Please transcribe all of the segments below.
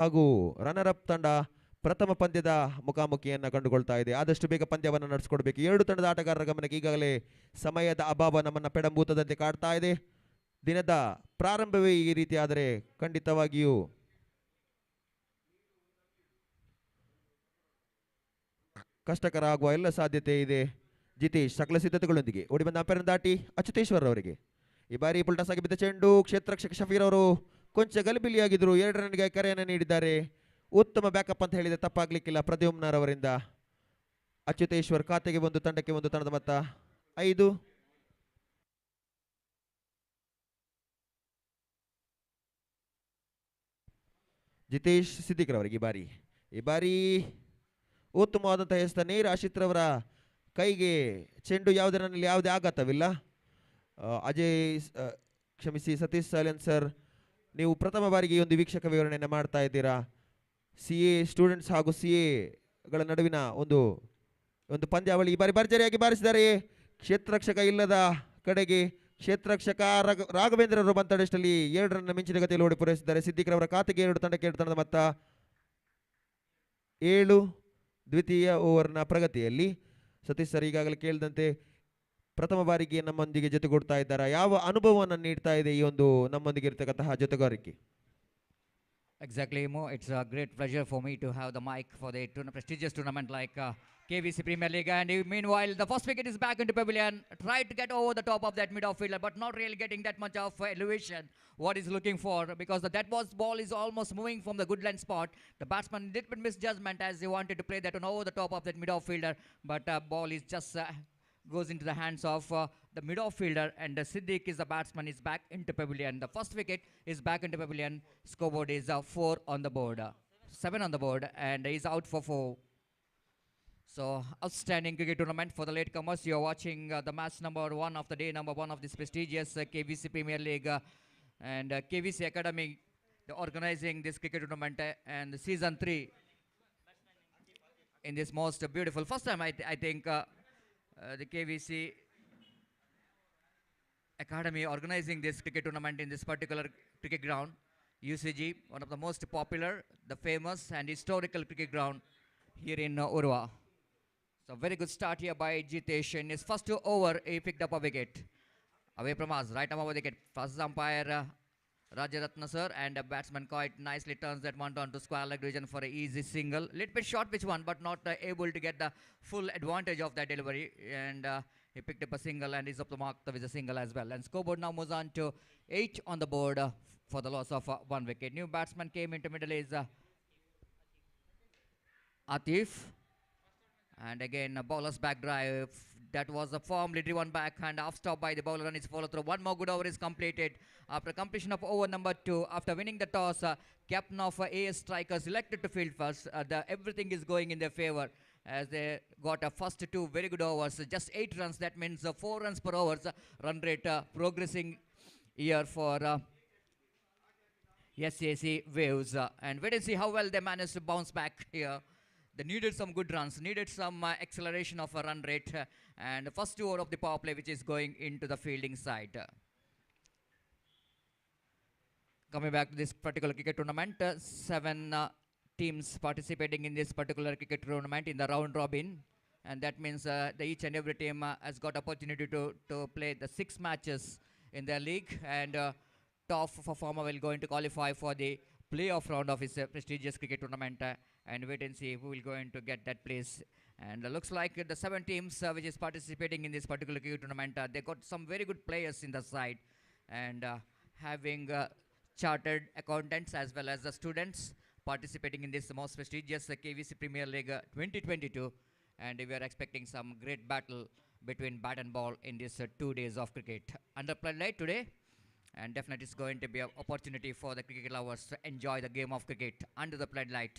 ಹಾಗೂ runner up ತಂಡ ಪ್ರಥಮ ಪಂದ್ಯದ ಮುಖಾಮುಖಿಯನ್ನು ಕಂಡುಕೊಳ್ತಾ ಇದೆ. ಆದಷ್ಟು ಬೇಗ ಪಂದ್ಯವನ್ನು ನಡೆಸಿಕೊಡ್ಬೇಕು. ಎರಡು ತಂಡದ ಆಟಗಾರರ ಗಮನಕ್ಕೆ ಈಗಾಗಲೇ ಸಮಯದ ಅಭಾವ ನಮ್ಮನ್ನು ಪೆಡಂಬೂತದಂತೆ ಕಾಡ್ತಾ ಇದೆ. ದಿನದ ಪ್ರಾರಂಭವೇ ಈ ರೀತಿ ಆದರೆ ಖಂಡಿತವಾಗಿಯೂ ಕಷ್ಟಕರ ಆಗುವ ಎಲ್ಲ ಸಾಧ್ಯತೆ ಇದೆ. ಜಿತೇಶ್ ಸಕಲ ಸಿದ್ಧತೆಗಳೊಂದಿಗೆ ಓಡಿ ಬಂದ ಅಂಪೈರ್ ದಾಟಿ ಅಚ್ಯುತೇಶ್ವರ್ ಅವರಿಗೆ ಈ ಬಾರಿ ಪುಲ್ಟಾಸ್ ಆಗಿ ಬಿದ್ದ ಚೆಂಡು ಕ್ಷೇತ್ರರಕ್ಷಕ ಶಫೀರ್ ಅವರು ಕೊಂಚ ಗಲಿಬಿಲಿಯಾಗಿದ್ರು. 2 ರನ್ಗೆ ಕರೆಯನ್ನು ನೀಡಿದ್ದಾರೆ. ಉತ್ತಮ ಬ್ಯಾಕಪ್ ಅಂತ ಹೇಳಿದೆ, ತಪ್ಪಾಗ್ಲಿಕ್ಕಿಲ್ಲ ಪ್ರದ್ಯುಮ್ನರ್ ಅವರಿಂದ. ಅಚ್ಯುತೇಶ್ವರ್ ಖಾತೆಗೆ ಒಂದು, ತಂಡಕ್ಕೆ ಒಂದು, ತಂಡದ ಮೊತ್ತ 5. ಜಿತೇಶ್ ಸಿದ್ದಿಕ್ರವರಿಗೆ ಈ ಬಾರಿ ಉತ್ತಮವಾದಂತಹ ಎಸ್ತ ನೇರ ಆಶಿತ್ರವರ ಕೈಗೆ ಚೆಂಡು ಯಾವುದರಲ್ಲಿ ಯಾವುದೇ ಆಘಾತವಿಲ್ಲ. ಕ್ಷಮಿಸಿ ಸತೀಶ್ ಸೈಲೆನ್ ಸರ್, ನೀವು ಪ್ರಥಮ ಬಾರಿಗೆ ಈ ಒಂದು ವೀಕ್ಷಕ ವಿವರಣೆಯನ್ನು ಮಾಡ್ತಾ ಇದ್ದೀರಾ. CA ಸ್ಟೂಡೆಂಟ್ಸ್ ಹಾಗೂ CAಗಳ ನಡುವಿನ ಒಂದು ಪಂದ್ಯಾವಳಿ ಈ ಬಾರಿ ಭರ್ಜರಿಯಾಗಿ ಬಾರಿಸಿದ್ದಾರೆ. ಕ್ಷೇತ್ರರಕ್ಷಕ ಇಲ್ಲದ ಕಡೆಗೆ ಕ್ಷೇತ್ರರಕ್ಷಕ ರಾಘವೇಂದ್ರ ಅವರು ಬಂತಡಷ್ಟಲ್ಲಿ 2 ರನ್ ಮಿಂಚಿನ ಗತಿಯಲ್ಲಿ ಓಡಿ ಪೂರೈಸಿದ್ದಾರೆ. ಸಿದ್ದಿಕ್ರವರ ಖಾತೆಗೆ 2, ತಂಡಕ್ಕೆ 2, ತಂಡದ ಮೊತ್ತ 7. ದ್ವಿತೀಯ ಓವರ್ನ ಪ್ರಗತಿಯಲ್ಲಿ ಸತೀಶ್ ಸರ್ ಈಗಾಗಲೇ ಕೇಳಿದಂತೆ ಪ್ರಥಮ ಬಾರಿಗೆ ನಮ್ಮೊಂದಿಗೆ ಜೊತೆಗೂಡ್ತಾ ಇದ್ದಾರೆ. ಯಾವ ಅನುಭವವನ್ನು ನೀಡ್ತಾ ಇದೆ ಈ ಒಂದು ನಮ್ಮೊಂದಿಗೆ ಇರತಕ್ಕಂತಹ ಜೊತೆಗಾರಿಕೆ? Exactly, Mo. It's a great pleasure for me to have the mic for the prestigious tournament like KVC Premier League. And meanwhile, the first wicket is back into pavilion. Tried to get over the top of that mid-outfielder, but not really getting that much of elevation what he's looking for, because the dead ball is almost moving from the good line spot. The batsman did bit misjudgment as he wanted to play that one over the top of that mid-outfielder, but ball is just goes into the hands of the mid-outfielder, and Siddiq is the batsman, is back into pavilion. The first wicket is back into pavilion. Scoreboard is 4 on the board, 7 on the board, and he's out for 4. So, outstanding cricket tournament for the latecomers. You're watching the match number 1 of the day, number 1 of this prestigious KVC Premier League, and KVC Academy, they're organizing this cricket tournament and season 3 in this most beautiful. First time I think the KVC Academy organizing this cricket tournament in this particular cricket ground. UCG, one of the most popular, the famous and historical cricket ground here in Urwa. So very good start here by Jitesh. In his first 2 over, he picked up a wicket. Away from us, right arm over the wicket. First umpire Rajaratna sir, and a batsman quite nicely turns that one down to square leg region for an easy single. Little bit short pitch one, but not able to get the full advantage of that delivery. And he picked up a single and is up the mark with a single as well. And scoreboard now moves on to 8 on the board for the loss of 1 wicket. New batsman came into middle is Atif. And again, a bowler's back drive. That was a firmly driven backhand, off stop by the bowler, and it's follow through. One more good over is completed. After completion of over number 2, after winning the toss, captain of AS Strikers elected to field first. Everything is going in their favor as they got a first 2 very good overs. Just 8 runs, that means 4 runs per hour. Run rate progressing here for SAC Waves. And wait and see how well they managed to bounce back here. They needed some good runs, needed some acceleration of a run rate, and the first 2 over of the power play which is going into the fielding side. Coming back to this particular cricket tournament, 7 teams participating in this particular cricket tournament in the round robin, and that means each and every team has got opportunity to play the 6 matches in their league, and top performer will go into qualify for the playoff round of this prestigious cricket tournament. And wait and see who will going to get that place. And looks like the 7 teams which is participating in this particular cricket tournament, they got some very good players in the side, and having chartered accountants as well as the students participating in this most prestigious KVC Premier League 2022. And we are expecting some great battle between bat and ball in these 2 days of cricket. Under floodlight today, and definitely it's going to be an opportunity for the cricket lovers to enjoy the game of cricket under the floodlight.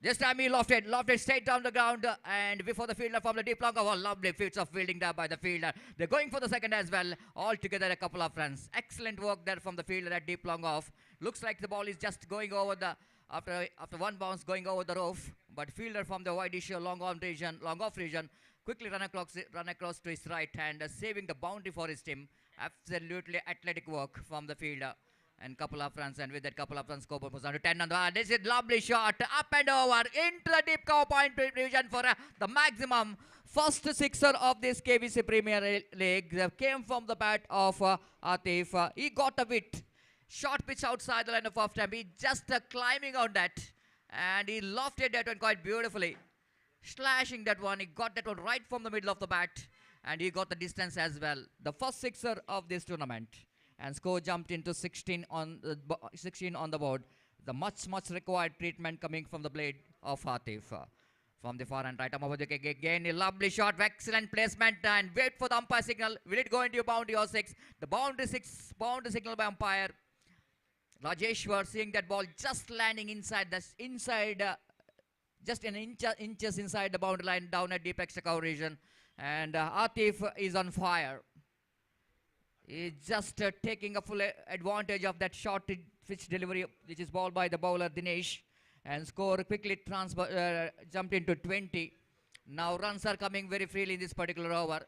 This time he lofted straight down the ground, and before the fielder from the deep long, oh, lovely feats of fielding there by the fielder. They're going for the second as well. All together a couple of runs. Excellent work there from the fielder at deep long off. Looks like the ball is just going over the, after one bounce going over the roof, but fielder from the wide issue long off region, quickly run across to his right hand, saving the boundary for his team. Absolutely athletic work from the fielder. and couple of runs, and with that couple of runs, scoreboard was on to 10 on the. This is lovely shot up and over into the deep cover point division for the maximum. First sixer of this KBC Premier League came from the bat of Atif. He got a bit short pitch outside the line of off time. He just climbing on that, and he lofted that one quite beautifully, slashing that one. He got that one right from the middle of the bat, and he got the distance as well. The first sixer of this tournament, and score jumped into 16 on the 16 on the board. The much required treatment coming from the blade of Atif. From the far and right arm over the kick again, a lovely shot, excellent placement, and wait for the umpire signal. Will it go into a boundary or six? The boundary signal by umpire. Rajeshwar seeing that ball just landing inside just an inches inside the boundary line down at deep extra cover region, and Atif is on fire. He's just taking a full advantage of that short pitch delivery, which is ball by the bowler Dinesh, and score quickly jumped into 20. Now runs are coming very freely in this particular over.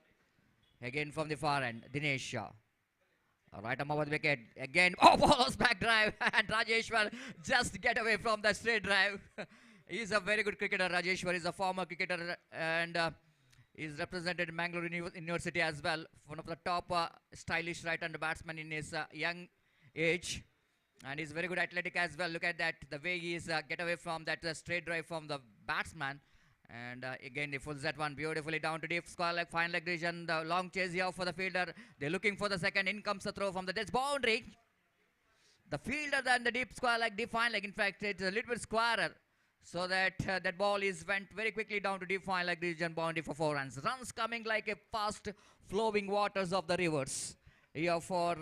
Again from the far end, Dinesh Shah. Right arm over the wicket. Again, bowler's back drive, and Rajeshwar just get away from the straight drive. He's a very good cricketer. Rajeshwar is a former cricketer, and he's represented Manglore University as well. One of the top stylish right-hander batsmen in his young age. And he's very good athletic as well. Look at that, the way he is get away from that straight drive from the batsman. And again, he pulls that one beautifully down to deep square leg, fine leg region. The long chase here for the fielder. They're looking for the second. In comes the throw from the dead boundary. The fielder then the deep square leg, deep fine leg. In fact, it's a little bit squarer. So that that ball went very quickly down to deep fine leg region boundary for 4 runs. Runs coming like a fast flowing waters of the rivers here for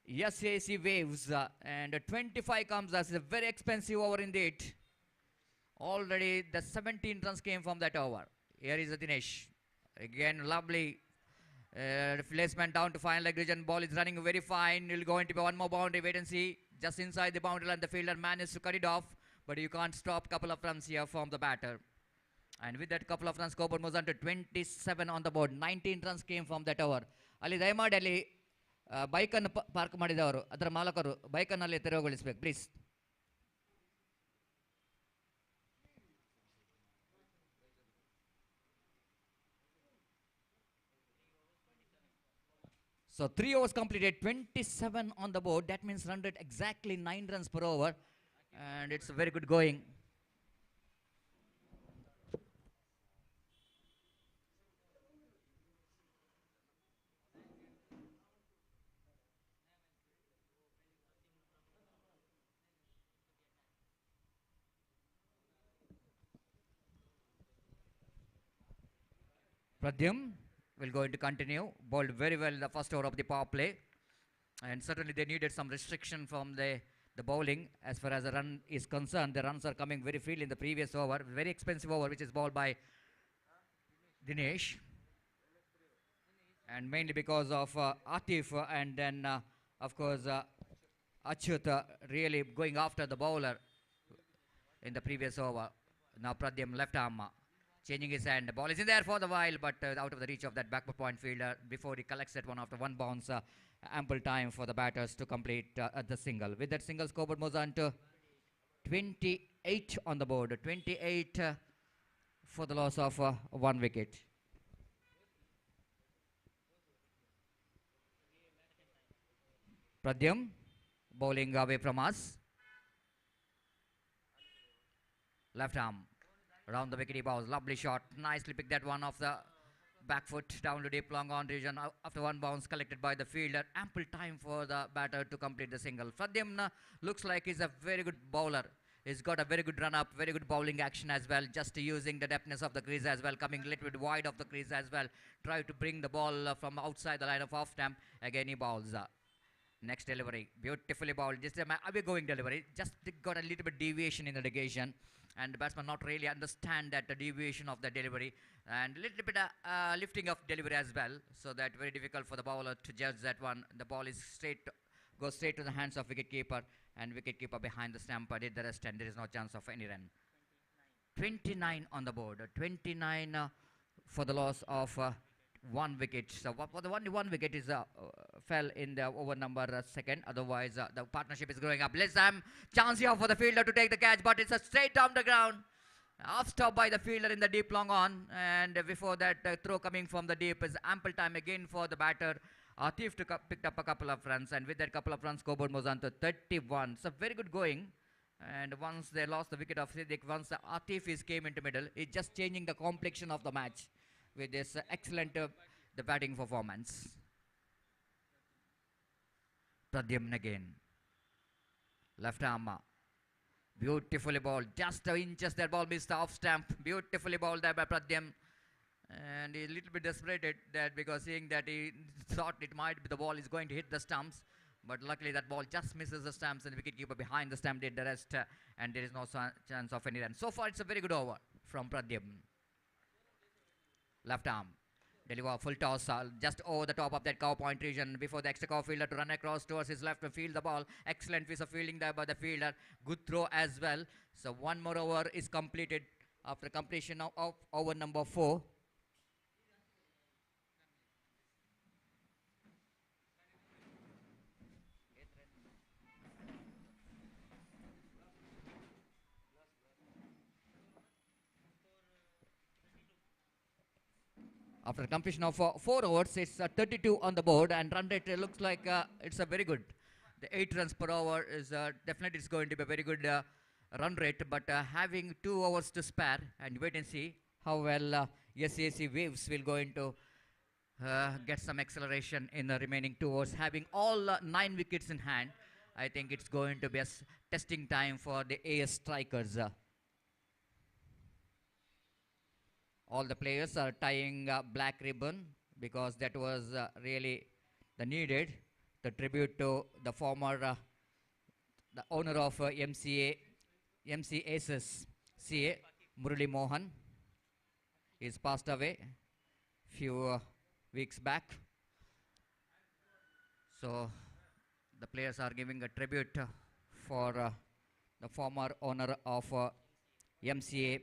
SAC Waves. And 25 comes as a very expensive over indeed. Already the 17 runs came from that over. Here is Dinesh. Again, lovely placement down to final leg region. Ball is running very fine. Will go into one more boundary. Wait and see. Just inside the boundary line, the fielder managed to cut it off. But you can't stop couple of runs here from the batter. And with that couple of runs, scoreboard moves on to 27 on the board. 19 runs came from that over. Ali ದಯಮಾಡಿ ಅಲ್ಲಿ ಬೈಕನ್ನು park ಮಾಡಿದವರು ಅದರ ಮಾಲಕರು ಬೈಕನ್ನಲ್ಲಿ ತೆರವುಗೊಳಿಸಬೇಕು please. So 3 overs completed, 27 on the board. That means run rate exactly 9 runs per over. And it's very good going. Pradyum will going to continue. Bowled very well the first over of the power play. And certainly they needed some restriction from the bowling as far as the run is concerned. The runs are coming very freely in the previous over. Very expensive over which is bowled by Dinesh. And mainly because of Atif and then of course Achyut really going after the bowler in the previous over. Now Pradyum left arm changing his hand. The ball is in there for the while, but out of the reach of that backward point fielder before he collects that one after one bounce. Ample time for the batters to complete the single. With that single, scoreboard moves on to 28 on the board. 28 for the loss of 1 wicket. Pradyum bowling away from us. Left arm. Around the wicket he bows. Lovely shot. Nicely picked that one off the back foot down to deep long on region after one bounce collected by the fielder. Ample time for the batter to complete the single. Pradyum looks like he's a very good bowler. He's got a very good run up, very good bowling action as well. Just using the depthness of the crease as well, coming a little bit wide of the crease as well. Try to bring the ball from outside the line of off stamp. Again he bowls. Next delivery, beautifully bowled. Just a away going delivery. Just got a little bit deviation in the negation. And the batsman not really understand that the deviation of the delivery and a little bit lifting of delivery as well, so that very difficult for the bowler to judge that one. The ball is goes straight to the hands of wicketkeeper, and wicketkeeper behind the stump did the rest, and there is no chance of any run. 29 on the board. 29 for the loss of one wicket. So for the one wicket is fell in the over number second. Otherwise, the partnership is growing up. Listen, chance here for the fielder to take the catch, but it's a straight down the ground. Off stop by the fielder in the deep long on, and before that throw coming from the deep is ample time again for the batter. Atif picked up a couple of runs, and with that couple of runs, scoreboard moves on to 31. So very good going. And once they lost the wicket of Siddiq, once Atif is came into middle, it's just changing the complexion of the match with this excellent the batting performance. Pradyumna again. Left arm. Beautifully bowled. Just inches that ball missed off stamp. Beautifully bowled there by Pradyum. And he's a little bit desperate that because seeing that he thought it might be the ball is going to hit the stumps. But luckily that ball just misses the stumps and the wicketkeeper behind the stump did the rest. And there is no chance of any run. So far it's a very good over from Pradyum. Left arm. Deliver full toss just over the top of that cow point region before the extra cow fielder to run across towards his left to field the ball. Excellent piece of fielding there by the fielder. Good throw as well. So one more over is completed after completion of over number 4. After completion of 4 overs, it's 32 on the board, and run rate looks like it's a very good. The 8 runs per over is definitely it's going to be a very good run rate, but having 2 hours to spare, and wait and see how well SAC Waves will going to get some acceleration in the remaining 2 overs. Having all 9 wickets in hand, I think it's going to be a testing time for the AS strikers. All the players are tying black ribbon because that was really the needed. The tribute to the former, the owner of MC Aces CA, Murali Mohan, is passed away few weeks back. So the players are giving a tribute for the former owner of MCA,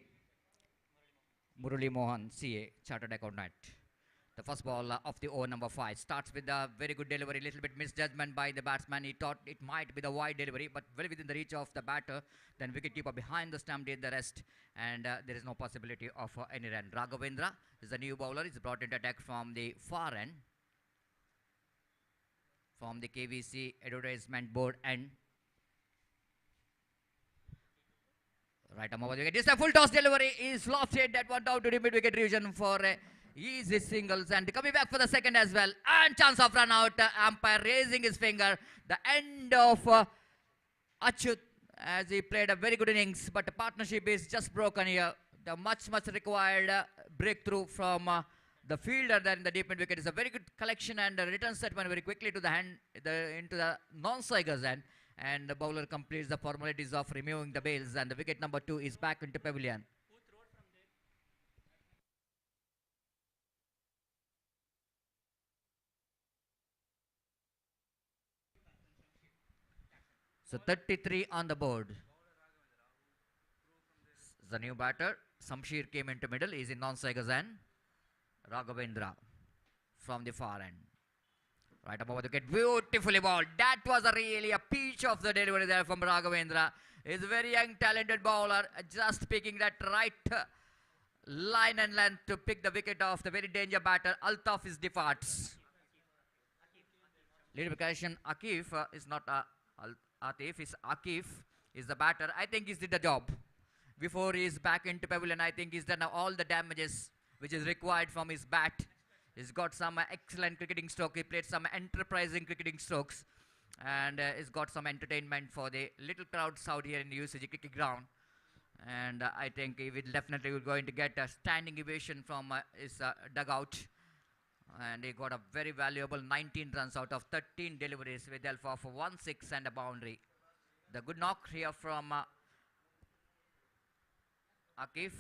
Murali Mohan, CA, Chartered Accountant. The first ball of the over number 5 starts with a very good delivery, little bit misjudgment by the batsman. He thought it might be the wide delivery, but very within the reach of the batter. Then wicketkeeper behind the stump did the rest, and there is no possibility of any run. Raghavendra is the new bowler. He's brought into attack from the far end, from the KVC advertisement board end. Right arm over the wicket. This is a full toss delivery is lofted. That one down to the mid wicket region for easy singles, and coming back for the second as well. And chance of run out. Umpire raising his finger. The end of Achyut as he played a very good innings, but the partnership is just broken here. The much required breakthrough from the fielder there in the deep mid wicket is a very good collection, and the return set went very quickly to the hand into the non-striker's end. And the bowler completes the formalities of removing the bails, and the wicket number 2 is back into pavilion. So 33 on the board. The new batter, Samshir, came into middle. He's in non-striker's end. Raghavendra from the far end. Right above the wicket, beautifully bowled. That was really a peach of the delivery there from Raghavendra. He's a very young, talented bowler, just picking that right line and length to pick the wicket off the very danger batter. Altaf is departs. Little correction, Akif is not Atif, is Akif is the batter. I think he's did the job. Before he is back into pavilion, I think he's done all the damages which is required from his bat. He's got some excellent cricketing stroke. He played some enterprising cricketing strokes, and he's got some entertainment for the little crowds out here in the UCG cricket ground. And I think he will definitely going to get a standing ovation from his dugout. And he got a very valuable 19 runs out of 13 deliveries with help of 1 6 and a boundary. The good knock here from Akif.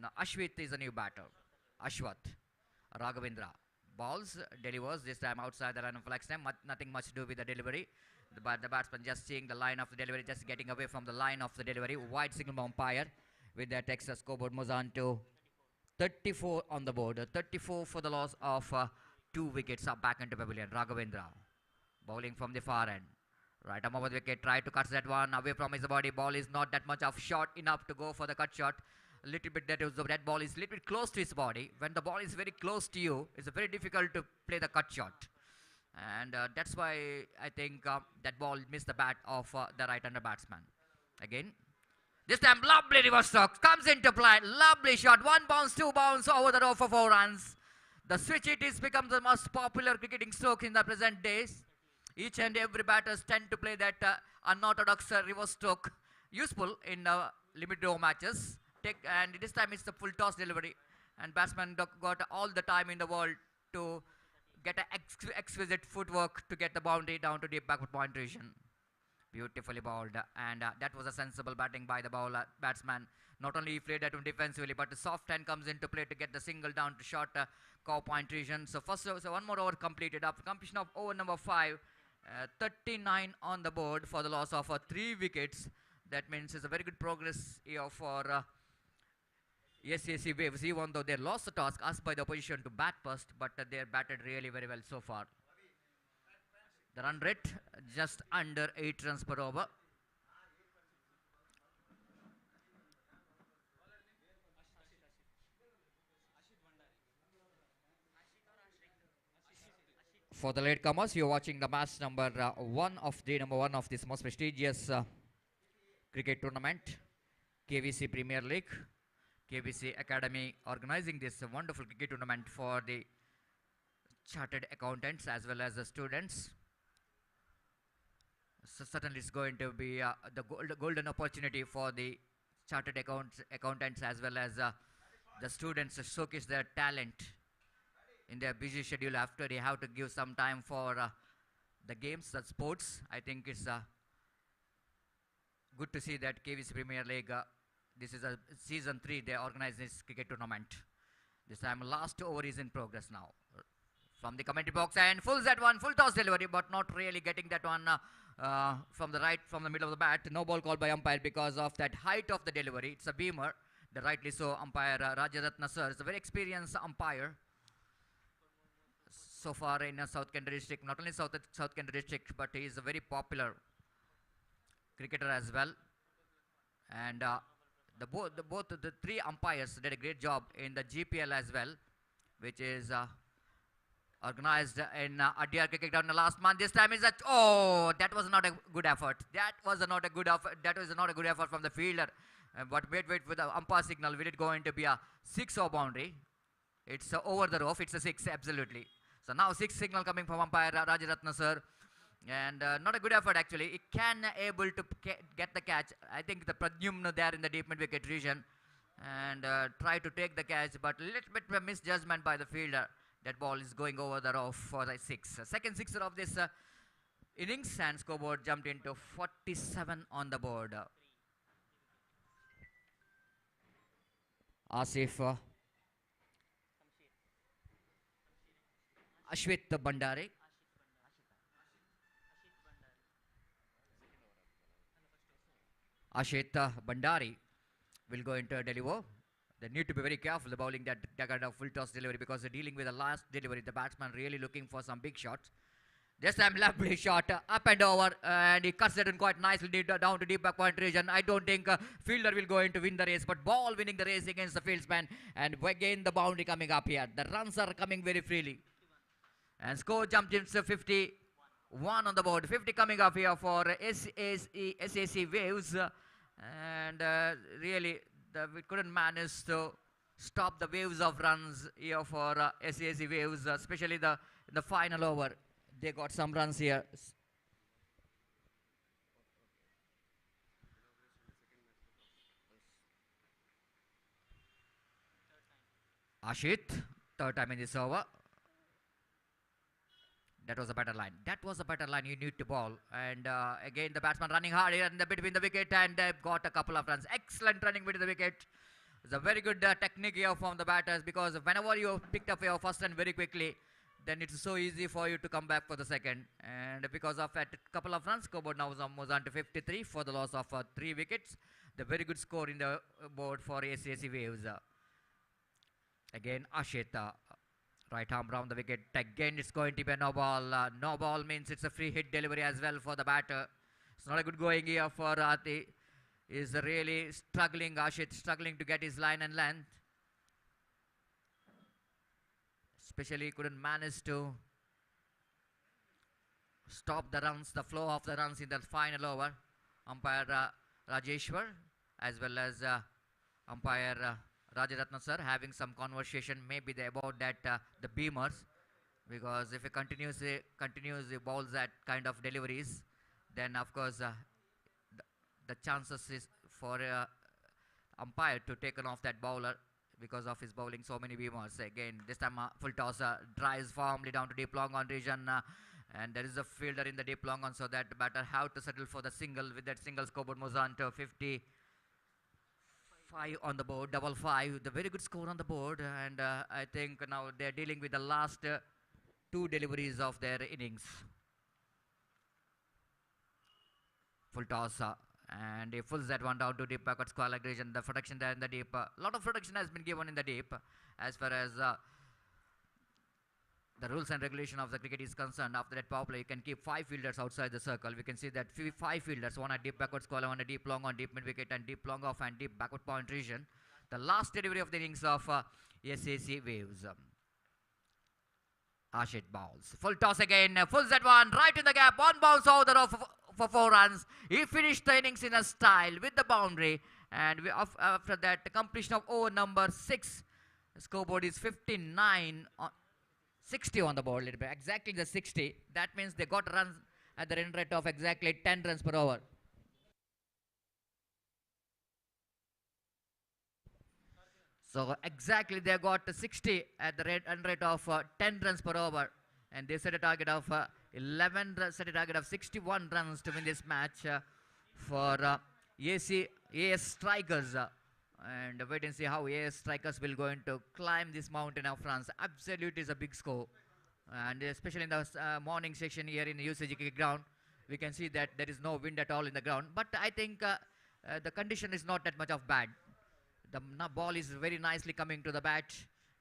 Now Ashwit is a new batter. Ashwat. Raghavendra balls, delivers, this time outside the line of flag stamp. Nothing much to do with the delivery. But the batsman just seeing the line of the delivery, just getting away from the line of the delivery. Wide signal umpire. With that extra scoreboard moves on to 34 on the board. 34 for the loss of 2 wickets up back into pavilion. Raghavendra bowling from the far end. Right arm over the wicket. Try to cut that one away from his body. Ball is not that much of short enough to go for the cut shot. A little bit that ball is a little bit close to his body. When the ball is very close to you, it's very difficult to play the cut shot. And that's why I think that ball missed the bat of the right-hander batsman. Again, this time lovely reverse stroke comes into play. Lovely shot. 1 bounce, 2 bounce over the row for 4 runs. The switch it is becomes the most popular cricketing stroke in the present days. Each and every batters tend to play that unorthodox reverse stroke, useful in limited over matches. And this time it's the full toss delivery, and batsman got all the time in the world to get an exquisite footwork to get the boundary down to deep backward point region. Beautifully bowled, and that was a sensible batting by the batsman. Not only he played that one defensively, but the soft hand comes into play to get the single down to short cow point region. So one more over completed. After completion of over number 5, 39 on the board for the loss of 3 wickets. That means it's a very good progress here for SAC Waves, even though they lost the task asked by the opposition to bat first, but they batted really very well so far. The run rate just under 8 runs per over. For the latecomers, you're watching the match number 1 of this most prestigious cricket tournament, KVC Premier League. KVC Academy organizing this wonderful cricket tournament for the chartered accountants as well as the students. So certainly it's going to be the golden opportunity for the chartered accountants as well as the students to showcase their talent in their busy schedule after they have to give some time for the games, the sports. I think it's good to see that KVC Premier League, this is a season 3, they organize this cricket tournament. This time last over is in progress now. From the commentary box, and full Z1, full toss delivery, but not really getting that one from the middle of the bat. No ball called by umpire because of that height of the delivery. It's a beamer. The rightly so umpire Rajaratna sir is a very experienced umpire. So far in South Kent district, not only South Kent district, but he is a very popular cricketer as well. And both the 3 umpires did a great job in the GPL as well, which is organized in Adyar Cricket Ground last month. This time is that that was not a good effort. That was not a good effort. That was not a good effort from the fielder. But wait with the umpire signal. Will it going to be a 6-over boundary? It's over the rope. It's a 6 absolutely. So now 6 signal coming from umpire Rajaratna sir. And not a good effort actually. He can able to get the catch. I think the Pradyumna there in the deep mid wicket region and try to take the catch, but a little bit of misjudgment by the fielder. That ball is going over the row for the 6. Second sixer of this innings, and scoreboard jumped into 47 on the board. Asif Ashwit Bandari. Ashit Bandari will go into deliver. They need to be very careful the bowling that kind of full toss delivery, because they're dealing with the last delivery. The batsman really looking for some big shots. This time lovely shot up and over, and he cuts it in quite nicely down to deep back point region. I don't think fielder will go in to win the race, but ball winning the race against the fieldsman, and again the boundary coming up here. The runs are coming very freely, and score jumped into 51 on the board. 50 coming up here for SAC Waves, and really we couldn't manage to stop the waves of runs here for SAC Waves, especially in the final over. They got some runs here. Ashit, third time in this over. That was a better line. That was a better line you need to bowl. And again, the batsman running hard here in the between the wicket, and they've got a couple of runs. Excellent running between the wicket. It's a very good technique here from the batters, because whenever you picked up your first run very quickly, then it's so easy for you to come back for the second. And because of a couple of runs, scoreboard now moves on to 53 for the loss of 3 wickets. The very good score in the board for SAC Waves. Again, Ashit, right arm round the wicket. Again, it's going to be a no ball. No ball means it's a free hit delivery as well for the batter. It's not a good going here for Ati. Is really struggling, Ashit, struggling to get his line and length. Especially couldn't manage to stop the runs, the flow of the runs in the final over. Umpire Rajeshwar as well as umpire Rajaratna sir having some conversation maybe about that the beamers, because if he continues the balls that kind of deliveries, then of course the chances is for umpire to taken off that bowler because of his bowling so many beamers. Again, this time full toss drives firmly down to deep long on region. And there is a fielder in the deep long on, so that batter have to settle for the single. With that single, scoreboard moves on to 55 on the board, double five. The very good score on the board, and I think now they're dealing with the last two deliveries of their innings. Full toss, and he pulls that one down to deep backward square leg region. The protection there in the deep. A lot of protection has been given in the deep as far as the rules and regulation of the cricket is concerned. After that power play, you can keep 5 fielders outside the circle. We can see that 5 fielders, one at deep backward square, one at deep long on, deep mid wicket, and deep long off and deep backward point region. The last delivery of the innings of SAC Waves. Ashit bowls. Full toss again. Pulls that one right in the gap. One bounce over the row for 4 runs. He finished the innings in a style with the boundary. And after that, the completion of over number 6. The scoreboard is 59 on 60 on the board, little bit. Exactly the 60. That means they got runs at the run rate of exactly 10 runs per over. So exactly they got 60 at the run rate of 10 runs per over, and they set a target of 61 runs to win this match for AS Strikers. And wait and see how AS Strikers will going to climb this mountain of France. Absolutely is a big score, and especially in the morning section here in the UCG cricket ground, we can see that there is no wind at all in the ground. But I think the condition is not that much of bad. The ball is very nicely coming to the bat,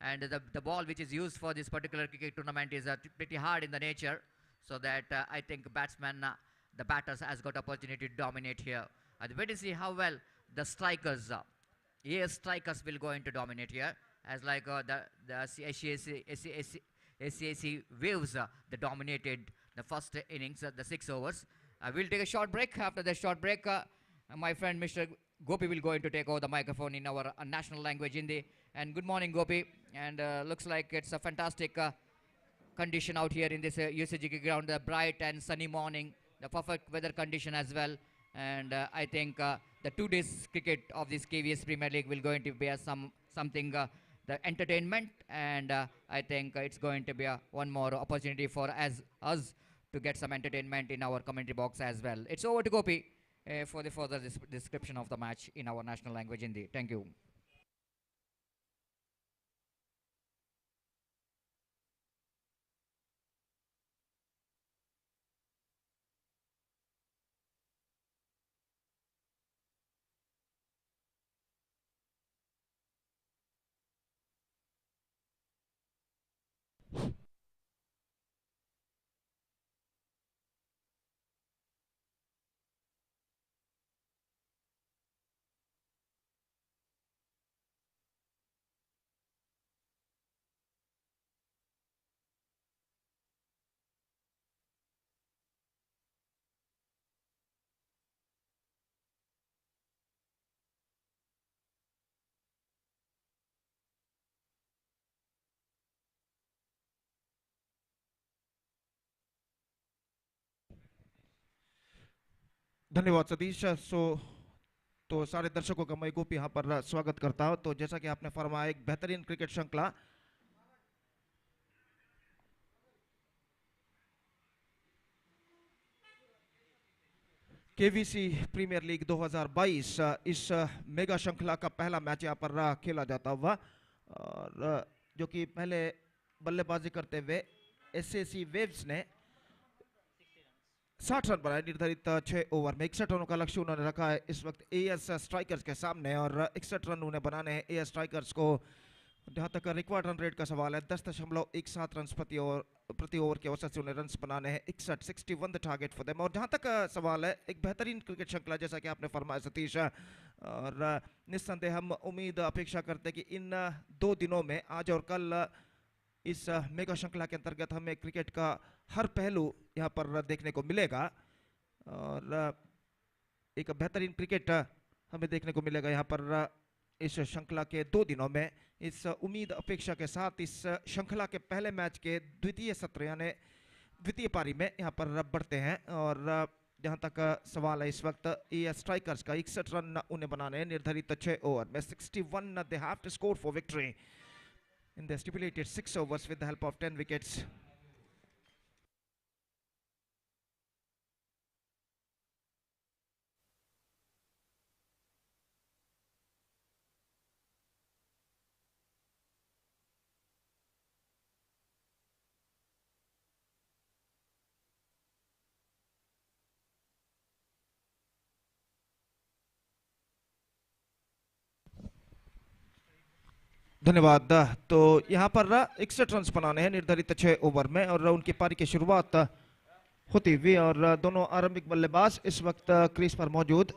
and the ball which is used for this particular cricket tournament is pretty hard in the nature, so that I think batsmen, the batters has got opportunity to dominate here. And wait to see how well the strikers, AS Strikers will going to dominate here, as like the SCAC Waves, they dominated the first innings, the 6 overs. We'll take a short break. After the short break, my friend Mr. Gopi will going to take over the microphone in our national language Hindi. And good morning, Gopi. And looks like it's a fantastic condition out here in this UCG ground. The bright and sunny morning, the perfect weather condition as well. And I think the 2 days cricket of this KVS Premier League will going to be something the entertainment, and I think it's going to be one more opportunity for us to get some entertainment in our commentary box as well. It's over to Gopi for the further description of the match in our national language Hindi. Thank you. धन्यवाद सतीश। तो सारे दर्शकों का मैं गोपी यहाँ पर स्वागत करता हूँ। तो जैसा कि आपने फरमाया, एक बेहतरीन क्रिकेट श्रृंखला केवीसी प्रीमियर लीग 2022 इस मेगा श्रृंखला का पहला मैच यहाँ पर खेला जाता हुआ, और जो कि पहले बल्लेबाजी करते हुए एसएसी वेव्स ने 60 रन बनाए निर्धारित 6 ओवर में। 61 रनों का लक्ष्य उन्होंने रखा है इस वक्त एएस स्ट्राइकर्स के सामने, और 61 रन उन्हें बनाने हैं एएस स्ट्राइकर्स को जहाँ तक रिक्वायर्ड रन रेट का सवाल है 10.17 रन प्रति ओवर के औसत से उन्हें रन बनाने हैं 61 द टारगेट फॉर देम। और जहाँ तक सवाल है एक बेहतरीन क्रिकेट श्रृंखला जैसा कि आपने फरमाया सतीश, और निस्संदेह हम उम्मीद अपेक्षा करते हैं कि इन 2 दिनों में आज और कल इस मेगा श्रृंखला के अंतर्गत हमें क्रिकेट का हर पहलू यहाँ पर देखने को मिलेगा और एक बेहतरीन क्रिकेट हमें देखने को मिलेगा यहाँ पर इस श्रृंखला के 2 दिनों में। इस उम्मीद अपेक्षा के साथ इस श्रृंखला के पहले मैच के द्वितीय सत्र यानी द्वितीय पारी में यहाँ पर बढ़ते हैं। और जहाँ तक सवाल है इस वक्त ये स्ट्राइकर्स का 61 रन उन्हें बनाने हैं निर्धारित 6 ओवर में। 61 they have to score for victory in the stipulated 6 overs with the help of 10 wickets. धन्यवाद। तो यहाँ पर 61 रन बनाने हैं निर्धारित 6 ओवर में और उनकी पारी की शुरुआत होती हुई और दोनों आरंभिक बल्लेबाज इस वक्त क्रीज पर मौजूद।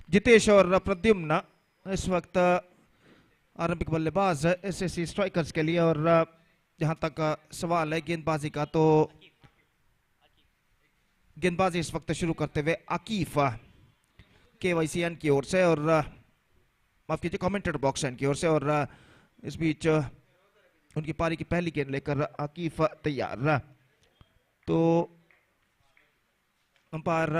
जितेश और प्रद्युम्न इस वक्त आरंभिक बल्लेबाज एसएससी स्ट्राइकर्स के लिए। और जहां तक सवाल है गेंदबाजी का तो गेंदबाजी इस वक्त शुरू करते हुए आकिफ KYCN की ओर से और माफ कीजिए कमेंटेटर बॉक्स एन की ओर से। और इस बीच उनकी पारी की पहली गेंद लेकर आकिफ तैयार। तो अंपायर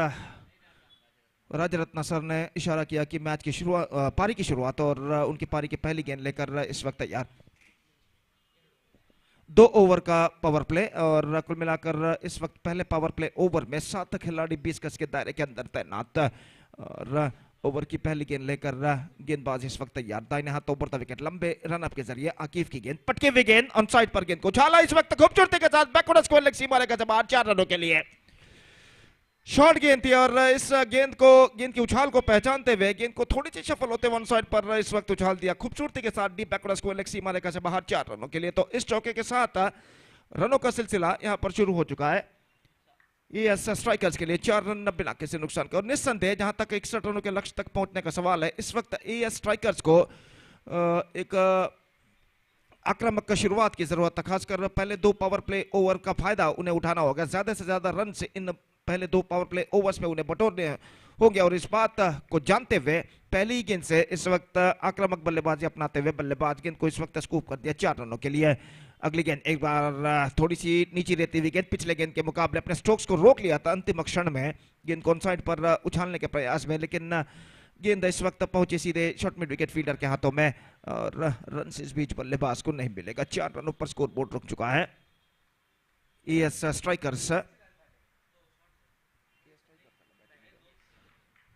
राजरत्ना सर ने इशारा किया कि मैच की शुरुआत पारी की शुरुआत और उनकी पारी की पहली गेंद लेकर इस वक्त तैयार। 2 ओवर का पावर प्ले और कुल मिलाकर इस वक्त पहले पावर प्ले ओवर में 7 खिलाड़ी 20 गज के दायरे के अंदर तैनात। और ओवर की पहली गेंद लेकर गेंदबाज इस वक्त तैयार। दाहिने हाथ ऊपर विकेट लंबे रन अप के जरिए आकिफ की गेंद पटके हुए गेंद ऑन साइड पर गेंद को उछाला इस वक्त खूबसूरती के साथ बैकवर्ड स्क्वायर लेग सीमा रेखा से बाहर 4 रनों के लिए। शॉर्ट गेंद थी और इस गेंद की उछाल को पहचानते हुए गेंद को थोड़ी सी शफल होते वन साइड पर इस वक्त उछाल दिया खूबसूरती के साथ डीप बैकवर्ड स्क्वायर लेग सीमा रेखा से बाहर 4 रनों के लिए। तो इस चौके के साथ रनों का सिलसिला यहां पर शुरू हो चुका है ये स्ट्राइकर्स के लिए। 4 रन बिना किसी नुकसान के। और निस्संदेह जहां तक 61 रनों के लक्ष्य तक पहुंचने का सवाल है इस वक्त ये स्ट्राइकर्स को एक आक्रामक का शुरुआत की जरूरत है। खासकर पहले 2 पावर प्ले ओवर का फायदा उन्हें उठाना होगा। ज्यादा से ज्यादा रन से इन पहले 2 पावर प्ले ओवर्स में उन्हें बटोरने होंगे। और इस बात को जानते हुए पहली गेंद से इस वक्त आक्रामक बल्लेबाजी अपनाते हुए बल्लेबाज गेंद को इस वक्त स्कूप कर दिया 4 रनों के लिए। अगली गेंद एक बार थोड़ी सी नीचे रहती हुई गेंद पिछले गेंद के मुकाबले अपने स्ट्रोक्स को रोक लिया था अंतिम क्षण में गेंद को ऑन साइड पर उछालने के प्रयास में, लेकिन गेंद इस वक्त पहुंची सीधे शॉर्ट मिड विकेट फील्डर के हाथों में और रन इस बीच बल्लेबाज को नहीं मिलेगा। 4 रनों पर स्कोर बोर्ड रुक चुका है। एएस स्ट्राइकर्स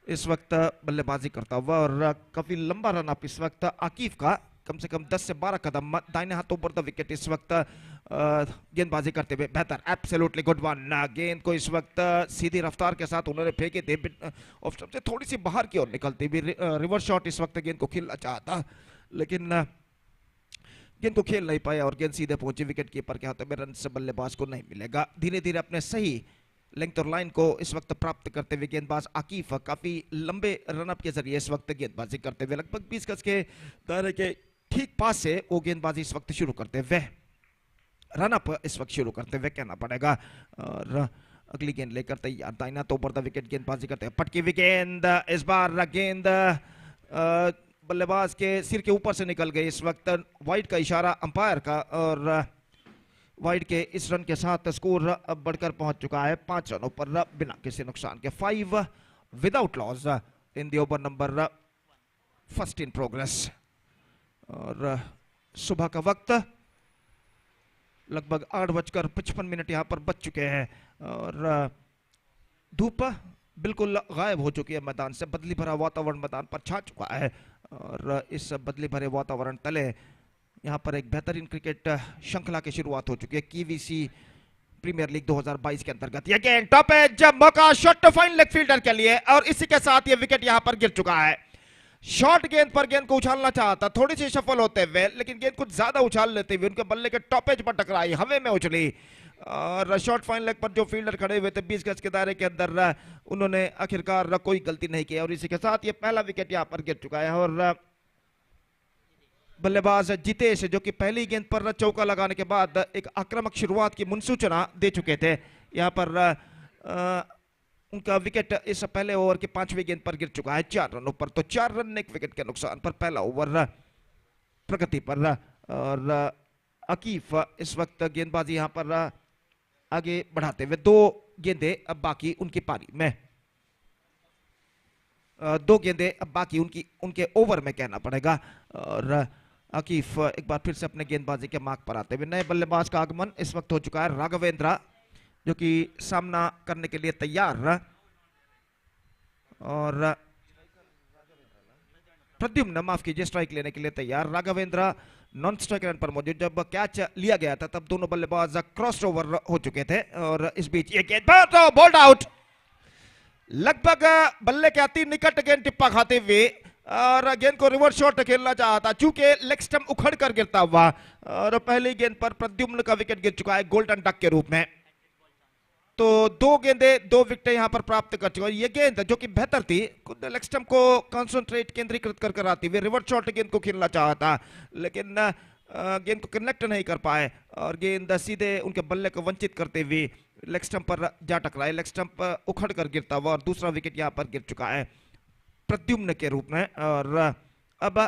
इस वक्त बल्लेबाजी करता हुआ और काफी लंबा रन अप इस वक्त आकिफ का कम से कम 10 से 12 कदम दाहिने हाथ ऊपर द विकेट इस वक्त गेंदबाजी करते हुए बेहतर एब्सोल्युटली गुड वन। गेंद को इस वक्त सीधी रफ्तार के साथ उन्होंने फेंके थे ऑफ से थोड़ी सी बाहर की ओर निकलती भी रिवर्स शॉट इस वक्त गेंद को खेलना चाहता लेकिन गेंद को खेल नहीं पाया और गेंद सीधे पहुंची विकेट कीपर के हाथों में। रन से बल्लेबाज को नहीं मिलेगा। धीरे धीरे अपने सही लेंथ और लाइन को इस वक्त प्राप्त करते हुए गेंदबाज आकिफ काफी लंबे रनअप के जरिए इस वक्त गेंदबाजी करते हुए लगभग 20 गज के दायरे के ठीक पास से वो गेंदबाजी इस वक्त शुरू करते हुए रनअप इस वक्त शुरू करते हुए कहना पड़ेगा। और अगली गेंद लेकर तैयार दाहिना तो ऊपर द विकेट गेंदबाजी करते हुए पटकी हुई गेंद इस बार गेंद बल्लेबाज के सिर के ऊपर से निकल गई। इस वक्त वाइड का इशारा अंपायर का और वाइड के इस रन के साथ स्कोर अब बढ़कर पहुंच चुका है 5 रनों पर बिना किसी नुकसान के। 5 without loss in the over number first in progress. और सुबह का वक्त लगभग 8:55 यहां पर बच चुके हैं और धूप बिल्कुल गायब हो चुकी है मैदान से। बदली भरा वातावरण मैदान पर छा चुका है और इस बदली भरे वातावरण तले यहाँ पर एक बेहतरीन क्रिकेट श्रृंखला की शुरुआत हो चुकी है केवीसी प्रीमियर लीग 2022 के अंतर्गत। ये गेंद टॉप एज मौका शॉट फाइन लेग फील्डर के लिए और इसी के साथ ये विकेट यहाँ पर गिर चुका है। शॉर्ट गेंद पर गेंद को उछालना चाहता, थोड़ी सी सफल होते हुए, लेकिन गेंद कुछ ज्यादा उछाल लेते हुए उनके बल्ले के टॉपेज पर टकराई, हवा में उछली और शॉर्ट फाइन लेग पर जो फील्डर खड़े हुए थे 20 गज के दायरे के अंदर, उन्होंने आखिरकार कोई गलती नहीं की और इसी के साथ ये पहला विकेट यहां पर गिर चुका है। और बल्लेबाज जितेश जो कि पहली गेंद पर चौका लगाने के बाद एक आक्रामक शुरुआत की मुंसूचना दे चुके थे, यहां पर उनका विकेट इस पहले ओवर के 5वीं गेंद पर गिर चुका है 4 रनों पर। तो 4 रन 1 विकेट के नुकसान पर पहला ओवर प्रगति पर। और अकीफ इस वक्त गेंदबाजी यहां पर आगे बढ़ाते हुए, 2 गेंदे अब बाकी उनकी पारी में, 2 गेंदे अब बाकी उनके ओवर में कहना पड़ेगा। और अकीफ एक बार फिर से अपने गेंदबाजी के मार्ग पर आते हुए, नए बल्लेबाज का आगमन इस वक्त हो चुका है राघवेंद्र जो कि सामना करने के लिए तैयार, और प्रद्युम्न माफ कीजिए स्ट्राइक लेने के लिए तैयार। राघवेंद्र नॉन स्ट्राइक रन पर मौजूद। जब कैच लिया गया था तब दोनों बल्लेबाज क्रॉस ओवर हो चुके थे और इस बीच ये गेंद बोल्ड आउट, लगभग बल्ले के अति निकट गेंद टिप्पा खाते हुए और गेंद को रिवर्स शॉट खेलना चाहता, चूंकि लेग स्टंप उखड़ कर गिरता हुआ और पहली गेंद पर प्रद्युम्न का विकेट गिर चुका है गोल्डन डक के रूप में। तो 2 गेंदे 2 विकेट यहां पर प्राप्त कर चुका है। ये गेंद जो कि बेहतर थी, खुद लेग स्टंप को कंसंट्रेट केंद्रीकृत कर आती हुई रिवर्स शॉट गेंद को खेलना चाहता, लेकिन गेंद को कनेक्ट नहीं कर पाए और गेंद सीधे उनके बल्ले को वंचित करते हुए लेग स्टंप पर जा टकराए, लेग स्टंप उखड़ कर गिरता हुआ और दूसरा विकेट यहां पर गिर चुका है प्रद्युम्न के रूप में। और अब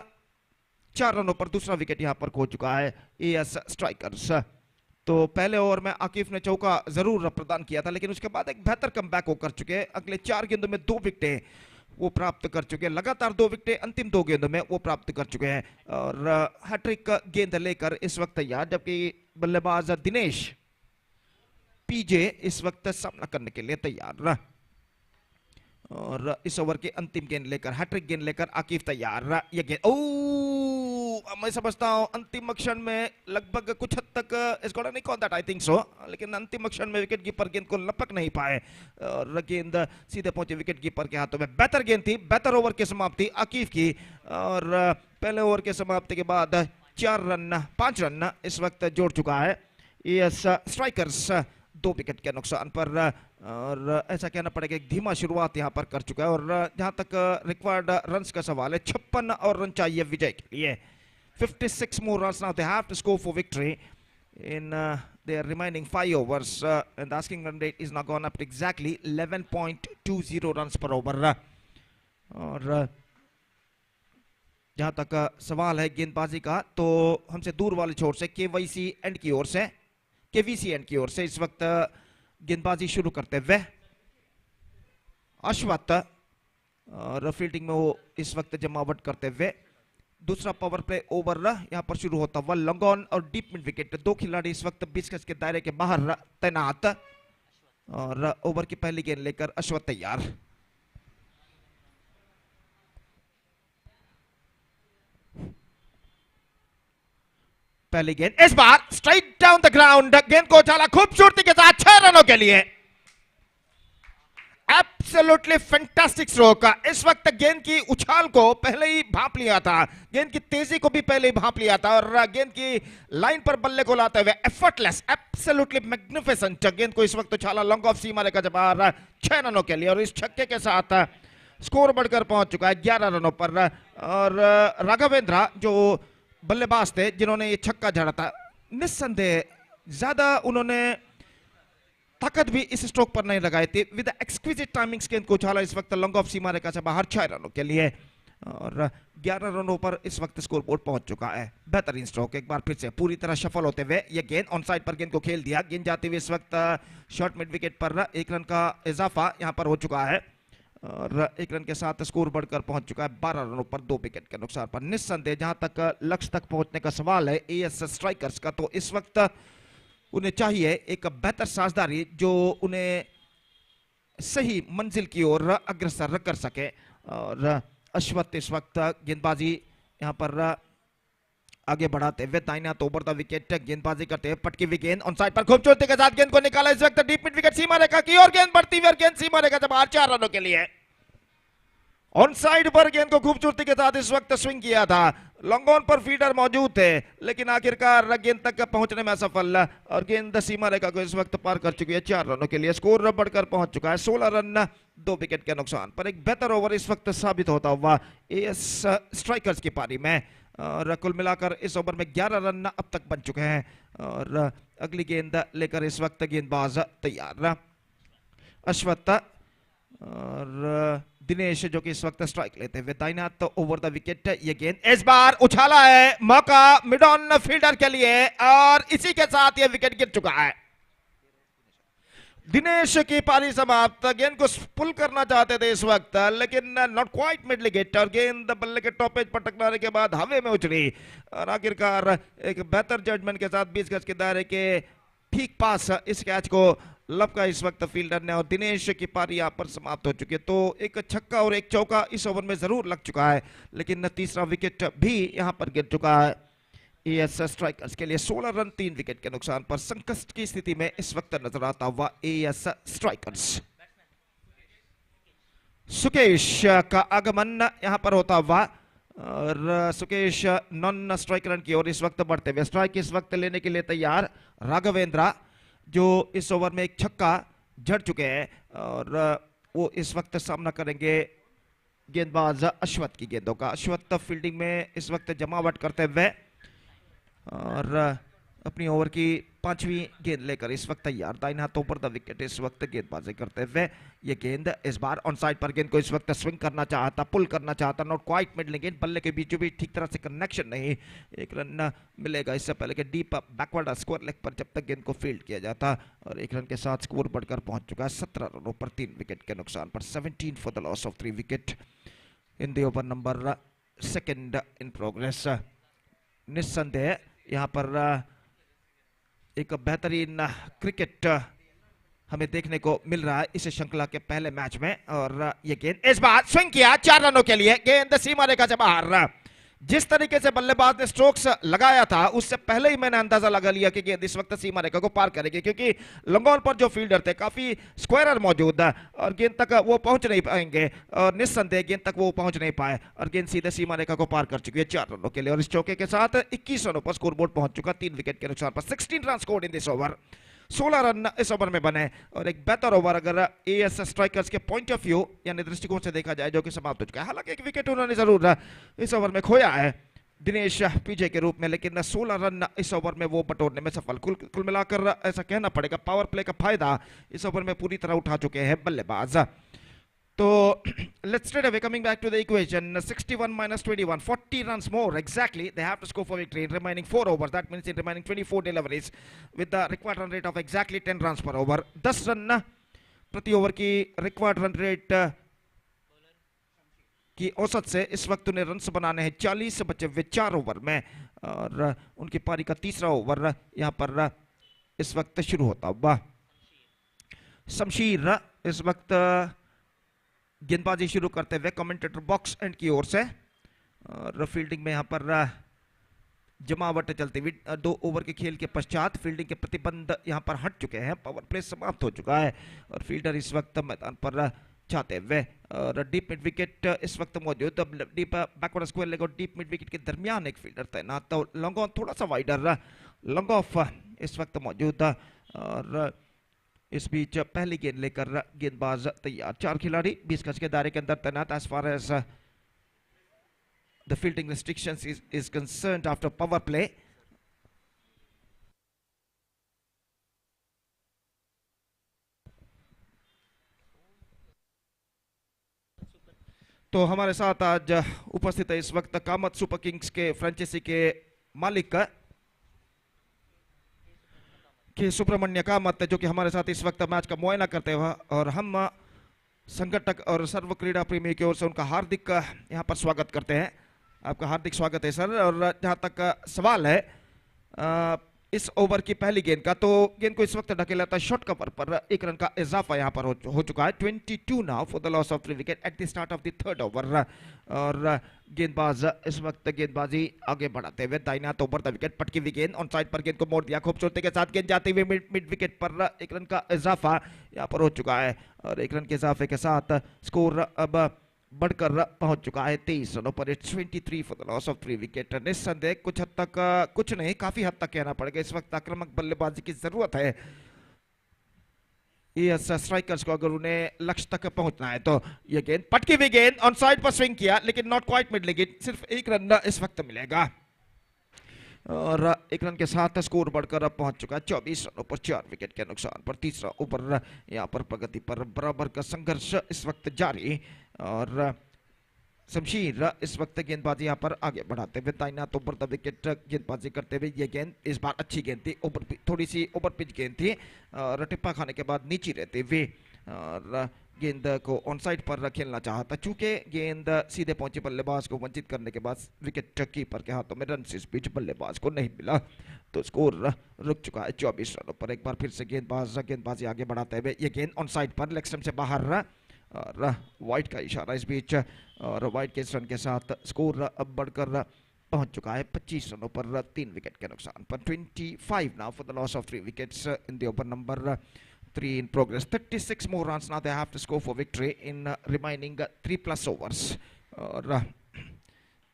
4 रनों पर दूसरा विकेट यहां पर खो चुका है एएस स्ट्राइकर्स। तो पहले ओवर में आकिफ ने चौका जरूर प्रदान किया था, लेकिन उसके बाद एक बेहतर कमबैक होकर चुके, अगले 4 गेंदों में 2 विकेटें वो प्राप्त कर चुके हैं, लगातार 2 विकेटें अंतिम 2 गेंदों में वो प्राप्त कर चुके हैं और हैट्रिक गेंद लेकर इस वक्त तैयार, जबकि बल्लेबाज दिनेश पीजे इस वक्त सामना करने के लिए तैयार और इस ओवर के अंतिम गेंद लेकर, हैट्रिक गेंद लेकर आकिफ तैयार। ये गेंद मैं समझता हूं अंतिम क्षण में लगभग कुछ हद तक इसको नहीं call that I think so, लेकिन अंतिम क्षण में विकेट कीपर गेंद को लपक नहीं पाए और गेंद सीधे पहुंचे विकेट कीपर के हाथों में। बेहतर गेंद थी, बेहतर ओवर की समाप्ति आकिफ की और पहले ओवर के समाप्ति के बाद 5 रन इस वक्त जोड़ चुका है एएस स्ट्राइकर्स 2 विकेट के नुकसान पर। और ऐसा कहना पड़ेगा एक धीमा शुरुआत यहां पर कर चुका है और जहां तक रिक्वायर्ड रन्स का सवाल है 56 और रन चाहिए विजय के लिए। 56 more runs now they have to score for victory in their remaining 5 overs and the asking run rate is now gone up to exactly 11.20 runs per over। और जहां तक सवाल है गेंदबाजी का, तो हमसे दूर वाले छोर से केवीसी एंड की ओर से इस वक्त गेंदबाजी शुरू करते हुए अश्वत और फील्डिंग में वो इस वक्त जमावट करते हुए दूसरा पावर प्ले ओवर यहां पर शुरू होता हुआ लॉन्ग ऑन और डीप मिड विकेट, 2 खिलाड़ी इस वक्त 20 गज के दायरे के बाहर तैनात और ओवर की पहली गेंद लेकर अश्वत तैयार। पहली गेंद इस बार स्ट्राइट डाउन द ग्राउंड, गेंद को उछाला खूबसूरती के साथ 6 रनों के लिए। Absolutely fantastic stroke. इस वक्त गेंद की उछाल को पहले ही भांप लिया था, गेंद की तेजी को भी पहले ही भांप लिया था और गेंद की लाइन पर बल्ले को लाते हुए एफर्टलेस, एब्सोल्युटली मैग्निफिसेंट गेंद को इस वक्त उछाला लॉन्ग ऑफ सीमा रेखा के बाहर 6 रनों के लिए और इस छक्के के साथ स्कोर बढ़कर पहुंच चुका है 11 रनों पर। और राघवेंद्र जो बल्लेबाज थे जिन्होंने ये छक्का जड़ा था, निस्संदेह ज्यादा उन्होंने ताकत भी इस स्ट्रोक पर नहीं लगाई थी। विद एक्सक्विजिट टाइमिंग्स गेंद को उछाला इस वक्त लॉन्ग ऑफ सीमा रेखा से बाहर 6 रनों के लिए और 11 रनों पर इस वक्त स्कोर बोर्ड पहुंच चुका है। बेहतरीन स्ट्रोक, एक बार फिर से पूरी तरह सफल होते हुए ये गेंद ऑन साइड पर गेंद को खेल दिया, गेंद जाती हुई इस वक्त शॉर्ट मिड विकेट पर 1 रन का इजाफा यहां पर हो चुका है और 1 रन के साथ स्कोर बढ़कर पहुंच चुका है 12 रनों पर 2 विकेट के नुकसान पर। निस्संदेह जहां तक लक्ष्य तक पहुंचने का सवाल है एएस स्ट्राइकर्स का, तो इस वक्त उन्हें चाहिए एक बेहतर साझेदारी जो उन्हें सही मंजिल की ओर अग्रसर कर सके और अश्वत इस वक्त गेंदबाजी यहां पर आगे बढ़ाते हुए दाहिना तो ओवर द विकेट गेंदबाजी करते हुए पटकी हुई गेंद ऑन साइड पर खूबसूरती के साथ गेंद को निकाला इस वक्त डीप मिड विकेट सीमा रेखा की और गेंद बढ़ती हुई और गेंद सीमा रेखा से बाहर 4 रनों के लिए। ऑन साइड पर गेंद को खूबसूरती के साथ इस वक्त स्विंग किया था। लॉन्ग ऑन पर फील्डर मौजूद थे, लेकिन आखिरकार गेंद तक पहुंचने में असफल और गेंद सीमा रेखा को इस वक्त पार कर चुकी है। 4 रनों के लिए स्कोर बढ़कर पहुंच चुका है 16 रन 2 विकेट के नुकसान पर। एक बेहतर ओवर इस वक्त साबित होता हुआ एएस स्ट्राइकर्स की पारी में, और कुल मिलाकर इस ओवर में 11 रन अब तक बन चुके हैं और अगली गेंद लेकर इस वक्त गेंदबाज तैयार। अश्वत्थ और दिनेश जो कि इस वक्त स्ट्राइक लेते हुए दाहिना तो ओवर द विकेट। ये गेंद इस बार उछाला है, मौका मिड ऑन फील्डर के लिए और इसी के साथ ये विकेट गिर चुका है। दिनेश की पारी समाप्त। गेंद को पुल करना चाहते थे इस वक्त, लेकिन नॉट क्वाइट मिड विकेट और गेंद बल्ले के टॉपेज पर टकराने के बाद हवा में उछली और आखिरकार एक बेहतर जजमेंट के साथ 20 गज के दायरे के ठीक पास इस कैच को लपका इस वक्त फील्डर ने और दिनेश की पारी यहां पर समाप्त हो चुकी है। तो एक छक्का और एक चौका इस ओवर में जरूर लग चुका है, लेकिन तीसरा विकेट भी यहां पर गिर चुका है। एएस स्ट्राइकर्स के लिए 16 रन 3 विकेट के नुकसान पर संकट की स्थिति में इस वक्त नजर आता हुआ एएस स्ट्राइकर्स। सुकेश का आगमन यहां पर होता हुआ और सुकेश नॉन स्ट्राइक रन की ओर इस वक्त बढ़ते हुए स्ट्राइक इस वक्त लेने के लिए तैयार। राघवेंद्र जो इस ओवर में एक छक्का जड़ चुके हैं और वो इस वक्त सामना करेंगे गेंदबाज अश्वत्थ की गेंदों का। अश्वत्थ फील्डिंग में इस वक्त जमावट करते हुए और अपनी ओवर की 5वीं गेंद लेकर इस वक्त तैयार। दाहिने हाथों पर द विकेट इस वक्त गेंदबाजी करते हुए ये गेंद इस बार ऑन साइड पर गेंद को इस वक्त स्विंग करना चाहता, पुल करना चाहता, नॉट क्वाइट मिडल गेंद बल्ले के बीचों बीच ठीक तरह से कनेक्शन नहीं। एक रन मिलेगा इससे पहले कि डीप बैकवर्ड स्कोर लेग पर जब तक गेंद को फील्ड किया जाता और 1 रन के साथ स्कोर बढ़कर पहुंच चुका है 17 रनों पर 3 विकेट के नुकसान पर। 17 for the loss of 3 wicket in the over number 2 in progress. निस्संदेह यहाँ पर एक बेहतरीन क्रिकेट हमें देखने को मिल रहा है इस श्रृंखला के पहले मैच में और ये गेंद इस बार स्विंग किया 4 रनों के लिए। गेंद सीमा रेखा से बाहर। जिस तरीके से बल्लेबाज ने स्ट्रोक्स लगाया था उससे पहले ही मैंने अंदाजा लगा लिया कि गेंद इस वक्त सीमा रेखा को पार करेगी, क्योंकि लॉन्ग ऑन पर जो फील्डर थे काफी स्क्वायरर मौजूद है और गेंद तक वो पहुंच नहीं पाएंगे और निस्संदेह गेंद तक वो पहुंच नहीं पाए और गेंद सीधे सीमा रेखा को पार कर चुकी है 4 रनों के लिए और इस चौके के साथ 21 रनों पर स्कोरबोर्ड पहुंच चुका 3 विकेट के नुकसान पर। 16 run scored in this over. 16 run इस ओवर में बने और एक बेहतर ओवर अगर एएस स्ट्राइकर्स के पॉइंट ऑफ व्यू यानी दृष्टिकोण से देखा जाए जो कि समाप्त हो चुका है। हालांकि एक विकेट उन्होंने जरूर इस ओवर में खोया है दिनेश पीजे के रूप में, लेकिन 16 रन इस ओवर में वो बटोरने में सफल। कुल मिलाकर ऐसा कहना पड़ेगा पावर प्ले का फायदा इस ओवर में पूरी तरह उठा चुके हैं बल्लेबाज। तो let's straight away coming back to the equation. 61 minus 21, 40 runs more exactly they have to score for victory in remaining 4 overs. That means in remaining 24 deliveries with the required run rate of exactly 10 runs per over. 10 run प्रति over की required run rate की औसत से इस वक्त उन्हें runs बनाने हैं 40 बचे हुए 4 ओवर में और उनकी पारी का तीसरा ओवर यहां पर इस वक्त शुरू होता हुआ। शमशीर इस वक्त गेंदबाजी शुरू करते हुए कमेंटेटर बॉक्स एंड की ओर से और फील्डिंग में यहां पर जमावट चलती हुई 2 ओवर के खेल के पश्चात फील्डिंग के प्रतिबंध यहां पर हट चुके हैं। पावर प्ले समाप्त हो चुका है और फील्डर इस वक्त मैदान पर चाहते हुए और डीप मिड विकेट इस वक्त मौजूद। डीप बैकवर्ड स्क्वायर लेग और डीप मिड विकेट के दरमियान एक फील्डर तैनात। तो लॉन्ग ऑन थोड़ा सा वाइडर लॉन्ग ऑफ इस वक्त मौजूद और इस बीच पहली गेंद लेकर गेंदबाज तैयार। 4 खिलाड़ी 20 गज के दायरे के अंदर तैनात। As far as the fielding restrictions is concerned after power play. तो हमारे साथ आज उपस्थित है इस वक्त कामत सुपर किंग्स के फ्रेंचाइजी के मालिक के सुब्रमण्य कामत जो कि हमारे साथ इस वक्त मैच का मुआयना करते हुए और हम संगठक और सर्व क्रीड़ा प्रेमी की ओर से उनका हार्दिक यहां पर स्वागत करते हैं। आपका हार्दिक स्वागत है सर। और जहां तक सवाल है इस ओवर की पहली गेंद का, तो गेंद को इस वक्त ढकेला था शॉर्ट कवर पर 1 रन का इजाफा यहां पर हो चुका है। 22 now for the loss of 3 wicket at the start of the 3rd over और गेंदबाज इस वक्त गेंदबाजी आगे बढ़ाते हुए दाहिने हाथ ऊपर द विकेट पटकी हुई गेंद ऑन साइड पर गेंद को मोड़ दिया खूबसूरती के साथ। गेंद जाते हुए मिड विकेट पर 1 रन का इजाफा यहां पर हो चुका है और 1 रन के इजाफे के साथ स्कोर अब बढ़कर पहुंच चुका है 23 रनों पर। 23 for the loss of 3 wicket. निस्संदेह कुछ हद तक, कुछ नहीं काफी हद तक कहना पड़ेगा, इस वक्त आक्रामक बल्लेबाजी की जरूरत है इस स्ट्राइकर्स को, अगर उन्हें लक्ष्य तक पहुंचना है तो। ये गेंद पटकी हुई गेंद ऑन साइड पर स्विंग किया, लेकिन नॉट क्वाइट मिड विकेट, सिर्फ एक रन इस वक्त मिलेगा और एक रन के साथ स्कोर बढ़कर अब पहुंच चुका है 24 रनों पर 4 विकेट के नुकसान पर। तीसरा ओवर यहां पर प्रगति पर बराबर का संघर्ष इस वक्त जारी और शमशीर इस वक्त गेंदबाजी यहां पर आगे बढ़ाते हुए दाहिना तो ऊपर विकेट गेंदबाजी करते हुए। ये गेंद इस बार अच्छी गेंद थी, थोड़ी सी ओवर पिच गेंद थी और टिप्पा खाने के बाद नीचे रहते हुए और गेंद को ऑन साइड पर खेलना चाहा था। चूंकि गेंद सीधे पहुंचे बल्लेबाज को वंचित करने के बाद विकेट कीपर के हाथों में रन से इस बीच बल्लेबाज को नहीं मिला, तो स्कोर रुक चुका है 24 रनों पर। एक बार फिर से गेंदबाजी आगे बढ़ाते हुए। ये गेंद ऑन साइड पर लेग स्टंप से बाहर और वाइट का इशारा इस बीच और वाइट के इस रन के साथ स्कोर अब बढ़कर पहुंच चुका है 25 रनों पर 3 विकेट के नुकसान पर। 25 now for the loss of 3 wickets in the over number 3 in progress. 36 more runs now they have to score for victory in remaining 3+ overs. और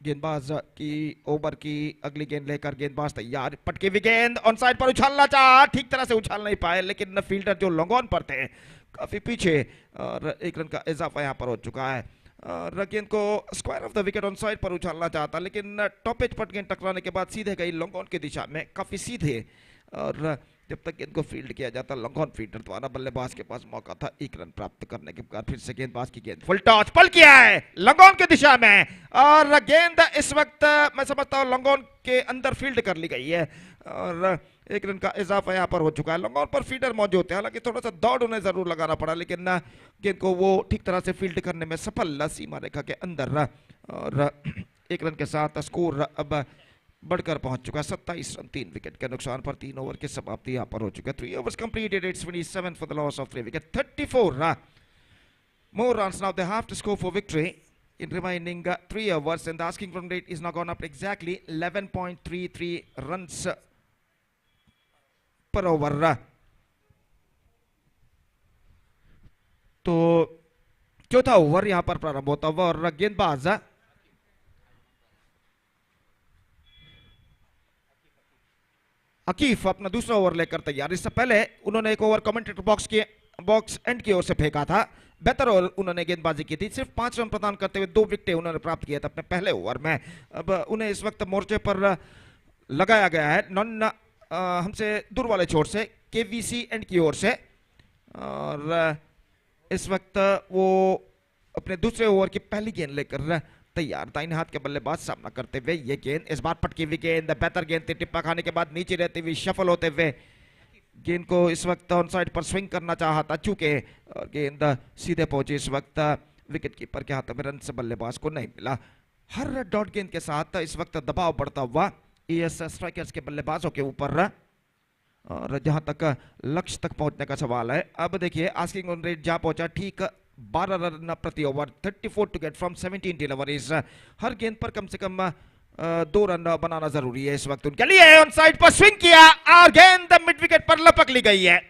गेंदबाज की ओवर की अगली गेंद लेकर गेंदबाज तैयार। पटकी हुई गेंद ऑन साइड पर उछालना चाहा, ठीक तरह से उछाल नहीं पाए, लेकिन फील्डर जो लॉन्ग ऑन पर थे काफी पीछे और एक रन का इजाफा यहां पर हो चुका है। और गेंद को square of the wicket on side पर उछालना चाहता, लेकिन टॉप एज पर गेंद टकराने के बाद सीधे गई लॉन्ग ऑन की दिशा में, काफी सीधे। और जब तक गेंद को फील्ड किया जाता लॉन्ग ऑन फील्डर द्वारा, बल्लेबाज के पास मौका था 1 रन प्राप्त करने के बाद। फिर से गेंदबाज की गेंद फुल टॉस पल किया है लॉन्ग ऑन की दिशा में और गेंद इस वक्त मैं समझता हूं लॉन्ग ऑन के अंदर फील्ड कर ली गई है और 1 रन का इजाफा यहां पर हो चुका है। लॉन्ग ऑन पर फील्डर मौजूद थे, हालांकि थोड़ा सा दौड़ उन्हें जरूर लगाना पड़ा, लेकिन गेंद को वो ठीक तरह से फील्ड करने में सफल सीमा रेखा के अंदर और 1 रन के साथ स्कोर अब बढ़कर पहुंच चुका है 27 रन 3 विकेट के नुकसान पर। 3 ओवर की समाप्ति यहां पर हो चुकी है। 3 overs completed, it's 27 for the loss of 3 wicket. 34 more runs now they have to score for victory in remaining 3 overs, and the asking run rate is now gone up exactly 11.33 runs per over. तो चौथा over यहां पर प्रारंभ होता हुआ और गेंदबाज अकीफ अपना दूसरा ओवर लेकर तैयार। इससे पहले उन्होंने एक ओवर कमेंटेटर बॉक्स एंड की ओर से फेंका था, बेहतर ओवर उन्होंने गेंदबाजी की थी, सिर्फ 5 रन प्रदान करते हुए 2 विकेट उन्होंने प्राप्त किए थे अपने पहले ओवर में। अब उन्हें इस वक्त मोर्चे पर लगाया गया है नॉन हमसे दूर वाले छोर से केवीसी एंड की ओर से, और इस वक्त वो अपने दूसरे ओवर की पहली गेंद लेकर तैयार। दाहिने हाथ के बल्लेबाज सामना करते हुए। ये गेंद इस बार पटकी हुई गेंद, बेहतर गेंद थी, टिप्पा खाने के बाद नीचे रहते हुए शफल होते हुए गेंद को इस वक्त ऑन साइड पर स्विंग करना चाहा था, चूंकि गेंद सीधे पहुंची इस वक्त विकेट कीपर के हाथों में, रन से बल्लेबाज को नहीं मिला। हर डॉट गेंद के साथ इस वक्त दबाव बढ़ता हुआ एएस स्ट्राइकर्स के बल्लेबाजों के ऊपर और जहां तक लक्ष्य तक पहुंचने का सवाल है। अब देखिए आस्किंग रन रेट जहां पहुंचा ठीक 12 रन प्रति over, 34 to get from 17 deliveries. हर गेंद पर कम से कम 2 रन बनाना जरूरी है इस वक्त उनके लिए। ऑन साइड पर स्विंग किया और गेंद मिड विकेट पर लपक ली गई है।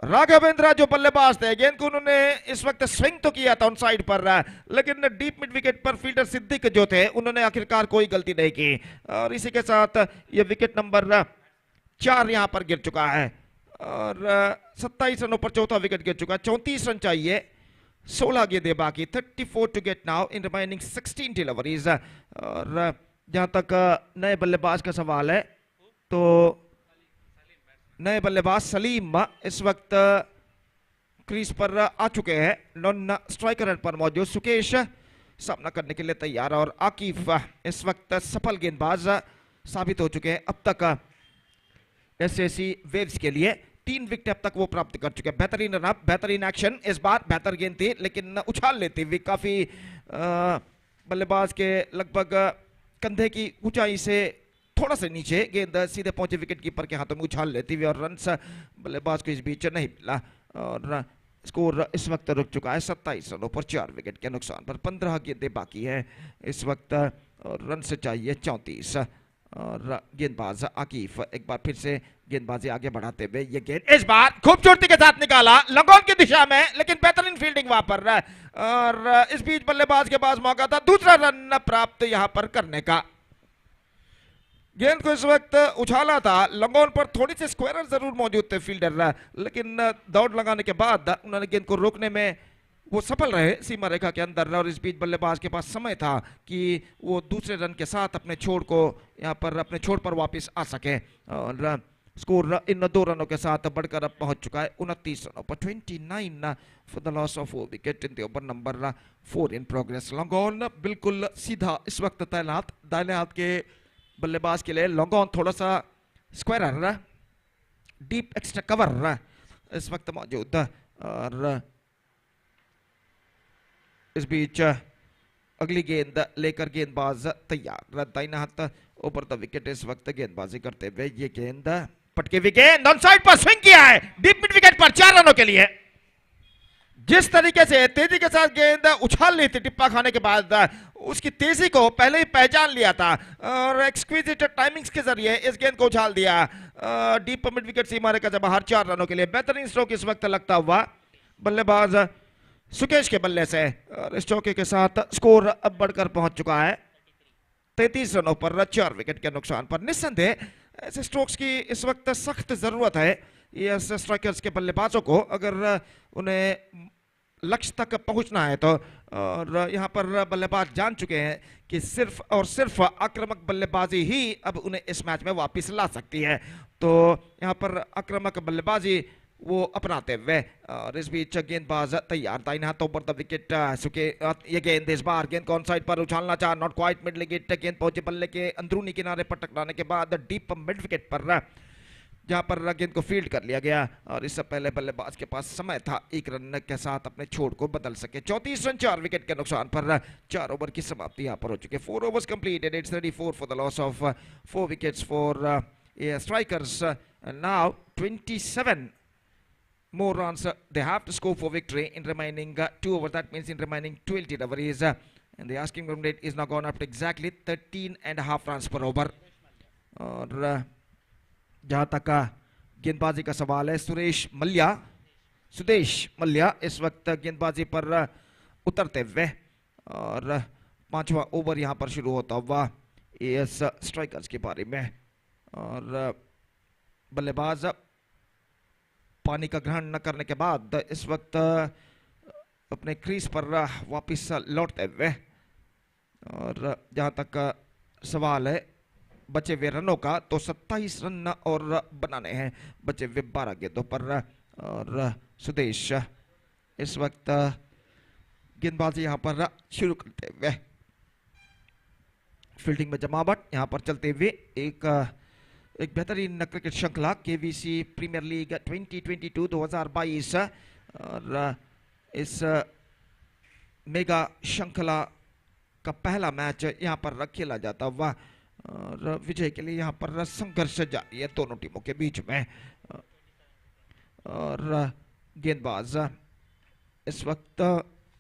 राघवेंद्र जो बल्लेबाज थे, गेंद को उन्होंने इस वक्त स्विंग तो किया था ऑन साइड पर, लेकिन डीप मिड विकेट पर फील्डर सिद्दीक जो थे उन्होंने आखिरकार कोई गलती नहीं की और इसी के साथ यह विकेट नंबर 4 यहां पर गिर चुका है और 27 रनों पर चौथा विकेट गिर चुका है। 34 रन चाहिए, 16 गेंदें बाकी। 34 to get now in remaining 16 deliveries. और जहां तक नए बल्लेबाज का सवाल है तो नए बल्लेबाज सलीम इस वक्त क्रीज पर आ चुके हैं, नॉन स्ट्राइकर पर मौजूद। सुकेश सामना करने के लिए तैयार और आकिफ इस वक्त सफल गेंदबाज साबित हो चुके हैं अब तक एसएसी वेव्स के लिए। 3 विकेट अब तक वो प्राप्त कर चुके हैं। बेहतरीन रन अप, बेहतरीन एक्शन, इस बार बेहतर गेंद थी लेकिन उछाल लेती हुई काफी बल्लेबाज के लगभग कंधे की ऊंचाई से थोड़ा से नीचे गेंद सीधे पहुंचे विकेट कीपर के हाथों में उछाल लेती हुई और रन बल्लेबाज को इस बीच नहीं मिला और स्कोर इस वक्त रुक चुका है 27 रनों पर 4 विकेट के नुकसान पर। 15 गेंदें बाकी है इस वक्त और रन से चाहिए 34 और गेंदबाज आकिफ एक बार फिर से गेंदबाजी आगे बढ़ाते हुए ये गेंद इस बार खूबसूरती के साथ निकाला लंगोन की दिशा में, लेकिन बेहतरीन फील्डिंग वहां पर। और इस बीच बल्लेबाज के पास मौका था दूसरा रन प्राप्त यहां पर करने का। गेंद को इस वक्त उछाला था, लंगोन पर थोड़ी सी स्क्वायर जरूर मौजूद थे फील्डर, लेकिन दौड़ लगाने के बाद उन्होंने गेंद को रोकने में वो सफल रहे सीमा रेखा के अंदर। और इस बीच बल्लेबाज के पास समय था कि वो दूसरे रन के साथ अपने छोड़ को यहाँ पर अपने छोड़ पर वापस आ सके। और स्कोर इन 2 रनों के साथ बढ़कर अब पहुंच चुका है 29 रनों पर, 29 for the loss of 4 wicket in the over number 4 in progress. Long on बिल्कुल सीधा इस वक्त तैनात दाहिने हाथ के बल्लेबाज के लिए। लॉन्गॉन थोड़ा सा स्क्वायर डीप एक्स्ट्रा कवर इस वक्त मौजूद। और इस बीच अगली गेंद लेकर गेंदबाज तैयार, दाहिना हाथ ऊपर द विकेट इस वक्त गेंदबाजी करते हुए ये गेंद पटके हुई गेंद ऑन साइड पर स्विंग किया है डीप मिड विकेट पर 4 रनों के लिए। जिस तरीके से तेजी के साथ गेंद उछाल ली थी टिप्पा खाने के बाद, उसकी तेजी को पहले ही पहचान लिया था और एक्सक्विजिट टाइमिंग्स के जरिए इस गेंद को उछाल दिया डीप मिड विकेट सीमा रेखा से बाहर 4 रनों के लिए। बेहतरीन स्ट्रोक इस वक्त लगता हुआ बल्लेबाज सुकेश के बल्ले से। और इस चौके के साथ स्कोर अब बढ़कर पहुंच चुका है 33 रनों पर 4 विकेट के नुकसान पर। निस्संदेह ऐसे स्ट्रोक्स की इस वक्त सख्त जरूरत है ये स्ट्राइकर्स के बल्लेबाजों को, अगर उन्हें लक्ष्य तक पहुंचना है तो। और यहाँ पर बल्लेबाज जान चुके हैं कि सिर्फ और सिर्फ आक्रामक बल्लेबाजी ही अब उन्हें इस मैच में वापस ला सकती है, तो यहाँ पर आक्रामक बल्लेबाजी वो अपनाते हुए। और इस बीच गेंदबाज तैयार दाहिने हाथों पर द विकेट सुके ये गेंद इस बार गेंद को ऑन साइड पर उछालना चाहा, नॉट क्वाइट मिड विकेट। गेंद पहुंचे बल्ले के अंदरूनी किनारे पर टकराने के बाद डीप मिड विकेट पर जहां पर गेंद को फील्ड कर लिया गया। और इससे पहले बल्लेबाज के पास समय था 1 रन के साथ अपने छोड़ को बदल सके। 34 रन 4 विकेट के नुकसान पर 4 ओवर की समाप्ति यहां पर हो चुकी है। 4 overs completed, it's 34 for the loss of 4 wickets for strikers. And now 27 more runs they have to score for victory in remaining 2 overs. That means in remaining 20 deliveries, and the asking run rate is now gone up to exactly 13.5 runs per over. और जहां तक गेंदबाजी का सवाल है, सुदेश मल्ल्या इस वक्त गेंदबाजी पर उतरते हुए। और 5वां ओवर यहां पर शुरू होता हुआ एएस स्ट्राइकर्स की पारी में। और बल्लेबाज पानी का ग्रहण न करने के बाद इस वक्त अपने क्रीज पर वापस लौटते हुए। और जहां तक सवाल है बचे हुए रनों का, तो 27 रन और बनाने हैं बचे हुए 12 गेंदों पर। और सुदेश इस वक्त गेंदबाजी यहां पर शुरू करते हुए। फील्डिंग में जमावट यहां पर चलते हुए एक बेहतरीन क्रिकेट श्रृंखला केवीसी प्रीमियर लीग 2022 और इस मेगा श्रृंखला का पहला मैच यहां पर खेला जाता हुआ। और विजय के लिए यहां पर संघर्ष जारी है दोनों टीमों के बीच में। और गेंदबाज इस वक्त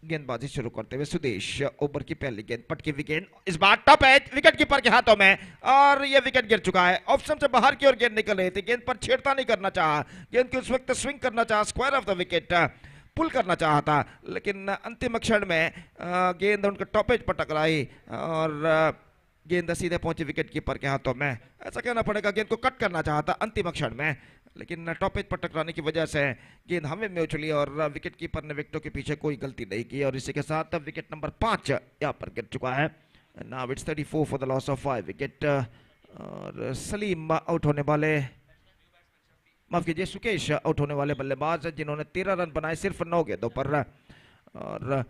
गेंदबाजी शुरू करते हुए सुदेश। ओवर की पहली गेंद पटकी हुई गेंद इस बार टॉप एज विकेट कीपर के हाथों में, और यह विकेट गिर चुका है। ऑप्शन से बाहर की ओर गेंद निकल रही थी, गेंद पर छेड़ता नहीं करना चाहा, गेंद को उस वक्त स्विंग करना चाहा, स्क्वायर ऑफ द विकेट पुल करना चाहा था, लेकिन अंतिम क्षण में गेंद उनके टॉप एज पर टकराई और गेंद सीधे पहुंची विकेट कीपर के हाथों में। ऐसा कहना पड़ेगा गेंद को कट करना चाहा था अंतिम क्षण में, लेकिन टॉप एज पर टकराने की वजह से गेंद हवा में उछली और विकेट कीपर ने विकेटों के पीछे कोई गलती नहीं की। और इसी के साथ विकेट नंबर 5 यहाँ पर गिर चुका है। Now it's 34 for the loss of 5 wicket. और सलीम आउट होने वाले, माफ कीजिए सुकेश आउट होने वाले बल्लेबाज जिन्होंने 13 रन बनाए सिर्फ 9 गेंदों पर। और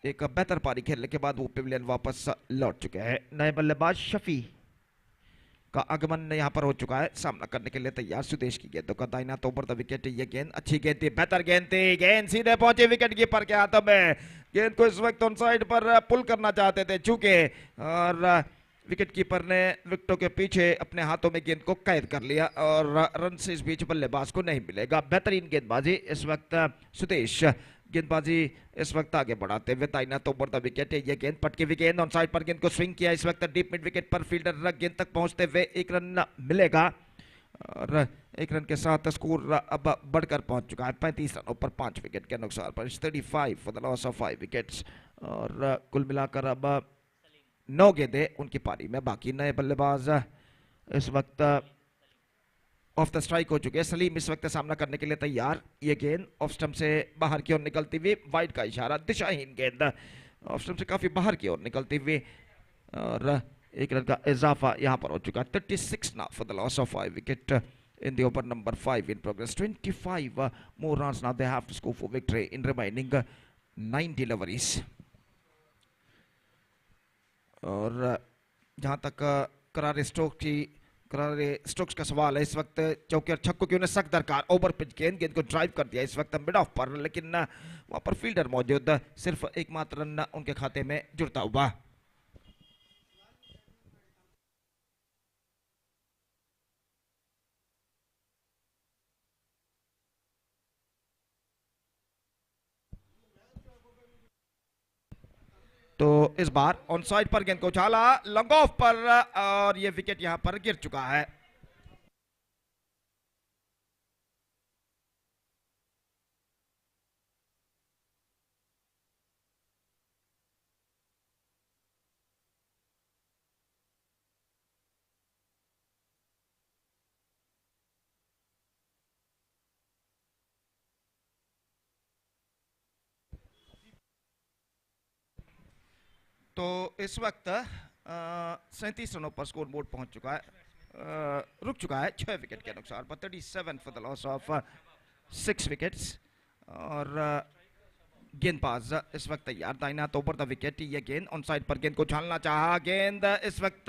एक बेहतर पारी खेलने के बाद वो पेविलियन वापस लौट चुके हैं। नए बल्लेबाज शफी का आगमन यहां पर हो चुका है, सामना करने के लिए तैयार सुदेश की गेंदों का। दाहिना तो ऊपर द विकेट, ये गेंद अच्छी गेंद थी, बेहतर गेंद थी, गेंद सीधे पहुंचे विकेट कीपर के हाथों में। गेंद को इस वक्त ऑन साइड पर पुल करना चाहते थे चूके, और विकेट कीपर ने विकेटों के पीछे अपने हाथों में गेंद को कैद कर लिया और रन से इस बीच बल्लेबाज को नहीं मिलेगा। बेहतरीन गेंदबाजी इस वक्त सुदेश गेंदबाजी इस वक्त आगे बढ़ाते हुए दाहिना तो ओवर द विकेट है। ये गेंद पटकी हुई गेंद ऑन साइड पर गेंद को स्विंग किया इस वक्त डीप मिड विकेट पर फील्डर गेंद तक पहुंचते हुए 1 रन मिलेगा और 1 रन के साथ स्कोर अब बढ़कर पहुंच चुका है 35 रनों पर 5 विकेट के नुकसान पर 35 for the loss of 5 wickets और कुल मिलाकर अब 9 गेंदें उनकी पारी में बाकी। नए बल्लेबाज इस वक्त ऑफ द स्ट्राइक हो चुके हैं। सलीम इस वक्त सामना करने के लिए तैयार। ये गेंद ऑफ स्टंप से बाहर की ओर निकलती हुई वाइड का इशारा, दिशाहीन गेंद ऑफ स्टंप से काफी बाहर की ओर निकलती हुई और 1 रन का इजाफा यहां पर हो चुका है। 36 now for the loss of 5 wicket in the over number 5 in progress. 25 more runs now they have to score for victory in remaining 9 deliveries. और जहां तक करारे स्टोक्स का सवाल है, इस वक्त चौके और छक्कों की उन्हें सख्त दरकार। ओवर पिच गेंद को ड्राइव कर दिया इस वक्त मिड ऑफ पर, लेकिन वहां पर फील्डर मौजूद, सिर्फ एकमात्र रन उनके खाते में जुड़ता हुआ। तो इस बार ऑन साइड पर गेंद को उछाला लॉन्ग ऑफ पर और यह विकेट यहां पर गिर चुका है। तो इस वक्त 37 रनों पर स्कोर बोर्ड पहुंच चुका है, रुक चुका है 6 विकेट के नुकसान पर। 37 for the loss of 6 wickets और गेंदबाज इस वक्त तैयार। दाहिना तो ऊपर द विकेट, ये गेंद ऑन साइड पर गेंद को उछालना चाहा, गेंद इस वक्त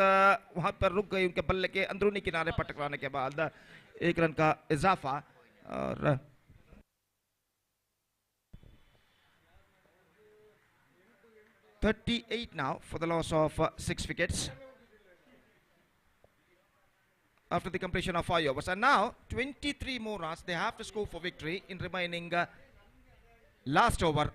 वहां पर रुक गई उनके बल्ले के अंदरूनी किनारे पर टकराने के बाद 1 रन का इजाफा और 38 now for the loss of 6 wickets after the completion of 5 overs, and now 23 more runs they have to score for victory in remaining last over.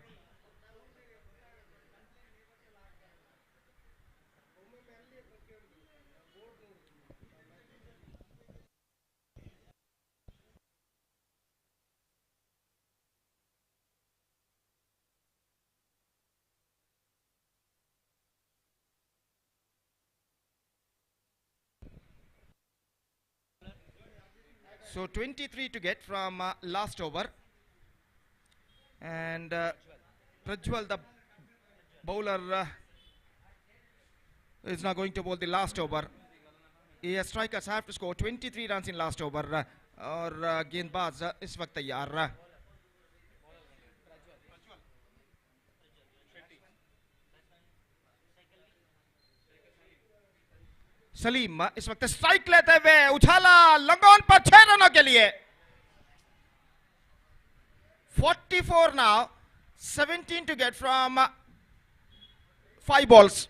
So 23 to get from last over, and Prajwal, the bowler, is now going to bowl the last over. Strikers have to score 23 runs in last over और गेंदबाज इस वक्त तैयार। सलीम इस वक्त strike लेते हुए उछाला long on पर 6 रनों के लिए। 44 now, 17 to get from 5 balls.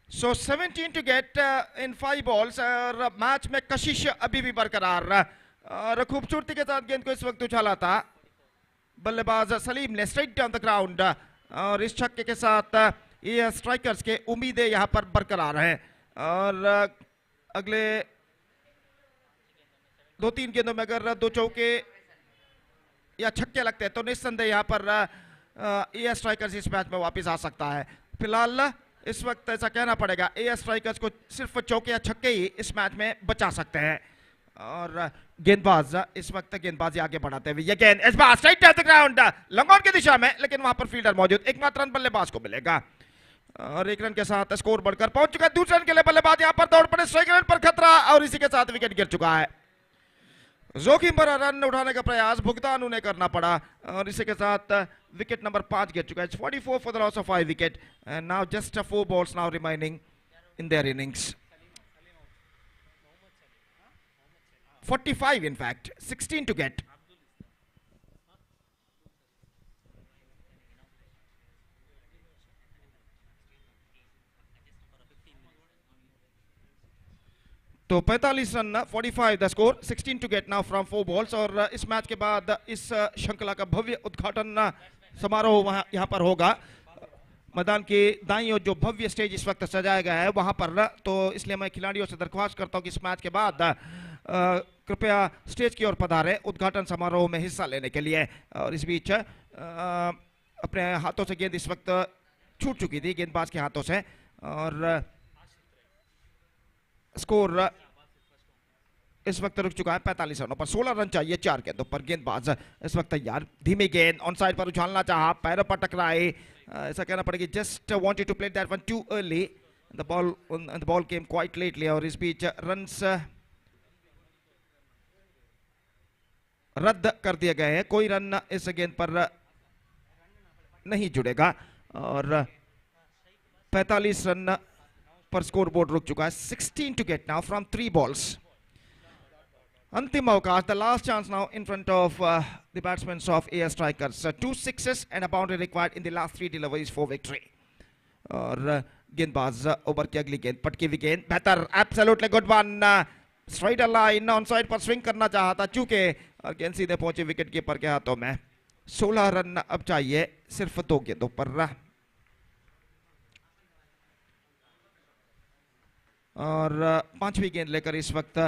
So 17 to get in 5 balls और मैच में कशिश अभी भी बरकरार और खूबसूरती के साथ गेंद को इस वक्त उछाला था बल्लेबाज सलीम ने स्ट्रेट डाउन द ग्राउंड और इस छक्के के साथ ये स्ट्राइकर्स के उम्मीदें यहां पर बरकरार हैं और अगले 2-3 गेंदों में अगर 2 चौके या छक्के लगते हैं तो निस्संदेह यहां पर ये स्ट्राइकर्स इस मैच में वापस आ सकता है। फिलहाल इस वक्त ऐसा कहना पड़ेगा ए स्ट्राइकर्स को सिर्फ चौके या छक्के ही इस मैच में बचा सकते हैं और गेंदबाज इस वक्त गेंदबाजी आगे बढ़ाते हुए ये गेंद इस बार straight down the ground long on की दिशा में, लेकिन वहां पर फील्डर मौजूद, एकमात्र रन बल्लेबाज को मिलेगा और 1 रन के साथ स्कोर बढ़कर पहुंच चुका है। दूसरे रन के लिए बल्लेबाज यहां पर दौड़ पड़े, स्ट्राइक रेट पर खतरा और इसी के साथ विकेट गिर चुका है। जोखिम भरा रन उठाने का प्रयास भुगतान उन्हें करना पड़ा और इसी के साथ विकेट नंबर 5 गिर चुका है। 44 for the loss of 5 wicket and now just 4 balls now remaining in their innings. 45 in fact, 16 to get. तो 45 run 45 the score 16 to get now from 4 balls. और इस मैच के बाद इस श्रृंखला का भव्य उद्घाटन समारोह वहां यहाँ पर होगा। मैदान के दाईं ओर जो भव्य स्टेज इस वक्त सजाया गया है वहां पर, तो इसलिए मैं खिलाड़ियों से दरख्वास्त करता हूं कि इस मैच के बाद कृपया स्टेज की ओर पधारें उद्घाटन समारोह में हिस्सा लेने के लिए। और इस बीच अपने हाथों से गेंद इस वक्त छूट चुकी थी गेंदबाज के हाथों से, और स्कोर इस वक्त रुक चुका है 45 रनों पर। 16 रन चाहिए 4 गेंदों पर। गेंदबाज इस वक्त तैयार, धीमी गेंद ऑन साइड पर उछालना चाहा, पैरों पर टकराई, ऐसा कहना पड़ेगा just wanted to play that one too early, the ball came quite lately. और इस बीच रन्स रद्द कर दिए गए हैं, कोई रन इस गेंद पर नहीं जुड़ेगा। और 45 रन पर स्कोर बोर्ड रुक चुका है। 16 to get now from 3 balls. अंतिम अवकाश, the last chance now in front of the batsman of air strikers. 2 sixes and a boundary required in the last 3 deliveries for victory. और गेंदबाज over की अगली गेंद, पटकी हुई गेंद, बेहतर, absolutely good one, straight line on side पर स्विंग करना चाहता चूके, और गेंद सीधे पहुंची विकेट कीपर के हाथों में। 16 रन अब चाहिए सिर्फ 2 गेंदों पर। और 5वीं गेंद लेकर इस वक्त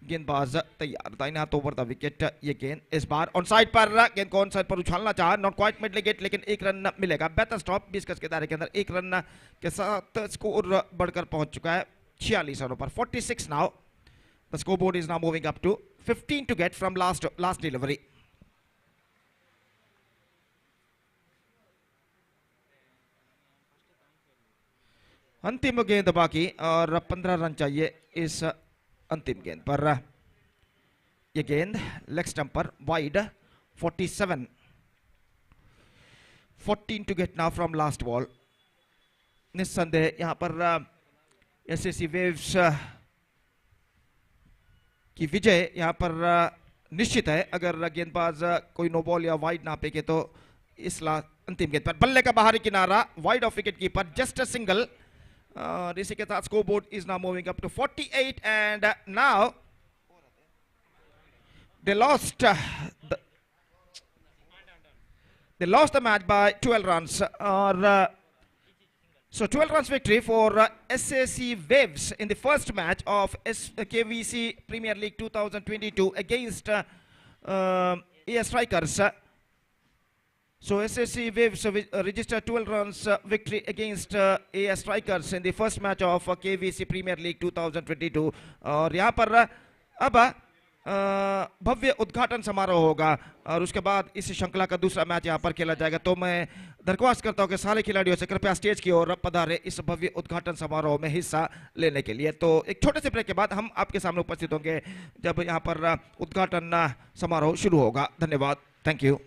गेंदबाज तैयार, दाहिने हाथ ओवर द विकेट। ये गेंद इस बार ऑन साइड पर, गेंद को ऑन साइड पर उछालना चाहा, नॉट क्वाइट मिड विकेट, लेकिन 1 रन मिलेगा। बेहतर स्टॉप 20 गज के दायरे के अंदर 1 रन के साथ स्कोर बढ़कर पहुंच चुका है 46 रनों पर। 46 now, the scoreboard is now moving up to 15 to get from last delivery. अंतिम गेंद बाकी और 15 रन चाहिए इस अंतिम गेंद पर। यह गेंद लेग स्टंप पर wide 47। 14 to get now from last ball. निस्संदेह यहां पर एसएससी वेव्स की विजय यहां पर निश्चित है। अगर गेंदबाज कोई नो बॉल या वाइड ना फेंके तो इस अंतिम गेंद पर बल्ले का बाहरी किनारा, wide of wicket keeper, just a single. इसी के साथ scoreboard is now moving up to 48 and now they lost the match by 12 runs. Or so 12 runs victory for SAC Waves in the first match of KVC Premier League 2022 against AS Strikers. So SSC Waves registered 12 runs victory against AS Strikers in the first match of KVC Premier League 2022. और यहाँ पर अब भव्य उद्घाटन समारोह होगा और उसके बाद इस श्रृंखला का दूसरा मैच यहाँ पर खेला जाएगा। तो मैं दरख्वास्त करता हूँ कि सारे खिलाड़ियों से कृपया स्टेज की ओर पधारे इस भव्य उद्घाटन समारोह में हिस्सा लेने के लिए। तो एक छोटे से ब्रेक के बाद हम आपके सामने उपस्थित होंगे जब यहाँ पर उद्घाटन समारोह शुरू होगा। धन्यवाद, thank you.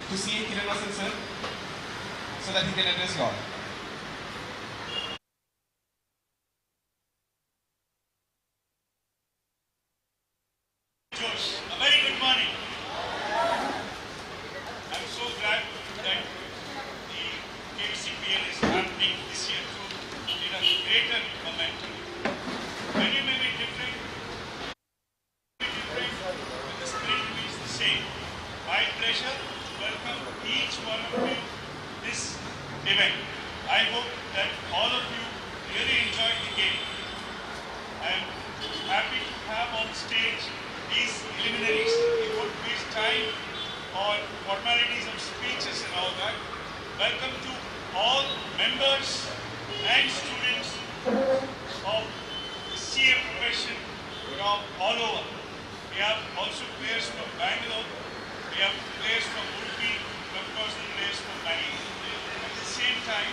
to CA Kiran sir so that he can address you all. Josh, a very good morning. I'm so glad that the KBCPL is happening this year in a greater momentum. Many may be different, but the spirit is the same. My pleasure to welcome each one of you this event. I hope that all of you really enjoyed the game. I am happy to have on stage these luminaries. We won't waste time on formalities of speeches and all that. Welcome to all members and students of the CA profession from all over. We have also players from Bangalore, we have players from Urwa, and of course the players from Manglore. At the same time,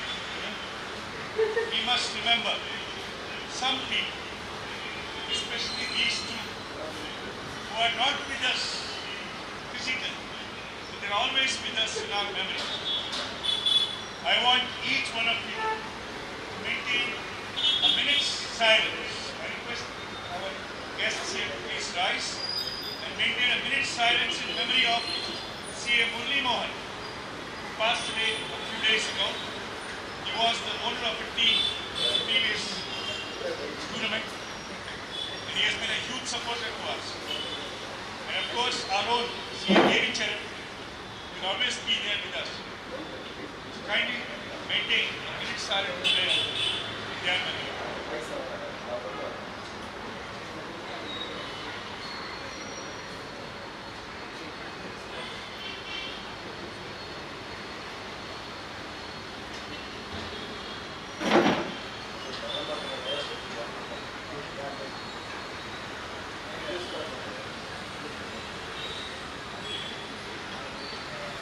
we must remember some people, especially these two, who are not with us physically, but they're always with us in our memory. I want each one of you to maintain a minute's silence. I request our guests here to please rise and maintain a minute's silence in memory of CA Murli Mohan, who passed away a few days ago. He was the owner of a team in the previous tournament, and he has been a huge supporter to us. And of course, our own CA Devi Charan will always be there with us. So kindly maintain a minute's silence prayer in their memory.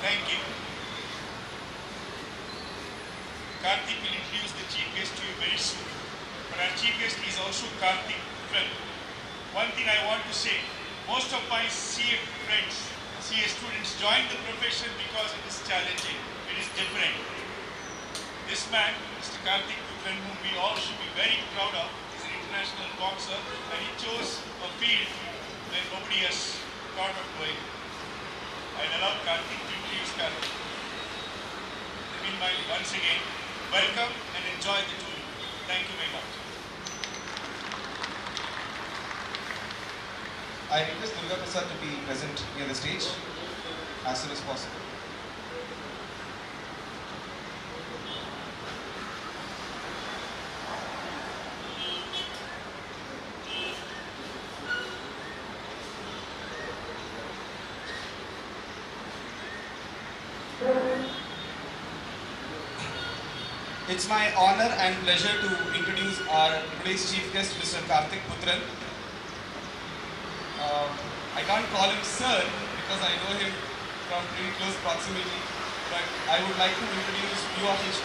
Thank you. Karthik will introduce the chief guest to you very soon. But our chief guest is also Karthik Puthran. One thing I want to say, most of my CA friends, CA students join the profession because it is challenging, it is different. This man, Mr. Karthik Puthran, whom we all should be very proud of, is an international boxer and he chose a field where nobody has thought of going. I'll allow Karthik to introduce Karthik. Meanwhile, once again, welcome and enjoy the tournament. Thank you very much. I request Durga Prasad to be present near the stage as soon as possible. It's my honor and pleasure to introduce our today's chief guest, Mr. Karthik Puthran. I can't call him sir because I know him from pretty close proximity, but I would like to introduce few of his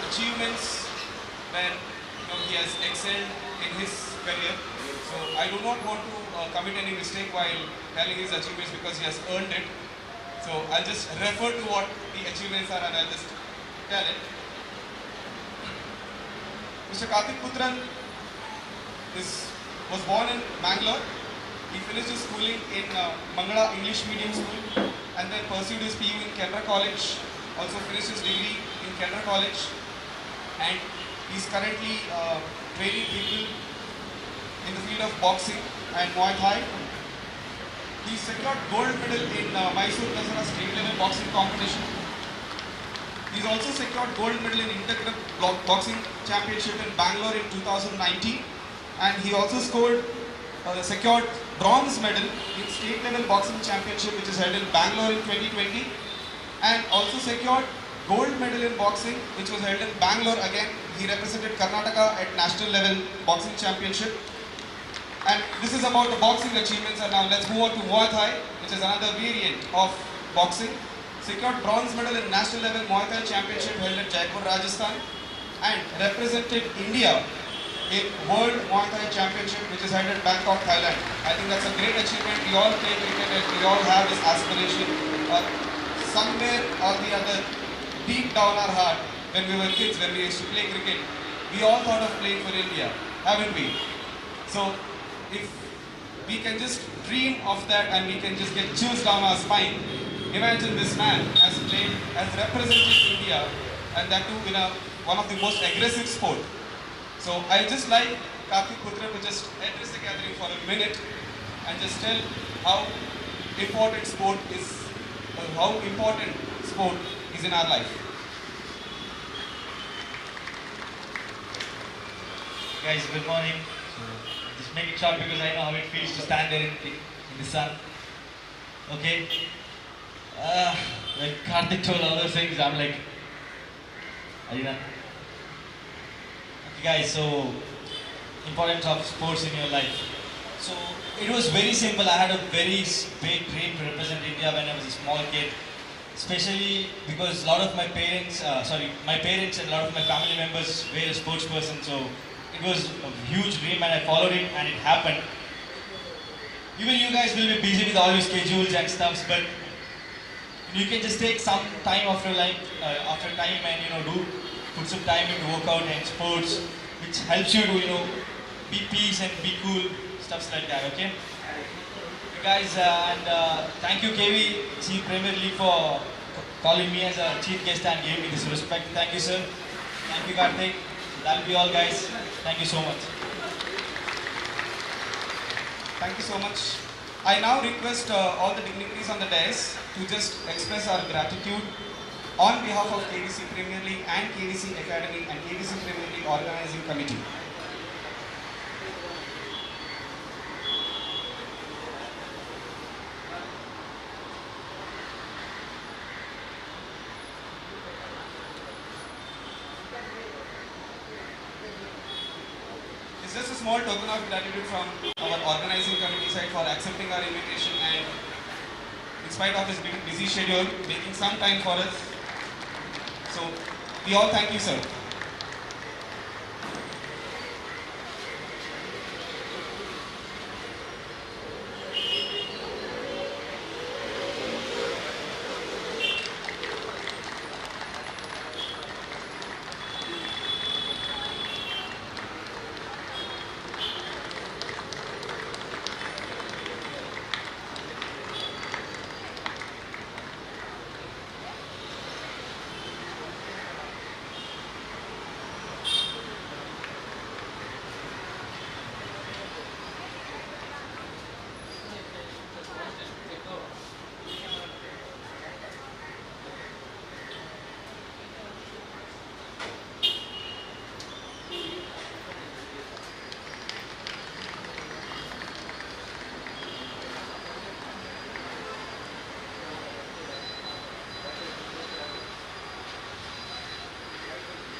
achievements where he has excelled in his career. So I do not want to commit any mistake while telling his achievements because he has earned it. So I'll just refer to what the achievements are and I'll just tell it. Mr. Karthik Puthran was born in Manglore. He finished his schooling in Manglore English Medium School and then pursued his PU in Canberra College. Also finished his degree in Canberra College, and he's currently training people in the field of boxing and Muay Thai. He secured gold medal in Mysore Dasara state level boxing competition. He's also secured gold medal in Inaugural Boxing Championship in Bangalore in 2019, and he also secured bronze medal in state level boxing championship which is held in Bangalore in 2020, and also secured gold medal in boxing which was held in Bangalore. Again, he represented Karnataka at national level boxing championship. And this is about the boxing achievements, and now let's move on to Muay Thai, which is another variant of boxing. Secured bronze medal in national level Muay Thai championship held at Jaipur, Rajasthan, and represented India in World Muay Thai Championship which is held at Bangkok, Thailand. I think that's a great achievement. We all play cricket and we all have this aspiration. somewhere or the other, deep down our heart, when we were kids, when we used to play cricket, we all thought of playing for India, haven't we? So if we can just dream of that and we can just get chills down our spine, imagine this man has played, has represented India, and that too in one of the most aggressive sport. So I just like Karthik Putra to just address the gathering for a minute and just tell how important sport is in our life. Guys, good morning. Just make it short because I know how it feels to stand there in the sun. Okay. Like Karthik told all those things, I'm like, are you done? Okay, guys. So, importance of sports in your life. So it was very simple. I had a very big dream to represent India when I was a small kid. Especially because a lot of my parents, my parents and a lot of my family members were a sports person. So it was a huge dream and I followed it and it happened. Even you guys will be busy with all your schedules and stuff, but you can just take some time after time and put some time into workout and sports, which helps you to be peace and be cool, stuff like that. Okay. You guys and thank you KVC Premier League for calling me as a chief guest and giving me this respect. Thank you, sir. Thank you, Karthik. That'll be all, guys. Thank you so much. Thank you so much. I now request all the dignitaries on the dais to just express our gratitude on behalf of KVC Premier League and KVC Academy and KVC Premier League Organizing Committee. It's just a small token of gratitude from our organizing committee side for accepting our invitation and in spite of his busy schedule, making some time for us. So, we all thank you, sir.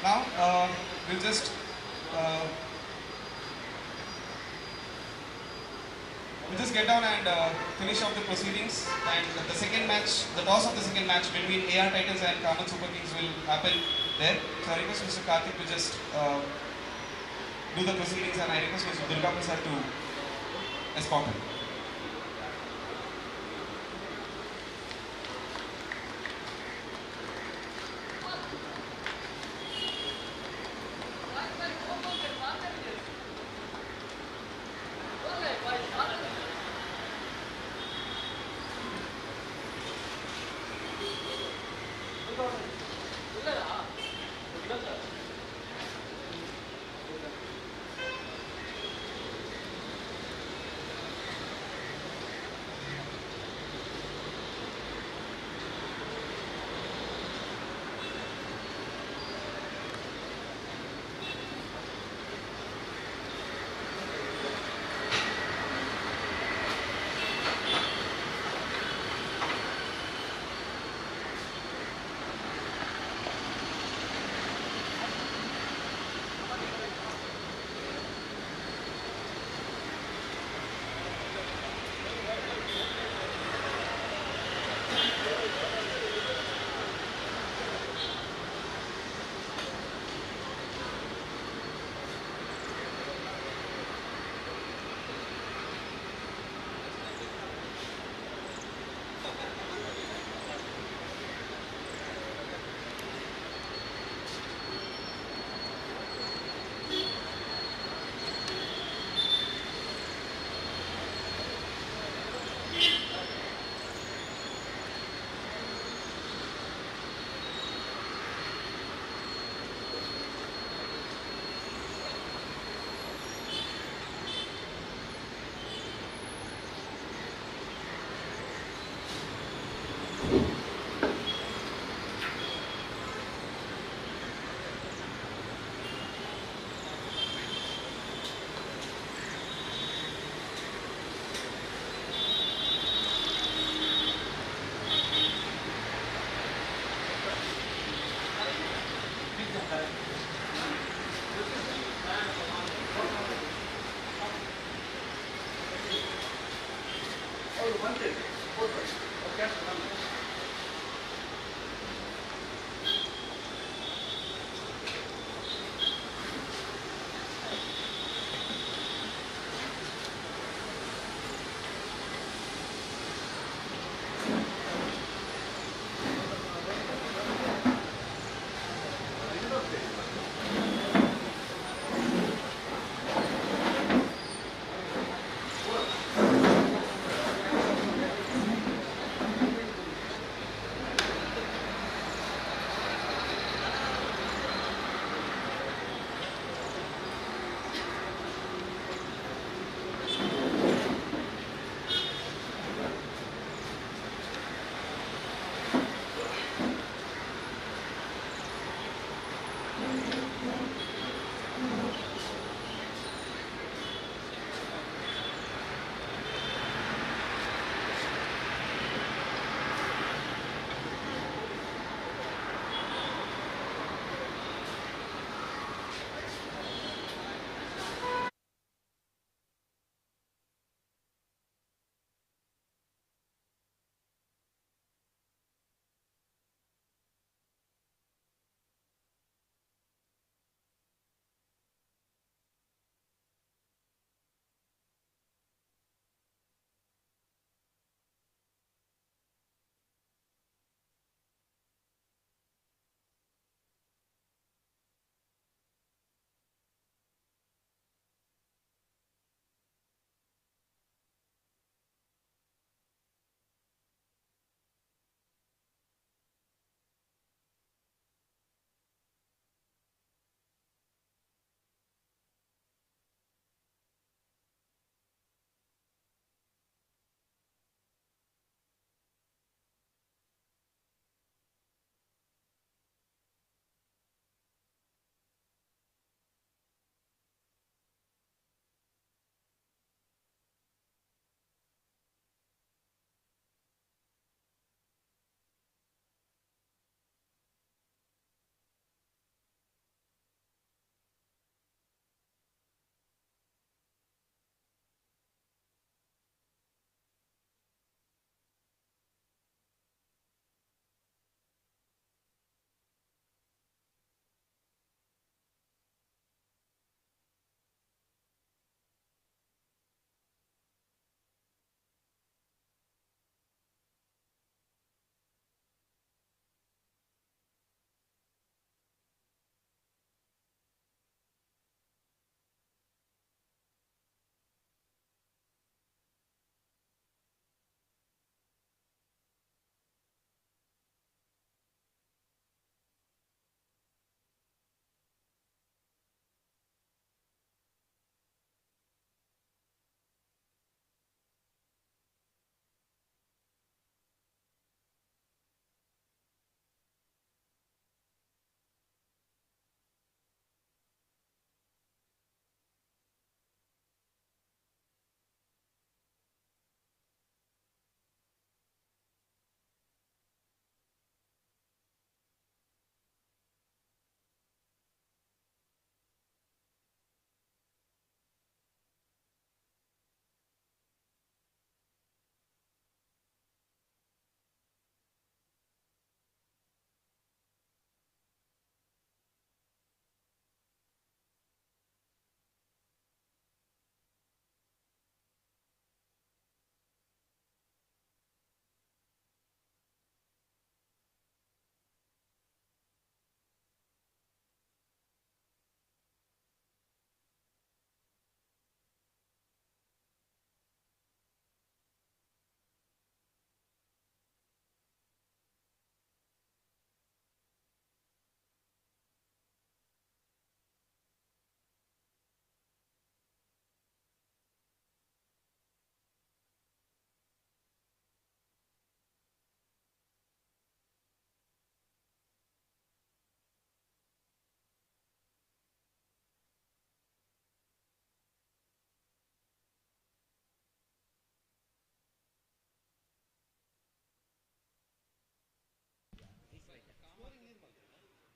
Now, we'll just get down and finish off the proceedings. And the second match, the toss of the second match between AR Titans and Kamal Super Kings will happen there. So I request Mr. Karthik to just do the proceedings, and I request Mr. Durga Prasad to escort him.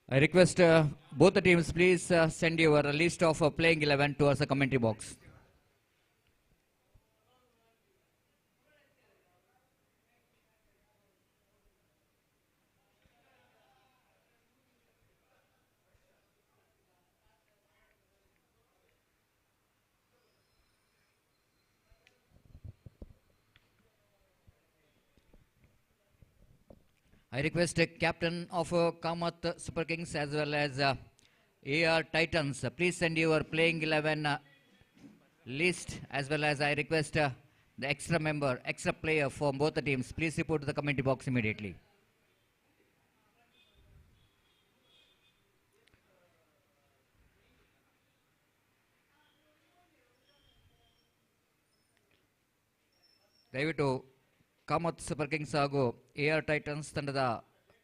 I request Both the teams, please send your list of playing 11 towards the commentary box. I request captain of Kamath Super Kings as well as AR Titans. Please send your playing 11 list, as well as I request the extra player for both the teams. Please report to the commentary box immediately. ದಯವಿಟ್ಟು Kamath super Kings ಹಾಗೂ AR Titans ತಂಡದ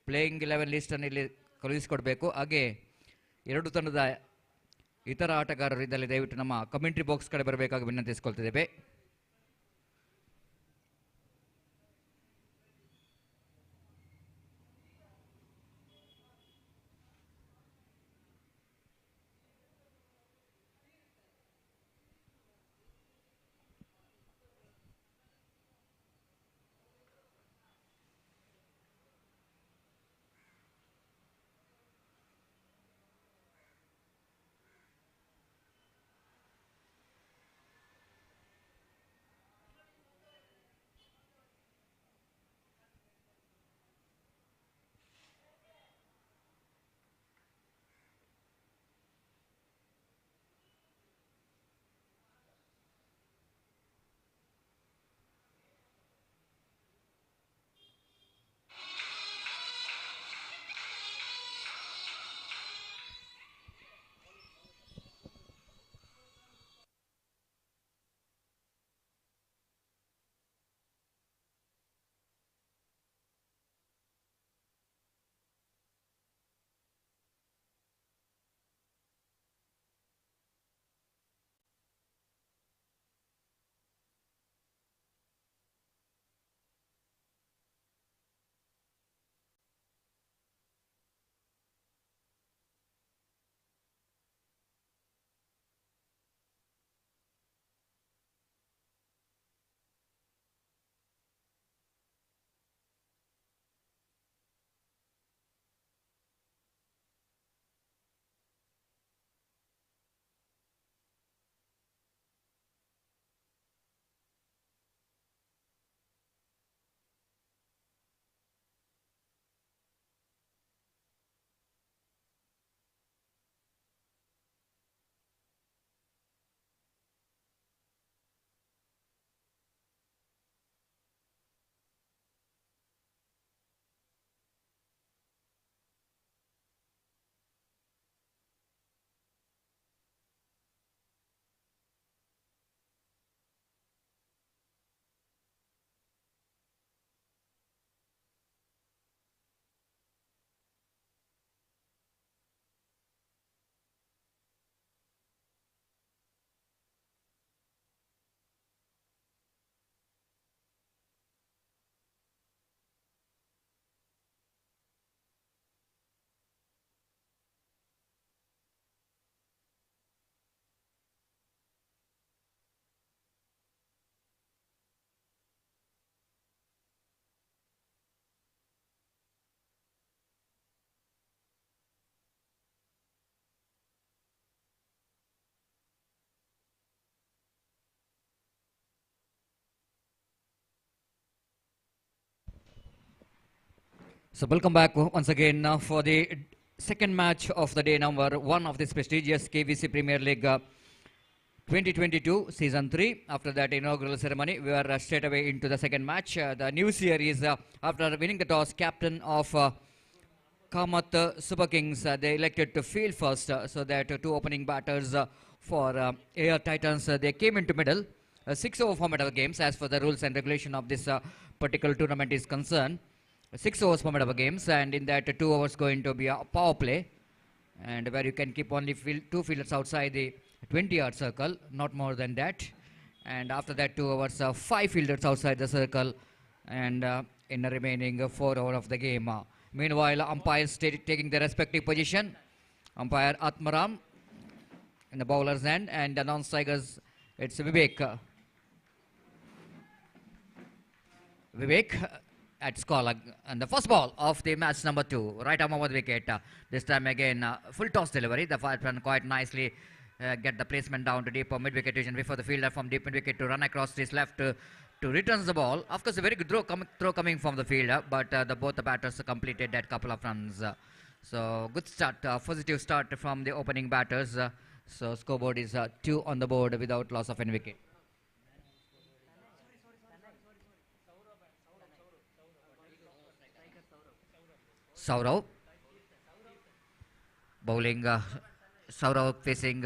playing 11 ಲಿಸ್ಟನ್ನು ಇಲ್ಲಿ ಕಳುಹಿಸಿಕೊಡಬೇಕು. ಹಾಗೆ ಎರಡು ತಂಡದ ಇತರ ಆಟಗಾರರು ಇದ್ದಲ್ಲಿ ದಯವಿಟ್ಟು ನಮ್ಮ ಕಮೆಂಟ್ರಿ ಬಾಕ್ಸ್ ಕಡೆ ಬರಬೇಕಾಗಿ ವಿನಂತಿಸಿಕೊಳ್ತಿದ್ದೇವೆ. So welcome back once again for the second match of the day, number 1 of this prestigious KVC Premier League 2022 Season 3. After that inaugural ceremony, we are straight away into the second match. The news here is after winning the toss, captain of Kamath Super Kings, they elected to field first, so that two opening batters for AR Titans, they came into middle. 6 over formidable games as per the rules and regulation of this particular tournament is concerned. 6 overs formidable games, and in that 2 overs going to be a power play, and where you can keep only two fielders outside the 20-yard circle, not more than that. And after that 2 overs, 5 fielders outside the circle, and in the remaining 4 overs of the game. Meanwhile, umpires taking their respective position. Umpire Atmaram in the bowler's end, and the non-strikers, it's Vivek. Vivek at score, and the first ball of the match number 2, right arm over the wicket. This time again, full toss delivery. The batsman quite nicely get the placement down to deep mid-wicket region before the fielder from deep mid-wicket to run across his left to returns the ball. Of course, a very good throw coming from the fielder, but both the batters completed that couple of runs. So good start, positive start from the opening batters. So scoreboard is 2 on the board without loss of any wicket. Saurav bowling, Saurav facing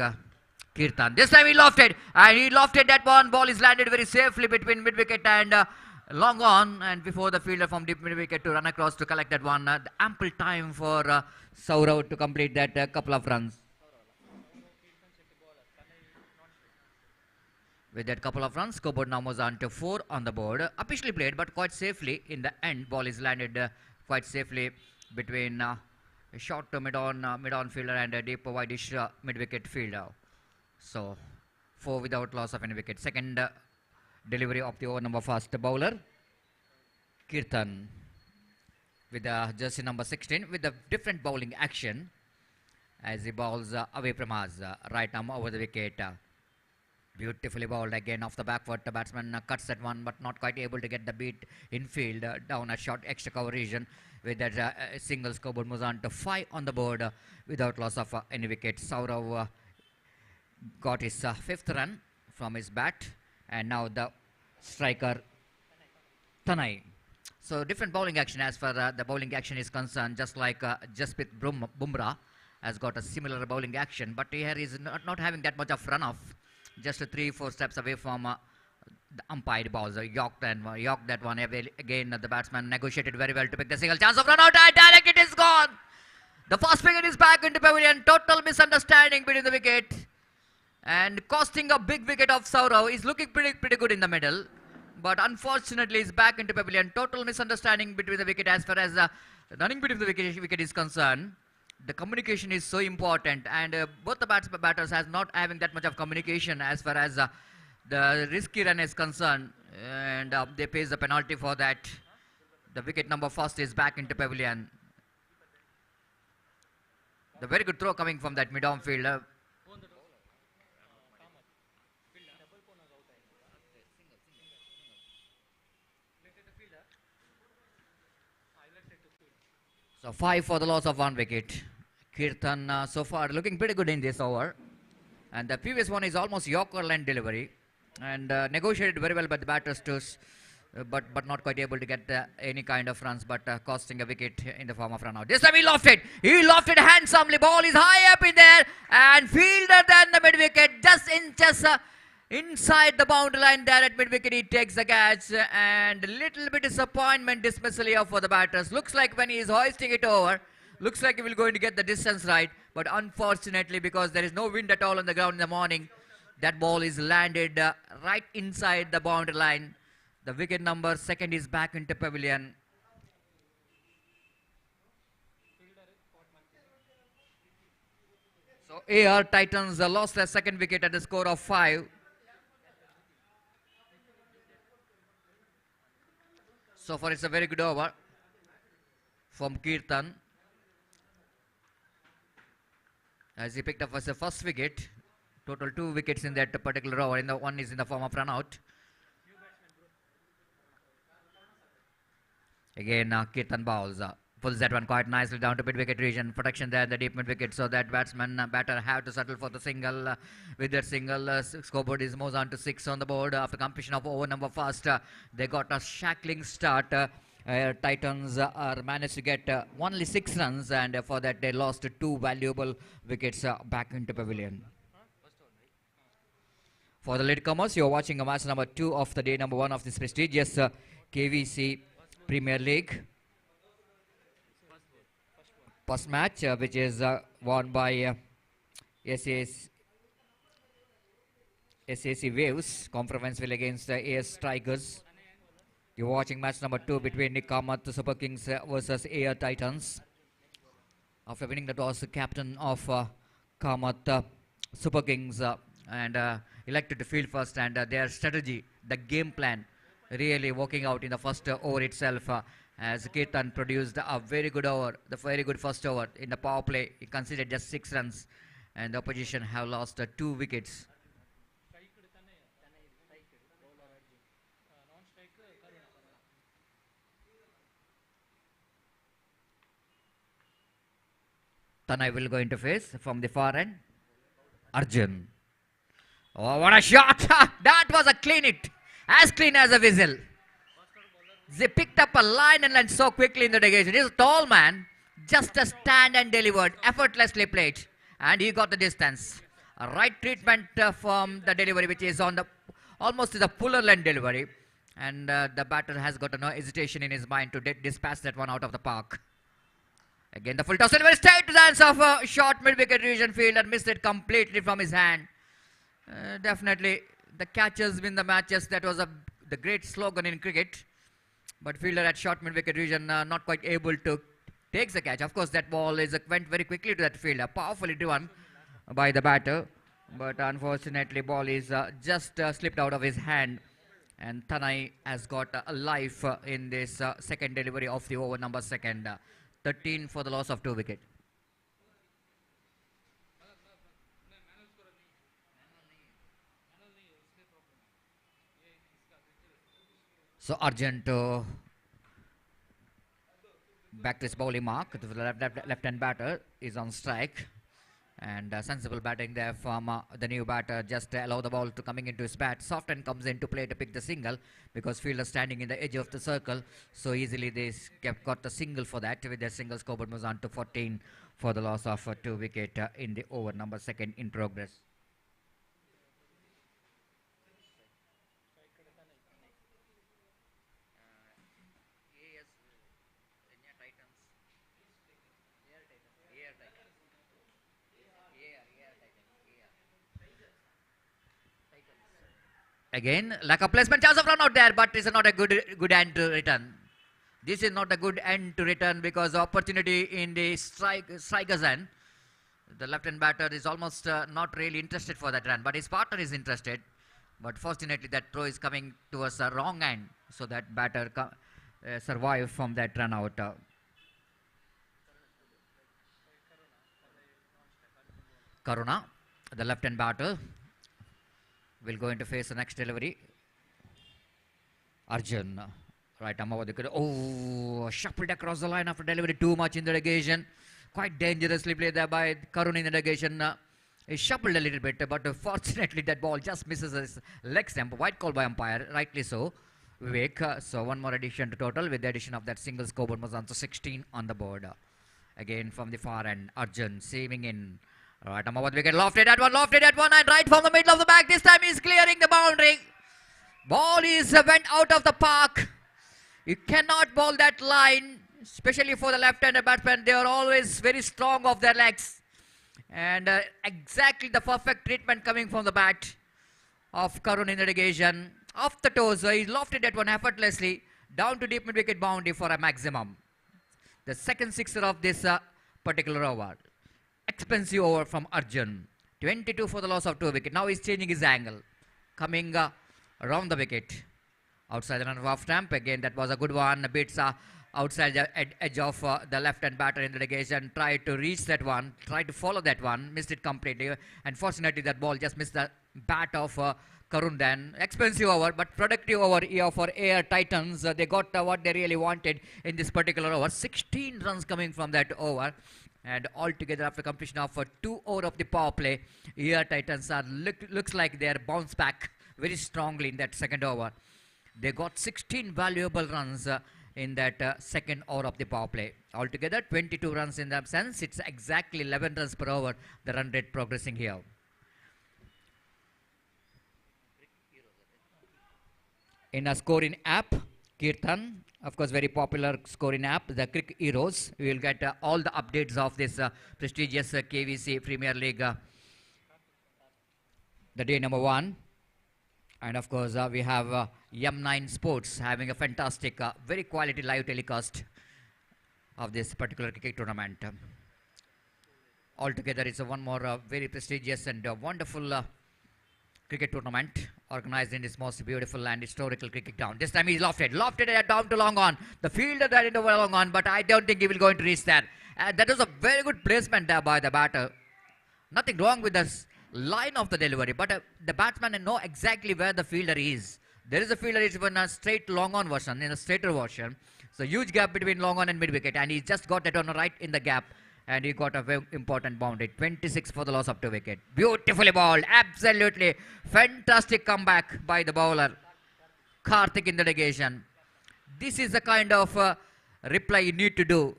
Kirtan. This time he lofted, and he lofted that one. Ball is landed very safely between mid-wicket and long on, and before the fielder from deep mid-wicket to run across to collect that one. The ample time for Saurav to complete that couple of runs. With that couple of runs, scoreboard now moves on to 4 on the board. Officially played, but quite safely in the end. Ball is landed quite safely between a short to mid-on fielder and a deep wideish mid-wicket fielder. So 4 without loss of any wicket. Second delivery of the over number first bowler, Kirtan, with the jersey number 16 with the different bowling action as he bowls away from us, right arm over the wicket. Beautifully bowled again off the back foot. The batsman cuts that one, but not quite able to get the beat in field down a short extra cover region. With that single, scoreboard moves on to 5 on the board without loss of any wicket. Saurav got his 5th run from his bat, and now the striker Tanai. So different bowling action as far the bowling action is concerned, just like Jasprit Bumrah has got a similar bowling action, but here is not having that much of runoff. Just 3-4 steps away from the umpired balls. Yorked that one. Again, the batsman negotiated very well to pick the single. Chance of run out, and direct it is gone. The first wicket is back into pavilion. Total misunderstanding between the wicket and costing a big wicket of Saurav. He's looking pretty good in the middle, but unfortunately he's back into pavilion. Total misunderstanding between the wicket as far as the running between the wicket is concerned. The communication is so important, and both the batters has not having that much of communication as far as the risky run is concerned, and they pays the penalty for that. The wicket number first is back into pavilion. The very good throw coming from that mid-on fielder. So 5 for the loss of 1 wicket. Kirtan so far looking pretty good in this over. And the previous one is almost Yorker line delivery. And negotiated very well by the batters too, but not quite able to get any kind of runs, but costing a wicket in the form of run out. This time he lofted. He lofted handsomely. Ball is high up in there. And fielder than the mid wicket. Just inside the boundary line there at mid-wicket, he takes the catch, and a little bit disappointment dismissal here for the batters. Looks like when he is hoisting it over, looks like he will going to get the distance right, but unfortunately, because there is no wind at all on the ground in the morning, that ball is landed right inside the boundary line. The wicket number 2 is back into pavilion. So AR Titans lost their 2nd wicket at the score of 5. So far, it's a very good over from Kirtan, as he picked up as a first wicket. Total 2 wickets in that particular over. One is in the form of run out. Again, Kirtan bowls. Pulls that one quite nicely down to mid-wicket region. Protection there, the deep mid-wicket, so that batter have to settle for the single. With that single, scoreboard is moves on to 6 on the board. After completion of over number first, they got a shackling start. Titans are managed to get only 6 runs, and for that they lost 2 valuable wickets back into pavilion. For the latecomers, you're watching a match number 2 of the day, number 1 of this prestigious KVC Premier League. First match, which is won by SAC Waves, Comprovinceville against AS Tigers. You're watching match number 2 between Nick Kamath Super Kings versus AR Titans. After winning the toss, the captain of Kamat Super Kings and elected to field first, and their strategy, the game plan, really working out in the first over itself. As Kirtan produced a very good over, the very good first over in the power play. He conceded just 6 runs, and the opposition have lost 2 wickets. Tanai will go into face from the far end. Arjun. Oh, what a shot! That was a clean hit. As clean as a whistle. They picked up a line and land so quickly in the negation. He's a tall man. Just a stand and delivered. Effortlessly played. And he got the distance. A right treatment from the delivery, which is on the almost to the fuller length delivery. And the batter has got no hesitation in his mind to dispatch that one out of the park. Again, the full toss delivery straight to the hands of a short mid-wicket region fielder. Missed it completely from his hand. Definitely, the catchers win the matches. That was the great slogan in cricket. But fielder at short mid-wicket region not quite able to take the catch. Of course, that ball went very quickly to that fielder. Powerfully driven by the batter. But unfortunately, ball is just slipped out of his hand. And Tanai has got a life in this second delivery of the over number second. 13 for the loss of 2 wickets. So Arjun to back to his bowling mark. The left-hand batter is on strike. And sensible batting there from the new batter. Just allow the ball to coming into his bat. Soften comes into play to pick the single because fielder standing in the edge of the circle. So easily they got the single for that. With their single, scoreboard moves on to 14 for the loss of 2 wicket in the over number second in progress. Again, lack of placement, chance of run out there, but it's not a good end to return. This is not a good end to return because the opportunity in the striker's end. The left-hand batter is almost not really interested for that run, but his partner is interested. But fortunately, that throw is coming towards the wrong end, so that batter survived from that run out. Karuna, the left-hand batter, will go into face the next delivery. Arjun, right arm over the good. Oh, shuffled across the line after delivery. Too much in the negation. Quite dangerously played there by Karun in the negation. He shuffled a little bit, but fortunately that ball just misses his leg stump. White call by umpire, rightly so. Vivek. So one more addition to total with the addition of that single scoreboard was on to 16 on the board. Again from the far end, Arjun saving in. Right, Amawad wicket, lofted at one, and right from the middle of the back. This time he's clearing the boundary. Ball is went out of the park. You cannot bowl that line, especially for the left-hander batsmen. They are always very strong off their legs. And exactly the perfect treatment coming from the bat of Karun in the negation. Off the toes, he lofted that one effortlessly down to deep mid-wicket boundary for a maximum. The second sixer of this particular over. Expensive over from Arjun. 22 for the loss of 2 wickets. Now he's changing his angle. Coming around the wicket. Outside the run of stamp. Again, that was a good one. Beats outside the edge of the left-hand batter in the negation. Tried to reach that one. Tried to follow that one. Missed it completely. Unfortunately, that ball just missed the bat of Karun then. Expensive over, but productive over here for Air Titans. They got what they really wanted in this particular over. 16 runs coming from that over. And altogether, after completion of 2 over of the power play, Air Titans are looks like they are bounced back very strongly in that second over. They got 16 valuable runs in that second over of the power play. Altogether, 22 runs in that sense. It's exactly 11 runs per over, the run rate progressing here. In a scoring app, Kirtan, of course, very popular scoring app, the Cricket Heroes. We will get all the updates of this prestigious KVC Premier League, the day number 1. And of course, we have M9 Sports having a fantastic, very quality live telecast of this particular cricket tournament. altogether it's one more very prestigious and wonderful cricket tournament organized in this most beautiful and historical cricket ground. This time he's lofted it down to long on. The fielder there into long on, but I don't think he will going to reach that. That was a very good placement there by the batter. Nothing wrong with the line of the delivery, but the batsman know exactly where the fielder is. There is a fielder is in a straight long on version, in a straighter version. So huge gap between long on and mid wicket, and he just got it on the right in the gap, and he got a very important boundary. 26 for the loss of 2 wicket. Beautifully bowled, absolutely fantastic comeback by the bowler Karthik in the negation. This is the kind of reply you need to do.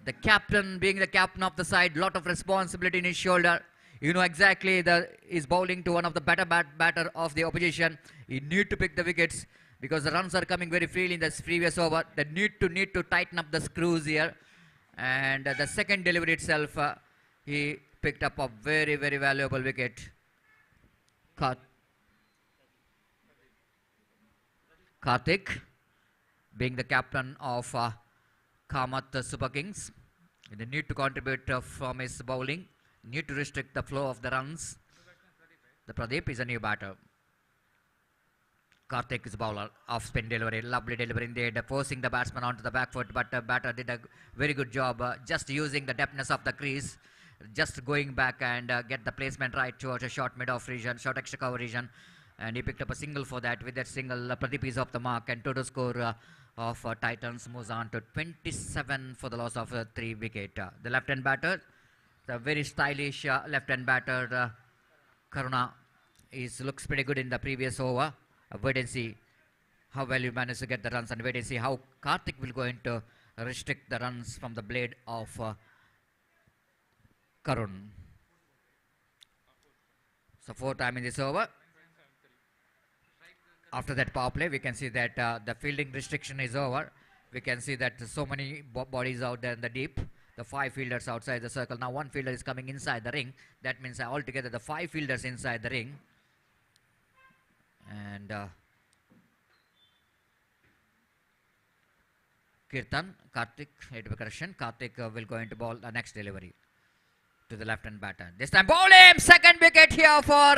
The captain, being the captain of the side, lot of responsibility in his shoulder. You know exactly he's bowling to one of the better batter of the opposition. He need to pick the wickets because the runs are coming very freely in this previous over. They need to tighten up the screws here. And the second delivery itself, he picked up a very, very valuable wicket. Karthik, being the captain of Kamath Super Kings, they need to contribute from his bowling, need to restrict the flow of the runs. The Pradeep is a new batter. Karthik is bowler, off spin delivery, lovely delivery indeed, forcing the batsman onto the back foot, but the batter did a very good job just using the depthness of the crease, just going back and get the placement right towards a short mid-off region, short extra cover region, and he picked up a single for that. With that single, Pradeep is off the mark, and total score of Titans moves on to 27 for the loss of 3 wicket. The left-hand batter, the very stylish left-hand batter, Karuna, looks pretty good in the previous over. Wait and see how well you manage to get the runs, and wait and see how Karthik will going to restrict the runs from the blade of Karun. So 4th time in this over. After that power play, we can see that the fielding restriction is over. We can see that so many bodies out there in the deep. The 5 fielders outside the circle. Now 1 fielder is coming inside the ring. That means altogether the 5 fielders inside the ring. And Karthik, it will be correction. Karthik will go into ball the next delivery to the left-hand batter. This time ball him! Second wicket here for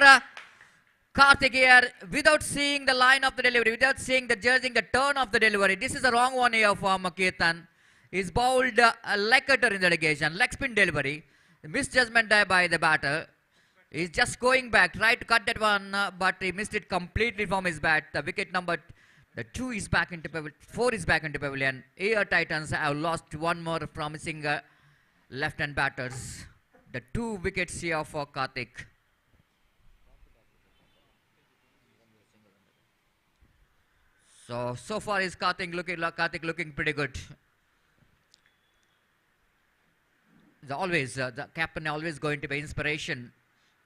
Karthik here, without seeing the line of the delivery, without seeing judging the turn of the delivery. This is a wrong one here for Kirtan. He's bowled a leg cutter in the negation, leg spin delivery. Misjudgment there by the batter. He's just going back, tried to cut that one, but he missed it completely from his bat. The wicket number 2 is back into pavilion, 4 is back into pavilion. Air Titans have lost one more promising left-hand batters. The 2 wickets here for Karthik. So far is Karthik looking pretty good. The captain always going to be inspiration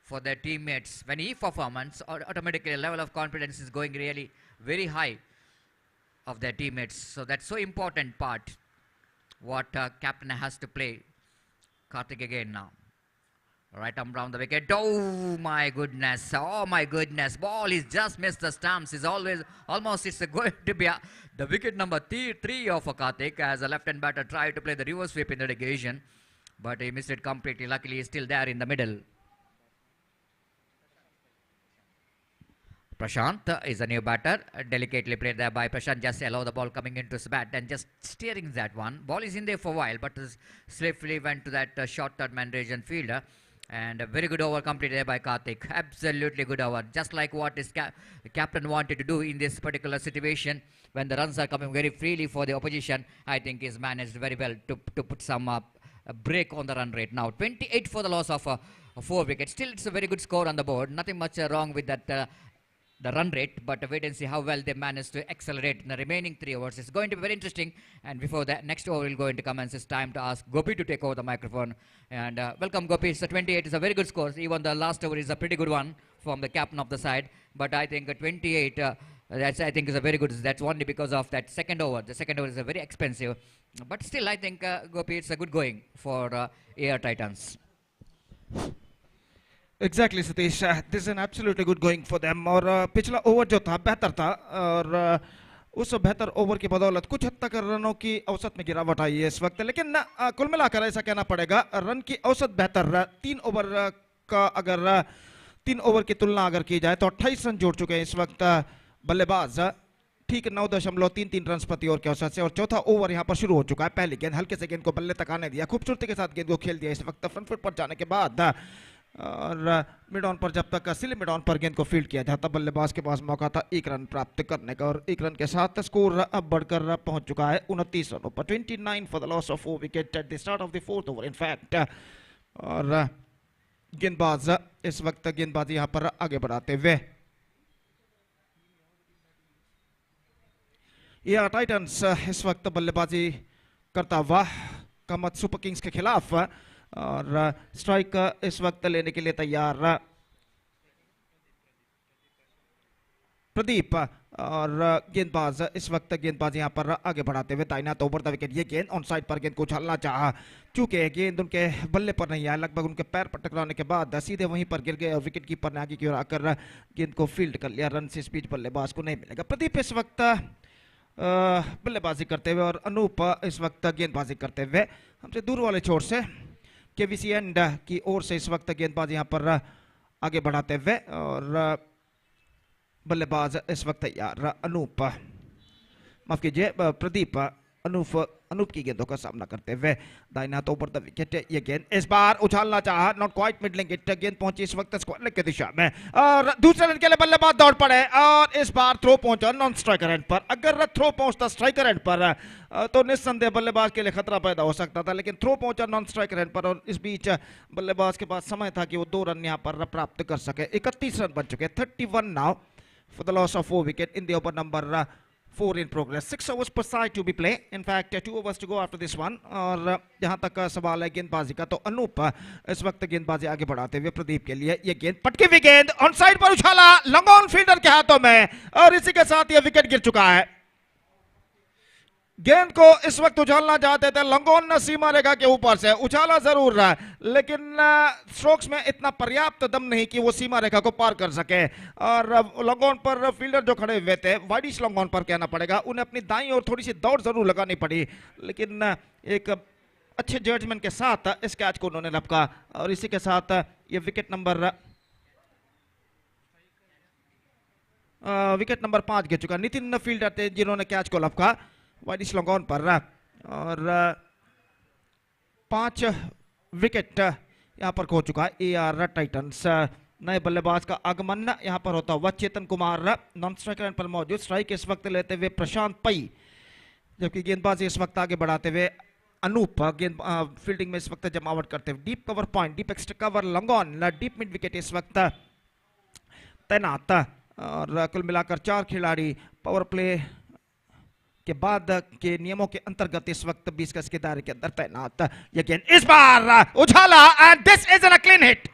for their teammates. When he performs, automatically level of confidence is going really very high of their teammates. So that's so important part what captain has to play. Karthik again now. Right arm round the wicket. Oh my goodness. Ball is just missed the stumps. It's almost it's going to be the wicket number 3 of Karthik as a left-hand batter tried to play the reverse sweep in the negation. But he missed it completely. Luckily he's still there in the middle. Prashant is a new batter. Delicately played there by Prashant. Just allow the ball coming into his bat and just steering that one. Ball is in there for a while, but swiftly went to that short third man region fielder. And a very good over completed there by Karthik. Absolutely good over. Just like what his captain wanted to do in this particular situation. When the runs are coming very freely for the opposition, I think he's managed very well to put some break on the run rate. Now 28 for the loss of 4 wickets. Still it's a very good score on the board. Nothing much wrong with that the run rate, but wait and see how well they manage to accelerate in the remaining 3 overs. It's going to be very interesting, and before the next over will go into commence, it's time to ask Gopi to take over the microphone. And welcome Gopi. So 28 is a very good score. Even the last over is a pretty good one from the captain of the side, but I think 28 I think is a very good. That's only because of that second over. The second over is a very expensive, but still I think Gopi, it's a good going for AR Titans. Exactly, Satish. This is an absolutely good going for them. और पिछला over जो था बेहतर था और उस बेहतर over की बदौलत कुछ हद तक रनों की औसत में गिरावट आई है इस वक्त, लेकिन कुल मिलाकर ऐसा कहना पड़ेगा रन की औसत बेहतर 3 ओवर का अगर 3 ओवर की तुलना अगर की जाए तो 28 रन जोड़ चुके हैं इस वक्त बल्लेबाज, ठीक 9.33 रन प्रति ओवर के औसत से। और चौथा ओवर यहां पर शुरू हो चुका है। पहली गेंद हल्के से गेंद को बल्ले तक आने दिया, खूबसूरती के साथ गेंद को खेल दिया इस वक्त फ्रंट फुट पर जाने के बाद, और मिड ऑन पर जब तक सिले मिड ऑन पर गेंद को फील्ड किया जाता बल्लेबाज के पास मौका था 1 रन प्राप्त करने का, और 1 रन के साथ स्कोर अब बढ़कर पहुंच चुका है 29 रनों पर। 29 for the loss of 4 wicket at the start of the 4th over in fact. और गेंदबाज इस वक्त गेंदबाजी यहां पर आगे बढ़ाते हुए ये टाइटंस इस वक्त बल्लेबाजी करता हुआ कामत सुपर किंग्स के खिलाफ, और स्ट्राइक इस वक्त लेने के लिए तैयार प्रदीप, और गेंदबाज इस वक्त गेंदबाज यहां पर आगे बढ़ाते हुए दाहिना तो ओवर द विकेट। ये गेंद ऑन साइड पर गेंद को उछालना चाहा, चूंकि गेंद उनके बल्ले पर नहीं आया, लगभग उनके पैर पर टकराने के बाद सीधे वहीं पर गिर गए और विकेट कीपर ने आगे की ओर आकर गेंद को फील्ड कर लिया। रन से इस बीच बल्लेबाज को नहीं मिलेगा। प्रदीप इस वक्त बल्लेबाजी करते हुए और अनूप इस वक्त गेंदबाजी करते हुए हमसे दूर वाले छोर से केवीसी एंड की ओर से इस वक्त गेंदबाज यहां पर आगे बढ़ाते हुए, और बल्लेबाज इस वक्त तैयार अनूप, माफ कीजिए प्रदीप, अनूप की गेंदों का सामना करते हुए दाहिना हाथ ऊपर द विकेट। ये गेंद इस बार उछालना चाहा, नॉट क्वाइट मिडलिंग इट, गेंद पहुंची इस वक्त स्क्वायर लेग की दिशा में, और दूसरे रन के लिए बल्लेबाज दौड़ पड़े और इस बार थ्रो पहुंचा नॉन स्ट्राइकर एंड पर। अगर थ्रो पहुंचता स्ट्राइकर एंड पर तो निस्संदेह बल्लेबाज के लिए खतरा पैदा हो सकता था, लेकिन थ्रो पहुंचा नॉन स्ट्राइकर एंड पर, और इस बीच बल्लेबाज के पास समय था कि वो 2 रन यहां पर प्राप्त कर सके। 31 रन बन चुके, 31 now for the loss of 4 wicket in the over number 4 in progress. 6 overs per side to be played. In fact, 2 overs to go after this one. और जहां तक सवाल है गेंदबाजी का, तो अनूप इस वक्त गेंदबाजी आगे बढ़ाते हुए प्रदीप के लिए ये गेंद पटकी हुई गेंद ऑन साइड पर उछाला लॉन्ग ऑन फील्डर के हाथों में, और इसी के साथ ये विकेट गिर चुका है। गेंद को इस वक्त उछालना चाहते थे, लंगोन सीमा रेखा के ऊपर से उछाला जरूर रहा, लेकिन स्ट्रोक्स में इतना पर्याप्त दम नहीं कि वो सीमा रेखा को पार कर सके। और लंगोन पर फील्डर जो खड़े हुए थे, वाइडिश लंगोन पर कहना पड़ेगा, उन्हें अपनी दाईं ओर थोड़ी सी दौड़ जरूर लगानी पड़ी, लेकिन एक अच्छे जजमेंट के साथ इस कैच को उन्होंने लपका, और इसी के साथ ये विकेट नंबर 5 गिर चुका। नितिन फील्डर थे जिन्होंने कैच को लपका वाइडिश लॉन्गॉन पर, और 5 विकेट यहां पर खो चुका है एआर टाइटंस। नए बल्लेबाज का आगमन यहां पर होता हुआ चेतन कुमार नॉन स्ट्राइकर पर मौजूद, स्ट्राइक इस वक्त लेते हुए प्रशांत पई, जबकि गेंदबाजी इस वक्त आगे बढ़ाते हुए अनूप गेंद फील्डिंग में इस वक्त जमावट करते हुए। Deep cover point, deep extra cover long on, deep mid wicket इस वक्त तैनात, और कुल मिलाकर 4 खिलाड़ी पावर प्ले के बाद के नियमों के अंतर्गत इस वक्त 20 गज के दायरे के अंदर तैनात। ये गेंद इस बार उछाला and this is an clean hit,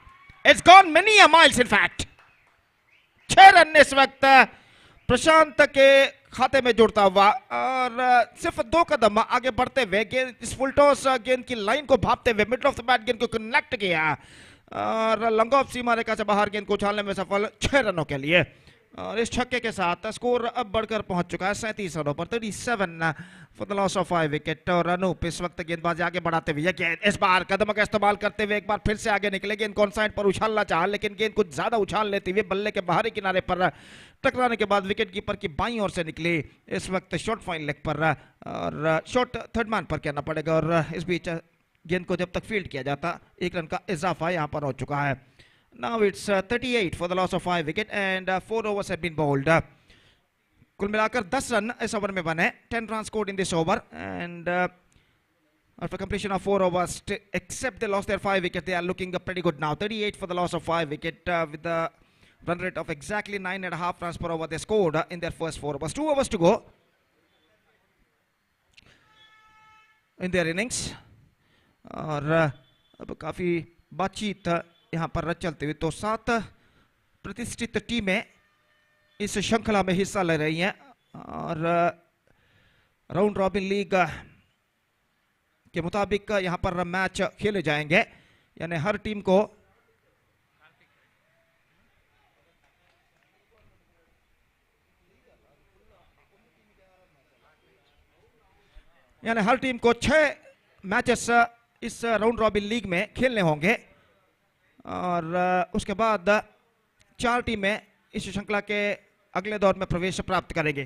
it's gone many miles in fact. 6 run इस वक्त प्रशांत के खाते में जुड़ता हुआ, और सिर्फ 2 कदम आगे बढ़ते हुए गेंद इस फुल टॉस गेंद की लाइन को भापते हुए मिडल ऑफ द बैट गेंद को कनेक्ट किया, और लॉन्ग ऑफ सीमा रेखा से बाहर गेंद को उछालने में सफल 6 रनों के लिए। और इस छक्के के साथ स्कोर अब बढ़कर पहुंच चुका है 37 रनों पर, 37 for the loss of 5 wicket. और अनूप इस वक्त गेंदबाजी आगे बढ़ाते हुए गेंद इस बार कदम का इस्तेमाल करते हुए एक बार फिर से आगे निकले, गेंद कौन साइड पर उछालना चाहा, लेकिन गेंद कुछ ज्यादा उछाल लेते हुए बल्ले के बाहरी किनारे पर टकराने के बाद विकेट कीपर की बाईं ओर से निकली इस वक्त शॉर्ट फाइन लेग पर, और शॉर्ट थर्ड मैन पर कहना पड़ेगा। और इस बीच गेंद को जब तक फील्ड किया जाता 1 रन का इजाफा यहां पर हो चुका है। Now it's 38 for the loss of 5 wicket and 4 overs have been bowled. कुल मिलाकर 10 रन इस ओवर में बने, 10 runs scored in this over, and after completion of 4 overs, except they lost their 5 wickets, they are looking pretty good now. 38 for the loss of 5 wicket with the run rate of exactly 9.5 runs per over they scored in their first 4 overs. 2 overs to go in their innings, और अब काफी बातचीत यहां पर चलते हुए, तो 7 प्रतिष्ठित टीमें इस श्रृंखला में हिस्सा ले रही हैं, और राउंड रॉबिन लीग के मुताबिक यहां पर मैच खेले जाएंगे, यानी हर टीम को यानी हर टीम को 6 मैचेस इस राउंड रॉबिन लीग में खेलने होंगे और उसके बाद 4 टीमें इस श्रृंखला के अगले दौर में प्रवेश प्राप्त करेंगे।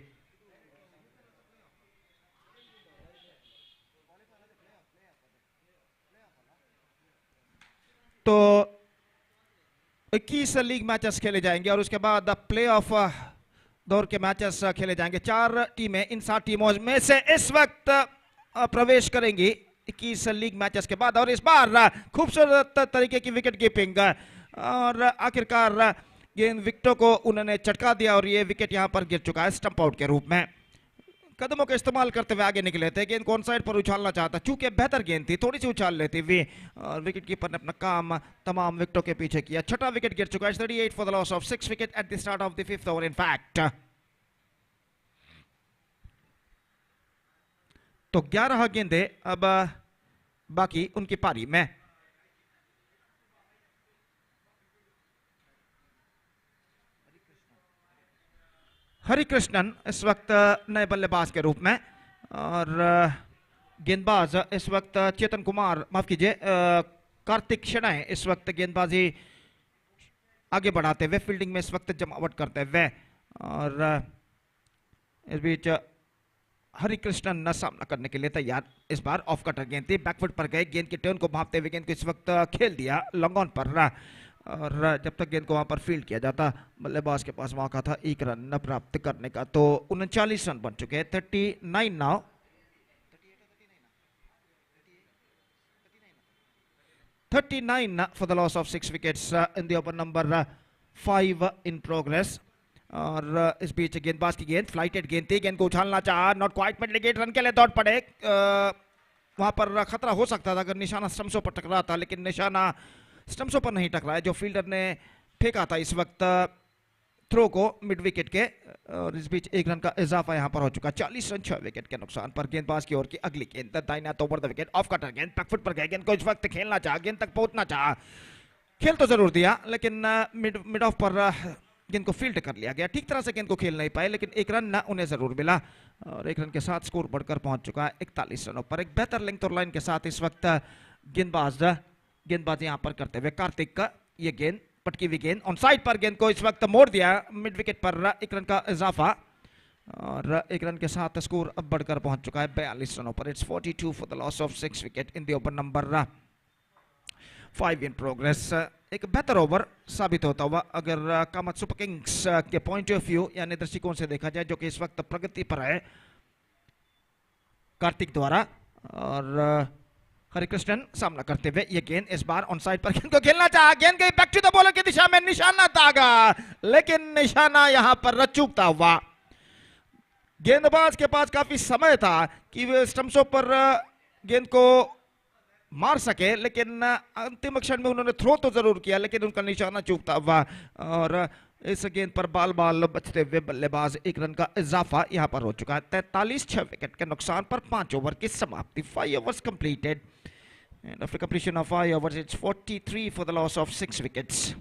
तो 21 लीग मैचेस खेले जाएंगे और उसके बाद प्ले ऑफ दौर के मैचेस खेले जाएंगे। 4 टीमें इन 7 टीमों में से इस वक्त प्रवेश करेंगी 21 लीग मैचेस के बाद। और इस बार खूबसूरत तरीके की विकेट कीपिंग और आखिरकार गेंद विकेटों को उन्होंने चटका दिया और ये विकेट यहां पर गिर चुका है स्टंप आउट के रूप में। कदमों का इस्तेमाल करते हुए आगे निकले थे, गेंद को ऑन साइड पर उछालना चाहता, चूंकि बेहतर गेंद थी, थोड़ी सी उछाल लेती हुई और विकेट कीपर ने अपना काम तमाम विकेटों के पीछे किया। छठा विकेट गिर चुका है, 38 for the loss of 6 wicket at the start of the 5th over in fact. तो 11 गेंदें अब बाकी उनकी पारी में। हरिकृष्णन इस वक्त नए बल्लेबाज के रूप में और गेंदबाज इस वक्त चेतन कुमार, माफ कीजिए कार्तिक शनाय इस वक्त गेंदबाजी आगे बढ़ाते हुए, फील्डिंग में इस वक्त जमावट करते हुए। और इस बीच हरिकृष्णन न सामना करने के लिए तैयार। इस बार ऑफ कटर गेंद थी, बैकफुट पर गए, गेंद के टर्न को भांपते हुए गेंद को इस वक्त खेल दिया लॉन्ग ऑन पर। और जब तक गेंद को वहां पर फील्ड किया जाता, बल्लेबाज के पास मौका था 1 रन प्राप्त करने का। तो 39 रन बन चुके हैं, 39 now. 39 for the loss of 6 wickets in the over number 5 in progress. और इस बीच गेंदबाज की गेंद फ्लाइटेड गेंद थी, गेंद को उछालना चाहा, not quite mid wicket, run के लिए दौड़ पड़े। वहां पर खतरा हो सकता था अगर निशाना स्टंप्सों पर टकरा था, लेकिन निशाना स्टंप्सों पर नहीं टकराया। जो फील्डर ने फेंका था इस वक्त थ्रो को मिड विकेट के। और इस बीच 1 रन का इजाफा यहां पर हो चुका, 40 रन 6 विकेट के नुकसान पर। गेंदबाज की ओर की अगली गेंद दाहिना over the wicket, off cutter गेंद, बैकफुट पर गए, गेंद को इस वक्त खेलना चाहा, गेंद तक पहुंचना चाहा, खेल तो जरूर दिया लेकिन मिड ऑफ पर गेंद को फील्ड कर लिया गया। ठीक तरह से गेंद को खेल नहीं पाए, लेकिन 1 रन उन्हें जरूर मिला और 1 रन के साथ स्कोर बढ़कर पहुंच चुका है 41 रनों पर। एक बेहतर लेंथ और लाइन के साथ इस वक्त गेंदबाज यहां पर करते हुए कार्तिक का ये गेंद, पटकी हुई गेंद ऑन साइड पर, गेंद को इस वक्त मोड़ दिया मिड विकेट पर। 1 रन का इजाफा और 1 रन के साथ स्कोर अब बढ़कर पहुंच चुका है 42 रनों पर। It's 42 for the loss of 6 wicket in the over number 5 in progress. एक बेहतर ओवर साबित होता हुआ अगर कामत सुपर किंग्स के पॉइंट ऑफ व्यू यानी दृष्टिकोण से देखा जाए, जो कि इस वक्त प्रगति पर है कार्तिक द्वारा। और हरिकृष्णन सामना करते हुए ये गेंद इस बार ऑन साइड पर, गेंद को खेलना चाहा, गेंद गई बैक टू द बॉलर की दिशा में, निशाना दागा, लेकिन निशाना यहां पर चूकता हुआ। गेंदबाज के पास काफी समय था कि वे स्टंप्सों पर गेंद को मार सके, लेकिन अंतिम क्षण में उन्होंने थ्रो तो जरूर किया, लेकिन उनका निशाना चूकता हुआ। और इस गेंद पर बाल बचते हुए बल्लेबाज 1 रन का इजाफा यहां पर हो चुका है 43 6 विकेट के नुकसान पर। 5 ओवर की समाप्ति, 5 overs completed and after completion of 5 overs it's 43 for the loss of 6 wickets.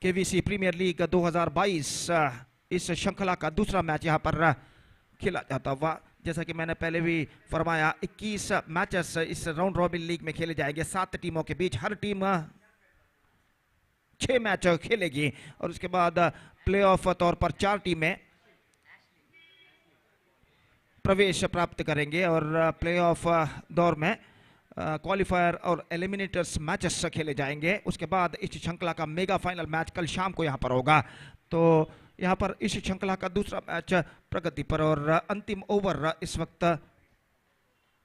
KVC premier league 2022 इस श्रृंखला का दूसरा मैच यहां पर खेला जाता हुआ। जैसा कि मैंने पहले भी फरमाया, 21 मैचेस इस राउंड रॉबिन लीग में खेले जाएंगे 7 टीमों के बीच। हर टीम 6 मैच खेलेगी और उसके बाद प्ले ऑफ तौर पर 4 टीमें प्रवेश प्राप्त करेंगे। और प्ले ऑफ दौर में क्वालिफायर और एलिमिनेटर्स मैचेस खेले जाएंगे। उसके बाद इस श्रृंखला का मेगा फाइनल मैच कल शाम को यहां पर होगा। तो यहां पर इस श्रृंखला का दूसरा मैच प्रगति पर और अंतिम ओवर इस वक्त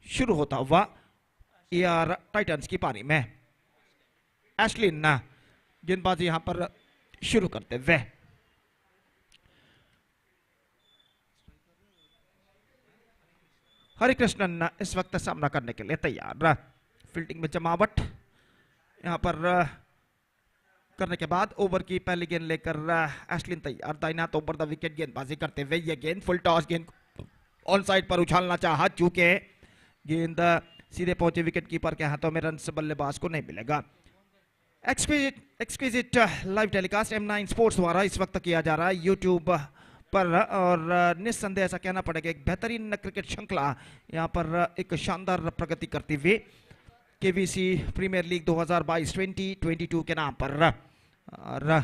शुरू होता हुआ एआर टाइटंस की पारी में। एशलिन गेंदबाजी यहां पर शुरू करते हुए, हरिकृष्णन इस वक्त सामना करने के लिए तैयार। फील्डिंग में जमावट यहां पर करने के बाद ओवर की पहली गेंद लेकर एशलिन तैयार। दाहिना तो ओवर द विकेट गेंदबाजी करते हुए ये गेंद फुल टॉस, गेंद ऑन साइड पर उछालना चाहा, चूंकि गेंद सीधे पहुंचे विकेट कीपर के हाथों में, रन से बल्लेबाज को नहीं मिलेगा। Exquisite live telecast M9 sports द्वारा इस वक्त किया जा रहा है यूट्यूब पर और निस्संदेह ऐसा कहना पड़ेगा एक बेहतरीन क्रिकेट श्रृंखला यहाँ पर एक शानदार प्रगति करती हुई केवीसी प्रीमियर लीग 2022-2022 के नाम पर। और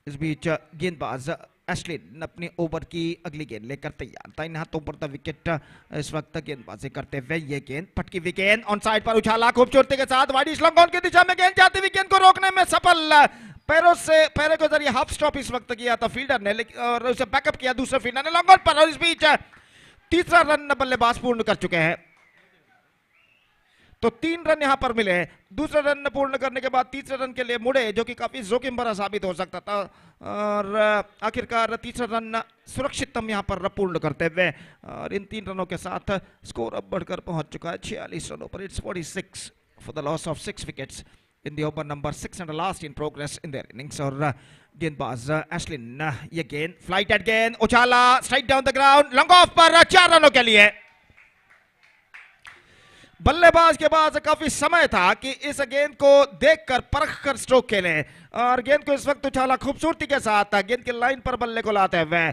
इस बीच गेंदबाज एशलिन अपने ओवर की अगली गेंद लेकर तैयार था। इन हाथों पर द विकेट इस वक्त गेंदबाजी करते हुए ये गेंद पटकी हुई गेंद ऑन साइड पर उछाला खूबसूरती के साथ वाइड स्लॉन्ग ऑन की दिशा में गेंद जाती हुई गेंद को रोकने में सफल। पैरों के जरिए हाफ स्टॉप इस वक्त किया था फील्डर ने और उसे बैकअप किया दूसरे फील्डर ने लॉन्ग ऑन पर। और इस बीच तीसरा रन बल्लेबाज पूर्ण कर चुके हैं। तो 3 रन यहां पर मिले। दूसरा रन पूर्ण करने के बाद तीसरे रन के लिए मुड़े जो कि काफी जोखिम भरा साबित हो सकता था और आखिरकार तीसरा रन सुरक्षितम यहां पर पूर्ण करते हुए और इन 3 रनों के साथ स्कोर अब बढ़कर पहुंच चुका है 46 रनों पर। It's 46 for the loss of 6 wickets in the over number 6 and last in progress in their innings. और गेंदबाज एशलिन ये गेंद फ्लाइटेड गेंद उछाला strike down the ground long off पर 4 रनों के लिए। बल्लेबाज के पास काफी समय था कि इस गेंद को देखकर परखकर स्ट्रोक खेले और गेंद को इस वक्त उछाला खूबसूरती के साथ गेंद की लाइन पर बल्ले को लाते हुए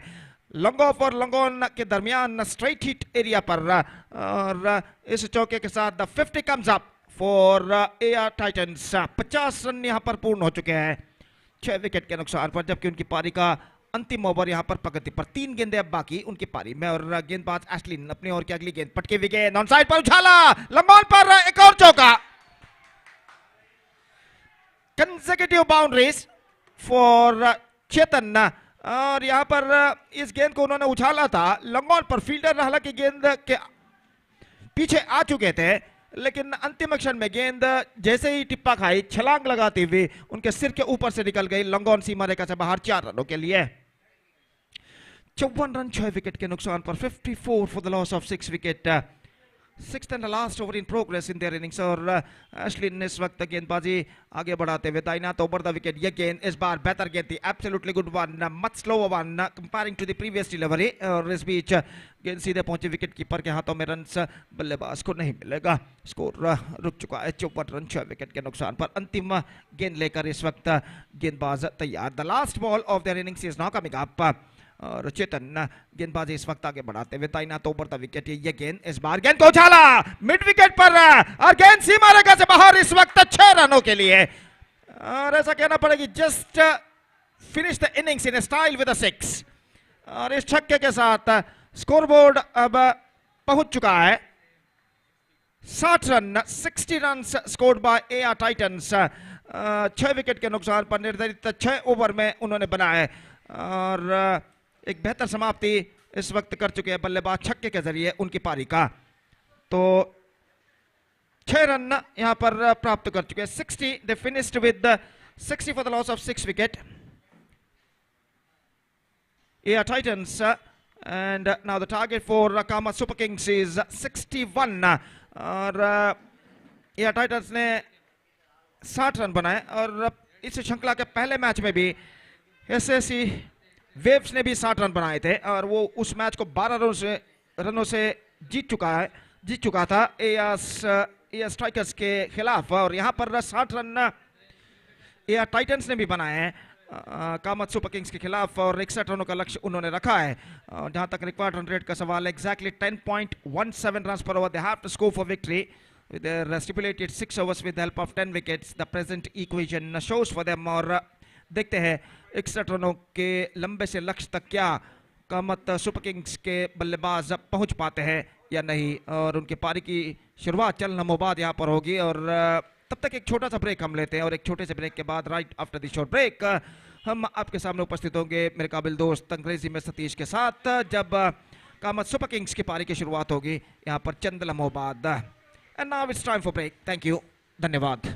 लॉन्ग ऑफ और लॉन्ग ऑन के दरमियान स्ट्राइट हिट एरिया पर। और इस चौके के साथ the 50 comes up for AR Titans. 50 run यहां पर पूर्ण हो चुके हैं 6 विकेट के नुकसान पर, जबकि उनकी पारी का अंतिम ओवर यहां पर प्रगति पर 3 गेंदें अब बाकी उनकी पारी में। और गेंदबाज एशलिन अपनी ओर की अगली गेंद पटके हुई गेंद ऑन साइड पर उछाला लंबा ऑन पर एक और चौका। कंसेक्यूटिव बाउंड्रीज फॉर चेतन। और यहां पर इस गेंद को उन्होंने उछाला था लॉन्ग ऑन पर। फील्डर हालांकि गेंद के पीछे आ चुके थे लेकिन अंतिम क्षण में गेंद जैसे ही टिप्पा खाई छलांग लगाते हुए उनके सिर के ऊपर से निकल गई लॉन्ग ऑन सीमा रेखा से बाहर 4 रनों के लिए। 54 रन 6 विकेट के नुकसान पर 54 for the loss of 6 wicket. 6th and last over in progress in their innings. और एशलिन ने इस वक्त गेंदबाजी आगे बढ़ाते हुए दाहिना तो ओवर द विकेट ये गेंद इस बार बेहतर गेंद थी absolutely good one much slower one comparing to the previous delivery. और इस बीच गेंद सीधे पहुंची विकेट कीपर के हाथों में रन्स बल्लेबाज को नहीं मिलेगा। स्कोर रुक चुका है 54 रन 6 विकेट के नुकसान पर। अंतिम गेंद लेकर इस वक्त गेंदबाज तैयार। The last ball of their innings is now coming up. और चेतन गेंदबाजी इस वक्त आगे बढ़ाते हुए ताइना तो ओवर द विकेट ये गेंद इस बार गेंद को उछाला मिड विकेट पर और गेंद सीमा रेखा से बाहर इस वक्त 6 रनों के लिए। और ऐसा कहना पड़ेगा just finish the innings in style with a 6। और इस छक्के के साथ स्कोरबोर्ड अब पहुंच चुका है 60 run 60 run scored by AR Titans. 6 wicket के नुकसान पर निर्धारित 6 ओवर में उन्होंने बनाए और एक बेहतर समाप्ति इस वक्त कर चुके हैं बल्लेबाज छक्के के जरिए उनकी पारी का। तो 6 रन यहां पर प्राप्त कर चुके हैं 60। They finished with 60 for the loss of 6 wicket AR titans. And now the target for Kama super kings is 61। और एआर टाइटंस ने 60 रन बनाए और इस श्रृंखला के पहले मैच में भी एसएससी वेव्स ने भी 60 रन बनाए थे और वो उस मैच को 12 रनों से जीत चुका था एआर स्ट्राइकर्स के खिलाफ। और यहां पर 60 रन एआर टाइटंस ने भी बनाए हैं कामत सुपर किंग्स के खिलाफ और 61 रनों का लक्ष्य उन्होंने रखा है। जहां तक रिक्वायर्ड रन रेट का सवाल है exactly 10.17 run per over they have to score for victory with their stipulated 6 overs with the help of 10 wickets. The present equation shows for them। और देखते हैं 61 रनों के लंबे से लक्ष्य तक क्या कामत सुपर किंग्स के बल्लेबाज पहुंच पाते हैं या नहीं। और उनकी पारी की शुरुआत चल नमोबाद यहाँ पर होगी और तब तक एक छोटा सा ब्रेक हम लेते हैं और एक छोटे से ब्रेक के बाद right after the short break हम आपके सामने उपस्थित होंगे मेरे काबिल दोस्त अंग्रेजी में सतीश के साथ जब कामत सुपर किंग्स की पारी की शुरुआत होगी यहाँ पर चंद लम्हों बाद। And now it's time for break. Thank you, धन्यवाद।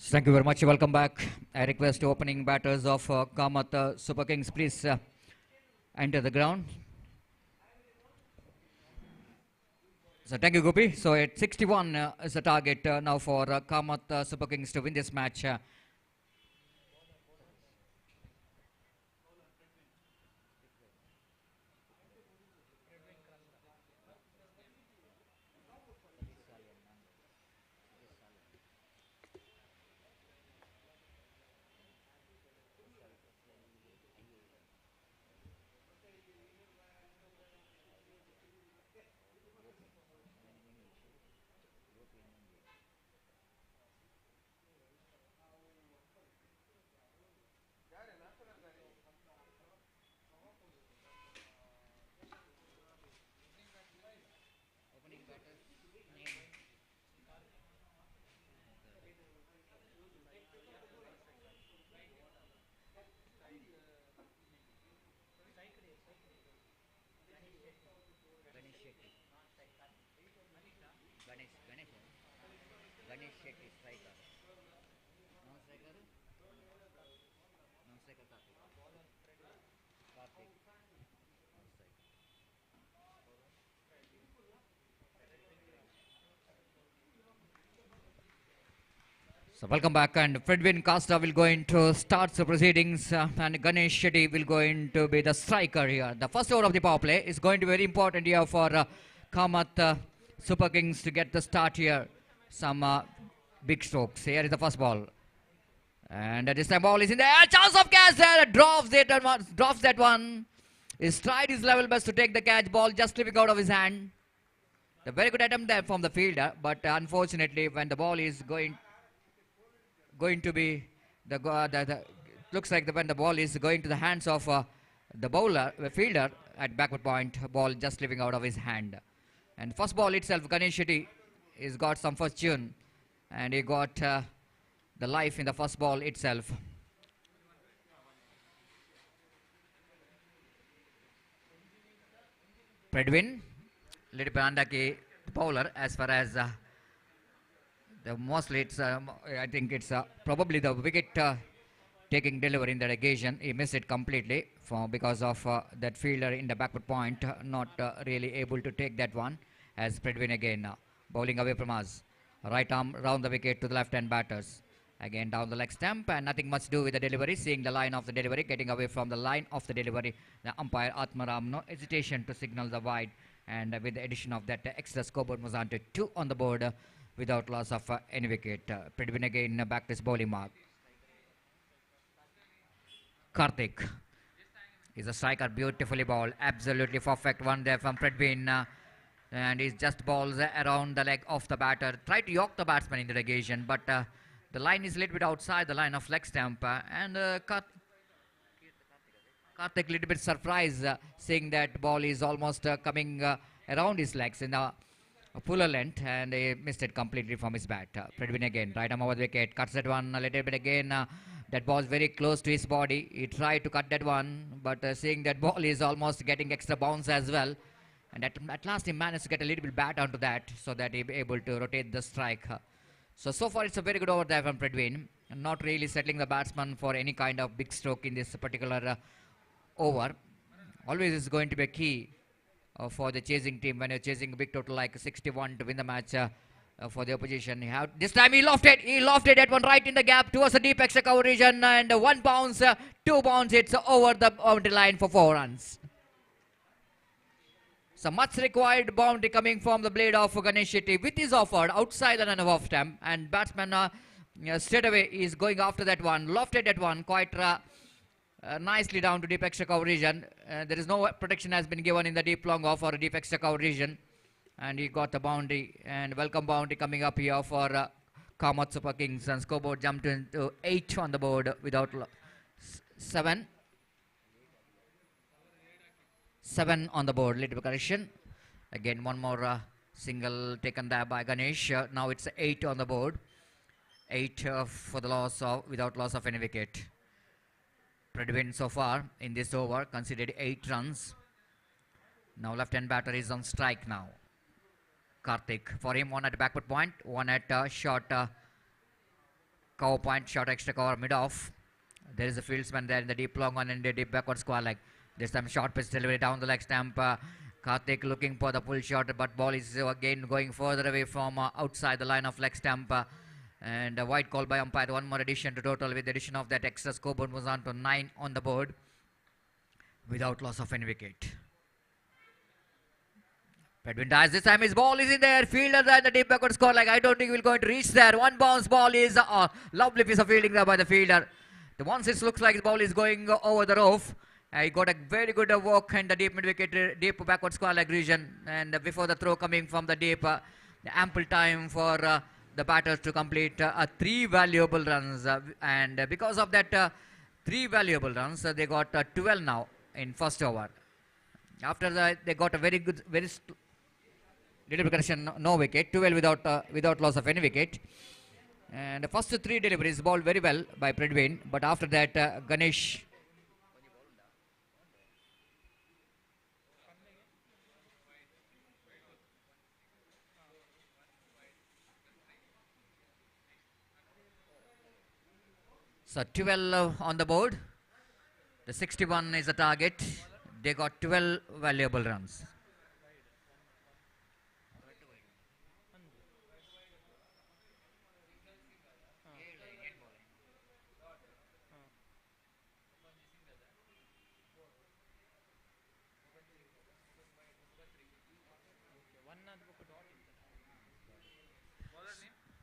Thank you very much. Welcome back. I request opening batters of Kamath Super Kings, please enter the ground. So thank you, Gopi. So at 61 is the target now for Kamath Super Kings to win this match. So welcome back, and Fredwin Costa will going to start the proceedings and Ganesh Shetty will going to be the striker here. The first over of the power play is going to be very important here for Kamath Super Kings to get the start here. Some big strokes. Here is the first ball. And this time ball is in the air. Chance of catch there. Drops that one. He's tried his level best to take the catch. Ball just slipping out of his hand. A very good attempt there from the fielder, but unfortunately when the ball is going to be looks like when the ball is going to the hands of the fielder at backward point, ball just slipping out of his hand. And first ball itself, Ganesh Shetty has got some first tune, and he got the life in the first ball itself. Predwin, little bit unlucky bowler as far as mostly it's I think it's probably the wicket taking delivery in that occasion. He missed it completely because of that fielder in the backward point not really able to take that one, as Predwin again bowling away from us. Right arm round the wicket to the left hand batters. Again down the leg stump, and nothing much to do with the delivery. Seeing the line of the delivery, getting away from the line of the delivery. The umpire Atmaram, no hesitation to signal the wide, and with the addition of that extra scoreboard was on to 2 on the board without loss of any wicket. Predwin again back to his bowling mark. Karthik is a striker, beautifully bowled, absolutely perfect one there from Predwin, and he just balls around the leg of the batter. Tried to york the batsman in the occasion, but the line is a little bit outside the line of leg stump, and Karthik a little bit surprised seeing that ball is almost coming around his legs in the fuller length, and he missed it completely from his bat. Predwin again, right arm over the wicket, cuts that one a little bit again. That ball is very close to his body. He tried to cut that one, but seeing that ball is almost getting extra bounce as well. And at last he managed to get a little bit bat onto that, so that he be able to rotate the strike. So far it's a very good over there from Predwin. Not really settling the batsman for any kind of big stroke in this particular over. Always is going to be a key for the chasing team when you're chasing a big total like 61 to win the match for the opposition. This time he lofted that one right in the gap towards the deep extra cover region, and 1 bounce, 2 bounce, it's over the boundary line for 4 runs. So much required boundary coming from the blade of Ganesh Shetty, with his offered outside the line of off stump, and batsman straight away is going after that one, lofted that one quite nicely down to deep extra cover region. There is no protection has been given in the deep long off or deep extra cover region, and he got the boundary, and welcome boundary coming up here for Kamath Super Kings, and scoreboard jumped into 8 on the board without 7 on the board. Little correction. Again one more single taken there by Ganesh. Now it's 8 on the board. 8 for the loss of without loss of any wicket. Predwin so far in this over considered 8 runs. Now left hand batter is on strike now. Karthik, for him one at backward point, one at short cover point, short extra cover, mid off. There is a fieldsman there in the deep long one and the deep backward square leg. There's some short pitch delivery down the leg stump. Karthik looking for the pull shot, but ball is again going further away from outside the line of leg stump. And a wide call by umpire. One more addition to total. With the addition of that extra scoreboard moves on to 9 on the board without loss of any wicket. Pedwin dies this time. His ball is in there. Fielder there in the deep backward score. Like I don't think we're going to reach there. One bounce ball is a lovely piece of fielding there by the fielder. The once it looks like the ball is going over the roof. He got a very good walk in the deep mid wicket, deep backward square leg region. And before the throw coming from the deep, ample time for the batters to complete 3 valuable runs. And because of that 3 valuable runs, they got 12 now in first over. After that, they got a very good, delivery connection, no wicket, 12 without loss of any wicket. And the first 3 deliveries bowled very well by Predwin, but after that Ganesh so 12 on the board. The 61 is the target. They got 12 valuable runs.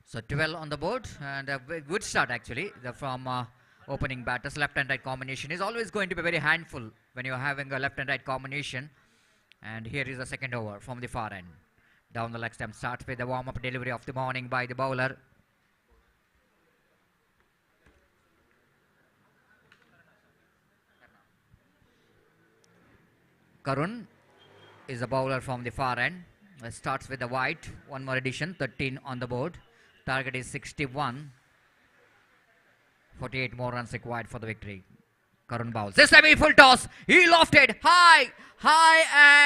So 12 on the board, and a very good start actually from opening batters. Left and right combination is always going to be very handful when you're having a left and right combination. And here is the second over from the far end. Down the leg stump starts with the warm-up delivery of the morning by the bowler. Karun is a bowler from the far end. Starts with the wide. One more addition, 13 on the board. Target is 61. 48 more runs required for the victory. Karun bowls. This time he full toss. He lofted high,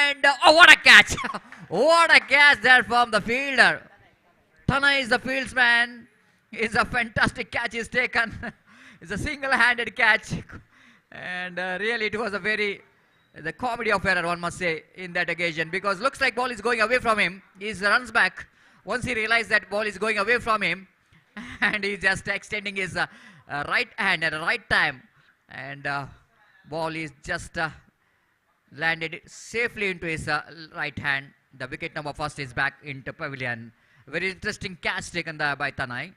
and oh, what a catch! What a catch there from the fielder. Tanai is the fieldsman. It's a fantastic catch he's taken. It's a single-handed catch. And really it was a the comedy of error, one must say, in that occasion, because looks like ball is going away from him. He runs back. Once he realized that ball is going away from him, and he's just extending his right hand at the right time, and ball is just landed safely into his right hand. The wicket number first is back into pavilion. Very interesting catch taken there by Tanai,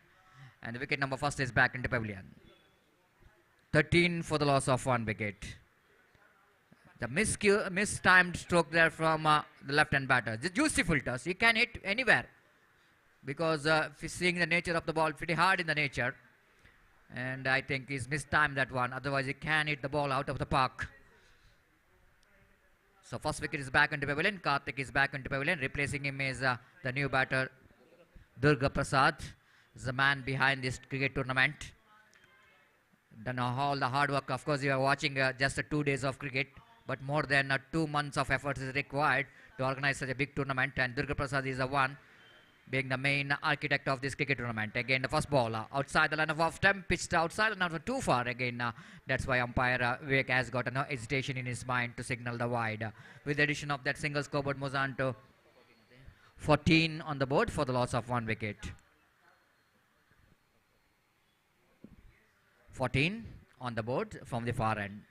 and the wicket number first is back into pavilion. 13 for the loss of 1 wicket. The mistimed stroke there from the left-hand batter. The juicy full toss. He can hit anywhere, because seeing the nature of the ball, pretty hard in the nature. And I think he's mistimed that one. Otherwise, he can hit the ball out of the park. So first wicket is back into pavilion. Karthik is back into pavilion. Replacing him is the new batter, Durga Prasad. Is the man behind this cricket tournament. Done all the hard work. Of course, you are watching just 2 days of cricket, but more than 2 months of effort is required to organize such a big tournament. And Durga Prasad is the one being the main architect of this cricket tournament. Again, the first ball outside the line of off stump, pitched outside and not too far. Again, that's why umpire Vivek has got no hesitation in his mind to signal the wide. With the addition of that single scoreboard, moves on to 14 on the board for the loss of 1 wicket. 14 on the board from the far end.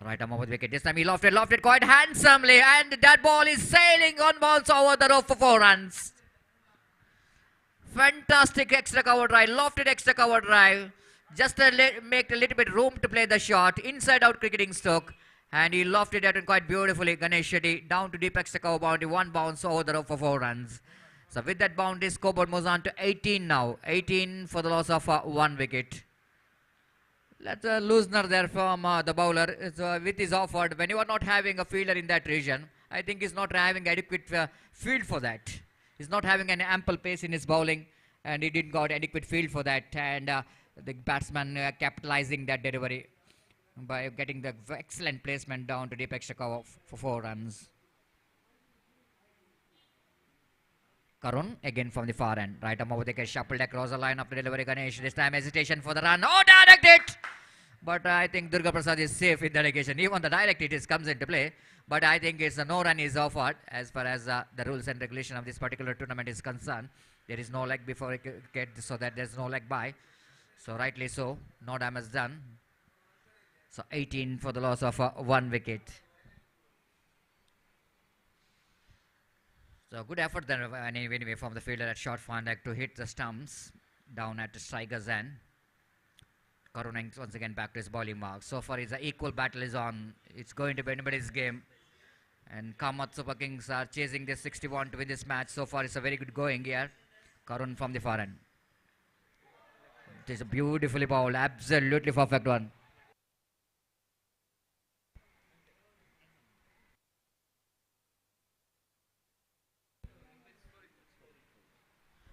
Right arm over the wicket. This time he lofted quite handsomely, and that ball is sailing on balls over the rope for 4 runs. Fantastic extra cover drive, lofted extra cover drive. Just to make a little bit room to play the shot. Inside out cricketing stroke. And he lofted it quite beautifully. Ganesh Shetty down to deep extra cover boundary. 1 bounce over the rope for 4 runs. So with that boundary, scoreboard moves on to 18 now. 18 for the loss of 1 wicket. That's a loosener there from the bowler. With his offered, when you are not having a fielder in that region, I think he's not having adequate field for that. He's not having an ample pace in his bowling, and he didn't got adequate field for that. And the batsman capitalizing that delivery by getting the excellent placement down to deep extra cover for 4 runs. Karun again from the far end. Right arm over the catch, shuffled across the line of the delivery. Ganesh, this time hesitation for the run. Oh, direct it! But I think Durga Prasad is safe in that occasion. Even the direct it comes into play. But I think it's a no run is offered as far as the rules and regulation of this particular tournament is concerned. There is no leg before wicket, so that there's no leg by. So rightly so, no damage done. So 18 for the loss of 1 wicket. So good effort then anyway from the fielder at short contact to hit the stumps down at the striker's end. Karun once again back to his bowling mark. So far it's an equal battle is on. It's going to be anybody's game. And Kamath Super Kings are chasing this 61 to win this match. So far it's a very good going here. Karun from the far end. It is a beautifully bowled, absolutely perfect one.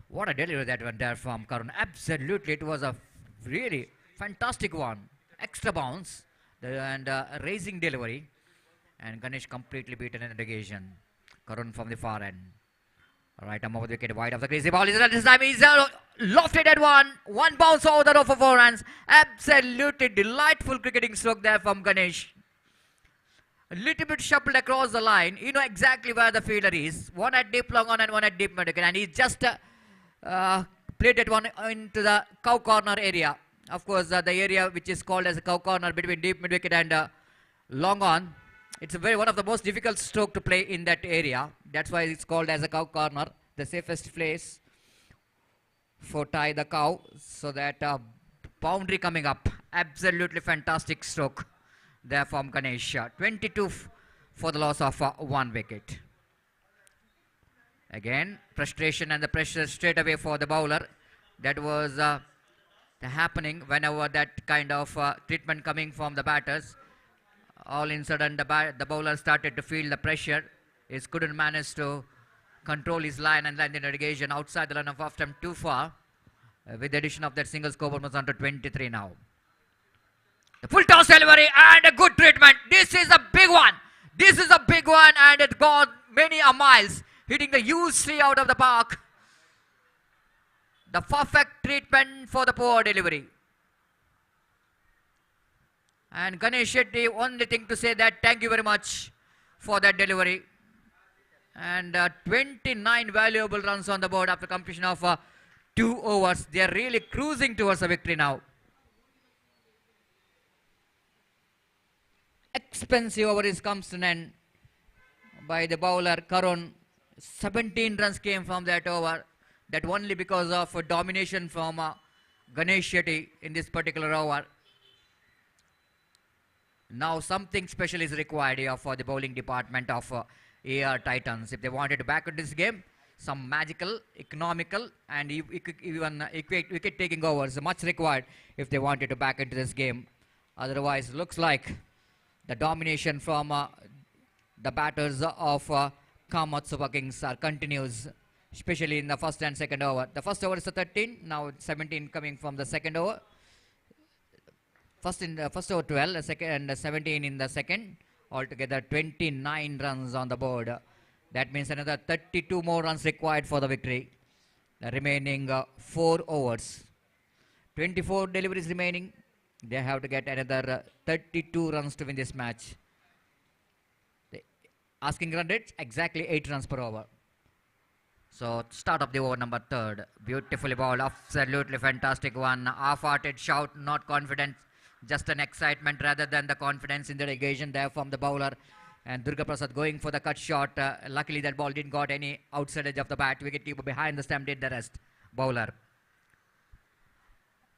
What a delivery that went there from Karun. Absolutely, it was a really fantastic one. Extra bounce and raising delivery. And Ganesh completely beaten in the occasion. Karun from the far end. Right arm over the wicket, wide of the crazy ball. This time he's lofted at one. One bounce over the row for 4 runs. Absolutely delightful cricketing stroke there from Ganesh. A little bit shuffled across the line. You know exactly where the fielder is. One at deep long on and one at deep mid wicket. And he just played that one into the cow corner area. Of course, the area which is called as a cow corner between deep mid wicket and long on. It's one of the most difficult stroke to play in that area. That's why it's called as a cow corner. The safest place for tie the cow. So that boundary coming up. Absolutely fantastic stroke there from Ganesh. 22 for the loss of 1 wicket. Again, frustration and the pressure straight away for the bowler. That was happening whenever that kind of treatment coming from the batters. All in sudden the bowler started to feel the pressure. He couldn't manage to control his line and land in irrigation outside the line of off stump too far. With the addition of that single scoreboard was on to 23 now. The full toss delivery and a good treatment. This is a big one. This is a big one and it gone many a miles. Hitting the huge tree out of the park. The perfect treatment for the poor delivery. And Ganesh Shetty, only thing to say that thank you very much for that delivery. And 29 valuable runs on the board after completion of 2 overs. They are really cruising towards a victory now. Expensive over comes to an end by the bowler Karun. 17 runs came from that over. That only because of domination from Ganesh Shetty in this particular over. Now something special is required here for the bowling department of AR Titans. If they wanted to back into this game, some magical, economical and even wicket taking overs much required if they wanted to back into this game. Otherwise, looks like the domination from the batters of Kamath Super Kings continues, especially in the first and second over. The first over is a 13, now 17 coming from the second over. First over 12, the second and 17 in the second. Altogether 29 runs on the board. That means another 32 more runs required for the victory. The remaining 4 overs. 24 deliveries remaining. They have to get another 32 runs to win this match. The asking run rate exactly 8 runs per over. So start of the over number 3rd. Beautifully bowled. Absolutely fantastic one. Half-hearted shout, not confident. Just an excitement rather than the confidence in the occasion there from the bowler. And Durga Prasad going for the cut shot. Luckily that ball didn't got any outside edge of the bat. Wicketkeeper behind the stump did the rest. Bowler.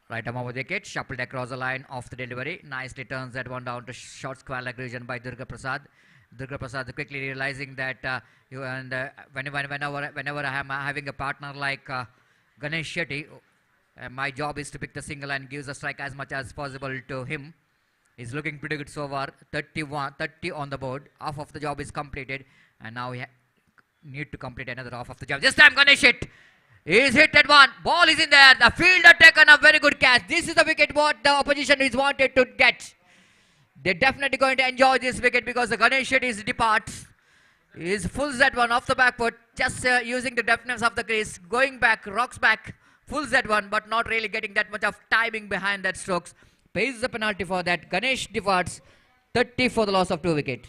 Right arm over the wicket. Shuffled across the line off the delivery. Nicely turns that one down to short square leg region by Durga Prasad. Durga Prasad quickly realizing that whenever I am having a partner like Ganesh Shetty, my job is to pick the single and gives a strike as much as possible to him. He's looking pretty good so far. 30 on the board. Half of the job is completed. And now we need to complete another half of the job. This time Ganesh hit. He's hit at one. Ball is in there. The fielder taken a very good catch. This is the wicket what the opposition is wanted to get. They're definitely going to enjoy this wicket because the Ganesh Shetty departs. Is full Z1 off the back foot, just using the deftness of the crease, going back, rocks back, full Z1, but not really getting that much of timing behind that strokes. Pays the penalty for that. Ganesh departs 30 for the loss of 2 wicket.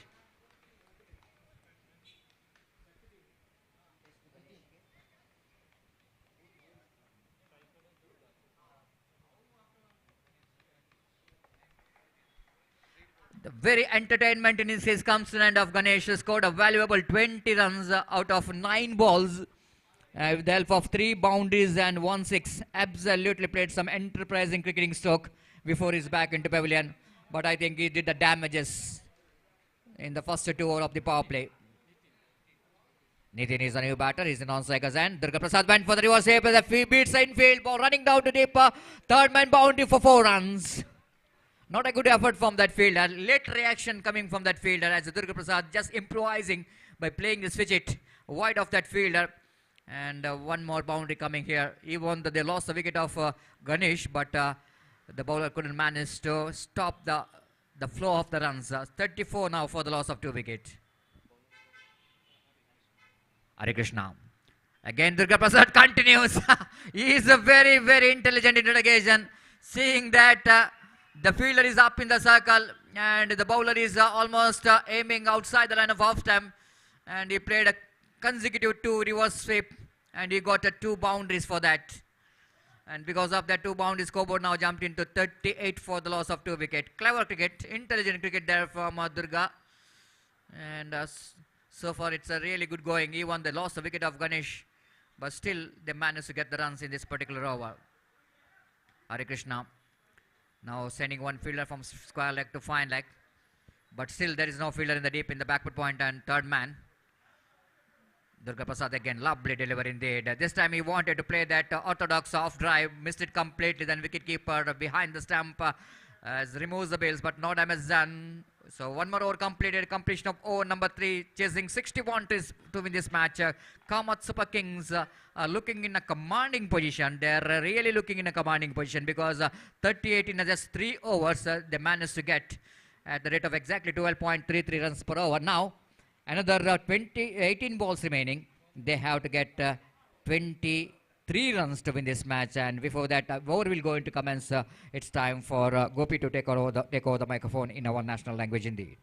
The very entertainment innings comes to the end of Ganesh, who scored a valuable 20 runs out of 9 balls. With the help of 3 boundaries and 1 6. Absolutely played some enterprising cricketing stroke before he's back into pavilion. But I think he did the damages in the first 2 overs of the power play. Nitin is a new batter. He's in on-striker's end. Durga Prasad went for the reverse sweep. The beats the infield. Ball running down to deep. Third man boundary for 4 runs. Not a good effort from that fielder. Late reaction coming from that fielder as Durga Prasad just improvising by playing the switch it wide of that fielder. And one more boundary coming here. Even though they lost the wicket of Ganesh, but the bowler couldn't manage to stop the flow of the runs. 34 now for the loss of 2 wicket. Hare Krishna. Again Durga Prasad continues. He is a very, very intelligent interrogation. Seeing that the fielder is up in the circle and the bowler is almost aiming outside the line of off stump, and he played a consecutive 2 reverse sweep and he got 2 boundaries for that. And because of that 2 boundaries, scoreboard now jumped into 38 for the loss of 2 wicket. Clever cricket, intelligent cricket there from Durga. And so far it's a really good going. Even they lost the wicket of Ganesh, but still they managed to get the runs in this particular over. Hare Krishna. Now sending one fielder from square leg to fine leg, but still there is no fielder in the deep in the backward point and third man. Durga Prasad again, lovely delivery indeed. This time he wanted to play that orthodox off drive, missed it completely. Then wicketkeeper behind the stump removes the bails, but no damage done. So one more over completed, completion of over number 3, chasing 61 to win this match. Kamat Super Kings are looking in a commanding position. They're really looking in a commanding position because 38 in just 3 overs they managed to get at the rate of exactly 12.33 runs per over. Now another 18 balls remaining. They have to get 23 runs to win this match, and before that over will go into commence. It's time for Gopi to take over the microphone in our national language indeed.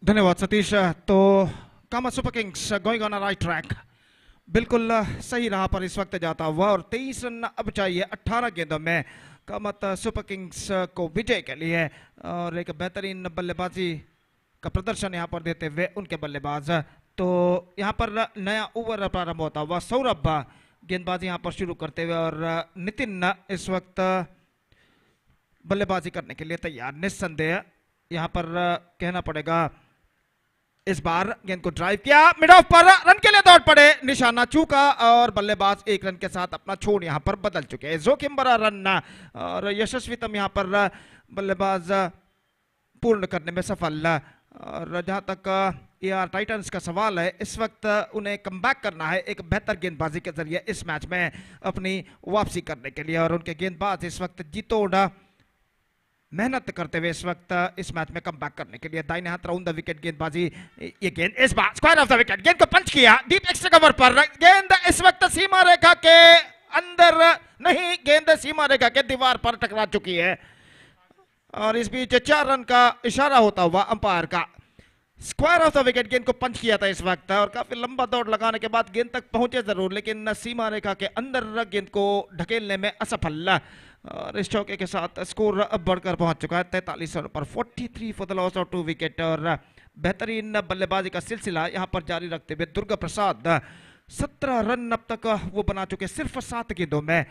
धन्यवाद सतीश। तो Kamat super Kings going on a right track, बिल्कुल सही राह पर इस वक्त जाता हुआ और 23 रन अब चाहिए 18 गेंदों में कामत सुपर किंग्स को विजय के लिए। और एक बेहतरीन बल्लेबाजी का प्रदर्शन यहाँ पर देते हुए उनके बल्लेबाज। तो यहाँ पर नया ओवर प्रारंभ होता हुआ सौरभ गेंदबाजी यहाँ पर शुरू करते हुए और नितिन इस वक्त बल्लेबाजी करने के लिए तैयार। निस्संदेह यहाँ पर कहना पड़ेगा इस बार गेंद को ड्राइव किया, मिड ऑफ पर रन के लिए दौड़ पड़े, निशाना चूका और बल्लेबाज 1 रन के साथ अपना छोड़ यहां पर बदल चुके हैं। जोखिम भरा रन और यशस्वीतम यहां पर बल्लेबाज पूर्ण करने में सफल। और जहां तक एआर टाइटंस का सवाल है, इस वक्त उन्हें कमबैक करना है एक बेहतर गेंदबाजी के जरिए इस मैच में अपनी वापसी करने के लिए। और उनके गेंदबाज इस वक्त जीतोड़ मेहनत करते हुए इस वक्त इस मैच में कमबैक करने के लिए। दाहिने हाथ राउंड द विकेट गेंदबाजी, ये गेंद इस बार स्क्वायर ऑफ द विकेट, गेंद को पंच किया डीप एक्स्ट्रा कवर पर, गेंद इस वक्त सीमा रेखा के अंदर नहीं, गेंद सीमा रेखा के दीवार पर टकरा चुकी है। और इस बीच 4 रन का इशारा होता हुआ अंपायर का। स्क्वायर ऑफ द विकेट, गेंद को पंच किया था इस वक्त और काफी लंबा दौड़ लगाने के बाद गेंद तक पहुंचे जरूर, लेकिन सीमा रेखा के अंदर गेंद को ढकेलने में असफल। और इस चौके के साथ स्कोर अब बढ़कर पहुंच चुका है 43 रन पर, 43 for the loss of 2 wicket. और बेहतरीन बल्लेबाजी का सिलसिला यहां पर जारी रखते हुए दुर्गा प्रसाद 17 रन अब तक वो बना चुके सिर्फ 7 गेंदों में।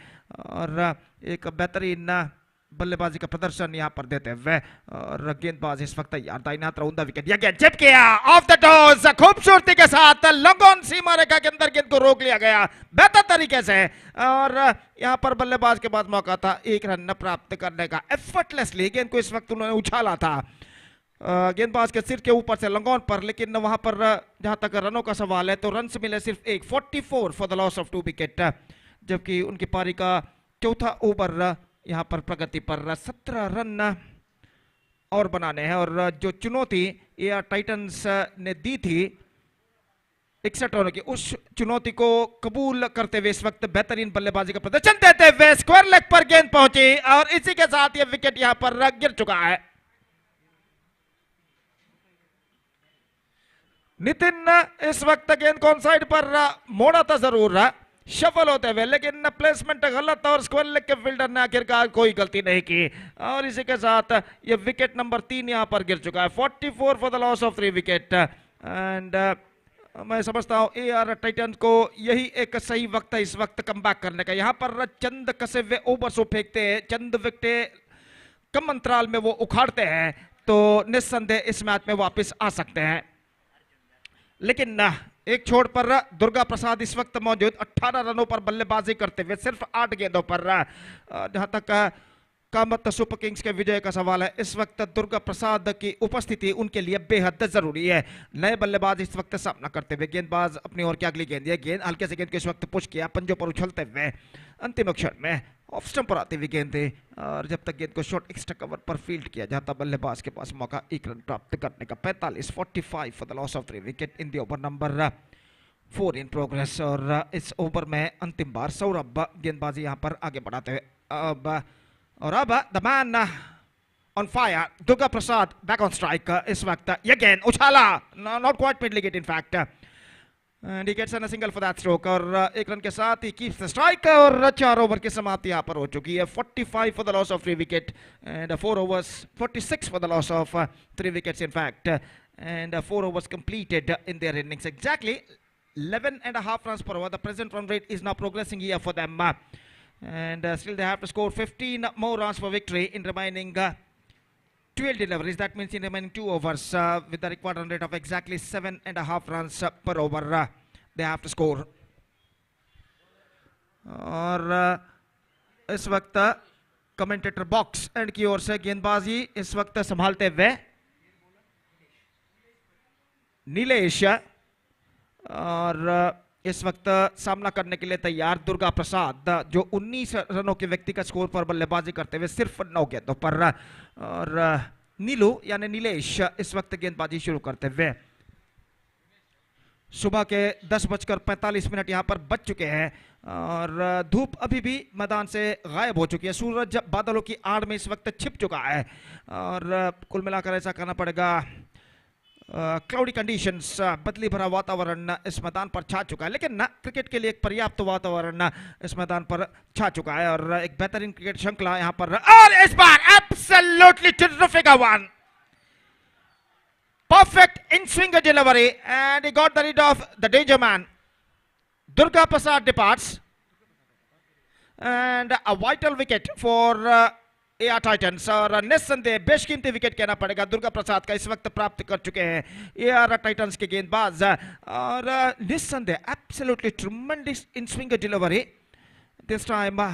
और एक बेहतरीन बल्लेबाजी का प्रदर्शन यहां पर देते हुए और गेंदबाज इस वक्त तैयार, दाहिने हाथ राउंड द विकेट, यह गेंद चिप किया ऑफ द टॉस, खूबसूरती के साथ लंगोन सीमा रेखा के अंदर गेंद को रोक लिया गया बेहतर तरीके से। और यहां पर बल्लेबाज के बाद मौका था 1 रन प्राप्त करने का, एफर्टलेसली गेंद को इस वक्त उन्होंने उछाला था गेंदबाज के सिर के ऊपर से लंगोन पर, लेकिन वहां पर जहां तक रनों का सवाल है तो रन मिले सिर्फ एक, 44 for the loss of 2 wicket, जबकि उनकी पारी का चौथा ओवर यहां पर प्रगति पर 17 रन और बनाने हैं। और जो चुनौती एआर टाइटंस ने दी थी 61 रनों की, उस चुनौती को कबूल करते हुए इस वक्त बेहतरीन बल्लेबाजी का प्रदर्शन देते हुए स्क्वायर लेग पर गेंद पहुंची और इसी के साथ ये विकेट यहां पर गिर चुका है। नितिन इस वक्त गेंद को ऑन साइड पर मोड़ा था जरूर शफल होते हुए, लेकिन प्लेसमेंट गलत और स्क्वायर लेग के फील्डर ने आखिरकार कोई गलती नहीं की और इसी के साथ ये विकेट नंबर 3 यहां पर गिर चुका है। 44 for the loss of 3 wicket. And मैं समझता हूं एआर टाइटन को यही एक सही वक्त है इस वक्त कमबैक करने का। यहां पर चंद कसे हुए ओवर्स वो फेंकते हैं, चंद विकेटें कम अंतराल में वो उखाड़ते हैं तो निस्संदेह इस मैच में वापस आ सकते हैं। लेकिन एक छोड़ पर दुर्गा प्रसाद इस वक्त मौजूद 18 रनों पर बल्लेबाजी करते हुए सिर्फ 8 गेंदों पर। जहां तक कामत सुपर किंग्स के विजय का सवाल है, इस वक्त दुर्गा प्रसाद की उपस्थिति उनके लिए बेहद जरूरी है। नए बल्लेबाज इस वक्त सामना करते हुए, गेंदबाज अपनी ओर की अगली गेंद, ये गेंद हल्के से गेंद को इस वक्त पुश किया, पंजों पर उछलते हुए अंतिम क्षण में ऑफ स्टंप पर आती हुई गेंद थी और जब तक गेंद को शॉर्ट एक्स्ट्रा कवर पर फील्ड किया जाता बल्लेबाज के पास मौका 1 रन प्राप्त करने का। 45 for the loss of 3 wicket in the over number 4 in progress. और इस ओवर में अंतिम बार सौरभ गेंदबाजी यहां पर आगे बढ़ाते हुए अब the man on fire Durga Prasad back on strike. इस वक्त ये गेंद उछाला, not quite mid wicket in fact, and he gets a single for that stroke और 1 रन के साथ ही कीप्स द स्ट्राइक और 4 ओवर की समाप्ति यहां पर हो चुकी है। 45 for the loss of 3 wicket and 4 overs, 46 for the loss of 3 wickets in fact, and 4 overs completed in their innings. Exactly 11.5 runs per over. The present run rate is now progressing here for them, and still they have to score 15 more runs for victory in remaining 12 deliveries. That means in remaining 2 overs with the required run rate of exactly 7.5 runs per over they have to score. और इस वक्त commentator box and की ओर से गेंदबाजी इस वक्त संभालते हुए नीलेश और इस वक्त सामना करने के लिए तैयार दुर्गा प्रसाद, जो 19 रनों के व्यक्तिगत स्कोर पर बल्लेबाजी करते हुए सिर्फ 9 गेंदों पर। और नीलू यानी नीलेश इस वक्त गेंदबाजी शुरू करते हुए। सुबह के 10:45 यहां पर बज चुके हैं और धूप अभी भी मैदान से गायब हो चुकी है। सूरज बादलों की आड़ में इस वक्त छिप चुका है और कुल मिलाकर ऐसा कहना पड़ेगा क्लाउडी कंडीशंस, बदली भरा वातावरण इस मैदान पर छा चुका है, लेकिन क्रिकेट के लिए एक पर्याप्त वातावरण इस मैदान पर छा चुका है और एक बेहतरीन क्रिकेट श्रृंखला यहां पर। और इस बार absolutely terrific one, perfect in swing delivery and he got the rid of the danger man. Durga Prasad departs and a vital wicket for AR Titans और निस्संदेह बेशकीमती विकेट कहना पड़ेगा दुर्गा प्रसाद का इस वक्त प्राप्त कर चुके हैं AR टाइटंस के गेंदबाज। और निस्संदेह absolutely ट्रेमेंडस in swing delivery, this time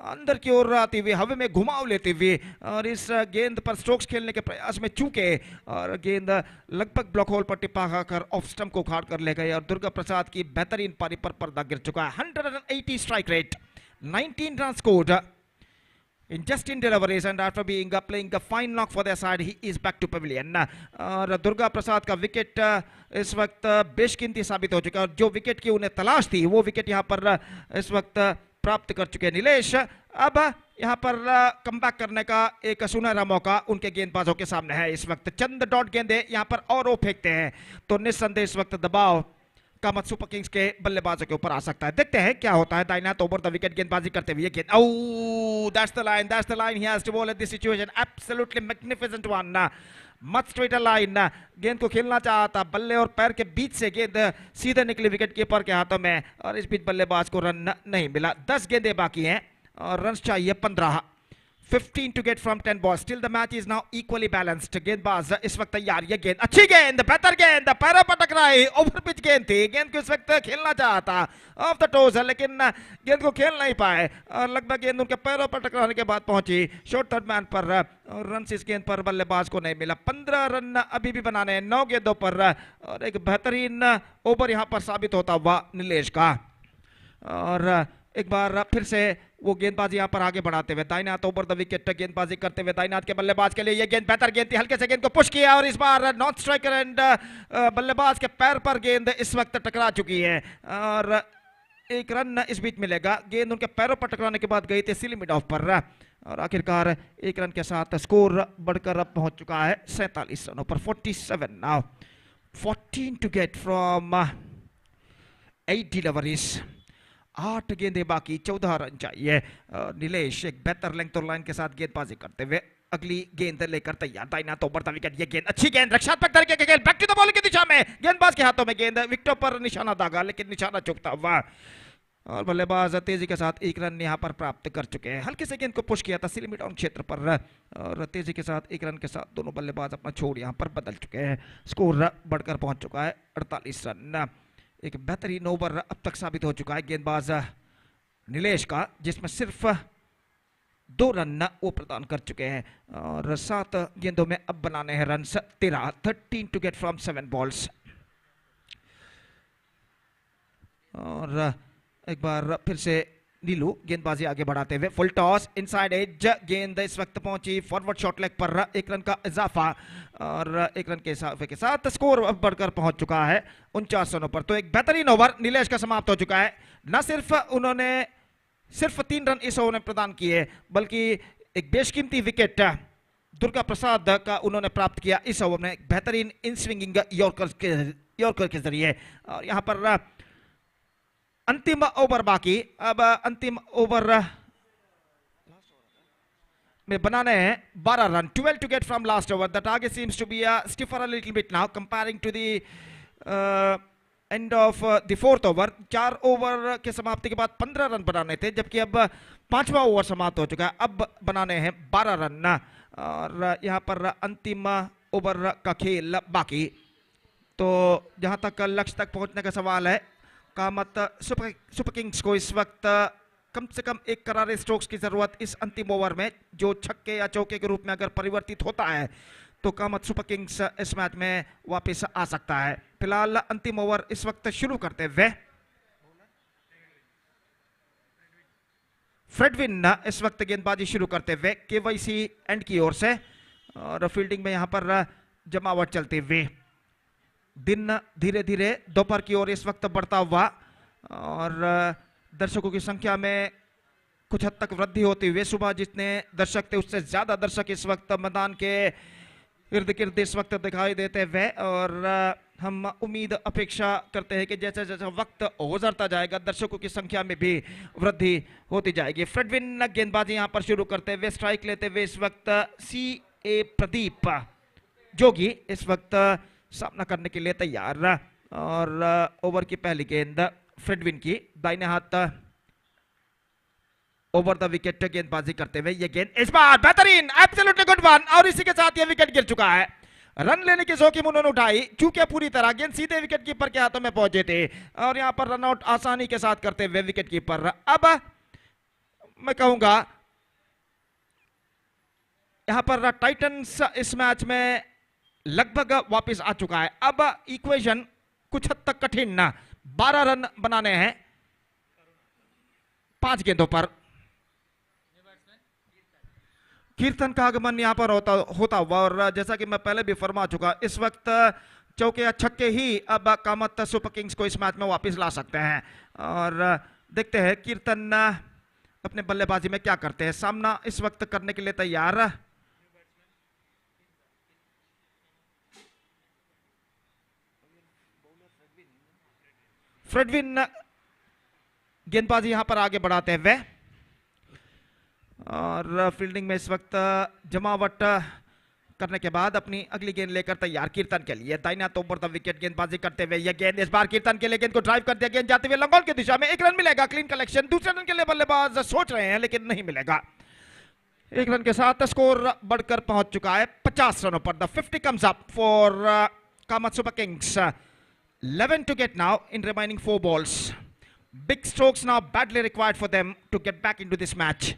अंदर की ओर आती हुई हवा में घुमाव लेते हुए और इस गेंद पर स्ट्रोक्स खेलने के प्रयास में चूके और गेंद लगभग ब्लॉक होल पर टिप्पा खाकर ऑफ स्टंप को उखाड़ कर ले गए और दुर्गा प्रसाद की बेहतरीन पारी पर पर्दा गिर चुका है। 180 strike rate, 19 run scored in just in deliveries and after being playing a fine knock for their side he is back to pavilion। और दुर्गा प्रसाद का विकेट इस वक्त बेशकीमती साबित हो चुका है और जो विकेट की उन्हें तलाश थी वो विकेट यहां पर इस वक्त प्राप्त कर चुके हैं नीलेश। अब यहां पर कमबैक करने का एक सुनहरा मौका उनके गेंदबाजों के सामने है। इस वक्त चंद डॉट गेंदे यहां पर और वो फेंकते हैं तो निस्संदेह इस वक्त दबाव कामत सुपर किंग्स के बल्लेबाजों के ऊपर आ सकता है। देखते हैं क्या होता है। दाहिना ओवर द विकेट गेंदबाजी करते हुए गेंद, oh that's the line he has to bowl at this situation, absolutely magnificent one, much straighter line. गेंद को खेलना चाहा था, बल्ले और पैर के बीच से गेंद सीधे निकली विकेट कीपर के हाथों में और इस बीच बल्लेबाज को रन नहीं मिला। 10 गेंदें बाकी हैं और रन चाहिए 15। 15 to get from 10 balls. Still the match is now equally balanced. गेंदबाज इस वक्त तैयार, ये गेंद अच्छी गेंद, बेहतर गेंद, पैरों पर टकराई, ओवर पिच गेंद थी, गेंद को इस वक्त खेलना चाहता ऑफ द टोज, लेकिन गेंद को खेल नहीं पाए और लगभग गेंद उनके पैरों पर टकराने के बाद पहुंची शॉर्ट थर्ड मैन पर और रन इस गेंद पर बल्लेबाज को नहीं मिला। 15 रन अभी भी बनाने हैं 9 गेंदों पर और एक बेहतरीन ओवर यहां पर साबित होता हुआ नीलेश का। और एक बार फिर से वो गेंदबाजी यहां पर आगे बढ़ाते हुए दाहिने हाथ ओवर द विकेट गेंदबाजी करते हुए दाहिने हाथ के बल्लेबाज के लिए ये गेंद बेहतर गेंद थी, हल्के से गेंद को पुश किया और इस बार नॉन स्ट्राइकर एंड बल्लेबाज के पैर पर गेंद इस वक्त टकरा चुकी है और एक रन इस बीच मिलेगा। गेंद उनके पैरों पर टकराने के बाद गई थी सिली मिड ऑफ पर और आखिरकार एक रन के साथ स्कोर बढ़कर अब पहुंच चुका है 47 रनों पर। 47 now, 14 to get from 8 deliveries, 8 गेंदें बाकी, 14 रन चाहिए। नीलेश एक बेहतर लेंथ और लाइन के साथ गेंदबाजी करते हुए अगली गेंद लेकर तैयार, दाहिना तो बढ़ता विकेट, ये गेंद अच्छी गेंद, रक्षात्मक तरीके की गेंद, बैक टू द बॉल की दिशा में, गेंदबाज के हाथों में गेंद, विकेटों पर निशाना दागा लेकिन निशाना चूकता हुआ और बल्लेबाज तेजी के साथ एक रन यहां पर प्राप्त कर चुके हैं। हल्के से गेंद को पुश किया था सिली मिड ऑन क्षेत्र पर और तेजी के साथ एक रन के साथ दोनों बल्लेबाज अपना छोड़ यहां पर बदल चुके हैं। स्कोर बढ़कर पहुंच चुका है 48 रन। एक बेहतरीन ओवर अब तक साबित हो चुका है गेंदबाज नीलेश का, जिसमें सिर्फ 2 रन वो प्रदान कर चुके हैं और 7 गेंदों में अब बनाने हैं run 13 to get from 7 balls. और एक बार फिर से नीलू गेंदबाजी आगे बढ़ाते हुए फुल टॉस, इनसाइड एज, गेंद इस वक्त पहुंची फॉरवर्ड शॉट लेग पर, एक रन का इजाफा और एक रन के इजाफे के साथ स्कोर अब बढ़कर पहुंच चुका है 49 रनों पर। तो एक बेहतरीन ओवर नीलेश का समाप्त हो चुका है। न सिर्फ उन्होंने सिर्फ 3 रन इस ओवर में प्रदान किए बल्कि एक बेशकीमती विकेट दुर्गा प्रसाद का उन्होंने प्राप्त किया इस ओवर में, बेहतरीन इन स्विंगिंग यॉर्कर के जरिए। और यहां पर अंतिम ओवर बाकी, अब अंतिम ओवर में बनाने हैं 12 run, 12 to get from last over. The target seems to be stiffer a little bit now comparing to the end of the 4th over. 4 over के समाप्ति के बाद 15 रन बनाने थे, जबकि अब 5वां ओवर समाप्त हो चुका है, अब बनाने हैं 12 रन और यहाँ पर अंतिम ओवर का खेल बाकी। तो जहाँ तक लक्ष्य तक पहुँचने का सवाल है, कामत सुपर किंग्स को इस वक्त कम से कम एक करारे स्ट्रोक्स की जरूरत इस अंतिम ओवर में, जो छक्के या चौके के रूप में अगर परिवर्तित होता है तो कामत सुपर किंग्स इस मैच में वापस आ सकता है। फिलहाल अंतिम ओवर इस वक्त शुरू करते हुए फ्रेडविन इस वक्त गेंदबाजी शुरू करते हुए केवाईसी एंड की ओर से और फील्डिंग में यहां पर जमावट चलते हुए दिन धीरे धीरे दोपहर की ओर इस वक्त बढ़ता हुआ और दर्शकों की संख्या में कुछ हद तक वृद्धि होती हुई, सुबह जितने दर्शक थे उससे ज्यादा दर्शक इस वक्त मैदान के इर्द गिर्द इस वक्त दिखाई देते हुए और हम उम्मीद अपेक्षा करते हैं कि जैसे जैसे वक्त गुजरता जाएगा दर्शकों की संख्या में भी वृद्धि होती जाएगी। फ्रेडविन गेंदबाजी यहां पर शुरू करते हुए स्ट्राइक लेते हुए इस वक्त CA प्रदीप जोगी इस वक्त सामना करने के लिए तैयार और ओवर की पहली गेंद फ्रेडविन की दाहिने हाथ ओवर द विकेट गेंदबाजी करते हुए ये गेंद इस बार बेहतरीन, एब्सोल्युटली गुड वन और इसी के साथ ये विकेट गिर चुका है। रन लेने की जोखिम उन्होंने उठाई, चूंकि पूरी तरह गेंद सीधे विकेट कीपर के हाथों में पहुंचे थे और यहां पर रनआउट आसानी के साथ करते हुए विकेट कीपर। अब मैं कहूंगा यहां पर टाइटंस इस मैच में लगभग वापस आ चुका है। अब इक्वेशन कुछ हद तक कठिन ना, 12 रन बनाने हैं 5 गेंदों पर। कीर्तन का आगमन यहां पर होता हुआ और जैसा कि मैं पहले भी फरमा चुका, इस वक्त चौके या छक्के ही अब कामत सुपर किंग्स को इस मैच में वापस ला सकते हैं और देखते हैं कीर्तन अपने बल्लेबाजी में क्या करते हैं। सामना इस वक्त करने के लिए तैयार फ्रेडविन गेंदबाजी यहां पर आगे बढ़ाते हुए और फील्डिंग में इस वक्त जमावट करने के बाद अपनी अगली गेंद लेकर तैयार कीर्तन के लिए दाहिना तो ऊपर विकेट गेंदबाजी करते हुए यह गेंद इस बार कीर्तन के लिए गेंद को ड्राइव कर दिया, गेंद जाते हुए लंबॉल की दिशा में 1 रन मिलेगा, क्लीन कलेक्शन। दूसरे रन के लिए बल्लेबाज सोच रहे हैं लेकिन नहीं मिलेगा। एक रन के साथ स्कोर बढ़कर पहुंच चुका है 50 रनों पर. The 50 comes up for Kamatsuba Kings. 11 to get now in remaining 4 balls. Big strokes now badly required for them to get back into this match.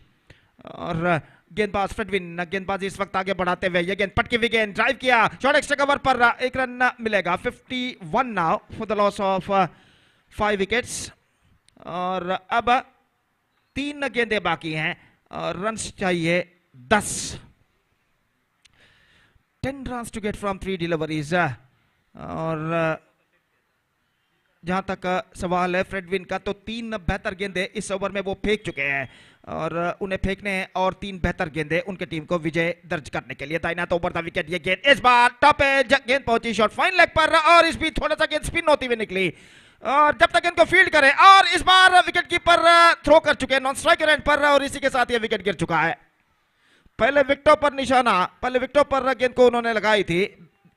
और गेंदबाज फ्रेडविन गेंदबाजी इस वक्त आगे बढ़ाते हुए ये गेंद पटकी हुई गेंद ड्राइव किया शॉर्ट एक्स्ट्रा कवर पर एक रन मिलेगा. 51 now for the loss of 5 wickets. और अब 3 गेंदें बाकी हैं और रन्स चाहिए 10. 10 runs to get from 3 deliveries. और जहां तक सवाल है फ्रेडविन का तो 3 बेहतर गेंदे इस ओवर में वो फेंक चुके हैं और उन्हें फेंकने हैं और 3 बेहतर गेंदे उनके टीम को विजय दर्ज करने के लिए. दाहिना तो ओवर था विकेट. ये गेंद इस बार टॉप एज गेंद पहुंची शॉट फाइन लेग पर और इस भी थोड़ा सा गेंद स्पिन होती हुई निकली और जब तक इनको फील्ड करे और इस बार विकेट कीपर थ्रो कर चुके हैं नॉन स्ट्राइकर एंड पर और इसी के साथ ये विकेट गिर चुका है. पहले विकेटों पर निशाना पहले विकेटों पर गेंद को उन्होंने लगाई थी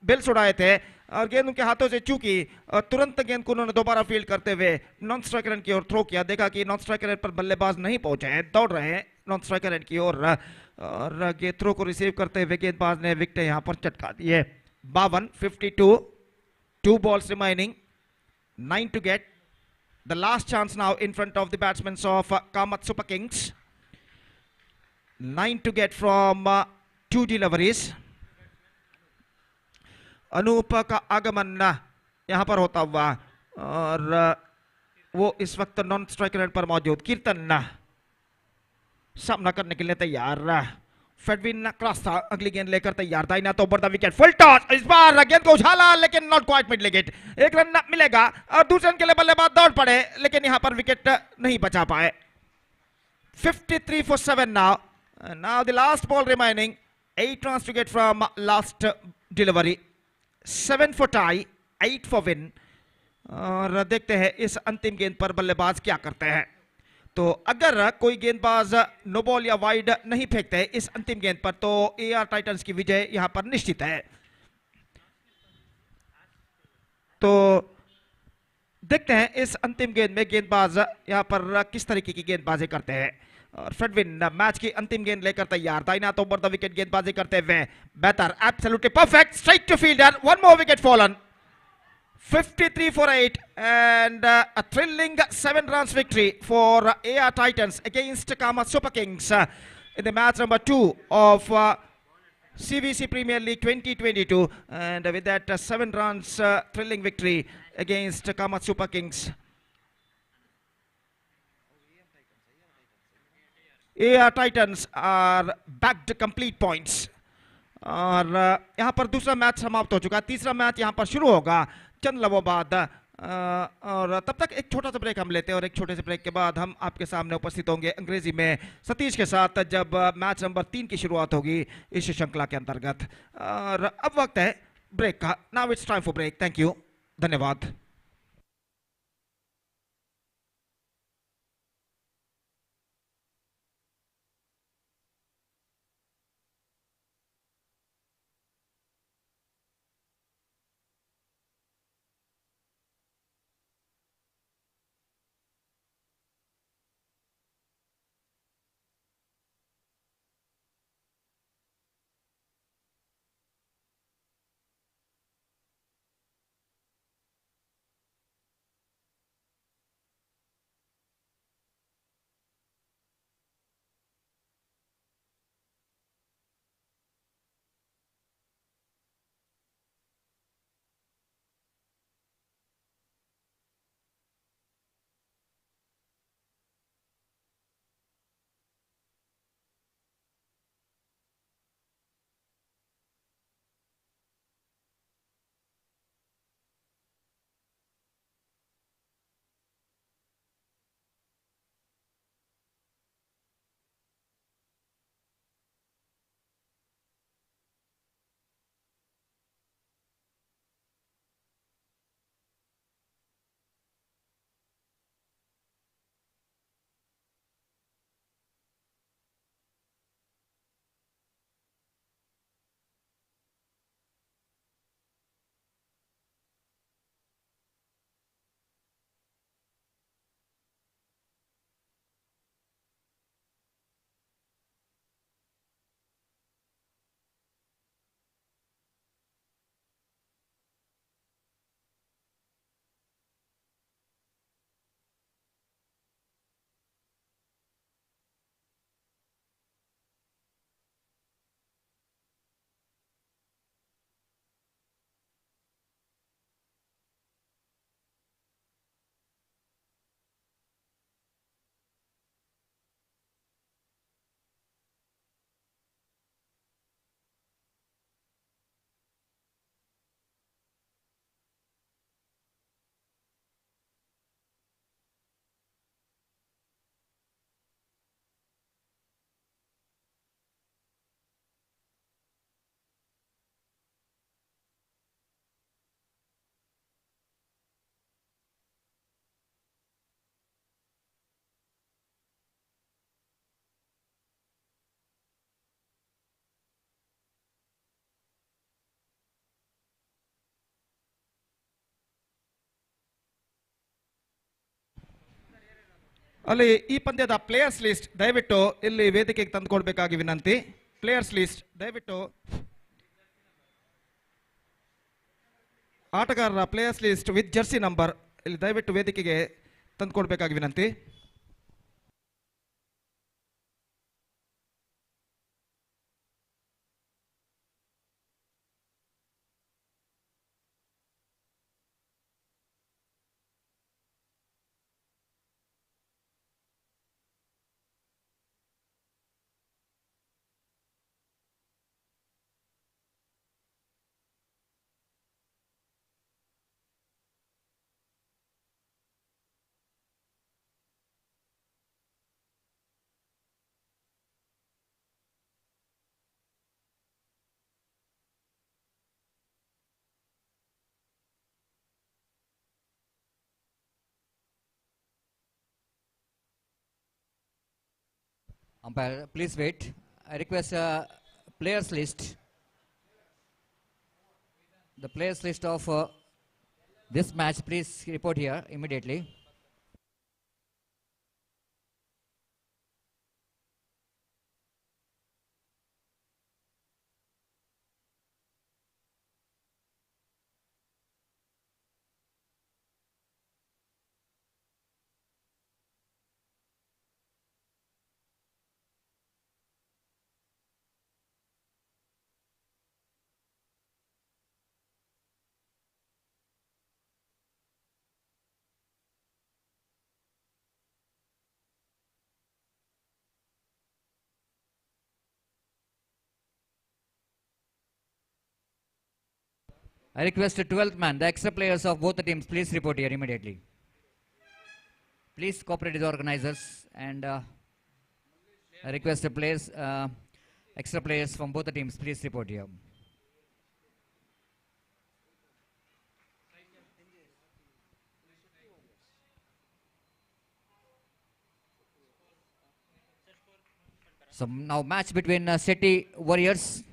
बिल्स उड़ाए थे और गेंद उनके हाथों से चूकी और तुरंत गेंद को उन्होंने दोबारा फील्ड करते हुए नॉन स्ट्राइकर एंड की ओर थ्रो किया. देखा कि नॉन स्ट्राइकर एंड पर बल्लेबाज नहीं पहुंचे हैं दौड़ रहे हैं नॉन स्ट्राइकर एंड की ओर और गेंद थ्रो को रिसीव करते हुए गेंदबाज ने विकेट यहां पर चटका दी है. 52 2 balls remaining 9 to get. The last chance now in front of the batsmen of Kamatsuba Kings. 9 to get from 2 deliveries. Anoop का आगमन यहां पर होता हुआ और वो इस वक्त नॉन स्ट्राइकर पर मौजूद. कीर्तन सामना करने के लिए तैयार. फ्रेडविन क्रॉस था अगली गेंद लेकर तैयार था. ना तो ऊपर विकेट फुल टॉस इस बार गेंद को उछाला लेकिन नॉट क्वाइट मिड विकेट. एक रन मिलेगा और दूसरे रन के लिए बल्लेबाज दौड़ पड़े लेकिन यहां पर विकेट नहीं बचा पाए. 53 for 7 now. Now the last ball remaining. 8 runs to get from last delivery. 7 for tie, 8 for win. और देखते हैं इस अंतिम गेंद पर बल्लेबाज क्या करते हैं. तो अगर कोई गेंदबाज नो बॉल या वाइड नहीं फेंकते इस अंतिम गेंद पर तो एआर टाइटंस की विजय यहां पर निश्चित है. तो देखते हैं इस अंतिम गेंद में गेंदबाज यहां पर किस तरीके की गेंदबाजी करते हैं. और फ्रेडविन मैच की अंतिम गेंद लेकर तैयार था. ना तो ओवर द विकेट गेंदबाजी करते हुए बेहतर absolutely perfect straight to fielder. One more wicket fallen. 53 for 8 and a thrilling 7 runs victory for AR Titans against Kamatsuba Kings in the match number 2 of CVC Premier League 2022 and with that 7 runs thrilling victory against Kamatsuba Kings. AR Titans are backed complete points. और यहाँ पर दूसरा match समाप्त हो चुका है. तीसरा match यहाँ पर शुरू होगा चंद लम्हों बाद और तब तक एक छोटा सा ब्रेक हम लेते हैं और एक छोटे से ब्रेक के बाद हम आपके सामने उपस्थित होंगे अंग्रेजी में सतीश के साथ जब मैच नंबर 3 की शुरुआत होगी इस श्रृंखला के अंतर्गत. और अब वक्त है ब्रेक का. Now it's time for break. Thank you. धन्यवाद. ಅಲ್ಲಿ ಈ ಪಂದ್ಯದ ಪ್ಲೇಯರ್ಸ್ ಲಿಸ್ಟ್ ದಯವಿಟ್ಟು ಇಲ್ಲಿ ವೇದಿಕೆಗೆ ತಂದುಕೊಡ್ಬೇಕಾಗಿ ವಿನಂತಿ. ಪ್ಲೇಯರ್ಸ್ ಲಿಸ್ಟ್ ದಯವಿಟ್ಟು ಆಟಗಾರರ players list with Jersey number ಇಲ್ಲಿ ದಯವಿಟ್ಟು ವೇದಿಕೆಗೆ ತಂದುಕೊಡ್ಬೇಕಾಗಿ ವಿನಂತಿ. Umpire, please wait. I request players list. The players list of this match, please report here immediately. I request the 12th man, the extra players of both the teams, please report here immediately. Please cooperate with the organizers, and I request the players, extra players from both the teams, please report here. So now match between City Warriors.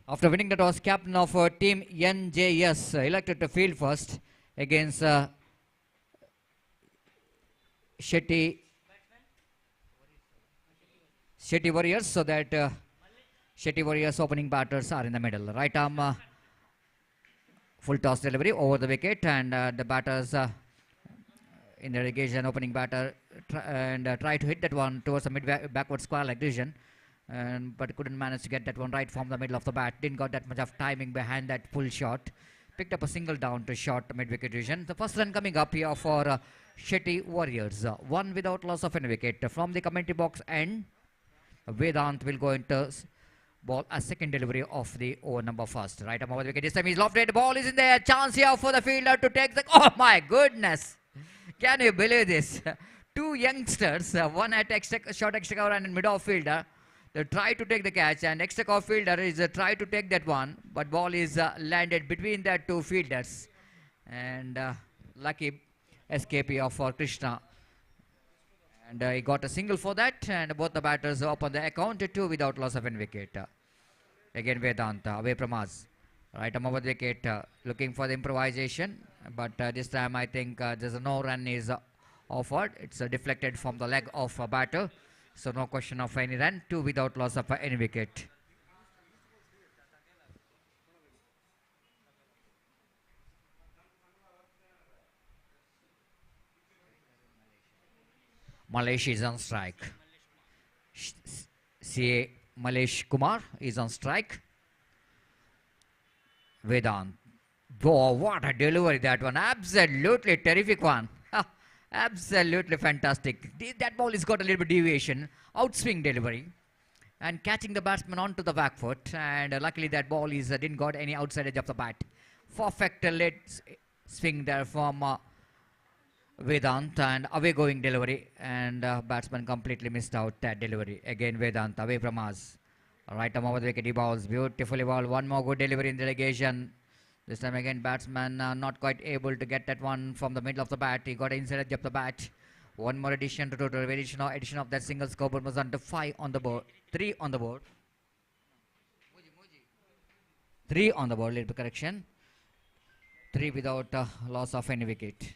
After winning the toss, captain of team NJS elected to field first against Shetty Warriors, so that Shetty Warriors opening batters are in the middle. Right arm full toss delivery over the wicket, and the batters in the irrigation opening batter try to hit that one towards the backward square leg decision. But couldn't manage to get that one right from the middle of the bat. Didn't got that much of timing behind that pull shot. Picked up a single down to short mid-wicket decision. The first run coming up here for Shetty Warriors. One without loss of any wicket. From the commentary box end, Vedant will go into ball a second delivery of the over number first. Right arm over the wicket. This time he's lofted. Ball is in there. Chance here for the fielder to take the... Oh my goodness! Can you believe this? Two youngsters, one at short extra cover and mid-off fielder. They try to take the catch, and extra cover fielder is try to take that one, but ball is landed between the two fielders, and lucky escape here for Krishna, and he got a single for that, and both the batters open the account 2 without loss of any wicket. Again Vedanta away from us, right arm over the wicket, looking for the improvisation, but this time I think there's no run is offered. It's deflected from the leg of a batter. So no question of any run, 2 without loss of any wicket. Malesh is on strike. CA Malesh Kumar is on strike. Vedant. Oh, what a delivery that one. Absolutely terrific one. Absolutely fantastic. That ball has got a little bit deviation, outswing delivery, and catching the batsman onto the back foot. And luckily that ball is didn't got any outside edge of the bat. Perfect late swing there from Vedant, and away going delivery, and batsman completely missed out that delivery. Again Vedant away from us. Right arm over the wicket, he bowls beautifully ball. One more good delivery in the relegation. This time again, batsman not quite able to get that one from the middle of the bat. He got inside edge of the bat. One more addition to total. Addition of that single scoreboard was under 5 on the board. 3 on the board. 3 on the board, little correction. 3 without loss of any wicket.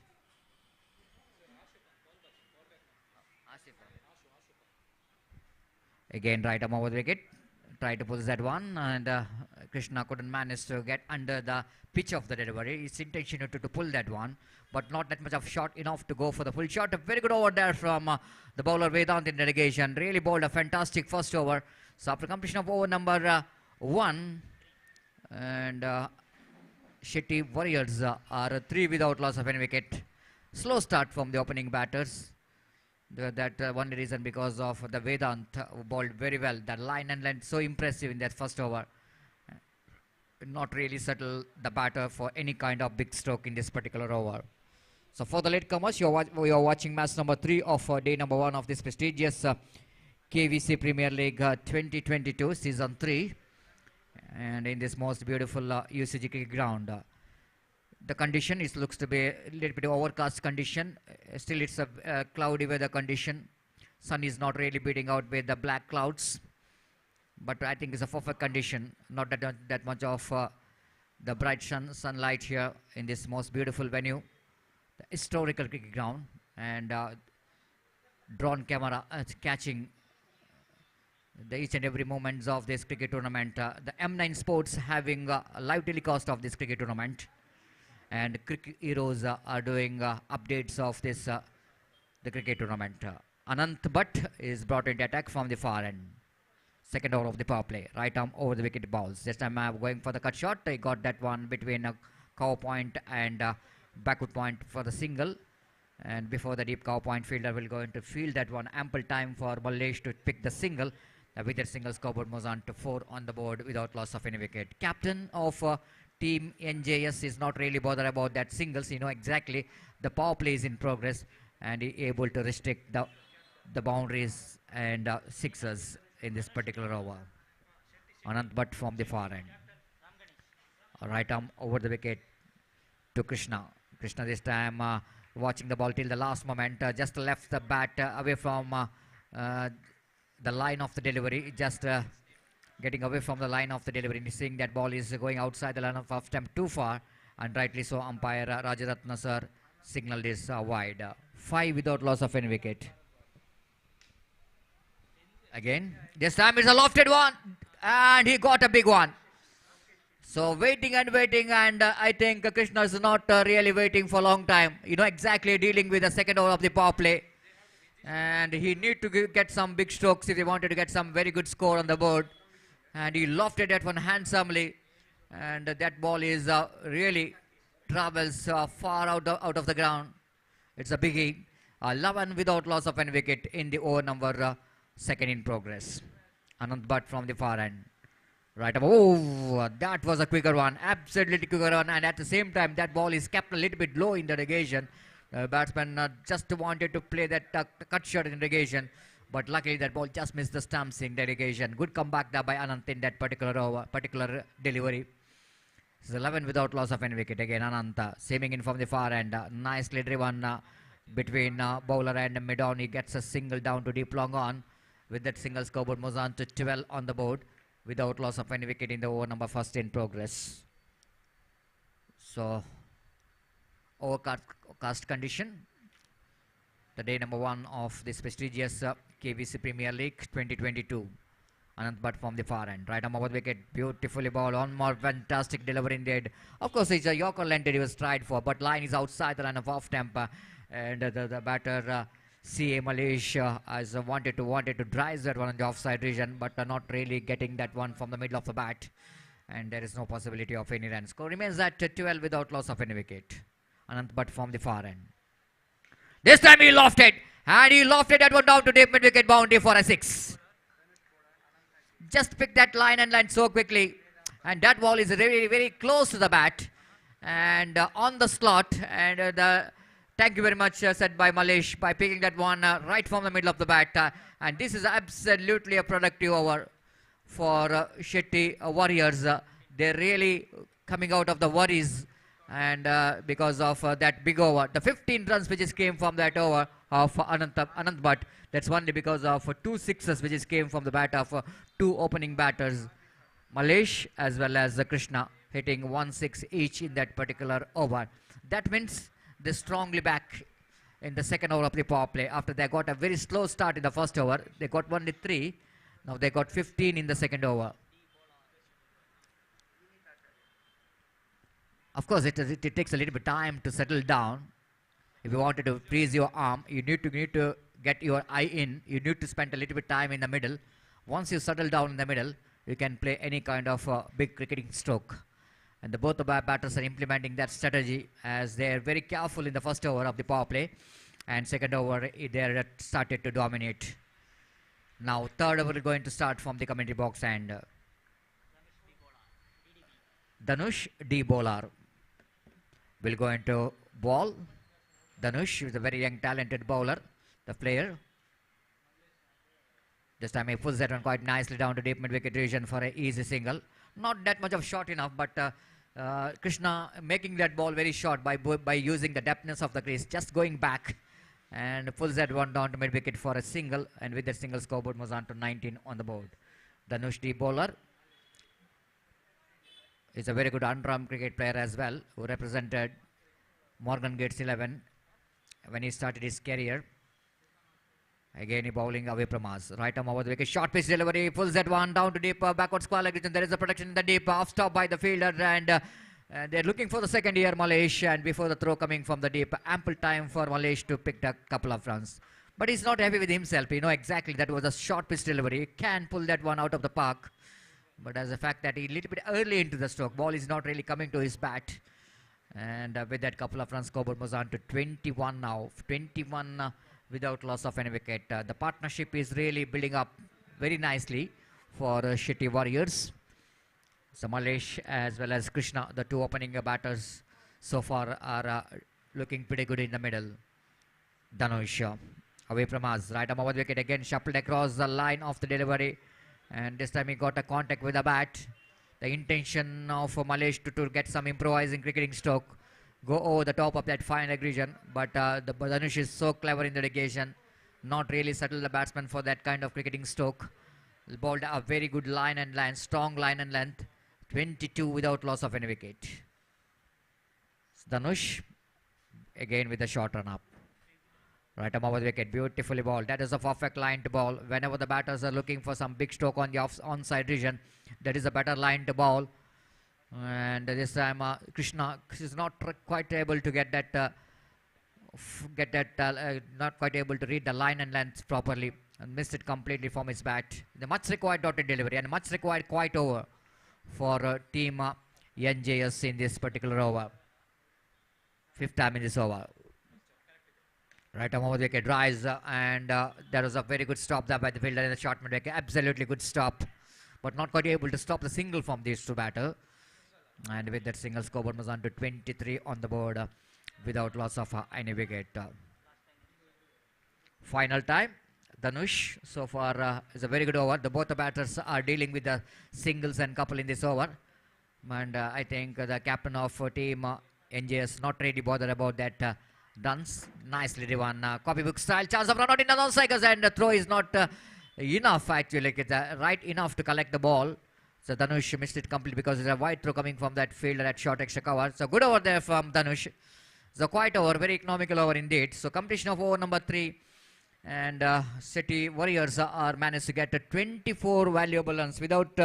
Again, right arm over the wicket. Tried to possess that one, and Krishna couldn't manage to get under the pitch of the delivery. His intention to pull that one, but not that much of shot enough to go for the full shot. A very good over there from the bowler Vedant in relegation. Really bowled a fantastic first over. So after completion of over number 1, and Shetty Warriors are 3 without loss of any wicket. Slow start from the opening batters. That one reason because of the Vedant who bowled very well. That line and length so impressive in that first over. Not really settle the batter for any kind of big stroke in this particular over. So for the latecomers, you are watching match number 3 of day number 1 of this prestigious KVC Premier League 2022 season 3, and in this most beautiful UCG cricket ground. The condition looks to be a little bit overcast condition. Still it's a cloudy weather condition. Sun is not really beating out with the black clouds, but I think it's a perfect condition. Not that much of the bright sunlight here in this most beautiful venue, the historical cricket ground, and drone camera catching each and every moments of this cricket tournament. The M9 Sports having a live telecast of this cricket tournament, and Cricket Heroes are doing updates of this the cricket tournament. Anant Bhatt is brought into attack from the far end. Second over of the power play. Right arm over the wicket balls. This time I'm going for the cut shot. I got that one between a cover point and backward point for the single. And before the deep cover point, fielder will go into field that one. Ample time for Mallesh to pick the single. With that single, scoreboard moves on to 4 on the board without loss of any wicket. Captain of Team NJS is not really bothered about that singles. You know exactly the power play is in progress, and he able to restrict the boundaries and sixes in this particular over. Anant Bhatt from the far end. Right arm over the wicket to Krishna. Krishna this time watching the ball till the last moment. Just left the bat away from the line of the delivery. Just getting away from the line of the delivery. Seeing that ball is going outside the line of off stump too far, and rightly so, umpire Rajaratna sir signaled this wide. 5 without loss of any wicket. Again, this time it's a lofted one, and he got a big one. So waiting, and I think Krishna is not really waiting for a long time. You know exactly dealing with the second over of the power play, and he need to get some big strokes if he wanted to get some very good score on the board. And he lofted that one handsomely, and that ball is really travels far out of the ground. It's a biggie. 11 without loss of any wicket in the over number 2nd in progress. Anant Bhatt from the far end. Right up. Oh, that was a quicker one. Absolutely quicker one. And at the same time, that ball is kept a little bit low in the relegation. Batsman just wanted to play that cut shot in relegation, but luckily that ball just missed the stumps in relegation. Good comeback there by Anant in that particular delivery. It's 11 without loss of any wicket. Again, Ananta seaming in from the far end. Nicely driven between bowler and mid-on. He gets a single down to deep long on. With that single, scoreboard moves on to 12 on the board without loss of any wicket in the over number 1st in progress. So, overcast condition. The day number 1 of this prestigious KVC Premier League 2022. Anant Bhatt from the far end. Right arm over the wicket. Beautifully ball. One more fantastic delivery indeed. Of course, it's a Yorker length he was tried for, but line is outside the line of off temper. And the batter C.A. Malesh has wanted to drive that one on the offside region, but not really getting that one from the middle of the bat. And there is no possibility of any run. Score remains at 12 without loss of any wicket. Anant Bhatt from the far end. This time he lofted, and he lofted that one down to deep mid-wicket boundary for a 6. Just picked that line and line so quickly, and that ball is very, very close to the bat and on the slot. And thank you very much said by Malesh by picking that one right from the middle of the bat. And this is absolutely a productive over for Shetty Warriors. they're really coming out of the worries, and because of that big over, the 15 runs which is came from that over of Anant Bhatt, that's only because of 2 sixes which is came from the bat of 2 opening batters, Malesh as well as Krishna, hitting 1-6 each in that particular over. That means they're strongly back in the second over of the power play. After they got a very slow start in the first over, they got only 3. Now they got 15 in the second over. Of course, it takes a little bit of time to settle down. If you wanted to freeze your arm, you need to get your eye in. You need to spend a little bit of time in the middle. Once you settle down in the middle, you can play any kind of big cricketing stroke. And both the batters are implementing that strategy, as they are very careful in the first over of the power play, and second over they are started to dominate. Now third over is going to start from the commentary box, and Dhanush D. Bowler will go into ball. Dhanush is a very young talented bowler, the player. This time he puts that one quite nicely down to deep mid-wicket region for an easy single. Not that much of short enough, but Krishna making that ball very short by using the depthness of the crease, just going back and pulls that one down to mid-wicket for a single, and with that single scoreboard moves on to 19 on the board. Dhanush D. Bowler is a very good on-arm cricket player as well, who represented Morgan Gates 11 when he started his career. Again, he bowling away from us. Right arm over the wicket. Short pitch delivery. Pulls that one down to deep. Backward square leg region. There is a protection in the deep. Off stop by the fielder. And they're looking for the second year, Malesh. And before the throw coming from the deep, ample time for Malesh to pick a couple of runs. But he's not happy with himself. You know exactly that was a short pitch delivery. He can pull that one out of the park. But as a fact that he a little bit early into the stroke. Ball is not really coming to his bat. And with that couple of runs, scoreboard moves on to 21 now. 21 without loss of any wicket. The partnership is really building up very nicely for Shitty Warriors. So Malesh as well as Krishna, the two opening batters so far, are looking pretty good in the middle. Dhanush away from us. Right arm over the wicket again, shuffled across the line of the delivery. And this time he got a contact with the bat. The intention of Malesh to get some improvising cricketing stroke, go over the top of that fine leg region, but the Dhanush is so clever in the negation, not really settle the batsman for that kind of cricketing stroke. Bowled a very good line and length, strong line and length, 22 without loss of any wicket. Dhanush again with a short run up. Right arm over the wicket, beautifully bowled. That is a perfect line to bowl. Whenever the batters are looking for some big stroke on the onside region, that is a better line to bowl. And this time Krishna is not quite able to get that, not quite able to read the line and length properly, and missed it completely from his bat. The much required dotted delivery and much required quite over for team NJS in this particular over. 5th time in this over. Right arm over the wicket, rise, and there was a very good stop there by the fielder in the short mid wicket. Absolutely good stop, but not quite able to stop the single from these two batters. And with that single, scoreboard was on to 23 on the board without loss of any wicket. Final time, Dhanush so far is a very good over. Both the batters are dealing with the singles and couple in this over. And I think the captain of team NJS not really bothered about that. Duns, nicely driven, copybook style, chance of run out in the non-strikers, and the throw is not enough actually, right enough to collect the ball. So Dhanush missed it completely because there's a wide throw coming from that fielder at short extra cover. So good over there from Dhanush. So quite over, very economical over indeed. So completion of over number 3, and City Warriors are managed to get 24 valuable runs without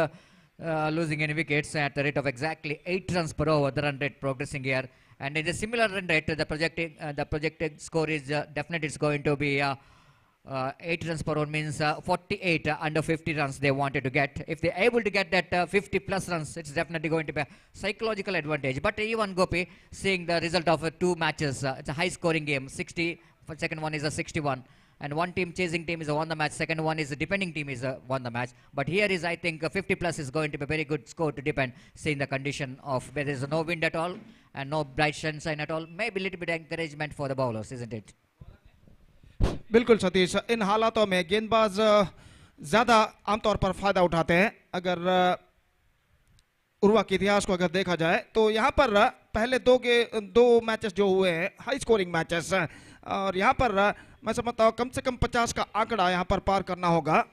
losing any wickets at the rate of exactly 8 runs per over. The run rate progressing here. And in a similar run rate, the projected score is definitely it's going to be 8 runs per over, means 48 under 50 runs they wanted to get. If they're able to get that 50 plus runs, it's definitely going to be a psychological advantage. But even Gopi, seeing the result of 2 matches, it's a high scoring game. 60, second one is a 61. And one team chasing team is won the match. Second one is the defending team is won the match. But here is, I think, 50 plus is going to be a very good score to depend, seeing the condition of where there is no wind at all and no bright sunshine at all. Maybe a little bit of encouragement for the bowlers, isn't it? बिल्कुल सतीश, इन हालातों में गेंदबाज ज़्यादा आमतौर पर फ़ायदा उठाते हैं। अगर उर्वा के इतिहास को अगर देखा जाए तो यहाँ पर पहले दो मैचेस जो हुए हैं हाई स्कोरिंग मैचेस, और यहाँ पर मैं समझता हूँ कम से कम 50 का आंकड़ा यहाँ पर पार करना होगा।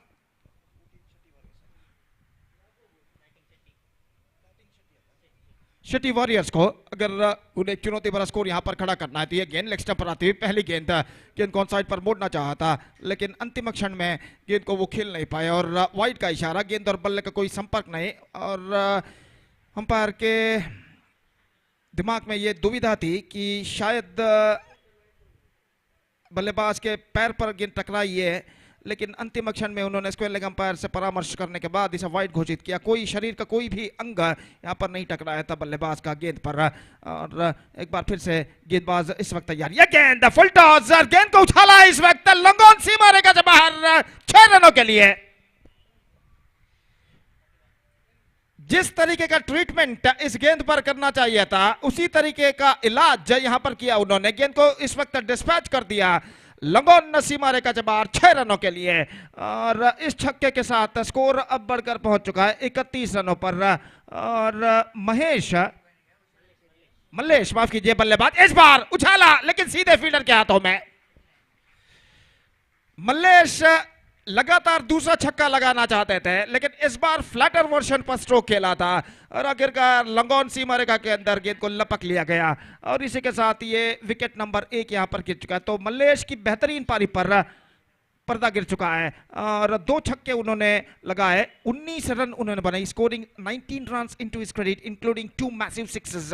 सिटी वॉरियर्स को अगर उन्हें चुनौती भरा स्कोर यहां पर खड़ा करना है तो ये गेंद लेग स्टंप पर आती हुई पहली गेंद को ऑन साइड पर मोड़ना चाहा था, लेकिन अंतिम क्षण में गेंद को वो खेल नहीं पाए और वाइड का इशारा, गेंद और बल्ले का कोई संपर्क नहीं, और अंपायर के दिमाग में ये दुविधा थी कि शायद बल्लेबाज के पैर पर गेंद टकराई है, लेकिन अंतिम क्षण में उन्होंने स्क्वायर लेग अंपायर से परामर्श करने के बाद इसे वाइड घोषित किया। कोई शरीर का कोई भी अंग यहां पर नहीं टकराया था बल्लेबाज का गेंद पर। और एक बार फिर से गेंदबाज इस वक्त तैयार, यह गेंद फुल टॉस, गेंद को उछाला इस वक्त लंगोन सीमा रेखा से बाहर 6 रनों के लिए। जिस तरीके का ट्रीटमेंट इस गेंद पर करना चाहिए था उसी तरीके का इलाज यहां पर किया उन्होंने, गेंद को इस वक्त डिस्पैच कर दिया लंगोन सीमा रेखा से बाहर 6 रनों के लिए। और इस छक्के के साथ स्कोर अब बढ़कर पहुंच चुका है 31 रनों पर। और मल्लेश माफ कीजिए बल्लेबाज इस बार उछाला लेकिन सीधे फील्डर के हाथों में। मल्लेश लगातार दूसरा छक्का लगाना चाहते थे लेकिन इस बार फ्लैटर वर्जन पर स्ट्रोक खेला था और आखिरकार लंगोन सीमा रेखा के अंदर गेंद को लपक लिया गया और इसी के साथ ये विकेट नंबर 1 यहां पर गिर चुका है। तो मल्लेश की बेहतरीन पारी पर पर्दा गिर चुका है और 2 छक्के उन्होंने लगाए, 19 रन उन्होंने बनाई, scoring 19 runs into his credit including 2 massive sixes.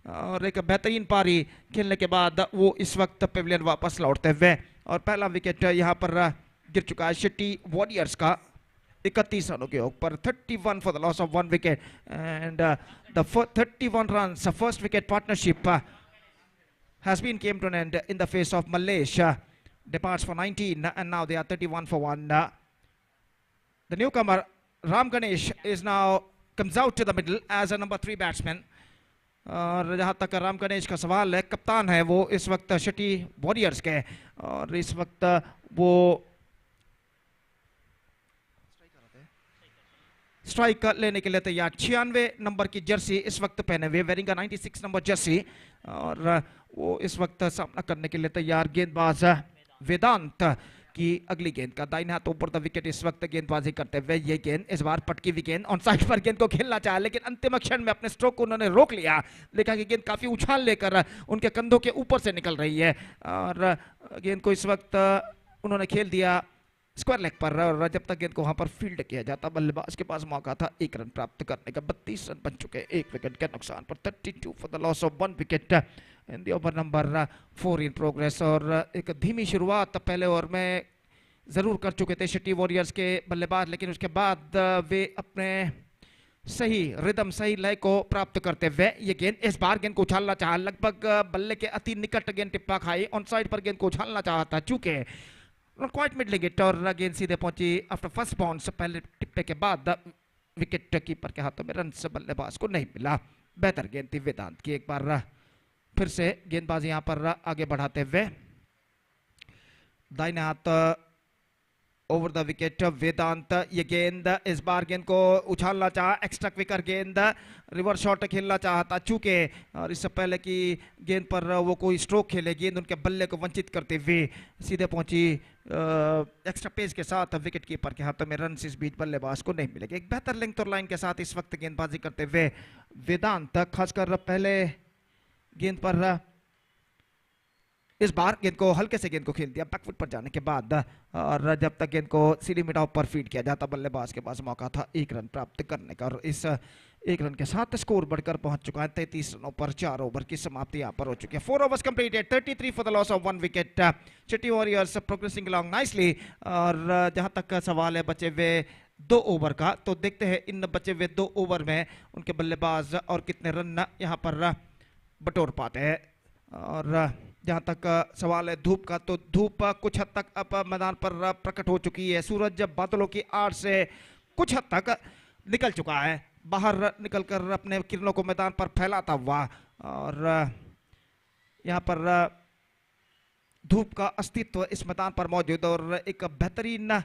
और एक बेहतरीन पारी खेलने के बाद वो इस वक्त पेविलियन वापस लौटते हुए, और पहला विकेट यहां पर गिर चुका है सिटी वॉरियर्स का 31 रनों के ऊपर, 31 for the loss of 1 wicket and the 31 runs first wicket partnership has been came to an end in the face of Malaysia, departs for 19 and now they are 31 for 1. The newcomer Ram Ganesh is now comes out to the middle as a number 3 batsman. और जहाँ तक राम गणेश का सवाल है, कप्तान है वो इस वक्त सिटी वॉरियर्स के, और इस वक्त वो स्ट्राइक लेने के लिए तैयार, 96 नंबर की जर्सी इस वक्त पहने हुए, वेयरिंग अ 96 नंबर जर्सी, और वो इस वक्त सामना करने के लिए तैयार गेंदबाज वेदांत की अगली गेंद का दाहिने हाथ ऊपर द विकेट इस वक्त गेंदबाजी करते हुए। ये गेंद इस बार पटकी हुई गेंद, ऑन साइड पर गेंद को खेलना चाहा लेकिन अंतिम क्षण में अपने स्ट्रोक को उन्होंने रोक लिया, देखा कि गेंद काफी उछाल लेकर उनके कंधों के ऊपर से निकल रही है और गेंद को इस वक्त उन्होंने खेल दिया स्क्वायर लेग पर, और जब तक गेंद को वहां पर फील्ड किया जाता बल्लेबाज के पास मौका था 1 रन प्राप्त करने का। 32 रन बन चुके, 1 विकेट के नुकसान पर, 32 for the loss of 1 wicket in the over number 4 in progress. और एक धीमी शुरुआत पहले ओवर में जरूर कर चुके थे सिटी वॉरियर्स के बल्लेबाज, लेकिन उसके बाद वे अपने सही रिदम सही लय को प्राप्त करते हुए ये गेंद इस बार गेंद को उछालना चाहा, लगभग बल्ले के अति निकट गेंद टिप्पा खाई, ऑन साइड पर गेंद को उछालना चाहा था चूंकि नॉट क्वाइट मिडलिंग इट, और गेंद सीधे पहुंची आफ्टर फर्स्ट बाउंस, पहले टिप्पे के बाद विकेट कीपर के हाथों में रन से बल्लेबाज को नहीं मिला। बेहतर गेंद थी वेदांत की, एक बार फिर से गेंदबाज यहां पर आगे बढ़ाते हुए दाहिने हाथ ओवर द विकेट वेदांत, ये गेंद इस बार गेंद को उछालना चाहा, एक्स्ट्रा क्विकर गेंद, रिवर्स शॉट खेलना चाहता चूंकि, और इससे पहले कि गेंद पर वो कोई स्ट्रोक खेले गेंद उनके बल्ले को वंचित करते हुए सीधे पहुंची एक्स्ट्रा पेस के साथ विकेट कीपर के हाथों में, रन इस बीच बल्लेबाज को नहीं मिलेगी। एक बेहतर लेंथ और लाइन के साथ इस वक्त गेंदबाजी करते हुए वेदांत, खासकर पहले गेंद पर इस बार गेंद को हल्के से गेंद को खेल दिया बैकफुट पर जाने के बाद, और जब तक गेंद को सीधी मिड ऑफ पर फीड किया जाता बल्लेबाज के पास मौका था 1 रन प्राप्त करने का, और इस 1 रन के साथ स्कोर बढ़कर पहुंच चुका है 33 रनों पर। 4 ओवर की समाप्ति यहां पर हो चुकी है। 4 overs completed, 33 for the loss of 1 wicket. City warriors progressing along nicely. और जहां तक सवाल है बचे हुए 2 ओवर का, तो देखते हैं इन बचे हुए 2 ओवर में उनके बल्लेबाज और कितने रन यहां पर बटोर पाते हैं। और जहां तक सवाल है धूप का, तो धूप कुछ हद तक अब मैदान पर प्रकट हो चुकी है, सूरज बादलों की आड़ से कुछ हद तक निकल चुका है, बाहर निकलकर अपने किरणों को मैदान पर फैलाता हुआ, और यहां पर धूप का अस्तित्व इस मैदान पर मौजूद, और एक बेहतरीन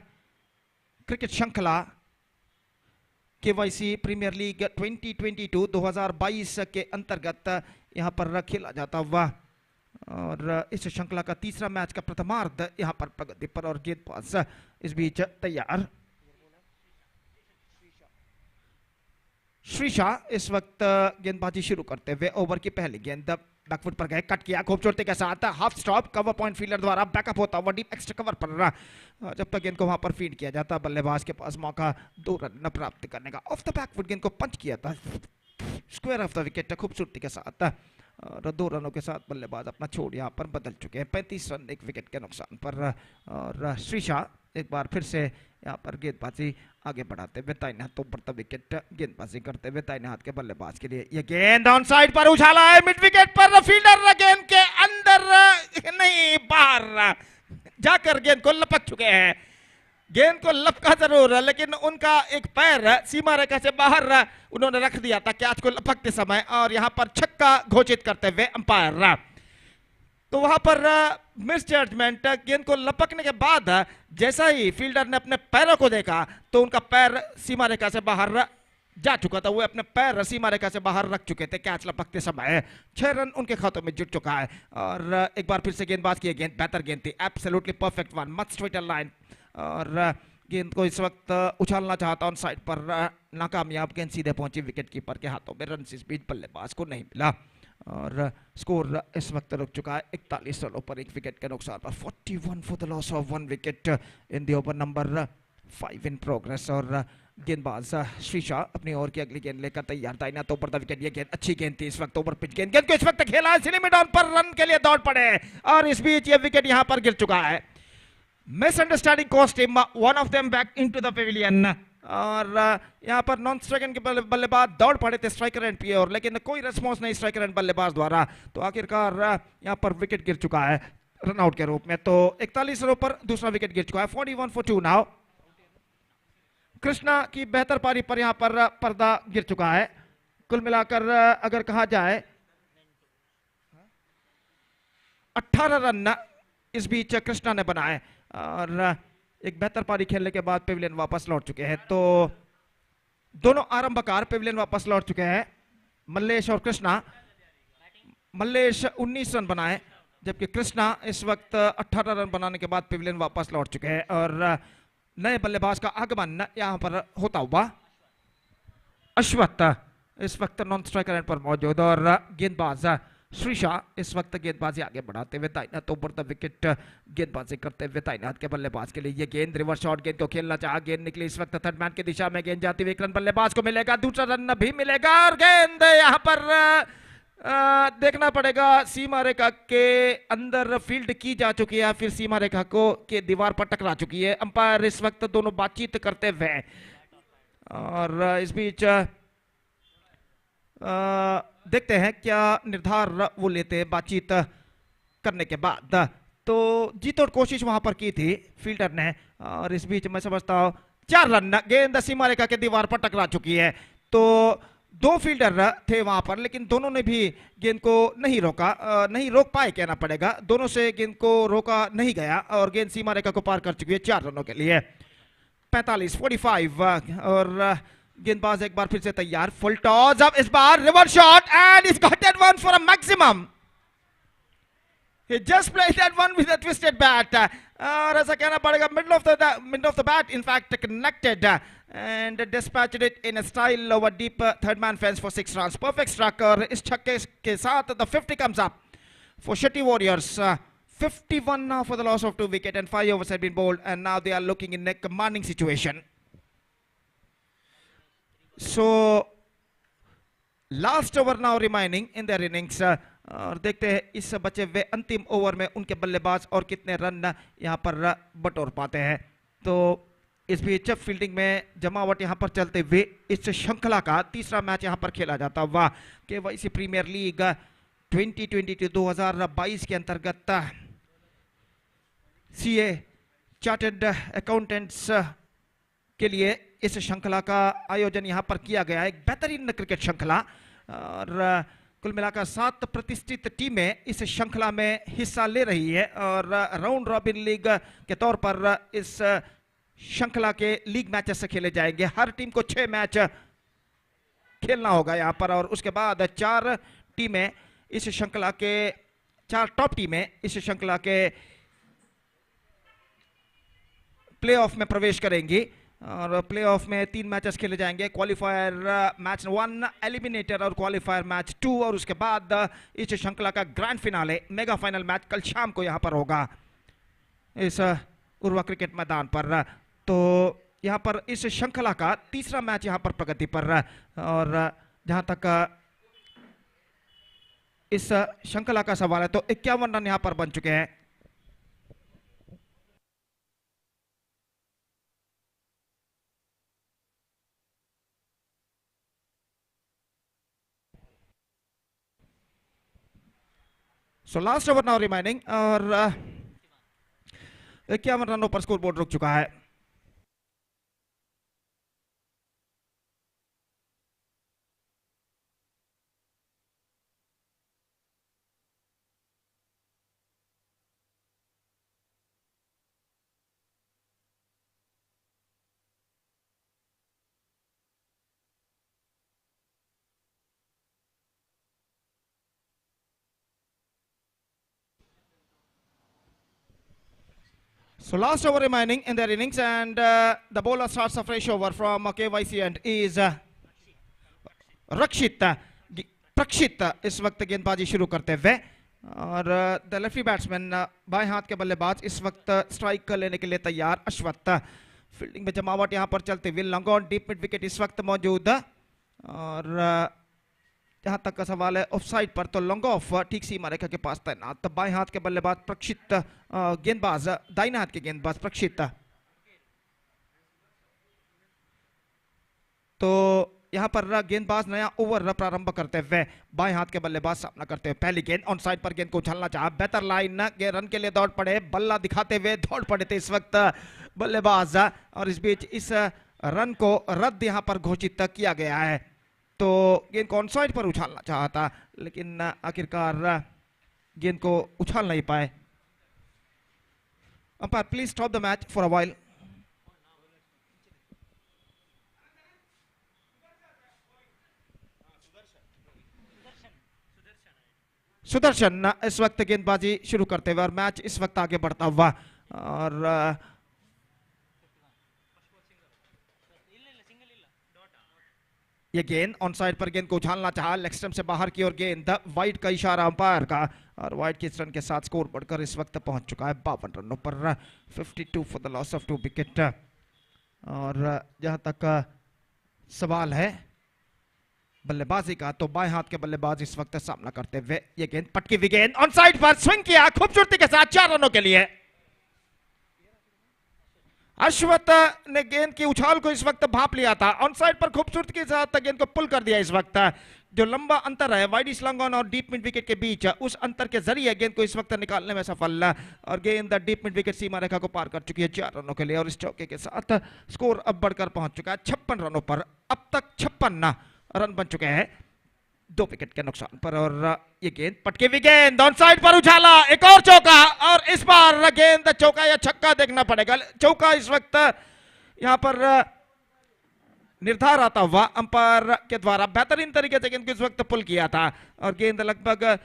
क्रिकेट श्रृंखला केवाईसी प्रीमियर लीग 2022 2022 के अंतर्गत यहाँ पर खेला जाता हुआ और इस श्रृंखला का तीसरा मैच का प्रथमार्ध यहाँ पर प्रगति पर और गेंदबाज इस बीच तैयार। श्रीशा इस वक्त गेंदबाजी शुरू करते हुए ओवर की पहली गेंद बैकफुट पर गए, कट किया खूबसूरती के साथ, half stop, cover point fielder द्वारा बैकअप होता हुआ डीप एक्स्ट्रा कवर पर जब तक गेंद को वहां पर फीड किया जाता बल्लेबाज के पास मौका 2 रन प्राप्त करने का। ऑफ द बैकफुट गेंद को पंच किया था स्क्वायर ऑफ द विकेट खूबसूरती के साथ और 2 रनों के साथ बल्लेबाज अपना छोड़ यहाँ पर बदल चुके हैं। 35 रन 1 विकेट के नुकसान पर और श्रीशा एक बार फिर से यहाँ पर गेंदबाजी आगे बढ़ाते हुए दाहिने हाथों पर विकेट गेंदबाजी करते हुए दाहिने हाथ के बल्लेबाज के लिए ये गेंद ऑन साइड पर उछाला है मिड विकेट पर, फील्डर गेंद के अंदर नहीं बाहर जाकर गेंद को लपक चुके हैं। गेंद को लपका जरूर लेकिन उनका एक पैर सीमा रेखा से बाहर उन्होंने रख दिया था कैच को लपकते समय और यहां पर छक्का घोषित करते हुए अंपायर। तो वहां पर मिस जजमेंट, गेंद को लपकने के बाद जैसा ही फील्डर ने अपने पैरों को देखा तो उनका पैर सीमा रेखा से बाहर जा चुका था, वो अपने पैर सीमा रेखा से बाहर रख चुके थे कैच लपकते समय। 6 रन उनके खातों में जुट चुका है और एक बार फिर से गेंदबाज की गेंद बेहतर गेंद थी, absolutely perfect one, much straighter line और गेंद को इस वक्त उछालना चाहता ऑन साइड पर नाकामयाब, गेंद सीधे पहुंची विकेट कीपर के हाथों में। रन इस बीच बल्लेबाज को नहीं मिला और स्कोर इस वक्त रुक चुका है 41 रनों पर 1 विकेट के नुकसान पर। 41 for the loss of 1 wicket in the over number 5 in progress और गेंदबाज श्रीशा अपनी ओवर की अगली गेंद लेकर तैयार, दाहिना तो ऊपर द विकेट। ये गेंद अच्छी गेंद थी इस वक्त ओवर पिच गेंद, गेंद को इस वक्त खेला लिमिट ऑन पर रन के लिए दौड़ पड़े और इस बीच ये विकेट यहां पर गिर चुका है। Misunderstanding cost him, one of them back into the Pavilion और यहां पर नॉन स्ट्राइकर के बल्लेबाज दौड़ पड़े थे स्ट्राइकर एंड पी और लेकिन कोई रिस्पॉन्स नहीं स्ट्राइकर एंड बल्लेबाज द्वारा, तो आखिरकार यहां पर विकेट गिर चुका है रन आउट के रूप में। तो 41 रनों पर दूसरा विकेट गिर चुका है। 41 for 2 नाउ। कृष्णा की बेहतर पारी पर यहां पर पर्दा गिर चुका है। कुल मिलाकर अगर कहा जाए 18 रन इस बीच कृष्णा ने बनाए और एक बेहतर पारी खेलने के बाद पेविलियन वापस लौट चुके हैं। तो दोनों आरंभकार पेविलियन वापस लौट चुके हैं, मल्लेश और कृष्णा। मल्लेश 19 रन बनाए जबकि कृष्णा इस वक्त 18 रन बनाने के बाद पेविलियन वापस लौट चुके हैं और नए बल्लेबाज का आगमन यहां पर होता हुआ अश्वत्थ इस वक्त नॉन स्ट्राइकर एंड पर मौजूद और गेंदबाज श्रीशा इस वक्त गेंदबाजी आगे बढ़ाते हुए दाहिना तो ऊपर द विकेट गेंदबाजी करते हुए दाहिने हाथ के बल्लेबाज के लिए ये गेंद रिवर्स शॉट, गेंद को खेलना चाहा, गेंद निकली इस वक्त थर्ड मैन की दिशा में, गेंद जाती हुई 1 रन बल्लेबाज को मिलेगा, दूसरा रन भी मिलेगा और गेंद यहां पर देखना पड़ेगा सीमा रेखा के अंदर फील्ड की जा चुकी है, फिर सीमा रेखा को के दीवार पर टकरा चुकी है। अंपायर इस वक्त दोनों बातचीत करते हुए और इस बीच देखते हैं क्या निर्धार वो लेते हैं बातचीत करने के बाद। तो जी तोड़ कोशिश वहां पर की थी फील्डर ने और इस बीच मैं समझता हूं 4 रन, गेंद सीमा रेखा के दीवार पर टकरा चुकी है। तो 2 फील्डर थे वहां पर लेकिन दोनों ने भी गेंद को नहीं रोका, नहीं रोक पाए कहना पड़ेगा, दोनों से गेंद को रोका नहीं गया और गेंद सीमा रेखा को पार कर चुकी है 4 रनों के लिए। 45 और गेंदबाज एक बार फिर से तैयार, फुल टॉस, अब इस बार reverse shot and is got it one for a maximum. He just played that one with a twisted bat और ऐसा कहना पड़ेगा middle of the bat in fact connected and dispatched it in a style over deep third man fence for 6 runs. Perfect struck और इस छक्के के साथ the 50 comes up for Shetty Warriors. 51 now for the loss of 2 wicket and 5 overs had been bowled and now they are looking in a commanding situation. So last over now remaining in their innings और देखते हैं इस बचे हुए अंतिम over में उनके बल्लेबाज और कितने रन यहां पर बटोर पाते हैं। तो इस बीच फील्डिंग में जमावट यहां पर चलते हुए इस श्रृंखला का तीसरा मैच यहां पर खेला जाता हुआ केवाईसी प्रीमियर लीग 2022 के अंतर्गत सीए चार्टर्ड अकाउंटेंट्स के लिए इस श्रृंखला का आयोजन यहां पर किया गया है। एक बेहतरीन क्रिकेट श्रृंखला और कुल मिलाकर 7 प्रतिष्ठित टीमें इस श्रृंखला में हिस्सा ले रही है और राउंड रॉबिन लीग के तौर पर इस श्रृंखला के लीग मैचेस से खेले जाएंगे। हर टीम को 6 मैच खेलना होगा यहां पर, और उसके बाद 4 टीमें इस श्रृंखला के 4 टॉप टीमें इस श्रृंखला के प्लेऑफ में प्रवेश करेंगी। और प्लेऑफ में 3 मैचेस खेले जाएंगे, क्वालिफायर मैच 1, एलिमिनेटर और क्वालिफायर मैच 2, और उसके बाद इस श्रृंखला का grand finale mega final match कल शाम को यहां पर होगा इस उर्वा क्रिकेट मैदान पर। तो यहां पर इस श्रृंखला का तीसरा मैच यहां पर प्रगति पर, और जहां तक इस श्रृंखला का सवाल है तो 51 रन यहां पर बन चुके हैं। So last over now remaining, और 51 रनों पर स्कोर बोर्ड रुक चुका है। So last over remaining in their innings, and the bowler starts a fresh over from KYC and is प्रक्षित इस वक्त गेंदबाजी शुरू करते हुए, और द लेफ्टी बैट्समैन बाएं हाथ के बल्लेबाज इस वक्त स्ट्राइक लेने के लिए तैयार। अश्वत्थ फील्डिंग में जमावट यहां पर चलते हुए, long on deep mid wicket इस वक्त मौजूद, और जहां तक का सवाल है ऑफ साइड पर तो लॉन्ग ऑफ ठीक सीमा रेखा के पास तैनात बाएं हाथ के बल्लेबाज प्रक्षित, गेंदबाज दाहिने हाथ के गेंदबाज प्रक्षित। तो यहां पर गेंदबाज नया ओवर प्रारंभ करते हुए बाएं हाथ के बल्लेबाज सामना करते हुए, पहली गेंद ऑन साइड पर गेंद को उछालना चाहा, बेहतर लाइन रन के लिए दौड़ पड़े, बल्ला दिखाते हुए दौड़ पड़े थे इस वक्त बल्लेबाज, और इस बीच इस रन को रद्द यहां पर घोषित किया गया है। तो गेंद को ऑन साइड पर उछालना चाहा था, लेकिन आखिरकार गेंद को उछाल नहीं पाए। Umpire please stop the match for a while. Sudarshan इस वक्त गेंदबाजी शुरू करते हुए, और मैच इस वक्त आगे बढ़ता हुआ, और ये गेंद ऑन साइड पर गेंद को उछालना चाहा, लेग स्टंप से बाहर की ओर गेंद, वाइड का इशारा अंपायर का, और वाइड के इस रन के साथ स्कोर बढ़कर इस वक्त पहुंच चुका है 52 रनों पर, 52 for the loss of 2 wicket. और जहां तक सवाल है बल्लेबाजी का, तो बाएं हाथ के बल्लेबाज इस वक्त सामना करते हुए, ये गेंद पटकी हुई गेंद ऑन साइड पर स्विंग किया खूबसूरती के साथ 4 रनों के लिए। अश्वत्थ ने गेंद की उछाल को इस वक्त भाप लिया था, ऑन साइड पर खूबसूरती के साथ गेंद को पुल कर दिया इस वक्त। जो लंबा अंतर है वाइड लॉन्ग ऑन और डीप मिड विकेट के बीच, उस अंतर के जरिए गेंद को इस वक्त निकालने में सफल, और गेंद डीप मिड विकेट सीमा रेखा को पार कर चुकी है 4 रनों के लिए, और इस चौके के साथ स्कोर अब बढ़कर पहुंच चुका है 56 रनों पर। अब तक 56 रन बन चुके हैं 2 विकेट के नुकसान पर, और ये गेंद पटकी हुई गेंद ऑन साइड पर उछाला, एक और चौका, और इस बार गेंद चौका या छक्का देखना पड़ेगा। चौका इस वक्त यहां पर निर्धार आता हुआ अंपायर के द्वारा बेहतरीन तरीके से गेंद को इस वक्त पुल किया था, और गेंद लगभग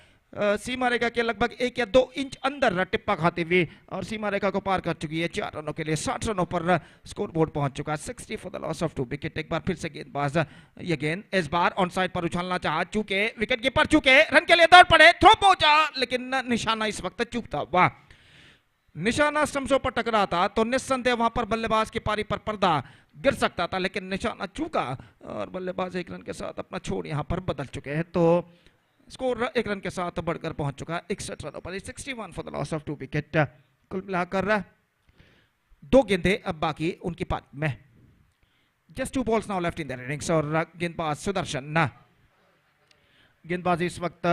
सीमा रेखा के लगभग 1 या 2 इंच अंदर टिप्पा खाती हुई और सीमा रेखा को पार कर चुकी है 4 रनों के लिए। 60 रनों पर स्कोर बोर्ड पहुंच चुका है, 60 for the loss of 2 wicket. एक बार फिर से गेंदबाज ये गेंद इस बार ऑन साइड पर उछालना चाहा, चूके विकेट कीपर चूके रन के लिए दौड़ पड़े, थ्रो पहुंचा, लेकिन निशाना इस वक्त चूकता हुआ। निशाना स्टंप्सों पर टकरा था तो निस्संदेह वहां पर बल्लेबाज की पारी पर पर्दा गिर सकता था, लेकिन निशाना चूका और बल्लेबाज 1 रन के साथ अपना छोड़ यहां पर बदल चुके हैं। तो स्कोर 1 रन के साथ बढ़कर पहुंच चुका है 61 रनों पर, 61 for the loss of 2 wicket. कुल मिलाकर 2 गेंदें अब बाकी उनकी पारी में। Just 2 balls now left in the innings, और गेंदबाज सुदर्शन गेंदबाजी इस वक्त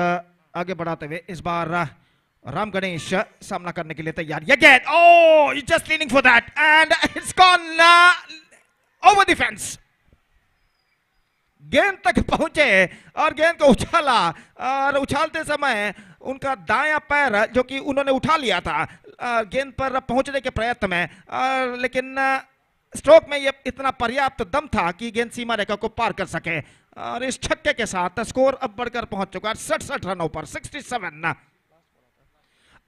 आगे बढ़ाते हुए इस बार राम गणेश सामना करने के लिए तैयार। ये गेंद, oh he just leaning for that and it's gone over the fence. गेंद तक पहुंचे और गेंद को उछाला, और उछालते समय उनका दायां पैर जो कि उन्होंने उठा लिया था गेंद पर पहुंचने के प्रयत्न में, लेकिन स्ट्रोक में ये इतना पर्याप्त दम था कि गेंद सीमा रेखा को पार कर सके और इस छक्के के साथ स्कोर अब बढ़कर पहुंच चुका है 67 रनों पर 67।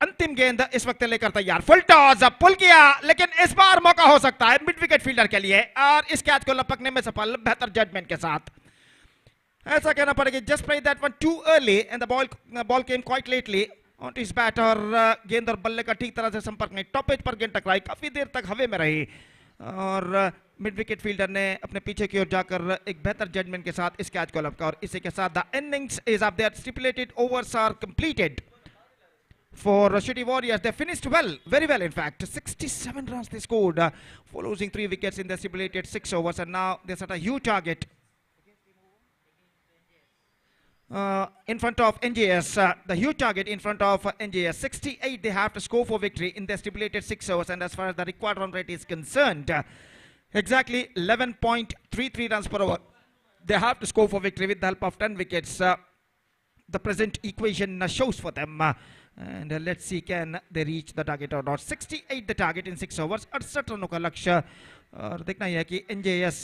अंतिम गेंद इस वक्त लेकर तैयार, फुल टॉस पुल किया, लेकिन इस बार मौका हो सकता है मिड विकेट फील्डर के लिए और इस कैच को लपकने में सफल बेहतर जजमेंट के साथ। ऐसा कहना पड़ेगा, just played that one too early and the ball came quite lately on his bat और गेंद और बल्ले का ठीक तरह से संपर्क नहीं, टॉप एज पर गेंद टकराई, काफी देर तक हवा में रही और मिड विकेट फील्डर ने अपने पीछे की ओर जाकर एक बेहतर जजमेंट के साथ इस कैच को लपका और इसी के साथ the innings is up, their stipulated overs are completed for City Warriors. They finished well, very well in fact. 67 runs they scored for losing 3 wickets in the stipulated 6 overs, and now they set a huge target in front of NJS. The huge target in front of NJS. 68 they have to score for victory in the stipulated 6 overs, and as far as the required run rate is concerned, exactly 11.33 runs per over. They have to score for victory with the help of 10 wickets. The present equation shows for them. And let's see can they reach the target or not. 68 the target in 6 overs, 68 रनों का लक्ष्य और देखना यह है कि NJS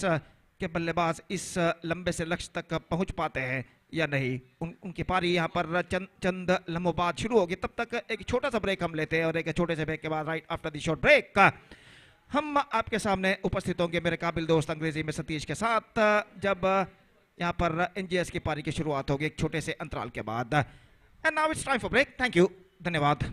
के बल्लेबाज इस लंबे से लक्ष्य तक पहुंच पाते हैं या नहीं। उनकी पारी यहां पर चंद लम्हों बाद शुरू होगी, तब तक एक छोटा सा ब्रेक हम लेते हैं और एक छोटे से ब्रेक के बाद right after the short break हम आपके सामने उपस्थित होंगे मेरे काबिल दोस्त अंग्रेजी में सतीश के साथ, जब यहाँ पर NJS की पारी की शुरुआत होगी एक छोटे से अंतराल के बाद। And now it's time for break. Thank you. धन्यवाद।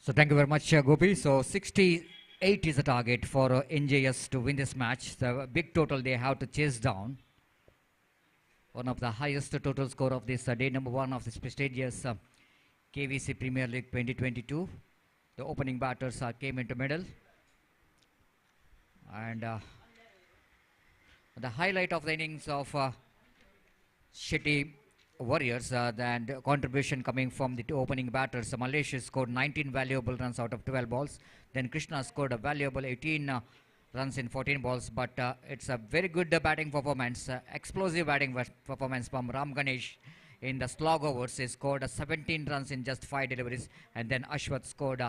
So thank you very much, Gopi. So 68 is the target for NJS to win this match. The big total they have to chase down. One of the highest total score of this day number 1 of this prestigious KVC Premier League 2022. The opening batters came into middle. And the highlight of the innings of City Warriors, and contribution coming from the 2 opening batters. Malaysia scored 19 valuable runs out of 12 balls. Then Krishna scored a valuable 18 runs in 14 balls. But it's a very good batting performance, explosive batting performance from Ram Ganesh in the slog overs. He scored 17 runs in just 5 deliveries. And then Ashwath scored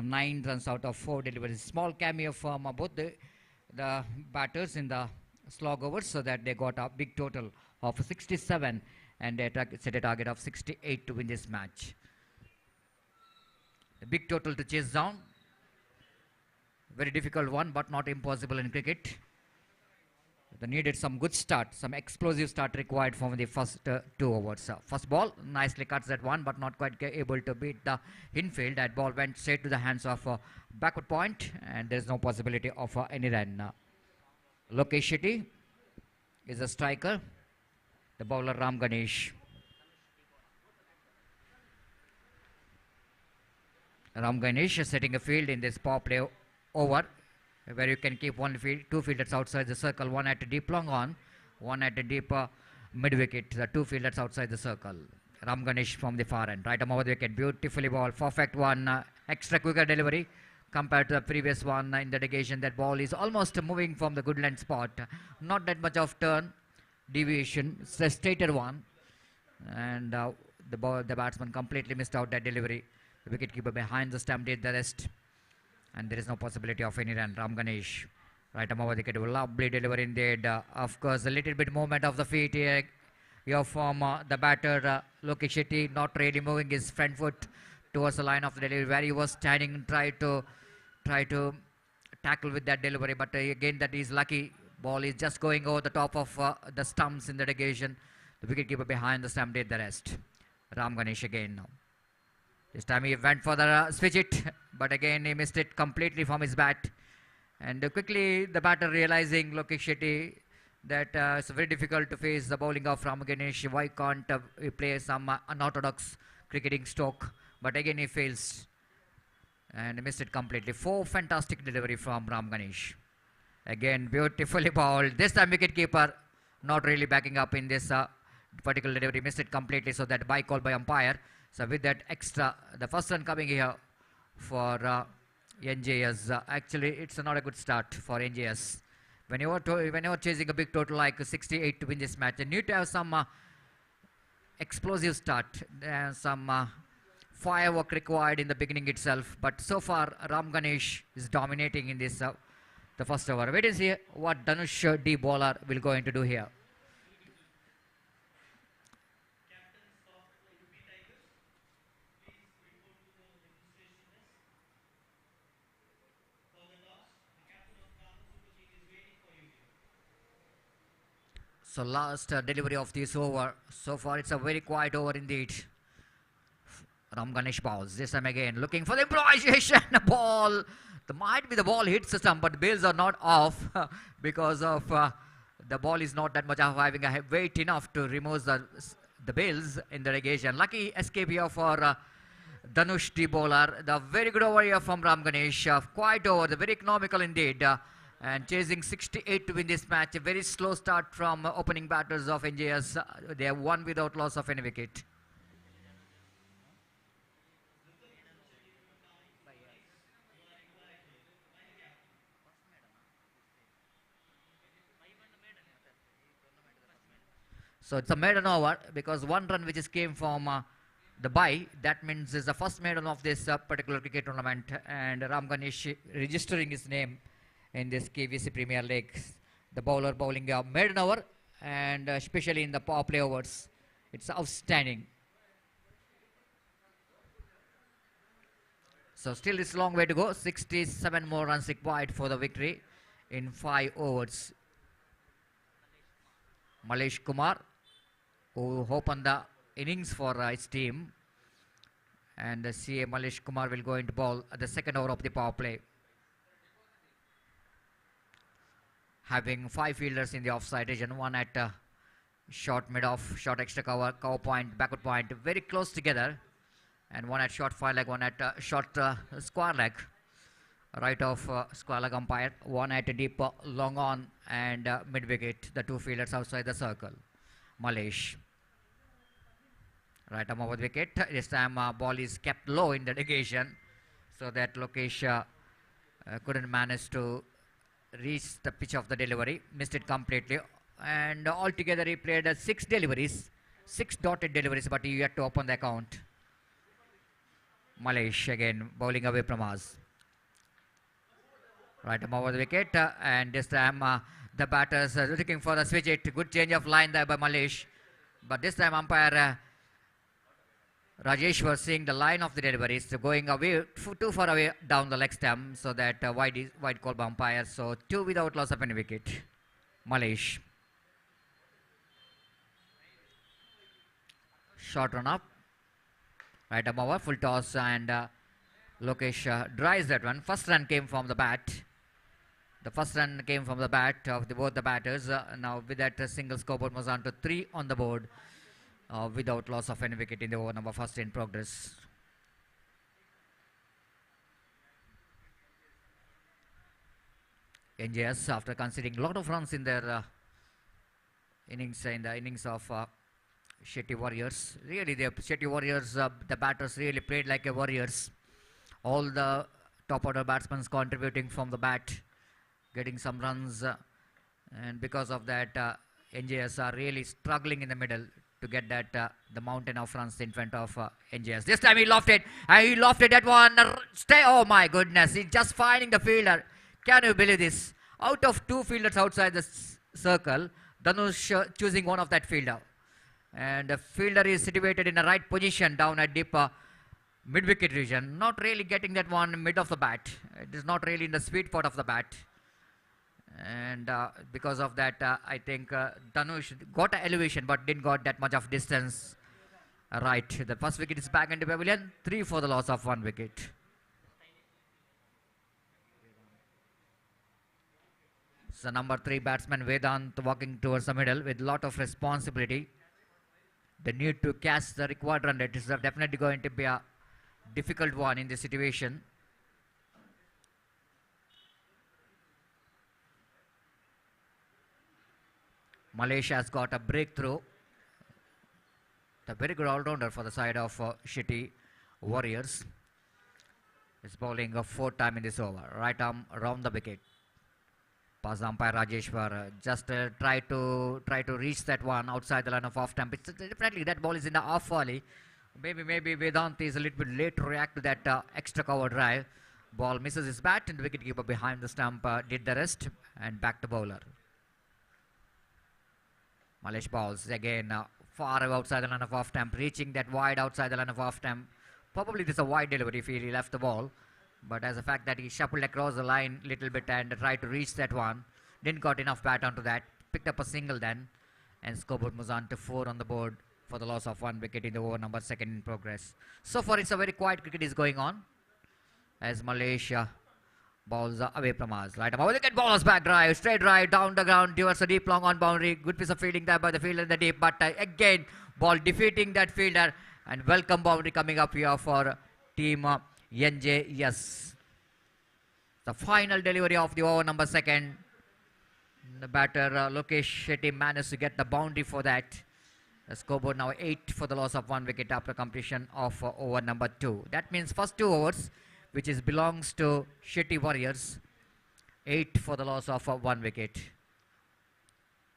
9 runs out of 4 deliveries. Small cameo from both the batters in the slog overs, so that they got a big total of 67. And they set a target of 68 to win this match. The big total to chase down. Very difficult one, but not impossible in cricket. They needed some good start, some explosive start required from the first 2 overs. First ball, nicely cuts that one, but not quite able to beat the infield. That ball went straight to the hands of backward point, and there's no possibility of any run. Lokesh Shetty is a striker. The bowler Ram Ganesh. Ram Ganesh is setting a field in this power play over, where you can keep two fielders outside the circle, one at a deep long on, one at a deep mid wicket, the 2 fielders outside the circle. Ram Ganesh from the far end, right arm over the wicket, beautifully ball, perfect one, extra quicker delivery compared to the previous one in the negation. That ball is almost moving from the good length spot, not that much of turn, deviation, it's a straighter one, and the batsman completely missed out that delivery. The wicketkeeper behind the stump did the rest, and there is no possibility of any run. Ram Ganesh, right arm over the wicket, lovely delivery indeed. Of course, a little bit movement of the feet here from the batter Lokesh Shetty, not really moving his front foot towards the line of the delivery where he was standing and try to tackle with that delivery, but again that is lucky. Ball is just going over the top of the stumps in the negation. The wicketkeeper behind the stump did the rest. Ram Ganesh again now. This time he went for the switch it, but again he missed it completely from his bat. And quickly the batter realizing, Lokesh Shetty, that it's very difficult to face the bowling of Ram Ganesh. Why can't he play some unorthodox cricketing stroke? But again he fails and missed it completely. 4 fantastic delivery from Ram Ganesh. Again beautifully bowled. This time wicketkeeper not really backing up in this particular delivery, missed it completely, so that by call by umpire. So with that extra, the first run coming here for NJS. Actually, it's not a good start for NJS. When you are chasing a big total like 68 to win this match, you need to have some explosive start, some firework required in the beginning itself. But so far, Ram Ganesh is dominating in this the first over. Wait and see what Dhanush D bowler will go into do here. So last delivery of this over. So far it's a very quiet over indeed. Ram Ganesh bowls. This time again looking for the improvisation. Ball. Might be the ball hits the stump, but the bails are not off because of the ball is not that much of having a weight enough to remove the bails in the negation. Lucky escape here for Dhanush D bowler. The very good over here from Ram Ganesh. Quiet over. Very economical indeed. And chasing 68 to win this match. A very slow start from opening batters of NJS. They have won without loss of any wicket. So it's a maiden over because 1 run which is came from the bye. That means it's the first maiden of this particular cricket tournament. And Ram Ganesh registering his name in this KVC Premier League. The bowler bowling a maiden over, and especially in the power play overs, it's outstanding. So still it's a long way to go. 67 more runs required for the victory in 5 overs. Malesh Kumar, who opened the innings for his team, and the CA Malesh Kumar will go into bowl at the second over of the power play. Having 5 fielders in the offside region, one at short mid-off, short extra cover point, backward point, very close together, and one at short fire leg, one at short square leg, right of square leg umpire, one at deep long on and mid-wicket, the 2 fielders outside the circle. Malesh. Right arm over the wicket. This time ball is kept low in the negation, so that Lokesh couldn't manage to reach the pitch of the delivery, missed it completely, and altogether he played 6 deliveries, 6 dotted deliveries, but he had to open the account. Malesh again bowling away from us. Right arm over the wicket, and this time the batters looking for the switch it. Good change of line there by Malesh, but this time umpire Rajesh was seeing the line of the deliveries going away too far away down the leg stump, so that wide call by umpire. So 2 without loss of any wicket. Malish. Short run up. Right arm over, full toss, and Lokesh drives that one. First run came from the bat. The first run came from the bat of both the batters. Now with that single scoreboard was on to 3 on the board without loss of any wicket in the over number first in progress. NJS, after conceding a lot of runs in their innings, in the innings of Shetty Warriors. Really, the Shetty Warriors, the batters really played like a Warriors. All the top order batsmen contributing from the bat, getting some runs, and because of that, NJS are really struggling in the middle to get that the mountain of runs in front of NJS. This time he lofted, and he lofted that one. Stay! Oh my goodness! He's just finding the fielder. Can you believe this? Out of 2 fielders outside the circle, Dhanush choosing one of that fielder. And the fielder is situated in the right position down at deep mid-wicket region. Not really getting that one mid of the bat. It is not really in the sweet spot of the bat. And because of that, I think Dhanush got an elevation but didn't got that much of distance. Right, the first wicket is back into pavilion. 3 for the loss of 1 wicket. So number 3 batsman Vedant walking towards the middle with lot of responsibility. The need to catch the required run rate is definitely going to be a difficult one in this situation. Malaysia has got a breakthrough. A very good all-rounder for the side of Shetty Warriors. Is bowling a 4th time in this over. Right arm around the wicket. Pass umpire Rajeshwar just try to reach that one outside the line of off stump. Definitely that ball is in the off volley. Maybe Vedant is a little bit late to react to that extra cover drive. Ball misses his bat and the wicketkeeper behind the stump did the rest and back to bowler. Malish balls again far outside the line of off stump, reaching that wide outside the line of off stump. Probably this is a wide delivery if he left the ball. But as a fact that he shuffled across the line a little bit and tried to reach that one. Didn't got enough bat onto that. Picked up a single then. And scoreboard moves on to 4 on the board for the loss of 1 wicket in the over number 2nd in progress. So far it's a very quiet cricket is going on. As Malaysia balls away from us. Right, look at ballers back drive. Straight drive down the ground towards a deep long on boundary. Good piece of fielding there by the fielder in the deep. But again ball defeating that fielder. And welcome boundary coming up here for team NJS. The final delivery of the over number 2nd. The batter Lokesh Shetty managed to get the boundary for that. The scoreboard now 8 for the loss of 1 wicket after completion of over number 2. That means first 2 overs, which belongs to Shetty Warriors. 8 for the loss of 1 wicket.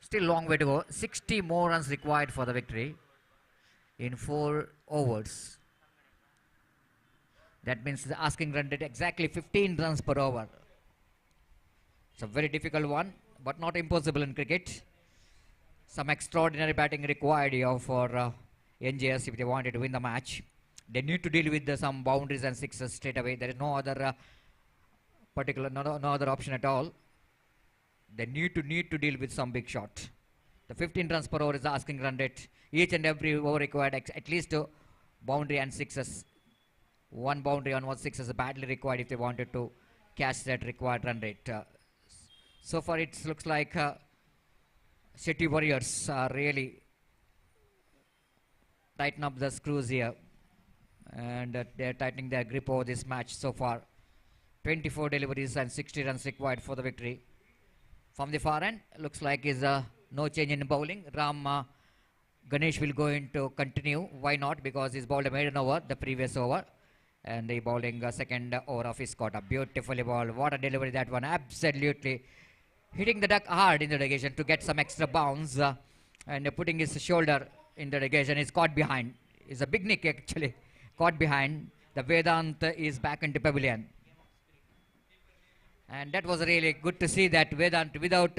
Still long way to go. 60 more runs required for the victory in 4 overs. That means the asking run rate exactly 15 runs per over. It's a very difficult one, but not impossible in cricket. Some extraordinary batting required here for NJS if they wanted to win the match. They need to deal with some boundaries and sixes straight away. There is no other no other option at all. They need to deal with some big shot. The 15 runs per over is the asking run rate. Each and every over required at least a boundary and sixes. 1 boundary on 1 six is badly required if they wanted to catch that required run rate. So far it looks like Shetty Warriors are really tighten up the screws here, and they're tightening their grip over this match so far. 24 deliveries and 60 runs required for the victory. From the far end, looks like is no change in bowling. Ram Ganesh will go into continue. Why not? Because he's bowled a maiden over the previous over. And he bowling a second over of his quarter. Beautifully bowled. What a delivery that one. Absolutely hitting the duck hard in the negation to get some extra bounce. And putting his shoulder in the negation. He's caught behind. It's a big nick actually. Caught behind. The Vedant is back into pavilion. And that was really good to see that Vedant without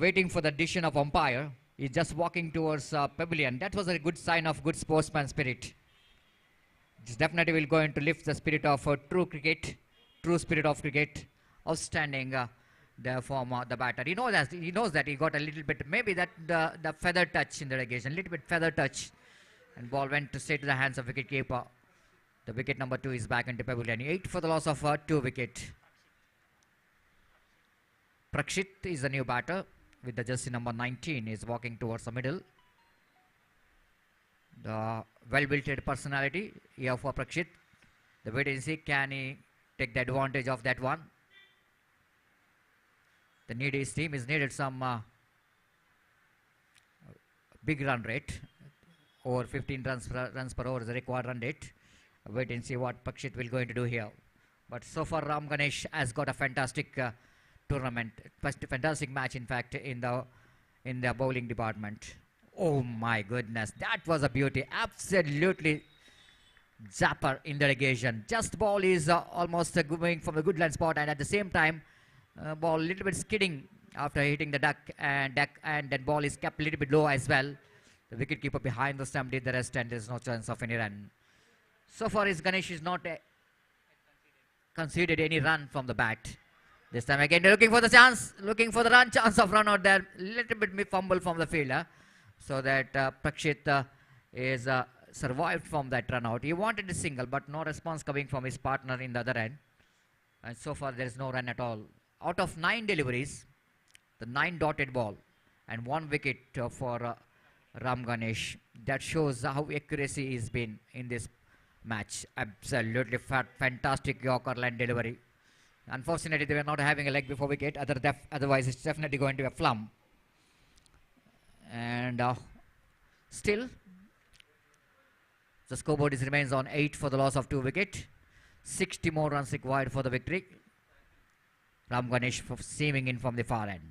waiting for the decision of umpire. He's just walking towards pavilion. That was a good sign of good sportsman spirit. This definitely will going to lift the spirit of true cricket, true spirit of cricket. Outstanding there from the batter. He knows that he got a little bit, maybe that the feather touch in the relegation, a little bit feather touch, and ball went straight to the hands of wicket keeper. The wicket number 2 is back into pavilion. 8 for the loss of 2 wicket. Prakshit is the new batter with the jersey number 19. Is walking towards the middle. The well-built personality here for Prakshit. The wait and see, can he take the advantage of that one? His team is needed some big run rate. Over 15 runs per over is the required run rate. Wait and see what Prakshit will going to do here. But so far Ram Ganesh has got a fantastic tournament, fantastic match in fact in the bowling department. Oh my goodness, that was a beauty. Absolutely zapper in the relegation. Just ball is almost going from a good line spot, and at the same time ball a little bit skidding after hitting the duck, and that ball is kept a little bit low as well. The wicket keeper behind the stump did the rest, and there's no chance of any run. So far is Ganesh is not conceded any run from the bat. This time again they're looking for the chance, looking for the chance of run out there. Little bit fumble from the fielder, so that Prakshit is survived from that run out. He wanted a single, but no response coming from his partner in the other end. And so far there is no run at all. Out of 9 deliveries, the 9 dotted ball and 1 wicket for Ram Ganesh. That shows how accuracy has been in this match. Absolutely fantastic Yorker line delivery. Unfortunately, they were not having a leg before wicket. Otherwise, it's definitely going to be a flum. And still, the scoreboard remains on 8 for the loss of 2 wicket. 60 more runs required for the victory. Ram Ganesh seaming in from the far end.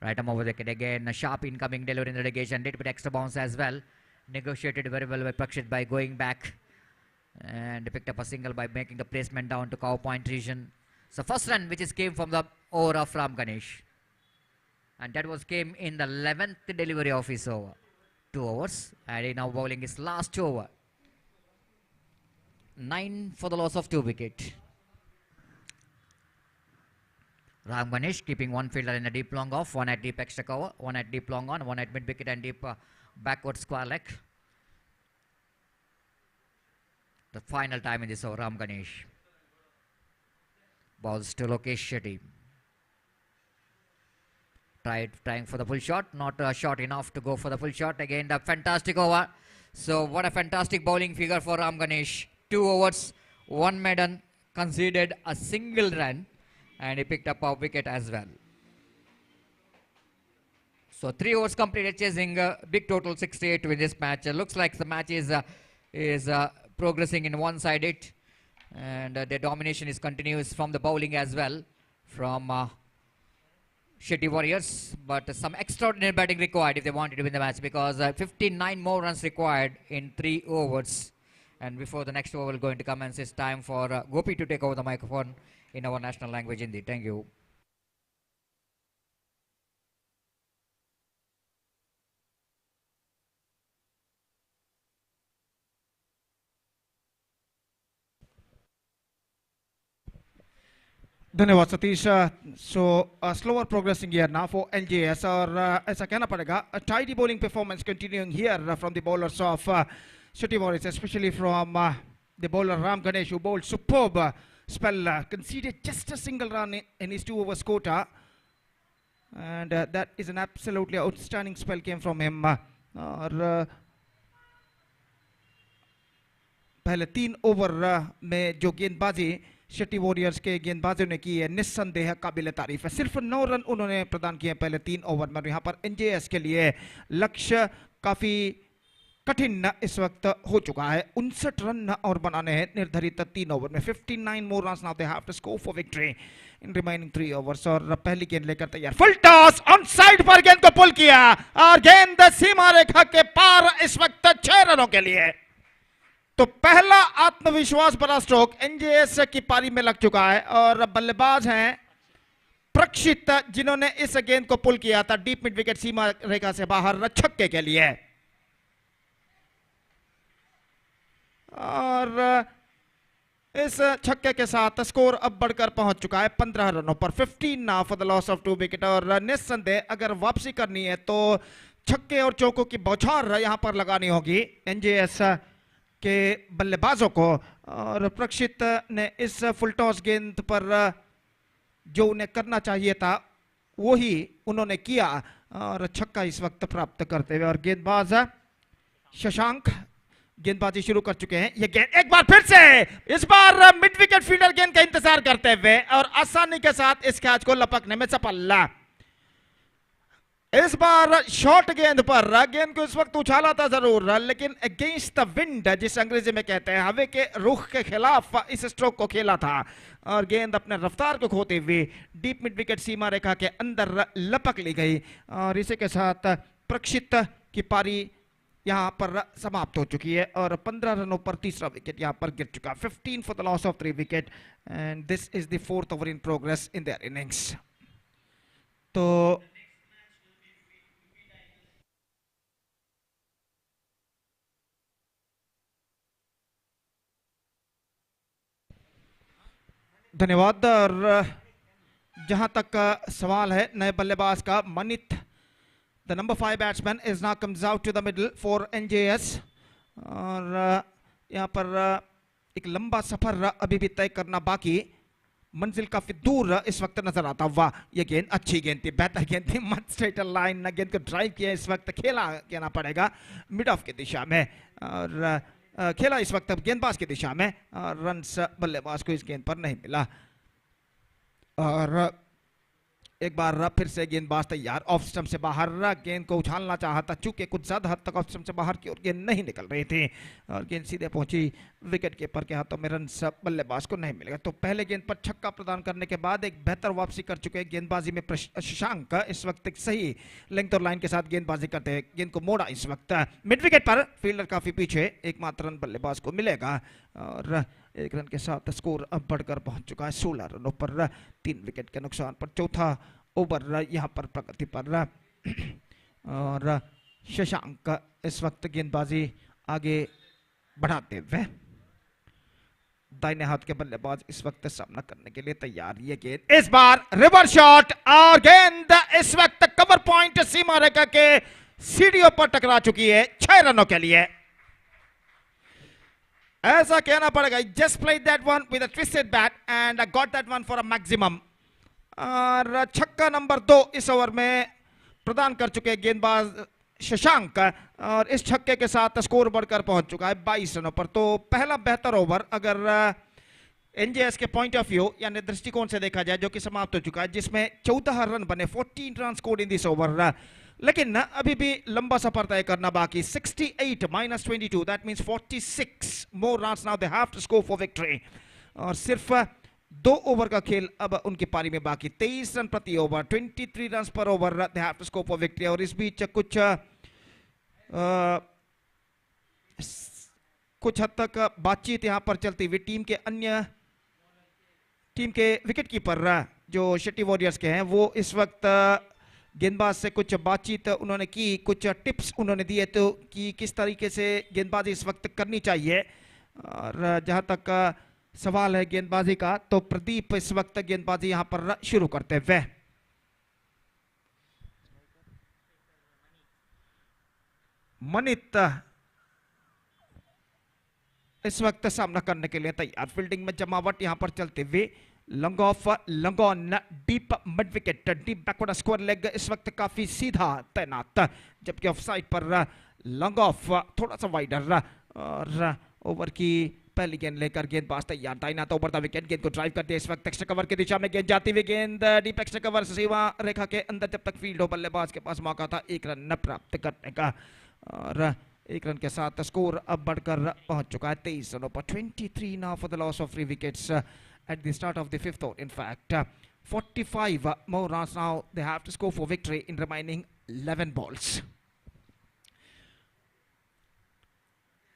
Right arm over the wicket again. A sharp incoming delivery in the relegation. Little bit extra bounce as well. Negotiated very well by Prakshit by going back. And picked up a single by making the placement down to cow point region. So first run which is came from the over of Ram Ganesh. And that came in the 11th delivery of his over. 2 overs. And he now bowling his last over. 9 for the loss of 2 wicket. Ram Ganesh keeping one fielder in a deep long off, 1 at deep extra cover, 1 at deep long on, 1 at mid wicket and deep backward square leg. The final time in this over, Ram Ganesh. Balls to Lokesh Shetty. Trying for the full shot, not short enough to go for the full shot. Again, the fantastic over. So what a fantastic bowling figure for Ram Ganesh. 2 overs, 1 maiden, conceded a single run, and he picked up a wicket as well. So 3 overs completed, chasing a big total 68 with this match. Looks like the match is progressing in one-sided, and the domination is continuous from the bowling as well from Shetty Warriors, but some extraordinary batting required if they wanted to win the match, because 59 more runs required in 3 overs. And before the next over will going to commence, it's time for Gopi to take over the microphone in our national language, Hindi. Thank you. धन्यवाद सतीश. सो slower progressing here now for LJS, और ऐसा कहना पड़ेगा a tidy bowling performance continuing here from the bowlers of Shetty Warriors, especially from the bowler Ram Ganesh, who bowled superb spell, conceded just a single run in his 2 overs quota, and that is an absolutely outstanding spell came from him. और पहले 3 over में जो गेंदबाजी Shetty warriors के गेंदबाजों ने की है निस्संदेह काबिल तारीफ है. सिर्फ 9 रन उन्होंने प्रदान किए पहले 3 ओवर में. यहाँ पर एनजेएस के लिए लक्ष्य काफी कठिन इस वक्त हो चुका है. 59 रन और बनाने हैं निर्धारित 3 ओवर में. 59 more runs now they have to score for victory in remaining 3 overs. और पहली गेंद लेकर तैयार. फुल टॉस ऑन साइड पर गेंद को पुल किया और गेंद सीमा रेखा के पार इस वक्त 6 रनों के लिए. तो पहला आत्मविश्वास भरा स्ट्रोक एनजेएस की पारी में लग चुका है, और बल्लेबाज हैं प्रक्षित, जिन्होंने इस गेंद को पुल किया था डीप मिड विकेट सीमा रेखा से बाहर छक्के के लिए. और इस छक्के के साथ स्कोर अब बढ़कर पहुंच चुका है 15 रनों पर। 15 now for the loss of 2 wicket. और निस्संदेह अगर वापसी करनी है तो छक्के और चौकों की बौछार यहां पर लगानी होगी एनजेएस के बल्लेबाजों को। और प्रक्षित ने इस फुल टॉस गेंद पर जो उन्हें करना चाहिए था वो ही उन्होंने किया और छक्का इस वक्त प्राप्त करते हुए। और गेंदबाज शशांक गेंदबाजी शुरू कर चुके हैं। ये गेंद एक बार फिर से, इस बार मिड विकेट फील्डर गेंद का इंतजार करते हुए और आसानी के साथ इस कैच को लपकने में सफल। इस बार शॉर्ट गेंद पर गेंद को इस वक्त उछाला था जरूर, लेकिन अगेंस्ट द विंड, जिस अंग्रेजी में कहते हैं हवा के रुख के खिलाफ, इस स्ट्रोक को खेला था और गेंद अपने रफ्तार को खोते हुए डीप मिड विकेट सीमा रेखा के अंदर लपक ली गई। और इसी के साथ प्रक्षित की पारी यहां पर समाप्त हो चुकी है और 15 रनों पर तीसरा विकेट यहां पर गिर चुका। 15 for the loss of 3 wicket and this is the 4th over in progress in their innings. तो धन्यवाद। और जहां तक सवाल है नए बल्लेबाज का, Manit the number 5 batsman is now comes out to the middle for NJS. और यहां पर एक लंबा सफर अभी भी तय करना बाकी, मंजिल काफी दूर इस वक्त नजर आता हुआ। ये गेंद अच्छी गेंद थी, बेहतर गेंद थी, मत स्ट्रेट लाइन गेंद को ड्राइव किया, इस वक्त खेला कहना पड़ेगा मिड ऑफ की दिशा में। और खेला इस वक्त गेंदबाज की दिशा में, रन्स बल्लेबाज को इस गेंद पर नहीं मिला। और एक बार फिर से गेंदबाज तैयार, ऑफ स्टंप से बाहर गेंद को उछालना चाहता, चूंकि कुछ ज्यादा हद तक ऑफ स्टंप से बाहर की ओर गेंद नहीं निकल रही थी और गेंद सीधे पहुंची विकेट कीपर के हाथों में, रन्स बल्लेबाज को नहीं मिलेगा। तो पहले गेंद पर छक्का प्रदान करने के बाद एक बेहतर वापसी कर चुके गेंदबाजी में शशांक, इस वक्त एक सही लेंथ और लाइन के साथ गेंदबाजी करते हैं, गेंद को मोड़ा इस वक्त मिड विकेट पर, फील्डर काफी पीछे, एकमात्र रन बल्लेबाज को मिलेगा। और 1 रन के साथ स्कोर अब बढ़कर पहुंच चुका है 16 रनों पर 3 विकेट के नुकसान पर। चौथा ओवर यहां पर प्रगति पर और शशांक इस वक्त गेंदबाजी आगे बढ़ाते हुए, दाहिने हाथ के बल्लेबाज इस वक्त सामना करने के लिए तैयार। ये गेंद इस बार रिवर्स शॉट और गेंद इस वक्त कवर पॉइंट सीमा रेखा के सीढ़ियों पर टकरा चुकी है 6 रनों के लिए। ऐसा कहना पड़ेगा, just played that one with a twisted bat and got that one for a maximum. और छक्का नंबर 2 इस ओवर में प्रदान कर चुके गेंदबाज शशांक और इस छक्के के साथ स्कोर बढ़कर पहुंच चुका है 22 रनों पर। तो पहला बेहतर ओवर अगर एनजेएस के पॉइंट ऑफ व्यू यानी दृष्टिकोण से देखा जाए, जो कि समाप्त हो चुका है, जिसमें 14 रन बने, 14 run scored in this over, लेकिन अभी भी लंबा सफर तय करना बाकी। 68 - 22 that means 46 more runs now they have to score for victory. और सिर्फ 2 ओवर का खेल अब उनकी पारी में बाकी, 23 रन प्रति over, 23 run per over they have to score for victory. और इस बीच कुछ हद तक बातचीत यहां पर चलती हुई टीम के विकेट कीपर जो शेट्टी वॉरियर्स के हैं, वो इस वक्त गेंदबाज से कुछ बातचीत उन्होंने की, कुछ टिप्स उन्होंने दिए तो कि किस तरीके से गेंदबाजी इस वक्त करनी चाहिए। और जहां तक सवाल है गेंदबाजी का, तो प्रदीप इस वक्त गेंदबाजी यहां पर शुरू करते हुए, मनित इस वक्त सामना करने के लिए तैयार। फील्डिंग में जमावट यहां पर चलते हुए, long off, long on, deep mid wicket, deep backward square leg इस वक्त काफी सीधा तैनात, जबकि ऑफ साइड पर लॉन्ग ऑफ थोड़ा सा वाइडर। और ओवर की पहली गेंद लेकर गेंदबाज तैयार, दाहिना तो ओवर द विकेट, गेंद को ड्राइव करते इस वक्त एक्स्ट्रा कवर की दिशा में गेंद जाती हुई, गेंद डीप एक्स्ट्रा कवर सीमा रेखा के अंदर जब तक फील्ड हो, बल्लेबाज के पास मौका था 1 रन प्राप्त करने का। और 1 रन के साथ स्कोर अब बढ़कर पहुंच चुका है 23 रनों पर। 23 now for the loss of 3 wickets at the start of the 5th over. In fact, 45 more runs now they have to score for victory in remaining 11 balls.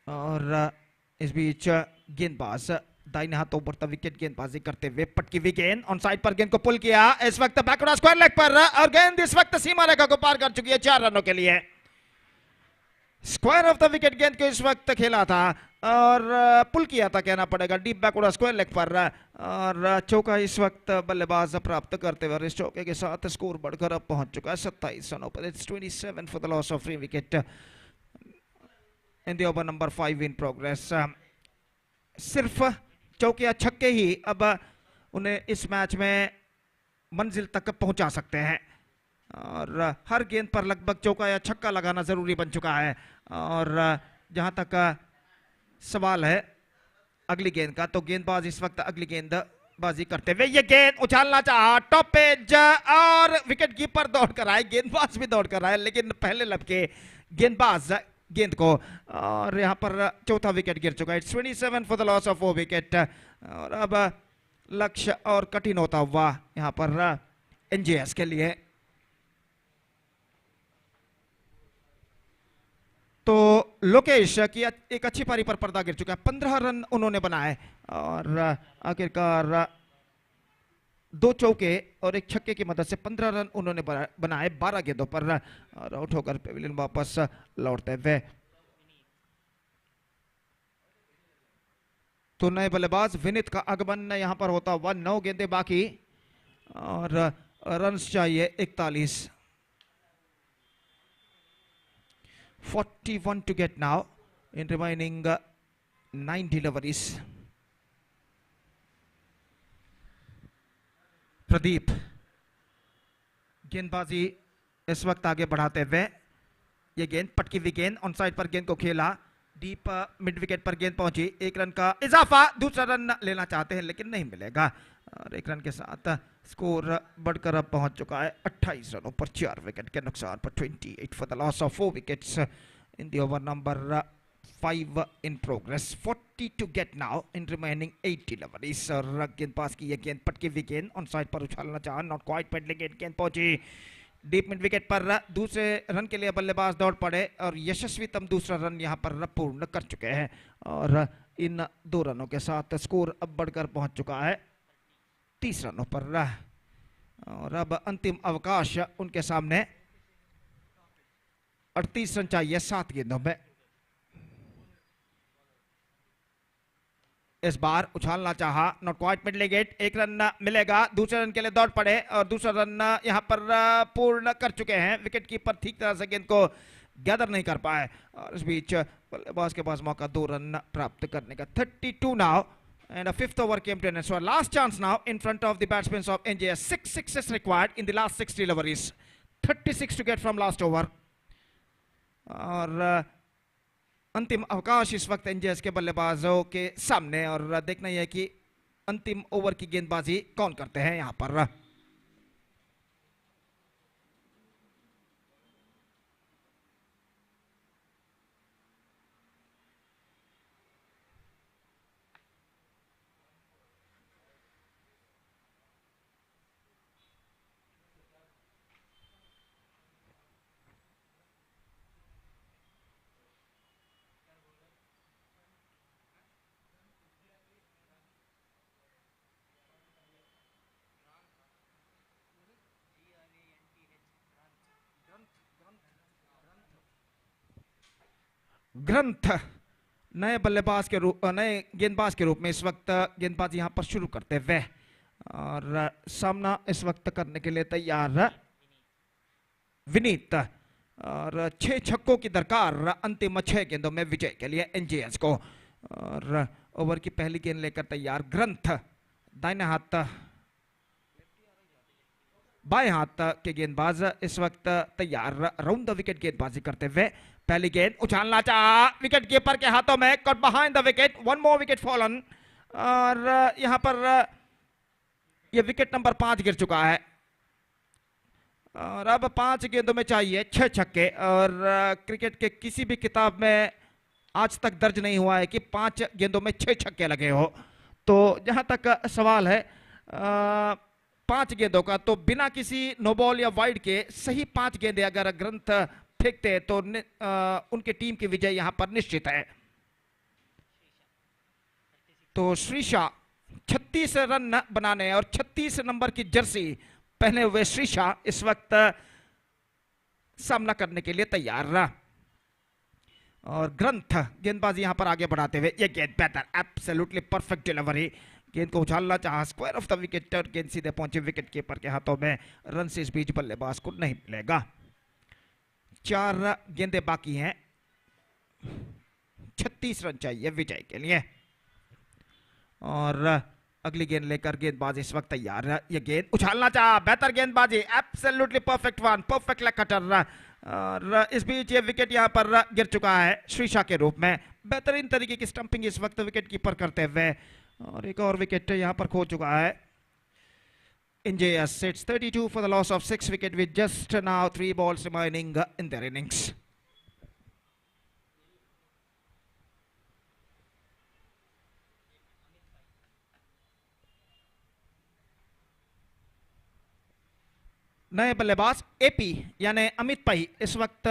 और इस बीच गेंदबाज दाहिने हाथों बढ़ता विकेट गेंदबाजी करते हुए, पटकी हुई गेंद ऑन साइड पर, गेंद को पुल किया इस वक्त बैकवर्ड स्क्वायर लेग पर और गेंद इस वक्त सीमा रेखा को पार कर चुकी है 4 रनों के लिए। स्क्वायर ऑफ द विकेट गेंद को इस वक्त खेला था और पुल किया था कहना पड़ेगा, डीप बैकवर्ड स्क्वायर लेग पर, और चौका इस वक्त बल्लेबाज प्राप्त करते हुए इस चौके के साथ स्कोर बढ़कर अब पहुंच चुका है 27 रनों पर। It's 27 for the loss of 3 wicket in the over number 5 in progress. सिर्फ चौके या छक्के ही अब उन्हें इस मैच में मंजिल तक पहुंचा सकते हैं, और हर गेंद पर लगभग चौका या छक्का लगाना जरूरी बन चुका है। और जहां तक सवाल है अगली गेंद का, तो गेंदबाज इस वक्त अगली गेंदबाजी करते हुए ये गेंद उछालना चाहा, टॉप पेज, और विकेट कीपर दौड़ कर आए, गेंदबाज भी दौड़ कर आए, लेकिन पहले लपके गेंदबाज गेंद को, और यहां पर चौथा विकेट गिर चुका है। 27 for the loss of 4 wicket. और अब लक्ष्य और कठिन होता हुआ यहां पर एनजेएस के लिए। तो लोकेश की एक अच्छी पारी पर पर्दा गिर चुका है, 15 रन उन्होंने बनाए, और आखिरकार 2 चौके और 1 छक्के की मदद से 15 रन उन्होंने बनाए 12 गेंदों पर, और आउट होकर पेविलियन वापस लौटते हुए। तो नए बल्लेबाज विनीत का आगमन यहां पर होता हुआ, 9 गेंदें बाकी और रन्स चाहिए 41। 41 to get now in remaining 9 deliveries. Pradeep गेंदबाजी इस वक्त आगे बढ़ाते हुए, ये गेंद पटकी हुई गेंद, ऑन साइड पर गेंद को खेला, डीप मिड विकेट पर गेंद पहुंची, 1 रन का इजाफा, दूसरा रन लेना चाहते हैं लेकिन नहीं मिलेगा, और 1 रन के साथ स्कोर बढ़कर अब पहुंच चुका है 28 रनों पर 4 विकेट के नुकसान पर। 28 for the loss of 4 wickets in the over number 5 in progress. 40 to get now in remaining 8 deliveries. और गेंदबाज की ये गेंद पटकी हुई गेंद, ऑन साइड पर उछालना चाहा, नॉट क्वाइट पेडलिंग गेंद, गेंद पहुंची डीप मिड विकेट पर, दूसरे रन के लिए बल्लेबाज दौड़ पड़े, और यशस्वीतम दूसरा रन यहां पर पूर्ण कर चुके हैं, और इन 2 रनों के साथ स्कोर अब बढ़कर पहुंच चुका है 30 रनों पर। और अब अंतिम अवकाश उनके सामने, 38 रन चाहिए 7 गेंदों में। इस बार उछालना चाहा, not quite middle get, 1 run मिलेगा, दूसरे रन के लिए दौड़ पड़े, और दूसरा रन यहां पर पूर्ण कर चुके हैं। विकेट कीपर ठीक तरह से गेंद को गैदर नहीं कर पाए, और इस बीच बल्लेबाज के पास मौका 2 रन प्राप्त करने का। 32 now and a 5th over came to an end. So last chance now in front of the batsmen of NJS. 6 sixes required in the last 6 deliveries. 36 to get from last over. और अंतिम अवकाश इस वक्त एनजेएस के बल्लेबाजों के सामने, और देखना यह है कि अंतिम ओवर की गेंदबाजी कौन करते हैं यहां पर। ग्रंथ नए बल्लेबाज के रूप, नए गेंदबाज के रूप में इस वक्त गेंदबाजी यहां पर शुरू करते हुए, और सामना इस वक्त करने के लिए तैयार विनीत, और 6 छक्कों की दरकार अंतिम 6 गेंदों में विजय के लिए एनजेएस को। और ओवर की पहली गेंद लेकर तैयार ग्रंथ, दाहिने हाथ बाएं हाथ के गेंदबाज इस वक्त तैयार राउंड द विकेट गेंदबाजी करते हुए। पहली गेंद उछालना चाहा, विकेट कीपर के हाथों में, cut behind the wicket, 1 more wicket fallen, और यहां पर यह विकेट नंबर 5 गिर चुका है, और अब 5 गेंदों में चाहिए 6 छक्के, और क्रिकेट के किसी भी किताब में आज तक दर्ज नहीं हुआ है कि 5 गेंदों में 6 छक्के लगे हो। तो जहां तक सवाल है 5 गेंदों का, तो बिना किसी नो बॉल या वाइड के सही 5 गेंदें अगर ग्रंथ फेंकते हैं तो उनकी टीम की विजय यहां पर निश्चित है। तो श्रीशा 36 रन बनाने और 36 नंबर की जर्सी पहने हुए श्रीशा इस वक्त सामना करने के लिए तैयार रहा, और ग्रंथ गेंदबाजी यहां पर आगे बढ़ाते हुए, ये गेंद बेहतर, एब्सोल्युटली परफेक्ट डिलीवरी, गेंद को उछालना चाहा, स्क्वायर ऑफ द विकेट और गेंद सीधे पहुंचे विकेट कीपर के हाथों में। रन से इस बीच बल्लेबाज को नहीं मिलेगा। 4 गेंदें बाकी हैं, 36 रन चाहिए विजय के लिए। और अगली गेंद लेकर गेंदबाज इस वक्त तैयार है, ये गेंद उछालना चाहा, बेहतर गेंदबाजी, absolutely perfect one, perfect leg cutter. और इस बीच ये विकेट यहां पर गिर चुका है श्रीशा के रूप में। बेहतरीन तरीके की स्टंपिंग इस वक्त विकेट कीपर करते हुए, और एक और विकेट यहां पर खो चुका है। NJS it's 32 for the loss of 6 wicket with just now 3 balls remaining in their innings. नए बल्लेबाज एपी यानी अमित पई इस वक्त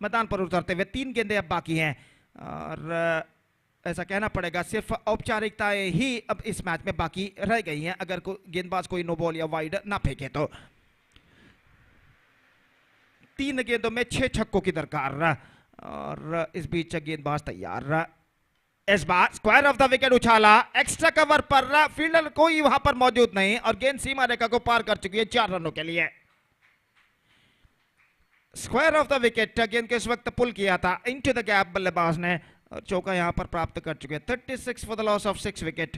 मैदान पर उतरते हुए। 3 गेंदें अब बाकी हैं, और ऐसा कहना पड़ेगा सिर्फ औपचारिकताएं ही अब इस मैच में बाकी रह गई हैं, अगर गेंदबाज कोई नो बॉल या वाइड ना फेंके तो। 3 गेंदों में 6 छक्कों की दरकार, और इस बीच गेंदबाज तैयार। इस बार स्क्वायर ऑफ द विकेट उछाला, एक्स्ट्रा कवर पर, फील्डर कोई वहां पर मौजूद नहीं, और गेंद सीमा रेखा को पार कर चुकी है 4 रनों के लिए। स्क्वायर ऑफ द विकेट, गेंद को इस वक्त पुल किया था इनटू द गैप बल्लेबाज ने, और चौका यहां पर प्राप्त कर चुके हैं। 36 for the loss of 6 wicket,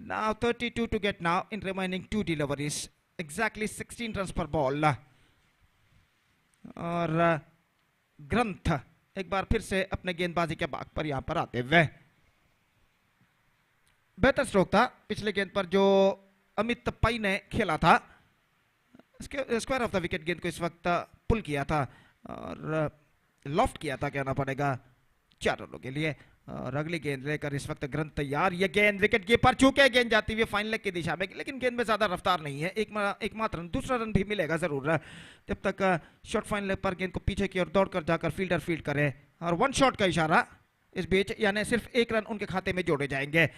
now 32 to get now in remaining 2 deliveries, exactly 16 run per ball. और ग्रंथ एक बार फिर से अपने गेंदबाजी के बाग पर यहां पर आते हुए। बेहतर स्ट्रोक था पिछले गेंद पर जो अमित पई ने खेला था, स्क्वायर ऑफ द विकेट गेंद को इस वक्त पुल किया था और लॉफ्ट किया था कहना पड़ेगा 4 रनों के लिए। और अगली गेंद लेकर इस वक्त ग्रंथ तैयार, ये गेंद विकेट कीपर चूके, गेंद जाती हुई फाइन लेग की दिशा में, लेकिन गेंद में ज्यादा रफ्तार नहीं है। एकमात्र रन, दूसरा रन भी मिलेगा जरूर जब तक शॉर्ट फाइन लेग पर गेंद को पीछे की ओर दौड़कर जाकर फील्डर फील्ड करे। और 1 शॉट का इशारा इस बीच, यानी सिर्फ 1 रन उनके खाते में जोड़े जाएंगे।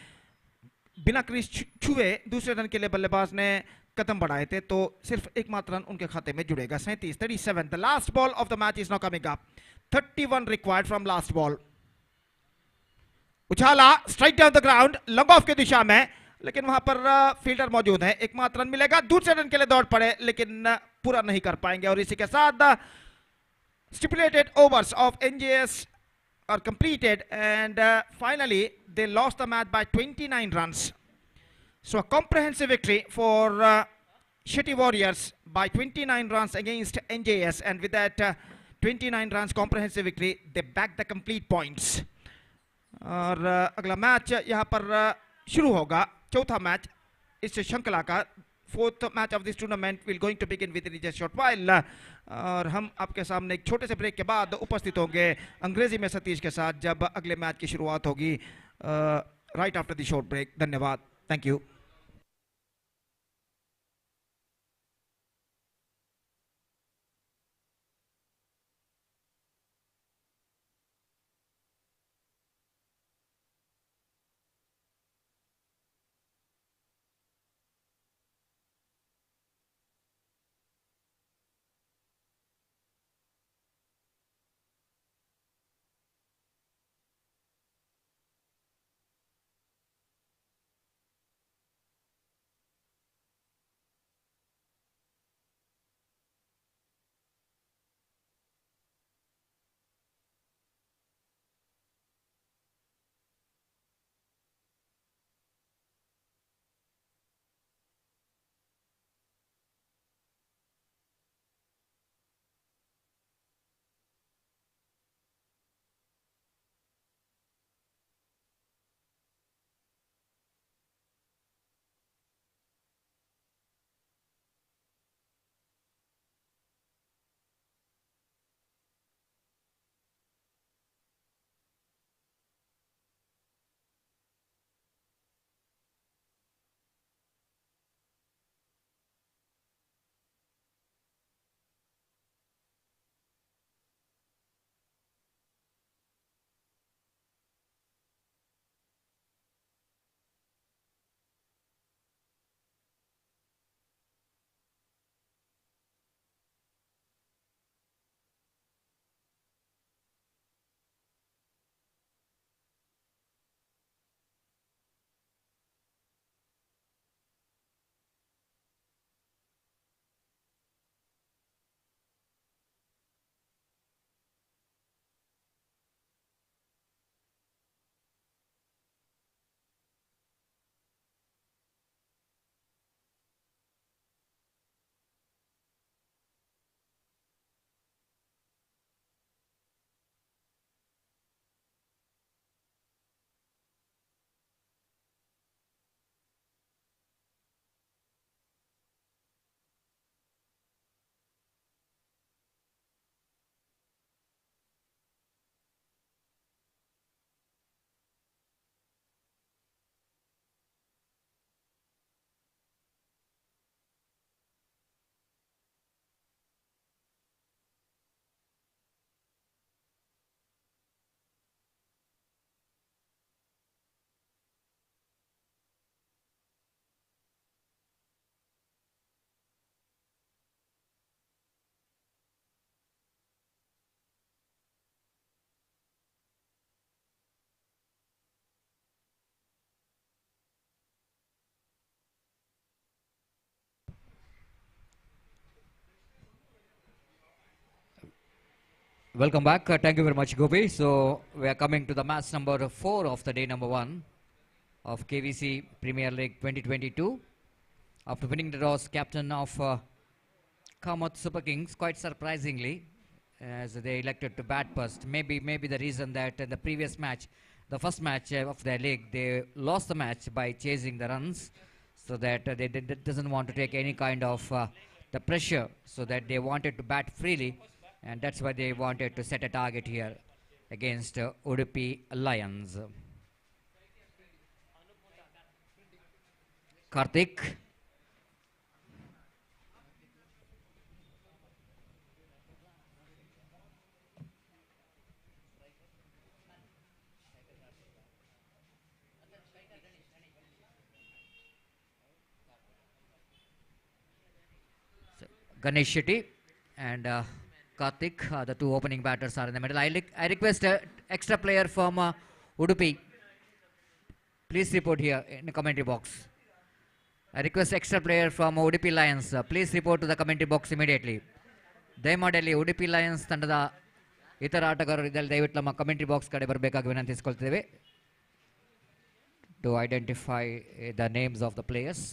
बिना क्रीज छुए दूसरे रन के लिए बल्लेबाज ने कदम बढ़ाए थे, तो सिर्फ एकमात्र रन उनके खाते में जुड़ेगा। 37 the last ball of the match is now coming up, 31 required from last ball. उछाला, strike down the ground, long off की दिशा में, लेकिन वहां पर फील्डर मौजूद है। एकमात्र रन मिलेगा, दूसरे रन के लिए दौड़ पड़े लेकिन पूरा नहीं कर पाएंगे। और इसी के साथ stipulated overs of NJS are completed, and finally they lost the match by 29 runs. So a comprehensive victory for Shetty Warriors by 29 runs against NJS, and with that 29 runs comprehensive victory, they back the complete points. और अगला match यहाँ पर शुरू होगा, चौथा match इस श्रृंखला का। 4th match of this tournament will going to begin with in just short while. और हम आपके सामने एक छोटे से ब्रेक के बाद उपस्थित होंगे अंग्रेजी में सतीश के साथ, जब अगले मैच की शुरुआत होगी right after the short break. धन्यवाद, thank you. Welcome back. Thank you very much, Gopi. So we are coming to the match number 4 of the day number 1 of KVC Premier League 2022. After winning the toss, captain of Kamath Super Kings, quite surprisingly, as they elected to bat first. Maybe the reason that in the previous match, the first match of their league, they lost the match by chasing the runs, so that they doesn't want to take any kind of the pressure, so that they wanted to bat freely, and that's why they wanted to set a target here against Udupi Lions. Karthik. Ganesh Shetty and Karthik, the two opening batters, are in the middle. I request extra player from Udupi. Please report here in the commentary box. I request extra player from Udupi Lions. Please report to the commentary box immediately. ದಯಮಾಡಿ Udupi Lions ತಂಡದ ಇತರ ಆಟಗಾರರು ಇದ್ದಲ್ಲಿ ದಯವಿಟ್ಟು ನಮ್ಮ commentary box ಕಡೆ ಬರಬೇಕಾಗಿ ವಿನಂತಿಸಿಕೊಳ್ತೇವೆ to identify the names of the players.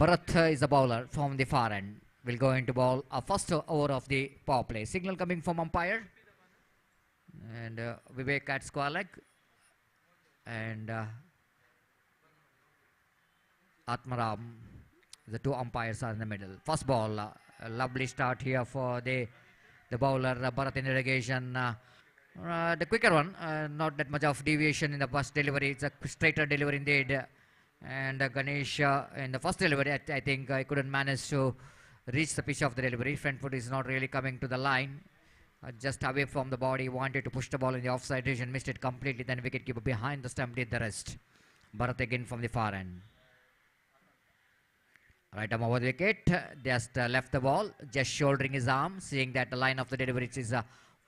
Bharat is a bowler from the far end. Will go into bowl a first over of the power play. Signal coming from umpire. And Vivek at square leg. And Atmaram. The two umpires are in the middle. First ball. A lovely start here for the bowler Bharat in irrigation. The quicker one. Not that much of deviation in the first delivery. It's a straighter delivery indeed. And Ganesh in the first delivery, I think I couldn't manage to reach the pitch of the delivery. Front foot is not really coming to the line. Just away from the body, wanted to push the ball in the offside region, missed it completely. Then wicketkeeper behind the stump did the rest. Bharat again from the far end. Right arm over the wicket, just left the ball, just shouldering his arm, seeing that the line of the delivery is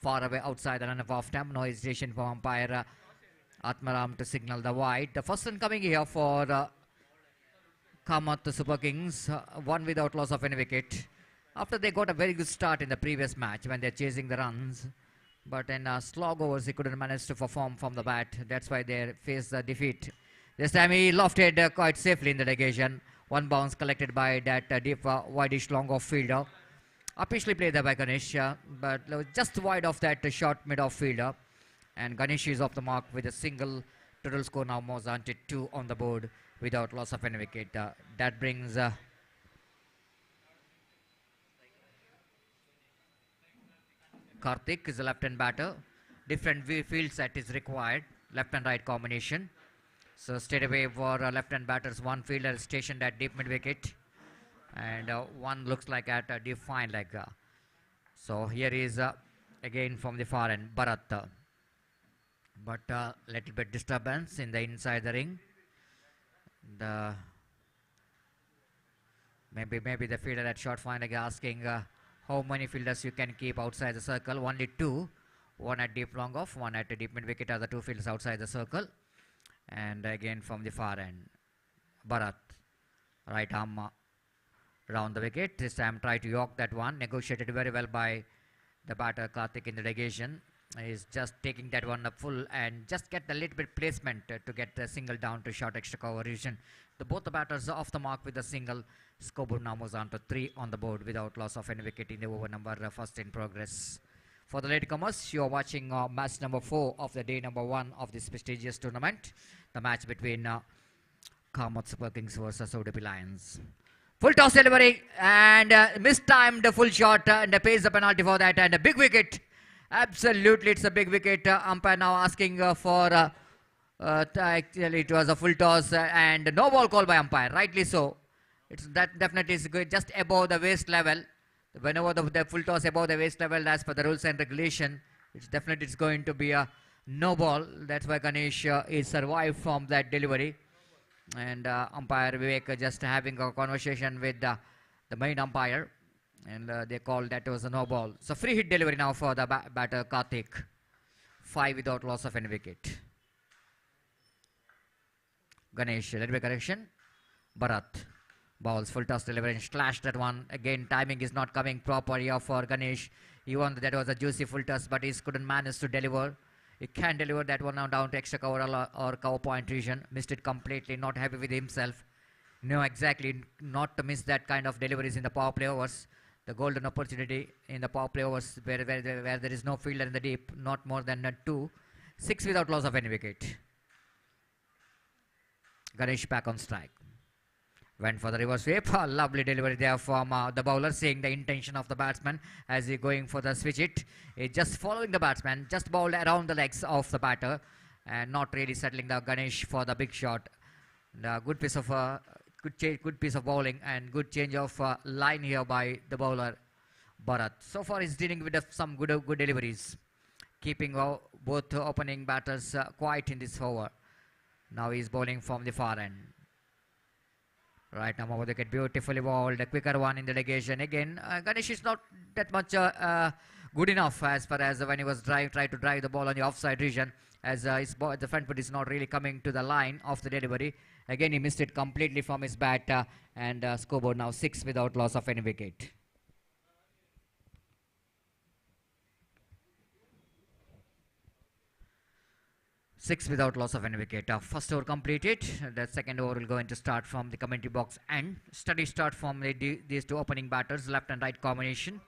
far away outside the line of off time. No hesitation from umpire Atmaram to signal the wide. The first one coming here for Kamath Super Kings, one without loss of any wicket. After they got a very good start in the previous match when they're chasing the runs, but in slog overs he couldn't manage to perform from the bat. That's why they faced the defeat. This time he lofted quite safely in the negation. One bounce collected by that deep wideish long off fielder. Officially played there by Ganesh, but just wide of that short mid-off fielder. And Ganesh is off the mark with a single. Total score now moves on to 2 on the board without loss of any wicket. That brings Karthik is a left-hand batter. Different field set is required. Left and right combination. So straight away for left-hand batters, one fielder is stationed at deep mid-wicket. And one looks like at a deep fine leg. So here is again from the far end, Bharat. But little bit disturbance in the inside the ring. Maybe the fielder at short fine leg asking how many fielders you can keep outside the circle. Only 2. One at deep long off, one at deep mid wicket are the 2 fielders outside the circle. And again from the far end, Bharat. Right arm round the wicket. This time try to york that one. Negotiated very well by the batter Karthik in the negation. Is just taking that one up full and just get a little bit placement to get the single down to short extra cover region. Both the batters are off the mark with a single. Scoreboard now moves on to 3 on the board without loss of any wicket in the over number first in progress. For the latecomers, you are watching match number 4 of the day number 1 of this prestigious tournament. The match between Kamath Super Kings versus Udupi Lions. Full toss delivery and mistimed full shot and pays the penalty for that, and a big wicket. Absolutely, it's a big wicket. Umpire now asking for actually it was a full toss and no ball call by umpire. Rightly so. It's that definitely is good, just above the waist level. Whenever the full toss above the waist level, as per the rules and regulation, it's definitely it's going to be a no ball. That's why Ganesh is survived from that delivery. And umpire Vivek just having a conversation with the main umpire. And they called that was a no ball. So free hit delivery now for the batter Karthik. 5 without loss of any wicket. Ganesh, little bit correction. Bharat. Balls full toss delivery and slash that one. Again, timing is not coming proper here for Ganesh. Even that was a juicy full toss, but he couldn't manage to deliver. He can deliver that one now down to extra cover or cover point region. Missed it completely, not happy with himself. No, exactly, not to miss that kind of deliveries in the power play overs. The golden opportunity in the power play overs where there is no fielder in the deep, not more than 2. 6 without loss of any wicket. Ganesh back on strike. Went for the reverse sweep. A lovely delivery there from the bowler, seeing the intention of the batsman as he going for the switch it. He's just following the batsman, just bowled around the legs of the batter and not really settling the Ganesh for the big shot. The good piece of good piece of bowling and good change of line here by the bowler Bharat. So far he's dealing with some good deliveries, keeping both opening batters quiet in this over. Now he's bowling from the far end. Right now, over the wicket, beautifully bowled. A quicker one in the negation. Again, Ganesh is not that much good enough as far as when he was trying to drive the ball on the offside region, as the front foot is not really coming to the line of the delivery. Again, he missed it completely from his bat and scoreboard now 6 without loss of any wicket. Six without loss of any wicket. First over completed. The second over will go into start from the commentary box and steady start from these two opening batters, left and right combination.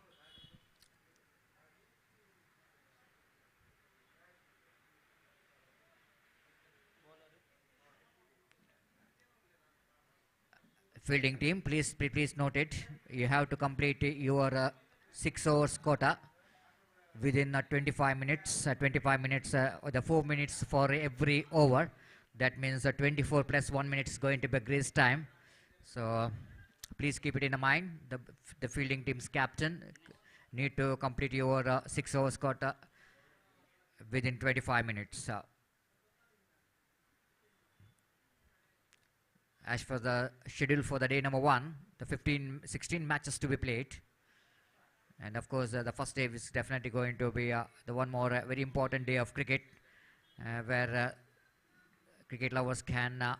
Fielding team, please note it. You have to complete your 6 overs quota within 25 minutes, the 4 minutes for every over. That means 24 plus 1 minute is going to be grease time. So please keep it in mind. The fielding team's captain need to complete your 6 overs quota within 25 minutes. As for the schedule for the day number 1, the 16 matches to be played. And of course, the first day is definitely going to be the one more very important day of cricket, where cricket lovers can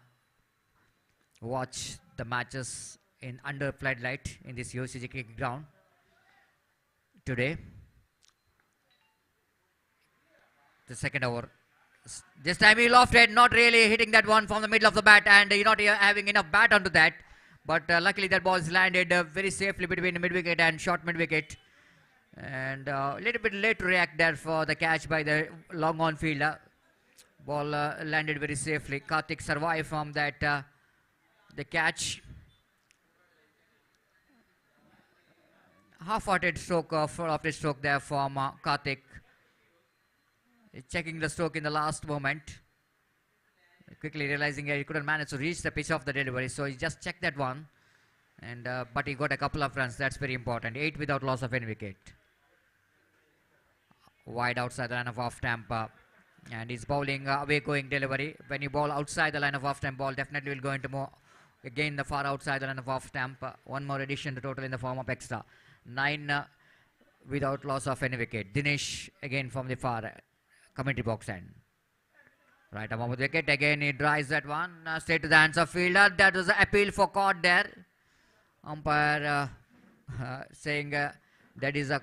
watch the matches in under floodlight in this UCG cricket ground today. The second over. This time he lofted, not really hitting that one from the middle of the bat, and you're not having enough bat onto that. But luckily that ball is landed very safely between the mid-wicket and short mid-wicket. And a little bit late to react there for the catch by the long on fielder. Ball landed very safely. Karthik survived from that the catch. Half-hearted stroke of the stroke there from Karthik. Checking the stroke in the last moment. Quickly realizing he couldn't manage to reach the pitch of the delivery, so he just checked that one. And but he got a couple of runs. That's very important. 8 without loss of any wicket. Wide outside the line of off-stamp, and he's bowling away going delivery. When you bowl outside the line of off-stamp, ball definitely will go into more again the far outside the line of off-stamp. One more addition to total in the form of extra. 9 without loss of any wicket. Dinesh again from the far commentary box end. Right above the wicket again, he drives that one straight to the hands of fielder. That was an appeal for caught there. Umpire saying that is a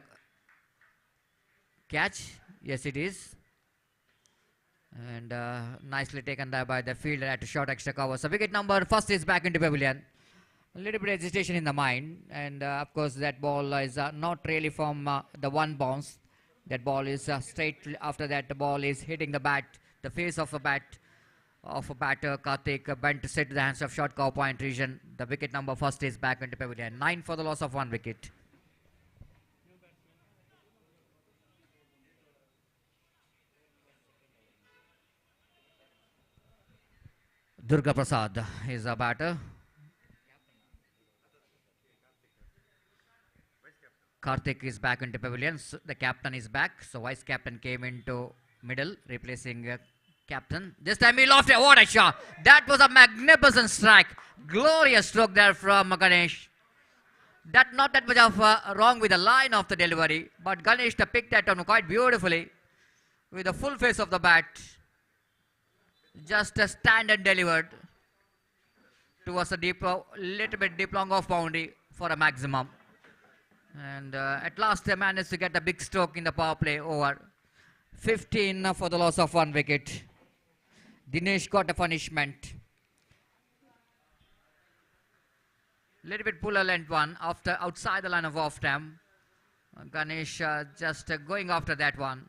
catch. Yes, it is. And nicely taken there by the fielder at a short extra cover. So wicket number first is back into pavilion. A little bit of hesitation in the mind, and of course that ball is not really from the one bounce. That ball is straight after that. The ball is hitting the bat, the face of a bat of a batter. Karthik bent straight to the hands of short cover point region. The wicket number first is back into pavilion. 9 for the loss of 1 wicket. Durga Prasad is a batter. Karthik is back into pavilion. So the captain is back. So vice captain came into middle, replacing captain. This time he lofted. What a shot! That was a magnificent strike. Glorious stroke there from Ganesh. That not that much of wrong with the line of the delivery, but Ganesh picked that on quite beautifully with the full face of the bat. Just a stand and delivered towards a deep, little bit deep long off boundary for a maximum. And at last they managed to get a big stroke in the power play over. 15 for the loss of 1 wicket. Dinesh got a punishment. Little bit puller length one after outside the line of off time. Ganesh just going after that one.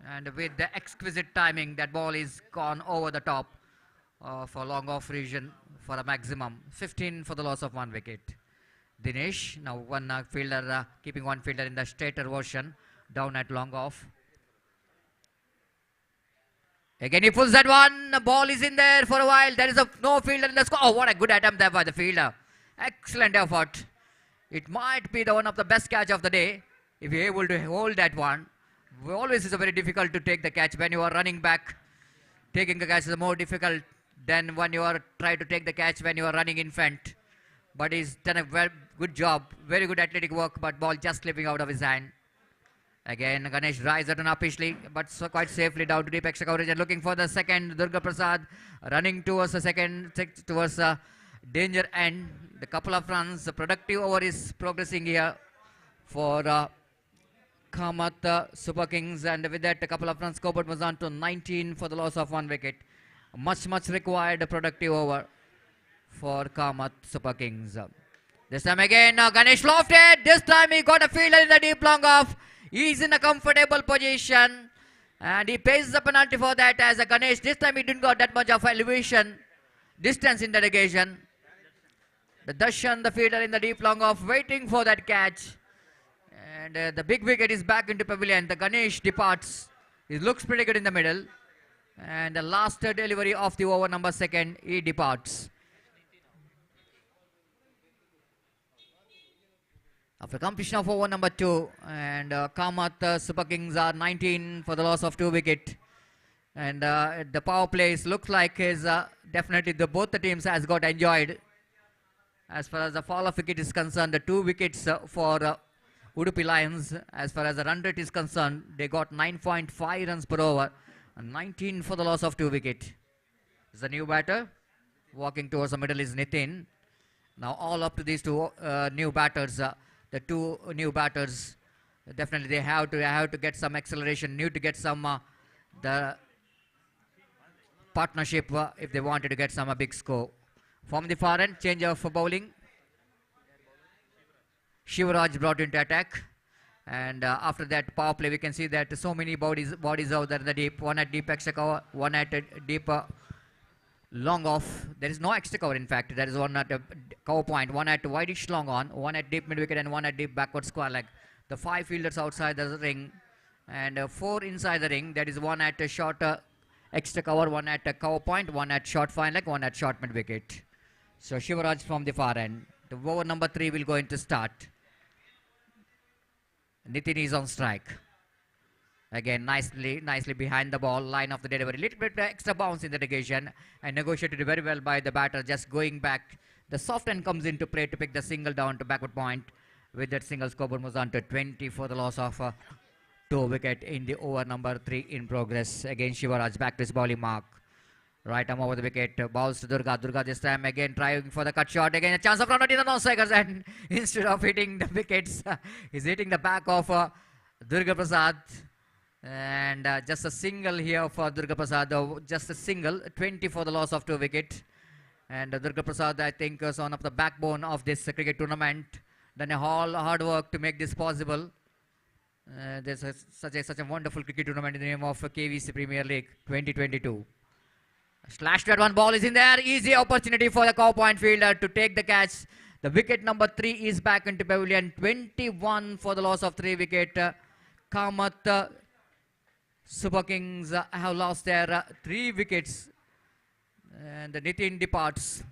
And with the exquisite timing, that ball is gone over the top for long off region for a maximum. 15 for the loss of 1 wicket. Dinesh, now one fielder, keeping one fielder in the straighter version, down at long off. Again he pulls that one, the ball is in there for a while, there is no fielder in the score. Oh, what a good attempt there by the fielder. Excellent effort. It might be one of the best catch of the day, if you're able to hold that one. Always is a very difficult to take the catch when you are running back. Taking the catch is more difficult than when you are trying to take the catch when you are running in front. But he's done a very good job, very good athletic work, but ball just slipping out of his hand. Again, Ganesh drives it on uppishly, but so quite safely down to deep extra coverage and looking for the second. Durga Prasad running towards the second, towards the danger end. The couple of runs, the productive over is progressing here for Kamath Super Kings, and with that a couple of runs scoreboard was on to 19 for the loss of 1 wicket. Much required productive over for Kamath Super Kings. This time again Ganesh lofted. This time he got a fielder in the deep long off. He's in a comfortable position and he pays the penalty for that, as a Ganesh this time he didn't got that much of elevation distance in the negation. The Darshan, the fielder in the deep long off, waiting for that catch. And the big wicket is back into pavilion. The Ganesh departs. He looks pretty good in the middle. And the last delivery of the over number 2, he departs. After completion of over number 2, and Kamath Super Kings are 19 for the loss of 2 wicket. And the power plays looks like is definitely both the teams has got enjoyed. As far as the fall of wicket is concerned, the 2 wickets for Udupi Lions. As far as the run rate is concerned, they got 9.5 runs per over, and 19 for the loss of 2 wicket. The new batter walking towards the middle is Nitin. Now all up to these 2 new batters. The 2 new batters, definitely they have to get some acceleration, need to get some the partnership if they wanted to get some big score. From the far end, change of bowling. Shivaraj brought into attack, and after that power play we can see that so many bodies out there in the deep. One at deep extra cover, one at deep long off. There is no extra cover, in fact. There is one at cover point, one at wideish long on, one at deep mid wicket, and one at deep backward square leg. The 5 fielders outside the ring, and 4 inside the ring. That is one at a short extra cover, one at a cover point, one at short fine leg, one at short mid wicket. So Shivaraj from the far end. The over number 3 will go into start. Nitin is on strike. Again, nicely behind the ball, line of the delivery. Little bit extra bounce in the negation, and negotiated very well by the batter, just going back. The soft end comes into play to pick the single down to backward point. With that single, scoreboard moves on to 20 for the loss of 2 wicket in the over number 3 in progress. Again, Shivaraj back to his bowling mark. Right arm over the wicket, balls to Durga. Durga this time again trying for the cut shot. Again a chance of run out in the non-strikers, and instead of hitting the wickets, he's hitting the back of Durga Prasad. And just a single here for Durga Prasad, just a single, 20 for the loss of 2 wicket. And Durga Prasad, I think, is one of the backbone of this cricket tournament. Done a whole hard work to make this possible. There's such a wonderful cricket tournament in the name of KVC Premier League 2022. Slash that one, ball is in there. Easy opportunity for the cow point fielder to take the catch. The wicket number 3 is back into pavilion. 21 for the loss of 3 wicket. Kamath Super Kings have lost their 3 wickets. And Nitin departs.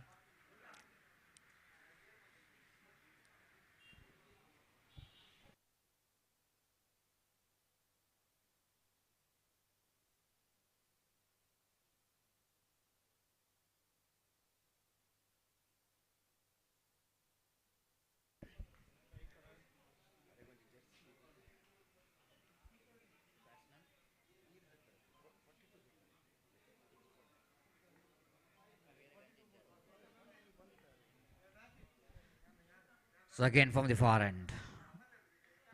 So again from the far end,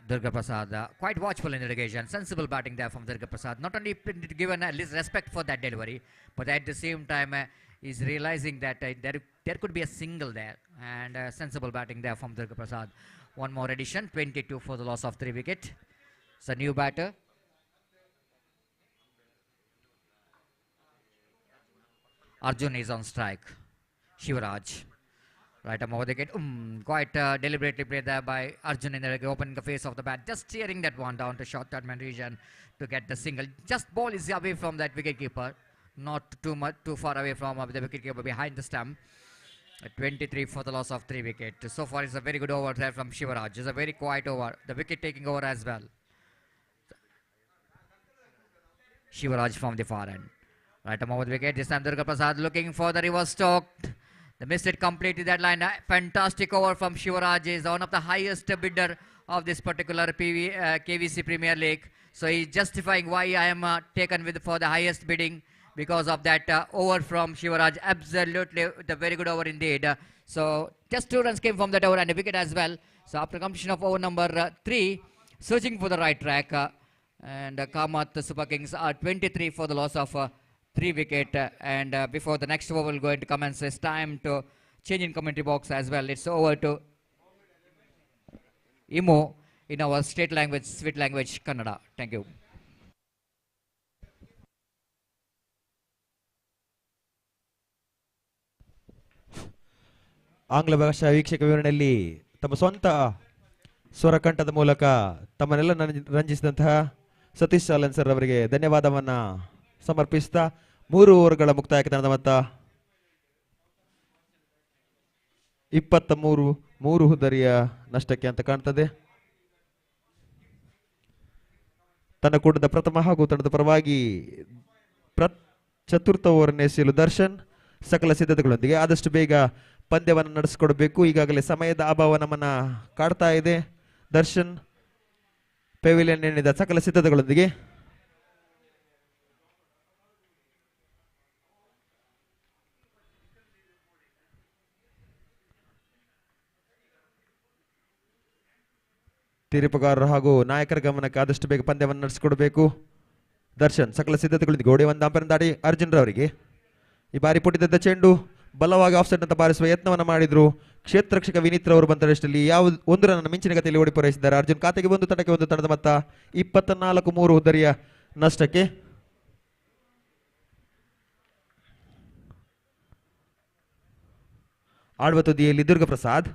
Durga Prasad, quite watchful in the irrigation, sensible batting there from Durga Prasad. Not only given at least respect for that delivery, but at the same time is realizing that there could be a single there, and sensible batting there from Durga Prasad. One more addition, 22 for the loss of 3 wicket. It's a new batter. Arjun is on strike. Shivaraj. Right arm over the wicket. Quite deliberately played there by Arjun in the opening the face of the bat. Just steering that one down to short third-man region to get the single. Just ball is away from that wicketkeeper. Not too far away from the wicketkeeper behind the stump. 23 for the loss of 3 wickets. So far it's a very good over there from Shivaraj. It's a very quiet over. The wicket taking over as well. Shivaraj from the far end. Right arm over the wicket. This time Durga Prasad looking for the reverse stroke. They missed it completely that line. Fantastic over from Shivaraj. Is one of the highest bidder of this particular KVC Premier League. So he's justifying why I am taken with for the highest bidding because of that over from Shivaraj. Absolutely the very good over indeed. So just 2 runs came from that over and a wicket as well. So after completion of over number 3, searching for the right track. And Kamath Super Kings are 23 for the loss of 3 wicket, and before the next over will go into commence, it's time to change in commentary box as well. It's over to Imo in our state language, sweet language, Kannada. Thank you. ಆಂಗ್ಲ ಭಾಷಾ ವೀಕ್ಷಕ ವಿವರಣೆಯಲ್ಲಿ ತಮ್ಮ ಸ್ವಂತ ಸ್ವರಕಂಠದ ಮೂಲಕ ತಮ್ಮನ್ನೆಲ್ಲ ರಂಜಿಸಿದಂತಹ Satish ಸಾಲನ್ sir ಅವರಿಗೆ ಧನ್ಯವಾದವನ್ನ ಸಮರ್ಪಿಸ್ತಾ 3 ಓವರ್ಗಳ ಮುಕ್ತಾಯಕ್ಕೆ ತಂಡದ ಮೊತ್ತ 23 ಹುದ್ದರಿಯ ನಷ್ಟಕ್ಕೆ ಅಂತ ಕಾಣ್ತದೆ. ತನ್ನ ಕೂಟದ ಪ್ರಥಮ ಹಾಗೂ ತಂಡದ ಪರವಾಗಿ ಚತುರ್ಥ ಓವರ್ ಎಸೆಯಲು ದರ್ಶನ್ ಸಕಲ ಸಿದ್ಧತೆಗಳೊಂದಿಗೆ ಆದಷ್ಟು ಬೇಗ ಪಂದ್ಯವನ್ನು ನಡೆಸಿಕೊಡಬೇಕು. ಈಗಾಗಲೇ ಸಮಯದ ಅಭಾವ ನಮ್ಮನ್ನ ಕಾಡ್ತಾ ಇದೆ. ದರ್ಶನ್ ಪೆವಿಲಿಯನ್ ಎಣ್ಣಿದ ಸಕಲ ಸಿದ್ಧತೆಗಳೊಂದಿಗೆ ತೀರ್ಪುಗಾರರು ಹಾಗೂ ನಾಯಕರ ಗಮನಕ್ಕೆ ಆದಷ್ಟು ಬೇಗ ಪಂದ್ಯವನ್ನು ನಡೆಸಿಕೊಡಬೇಕು. ದರ್ಶನ್ ಸಕಲ ಸಿದ್ಧತೆಗಳೊಂದಿಗೆ ಗೋಡೆ ಒಂದು ಅಂಪೈರ್ ದಾಟಿ ಅರ್ಜುನ್ ರವರಿಗೆ ಈ ಬಾರಿ ಪುಟಿದ ಚೆಂಡು ಬಲವಾಗಿ ಆಫ್ಸೆಟ್ ಅಂತ ಬಾರಿಸುವ ಯತ್ನವನ್ನು ಮಾಡಿದ್ರು. ಕ್ಷೇತ್ರ ರಕ್ಷಕ ವಿನೀತ್ ರವರು ಬಂದಷ್ಟರಲ್ಲಿ ಯಾವ 1 ರನ್ ಮಿಂಚಿನ ಗತಿಯಲ್ಲಿ ಓಡಿ ಪೂರೈಸಿದ್ದಾರೆ. ಅರ್ಜುನ್ ಖಾತೆಗೆ 1, ತಟಕ್ಕೆ 1, ತಂಡದ ಮೊತ್ತ 24-3 ಹುದ್ದರಿಯ ನಷ್ಟಕ್ಕೆ. ಆಡುವ ತುದಿಯಲ್ಲಿ ದುರ್ಗ ಪ್ರಸಾದ್.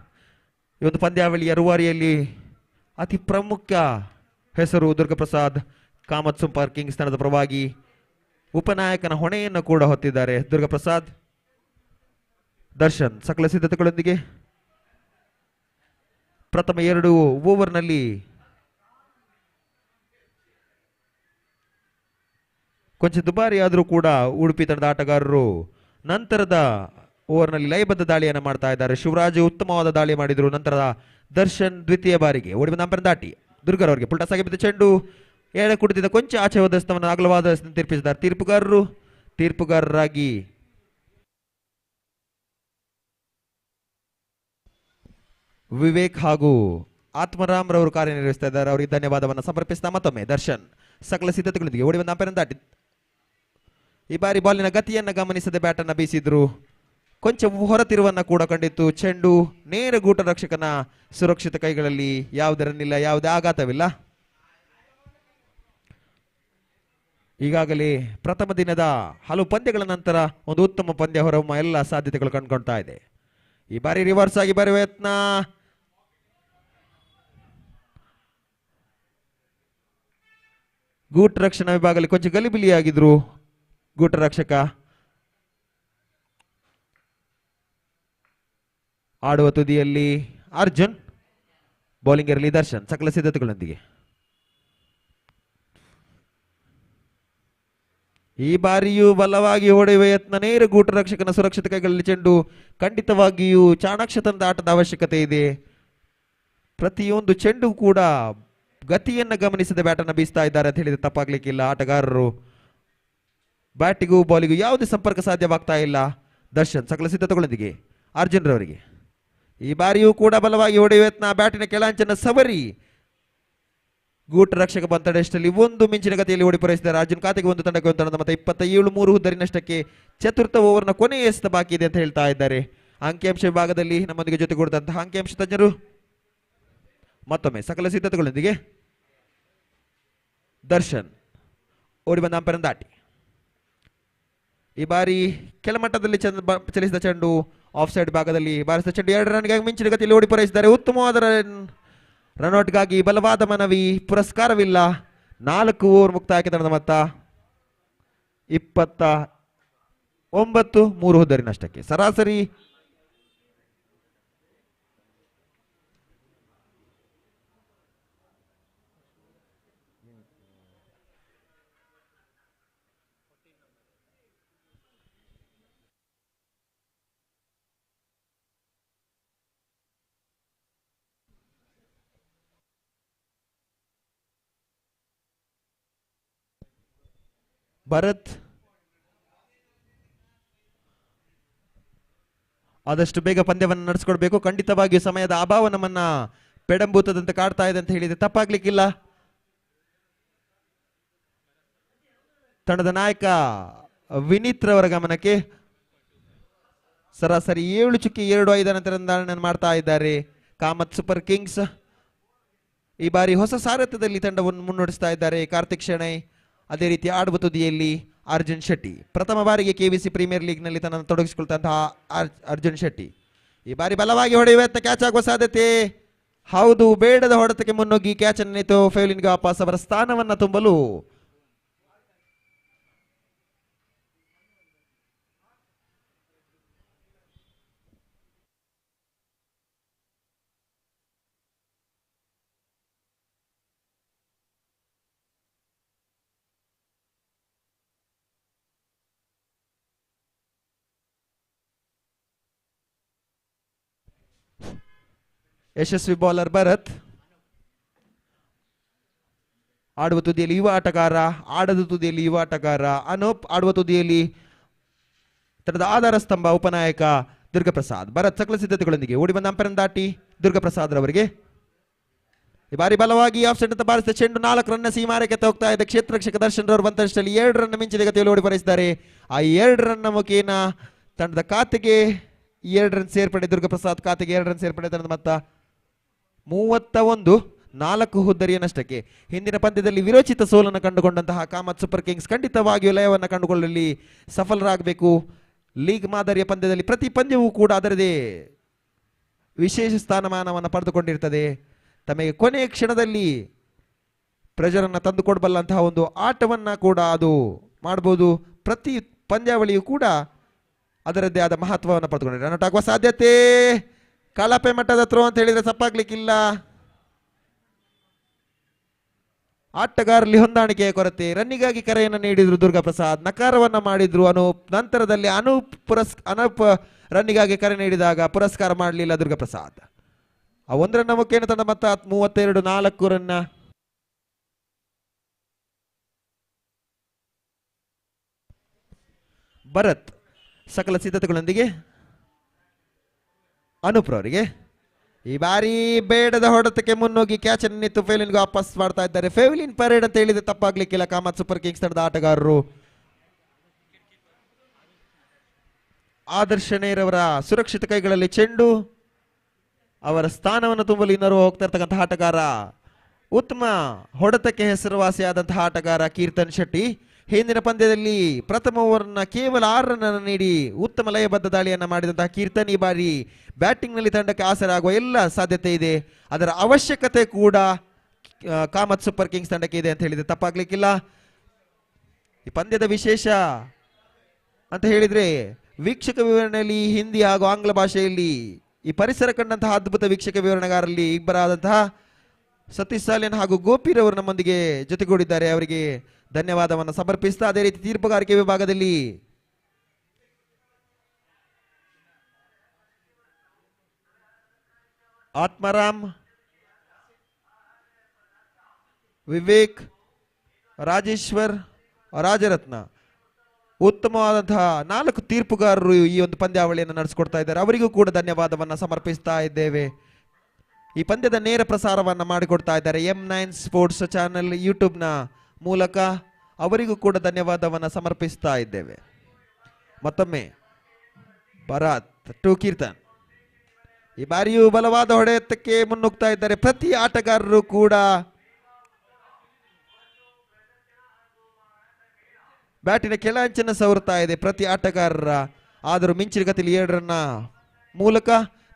ಈ ಒಂದು ಪಂದ್ಯಾವಳಿಯ ರೂವಾರಿಯಲ್ಲಿ ಅತಿ ಪ್ರಮುಖ ಹೆಸರು ದುರ್ಗ ಪ್ರಸಾದ್. ಕಾಮತ್ ಸೂಪರ್ ಕಿಂಗ್ಸ್ ತಂಡದ ಪರವಾಗಿ ಉಪನಾಯಕನ ಹೊಣೆಯನ್ನು ಕೂಡ ಹೊತ್ತಿದ್ದಾರೆ ದುರ್ಗ ಪ್ರಸಾದ್. ದರ್ಶನ್ ಸಕಲ ಸಿದ್ಧತೆಗಳೊಂದಿಗೆ ಪ್ರಥಮ 2 ಓವರ್ನಲ್ಲಿ ಕೊಂಚ ದುಬಾರಿ ಆದರೂ ಕೂಡ ಉಡುಪಿ ತಂಡದ ಆಟಗಾರರು ನಂತರದ ಓವರ್ನಲ್ಲಿ ಲಯಬದ್ಧ ದಾಳಿಯನ್ನು ಮಾಡ್ತಾ ಇದ್ದಾರೆ. ಶಿವರಾಜ್ ಉತ್ತಮವಾದ ದಾಳಿ ಮಾಡಿದ್ರು. ನಂತರ ದರ್ಶನ್ ದ್ವಿತೀಯ ಬಾರಿಗೆ ಓಡಿ ಬಂದ ಅಂಪೈರ್ ದಾಟಿ ದುರ್ಗರವರಿಗೆ ಪುಲ್ಟ ಸಾಗಿ ಬಿದ್ದ ಚೆಂಡು ಎಳೆ ಕುಡಿದಿದ್ದ ಕೊಂಚ ಆಚೆ ಹೋದ ಹಸ್ತವನ್ನು ಅಗಲವಾದ ಹಸ್ತವನ್ನು ತೀರ್ಪಿಸಿದ್ದಾರೆ ತೀರ್ಪುಗಾರರಾಗಿ ವಿವೇಕ್ ಹಾಗೂ ಆತ್ಮರಾಮ್ ರವರು ಕಾರ್ಯನಿರ್ವಹಿಸ್ತಾ ಇದ್ದಾರೆ. ಅವರಿಗೆ ಧನ್ಯವಾದವನ್ನು ಸಮರ್ಪಿಸ್ತಾ ಮತ್ತೊಮ್ಮೆ ದರ್ಶನ್ ಸಕಲ ಸಿದ್ಧತೆಗಳೊಂದಿಗೆ ಓಡಿ ಬಂದ ಅಂಪೈರ್ ದಾಟಿ ಈ ಬಾರಿ ಬಾಲಿನ ಗತಿಯನ್ನು ಗಮನಿಸದೆ ಬ್ಯಾಟನ್ನು ಬೀಸಿದ್ರು. ಕೊಂಚ ಹೊರತಿರುವನ್ನ ಕೂಡ ಕಂಡಿತ್ತು. ಚೆಂಡು ನೇರ ಗೂಟ ರಕ್ಷಕನ ಸುರಕ್ಷಿತ ಕೈಗಳಲ್ಲಿ. ಯಾವುದೇ ರನ್ ಇಲ್ಲ, ಯಾವುದೇ ಆಘಾತವಿಲ್ಲ. ಈಗಾಗಲೇ ಪ್ರಥಮ ದಿನದ ಹಲವು ಪಂದ್ಯಗಳ ನಂತರ ಒಂದು ಉತ್ತಮ ಪಂದ್ಯ ಹೊರಹೊಮ್ಮ ಎಲ್ಲ ಸಾಧ್ಯತೆಗಳು ಕಂಡುಕೊಳ್ತಾ ಇದೆ. ಈ ಬಾರಿ ರಿವರ್ಸ್ ಆಗಿ ಬರುವ ಯತ್ನ. ಗೂಟ ರಕ್ಷಣಾ ವಿಭಾಗದಲ್ಲಿ ಕೊಂಚ ಗಲಿಬಿಲಿಯಾಗಿದ್ರು ಗೂಟ ರಕ್ಷಕ. ಆಡುವ ತುದಿಯಲ್ಲಿ ಅರ್ಜುನ್, ಬೌಲಿಂಗ್ ಇರಲಿ ದರ್ಶನ್ ಸಕಲ ಸಿದ್ಧತೆಗಳೊಂದಿಗೆ. ಈ ಬಾರಿಯೂ ಬಲವಾಗಿ ಹೊಡೆಯುವ ಯತ್ನ. ನೇರ ಗೂಟ ರಕ್ಷಕನ ಸುರಕ್ಷಿತ ಕೈಗಳಲ್ಲಿ ಚೆಂಡು. ಖಂಡಿತವಾಗಿಯೂ ಚಾಣಾಕ್ಷತನದ ಆಟದ ಅವಶ್ಯಕತೆ ಇದೆ. ಪ್ರತಿಯೊಂದು ಚೆಂಡು ಕೂಡ ಗತಿಯನ್ನು ಗಮನಿಸದೆ ಬ್ಯಾಟನ್ನು ಬೀಸ್ತಾ ಇದ್ದಾರೆ ಅಂತ ಹೇಳಿದ್ರೆ ತಪ್ಪಾಗ್ಲಿಕ್ಕಿಲ್ಲ. ಆಟಗಾರರು ಬ್ಯಾಟಿಗೂ ಬಾಲಿಗೂ ಯಾವುದೇ ಸಂಪರ್ಕ ಸಾಧ್ಯವಾಗ್ತಾ ಇಲ್ಲ. ದರ್ಶನ್ ಸಕಲ ಸಿದ್ಧತೆಗಳೊಂದಿಗೆ ಅರ್ಜುನ್ ರವರಿಗೆ ಈ ಬಾರಿಯೂ ಕೂಡ ಬಲವಾಗಿ ಹೊಡೆಯುವ ಯತ್ನ, ಬ್ಯಾಟಿನ ಕೆಳಂಚನ್ನು ಸವರಿ ಗೂಟ ರಕ್ಷಕ ಬಂತ ಟೆಸ್ಟಲ್ಲಿ ಒಂದು ಮಿಂಚಿನ ಗತಿಯಲ್ಲಿ ಓಡಿ ಪೂರೈಸಿದ್ದಾರೆ. ಅರ್ಜುನ್ ಖಾತೆಗೆ ಒಂದು, ತಂಡಕ್ಕೆ ಒಂದು ತಂಡದ ಮತ 27 3 ಹುದ್ದರಿನಷ್ಟಕ್ಕೆ ಚತುರ್ಥ ಓವರ್ನ ಕೊನೆಯ ಎಸೆತ ಬಾಕಿ ಇದೆ ಅಂತ ಹೇಳ್ತಾ ಇದ್ದಾರೆ ಅಂಕಿಅಂಶ ವಿಭಾಗದಲ್ಲಿ ನಮ್ಮೊಂದಿಗೆ ಜೊತೆಗೂಡಿದಂತಹ ಅಂಕಿಅಂಶ ತಜ್ಞರು. ಮತ್ತೊಮ್ಮೆ ಸಕಲ ಸಿದ್ಧತೆಗಳೊಂದಿಗೆ ದರ್ಶನ್ ಓಡಿ ಬಂದ ಅಂಪೈರ್ ದಾಟಿ ಈ ಬಾರಿ ಕೆಳಮಟ್ಟದಲ್ಲಿ ಚಲಿಸಿದ ಚೆಂಡು ಆಫ್ ಸೈಡ್ ಭಾಗದಲ್ಲಿ ಬಾರಿಸಿದ ಚೆಂಡು 2 ರನ್ಗಾಗಿ ಮಿಂಚಿನ ಗತಿಯಲ್ಲಿ ಓಡಿ ಪೂರೈಸಿದ್ದಾರೆ. ಉತ್ತಮವಾದ ರನ್ಔಟ್ಗಾಗಿ ಬಲವಾದ ಮನವಿ, ಪುರಸ್ಕಾರವಿಲ್ಲ. 4 ಓವರ್ ಮುಕ್ತಾಯಕ್ಕೆ ತಂಡದ ಮೊತ್ತ 29 3 ಹುದ್ದರಿನಷ್ಟಕ್ಕೆ. ಸರಾಸರಿ ಭರತ್ ಆದಷ್ಟು ಬೇಗ ಪಂದ್ಯವನ್ನು ನಡೆಸಿಕೊಡ್ಬೇಕು. ಖಂಡಿತವಾಗಿಯೂ ಸಮಯದ ಅಭಾವ ನಮ್ಮನ್ನ ಪೆಡಂಬೂತದಂತೆ ಕಾಡ್ತಾ ಇದೆ ಅಂತ ಹೇಳಿದೆ ತಪ್ಪಾಗ್ಲಿಕ್ಕಿಲ್ಲ. ತಂಡದ ನಾಯಕ ವಿನೀತ್ ರವರ ಗಮನಕ್ಕೆ ಸರಾಸರಿ 7.25 ನಂತರ ಮಾಡ್ತಾ ಇದ್ದಾರೆ ಕಾಮತ್ ಸೂಪರ್ ಕಿಂಗ್ಸ್. ಈ ಬಾರಿ ಹೊಸ ಸಾರಥ್ಯದಲ್ಲಿ ತಂಡವನ್ನು ಮುನ್ನಡೆಸ್ತಾ ಇದ್ದಾರೆ ಕಾರ್ತಿಕ್ ಶೆಣೈ. ಅದೇ ರೀತಿ ಆಡುವ ತುದಿಯಲ್ಲಿ ಅರ್ಜುನ್ ಶೆಟ್ಟಿ. ಪ್ರಥಮ ಬಾರಿಗೆ KBC ಪ್ರೀಮಿಯರ್ ಲೀಗ್ನಲ್ಲಿ ತನ್ನನ್ನು ತೊಡಗಿಸಿಕೊಳ್ತಂತಹ ಅರ್ಜುನ್ ಶೆಟ್ಟಿ ಈ ಬಾರಿ ಬಲವಾಗಿ ಹೊಡೆಯುವ ಕ್ಯಾಚ್ ಆಗುವ ಸಾಧ್ಯತೆ. ಹೌದು, ಬೇಡದ ಹೊಡೆತಕ್ಕೆ ಮುನ್ನುಗ್ಗಿ ಕ್ಯಾಚ್ ಅನ್ನಿತು. ಫೇವ್ಲಿನ್ಗೆ ವಾಪಸ್ ಅವರ ಸ್ಥಾನವನ್ನು ತುಂಬಲು ಯಶಸ್ವಿ ಬೌಲರ್ ಭರತ್. ಆಡುವ ತುದಿಯಲ್ಲಿ ಯುವ ಆಟಗಾರ, ಆಡದ ತುದಿಯಲ್ಲಿ ಯುವ ಆಟಗಾರ ಅನೂಪ್, ಆಡುವ ತುದಿಯಲ್ಲಿ ತಂಡದ ಆಧಾರ ಸ್ತಂಭ ಉಪನಾಯಕ ದುರ್ಗಪ್ರಸಾದ್. ಭರತ್ ಸಕಲ ಸಿದ್ಧತೆಗಳೊಂದಿಗೆ ಓಡಿ ಬಂದ ಅಂಪೈರ್ ದಾಟಿ ದುರ್ಗಪ್ರಸಾದ್ ರವರಿಗೆ ಈ ಬಾರಿ ಬಲವಾಗಿ ಆಫ್ ಸೈಡ್ ಅಂತ ಬಾರಿಸಿದ ಚೆಂಡು 4 ರನ್ನ ಸೀಮಾರಕ್ಕೆ ಹೋಗ್ತಾ ಇದೆ. ಕ್ಷೇತ್ರ ರಕ್ಷಕ ದರ್ಶನ್ ರವರು ಬಂತಷ್ಟರಲ್ಲಿ 2 ರನ್ ಮಿಂಚಿದ ಗತಿಯಲ್ಲಿ ಓಡಿ ಬರೆಸಿದ್ದಾರೆ. ಆ 2 ರನ್ನ ಮುಖೇನ ತಂಡದ ಖಾತೆಗೆ 2 ರನ್ ಸೇರ್ಪಡೆ, ದುರ್ಗಪ್ರಸಾದ್ ಖಾತೆಗೆ 2 ರನ್ ಸೇರ್ಪಡೆ. ತಂಡದ ಮೊತ್ತ 31 4 ಹುದ್ದರಿಯ ನಷ್ಟಕ್ಕೆ. ಹಿಂದಿನ ಪಂದ್ಯದಲ್ಲಿ ವಿರೋಚಿತ ಸೋಲನ್ನು ಕಂಡುಕೊಂಡಂತಹ ಕಾಮತ್ ಸೂಪರ್ ಕಿಂಗ್ಸ್ ಖಂಡಿತವಾಗಿಯೂ ಲಯವನ್ನು ಕಂಡುಕೊಳ್ಳಲಿ ಸಫಲರಾಗಬೇಕು. ಲೀಗ್ ಮಾದರಿಯ ಪಂದ್ಯದಲ್ಲಿ ಪ್ರತಿ ಪಂದ್ಯವೂ ಕೂಡ ಅದರದೇ ವಿಶೇಷ ಸ್ಥಾನಮಾನವನ್ನು ಪಡೆದುಕೊಂಡಿರ್ತದೆ. ತಮಗೆ ಕೊನೆಯ ಕ್ಷಣದಲ್ಲಿ ಪ್ರೆಷರನ್ನು ತಂದುಕೊಡಬಲ್ಲಂತಹ ಒಂದು ಆಟವನ್ನು ಕೂಡ ಅದು ಮಾಡಬಹುದು. ಪ್ರತಿ ಪಂದ್ಯಾವಳಿಯೂ ಕೂಡ ಅದರದ್ದೇ ಆದ ಮಹತ್ವವನ್ನು ಪಡೆದುಕೊಂಡಿದೆ. ರನ್ ಔಟ್ ಆಗುವ ಸಾಧ್ಯತೆ, ಕಳಪೆ ಮಟ್ಟದ ಥ್ರೋ ಅಂತ ಹೇಳಿದ್ರೆ ತಪ್ಪಾಗ್ಲಿಕ್ಕಿಲ್ಲ. ಆಟಗಾರರಲ್ಲಿ ಹೊಂದಾಣಿಕೆಯ ಕೊರತೆ. ರನ್ನಿಗಾಗಿ ಕರೆಯನ್ನು ನೀಡಿದ್ರು ದುರ್ಗಾಪ್ರಸಾದ್, ನಕಾರವನ್ನ ಮಾಡಿದ್ರು ಅನೂಪ್. ನಂತರದಲ್ಲಿ ಅನೂಪ್ ರನ್ನಿಗಾಗಿ ಕರೆ ನೀಡಿದಾಗ ಪುರಸ್ಕಾರ ಮಾಡಲಿಲ್ಲ ದುರ್ಗಾಪ್ರಸಾದ್. ಆ 1 ರನ್ನ ಮುಖೇನ ತಂಡ ಮತ್ತ 32 4 ರನ್ನ. ಭರತ್ ಸಕಲ ಸಿದ್ಧತೆಗಳೊಂದಿಗೆ ಅನೂಪ್ ರವರಿಗೆ ಈ ಬಾರಿ ಬೇಡದ ಹೊಡೆತಕ್ಕೆ ಮುನ್ನುಗ್ಗಿ ಕ್ಯಾಚ್ ಅನ್ನು ನಿಂತು ಫೇವ್ಲಿನ್ಗೆ ವಾಪಸ್ ಮಾಡ್ತಾ ಇದ್ದಾರೆ. ಫೇವ್ಲಿನ್ ಪರೇಡ್ ಅಂತ ಹೇಳಿದ್ರೆ ತಪ್ಪಾಗ್ಲಿಕ್ಕಿಲ್ಲ. ಕಾಮತ್ ಸೂಪರ್ ಕಿಂಗ್ಸ್ ತಂಡದ ಆಟಗಾರರು ಆದರ್ಶ ನೇರವರ ಸುರಕ್ಷಿತ ಕೈಗಳಲ್ಲಿ ಚೆಂಡು. ಅವರ ಸ್ಥಾನವನ್ನು ತುಂಬಲು ಇನ್ನರು ಹೋಗ್ತಾ ಇರ್ತಕ್ಕಂತಹ ಆಟಗಾರ, ಉತ್ತಮ ಹೊಡೆತಕ್ಕೆ ಹೆಸರುವಾಸಿಯಾದಂತಹ ಆಟಗಾರ ಕೀರ್ತನ್ ಶೆಟ್ಟಿ. ಹಿಂದಿನ ಪಂದ್ಯದಲ್ಲಿ ಪ್ರಥಮ ಓವರ್ನ ಕೇವಲ 6 ರನ್ ನೀಡಿ ಉತ್ತಮ ಲಯಬದ್ಧ ದಾಳಿಯನ್ನು ಮಾಡಿದಂತಹ ಕೀರ್ತನ್ ಈ ಬಾರಿ ಬ್ಯಾಟಿಂಗ್ ನಲ್ಲಿ ತಂಡಕ್ಕೆ ಆಸರಾಗುವ ಎಲ್ಲ ಸಾಧ್ಯತೆ ಇದೆ. ಅದರ ಅವಶ್ಯಕತೆ ಕೂಡ ಕಾಮತ್ ಸೂಪರ್ ಕಿಂಗ್ಸ್ ತಂಡಕ್ಕೆ ಇದೆ ಅಂತ ಹೇಳಿದ್ರೆ ತಪ್ಪಾಗ್ಲಿಕ್ಕಿಲ್ಲ. ಈ ಪಂದ್ಯದ ವಿಶೇಷ ಅಂತ ಹೇಳಿದ್ರೆ ವೀಕ್ಷಕ ವಿವರಣೆಯಲ್ಲಿ ಹಿಂದಿ ಹಾಗೂ ಆಂಗ್ಲ ಭಾಷೆಯಲ್ಲಿ ಈ ಪರಿಸರ ಕಂಡಂತಹ ಅದ್ಭುತ ವೀಕ್ಷಕ ವಿವರಣೆಗಾರರಲ್ಲಿ ಇಬ್ಬರಾದಂತಹ ಸತೀಶ್ ಸಾಲಿಯನ್ ಹಾಗೂ ಗೋಪಿರವರು ನಮ್ಮೊಂದಿಗೆ ಜೊತೆಗೂಡಿದ್ದಾರೆ. ಅವರಿಗೆ ಧನ್ಯವಾದವನ್ನು ಸಮರ್ಪಿಸ್ತಾ, ಅದೇ ರೀತಿ ತೀರ್ಪುಗಾರಿಕೆ ವಿಭಾಗದಲ್ಲಿ ಆತ್ಮಾರಾಮ್, ವಿವೇಕ್, ರಾಜೇಶ್ವರ್, ರಾಜರತ್ನ ಉತ್ತಮವಾದಂತಹ 4 ತೀರ್ಪುಗಾರರು ಈ ಒಂದು ಪಂದ್ಯಾವಳಿಯನ್ನು ನಡೆಸಿಕೊಡ್ತಾ ಇದ್ದಾರೆ. ಅವರಿಗೂ ಕೂಡ ಧನ್ಯವಾದವನ್ನು ಸಮರ್ಪಿಸ್ತಾ ಇದ್ದೇವೆ. ಈ ಪಂದ್ಯದ ನೇರ ಪ್ರಸಾರವನ್ನು ಮಾಡಿಕೊಡ್ತಾ ಇದ್ದಾರೆ M9 ಸ್ಪೋರ್ಟ್ಸ್ ಚಾನೆಲ್ ಯೂಟ್ಯೂಬ್ನ ಮೂಲಕ. ಅವರಿಗೂ ಕೂಡ ಧನ್ಯವಾದವನ್ನು ಸಮರ್ಪಿಸ್ತಾ ಇದ್ದೇವೆ. ಮತ್ತೊಮ್ಮೆ ಭರತ್ ಟು ಕೀರ್ತನ್ ಈ ಬಾರಿಯೂ ಬಲವಾದ ಹೊಡೆತಕ್ಕೆ ಮುನ್ನುಗ್ತಾ ಇದ್ದಾರೆ. ಪ್ರತಿ ಆಟಗಾರರು ಕೂಡ ಬ್ಯಾಟಿನ ಕೆಳ ಅಂಚನ್ನು ಸವರುತ್ತಾ ಇದೆ ಪ್ರತಿ ಆಟಗಾರರ. ಆದರೂ ಮಿಂಚಿನ ಗತಿಯಲ್ಲಿ 7 ರನ್ನ ಮೂಲಕ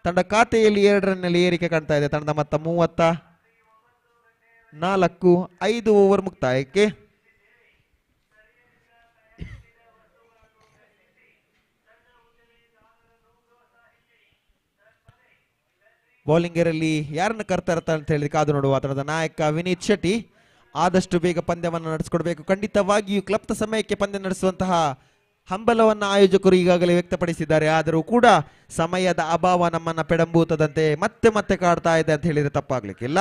ತಂಡ ಖಾತೆಯಲ್ಲಿ 2 ರನ್ನಲ್ಲಿ ಏರಿಕೆ ಕಾಣ್ತಾ ಇದೆ. ತಂಡದ ಮೊತ್ತ 34. 5 ಓವರ್ ಮುಕ್ತಾಯಕ್ಕೆ. ಬೌಲಿಂಗರಲ್ಲಿ ಯಾರನ್ನು ಕರ್ತಾ ಇರ್ತಾರೆ ಅಂತ ಹೇಳಿ ಕಾದು ನೋಡುವ ತಂಡದ ನಾಯಕ ವಿನೀತ್ ಶೆಟ್ಟಿ ಆದಷ್ಟು ಬೇಗ ಪಂದ್ಯವನ್ನು ನಡೆಸಿಕೊಡ್ಬೇಕು. ಖಂಡಿತವಾಗಿಯೂ ಕ್ಲಬ್ನ ಸಮಯಕ್ಕೆ ಪಂದ್ಯ ನಡೆಸುವಂತಹ ಹಂಬಲವನ್ನು ಆಯೋಜಕರು ಈಗಾಗಲೇ ವ್ಯಕ್ತಪಡಿಸಿದ್ದಾರೆ. ಆದರೂ ಕೂಡ ಸಮಯದ ಅಭಾವ ನಮ್ಮನ್ನ ಪೆಡಂಬೂತದಂತೆ ಮತ್ತೆ ಮತ್ತೆ ಕಾಡ್ತಾ ಇದೆ ಅಂತ ಹೇಳಿದ್ರೆ ತಪ್ಪಾಗ್ಲಿಕ್ಕಿಲ್ಲ.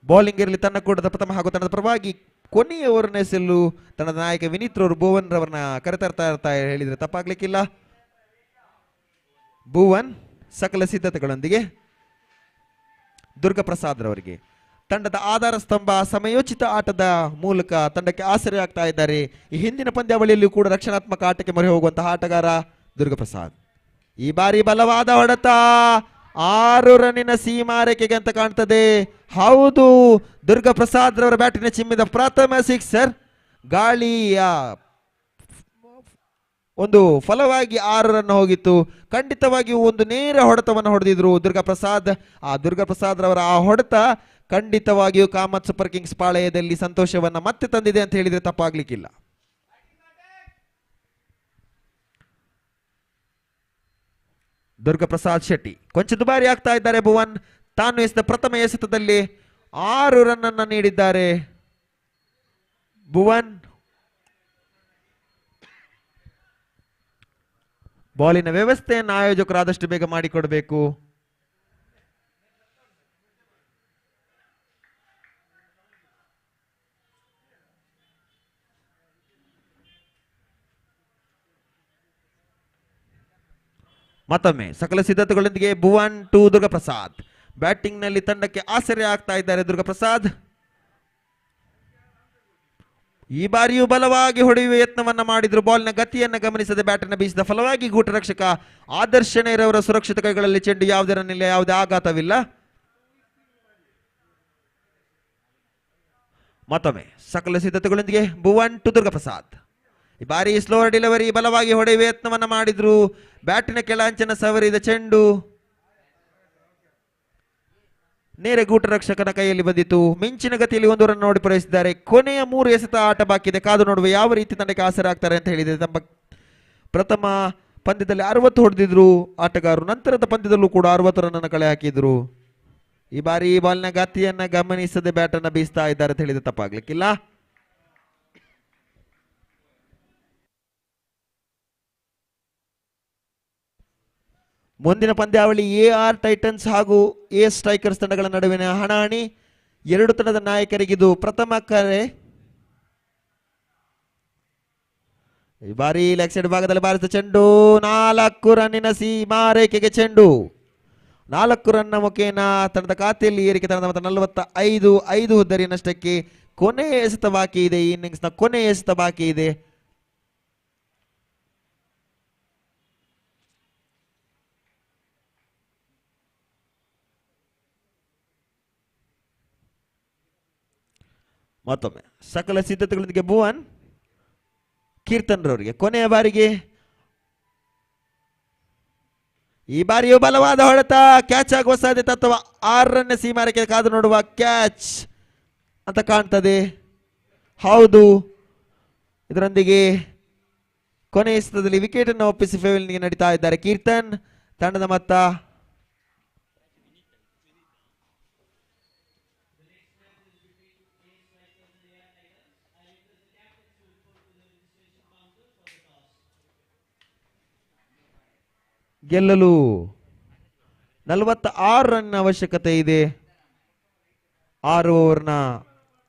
ಬೌಲಿಂಗ್ ಇರಲಿ ತನ್ನ ಕೂಡದ ಪ್ರಥಮ ಹಾಗೂ ತಂಡದ ಪರವಾಗಿ ಕೊನೆಯ ಓವರ್ನ ಎಸೆಯಲು ತಂಡದ ನಾಯಕ ವಿನೀತ್ ರವರು ಭುವನ್ ರವರನ್ನ ಕರೆತರ್ತಾ ಇರ್ತಾ ಹೇಳಿದ್ರೆ ತಪ್ಪಾಗ್ಲಿಕ್ಕಿಲ್ಲ. ಭುವನ್ ಸಕಲ ಸಿದ್ಧತೆಗಳೊಂದಿಗೆ ದುರ್ಗಪ್ರಸಾದ್ ರವರಿಗೆ ತಂಡದ ಆಧಾರ ಸ್ತಂಭ ಸಮಯೋಚಿತ ಆಟದ ಮೂಲಕ ತಂಡಕ್ಕೆ ಆಸರೆ ಆಗ್ತಾ ಇದ್ದಾರೆ. ಈ ಹಿಂದಿನ ಪಂದ್ಯಾವಳಿಯಲ್ಲಿಯೂ ಕೂಡ ರಕ್ಷಣಾತ್ಮಕ ಆಟಕ್ಕೆ ಮೊರೆ ಹೋಗುವಂತಹ ಆಟಗಾರ ದುರ್ಗಪ್ರಸಾದ್. ಈ ಬಾರಿ ಬಲವಾದ ಹೊಡೆತ 6 ರನ್ನಿನ ಸೀಮಾರೇಖೆಗೆ ಅಂತ ಕಾಣ್ತದೆ. ಹೌದು, ದುರ್ಗಪ್ರಸಾದ್ ರವರ ಬ್ಯಾಟಿನ ಚಿಮ್ಮಿದ ಪ್ರಥಮ ಸಿಕ್ಸರ್ ಗಾಳಿಯ ಒಂದು ಫಲವಾಗಿ 6 ರನ್ ಹೋಗಿತ್ತು. ಖಂಡಿತವಾಗಿಯೂ ಒಂದು ನೇರ ಹೊಡೆತವನ್ನು ಹೊಡೆದಿದ್ರು ದುರ್ಗಪ್ರಸಾದ್. ಆ ದುರ್ಗಪ್ರಸಾದ್ ರವರ ಆ ಹೊಡೆತ ಖಂಡಿತವಾಗಿಯೂ ಕಾಮತ್ ಸೂಪರ್ ಕಿಂಗ್ಸ್ ಪಾಳೆಯದಲ್ಲಿ ಸಂತೋಷವನ್ನ ಮತ್ತೆ ತಂದಿದೆ ಅಂತ ಹೇಳಿದ್ರೆ ತಪ್ಪಾಗ್ಲಿಕ್ಕಿಲ್ಲ. ದುರ್ಗಪ್ರಸಾದ್ ಶೆಟ್ಟಿ ಕೊಂಚ ದುಬಾರಿ ಆಗ್ತಾ ಇದ್ದಾರೆ. ಭುವನ್ ತಾನು ಎಸೆದ ಪ್ರಥಮ ಎಸೆತದಲ್ಲಿ 6 ರನ್ ಅನ್ನು ನೀಡಿದ್ದಾರೆ. ಭುವನ್ ಬಾಲಿನ ವ್ಯವಸ್ಥೆಯನ್ನು ಆಯೋಜಕರು ಆದಷ್ಟು ಬೇಗ ಮಾಡಿಕೊಡಬೇಕು. ಮತ್ತೊಮ್ಮೆ ಸಕಲ ಸಿದ್ಧತೆಗಳೊಂದಿಗೆ ಭುವನ್ ಟು ದುರ್ಗಪ್ರಸಾದ್. ಬ್ಯಾಟಿಂಗ್ ನಲ್ಲಿ ತಂಡಕ್ಕೆ ಆಸರೆ ಆಗ್ತಾ ಇದ್ದಾರೆ ದುರ್ಗಪ್ರಸಾದ್. ಈ ಬಾರಿಯೂ ಬಲವಾಗಿ ಹೊಡೆಯುವ ಯತ್ನವನ್ನ ಮಾಡಿದ್ರು. ಬಾಲ್ನ ಗತಿಯನ್ನು ಗಮನಿಸದೆ ಬ್ಯಾಟನ್ನು ಬೀಸಿದ ಫಲವಾಗಿ ಗೂಟ ರಕ್ಷಕ ಆದರ್ಶ ನೇರವರ ಸುರಕ್ಷಿತ ಕೈಗಳಲ್ಲಿ ಚೆಂಡು. ಯಾವುದೇ ರನ್ನಿಲ್ಲ, ಯಾವುದೇ ಆಘಾತವಿಲ್ಲ. ಮತ್ತೊಮ್ಮೆ ಸಕಲ ಸಿದ್ಧತೆಗಳೊಂದಿಗೆ ಭುವನ್ ಟು ದುರ್ಗಪ್ರಸಾದ್. ಈ ಬಾರಿ ಸ್ಲೋವರ್ ಡೆಲಿವರಿ ಬಲವಾಗಿ ಹೊಡೆಯುವ ಯತ್ನವನ್ನ ಮಾಡಿದ್ರು. ಬ್ಯಾಟಿನ ಕೆಳ ಅಂಚನ ಸವರಿದ ಚೆಂಡು ನೇರ ಗೂಟ ರಕ್ಷಕನ ಕೈಯಲ್ಲಿ ಬಂದಿತ್ತು. ಮಿಂಚಿನ ಗತಿಯಲ್ಲಿ 1 ರನ್ ನೋಡಿ ಪೂರೈಸಿದ್ದಾರೆ. ಕೊನೆಯ 3 ಎಸೆತ ಆಟ ಬಾಕಿ ಇದೆ. ಕಾದು ನೋಡುವ ಯಾವ ರೀತಿ ತಂಡಕ್ಕೆ ಆಸರೆ ಆಗ್ತಾರೆ ಅಂತ ಹೇಳಿದೆ. ತಮ್ಮ ಪ್ರಥಮ ಪಂದ್ಯದಲ್ಲಿ 60 ಹೊಡೆದಿದ್ರು ಆಟಗಾರರು. ನಂತರದ ಪಂದ್ಯದಲ್ಲೂ ಕೂಡ 60 ರನ್ ಅನ್ನು ಕಳೆ ಹಾಕಿದ್ರು. ಈ ಬಾರಿ ಈ ಬಾಲ್ನ ಗತಿಯನ್ನ ಗಮನಿಸದೆ ಬ್ಯಾಟ್ ಅನ್ನ ಬೀಸ್ತಾ ಇದ್ದಾರೆ ಅಂತ ಹೇಳಿದ್ರೆ ತಪ್ಪಾಗ್ಲಿಕ್ಕಿಲ್ಲ. ಮುಂದಿನ ಪಂದ್ಯಾವಳಿ AR ಟೈಟನ್ಸ್ ಹಾಗೂ A ಸ್ಟ್ರೈಕರ್ಸ್ ತಂಡಗಳ ನಡುವಿನ ಹಣಾಹಣಿ. 2 ತಂಡದ ನಾಯಕರಿಗಿದು ಪ್ರಥಮ ಕರೆ. ಈ ಬಾರಿ ಲೆಗ್ ಸೈಡ್ ಭಾಗದಲ್ಲಿ ಬಾರಿಸಿದ ಚೆಂಡು 4 ರನ್ನಿನ ಸೀಮಾರೇಖೆಗೆ ಚೆಂಡು. 4 ರನ್ನ ಮುಖೇನ ತಂಡದ ಖಾತೆಯಲ್ಲಿ ಏರಿಕೆ. ತಂಡದ ಮೊತ್ತ 45. 5 ಹುದ್ದರಿ ನಷ್ಟಕ್ಕೆ ಕೊನೆಯ ಎಸೆತ ಬಾಕಿ ಇದೆ. ಈ ಇನ್ನಿಂಗ್ಸ್ ನ ಕೊನೆಯ ಎಸೆತ ಬಾಕಿ ಇದೆ. ಮತ್ತೊಮ್ಮೆ ಸಕಲ ಸಿದ್ಧತೆಗಳೊಂದಿಗೆ ಭುವನ್ ಕೀರ್ತನ್ ರವರಿಗೆ ಕೊನೆಯ ಬಾರಿಗೆ. ಈ ಬಾರಿಯೂ ಬಲವಾದ ಹೊಡೆತ ಕ್ಯಾಚ್ ಆಗುವ ಸಾಧ್ಯತೆ ಅಥವಾ 6 ರನ್ ಸೀಮಾರೇಖೆ ಕಾದು ನೋಡುವ ಕ್ಯಾಚ್ ಅಂತ ಕಾಣ್ತದೆ. ಹೌದು, ಇದರೊಂದಿಗೆ ಕೊನೆಯ ಎಸೆತದಲ್ಲಿ ವಿಕೆಟ್ ಅನ್ನು ಒಪ್ಪಿಸಿ ಫೇವಲ್ನಿಗೆ ನಡೀತಾ ಇದ್ದಾರೆ ಕೀರ್ತನ್. ತಂಡದ ಮೊತ್ತ 46 ರನ್ ಅವಶ್ಯಕತೆ ಇದೆ. 6 ಓವರ್ನ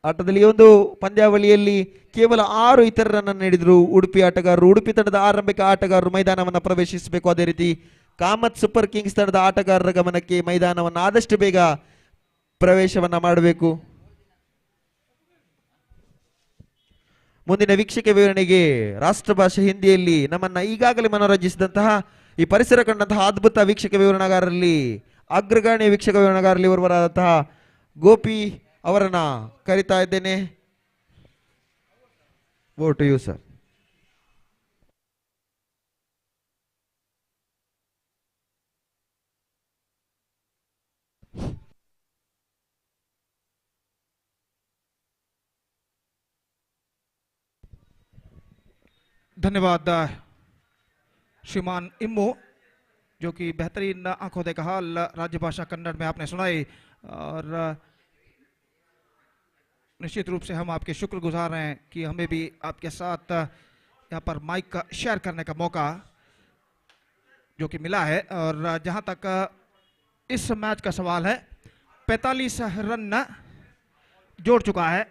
ಆಟದಲ್ಲಿ ಈ ಒಂದು ಪಂದ್ಯಾವಳಿಯಲ್ಲಿ ಕೇವಲ 6 ಇತರರನ್ನು ನೀಡಿದ್ರು ಉಡುಪಿ ಆಟಗಾರರು. ಉಡುಪಿ ತಂಡದ ಆರಂಭಿಕ ಆಟಗಾರರು ಮೈದಾನವನ್ನು ಪ್ರವೇಶಿಸಬೇಕು. ಅದೇ ರೀತಿ ಕಾಮತ್ ಸೂಪರ್ ಕಿಂಗ್ಸ್ ತಂಡದ ಆಟಗಾರರ ಗಮನಕ್ಕೆ ಮೈದಾನವನ್ನು ಆದಷ್ಟು ಬೇಗ ಪ್ರವೇಶವನ್ನ ಮಾಡಬೇಕು. ಮುಂದಿನ ವೀಕ್ಷಕ ವಿವರಣೆಗೆ ರಾಷ್ಟ್ರಭಾಷೆ ಹಿಂದಿಯಲ್ಲಿ ನಮ್ಮನ್ನ ಈಗಾಗಲೇ ಮನೋರಂಜಿಸಿದಂತಹ ಈ ಪರಿಸರ ಕಂಡಂತಹ ಅದ್ಭುತ ವೀಕ್ಷಕ ವಿವರಣಾಗಾರರಲ್ಲಿ ಅಗ್ರಗಣ್ಯ ವೀಕ್ಷಕ ವಿವರಣಾಗಾರರಲ್ಲಿ ಓರ್ವರಾದಂತಹ ಗೋಪಿ ಅವರನ್ನ ಕರಿತಾ ಇದ್ದೇನೆ. Over to you sir. धन्यवाद श्रीमान इम्मू, जो कि बेहतरीन आंखों देखा हाल राज्य भाषा कन्नड़ में आपने सुनाई, और निश्चित रूप से हम आपके शुक्रगुजार हैं कि हमें भी आपके साथ यहाँ पर माइक का शेयर करने का मौका जो कि मिला है। और जहाँ तक इस मैच का सवाल है, 45 रन जोड़ चुका है।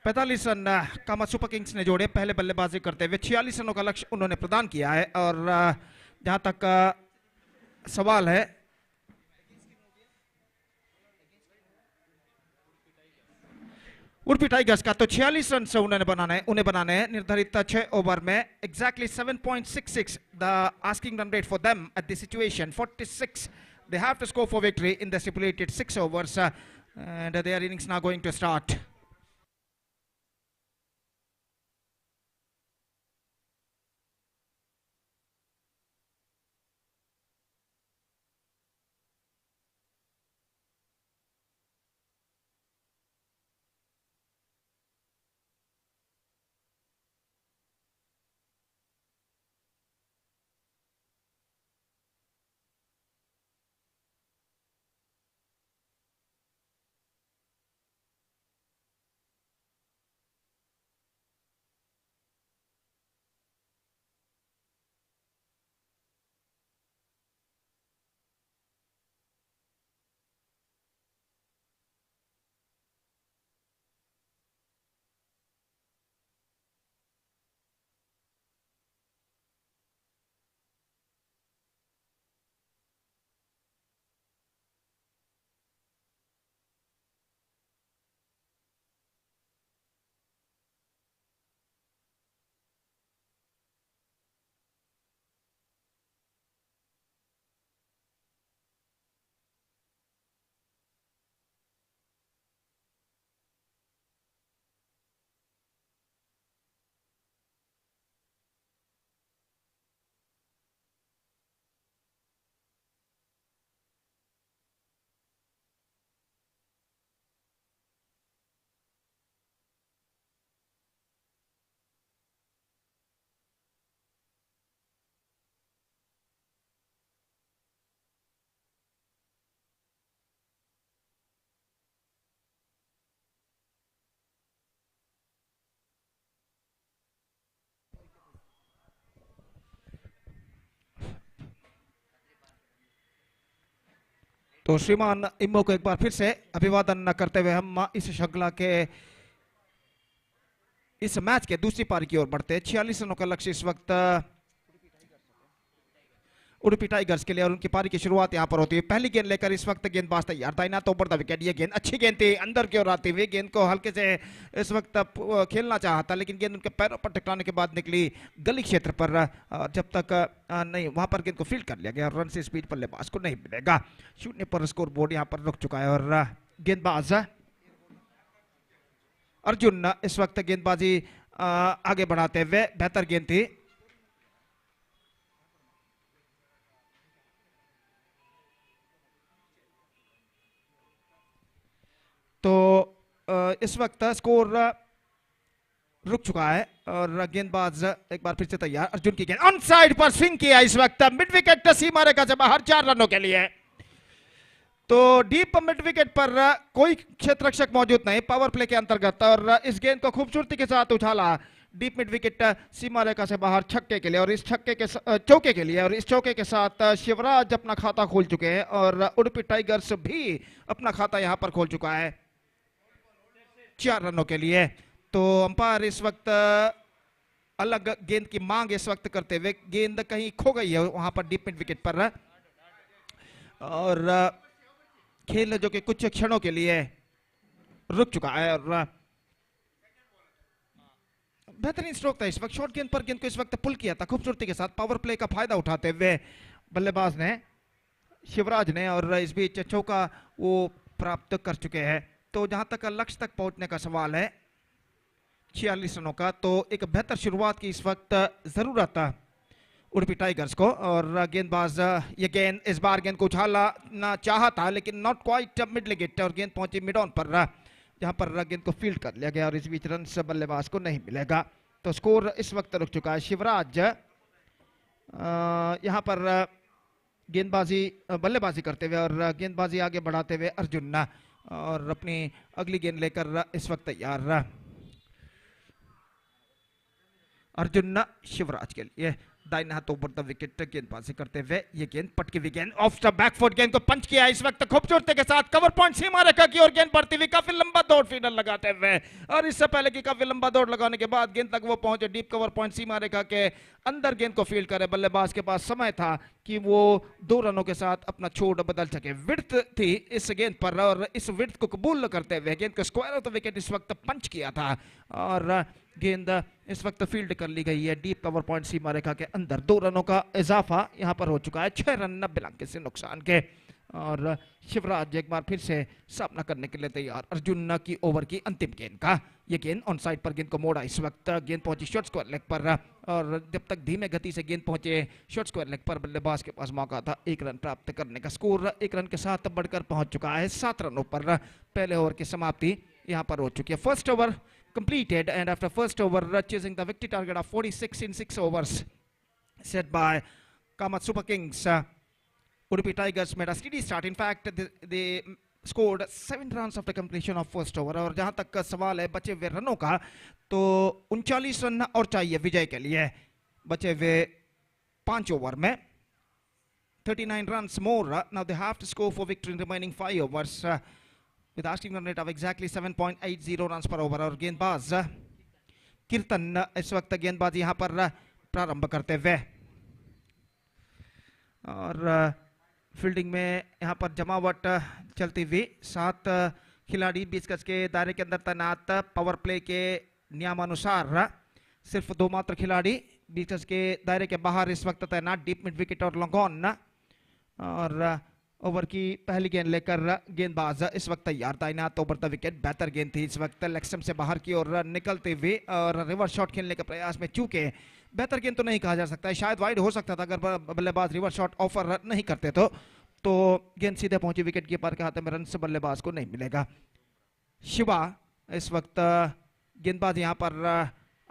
पैंतालीस रन कामत सुपर किंग्स ने जोड़े पहले बल्लेबाजी करते हुए। 46 रनों का लक्ष्य उन्होंने प्रदान किया है। और जहां तक सवाल है, उडुपी टाइगर्स का, तो 46 रन से उन्हें बनाने हैं निर्धारित 6 ओवर में। Exactly 7.66 the asking run rate for them at the situation 46 they have to score for victory in the stipulated 6 overs, and their innings now going to start. तो श्रीमान इम्मो को एक बार फिर से अभिवादन करते हुए हम इस श्रृंखला के इस मैच के दूसरी पारी की ओर बढ़ते हैं। 46 रनों का लक्ष्य इस वक्त उडुपी टाइगर्स के लिए, और उनकी पारी की शुरुआत यहां पर होती है। पहली गेंद लेकर इस वक्त गेंदबाज तैयार था, तो ओवर द विकेट। ये गेंद अच्छी गेंद थी, अंदर की ओर आती हुई गेंद को हल्के से इस वक्त खेलना चाहा था, लेकिन गेंद उनके पैरों पर टकराने के बाद निकली गली क्षेत्र पर। जब तक नहीं वहां पर गेंद को फील्ड कर लिया गया, और रन से स्पीड बल्लेबाज को नहीं मिलेगा। 0 पर स्कोर बोर्ड यहां पर रुक चुका है, और गेंदबाज अर्जुन इस वक्त गेंदबाजी आगे बढ़ाते हुए, बेहतर गेंद थी। तो इस वक्त स्कोर रुक चुका है, और गेंदबाज एक बार फिर से तैयार। अर्जुन की गेंद ऑन साइड पर स्विंग किया इस वक्त, मिड विकेट सीमा रेखा से बाहर 4 रनों के लिए। तो डीप मिड विकेट पर कोई क्षेत्ररक्षक मौजूद नहीं पावर प्ले के अंतर्गत, और इस गेंद को खूबसूरती के साथ उछाला डीप मिड विकेट सीमा रेखा से बाहर छक्के के लिए, और इस छक्के के चौके के लिए, और इस चौके के साथ शिवराज अपना खाता खोल चुके हैं और उडुपी टाइगर्स भी अपना खाता यहां पर खोल चुका है 4 रनों के लिए। तो अंपायर इस वक्त अलग गेंद की मांग इस वक्त करते हुए, गेंद कहीं खो गई है वहां पर डीप मिड विकेट पर, और खेल जो कि कुछ क्षणों के लिए रुक चुका है। और बेहतरीन स्ट्रोक था इस वक्त, शॉर्ट गेंद पर गेंद को इस वक्त पुल किया था खूबसूरती के साथ, पावर प्ले का फायदा उठाते हुए बल्लेबाज ने, शिवराज ने, और इस बीच चौका वो प्राप्त कर चुके हैं। तो जहां तक लक्ष्य तक पहुंचने का सवाल है 46 रनों का, तो एक बेहतर शुरुआत की इस वक्त जरूरत है उडुपी टाइगर्स को। और गेंदबाज ये गेंद इस बार गेंद को उछालना चाहा था लेकिन नॉट क्वाइट मिड विकेट, और गेंद पहुंची मिड ऑन पर जहां पर गेंद को फील्ड कर लिया गया, और इस बीच रन बल्लेबाज को नहीं मिलेगा। तो स्कोर इस वक्त रुक चुका है। शिवराज यहां पर गेंदबाजी बल्लेबाजी करते हुए और गेंदबाजी आगे बढ़ाते हुए अर्जुन, और अपनी अगली गेंद लेकर इस वक्त तैयार अर्जुन शिवराज के लिए। दाहिने हाथ ऊपर द विकेट गेंदबाजी करते हुए ये गेंद पटकी हुई गेंद ऑफ द बैकफुट, गेंद को पंच किया इस वक्त खूबसूरती के साथ, कवर पॉइंट सीमा रेखा की और गेंद बढ़ती हुई, काफी लंबा दौड़ फीडर लगाते हुए, और इससे पहले कि काफी लंबा दौड़ लगाने के बाद गेंद तक वो पहुंचे डीप कवर पॉइंट सीमा रेखा के अंदर गेंद को फील्ड करे। बल्लेबाज के पास समय था कि वो 2 रनों के साथ अपना छोड़ बदल सके। विड्थ थी इस गेंद पर, और इस विड्थ को कबूल करते हुए गेंद को स्क्वायर ऑफ द विकेट इस वक्त पंच किया था, और गेंद इस वक्त फील्ड कर ली गई है डीप कवर पॉइंट सीमा रेखा के अंदर। 2 रनों का इजाफा यहां पर हो चुका है, 6 रन 90 अंक से नुकसान के, और शिवराज एक बार फिर से सामना करने के लिए तैयार। अर्जुन की ओवर की अंतिम गेंद का ये गेंद ऑन साइड पर गेंद को मोड़ा इस वक्त, गेंद पहुंची शॉर्ट स्क्वायर लेग पर, और जब तक धीमे गति से गेंद पहुंचे शॉर्ट स्क्वायर लेग पर बल्लेबाज के पास मौका था 1 रन प्राप्त करने का। स्कोर 1 रन के साथ बढ़कर पहुंच चुका है 7 रनों पर। पहले ओवर की समाप्ति यहां पर हो चुकी है। First over completed, and after first over chasing the victory target of 46 in 6 overs set by Kamat Super Kings, Udupi Tigers made a steady start. In fact, they scored 7 runs after completion of first over. और जहां तक सवाल है बचे हुए रनों का, तो 39 रन और चाहिए विजय के लिए बचे हुए 5 ओवर में। 39 runs more, now they have to score for victory in remaining 5 overs, with asking run rate of exactly 7.80 runs per over। और गेंदबाज कीर्तन इस वक्त गेंदबाजी यहां पर प्रारंभ करते हुए, और फील्डिंग में यहां पर जमावट चलती हुई, 7 खिलाड़ी 20 गज के दायरे के अंदर तैनात। पावर प्ले के नियमानुसार सिर्फ 2 मात्र खिलाड़ी 20 गज के दायरे के बाहर इस वक्त तैनात, डीप मिड विकेट और लॉन्ग ऑन। और ओवर की पहली गेंद लेकर गेंदबाज इस वक्त तैयार, दाहिना ओवर द विकेट, बेहतर गेंद थी इस वक्त लेग स्टंप से बाहर की ओर निकलते हुए, और रिवर्स शॉट खेलने के प्रयास में चूके बेहतर गेंद तो नहीं कहा जा सकता है, शायद वाइड हो सकता था अगर बल्लेबाज रिवर्स शॉट ऑफर नहीं करते तो गेंद सीधे पहुंची विकेट कीपर के हाथ में, रन से बल्लेबाज को नहीं मिलेगा। शिवा इस वक्त गेंदबाज यहां पर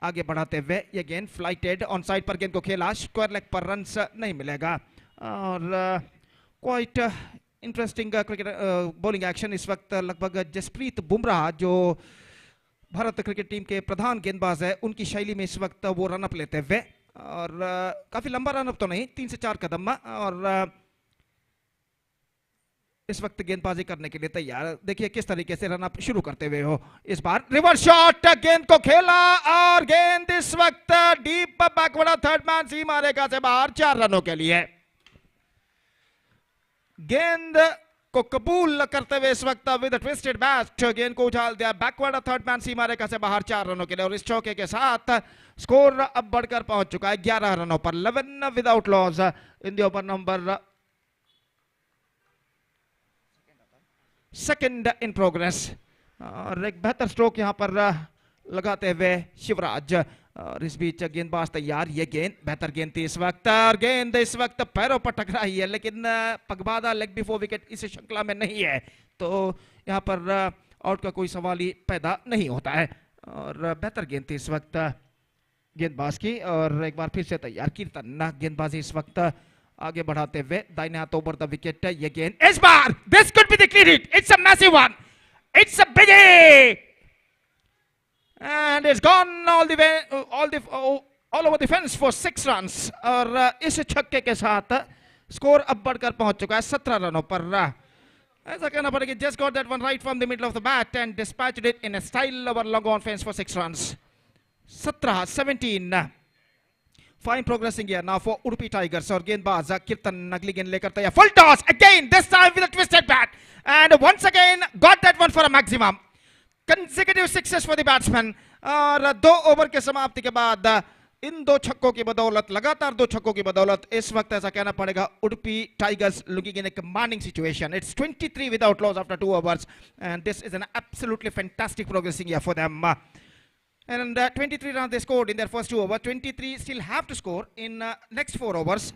आगे बढ़ाते हुए ये गेंद फ्लाइटेड ऑन साइड पर गेंद को खेला, स्क्वायर लेग पर रन नहीं मिलेगा। और quite interesting cricket bowling action इस वक्त, लगभग जसप्रीत बुमराह जो भारत क्रिकेट टीम के प्रधान गेंदबाज है उनकी शैली में इस वक्त वो रनअप लेते हुए, और काफी लंबा रनअप तो नहीं, 3 से 4 कदम, और इस वक्त गेंदबाजी करने के लिए तैयार। देखिए किस तरीके से रनअप शुरू करते हुए हो। इस बार रिवर्स शॉट, गेंद को खेला और गेंद इस वक्त डीप बैकवर्ड थर्ड मैन सीमा रेखा से बाहर 4 रनों के लिए। गेंद को कबूल करते हुए इस वक्त विद ट्विस्टेड बैट गेंद को उछाल दिया बैकवर्ड थर्ड मैन सीमा रेखा से बाहर 4 रनों के लिए, और इस चौके के साथ स्कोर अब बढ़कर पहुंच चुका है 11 रनों पर। 11 without loss in the over number second in progress, और एक बेहतर स्ट्रोक यहां पर लगाते हुए शिवराज, और इस बीच गेंदबाज तैयार। ये गेंद बेहतर गेंद थी इस वक्त, और गेंद इस वक्त पैरों पर टकराई है, लेकिन पगबादा लेग बिफोर विकेट इस श्रृंखला में नहीं है, तो यहां पर आउट का कोई सवाल ही पैदा नहीं होता है। और बेहतर गेंद थी इस वक्त गेंदबाज की, और एक बार फिर से तैयार कीर्तन गेंदबाजी इस वक्त आगे बढ़ाते हुए, दाहिने हाथ ओवर द विकेट। ये गेंद इस बार this could be the clean hit, it's a massive one, it's a big hit, and it's gone all the way, all over the fence for 6 runs. और इस छक्के के साथ स्कोर अब बढ़कर पहुंच चुका है 17 रनों पर. ऐसा कहना पड़ेगा, just got that one right from the middle of the bat and dispatched it in a style over long on fence for 6 runs. 17. Fine progressing here now for Udupi Tigers. और गेंदबाज कीर्तन अगली गेंद लेकर तैयार. Full toss again, this time with a twisted bat, and once again got that one for a maximum. Consecutive sixes for the batsman. और 2 over के समाप्ति के बाद इन 2 छक्कों की बदौलत, लगातार 2 छक्कों की बदौलत, इस वक्त ऐसा कहना पड़ेगा Udupi tigers looking in a commanding situation. It's 23 without loss after 2 overs, and this is an absolutely fantastic progressing year for them. And 23 runs they scored in their first 2 overs. 23 still have to score in next 4 overs.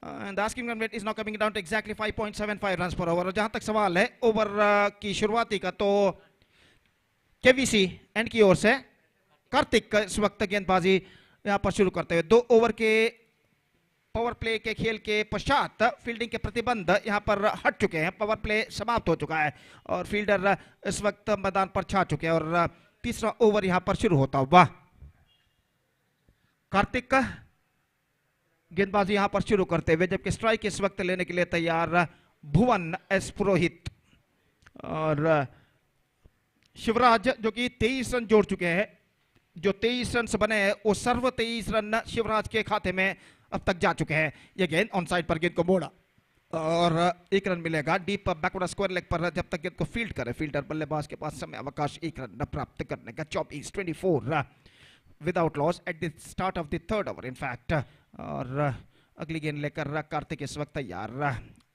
And the asking run rate is now coming down to exactly 5.75 runs per over. और जहां तक सवाल है over की शुरुआती का, तो KVC and की ओर से कार्तिक इस वक्त गेंदबाजी यहां पर शुरू करते हुए 2 ओवर के पावर प्ले के खेल के पश्चात फील्डिंग के प्रतिबंध यहां पर हट चुके हैं. पावर प्ले समाप्त हो चुका है और फील्डर इस वक्त मैदान पर छा चुके हैं और तीसरा ओवर यहां पर शुरू होता हुआ. कार्तिक गेंदबाजी यहां पर शुरू करते हुए, जबकि स्ट्राइक इस वक्त लेने के लिए तैयार भुवन एस पुरोहित. और शिवराज जो कि 23 रन जोड़ चुके हैं, जो 23 रन बने हैं वो सर्व 23 रन शिवराज के खाते में अब तक जा चुके हैं. ये गेंद ऑन साइड पर गेंद को मोड़ा और 1 रन मिलेगा डीप बैकवर्ड स्क्वायर लेग पर जब तक गेंद को फील्ड करे. फील्डर बल्लेबाज के पास समय अवकाश 1 रन प्राप्त करने का. 24 without loss at the start of the 3rd over in fact. और अगली गेंद लेकर कार्तिक इस वक्त तैयार.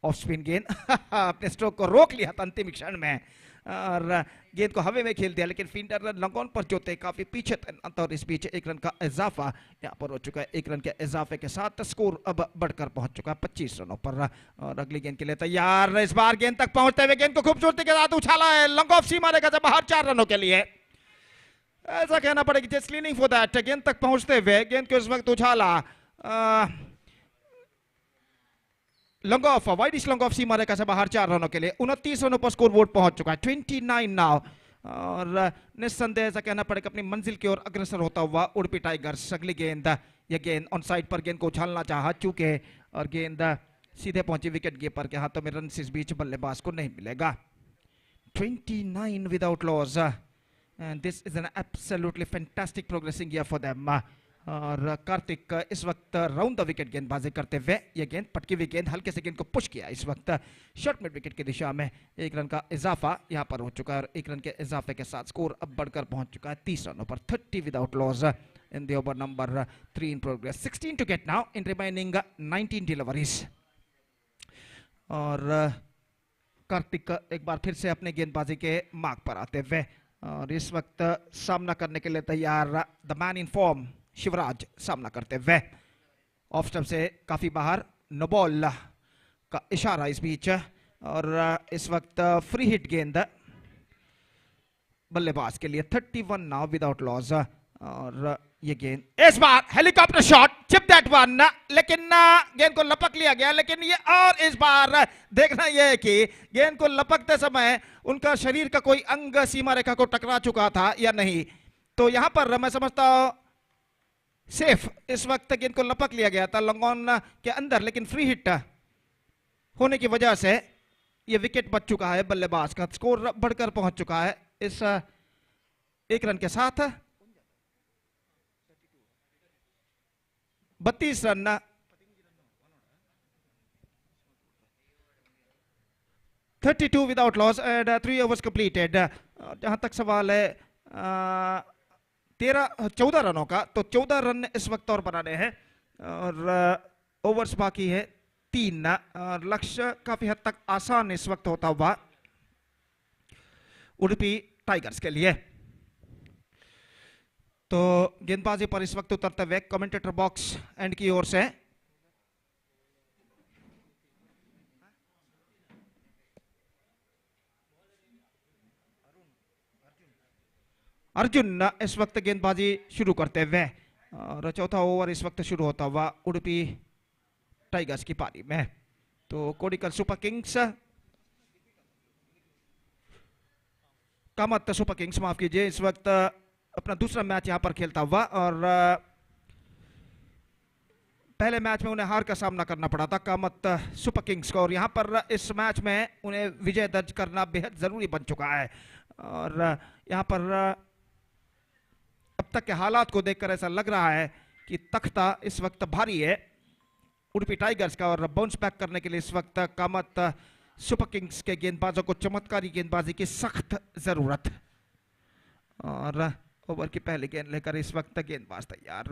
ऑफ स्पिन गेंद अपने स्ट्रोक को रोक लिया था अंतिम क्षण में और गेंद को हवा में खेल दिया, लेकिन फील्डर लंगोन पर जोते काफी पीछे और इस बीच 1 रन का इजाफा यहाँ पर हो चुका है. 1 रन के इजाफे के साथ स्कोर अब बढ़कर पहुंच चुका है 25 रनों पर. और अगली गेंद के लिए तैयार. इस बार गेंद तक पहुंचते हुए गेंद को खूबसूरती के साथ उछाला है. लॉन्ग ऑफ सीमा रेखा से बाहर 4 रनों के लिए. ऐसा कहना पड़ेगा जस्ट लीनिंग फॉर दैट. गेंद तक पहुंचते हुए गेंद को इस वक्त उछाला. Long off, widish long off सीमा रेखा से बाहर 4 रनों के लिए. 29 रनों पर स्कोर बोर्ड पहुंच चुका है. 29 नाउ. और निस्संदेह ऐसा कहना पड़ेगा अपनी मंजिल की ओर अग्रसर होता हुआ उडुपी टाइगर्स. अगली गेंद, यह गेंद ऑन साइड पर गेंद को उछालना चाहा चूके और गेंद सीधे पहुंची विकेट कीपर के हाथों में. रन इस बीच बल्लेबाज को नहीं मिलेगा. 29 without loss, and this is an absolutely fantastic progressing year for them. और कार्तिक इस वक्त राउंड द विकेट गेंदबाजी करते हुए, यह गेंद पटकी हुई गेंद हल्के से गेंद को पुश किया इस वक्त शॉर्ट मिड विकेट की दिशा में. 1 रन का इजाफा यहां पर हो चुका है और 1 रन के इजाफे के साथ स्कोर अब बढ़कर पहुंच चुका है 30 रनों पर. 30 without loss in the over number 3 in progress. 16 to get now in remaining 19 deliveries. और कार्तिक एक बार फिर से अपने गेंदबाजी के मार्ग पर आते हुए और इस वक्त सामना करने के लिए तैयार the man in form Shivraj सामना करते हुए. ऑफ स्टंप से काफी बाहर, नो बॉल का इशारा इस बीच. और इस वक्त फ्री हिट गेंद बल्लेबाज के लिए. 31 नाउ विदाउट लॉस. और ये गेंद इस बार helicopter shot, chip that one, लेकिन गेंद को लपक लिया गया. लेकिन ये और इस बार देखना यह है कि गेंद को लपकते समय उनका शरीर का कोई अंग सीमा रेखा को टकरा चुका था या नहीं. तो यहां पर मैं समझता हूं सेफ. इस वक्त गेंद को लपक लिया गया था लॉन्ग ऑन के अंदर, लेकिन फ्री हिट होने की वजह से यह विकेट बच चुका है बल्लेबाज का. स्कोर बढ़कर पहुंच चुका है इस 1 रन के साथ. 32 run. 32 without loss and 3 overs completed. जहां तक सवाल है 14 रनों का, तो 14 रन इस वक्त और बनाने हैं और ओवर्स बाकी है 3. और लक्ष्य काफी हद तक आसान इस वक्त होता हुआ उडुपी टाइगर्स के लिए. तो गेंदबाजी पर इस वक्त उतरते हुए कमेंटेटर बॉक्स एंड की ओर से अर्जुन इस वक्त गेंदबाजी शुरू करते हुए और चौथा ओवर इस वक्त शुरू होता हुआ उडुपी टाइगर्स की पारी में. तो Kodikal super kings, Kamath super kings माफ कीजिए, इस वक्त अपना दूसरा मैच यहां पर खेलता हुआ और पहले मैच में उन्हें हार का सामना करना पड़ा था कामत सुपर किंग्स को, और यहां पर इस मैच में उन्हें विजय दर्ज करना बेहद जरूरी बन चुका है। और यहां पर अब तक के हालात को देखकर ऐसा लग रहा है कि तख्ता इस वक्त भारी है उडुपी टाइगर्स का, और बाउंस बैक करने के लिए इस वक्त कामत सुपर किंग्स के गेंदबाजों को चमत्कारी गेंदबाजी की सख्त जरूरत। और ओवर की पहली गेंद लेकर इस वक्त गेंदबाज तैयार,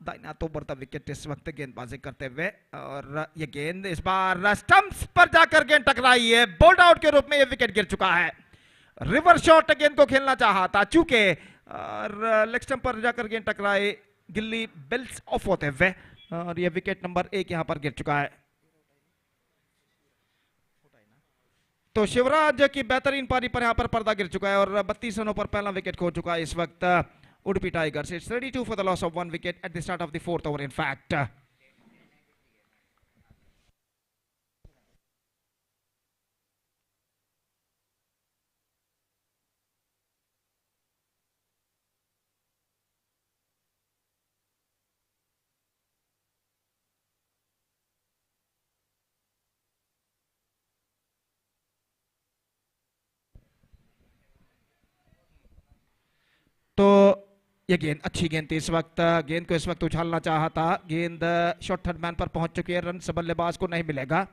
दाहिना तो बढ़ता विकेट इस वक्त गेंदबाजी करते हुए, और ये गेंद इस बार स्टंप्स पर जाकर गेंद टकराई है, बोल्ड आउट के रूप में ये विकेट गिर चुका है। रिवर्स शॉट गेंद को खेलना चाहा था चूंकि, और लेग स्टंप पर जाकर गेंद टकराए, गिल्ली बेल्स ऑफ होते हुए, और ये विकेट नंबर 1 यहां पर गिर चुका है। तो शिवराज की बेहतरीन पारी पर यहां पर पर्दा गिर चुका है, और 32 रनों पर पहला विकेट खो चुका है इस वक्त Udupi tigers. It's 32 for the loss of 1 wicket at the start of the 4th over in fact. तो ये गेंद अच्छी गेंद थी इस वक्त, गेंद को इस वक्त उछालना चाहा था, गेंद शॉर्ट थर्ड मैन पर पहुंच चुकी है, रन बल्लेबाज को नहीं मिलेगा।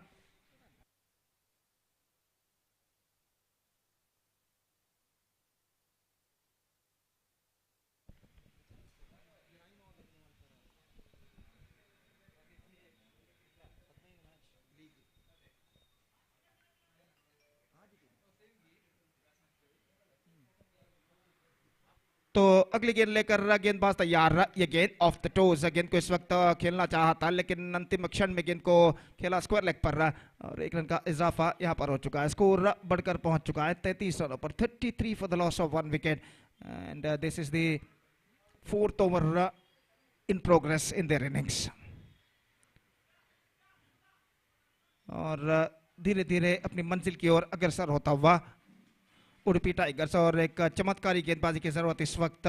तो अगली गेंद लेकर गेंदबाज तैयार, ये गेंद ऑफ द टोज, गेंद को इस वक्त खेलना चाहा था लेकिन अंतिम क्षण में गेंद को खेला स्क्वायर लेग पर, और 1 रन का इजाफा यहां पर हो चुका है। स्कोर बढ़कर पहुंच चुका है 33 रनों पर, 33 for the loss of 1 wicket, and this is the 4th over in progress in their innings. और धीरे धीरे अपनी मंजिल की ओर अग्रसर होता हुआ उडुपी टाइगर्स, और एक चमत्कारी गेंदबाजी की जरूरत इस वक्त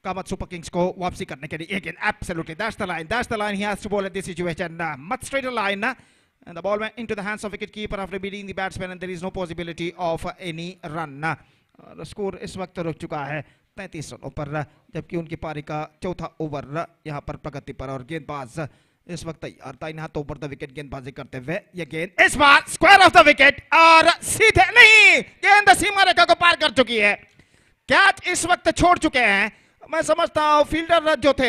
कामत सुपर किंग्स को वापसी करने के लिए। Again absolutely that's the line he has to bowl at this situation, much straighter line, and the ball went into the hands of wicket keeper after beating the batsman and there is no possibility of any run. Score इस वक्त रुक चुका है 33 रनों पर, जबकि उनकी पारी का चौथा ओवर यहां पर प्रगति पर, और गेंदबाज इस वक्त तैयार था इन हाथों पर द विकेट गेंदबाजी करते हुए। ये गेंद इस बार स्क्वायर ऑफ द विकेट, और सीधे नहीं, गेंद सीमा रेखा को पार कर चुकी है। कैच इस वक्त छोड़ चुके हैं, मैं समझता हूं फील्डर जो थे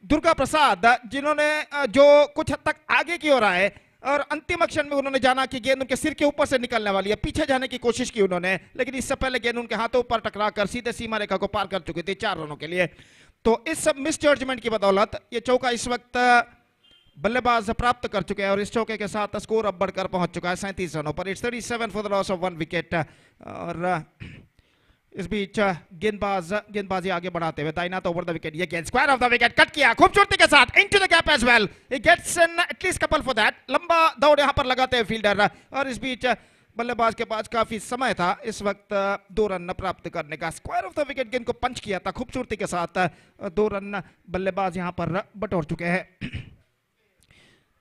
दुर्गा प्रसाद, जिन्होंने जो कुछ हद तक आगे की ओर आए, और अंतिम क्षण में उन्होंने जाना कि गेंद उनके सिर के ऊपर से निकलने वाली है, पीछे जाने की कोशिश की उन्होंने, लेकिन इससे पहले गेंद उनके हाथों पर टकराकर सीधे सीमा रेखा को पार कर चुकी थी 4 रनों के लिए। तो इस मिस जजमेंट की बदौलत ये चौका इस वक्त बल्लेबाज प्राप्त कर चुके हैं, और इस चौके के साथ स्कोर अब बढ़कर पहुंच चुका है 37 रनों पर। It's 37 for the loss of 1 wicket, और इस बीच गेंदबाजी आगे बढ़ाते हुए दाहिना तो ओवर द विकेट, ये गेंद square of the wicket cut किया खूबसूरती के साथ into the gap as well, he gets an at least couple for that, लंबा दौड़ यहां पर लगाते हुए फील्डर, और इस बीच बल्लेबाज के पास काफी समय था इस वक्त 2 रन प्राप्त करने का। स्क्वायर ऑफ द विकेट गेंद को पंच किया था खूबसूरती के साथ, 2 रन बल्लेबाज यहां पर बटोर चुके हैं।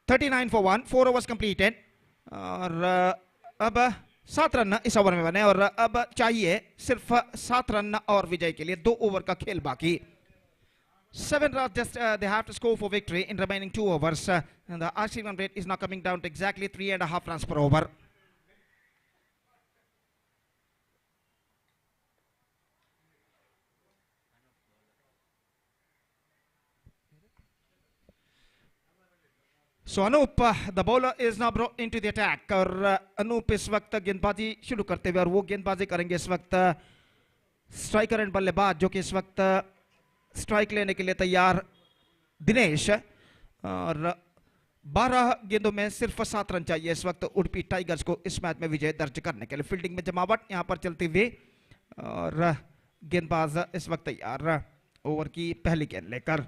39 for 1, 4 overs completed, और अब 7 रन इस ओवर में बने, और अब चाहिए सिर्फ 7 रन और विजय के लिए, 2 ओवर का खेल बाकी। 7 runs just they have to score for victory in remaining 2 overs, and the RC run rate is now coming down to exactly 3.5 runs per over. So Anup, the bowler is now brought into the attack, और अनूप इस वक्त गेंदबाजी शुरू करते हुए, और वो गेंदबाजी करेंगे इस वक्त स्ट्राइकर एंड बल्लेबाज, जो कि इस वक्त स्ट्राइक लेने के लिए तैयार दिनेश, और 12 गेंदों में सिर्फ 7 रन चाहिए इस वक्त उडुपी टाइगर्स को इस मैच में विजय दर्ज करने के लिए। फील्डिंग में जमावट यहां पर चलती हुई, और गेंदबाज इस वक्त तैयार ओवर की पहली गेंद लेकर।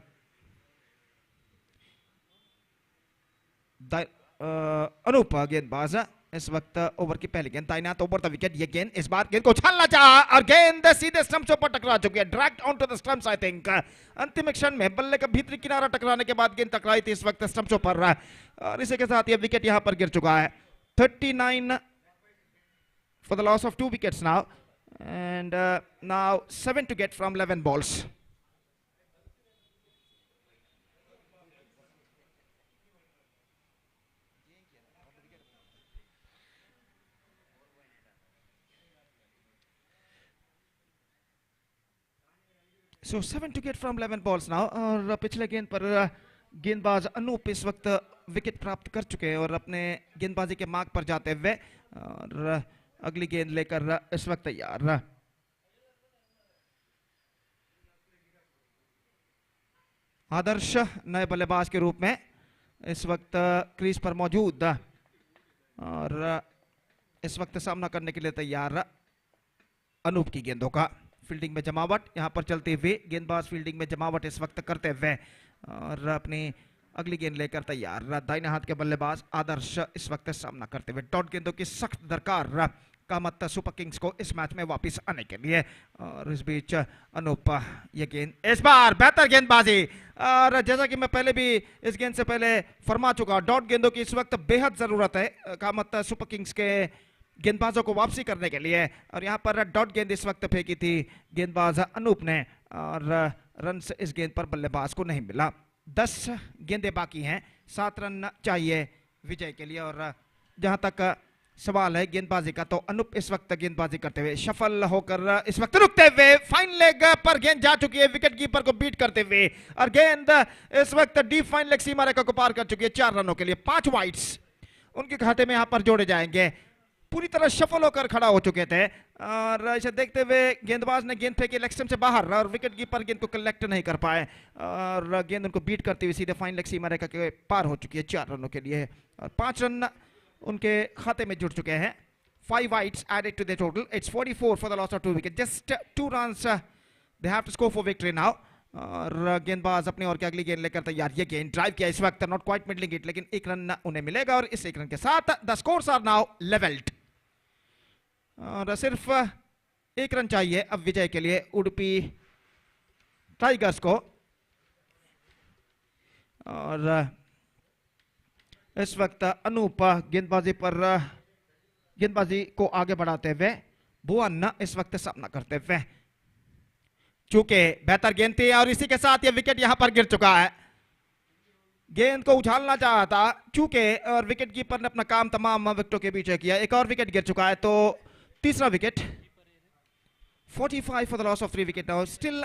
अनूप गेंदबाज इस वक्त ओवर की पहली गेंद तैनात ओवर द विकेट। ये गेंद इस बार गेंद को उछालना चाहा और गेंद सीधे स्टंप्स पर टकरा चुकी है, dragged on to the stumps I think. अंतिम क्षण में बल्ले का भीतरी किनारा टकराने के बाद गेंद टकराई थी इस वक्त स्टंप्स पर और इसी के साथ ये विकेट यहां पर गिर चुका है। 39 for the loss of 2 wickets now, and now 7 to get from 11 balls. So 7 to get from 11 balls now, और पिछले गेंद पर गेंदबाज अनूप इस वक्त विकेट प्राप्त कर चुके हैं और अपने गेंदबाजी के मार्ग पर जाते हुए और अगली गेंद लेकर इस वक्त तैयार। आदर्श नए बल्लेबाज के रूप में इस वक्त क्रीज पर मौजूद और इस वक्त सामना करने के लिए तैयार अनूप की गेंदों का। फील्डिंग में जमावट यहां पर चलती हुई, गेंदबाज फील्डिंग में जमावट इस वक्त करते हुए और अपनी अगली गेंद लेकर तैयार। दाहिने हाथ के बल्लेबाज आदर्श इस वक्त सामना करते हुए। डॉट गेंदों की सख्त दरकार कामत सुपर किंग्स को इस मैच में वापस आने के लिए, और इस बीच अनूप ये गेंद इस बार बेहतर गेंदबाजी, और जैसा कि मैं पहले भी इस गेंद से पहले फरमा चुका, डॉट गेंदों की इस वक्त बेहद जरूरत है कामत सुपर किंग्स के गेंदबाजों को वापसी करने के लिए। और यहां पर डॉट गेंद इस वक्त फेंकी थी गेंदबाज अनूप ने और रन इस गेंद पर बल्लेबाज को नहीं मिला। 10 गेंदें बाकी हैं, 7 रन चाहिए विजय के लिए। और जहां तक सवाल है गेंदबाजी का, तो अनूप इस वक्त गेंदबाजी करते हुए सफल होकर इस वक्त रुकते हुए फाइन लेग पर गेंद जा चुकी है विकेट कीपर को बीट करते हुए, और गेंद इस वक्त डीप फाइन लेग सीमा रेखा को पार कर चुकी है। 4 रनों के लिए 5 वाइड्स उनके खाते में यहां पर जोड़े जाएंगे। पूरी तरह सफल होकर खड़ा हो चुके थे और इसे देखते हुए गेंदबाज ने गेंद फेंकी लेग स्टंप से बाहर और विकेट कीपर गेंद को कलेक्ट नहीं कर पाए और गेंद उनको बीट करते हुए सीधे फाइन लेग सीमा रेखा के पार हो चुकी है 4 रनों के लिए, और 5 रन उनके खाते में जुड़ चुके हैं। 5 wides added to the total. It's 44 for the loss of 2 wickets. Just 2 runs they have to score for victory now. और गेंदबाज अपनी ओर की अगली गेंद लेकर तैयार। ये गेंद ड्राइव किया इस वक्त, नॉट क्वाइट मिडलिंग इट, लेकिन 1 रन उन्हें मिलेगा और इस 1 रन के साथ the scores are now levelled. और सिर्फ 1 रन चाहिए अब विजय के लिए उडुपी टाइगर्स को। और इस वक्त अनूप गेंदबाजी को आगे बढ़ाते हुए, भुवन इस वक्त सामना करते हुए। चूंकि बेहतर गेंद थी और इसी के साथ ये विकेट यहां पर गिर चुका है। गेंद को उछालना चाहा था चूंकि, और विकेट कीपर ने अपना काम तमाम विकेटों के पीछे किया। एक और विकेट गिर चुका है, तो तीसरा wicket. 45 for the loss of 3 wickets now. Still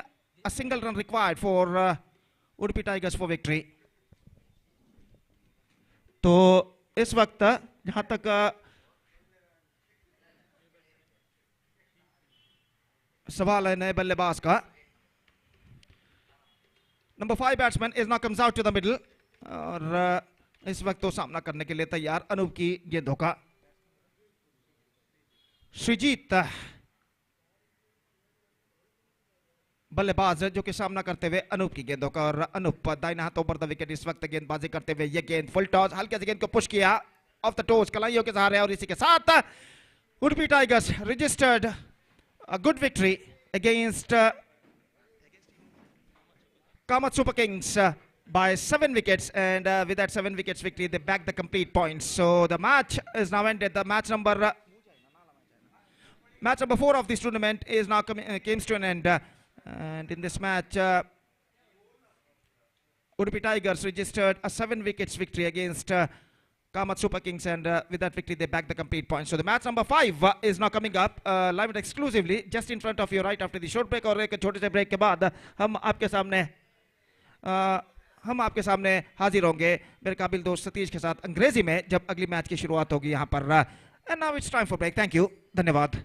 a single run required for Udupi Tigers for victory. तो इस वक्त जहां तक सवाल है नए बल्लेबाज का, number 5 batsman is now comes out to the middle और इस वक्त तो सामना करने के लिए तैयार अनूप की गेंदों का। श्रीजीत बल्लेबाज जो कि सामना करते हुए अनूप की गेंदों का, और अनूप दाहिना हाथ ओवर द विकेट इस वक्त गेंदबाजी करते हुए। ये गेंद फुल टॉस, हल्के से गेंद को पुश किया ऑफ द टोस कलाइयों के सहारे, और इसी के साथ Udupi tigers registered a good victory against Kamat Super Kings by 7 wickets, and with that 7 wickets victory they bagged the complete points. So the match is now ended. The match number 4 of this tournament is now comes to an end, and in this match Udupi Tigers registered a 7 wickets victory against Kamat Super Kings, and with that victory they bagged the complete points. So the match number 5 is now coming up live and exclusively just in front of you right after the short break, और एक छोटे से break के बाद हम आपके सामने हाजिर होंगे मेरे काबिल दोस्त सतीश के साथ अंग्रेजी में, जब अगली मैच की शुरुआत होगी यहाँ पर। And now it's time for break. Thank you, धन्यवाद।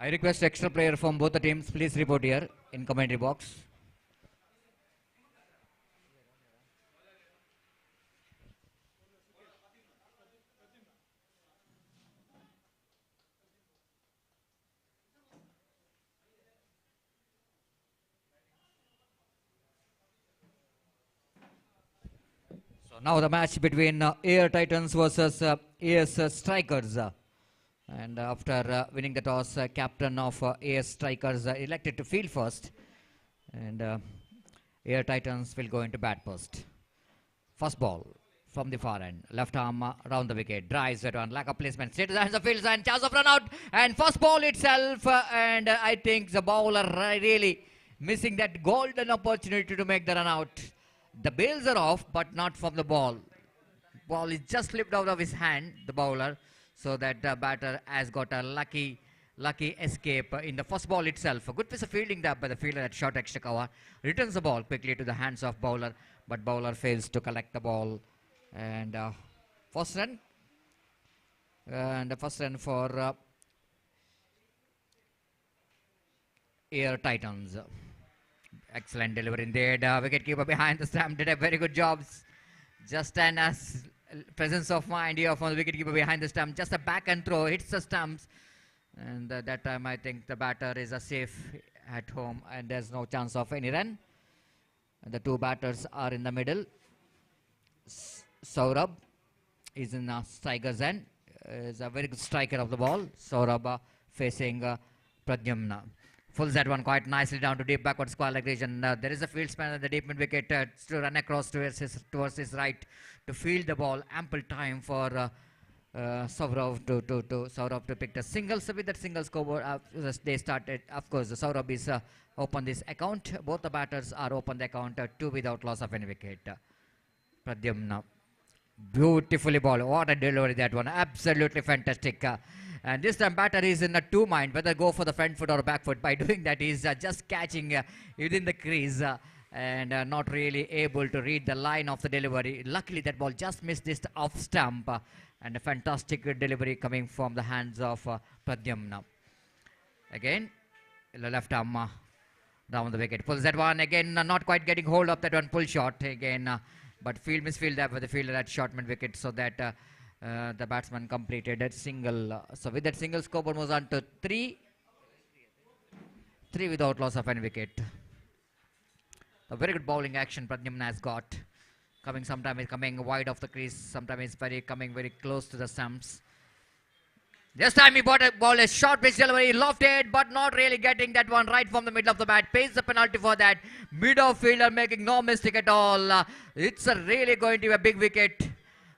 I request extra player from both the teams. Please report here in commentary box. So now the match between Air Titans versus AS Strikers. And after winning the toss, captain of AS Strikers elected to field first. And Air Titans will go into bat first. First ball from the far end. Left arm round the wicket. Drives it on. Lack of placement. Straight to the hands of fields and chance of run out. And first ball itself. And I think the bowler really missing that golden opportunity to make the run out. The bails are off, but not from the ball. Ball is just slipped out of his hand, the bowler. So that the batter has got a lucky escape in the first ball itself. A good piece of fielding there by the fielder at short extra cover. Returns the ball quickly to the hands of bowler, but bowler fails to collect the ball. And first run. And the first run for Air Titans. Excellent delivery there. The wicketkeeper behind the stump did a very good job. Just an presence of mind here from the wicketkeeper behind the stump. Just a back and throw, hits the stumps. And that time I think the batter is safe at home and there's no chance of any run. And the two batters are in the middle. Saurabh is in striker's end. Is a very good striker of the ball. Saurabh facing Pradyumna. Pulls that one quite nicely down to deep backward square leg region. There is a field span at the deep mid wicket to run across towards his right to field the ball. Ample time for Saurabh to pick the single. So with that single scoreboard, they started. Of course, Saurabh is open this account. Both the batters are open the account, two without loss of any wicket. Pradyumna, beautifully ball. What a delivery that one! Absolutely fantastic. And this time batter is in a two mind whether go for the front foot or back foot. By doing that, he's just catching within the crease and not really able to read the line of the delivery. Luckily, that ball just missed this off stump. And a fantastic delivery coming from the hands of Pradyumna. Again, the left arm down the wicket. Pulls that one again, not quite getting hold of that one. Pull shot again, but misfield there for the fielder at short mid wicket, so that the batsman completed that single. So with that single, scoreboard moves on to 3 without loss of any wicket. A very good bowling action Pradyumna has got. Sometimes is coming wide of the crease, sometimes is coming very close to the stumps. This time he ball a short pitch delivery, lofted, but not really getting that one right from the middle of the bat. Pays the penalty for that. Mid-off fielder making no mistake at all. It's really going to be a big wicket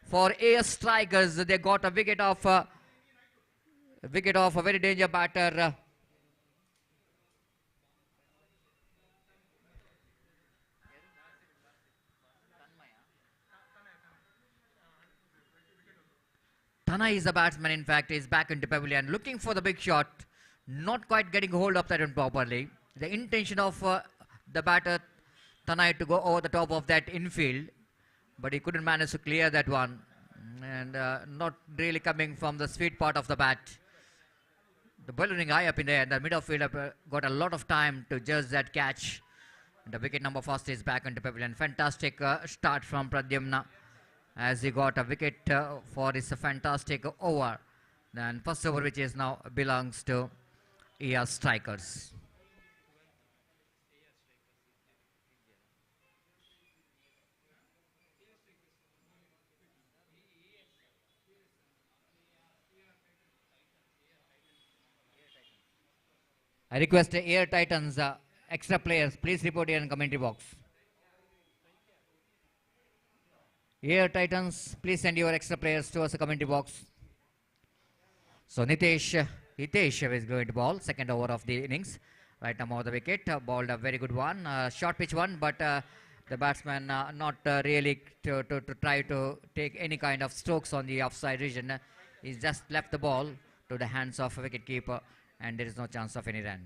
for AS Strikers. They got a wicket off a very danger batter. Tana is the batsman, in fact, is back into pavilion, looking for the big shot, not quite getting hold of that one properly. The intention of the batter, Tana, to go over the top of that infield, but he couldn't manage to clear that one, and not really coming from the sweet part of the bat. The bowling high up in there, and the middle fielder got a lot of time to judge that catch. And the wicket number first is back into pavilion. Fantastic start from Pradyumna, as he got a wicket for his fantastic over. Then first over, which is now belongs to AS Strikers. I request the Air Titans extra players, please report here in commentary box. Air Titans, please send your extra players to us a commentary box. So Hitesh is going to bowl, second over of the innings. Right now over the wicket, bowled a very good one, short pitch one, but the batsman not really to try to take any kind of strokes on the offside region. He's just left the ball to the hands of a wicket keeper, and there is no chance of any run.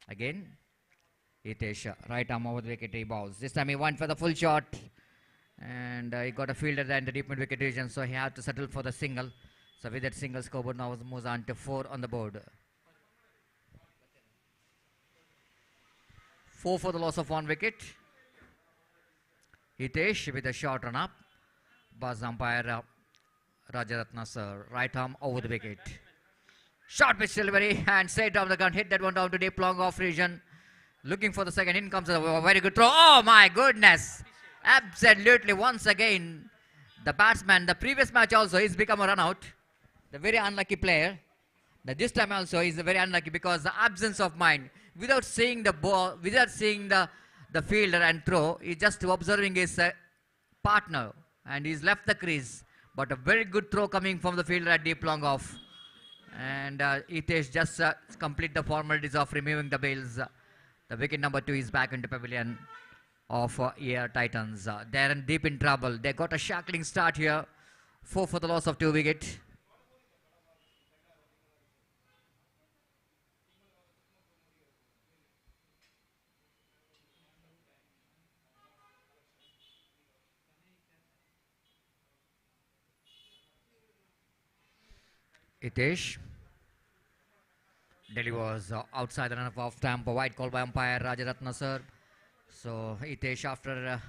Again, Hitesh, right arm over the wicket, he bowls. This time he went for the full shot, and he got a fielder there in the deep mid wicket region, so he had to settle for the single. So with that single, scoreboard now moves on to 4 on the board. 4 for the loss of 1 wicket. Hitesh with a short run up. Buzz umpire Rajaratna sir. Right arm over the wicket. Short pitch delivery and straight down the gun. Hit that one down to deep long off region. Looking for the second. In comes a very good throw. Oh my goodness. Absolutely once again. The batsman, the previous match also, he's become a run out. The very unlucky player. This time also he's very unlucky because the absence of mind. Without seeing the ball, without seeing the fielder and throw, he's just observing his partner. And he's left the crease. But a very good throw coming from the fielder at deep long off. And Hitesh just complete the formalities of removing the bails. The wicket number 2 is back into pavilion of AR Titans. They're in deep in trouble. They got a shackling start here. 4 for the loss of 2 wicket. Hitesh delivers outside the run of off stamp. A wide call by umpire Rajaratna sir. So Hitesh, after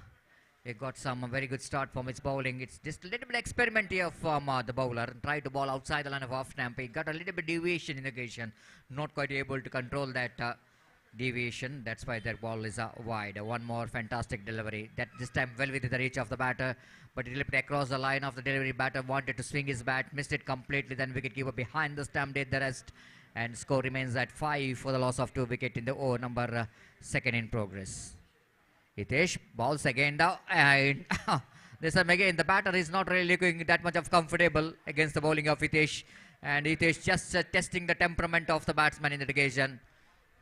he got some very good start from his bowling, it's just a little bit experiment here from the bowler. Tried to ball outside the line of off stamp. He got a little bit deviation in the occasion. Not quite able to control that deviation. That's why that ball is wide. One more fantastic delivery. That this time well within the reach of the batter. But he slipped across the line of the delivery. Batter wanted to swing his bat. Missed it completely. Then wicketkeeper behind the stump did the rest. And score remains at 5 for the loss of 2 wicket in the over number 2nd in progress. Hitesh balls again down, and this time again the batter is not really looking that much of comfortable against the bowling of Hitesh, and Hitesh just testing the temperament of the batsman in the occasion.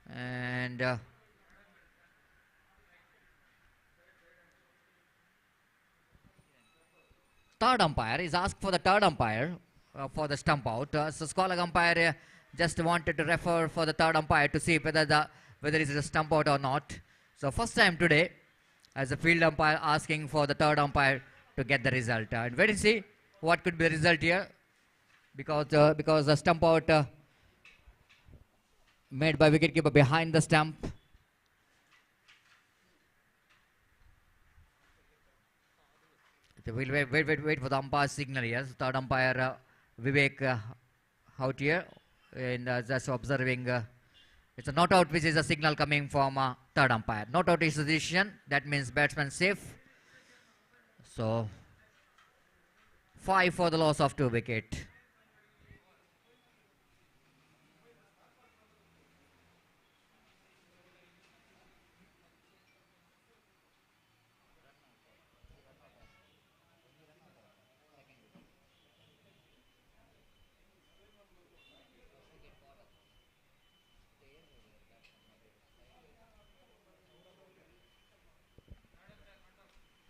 And third umpire is asked for the third umpire for the stump out. So scholar umpire just wanted to refer for the third umpire to see whether it's a stump out or not. So first time today, as a field umpire asking for the third umpire to get the result. And wait and see what could be the result here, because the stump out made by wicketkeeper behind the stump. We'll wait for the umpire's signal here. Third umpire Vivek out here, and just observing. It's a not out, which is a signal coming from third umpire. Not out is the decision. That means batsman safe. So 5 for the loss of 2 wicket.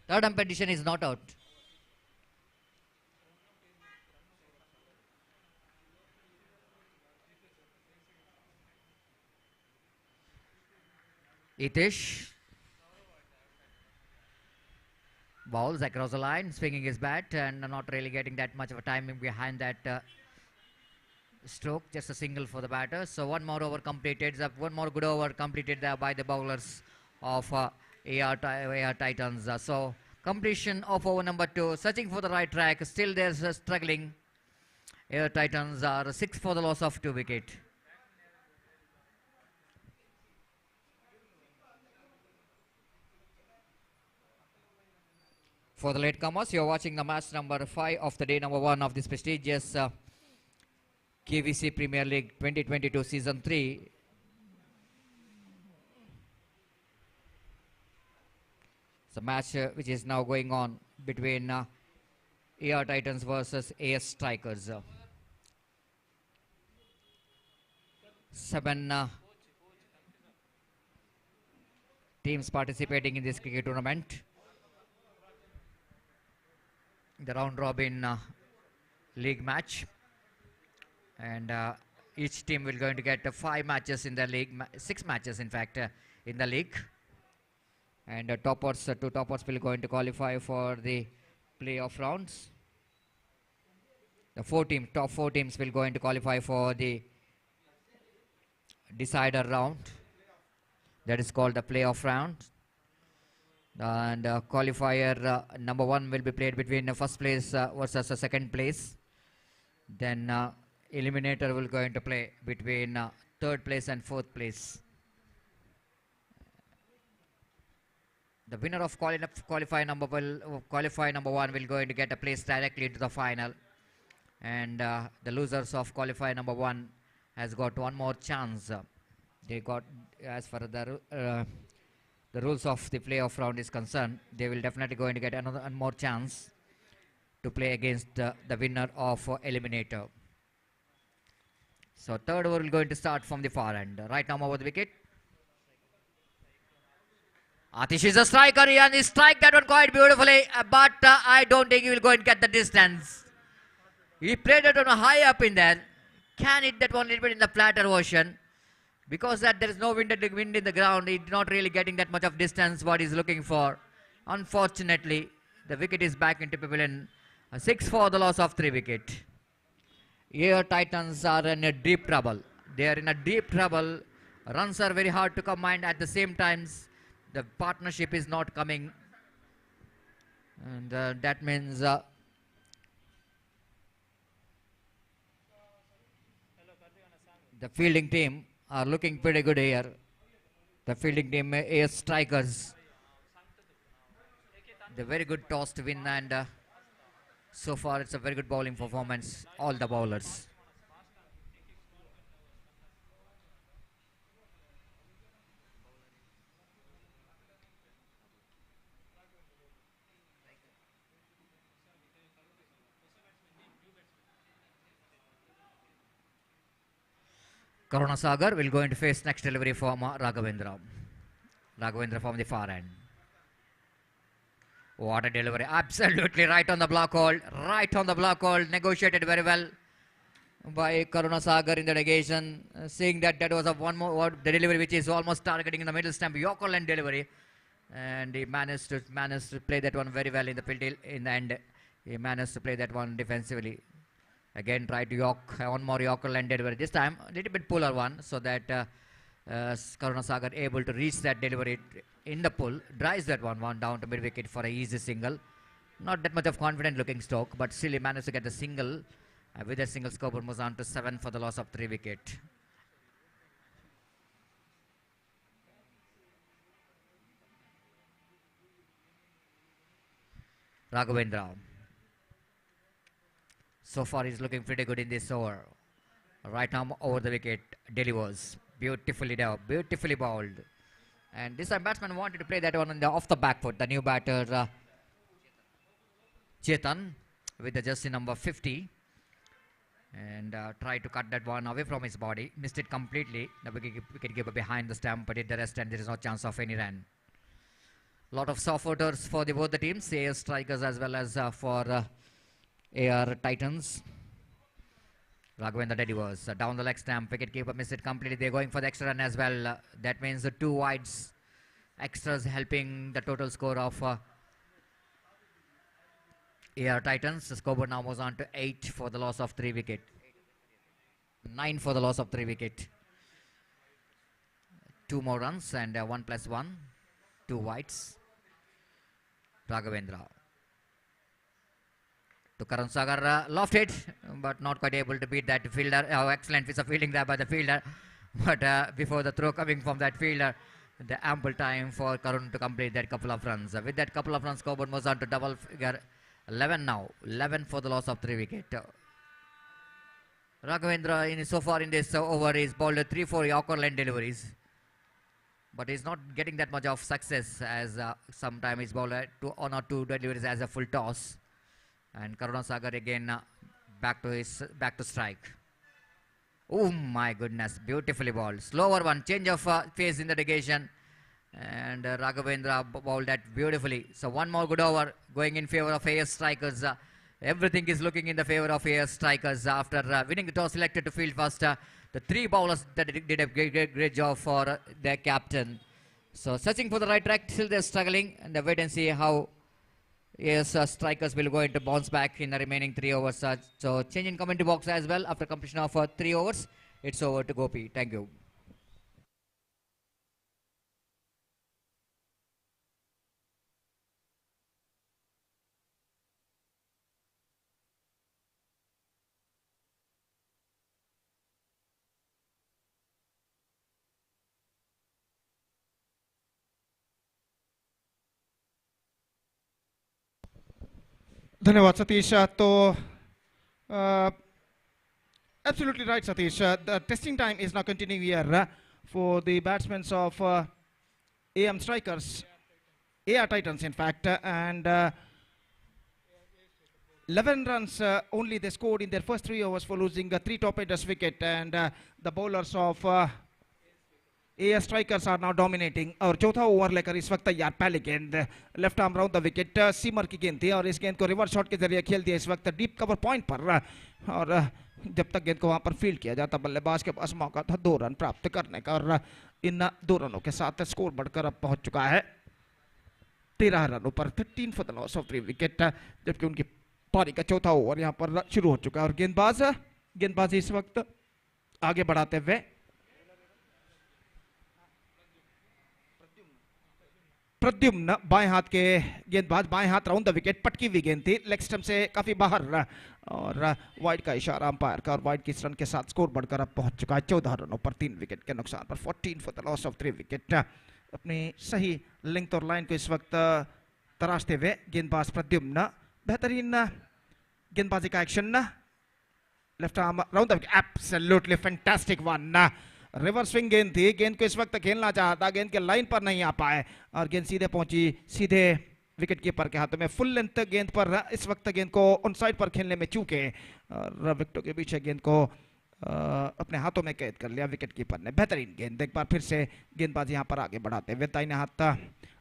Third umpire decision is not out. Hitesh balls across the line, swinging his bat and not really getting that much of a timing behind that stroke. Just a single for the batter. So one more over completed. One more good over completed there by the bowlers of AR Titans. So completion of over number 2. Searching for the right track. Still there's struggling. AR Titans are 6 for the loss of 2 wicket. For the latecomers, you're watching the match number 5 of the day number 1 of this prestigious KVC Premier League 2022 Season 3. It's a match which is now going on between AR Titans versus AS Strikers. 7 teams participating in this cricket tournament. The round robin league match, and each team will going to get 5 matches in the league, 6 matches in fact in the league, and two toppers will going to qualify for the playoff rounds. The top 4 teams will going to qualify for the decider round. That is called the playoff round. And qualifier number 1 will be played between first place versus second place. Then eliminator will going to play between third place and fourth place. The winner of qualifier number 1 will going to get a place directly to the final, and the losers of qualifier number 1 has got one more chance. They got, as far as the rules of the playoff round is concerned, they will definitely going to get another one more chance to play against the winner of eliminator. So third over will going to start from the far end. Right now over the wicket. Atish is a striker and he strike that one quite beautifully, but I don't think he will go and get the distance. He played it on a high up in there. Can hit that one a little bit in the flatter version. Because that there is no wind in the ground, he's not really getting that much of distance what he's looking for. Unfortunately, the wicket is back into pavilion. 6 for the loss of 3 wicket. Here Titans are in a deep trouble. They are in a deep trouble. Runs are very hard to combine. At the same time, the partnership is not coming. And that means the fielding team are looking pretty good here. The fielding team is strikers. The very good toss to win, and so far it's a very good bowling performance, all the bowlers. Karunasagar will going to face next delivery from Raghavendra. Raghavendra from the far end. What a delivery. Absolutely right on the block hold. Right on the block hold. Negotiated very well by Karunasagar in the negation. Seeing that that was a the delivery which is almost targeting in the middle stump. Yorker line delivery. And he managed to play that one very well in the field in the end. He managed to play that one defensively. Again, try to one more Yorker line delivery. This time, a little bit puller one, so that Karunasagar able to reach that delivery in the pull. Drives that one down to mid wicket for a easy single. Not that much of confident looking stroke, but still he managed to get the single. With a single, scoreboard moves on to 7 for the loss of 3 wicket. Raghavendra. So far he's looking pretty good in this over. Right now over the wicket, delivers. Beautifully down, beautifully bowled. And this time batsman wanted to play that one off the back foot. The new batter, Chetan, with the jersey number 50. And tried to cut that one away from his body. Missed it completely. The wicket-keeper behind the stump, but hit the rest, and there is no chance of any run. Lot of soft footers for both the teams, AR Strikers as well as for AR Titans. Raghavendra delivers down the leg stamp. Wicket-keeper missed it completely. They're going for the extra run as well. That means the 2 wides extras helping the total score of AR Titans. The scoreboard now moves on to 8 for the loss of 3 wicket. 9 for the loss of 3 wicket. 2 more runs and 1 plus 1. 2 wides. Raghavendra. To Karunasagar, loft hit, but not quite able to beat that fielder. Oh, excellent piece of fielding there by the fielder. But before the throw coming from that fielder, the ample time for Karun to complete that couple of runs. With that couple of runs, scoreboard moves on to double figure 11 now. 11 for the loss of 3 wicket. Raghavendra, so far in this over, is bowled 3-4 Yorker line deliveries. But he's not getting that much of success, as sometimes he's bowled 1 or 2 deliveries as a full toss. And Karunasagar again back to strike. Oh my goodness, beautifully bowled. Slower one, change of phase in the negation. And Raghavendra bowled that beautifully. So one more good over going in favor of AS Strikers. Everything is looking in the favor of AS Strikers after winning the toss, selected to field first. The 3 bowlers that did a great job for their captain. So searching for the right track, still they're struggling. And wait and see how Strikers will go into bounce back in the remaining 3 overs. So change in commentary box as well after completion of 3 overs. It's over to Gopi. Thank you. धन्यवाद सतीश। तो absolutely right, Satish. The testing time is now continuing here for the batsmen of AM Strikers, AR Titans, in fact, and 11 runs only they scored in their first 3 overs for losing 3 top orders wicket, and the bowlers of AR Strikers are now dominating। और चौथा over लेकर इस वक्त तैयार, पहली गेंद left arm round the wicket, seamer की गेंद थी और इस गेंद को रिवर्स शॉट के जरिए खेल दिया इस वक्त डीप कवर पॉइंट पर, और जब तक गेंद को वहां पर फील्ड किया जाता बल्लेबाज के पास मौका था 2 रन प्राप्त करने का, और इन 2 रनों के साथ स्कोर बढ़कर अब पहुंच चुका है 13 रनों पर, 13 for the loss of 3 wicket, जबकि उनकी पारी का चौथा ओवर यहां पर शुरू हो चुका है। और गेंदबाजी इस वक्त आगे बढ़ाते हुए प्रद्युम्न, बाएं हाथ के गेंदबाज, बाएं हाथ राउंड द विकेट, पटकी हुई गेंद थी लेग स्टंप से काफी बाहर, और वाइड का इशारा अंपायर का, और वाइड की रन के साथ स्कोर बढ़कर अब पहुंच चुका है 14 रनों पर 3 विकेट के नुकसान पर, 14 for the loss of 3 wicket. अपनी सही लिंक और लाइन को इस वक्त तराशते हुए गेंदबाज प्रद्युम्न, बेहतरीन गेंदबाजी का action, left arm round the wicket, absolutely fantastic one, reverse swing गेंद थी, गेंद को इस वक्त खेलना चाहता, गेंद के लाइन पर नहीं आ पाए और गेंद सीधे पहुंची सीधे विकेट कीपर के हाथों में, फुल लेंथ गेंद पर इस वक्त गेंद को ऑन साइड पर खेलने में चूके और विकेटों के पीछे गेंद को अपने हाथों में कैद कर लिया विकेट कीपर ने। बेहतरीन गेंद, एक बार फिर से गेंदबाजी यहाँ पर आगे बढ़ाते हुए दाहिने हाथ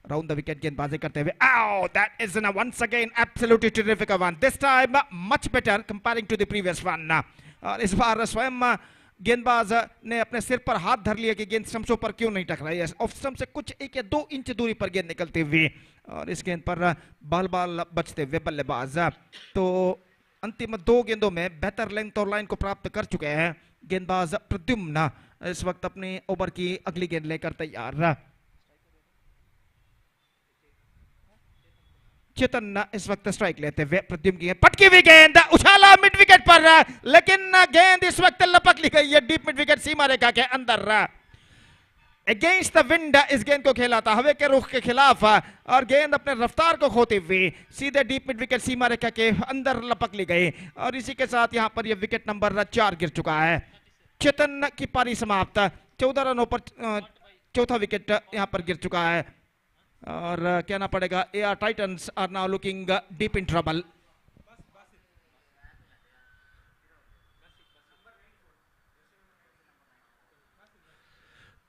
राउंड द विकेट गेंदबाजी करते हुए, oh that is once again absolutely terrific one, this time much better comparing to the previous one. और इस बार स्वयं गेंदबाज ने अपने सिर पर हाथ धर लिया कि गेंद स्टंप्सों पर क्यों नहीं टकराई, ऑफ स्टंप से कुछ 1 या 2 इंच दूरी पर गेंद निकलती हुई, और इस गेंद पर बाल बाल बचते हुए बल्लेबाज तो अंतिम 2 गेंदों में बेहतर लेंथ और लाइन को प्राप्त कर चुके हैं गेंदबाज प्रद्युम्न। इस वक्त अपनी ओवर की अगली गेंद लेकर तैयार, चेतन इस वक्त स्ट्राइक लेते हुए, प्रद्युम्न की पटकी हुई गेंद, उछाला मिड विकेट पर, लेकिन गेंद इस वक्त लपक ली गई है डीप मिड विकेट सीमा रेखा के अंदर, अगेंस्ट द विंड इस गेंद को खेला था हवा के रुख के खिलाफ, और गेंद अपने रफ्तार को खोते हुए सीधे डीप मिड विकेट सीमा रेखा के अंदर लपक ली गई, और इसी के साथ यहां पर यह विकेट नंबर 4 गिर चुका है। चेतन की पारी समाप्त, 14 रनों पर चौथा विकेट यहां पर गिर चुका है, और कहना पड़ेगा AR titans are now looking deep in trouble.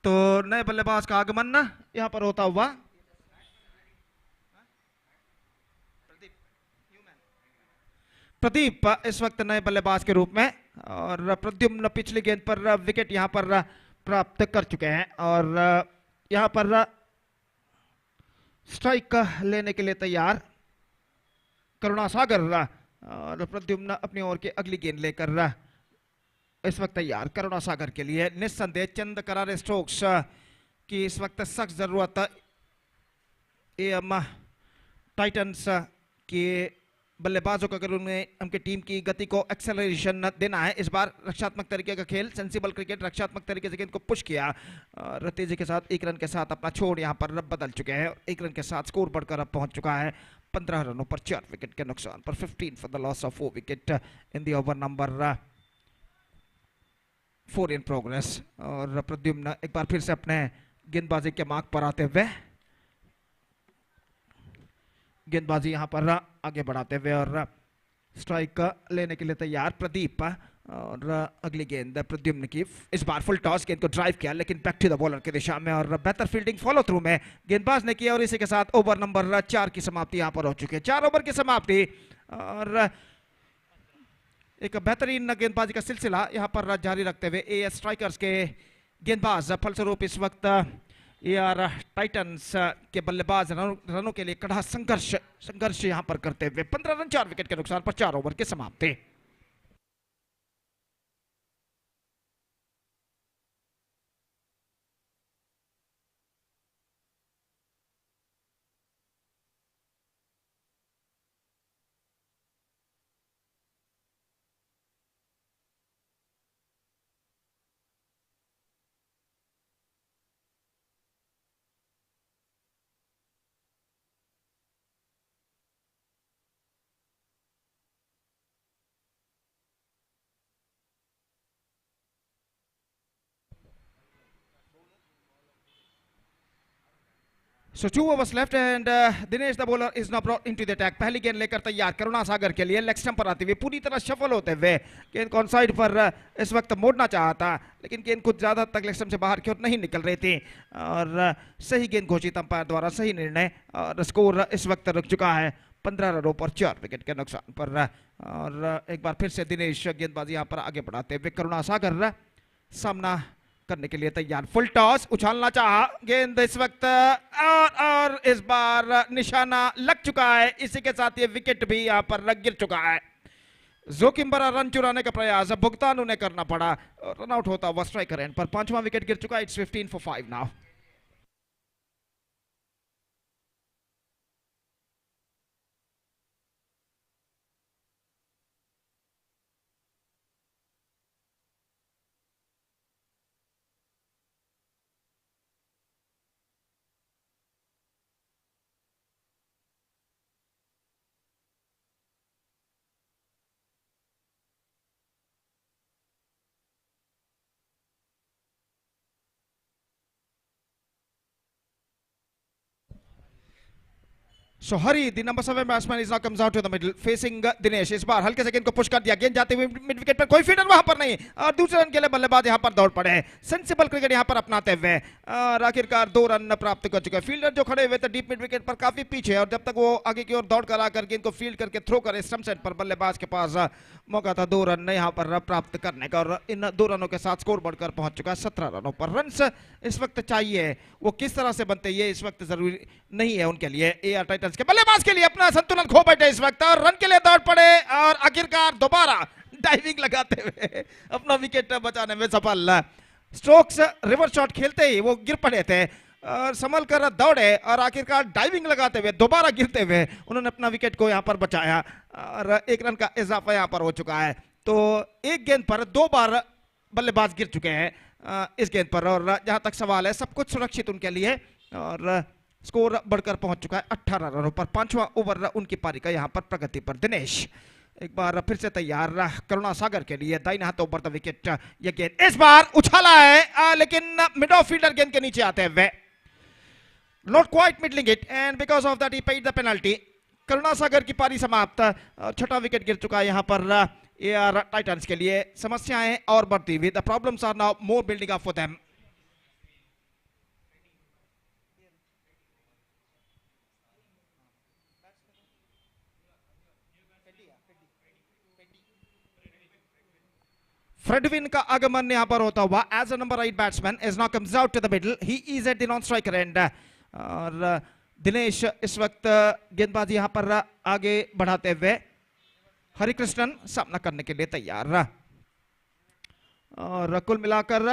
तो नए बल्लेबाज का आगमन यहां पर होता हुआ, प्रदीप इस वक्त नए बल्लेबाज के रूप में, और प्रद्युम्न पिछली गेंद पर विकेट यहां पर प्राप्त कर चुके हैं, और यहां पर स्ट्राइक लेने के लिए तैयार करुणासागर, और प्रद्युम्न अपनी ओर की अगली गेंद लेकर इस वक्त तैयार करुणासागर के लिए। निस्संदेह चंद करारे स्ट्रोक्स की इस वक्त सख्त जरूरत AM टाइटंस के बल्लेबाजों को, अगर उन्हें उनकी टीम की गति को एक्सेलरेशन देना है। इस बार रक्षात्मक तरीके का खेल, सेंसिबल क्रिकेट, रक्षात्मक तरीके से गेंद को पुश किया, तेजी के साथ 1 रन के साथ अपना छोड़ यहां पर बदल चुके हैं, 1 रन के साथ स्कोर बढ़कर अब पहुंच चुका है 15 रनों पर 4 विकेट के नुकसान पर, 15 for the loss of 4 wicket in the over number 4 in progress. और प्रद्युम्न एक बार फिर से अपने गेंदबाजी के मार्ग पर आते हुए गेंदबाजी यहां पर आगे बढ़ाते हुए, और स्ट्राइक लेने के लिए तैयार प्रदीप, और अगली गेंद प्रद्युम्न की, इस बार फुल टॉस, गेंद को ड्राइव किया लेकिन बैक टू द बॉलर की दिशा में, और बेहतर फील्डिंग फॉलो थ्रू में गेंदबाज ने किया, और इसी के साथ ओवर नंबर 4 की समाप्ति यहां पर हो चुकी है। 4 ओवर की समाप्ति, और एक बेहतरीन गेंदबाजी का सिलसिला यहां पर जारी रखते हुए AS स्ट्राइकर्स के गेंदबाज, फलस्वरूप इस वक्त AR टाइटंस के बल्लेबाज रनों के लिए कड़ा संघर्ष यहां पर करते हुए 15 रन 4 विकेट के नुकसान पर 4 ओवर की समाप्ति। So 2 overs left and Dinesh the bowler is now brought into the attack. पहली गेंद लेकर तैयार करुणा सागर के लिए लेग स्टंप पर आती हुई पूरी तरह शफल होते हुए गेंद को ऑन साइड पर इस वक्त मोड़ना चाहा था, लेकिन गेंद कुछ ज्यादा तक लेग स्टंप से बाहर की ओर नहीं निकल रही थी और सही गेंद घोषित अंपायर द्वारा सही निर्णय और स्कोर इस वक्त रुक चुका है 15 रनों पर 4 विकेट के नुकसान पर। और एक बार फिर से दिनेश गेंदबाजी यहाँ पर आगे बढ़ाते हुए करुणा सागर सामना करने के लिए तैयार। फुल टॉस उछालना चाहा, गेंद इस वक्त और इस बार निशाना लग चुका है, इसी के साथ ये विकेट भी यहाँ पर गिर चुका है। जोखिम भरा रन चुराने का प्रयास भुगतान उन्हें करना पड़ा, रन आउट होता हुआ स्ट्राइकर एंड पर 5वां विकेट गिर चुका है। It's 15 for 5 now. So Hari, the number 7 batsman, is now comes out to the middle, facing Dinesh. इस बार हल्के से गेंद को पुश कर दिया, गेंद जाते हुए मिड विकेट पर, कोई फील्डर वहां पर नहीं और दूसरे रन के लिए बल्लेबाज यहां पर दौड़ पड़े हैं। सेंसिबल क्रिकेट यहां पर अपनाते हुए और आखिरकार 2 रन प्राप्त कर चुके हैं। फील्डर जो खड़े हुए थे डीप मिड विकेट पर काफी पीछे और जब तक वो आगे की ओर दौड़ कर आकर गेंद को फील्ड करके थ्रो करे स्टंप सेट पर, बल्लेबाज के पास मौका था 2 रन यहां पर प्राप्त करने का और इन 2 रनों के साथ स्कोर बढ़कर पहुंच चुका है 17 रनों पर। रन इस वक्त चाहिए, वो किस तरह से बनते ये इस वक्त जरूरी नहीं है उनके लिए। एआर टाइटंस के बल्लेबाज के लिए अपना संतुलन खो बैठे इस वक्त और रन के लिए दौड़ पड़े और आखिरकार दोबारा डाइविंग लगाते हुए अपना विकेट बचाने में सफल। स्ट्रोक्स रिवर्स शॉट खेलते ही वो गिर पड़े थे और संभल कर दौड़े और आखिरकार डाइविंग लगाते हुए दोबारा गिरते हुए उन्होंने अपना विकेट को यहां पर बचाया और 1 रन का इजाफा यहां पर हो चुका है। तो एक गेंद पर 2 बार बल्लेबाज गिर चुके हैं इस गेंद पर और जहां तक सवाल है सब कुछ सुरक्षित उनके लिए और स्कोर बढ़कर पहुंच चुका है 18 रनों पर। 5वां ओवर उनकी पारी का यहां पर प्रगति पर। दिनेश एक बार फिर से तैयार करुणा सागर के लिए, दाहिने हाथ ओवर द विकेट। ये गेंद इस बार उछाला है लेकिन मिड ऑफ फील्डर गेंद के नीचे आते हुए not quite middling it and because of that he paid the penalty. Karuna Sagar की पारी समाप्त, 6वां विकेट गिर चुका है यहां पर एआर टाइटंस के लिए। समस्याएं और बढ़ती हुई, the problems are now more building up for them. Fredwin का आगमन यहां पर होता हुआ as a number 8 batsman is now comes out to the middle, he is at the non striker end और दिनेश इस वक्त गेंदबाजी यहां पर आगे बढ़ाते हुए हरिकृष्णन सामना करने के लिए तैयार और कुल मिलाकर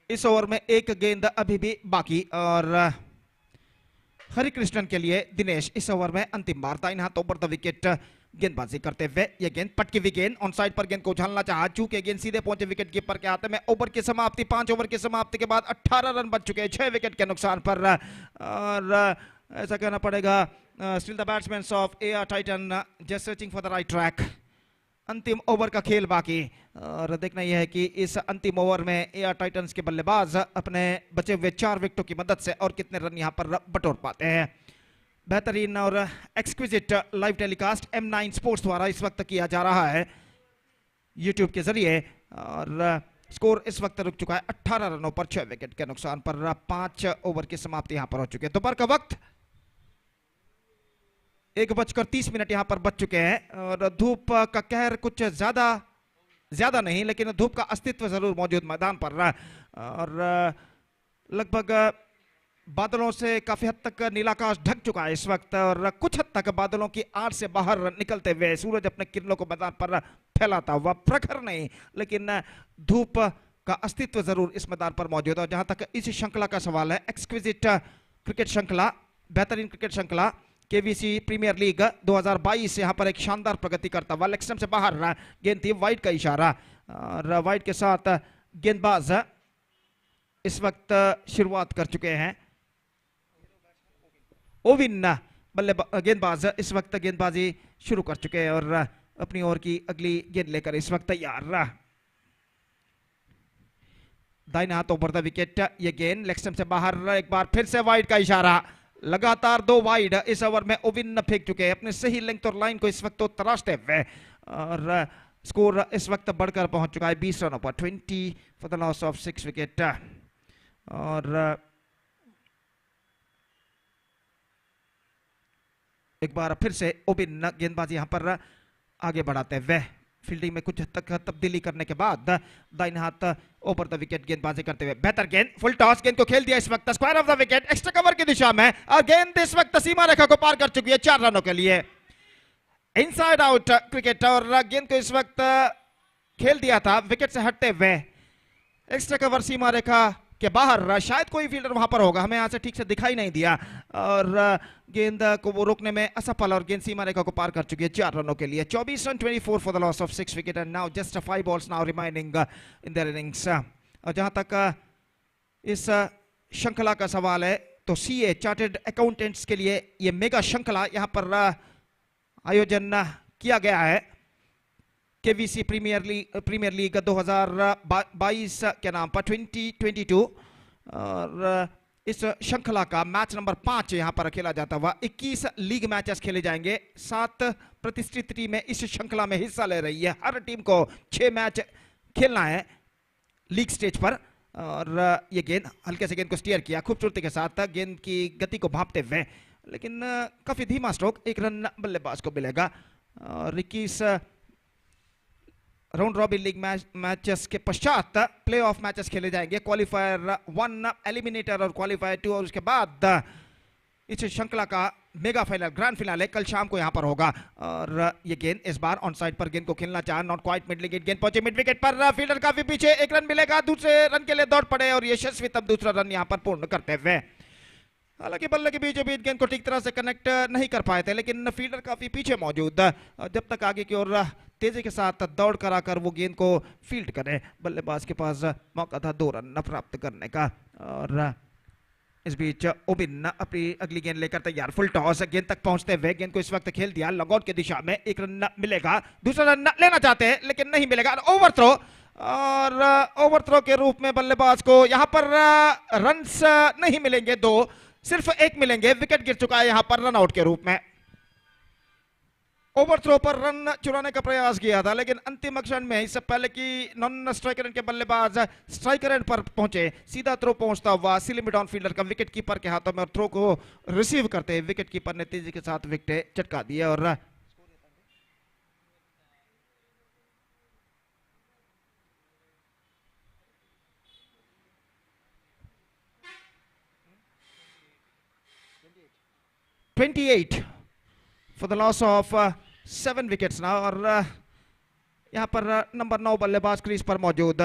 इस ओवर में 1 गेंद अभी भी बाकी और हरिकृष्णन के लिए दिनेश इस ओवर में अंतिम बार दाहिने हाथ ओवर द विकेट गेंदबाजी करते हुए। यह गेंद पटकी हुई गेंद ऑन साइड पर गेंद को उछालना चाहा, चूंकि गेंद सीधे पहुंचे विकेट कीपर के हाथ में। ओवर की समाप्ति 5 ओवर की समाप्ति के बाद 18 रन बच चुके हैं 6 विकेट के नुकसान पर और ऐसा कहना पड़ेगा still the batsman of AR Titan just searching for the right track. अंतिम ओवर का खेल बाकी और देखना यह है कि इस अंतिम ओवर में एआर टाइटंस के बल्लेबाज अपने बचे हुए 4 विकेटों की मदद से और कितने रन यहां पर बटोर पाते हैं। बेहतरीन और exquisite live telecast M9 sports द्वारा इस वक्त किया जा रहा है यूट्यूब के जरिए और स्कोर इस वक्त रुक चुका है 18 रनों पर 6 विकेट के नुकसान पर। 5 ओवर की समाप्ति यहां पर हो चुकी है। दोपहर का वक्त 1:30 यहां पर बच चुके हैं और धूप का कहर कुछ ज्यादा नहीं, लेकिन धूप का अस्तित्व जरूर मौजूद मैदान पर और लगभग बादलों से काफी हद तक नीलाकाश ढक चुका है इस वक्त और कुछ हद तक बादलों की आड़ से बाहर निकलते हुए सूरज अपने किरणों को मैदान पर फैलाता हुआ, प्रखर नहीं लेकिन धूप का अस्तित्व जरूर इस मैदान पर मौजूद है। और जहां तक इस श्रृंखला का सवाल है, एक्सक्विजिट क्रिकेट श्रृंखला, बेहतरीन क्रिकेट श्रृंखला केवीसी प्रीमियर लीग 2022 यहां पर एक शानदार प्रगति करता हुआ। लेग स्टंप से बाहर गेंद थी, वाइड का इशारा और वाइड के साथ गेंदबाज इस वक्त शुरुआत कर चुके हैं। ओविन गेंदबाज इस वक्त गेंदबाजी शुरू कर चुके हैं और अपनी ओर की अगली गेंद लेकर इस वक्त तैयार। दाहिने हाथों पर द विकेट, ये गेंद लेग स्टंप से बाहर, एक बार फिर से वाइड का इशारा, लगातार 2 वाइड इस ओवर में ओविन फेंक चुके हैं अपने सही लेंथ और लाइन को इस वक्त तो तराशते हुए, और स्कोर इस वक्त बढ़कर पहुंच चुका है 20 रनों पर, 20 for the loss of 6 wicket. और एक बार फिर से ओबिन गेंदबाजी यहां पर आगे बढ़ाते हुए, फील्डिंग में कुछ हद तक तब्दीली करने के बाद दाहिने हाथ ओवर द विकेट गेंदबाजी करते हुए, बेहतर गेंद, फुल टॉस, गेंद को खेल दिया इस वक्त square of the wicket, extra cover की दिशा में, और गेंद इस वक्त सीमा रेखा को पार कर चुकी है 4 रनों के लिए। इनसाइड आउट क्रिकेट, और गेंद को इस वक्त खेल दिया था विकेट से हटते हुए, एक्स्ट्रा कवर सीमा रेखा के बाहर, शायद कोई फील्डर वहां पर होगा, हमें यहां से ठीक से दिखाई नहीं दिया, और गेंद को वो रोकने में असफल, और गेंद सीमा रेखा को पार कर चुकी है 4 रनों के लिए। 24 run, 24 for the loss of 6 wicket, and now just 5 balls now remaining in their innings. और जहां तक इस श्रृंखला का सवाल है, तो सीए चार्टर्ड अकाउंटेंट्स के लिए ये मेगा श्रृंखला यहां पर आयोजन किया गया है, केवीसी प्रीमियर लीग 2022 के नाम पर 2022, और इस श्रृंखला का मैच नंबर 5 यहां पर खेला जाता हुआ 21 लीग मैचेस खेले जाएंगे। 7 प्रतिष्ठित टीमें इस श्रृंखला में हिस्सा ले रही है, हर टीम को 6 मैच खेलना है लीग स्टेज पर, और ये गेंद हल्के से गेंद को स्टीयर किया खूबसूरती के साथ, गेंद की गति को भांपते हुए, लेकिन काफी धीमा स्ट्रोक, 1 रन बल्लेबाज को मिलेगा। और 21 राउंड रॉबिन लीग मैचेस के पश्चात प्ले ऑफ मैचेस खेले जाएंगे, क्वालिफायर 1, एलिमिनेटर और क्वालिफायर 2, और उसके बाद इस श्रृंखला का मेगा फाइनल, ग्रैंड फिनाले कल शाम को यहां पर होगा। और ये गेंद इस बार ऑन साइड पर गेंद को खेलना चाहा, नॉट क्वाइट मिड विकेट, गेंद पहुंचे मिड विकेट पर, फील्डर काफी पीछे, 1 रन मिलेगा, दूसरे रन के लिए दौड़ पड़े, और यशस्वी तब दूसरा रन यहां पर पूर्ण करते हुए, हालांकि बल्ले के बीचों बीच गेंद को ठीक तरह से कनेक्ट नहीं कर पाए थे, लेकिन फील्डर काफी पीछे मौजूद, जब तक आगे की ओर तेजी के साथ दौड़ कर आकर वो गेंद को फील्ड करे, बल्लेबाज के पास मौका था 2 रन प्राप्त करने का। और इस बीच ओबिन अपनी अगली गेंद लेकर तैयार, फुल टॉस, गेंद तक पहुंचते हुए गेंद को इस वक्त खेल दिया लॉगआउट की दिशा में, 1 रन मिलेगा, दूसरा रन लेना चाहते हैं लेकिन नहीं मिलेगा, ओवर थ्रो, और ओवर थ्रो के रूप में बल्लेबाज को यहां पर रन्स नहीं मिलेंगे, 2 सिर्फ 1 मिलेंगे, विकेट गिर चुका है यहां पर रन आउट के रूप में। ओवर थ्रो पर रन चुराने का प्रयास किया था, लेकिन अंतिम क्षण में, इससे पहले कि नॉन स्ट्राइकर एंड के बल्लेबाज स्ट्राइकर एंड पर पहुंचे, सीधा थ्रो पहुंचता हुआ सिली मिड ऑन फील्डर का विकेट कीपर के हाथों में, और थ्रो को रिसीव करते विकेट कीपर ने तेजी के साथ विकेट चटका दिया। और $28 for the loss of 7 wickets ना, और यहां पर नंबर 9 बल्लेबाज क्रीज पर मौजूद,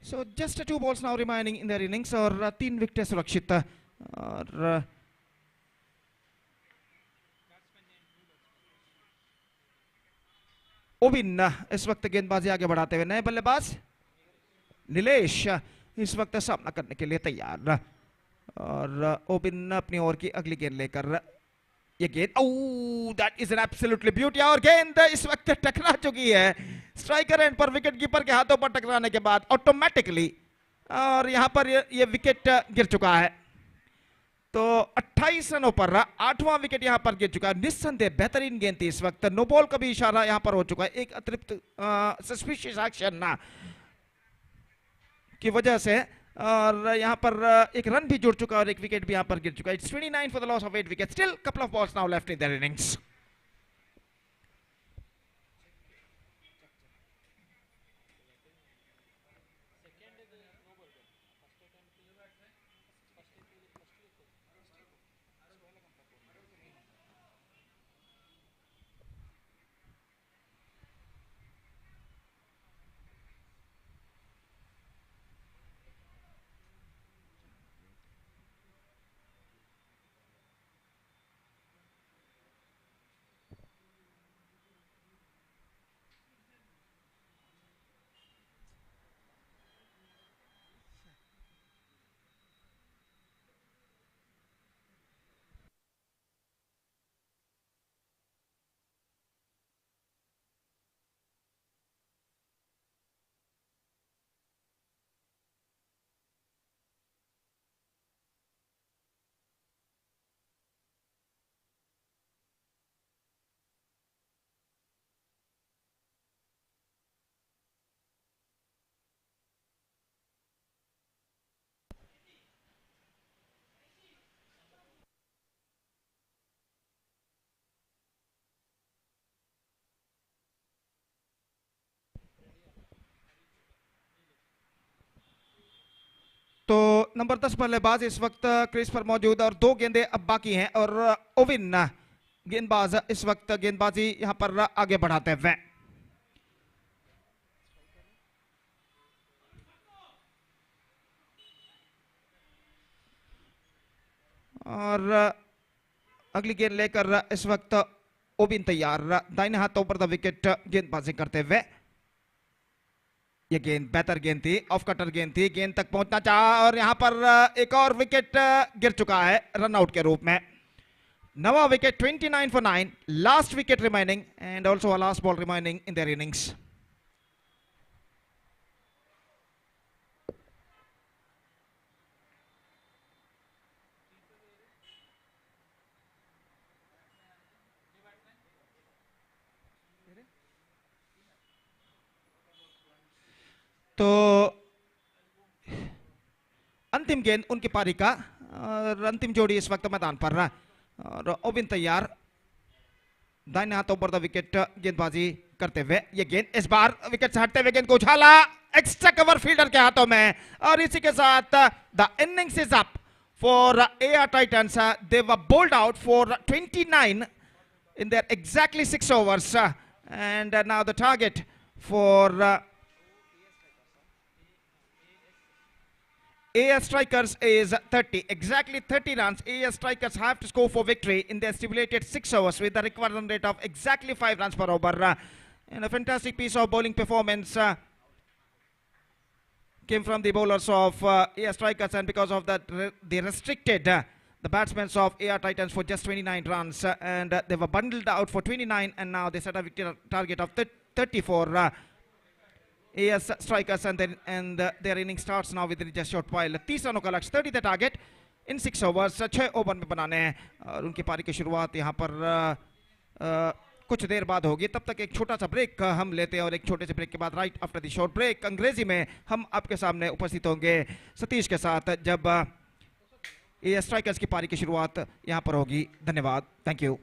so just 2 balls now remaining in their innings, और 3 विकेट सुरक्षित। और ओबिन इस वक्त गेंदबाजी आगे बढ़ाते हुए, नए बल्लेबाज नीलेश इस वक्त सामना करने के लिए तैयार, और ओबिन अपनी ओर की अगली गेंद लेकर, ये गेंद, ओह that is an absolutely beauty, और गेंद इस वक्त टकरा चुकी है स्ट्राइकर एंड पर, विकेट कीपर के हाथों पर टकराने के बाद ऑटोमेटिकली, और यहां पर ये विकेट गिर चुका है। तो 28 रनों पर 8वां विकेट यहां पर गिर चुका है, निस्संदेह बेहतरीन गेंद थी इस वक्त, नो बॉल का भी इशारा यहां पर हो चुका है, एक अतिरिक्त सस्पिशियस एक्शन ना की वजह से, और यहां पर एक रन भी जुड़ चुका है और एक विकेट भी यहां पर गिर चुका है। It's 29 for the loss of 8 wicket, still couple of balls now left in their innings. Number 10 बल्लेबाज इस वक्त क्रीज पर मौजूद और 2 गेंदें अब बाकी हैं और ओविन गेंदबाज इस वक्त गेंदबाजी यहां पर आगे बढ़ाते हुए। और अगली गेंद लेकर इस वक्त ओविन तैयार, दाहिने हाथों पर द विकेट गेंदबाजी करते हुए। ये गेंद बेहतर गेंद थी, ऑफ कटर गेंद थी, गेंद तक पहुंचना चाहा और यहां पर एक और विकेट गिर चुका है रनआउट के रूप में। नवा wicket 29 for 9, last wicket remaining and also a last ball remaining in their innings. तो अंतिम गेंद उनकी पारी का और अंतिम जोड़ी इस वक्त मैदान पर और ओविन तैयार, दाहिने हाथों पर द विकेट गेंदबाजी करते हुए। ये गेंद इस बार विकेट से हटते हुए गेंद को उछाला एक्स्ट्रा कवर फील्डर के हाथों में और इसी के साथ the innings is up for AR Titans. They were bowled out for 29 in their exactly 6 overs and now the target for AS Strikers is 30. Exactly 30 runs. AS Strikers have to score for victory in their stipulated 6 overs with a required run rate of exactly 5 runs per over. And a fantastic piece of bowling performance came from the bowlers of AS Strikers, and because of that they restricted the batsmen of AR Titans for just 29 runs and they were bundled out for 29 and now they set a victory target of 30 for AS Strikers and their inning starts now within just short while. 30 रनों का लक्ष्य, 30 the target in 6 overs, 6 over में बनाने हैं और उनकी पारी की शुरुआत यहां पर कुछ देर बाद होगी। तब तक एक छोटा सा ब्रेक हम लेते हैं और एक छोटे से ब्रेक के बाद right after the short break अंग्रेजी में हम आपके सामने उपस्थित होंगे सतीश के साथ जब AS स्ट्राइकर्स की पारी की शुरुआत यहां पर होगी। धन्यवाद, thank you.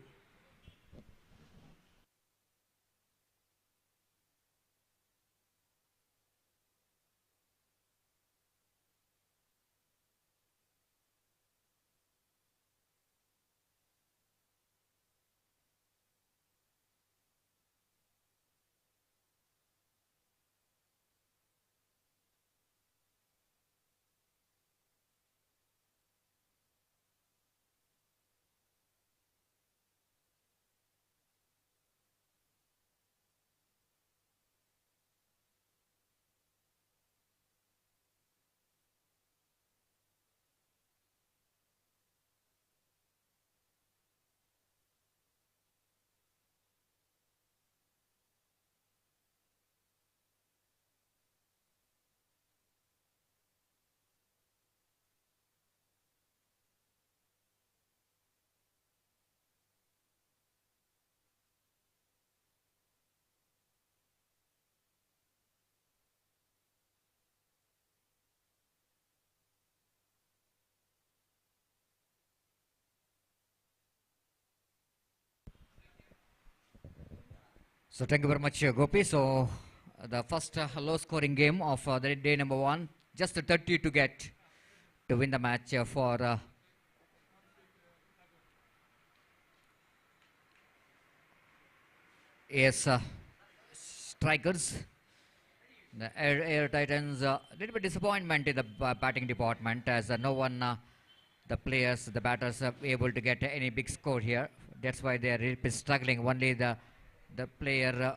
So thank you very much, Gopi. So the first low-scoring game of the day number 1, just 30 to get to win the match for AS Strikers. The Air Titans, a little bit disappointment in the batting department as no one, the players, the batters are able to get any big score here. That's why they are really struggling. Only the player,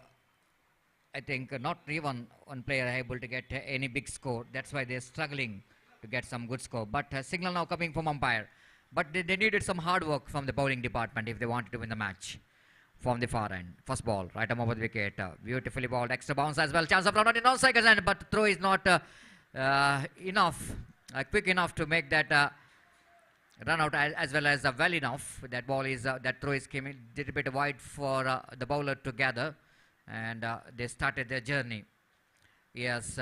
I think not even one player able to get any big score. That's why they're struggling to get some good score. But signal now coming from umpire. But they needed some hard work from the bowling department if they wanted to win the match. From the far end, first ball, right arm over the wicket, beautifully balled, extra bounce as well. Chance of run out in non-strikers end, but throw is not enough, quick enough to make that run out as well as well enough. That ball is that throw is came a little bit wide for the bowler to gather, and they started their journey. Yes,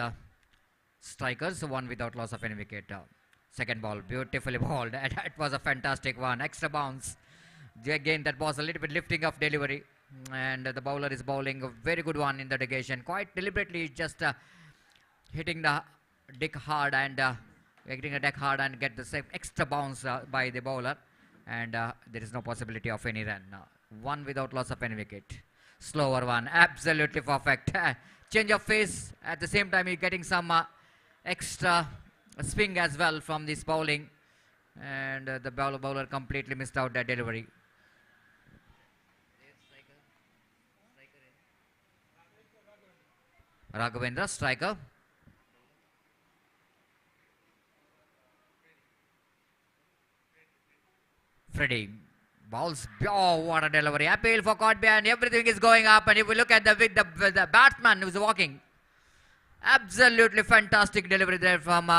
Strikers won without loss of any wicket. Second ball, beautifully balled, and it was a fantastic one. Extra bounce. Again, that was a little bit lifting of delivery, and the bowler is bowling a very good one in the negation. Quite deliberately, just hitting the dick hard and getting attack hard and get the same extra bounce by the bowler, and there is no possibility of any run. One without loss of any wicket. Slower one, absolutely perfect. Change of face, at the same time you're getting some extra swing as well from this bowling, and the bowler completely missed out that delivery. Raghavendra, striker. Freddie. Balls. Oh, what a delivery. Appeal for caught behind. Everything is going up. And if we look at the batsman who's walking, absolutely fantastic delivery there from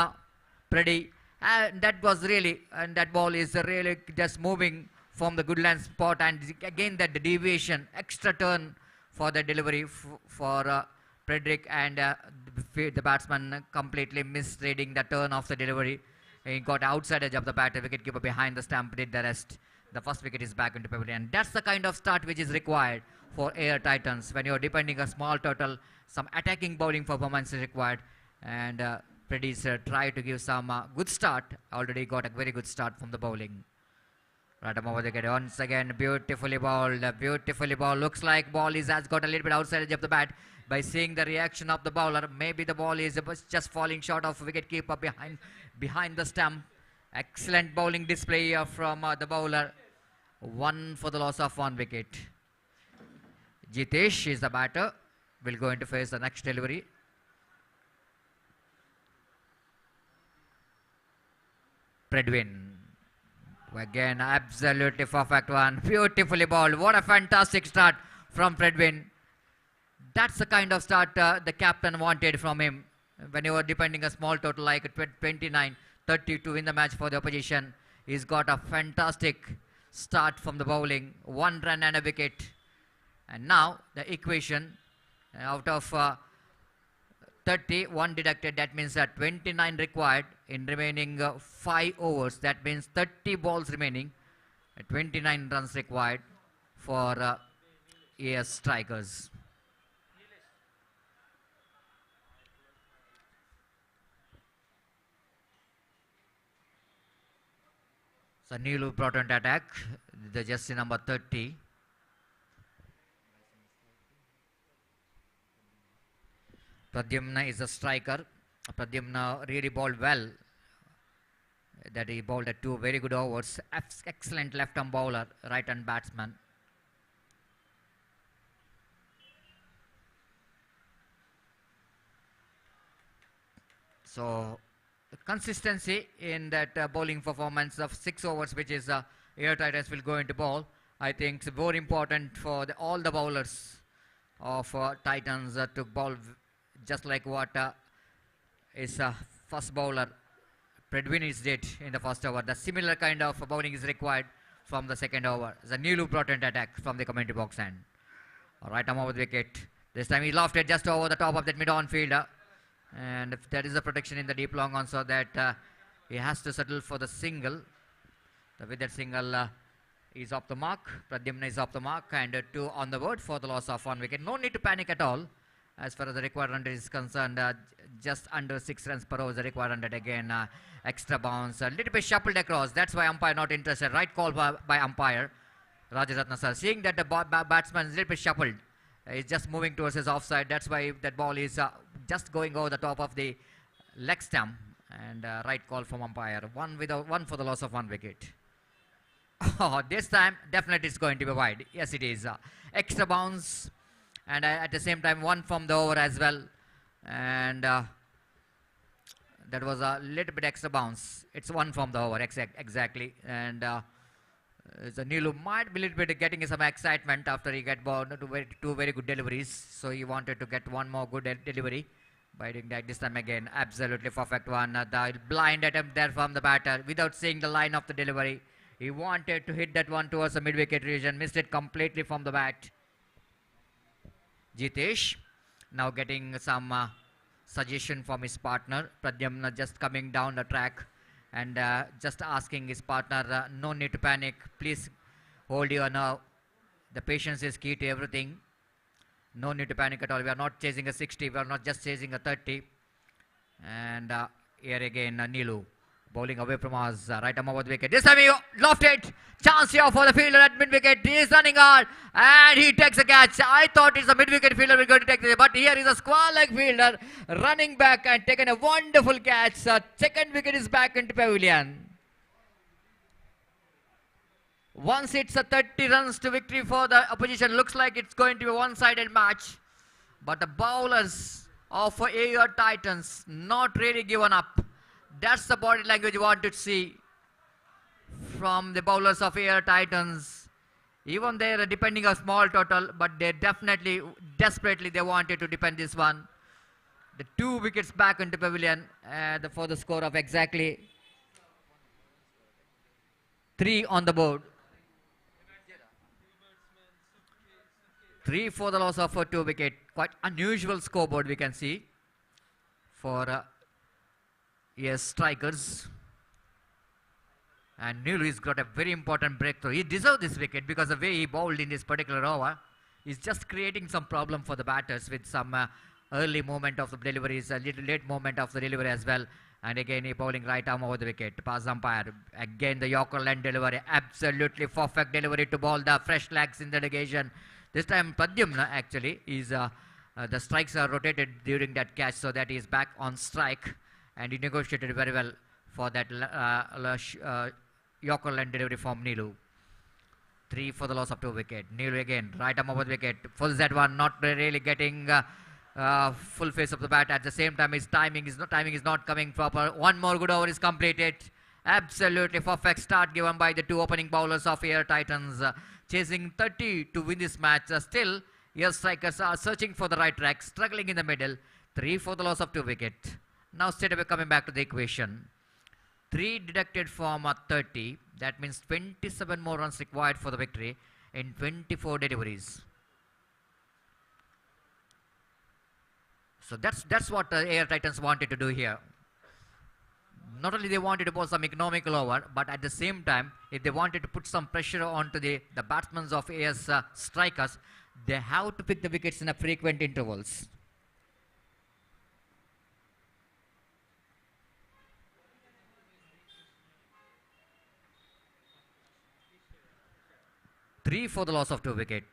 Freddie. That was really, and that ball is really just moving from the good land spot. And again, that deviation, extra turn for the delivery for Frederick, and the batsman completely misreading the turn of the delivery. He got outside edge of the batter, wicketkeeper behind the stump did the rest. The first wicket is back into pavilion. That's the kind of start which is required for Air Titans. When you're depending a small total, some attacking bowling performance is required. And Freddie's tried to give some good start. Already got a very good start from the bowling. Right over the wicket once again, beautifully bowled. Beautifully bowled. Looks like ball has got a little bit outside edge of the bat. By seeing the reaction of the bowler, maybe the ball is just falling short of wicketkeeper behind the stump. Excellent bowling display from the bowler. One for the loss of one wicket. Jitesh is the batter. Will go into face the next delivery. Predwin. Again, absolutely perfect one. Beautifully bowled. What a fantastic start from Predwin. That's the kind of start the captain wanted from him. When you were depending a small total like 29-30 to win the match for the opposition, he's got a fantastic start from the bowling. 1 run and a wicket. And now the equation, out of 30, 1 deducted. That means that 29 required in remaining 5 overs. That means 30 balls remaining. 29 runs required for AS strikers. So Neelu brought on attack, the jersey number 30. Pradyumna is a striker. Pradyumna really bowled well. That he bowled at 2 very good overs. Excellent left-arm bowler, right-hand batsman. So consistency in that bowling performance of 6 overs, which is Air Titans will go into ball. I think it's very important for all the bowlers of Titans to bowl just like what is first bowler Predwin is did in the first over. The similar kind of bowling is required from the second over. The Neelu brought in attack from the commentary box end. Right arm over the wicket. This time he lofted just over the top of that mid-on fielder. And if there is a protection in the deep long on, so that he has to settle for the single. With that single is off the mark. Pradyumna is off the mark, and 2 on the board for the loss of 1 wicket. No need to panic at all as far as the required run is concerned. Just under 6 runs per over is the required run. Again, extra bounce, a little bit shuffled across. That's why umpire not interested. Right call by umpire Rajaratna sir. Seeing that the batsman is a little bit shuffled, he's just moving towards his offside. That's why that ball is just going over the top of the leg stump. And right call from umpire. 1 for the loss of 1 wicket. Oh, this time definitely it's going to be wide. Yes, it is. Extra bounce, and at the same time 1 from the over as well. And that was a little bit extra bounce. It's 1 from the over, exactly. And the Neelu might be a little bit getting some excitement after he got 2 very good deliveries. So he wanted to get 1 more good delivery by doing that. This time again, absolutely perfect one. The blind attempt there from the batter without seeing the line of the delivery. He wanted to hit that one towards the mid-wicket region, missed it completely from the bat. Jitesh now getting some suggestion from his partner. Pradyumna just coming down the track and just asking his partner, no need to panic, please hold your nerve. The patience is key to everything. No need to panic at all. We are not chasing a 60, we are not just chasing a 30. And here again, Nilu. Bowling away from us, right arm over the wicket. This time he lofted. Chance here for the fielder at mid-wicket. He is running hard and he takes a catch. I thought it's a mid-wicket fielder we're going to take this, but here is a square-leg fielder running back and taking a wonderful catch. Second wicket is back into pavilion. Once it's a 30 runs to victory for the opposition. Looks like it's going to be a one-sided match, but the bowlers of AR Titans not really given up. That's the body language you want to see from the bowlers of AR Titans. Even they are defending a small total, but they definitely, desperately, they wanted to defend this one. The 2 wickets back into pavilion for the score of exactly 3 on the board. 3 for the loss of a 2 wicket. Quite unusual scoreboard we can see for yes, strikers. And Nilu has got a very important breakthrough. He deserved this wicket because the way he bowled in this particular over is just creating some problem for the batters with some early moment of the deliveries, a little late moment of the delivery as well. And again, he bowling right arm over the wicket. Pass umpire. Again, the Yorker line delivery. Absolutely perfect delivery to ball the fresh legs in the negation. This time, Padyamna actually is the strikes are rotated during that catch, so that he is back on strike. And he negotiated very well for that Yorker line delivery from Nilu. 3 for the loss of 2 wicket. Nilu again, right arm over the wicket. Full Z1, not really getting full face of the bat. At the same time, his timing is not coming proper. One more good over is completed. Absolutely perfect start given by the 2 opening bowlers of AR Titans. Chasing 30 to win this match. Still, AR strikers are searching for the right track, struggling in the middle. 3 for the loss of 2 wicket. Now straight away coming back to the equation. 3 deducted from 30. That means 27 more runs required for the victory in 24 deliveries. So that's what the AR Titans wanted to do here. Not only they wanted to bowl some economical over, but at the same time, if they wanted to put some pressure onto the batsmen of AS strikers, they have to pick the wickets in a frequent intervals. Three for the loss of 2 wicket.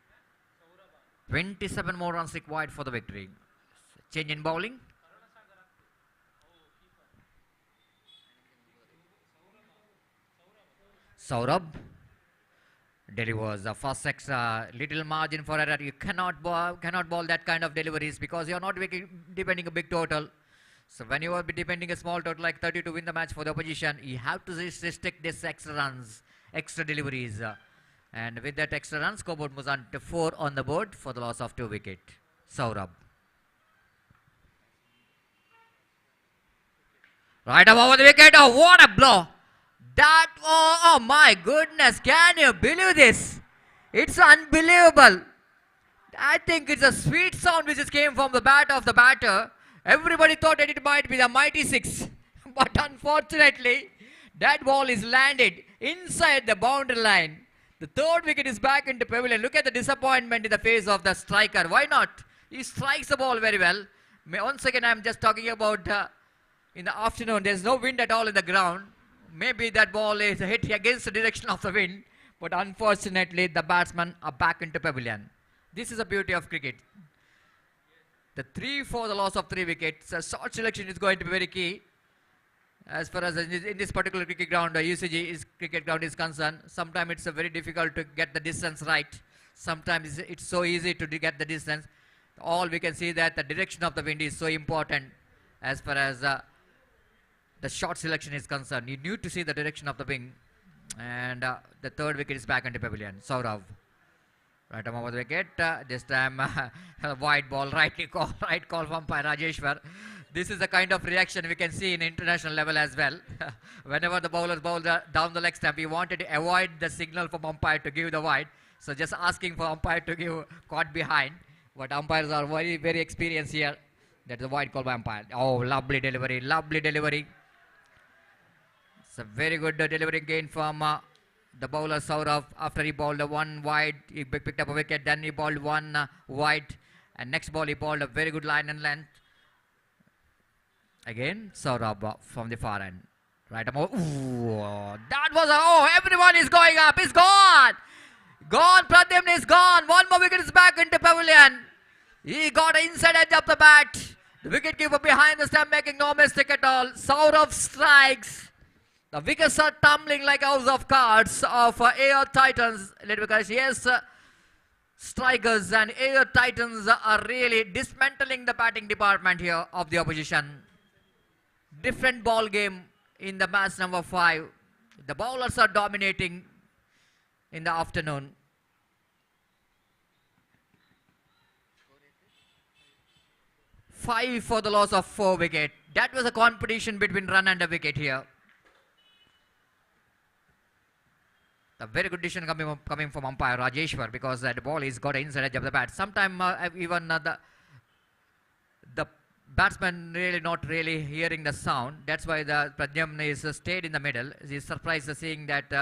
27 more runs required for the victory. Change in bowling. Saurabh delivers the first six, little margin for error. You cannot bowl that kind of deliveries because you are not defending a big total. So when you are defending a small total like 30 to win the match for the opposition, you have to restrict this extra runs, extra deliveries. And with that extra run, scoreboard moves on to 4 on the board for the loss of 2 wicket. Saurabh. Right up over the wicket. Oh, what a blow. That, oh my goodness, can you believe this? It's unbelievable. I think it's a sweet sound which just came from the bat of the batter. Everybody thought that it might be the mighty 6. But unfortunately, that ball is landed inside the boundary line. The 3rd wicket is back into pavilion. Look at the disappointment in the face of the striker. Why not? He strikes the ball very well. Once again, I'm just talking about in the afternoon. There's no wind at all in the ground. Maybe that ball is hit against the direction of the wind, but unfortunately the batsmen are back into pavilion. This is the beauty of cricket. The 3 for the loss of 3 wickets. Short selection is going to be very key. As far as in this particular cricket ground, UCG cricket ground is concerned, sometimes it's very difficult to get the distance right. Sometimes it's so easy to get the distance. All we can see that the direction of the wind is so important as far as the short selection is concerned. You need to see the direction of the wing. And the 3rd wicket is back into pavilion. Saurav. Right arm over the wicket. This time wide ball, right call from umpire Rajeshwar. This is the kind of reaction we can see in international level as well. Whenever the bowlers bowl down the leg stump, he wanted to avoid the signal from umpire to give the wide. So just asking for umpire to give caught behind. But umpires are very, very experienced here. That's a wide call by umpire. Oh, lovely delivery, lovely delivery. It's a very good delivery gain from the bowler Saurav. After he bowled one wide, he picked up a wicket. Then he bowled one wide. And next ball he bowled a very good line and length. Again, Saurabh from the far end. Right about. Ooh, that was a. Oh, everyone is going up. It's gone. Gone. Pradyumna is gone. One more wicket is back into pavilion. He got an inside edge of the bat. The wicketkeeper behind the stump making no mistake at all. Saurabh strikes. The wickets are tumbling like house of cards of Air Titans. Because yes, strikers and Air Titans are really dismantling the batting department here of the opposition. Different ball game in the match number 5. The bowlers are dominating in the afternoon. Five for the loss of 4 wicket. That was a competition between run and a wicket here. A very good decision coming from umpire Rajeshwar, because the ball is got inside edge of the bat. Sometimes even the batsman really not really hearing the sound. That's why the Pradyumna is stayed in the middle. He's surprised seeing that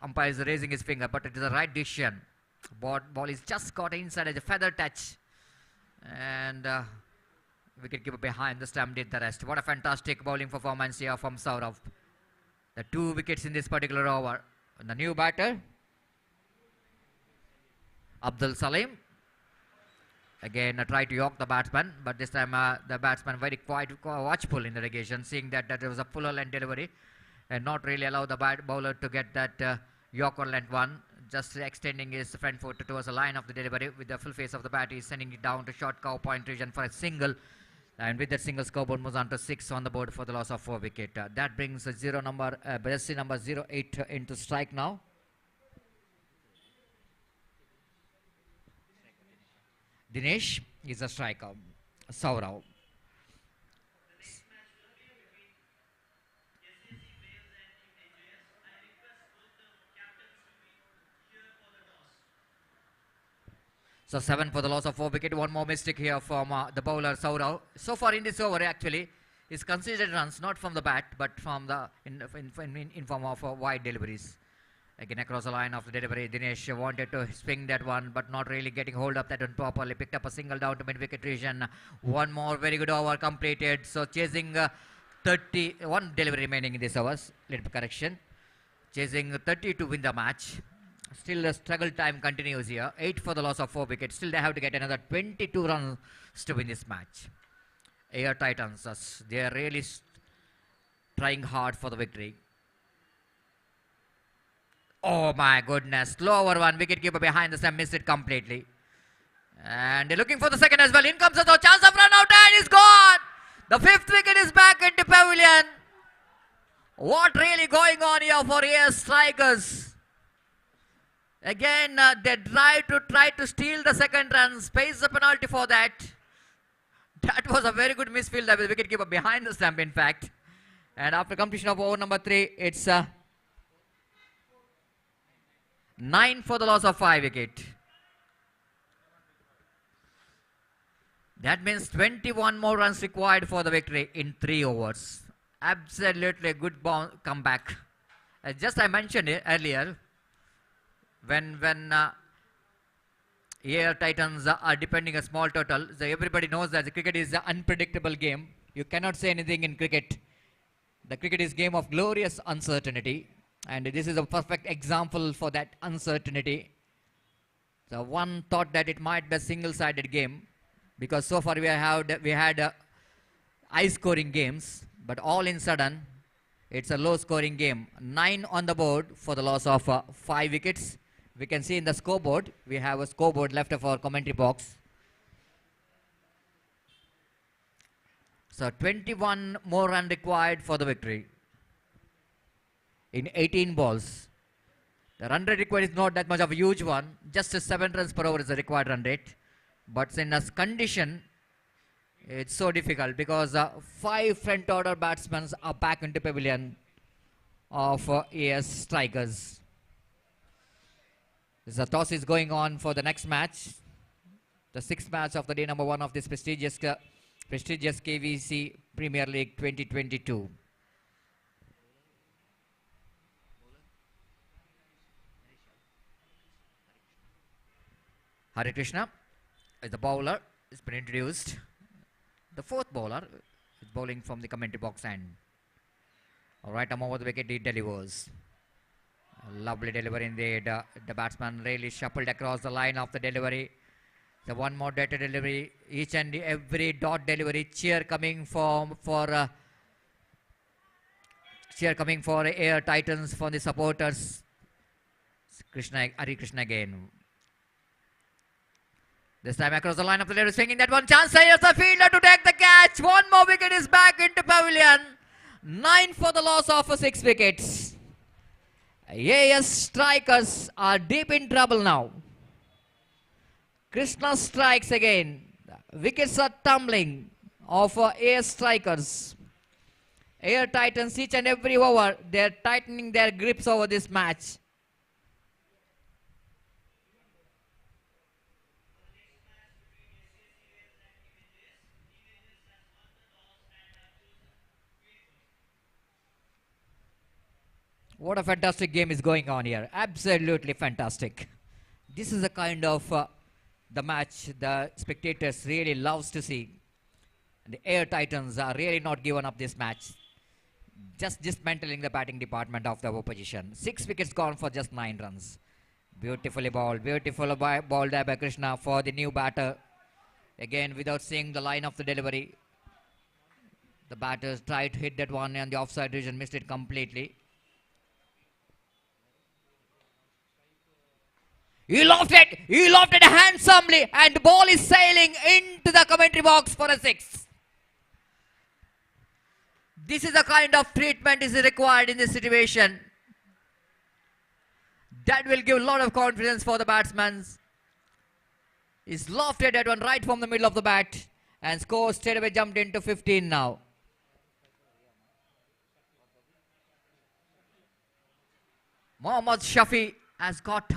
umpire is raising his finger, but it is the right decision. Ball is just got inside edge, a feather touch, and wicketkeeper behind the stump did the rest. What a fantastic bowling performance here from Saurabh. The 2 wickets in this particular over. And the new batter, Abdul Salim. Again, try to york the batsman, but this time the batsman very quite watchful in the negation, seeing that there was a fuller length delivery and not really allow the bowler to get that yorker length one. Just extending his front foot towards the line of the delivery with the full face of the bat. He's sending it down to short cow point region for a single. And with that single, scoreboard moves on to 6 on the board for the loss of 4 wicket. That brings jersey number 08 into strike now. Dinesh is a striker. Saurabh. So 7 for the loss of 4 wicket. One more mistake here from the bowler Saurabh. So far in this over, actually, is considered runs not from the bat but from the in form of wide deliveries. Again across the line of the delivery, Dinesh wanted to swing that one, but not really getting hold of that one properly. Picked up a single down to mid-wicket region. One more very good over completed. So chasing 31 delivery remaining in this overs. Little correction. Chasing 30 to win the match. Still the struggle time continues here. 8 for the loss of 4 wickets. Still they have to get another 22 runs to win this match. Air Titans, they are really trying hard for the victory. Oh my goodness. Lower one. Wicketkeeper behind the stump missed it completely. And they're looking for the second as well. In comes the chance of run out and it's gone. The 5th wicket is back into pavilion. What really going on here for Air Strikers? Again, they try to steal the second run. Pays the penalty for that. That was a very good misfield by the wicketkeeper behind the stump, in fact. And after completion of over number 3, it's 9 for the loss of 5 wicket. That means 21 more runs required for the victory in 3 overs. Absolutely good comeback. Just I mentioned it earlier, when Air Titans are depending a small total, so everybody knows that the cricket is an unpredictable game. You cannot say anything in cricket. The cricket is game of glorious uncertainty, and this is a perfect example for that uncertainty. So one thought that it might be a single-sided game, because so far we had high-scoring games, but all in sudden it's a low-scoring game. 9 on the board for the loss of 5 wickets. We can see in the scoreboard, we have a scoreboard left of our commentary box. So 21 more runs required for the victory in 18 balls. The run rate required is not that much of a huge one. Just 7 runs per over is the required run rate. But in this condition, it's so difficult because 5 front order batsmen are back into pavilion of AS Strikers. The toss is going on for the next match. The 6th match of the day number 1 of this prestigious KVC Premier League 2022. Hari Krishna is the bowler. It's been introduced. The 4th bowler bowling from the commentary box end. Right arm over the wicket, he delivers. A lovely delivery indeed. The batsman really shuffled across the line of the delivery. The one more data delivery, each and every dot delivery, cheer coming for Air Titans from the supporters. Hari Krishna again. This time across the line of the delivery, swinging that one chance. Here's the fielder to take the catch. One more wicket is back into pavilion. 9 for the loss of 6 wickets. AS strikers are deep in trouble now. Krishna strikes again. Wickets are tumbling of AS strikers. Air Titans, each and every over, they're tightening their grips over this match. What a fantastic game is going on here. Absolutely fantastic. This is the kind of the match the spectators really loves to see. The Air Titans are really not given up this match. Just dismantling the batting department of the opposition. 6 wickets gone for just 9 runs. Beautifully bowled. Beautiful ball there by Krishna for the new batter. Again, without seeing the line of the delivery. The batters tried to hit that one and the offside region missed it completely. He lofted it handsomely, and the ball is sailing into the commentary box for a 6. This is the kind of treatment is required in this situation. That will give a lot of confidence for the batsmen. He's lofted that one right from the middle of the bat, and score straight away jumped into 15 now. Mohammad Shafi has got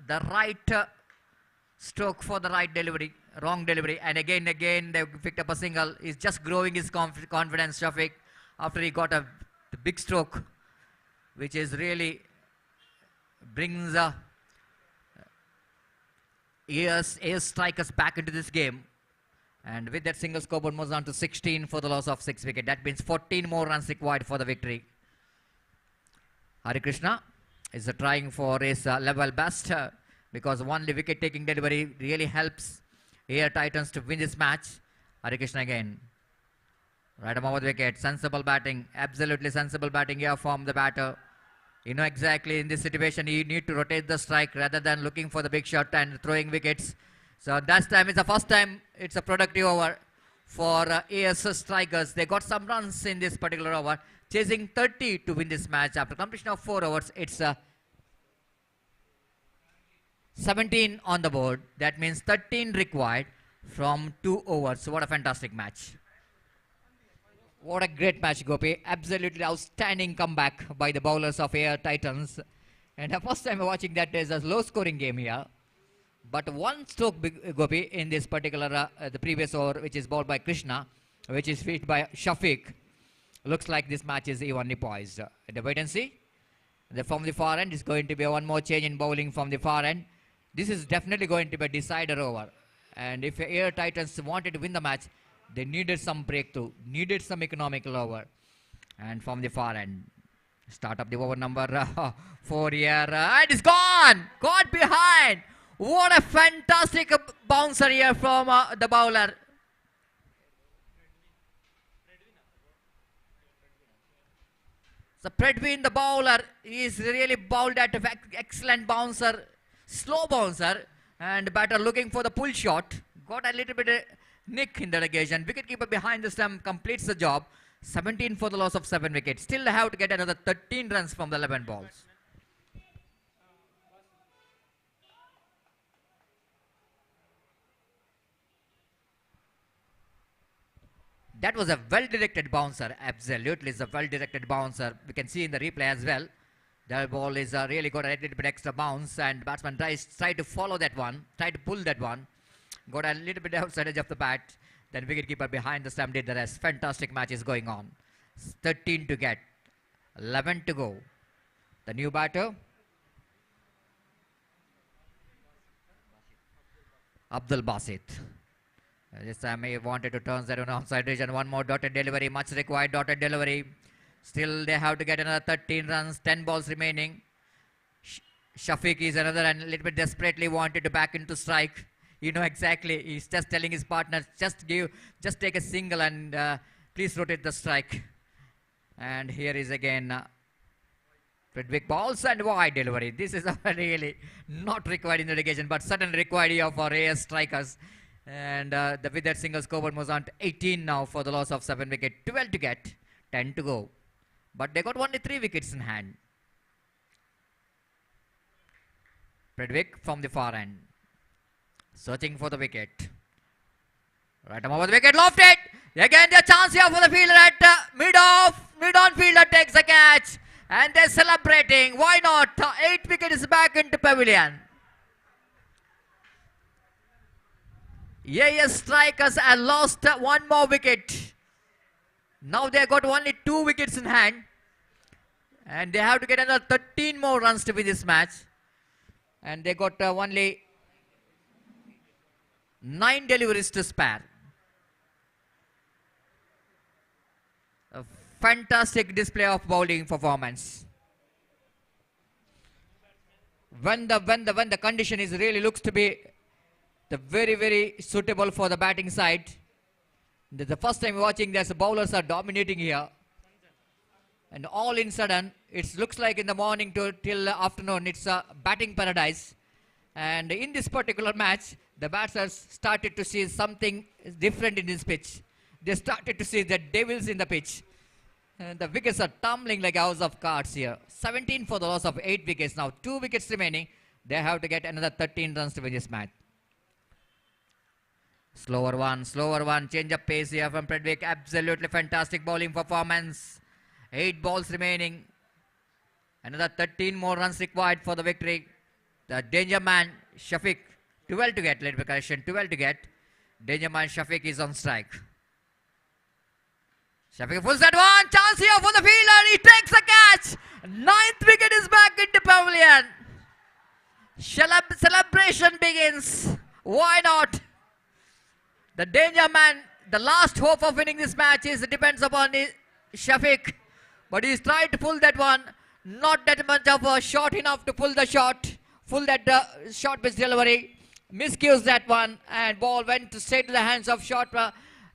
the right stroke for the right delivery, wrong delivery, and again they picked up a single. He's just growing his confidence, Shafiq, after he got the big stroke, which is really brings AS strikers back into this game. And with that single, scoreboard moves on to 16 for the loss of 6 wickets. That means 14 more runs required for the victory. Hari Krishna is trying for his level best because only wicket taking delivery really helps Air Titans to win this match. Hari Krishna again. Right above the wicket. Sensible batting. Absolutely sensible batting here from the batter. You know exactly in this situation you need to rotate the strike rather than looking for the big shot and throwing wickets. So that time is the first time it's a productive over for AS strikers. They got some runs in this particular over, chasing 30 to win this match. After completion of 4 overs, it's 17 on the board. That means 13 required from 2 overs. So what a fantastic match. What a great match, Gopi. Absolutely outstanding comeback by the bowlers of Air Titans. And the first time watching that is a low scoring game here. But one stroke, Gopi, in this particular, the previous over, which is bowled by Krishna, which is hit by Shafiq. Looks like this match is evenly poised. The wait and see. From the far end is going to be one more change in bowling from the far end. This is definitely going to be a decider over. And if Air Titans wanted to win the match, they needed some breakthrough, needed some economical over. And from the far end, start up the over number 4 here. And it's gone! Caught behind! What a fantastic bouncer here from the bowler. So Predwin, the bowler, is really bowled at an excellent bouncer, slow bouncer, and batter looking for the pull shot. Got a little bit nick in the occasion. Wicketkeeper behind the stump completes the job. 17 for the loss of 7 wickets. Still they have to get another 13 runs from the 11 balls. That was a well-directed bouncer. Absolutely, it's a well-directed bouncer. We can see in the replay as well. The ball is really got a little bit extra bounce, and batsman tried to follow that one, tried to pull that one. Got a little bit outside edge of the bat. Then wicketkeeper behind the stump did the rest. Fantastic match is going on. 13 to get, 11 to go. The new batter, Abdul Basit. This time he wanted to turn that on outside region. One more dotted delivery, much required dotted delivery. Still they have to get another 13 runs, 10 balls remaining. Shafiq is another and a little bit desperately wanted to back into strike. You know exactly, he's just telling his partner, just take a single and please rotate the strike. And here is again with big balls and wide delivery. This is really not required in the relegation, but certainly required here for AS strikers. And with that single scoreboard moves on to 18 now for the loss of 7 wickets. 12 to get, 10 to go. But they got only 3 wickets in hand. Predwick from the far end, searching for the wicket. Right over the wicket, lofted. Again the chance here for the fielder at mid-on fielder takes a catch. And they're celebrating. Why not? 8 wickets back into pavilion. AS strikers have lost 1 more wicket. Now they got only 2 wickets in hand. And they have to get another 13 more runs to win this match. And they got only 9 deliveries to spare. A fantastic display of bowling performance. When the condition is really looks to be the very suitable for the batting side. This is the first time watching this, the bowlers are dominating here. And all in sudden, it looks like in the morning till afternoon, it's a batting paradise. And in this particular match, the batsers started to see something different in this pitch. They started to see the devils in the pitch. And the wickets are tumbling like a house of cards here. 17 for the loss of 8 wickets. Now 2 wickets remaining. They have to get another 13 runs to win this match. Slower one. Change of pace here from Predwick. Absolutely fantastic bowling performance. 8 balls remaining. Another 13 more runs required for the victory. The danger man, Shafiq, 12 to get. Let me correction, 12 to get. Danger man, Shafiq is on strike. Shafiq pulls that one. Chance here for the fielder. He takes a catch. 9th wicket is back into pavilion. Celebration begins. Why not? The danger man, the last hope of winning this match depends upon Shafiq. But he's tried to pull that one. Not that much of a shot enough to pull the shot. Pull that short pitch delivery. Miscues that one. And ball went straight to the hands of short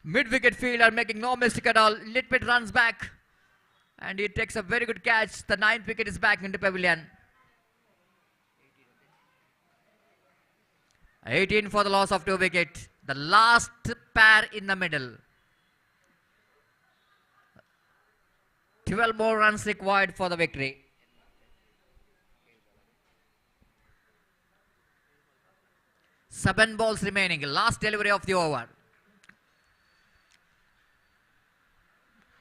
mid-wicket fielder, making no mistake at all. Little bit runs back. And he takes a very good catch. The 9th wicket is back into pavilion. 18 for the loss of 2 wickets. The last pair in the middle. 12 more runs required for the victory. Seven balls remaining. Last delivery of the over.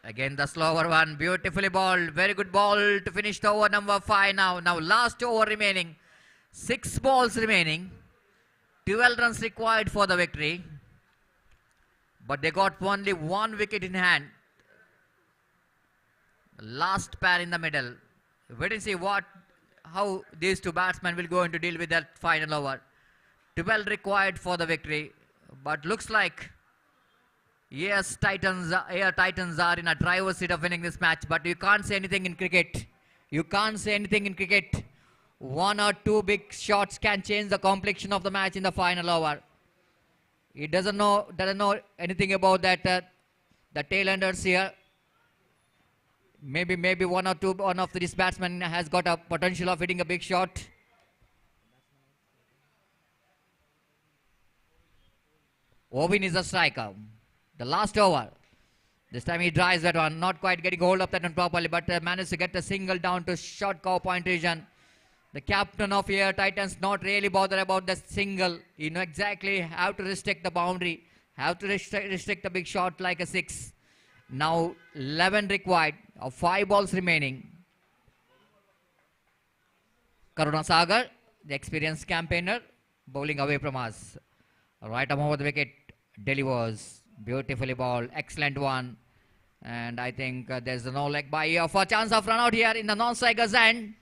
Again the slower one. Beautifully balled. Very good ball to finish the over number 5 now. Now last over remaining. 6 balls remaining. 12 runs required for the victory. But they got only 1 wicket in hand. Last pair in the middle. Wait and see how these 2 batsmen will go into deal with that final over. 12 required for the victory. But looks like Air Titans are in a driver's seat of winning this match. But you can't say anything in cricket. You can't say anything in cricket. 1 or 2 big shots can change the complexion of the match in the final over. He doesn't know anything about that. The tail-enders here. Maybe one of these batsmen has got a potential of hitting a big shot. Ovin is a striker. The last over. This time he drives that one. Not quite getting hold of that one properly, but managed to get a single down to short cow point region. The captain of Air Titans not really bothered about the single. You know exactly how to restrict the boundary. How to restrict a big shot like a 6. Now 11 required. 5 balls remaining. Karuna Sagar, the experienced campaigner, bowling away from us. Right arm over the wicket, delivers. Beautifully balled. Excellent one. And I think there's no leg by here for a chance of run out here in the non-striker's end.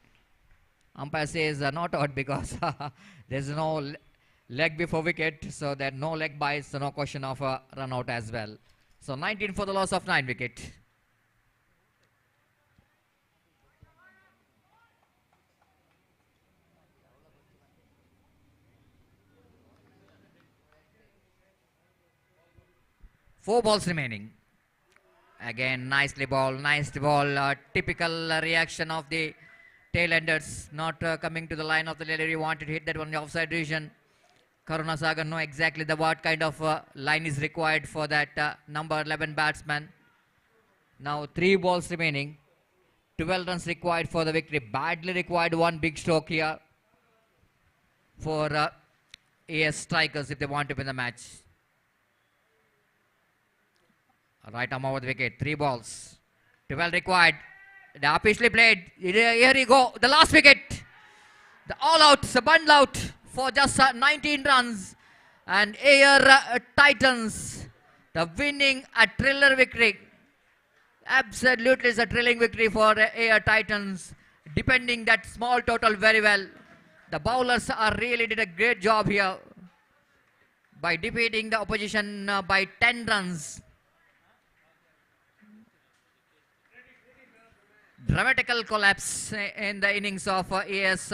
Umpire says not out because there's no leg before wicket, so that no leg bites, so no question of a run out as well. So 19 for the loss of 9 wicket. Four balls remaining. Again, nice ball. Typical reaction of the tailenders, not coming to the line of the leader. He wanted to hit that one in the offside region. Karuna Sagar know exactly what kind of line is required for that number 11 batsman. Now 3 balls remaining. 12 runs required for the victory. Badly required one big stroke here for AS strikers if they want to win the match. Right arm over the wicket. 3 balls. 12 required. The upishly played. Here we go. The last wicket. The all out. The bundle out for just 19 runs. And Air Titans, the winning a thriller victory. Absolutely is a thrilling victory for Air Titans. Defending that small total very well. The bowlers are really did a great job here by defeating the opposition by 10 runs. Dramatical collapse in the innings of AS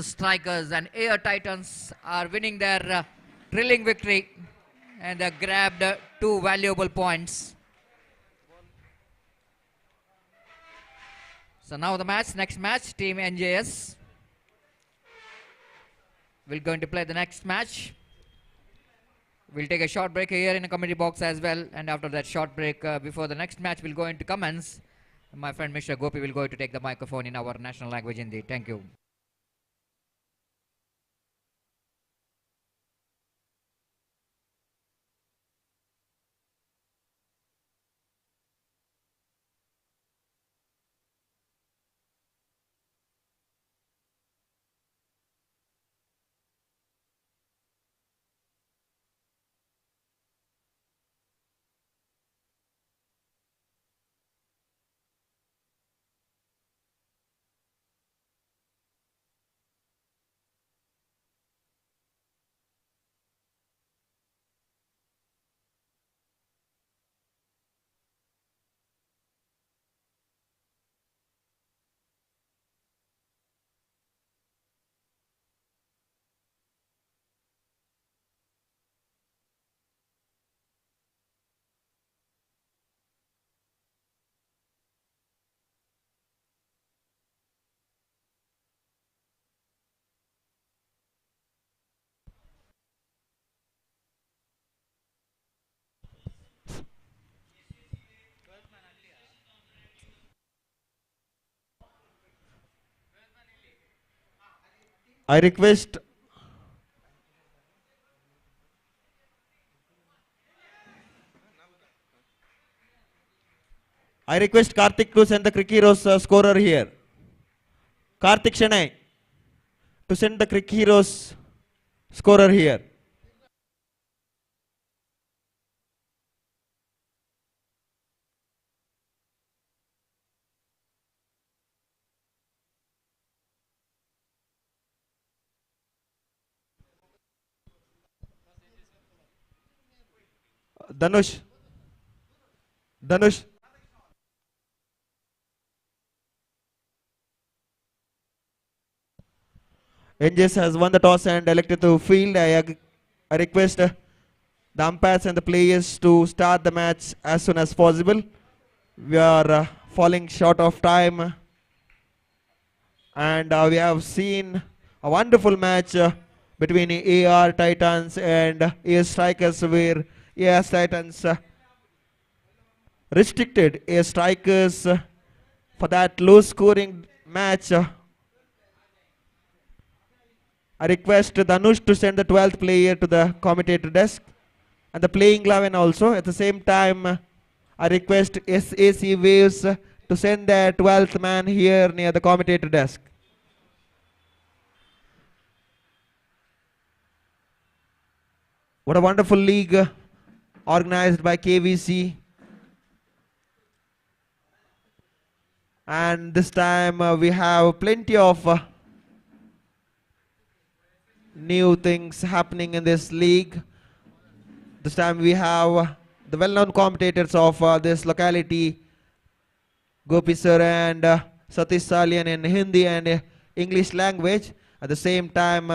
strikers, and Air Titans are winning their thrilling victory, and they grabbed 2 valuable points. So now the next match, Team NJS will going to play the next match. We'll take a short break here in the commentary box as well, and after that short break before the next match will go into commence. My friend Mr. Gopi will go to take the microphone in our national language Hindi. Thank you. I request Karthik to send the Crick Heroes scorer here. Karthik Shanai to send the Crick Heroes scorer here. Danush. NJS has won the toss and elected to field. I request the umpires and the players to start the match as soon as possible. We are falling short of time, and we have seen a wonderful match between AR Titans and AS Strikers, where AS Titans restricted AS Strikers for that low scoring match. I request Danush to send the 12th player to the commentator desk and the playing 11 also. At the same time, I request SAC Waves to send their 12th man here near the commentator desk. What a wonderful league organized by KVC. And this time we have plenty of new things happening in this league. This time we have the well-known commentators of this locality, Gopi sir and Satish Salian in Hindi and English language. At the same time,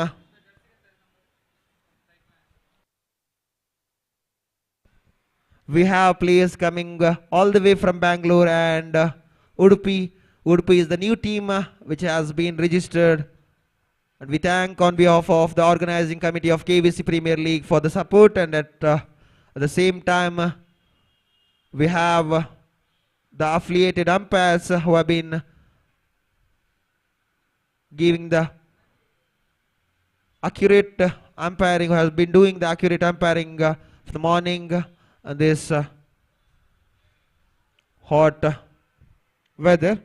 we have players coming all the way from Bangalore and Udupi. Udupi is the new team which has been registered. And we thank on behalf of the organizing committee of KVC Premier League for the support. And at the same time, we have the affiliated umpires who have been giving the accurate umpiring, who has been doing the accurate umpiring for the morning this hot weather.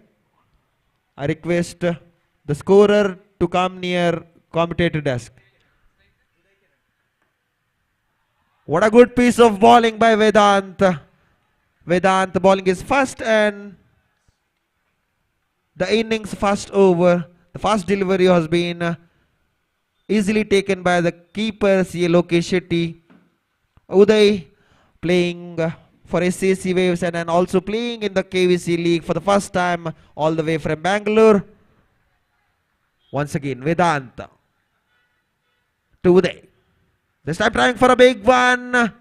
I request the scorer to come near commentator desk. What a good piece of bowling by Vedant. Vedant bowling is first and the innings first over. The first delivery has been easily taken by the keeper C. Lokesh Shetty. Uday playing for SAC Waves and also playing in the KVC League for the first time all the way from Bangalore. Once again, Vedanta to Uday. This time trying for a big one.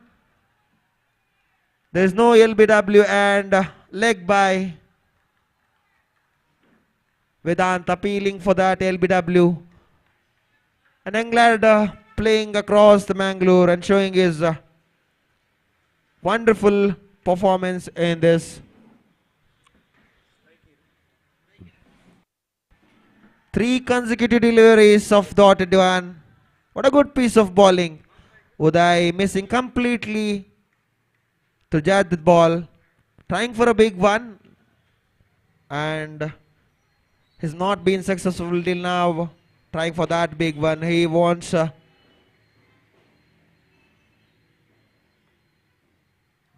There is no LBW and leg by Vedanta appealing for that LBW. And England playing across the Manglore and showing his wonderful performance in this. 3 consecutive deliveries of dotted one. What a good piece of bowling. Uday missing completely to judge the ball. Trying for a big one. And he's not been successful till now. Trying for that big one. He wants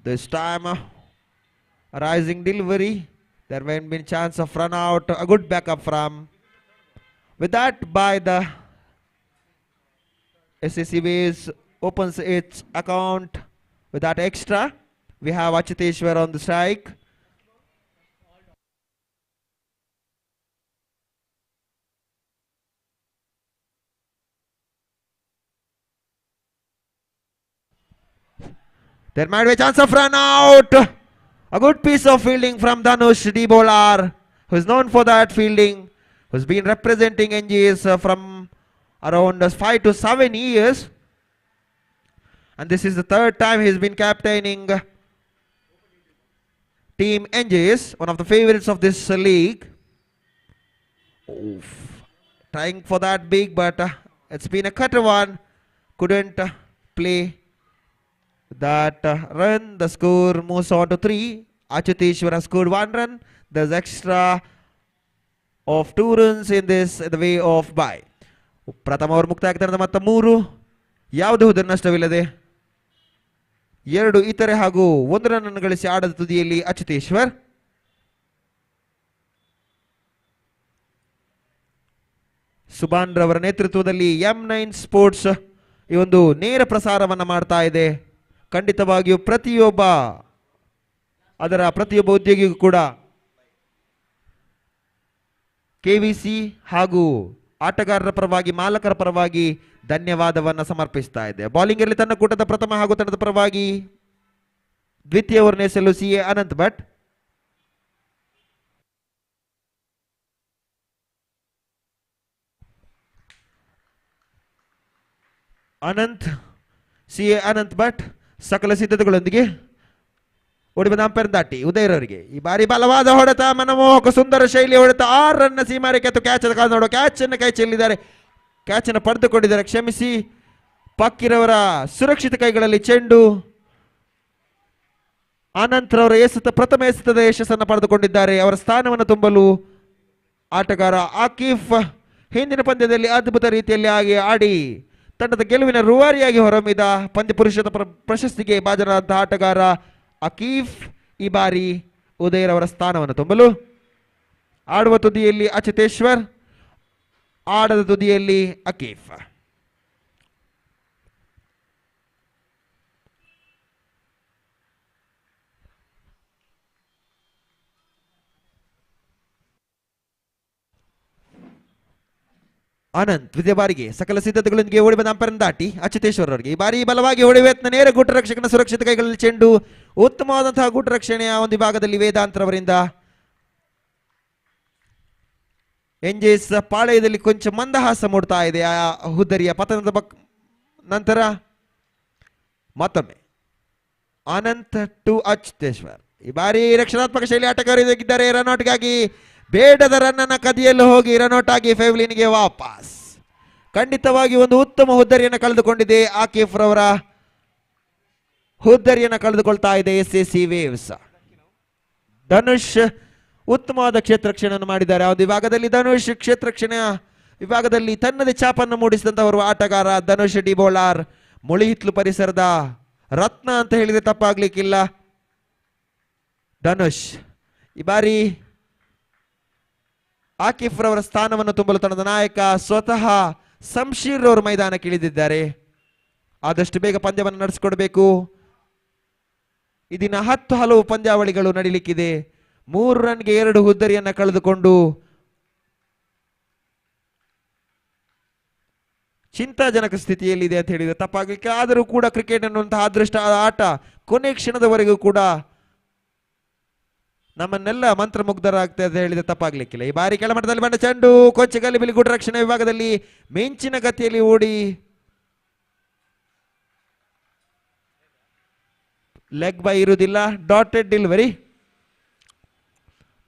this time a rising delivery. There may have been chance of run out. A good backup from. With that, by the SAC Waves opens its account with that extra. We have Achiteshwar on the strike. There might be a chance of run out. A good piece of fielding from Dhanush D. Bowler, who is known for that fielding, who's been representing NGS from around 5 to 7 years. And this is the 3rd time he's been captaining Team NGS, one of the favorites of this league. Oof. Trying for that big, but it's been a cutter one. Couldn't play that run. The score moves on to 3. Achuteshwar has scored 1 run. There's extra of 2 runs in this in the way of bye. ಪ್ರಥಮ over ಮುಕ್ತಾಯ ಆಗ್ತಾ ಮತ್ತೆ 3 ಯಾವುದೇ ಹುದರ್ ನಷ್ಟವಿಲ್ಲದೆ 2 ಇತರೆ ಹಾಗೂ 1 run ಅನ್ನು ಗಳಿಸಿ ಆಡದ ತುದಿಯಲ್ಲಿ ಅಚ್ಯುತೇಶ್ವರ್. ಸುಭಾನ್ ರವರ ನೇತೃತ್ವದಲ್ಲಿ M9 ಸ್ಪೋರ್ಟ್ಸ್ ಈ ಒಂದು ನೇರ ಪ್ರಸಾರವನ್ನು ಮಾಡ್ತಾ ಇದೆ. ಖಂಡಿತವಾಗಿಯೂ ಪ್ರತಿಯೊಬ್ಬ ಉದ್ಯೋಗಿಗೂ ಕೂಡ KVC ಹಾಗೂ ಆಟಗಾರರ ಪರವಾಗಿ ಮಾಲಕರ ಪರವಾಗಿ ಧನ್ಯವಾದವನ್ನು ಸಮರ್ಪಿಸ್ತಾ ಇದೆ. ಬೌಲಿಂಗ್ ಅಲ್ಲಿ ತನ್ನ ಕೂಟದ ಪ್ರಥಮ ಹಾಗೂ ತಂಡದ ಪರವಾಗಿ ದ್ವಿತೀಯ ಓವರ್ ಎಸೆಯಲು CA ಅನಂತ್ ಭಟ್. CA ಅನಂತ್ ಭಟ್ ಸಕಲ ಸಿದ್ಧತೆಗಳೊಂದಿಗೆ ಓಡಿ ಬಂದ ಅಂಪೈರ್ ದಾಟಿ ಉದಯರವರಿಗೆ ಈ ಬಾರಿ ಬಲವಾದ ಹೊಡೆತ, ಮನಮೋಹಕ ಸುಂದರ ಶೈಲಿಯ ಹೊಡೆತ. 6 ರನ್ನ ಸೀಮಾರೇಖೆ ಅಥವಾ ಕ್ಯಾಚ್ ನೋಡೋ ಕ್ಯಾಚ್ ಅನ್ನು ಕೈ ಚೆಲ್ಲಿದ್ದಾರೆ. ಕ್ಯಾಚ್ ಅನ್ನು ಪಡೆದುಕೊಂಡಿದ್ದಾರೆ. ಕ್ಷಮಿಸಿ, ಪಕ್ಕಿರವರ ಸುರಕ್ಷಿತ ಕೈಗಳಲ್ಲಿ ಚೆಂಡು. ಅನಂತ್ ರವರ ಪ್ರಥಮ ಎಸೆತದ ಯಶಸ್ಸನ್ನು ಪಡೆದುಕೊಂಡಿದ್ದಾರೆ. ಅವರ ಸ್ಥಾನವನ್ನು ತುಂಬಲು ಆಟಗಾರ ಆಕಿಫ್ ಹಿಂದಿನ ಪಂದ್ಯದಲ್ಲಿ ಅದ್ಭುತ ರೀತಿಯಲ್ಲಿ ಆಡಿ ತಂಡದ ಗೆಲುವಿನ ರೂವಾರಿಯಾಗಿ ಹೊರಹೊಮ್ಮಿದ ಪಂದ್ಯ ಪುರುಷದ ಪ್ರಶಸ್ತಿಗೆ ಭಾಜನರಾದಂತಹ ಆಟಗಾರ ಅಕೀಫ್ ಈ ಬಾರಿ ಉದಯರವರ ಸ್ಥಾನವನ್ನು ತುಂಬಲು ಆಡುವ ತುದಿಯಲ್ಲಿ ಅಚ್ಯುತೇಶ್ವರ್, ಆಡದ ತುದಿಯಲ್ಲಿ ಅಕೀಫ್. ಅನಂತ್ ದ್ವಿತೀಯ ಬಾರಿಗೆ ಸಕಲ ಸಿದ್ಧತೆಗಳೊಂದಿಗೆ ಓಡಿ ಬಂದ ಅಂಪೈರ್ ದಾಟಿ ಅಚ್ಯುತೇಶ್ವರ್ ಅವರಿಗೆ ಈ ಬಾರಿ ಬಲವಾಗಿ ಹೊಡೆಯುವ ಯತ್ನ, ನೇರ ಗೂಟ ರಕ್ಷಕನ ಸುರಕ್ಷಿತ ಕೈಗಳಲ್ಲಿ ಚೆಂಡು, ಉತ್ತಮವಾದಂತಹ ಗೂಟ ರಕ್ಷಣೆಯ ಒಂದು ವಿಭಾಗದಲ್ಲಿ ವೇದಾಂತರವರಿಂದ. ಎಂಜೆಸ್ ಪಾಳೆಯದಲ್ಲಿ ಕೊಂಚ ಮಂದಹಾಸ ಮೂಡ್ತಾ ಇದೆ ಆ ಹುದ್ದರಿಯ ಪತನದ ನಂತರ. ಮತ್ತೊಮ್ಮೆ ಅನಂತ್ ಟು ಅಚ್ಯುತೇಶ್ವರ್, ಈ ಬಾರಿ ರಕ್ಷಣಾತ್ಮಕ ಶೈಲಿ ಆಟಗಾರರಿದ್ದಾರೆ. ರನ್ಔಟ್ಗಾಗಿ ಬೇಡದ ರನ್ನನ್ನು ಕದಿಯಲು ಹೋಗಿ ರನ್ಔಟ್ ಆಗಿ ಫೆವ್ಲಿನ್ಗೆ ವಾಪಸ್. ಖಂಡಿತವಾಗಿ ಒಂದು ಉತ್ತಮ ಹುದ್ದರಿಯನ್ನು ಕಳೆದುಕೊಂಡಿದೆ. ಆಕಿಫ್ ರವರ ಹುದ್ದರಿಯನ್ನು ಕಳೆದುಕೊಳ್ತಾ ಇದೆ SAC ವೇವ್ಸ್. ಧನುಷ್ ಉತ್ತಮವಾದ ಕ್ಷೇತ್ರರಕ್ಷಣೆಯನ್ನು ಮಾಡಿದ್ದಾರೆ. ಆ ವಿಭಾಗದಲ್ಲಿ ಧನುಷ್ ಕ್ಷೇತ್ರರಕ್ಷಣೆಯ ವಿಭಾಗದಲ್ಲಿ ತನ್ನದೇ ಛಾಪನ್ನು ಮೂಡಿಸಿದಂಥವರು ಆಟಗಾರ ಧನುಷ್ ಡಿ ಬೋಳಾರ್. ಮುಳಿಹಿತ್ಲು ಪರಿಸರದ ರತ್ನ ಅಂತ ಹೇಳಿದ್ರೆ ತಪ್ಪಾಗ್ಲಿಕ್ಕಿಲ್ಲ. ಧನುಷ್ ಈ ಬಾರಿ ಆಕಿಫ್ ರವರ ಸ್ಥಾನವನ್ನು ತುಂಬಲು ತಂಡದ ನಾಯಕ ಸ್ವತಃ ಶಂಶೀರ್ ಅವರು ಮೈದಾನಕ್ಕೆ ಇಳಿದಿದ್ದಾರೆ. ಆದಷ್ಟು ಬೇಗ ಪಂದ್ಯವನ್ನು ನಡೆಸಿಕೊಡಬೇಕು. ಈ ದಿನ 10 ಹಲವು ಪಂದ್ಯಾವಳಿಗಳು ನಡೀಲಿಕ್ಕಿದೆ. 3 ರನ್ಗೆ 2 ಹುದ್ದರಿಯನ್ನು ಕಳೆದುಕೊಂಡು ಚಿಂತಾಜನಕ ಸ್ಥಿತಿಯಲ್ಲಿದೆ ಅಂತ ಹೇಳಿದ್ರೆ ತಪ್ಪಾಗಲಿಕ್ಕೆ. ಆದರೂ ಕೂಡ ಕ್ರಿಕೆಟ್ ಅನ್ನುವಂತಹ ಅದೃಷ್ಟ ಆಟ ಕೊನೆ ಕ್ಷಣದವರೆಗೂ ಕೂಡ ನಮ್ಮನ್ನೆಲ್ಲ ಮಂತ್ರಮುಗ್ಧರಾಗ್ತದೆ ಅಂತ ಹೇಳಿದ್ರೆ ತಪ್ಪಾಗ್ಲಿಕ್ಕಿಲ್ಲ. ಈ ಬಾರಿ ಕೆಳಮಟ್ಟದಲ್ಲಿ ಬಂದ ಚೆಂಡು ಕೊಂಚ ಗಲಿಬಿಲಿ ಗೂಟ ರಕ್ಷಣೆ ವಿಭಾಗದಲ್ಲಿ ಮಿಂಚಿನ ಗತಿಯಲ್ಲಿ ಓಡಿ ಲೆಗ್ ಬೈ ಇರುವುದಿಲ್ಲ. ಡಾಟೆಡ್ ಡೆಲಿವರಿ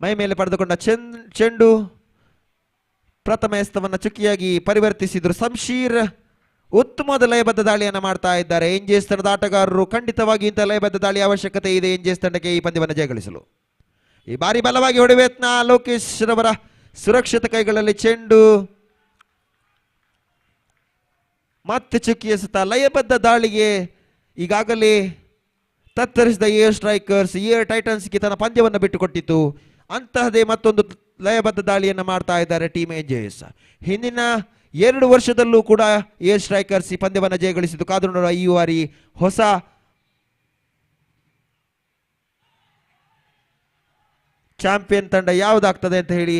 ಮೈ ಮೇಲೆ ಪಡೆದುಕೊಂಡ ಚೆಂಡು ಪ್ರಥಮ ಎಸ್ತವನ್ನು ಚುಕ್ಕಿಯಾಗಿ ಪರಿವರ್ತಿಸಿದ್ರು ಶಂಶೀರ್. ಉತ್ತಮವಾದ ಲಯಬದ್ಧ ದಾಳಿಯನ್ನು ಮಾಡ್ತಾ ಇದ್ದಾರೆ ಎಂಜೆಸ್ ತಂಡದ ಆಟಗಾರರು. ಖಂಡಿತವಾಗಿ ಇಂಥ ಲಯಬದ್ಧ ದಾಳಿಯ ಅವಶ್ಯಕತೆ ಇದೆ ಎಂಜೆಸ್ ತಂಡಕ್ಕೆ ಈ ಪಂದ್ಯವನ್ನು ಜಯಗಳಿಸಲು. ಈ ಬಾರಿ ಬಲವಾಗಿ ಹೊಡೆಯುವ ಯತ್ನ, ಲೋಕೇಶ್ ರವರ ಸುರಕ್ಷಿತ ಕೈಗಳಲ್ಲಿ ಚೆಂಡು ಮತ್ತೆ ಚುಕ್ಕಿ ಎಸೆತ. ಲಯಬದ್ಧ ದಾಳಿಗೆ ಈಗಾಗಲೇ ತತ್ತರಿಸಿದ ಏರ್ ಸ್ಟ್ರೈಕರ್ಸ್ ಏರ್ ಟೈಟನ್ಸ್ಗೆ ತನ್ನ ಪಂದ್ಯವನ್ನು ಬಿಟ್ಟುಕೊಟ್ಟಿತ್ತು. ಅಂತಹದೇ ಮತ್ತೊಂದು ಲಯಬದ್ಧ ದಾಳಿಯನ್ನು ಮಾಡ್ತಾ ಇದ್ದಾರೆ ಟೀಮ್ ಎಂಜೆಸ್. ಹಿಂದಿನ 2 ವರ್ಷದಲ್ಲೂ ಕೂಡ ಏರ್ ಸ್ಟ್ರೈಕರ್ಸ್ ಈ ಪಂದ್ಯವನ್ನು ಜಯಗಳಿಸಿದ್ದು. ಕಾದು ನೋಡುವ ಈ ಬಾರಿ ಹೊಸ ಚಾಂಪಿಯನ್ ತಂಡ ಯಾವುದಾಗ್ತದೆ ಅಂತ ಹೇಳಿ.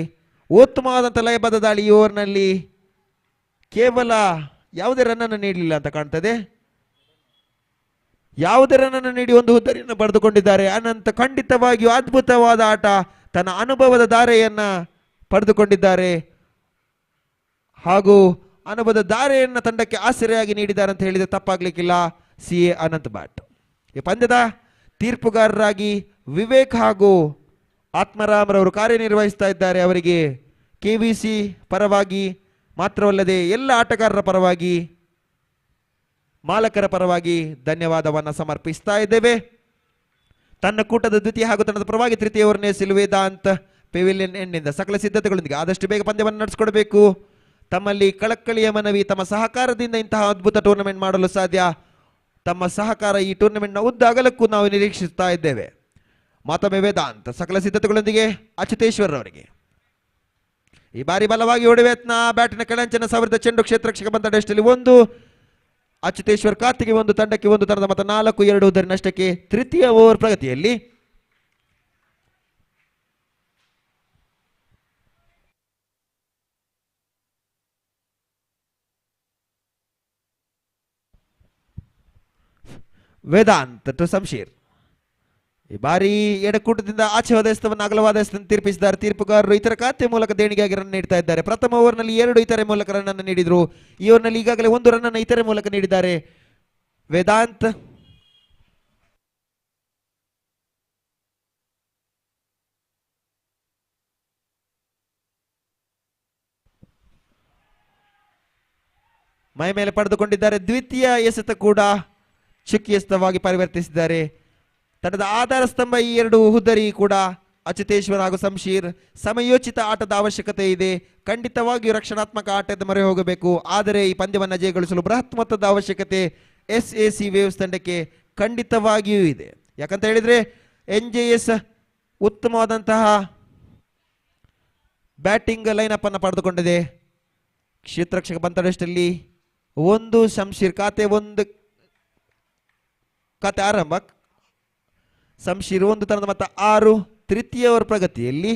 ಉತ್ತಮವಾದಂಥ ಲಯಬದ್ಧ ದಾಳಿ ಈ ಓವರ್ನಲ್ಲಿ ಕೇವಲ ಯಾವುದೇ ರನ್ನನ್ನು ನೀಡಲಿಲ್ಲ ಅಂತ ಕಾಣ್ತದೆ. ಯಾವುದೇ ರನ್ನನ್ನು ನೀಡಿ ಒಂದು ಹುದ್ದರಿಯನ್ನು ಪಡೆದುಕೊಂಡಿದ್ದಾರೆ ಅನಂತ್. ಖಂಡಿತವಾಗಿಯೂ ಅದ್ಭುತವಾದ ಆಟ, ತನ್ನ ಅನುಭವದ ಧಾರೆಯನ್ನು ಪಡೆದುಕೊಂಡಿದ್ದಾರೆ ಹಾಗೂ ಅನುಭವದ ಧಾರೆಯನ್ನು ತಂಡಕ್ಕೆ ಆಸರೆಯಾಗಿ ನೀಡಿದ್ದಾರೆ ಅಂತ ಹೇಳಿದರೆ ತಪ್ಪಾಗ್ಲಿಕ್ಕಿಲ್ಲ. CA ಅನಂತ್ ಭಟ್ ಈ ಪಂದ್ಯದ ತೀರ್ಪುಗಾರರಾಗಿ ವಿವೇಕ್ ಹಾಗೂ ಆತ್ಮರಾಮ್ರವರು ಕಾರ್ಯನಿರ್ವಹಿಸ್ತಾ ಇದ್ದಾರೆ. ಅವರಿಗೆ KVC ಪರವಾಗಿ ಮಾತ್ರವಲ್ಲದೆ ಎಲ್ಲ ಆಟಗಾರರ ಪರವಾಗಿ ಮಾಲಕರ ಪರವಾಗಿ ಧನ್ಯವಾದವನ್ನು ಸಮರ್ಪಿಸ್ತಾ ಇದ್ದೇವೆ. ತನ್ನ ಕೂಟದ ದ್ವಿತೀಯ ಹಾಗೂ ತಂಡದ ಪರವಾಗಿ ತೃತೀಯ ಓವರ್ನೇ ವೇದಾಂತ್ ಪೆವಿಲಿಯನ್ ಎಂಡ್ನಿಂದ ಸಕಲ ಸಿದ್ಧತೆಗಳೊಂದಿಗೆ ಆದಷ್ಟು ಬೇಗ ಪಂದ್ಯವನ್ನು ನಡೆಸಿಕೊಡಬೇಕು. ತಮ್ಮಲ್ಲಿ ಕಳಕಳಿಯ ಮನವಿ, ತಮ್ಮ ಸಹಕಾರದಿಂದ ಇಂತಹ ಅದ್ಭುತ ಟೂರ್ನಮೆಂಟ್ ಮಾಡಲು ಸಾಧ್ಯ. ತಮ್ಮ ಸಹಕಾರ ಈ ಟೂರ್ನಮೆಂಟ್ನ ಉದ್ದ ಅಗಲಕ್ಕೂ ನಾವು ನಿರೀಕ್ಷಿಸ್ತಾ ಇದ್ದೇವೆ. ಮತ್ತೊಮ್ಮೆ ವೇದಾಂತ್ ಸಕಲ ಸಿದ್ಧತೆಗಳೊಂದಿಗೆ ಅಚ್ಯುತೇಶ್ವರ್ ಅವರಿಗೆ ಈ ಬಾರಿ ಬಲವಾಗಿ ಹೊಡೆಯುವ ಯತ್ನ, ಬ್ಯಾಟಿನ ಕೆಳಂಚನ ಸವರಿದ ಚೆಂಡು ಕ್ಷೇತ್ರರಕ್ಷಕ ಬಂದ ಡಸ್ಟಲ್ಲಿ 1. ಅಚ್ಯುತೇಶ್ವರ್ ಖಾತೆಗೆ 1, ತಂಡಕ್ಕೆ 1 ತಂಡದ ಮತ 4-2 ಹುದ್ದರಿ ನಷ್ಟಕ್ಕೆ. ತೃತೀಯ ಓವರ್ ಪ್ರಗತಿಯಲ್ಲಿ ವೇದಾಂತ್ ಟು ಶಂಶೀರ್. ಈ ಬಾರಿ ಎಡಕೂಟದಿಂದ ಆಚೆ ಹೋದ ಎಸ್ತವನ್ನು ಅಗಲವಾದ ಎಸ್ತನ್ನು ತೀರ್ಪಿಸಿದ್ದಾರೆ ತೀರ್ಪುಗಾರರು. ಇತರ ಖಾತೆ ಮೂಲಕ ದೇಣಿಗೆಯಾಗಿ ರನ್ ನೀಡ್ತಾ ಇದ್ದಾರೆ. ಪ್ರಥಮ ಓವರ್ನಲ್ಲಿ 2 ಇತರೆ ಮೂಲಕ ರನ್ ಅನ್ನು ನೀಡಿದ್ರು. ಈ ಓವರ್ನಲ್ಲಿ ಈಗಾಗಲೇ 1 ರನ್ ಅನ್ನು ಇತರೆ ಮೂಲಕ ನೀಡಿದ್ದಾರೆ ವೇದಾಂತ್. ಮೈ ಮೇಲೆ ಪಡೆದುಕೊಂಡಿದ್ದಾರೆ. ದ್ವಿತೀಯ ಎಸೆತ ಕೂಡ ಚುಕ್ಕಿ ಎಸೆತವಾಗಿ ಪರಿವರ್ತಿಸಿದ್ದಾರೆ. ತಂಡದ ಆಧಾರ ಸ್ತಂಭ ಈ 2 ಹುದ್ದರಿ ಕೂಡ ಅಚ್ಯುತೇಶ್ವರ್ ಹಾಗೂ ಶಂಶೀರ್. ಸಮಯೋಚಿತ ಆಟದ ಅವಶ್ಯಕತೆ ಇದೆ. ಖಂಡಿತವಾಗಿಯೂ ರಕ್ಷಣಾತ್ಮಕ ಆಟದ ಮೊರೆ ಹೋಗಬೇಕು. ಆದರೆ ಈ ಪಂದ್ಯವನ್ನು ಜಯಗಳಿಸಲು ಬೃಹತ್ ಮೊತ್ತದ ಅವಶ್ಯಕತೆ SAC ವೇವ್ಸ್ ತಂಡಕ್ಕೆ ಖಂಡಿತವಾಗಿಯೂ ಇದೆ. ಯಾಕಂತ ಹೇಳಿದ್ರೆ NJS ಉತ್ತಮವಾದಂತಹ ಬ್ಯಾಟಿಂಗ್ ಲೈನಪ್ ಅನ್ನು ಪಡೆದುಕೊಂಡಿದೆ. ಕ್ಷೇತ್ರರಕ್ಷಕ ಬಂತಡಷ್ಟಲ್ಲಿ 1 ಶಂಶೀರ್ ಖಾತೆ 1 ಖಾತೆ ಆರಂಭ. ಶಂಶೀರ್ 1 ತಂಡದ ಮತ 6. ತೃತೀಯ ಓವರ್ ಪ್ರಗತಿಯಲ್ಲಿ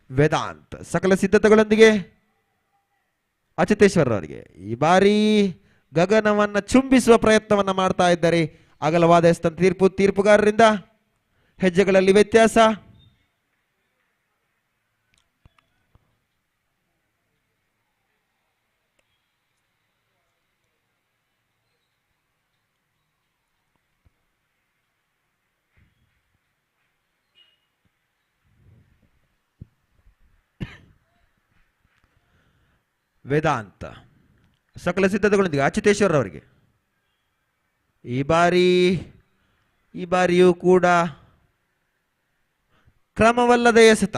ವೇದಾಂತ್ ಸಕಲ ಸಿದ್ಧತೆಗಳೊಂದಿಗೆ ಅಚ್ಯುತೇಶ್ವರ್ ಅವರಿಗೆ ಈ ಬಾರಿ ಗಗನವನ್ನ ಚುಂಬಿಸುವ ಪ್ರಯತ್ನವನ್ನ ಮಾಡ್ತಾ ಇದ್ದಾರೆ. ಅಗಲವಾದ ಎಸ್ತಂತ ತೀರ್ಪುಗಾರರಿಂದ ಹೆಜ್ಜೆಗಳಲ್ಲಿ ವ್ಯತ್ಯಾಸ. ವೇದಾಂತ ಸಕಲ ಸಿದ್ಧತೆಗಳೊಂದಿಗೆ ಅಚ್ಯುತೇಶ್ವರ್ ಅವರಿಗೆ ಈ ಬಾರಿಯೂ ಕೂಡ ಕ್ರಮವಲ್ಲದ ಎಸೆತ.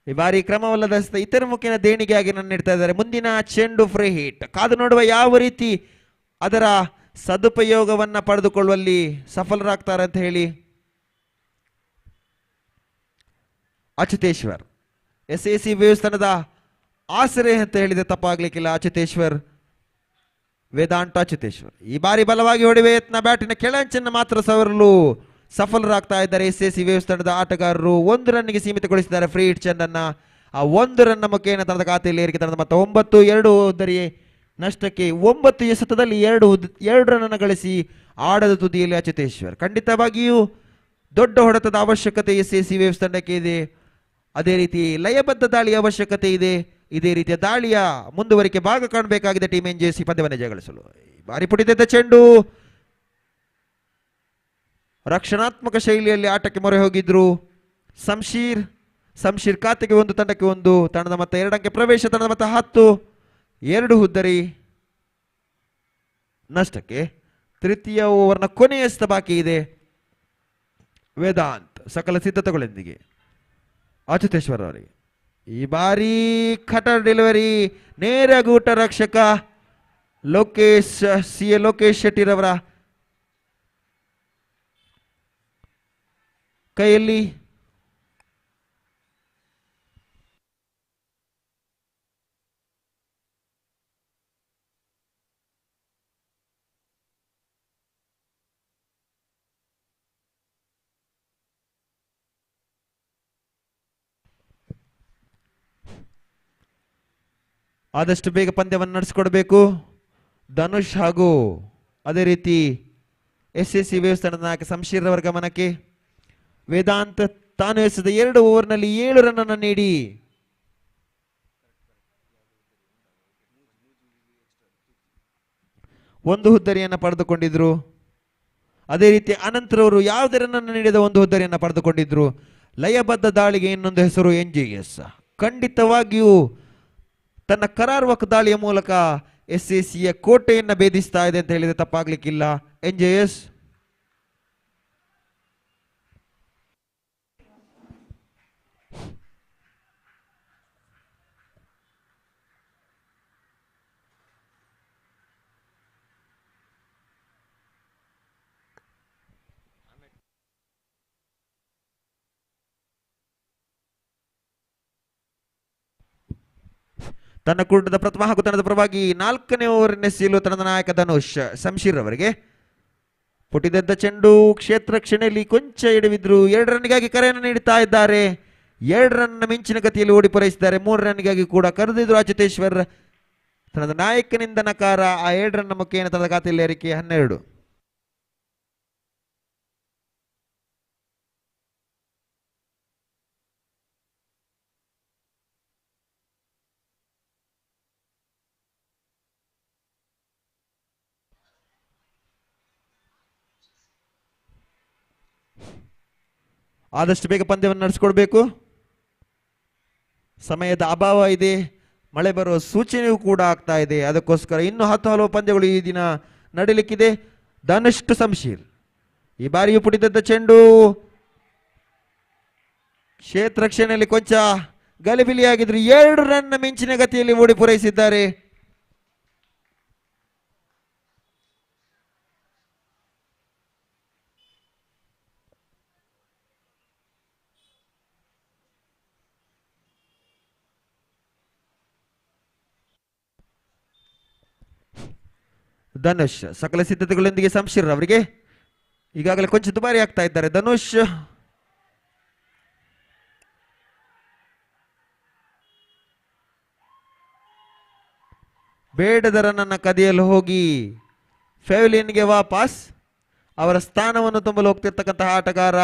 ಈ ಬಾರಿ ಕ್ರಮವಲ್ಲದ ಎಸೆತ ಇತರ ಮುಖೇನ ದೇಣಿಗೆಯಾಗಿ ನನ್ನ ನೀಡ್ತಾ ಇದ್ದಾರೆ. ಮುಂದಿನ ಚೆಂಡು ಫ್ರೀ ಹಿಟ್. ಕಾದು ನೋಡುವ ಯಾವ ರೀತಿ ಅದರ ಸದುಪಯೋಗವನ್ನ ಪಡೆದುಕೊಳ್ಳುವಲ್ಲಿ ಸಫಲರಾಗ್ತಾರೆ ಅಂತ ಹೇಳಿ. ಅಚ್ಯುತೇಶ್ವರ್ SAC ದೇವಸ್ಥಾನದ ಆಸರೆ ಅಂತ ಹೇಳಿದೆ ತಪ್ಪಾಗ್ಲಿಕ್ಕಿಲ್ಲ. ಅಚ್ಯುತೇಶ್ವರ್ ವೇದಾಂತ ಅಚ್ಯುತೇಶ್ವರ್ ಈ ಬಾರಿ ಬಲವಾಗಿ ಹೊಡೆಯುವ ಯತ್ನ, ಬ್ಯಾಟಿನ ಕೆಳಂಚನ್ನು ಮಾತ್ರ ಸವರಲು ಸಫಲರಾಗ್ತಾ ಇದ್ದಾರೆ. SAC ದೇವಸ್ಥಾನದ ಆಟಗಾರರು 1 ರನ್ನಿಗೆ ಸೀಮಿತಗೊಳಿಸಿದ್ದಾರೆ ಫ್ರೀ ಹಿಟ್ ಚೆಂಡನ್ನ. ಆ 1 ರನ್ನ ಮುಖೇನ ತನ್ನದ ಖಾತೆಯಲ್ಲಿ ಏರಿಕೆ ತಂದ ಮೊತ್ತ 9. 2 ಉದ್ದರಿ ನಷ್ಟಕ್ಕೆ 9 ಎಸೆತದಲ್ಲಿ 2 ರನ್ ಗಳಿಸಿ ಆಡದ ತುದಿಯಲ್ಲಿ ಅಚ್ಯುತೇಶ್ವರ್. ಖಂಡಿತವಾಗಿಯೂ ದೊಡ್ಡ ಹೊಡೆತದ ಅವಶ್ಯಕತೆ SAC ದೇವಸ್ಥಾನಕ್ಕೆ ಇದೆ. ಅದೇ ರೀತಿ ಲಯಬದ್ಧ ದಾಳಿಯ ಅವಶ್ಯಕತೆ ಇದೆ. ಇದೇ ರೀತಿಯ ದಾಳಿಯ ಮುಂದುವರಿಕೆ ಭಾಗ ಕಾಣಬೇಕಾಗಿದೆ ಟೀಮ್ NJC ಪಂದ್ಯವನ್ನು ಜಯಗಳಿಸಲು. ಬಾರಿ ಪುಟಿದ ಚೆಂಡು ರಕ್ಷಣಾತ್ಮಕ ಶೈಲಿಯಲ್ಲಿ ಆಟಕ್ಕೆ ಮೊರೆ ಹೋಗಿದ್ರು ಶಂಶೀರ್ ಖಾತೆಗೆ 1, ತಂಡಕ್ಕೆ 1. ತಂಡದ ಮೊತ್ತ 2 ಅಂಕೆ ಪ್ರವೇಶ. ತಂಡದ ಮೊತ್ತ 10. 2 ಹುದ್ದರಿ ನಷ್ಟಕ್ಕೆ. ತೃತೀಯ ಓವರ್ನ ಕೊನೆಯಷ್ಟ ಬಾಕಿ ಇದೆ. ವೇದಾಂತ್ ಸಕಲ ಸಿದ್ಧತೆಗಳೊಂದಿಗೆ ಅಚ್ಯುತೇಶ್ವರ್ ಅವರಿಗೆ ಈ ಬಾರಿ ಕಟರ್ ಡೆಲಿವರಿ, ನೇರ ಗೂಟ ರಕ್ಷಕ ಲೋಕೇಶ್ ಶೆಟ್ಟಿರವರ ಕೈಯಲ್ಲಿ. ಆದಷ್ಟು ಬೇಗ ಪಂದ್ಯವನ್ನು ನಡೆಸಿಕೊಡಬೇಕು ಧನುಷ್ ಹಾಗೂ ಅದೇ ರೀತಿ SAC ದೇವಸ್ಥಾನದ ನಾಯಕ ಶಂಶೀರ್ ಅವರ ಗಮನಕ್ಕೆ. ವೇದಾಂತ್ ತಾನು ಎಸೆದ 2 ಓವರ್ನಲ್ಲಿ 7 ರನ್ ಅನ್ನು ನೀಡಿ ಒಂದು ಹುದ್ದರಿಯನ್ನು ಪಡೆದುಕೊಂಡಿದ್ರು. ಅದೇ ರೀತಿ ಅನಂತರವರು ಯಾವುದೇ ರನ್ ಅನ್ನು ನೀಡಿದ 1 ಹುದ್ದರಿಯನ್ನು ಪಡೆದುಕೊಂಡಿದ್ರು. ಲಯಬದ್ಧ ದಾಳಿಗೆ ಇನ್ನೊಂದು ಹೆಸರು NJS. ಖಂಡಿತವಾಗಿಯೂ ತನ್ನ ಕರಾರುವಕ ದಾಳಿಯ ಮೂಲಕ SACಯ ಕೋಟೆಯನ್ನು ಭೇದಿಸ್ತಾ ಇದೆ ಅಂತ ಹೇಳಿದ್ರೆ ತಪ್ಪಾಗ್ಲಿಕ್ಕಿಲ್ಲ NJS. ತನ್ನ ಕೂಟದ ಪ್ರಥಮ ಹಾಗೂ ತಂಡದ ಪರವಾಗಿ 4ನೇ ಓವರಿನ ಸೀಲು ತಂಡದ ನಾಯಕ ಧನುಷ್ ಶಂಶೀರ್ ಅವರಿಗೆ. ಪುಟಿದೆದ್ದ ಚೆಂಡು ಕ್ಷೇತ್ರ ರಕ್ಷಣೆಯಲ್ಲಿ ಕೊಂಚ ಎಡವಿದ್ರು. 2 ರನ್ನಿಗಾಗಿ ಕರೆಯನ್ನು ನೀಡುತ್ತಾ ಇದ್ದಾರೆ. 2 ರನ್ ಮಿಂಚಿನ ಗತಿಯಲ್ಲಿ ಓಡಿ ಪೂರೈಸಿದ್ದಾರೆ. 3 ರನ್ನಿಗಾಗಿ ಕೂಡ ಕರೆದಿದ್ರು ಅಚ್ಯುತೇಶ್ವರ್. ತನ್ನದ ನಾಯಕನಿಂದ ನಕಾರ. ಆ 2 ರನ್ ಮುಖೇನ ತನ್ನ ಖಾತೆಯಲ್ಲಿ ಏರಿಕೆ 12. ಆದಷ್ಟು ಬೇಗ ಪಂದ್ಯವನ್ನು ನಡೆಸಿಕೊಡ್ಬೇಕು. ಸಮಯದ ಅಭಾವ ಇದೆ. ಮಳೆ ಬರುವ ಸೂಚನೆಯೂ ಕೂಡ ಆಗ್ತಾ ಇದೆ. ಅದಕ್ಕೋಸ್ಕರ ಇನ್ನೂ 10 ಹಲವು ಪಂದ್ಯಗಳು ಈ ದಿನ ನಡೀಲಿಕ್ಕಿದೆ. ಧನುಷ್ ಶಂಶೀರ್ ಈ ಬಾರಿಯೂ ಪುಟಿದದ್ದ ಚೆಂಡು ಕ್ಷೇತ್ರ ರಕ್ಷಣೆಯಲ್ಲಿ ಕೊಂಚ ಗಲಿಬಿಲಿಯಾಗಿದ್ರು. 2 ರನ್ ಮಿಂಚಿನ ಗತಿಯಲ್ಲಿ ಓಡಿ ಪೂರೈಸಿದ್ದಾರೆ. ಧನುಷ್ ಸಕಲ ಸಿದ್ಧತೆಗಳೊಂದಿಗೆ ಶಂಶೀರ್ ಅವರಿಗೆ ಈಗಾಗಲೇ ಕೊಂಚ ದುಬಾರಿ ಆಗ್ತಾ ಇದ್ದಾರೆ. ಧನುಷ್ ಬೇಡದ ರನ್ನನ್ನು ಕದಿಯಲು ಹೋಗಿ ಫೆವಿಲಿಯನ್ಗೆ ವಾಪಸ್ ಅವರ ಸ್ಥಾನವನ್ನು ತುಂಬಲು ಹೋಗ್ತಿರ್ತಕ್ಕಂತಹ ಆಟಗಾರ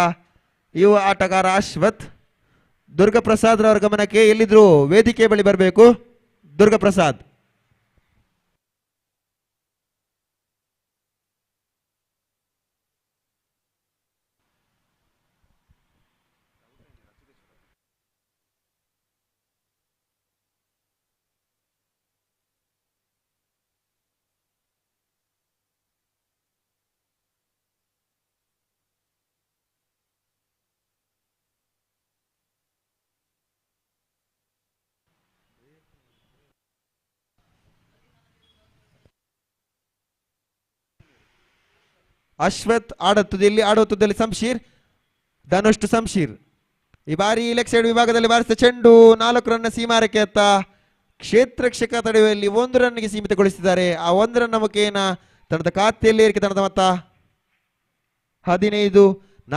ಯುವ ಆಟಗಾರ ಅಶ್ವಥ್. ದುರ್ಗಪ್ರಸಾದ್ ರವರ ಗಮನಕ್ಕೆ, ಎಲ್ಲಿದ್ರು ವೇದಿಕೆ ಬಳಿ ಬರಬೇಕು. ದುರ್ಗಪ್ರಸಾದ್. ಅಶ್ವಥ್ ಆಡುವ ತುದಿಯಲ್ಲಿ ಶಂಶೀರ್, ಧನುಷ್ ಶಂಶೀರ್. ಈ ಬಾರಿ ಲೆಗ್ ಸೈಡ್ ವಿಭಾಗದಲ್ಲಿ ಬಾರಿಸಿದ ಚೆಂಡು 4 ರನ್ನ ಸೀಮಾರಕ್ಕೆ ಅತ್ತ ಕ್ಷೇತ್ರಕ್ಷಕ ತಡೆಯುವಲ್ಲಿ 1 ರನ್ಗೆ ಸೀಮಿತಗೊಳಿಸಿದ್ದಾರೆ. ಆ 1 ರನ್ನ ಮುಖೇನ ತಂಡದ ಖಾತೆಯಲ್ಲಿ ಏರಿಕೆ. ತಂಡದ ಮೊತ್ತ 15.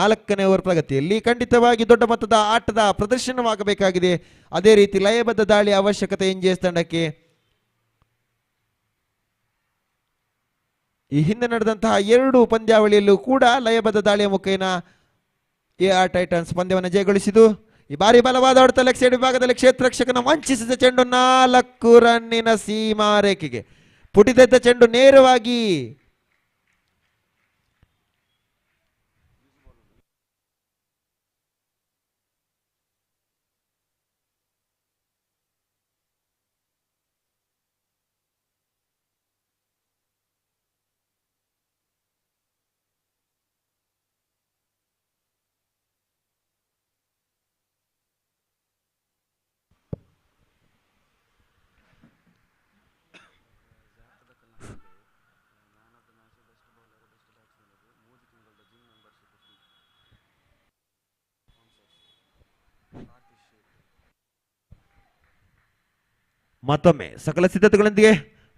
4ನೇ ಓವರ್ ಪ್ರಗತಿಯಲ್ಲಿ ಖಂಡಿತವಾಗಿ ದೊಡ್ಡ ಮೊತ್ತದ ಆಟದ ಪ್ರದರ್ಶನವಾಗಬೇಕಾಗಿದೆ. ಅದೇ ರೀತಿ ಲಯಬದ್ಧ ದಾಳಿ ಅವಶ್ಯಕತೆ NJS ತಂಡಕ್ಕೆ. ಈ ಹಿಂದೆ ನಡೆದಂತಹ 2 ಪಂದ್ಯಾವಳಿಯಲ್ಲೂ ಕೂಡ ಲಯಬದ್ಧ ದಾಳಿಯ ಮುಖೇನ AR ಟೈಟನ್ಸ್ ಪಂದ್ಯವನ್ನು ಜಯಗೊಳಿಸಿತು. ಈ ಬಾರಿ ಬಲವಾದ ಹೊಡೆತ ಲೆಗ್ ಸೈಡ್ ವಿಭಾಗದಲ್ಲಿ ಕ್ಷೇತ್ರರಕ್ಷಕನ ವಂಚಿಸಿದ ಚೆಂಡು 4 ರನ್ನಿನ ಸೀಮಾರೇಖೆಗೆ ಪುಟಿದೆದ್ದ ಚೆಂಡು ನೇರವಾಗಿ ಮತ್ತೊಮ್ಮೆ ಸಕಲ ಸಿದ್ಧತೆಗಳೊಂದಿಗೆ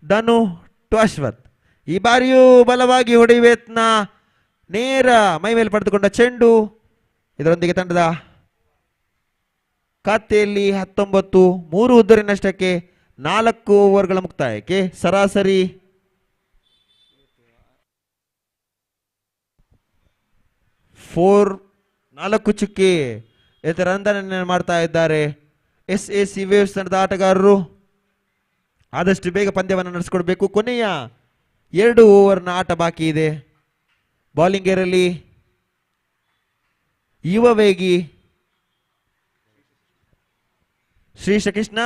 ಧನು ಟು ಅಶ್ವಥ್. ಈ ಬಾರಿಯೂ ಬಲವಾಗಿ ಹೊಡೆಯುವ ಯತ್ನ, ನೇರ ಮೈ ಮೇಲೆ ಪಡೆದುಕೊಂಡ ಚೆಂಡು. ಇದರೊಂದಿಗೆ ತಂಡದ ಖಾತೆಯಲ್ಲಿ 19. 3 ಉದ್ದರಿ ನಷ್ಟಕ್ಕೆ 4 ಓವರ್ಗಳ ಮುಕ್ತಾಯಕ್ಕೆ ಸರಾಸರಿ 4 ಚುಕ್ಕಿ ರಂದನೆ ಮಾಡ್ತಾ ಇದ್ದಾರೆ SAC ವೇವ್ಸ್ ತಂಡದ ಆಟಗಾರರು. ಆದಷ್ಟು ಬೇಗ ಪಂದ್ಯವನ್ನು ನಡೆಸಿಕೊಡ್ಬೇಕು. ಕೊನೆಯ 2 ಓವರ್ನ ಆಟ ಬಾಕಿ ಇದೆ. ಬೌಲಿಂಗ್ ಏರಲ್ಲಿ ಯುವ ವೇಗಿ ಶ್ರೀಶಕೃಷ್ಣ.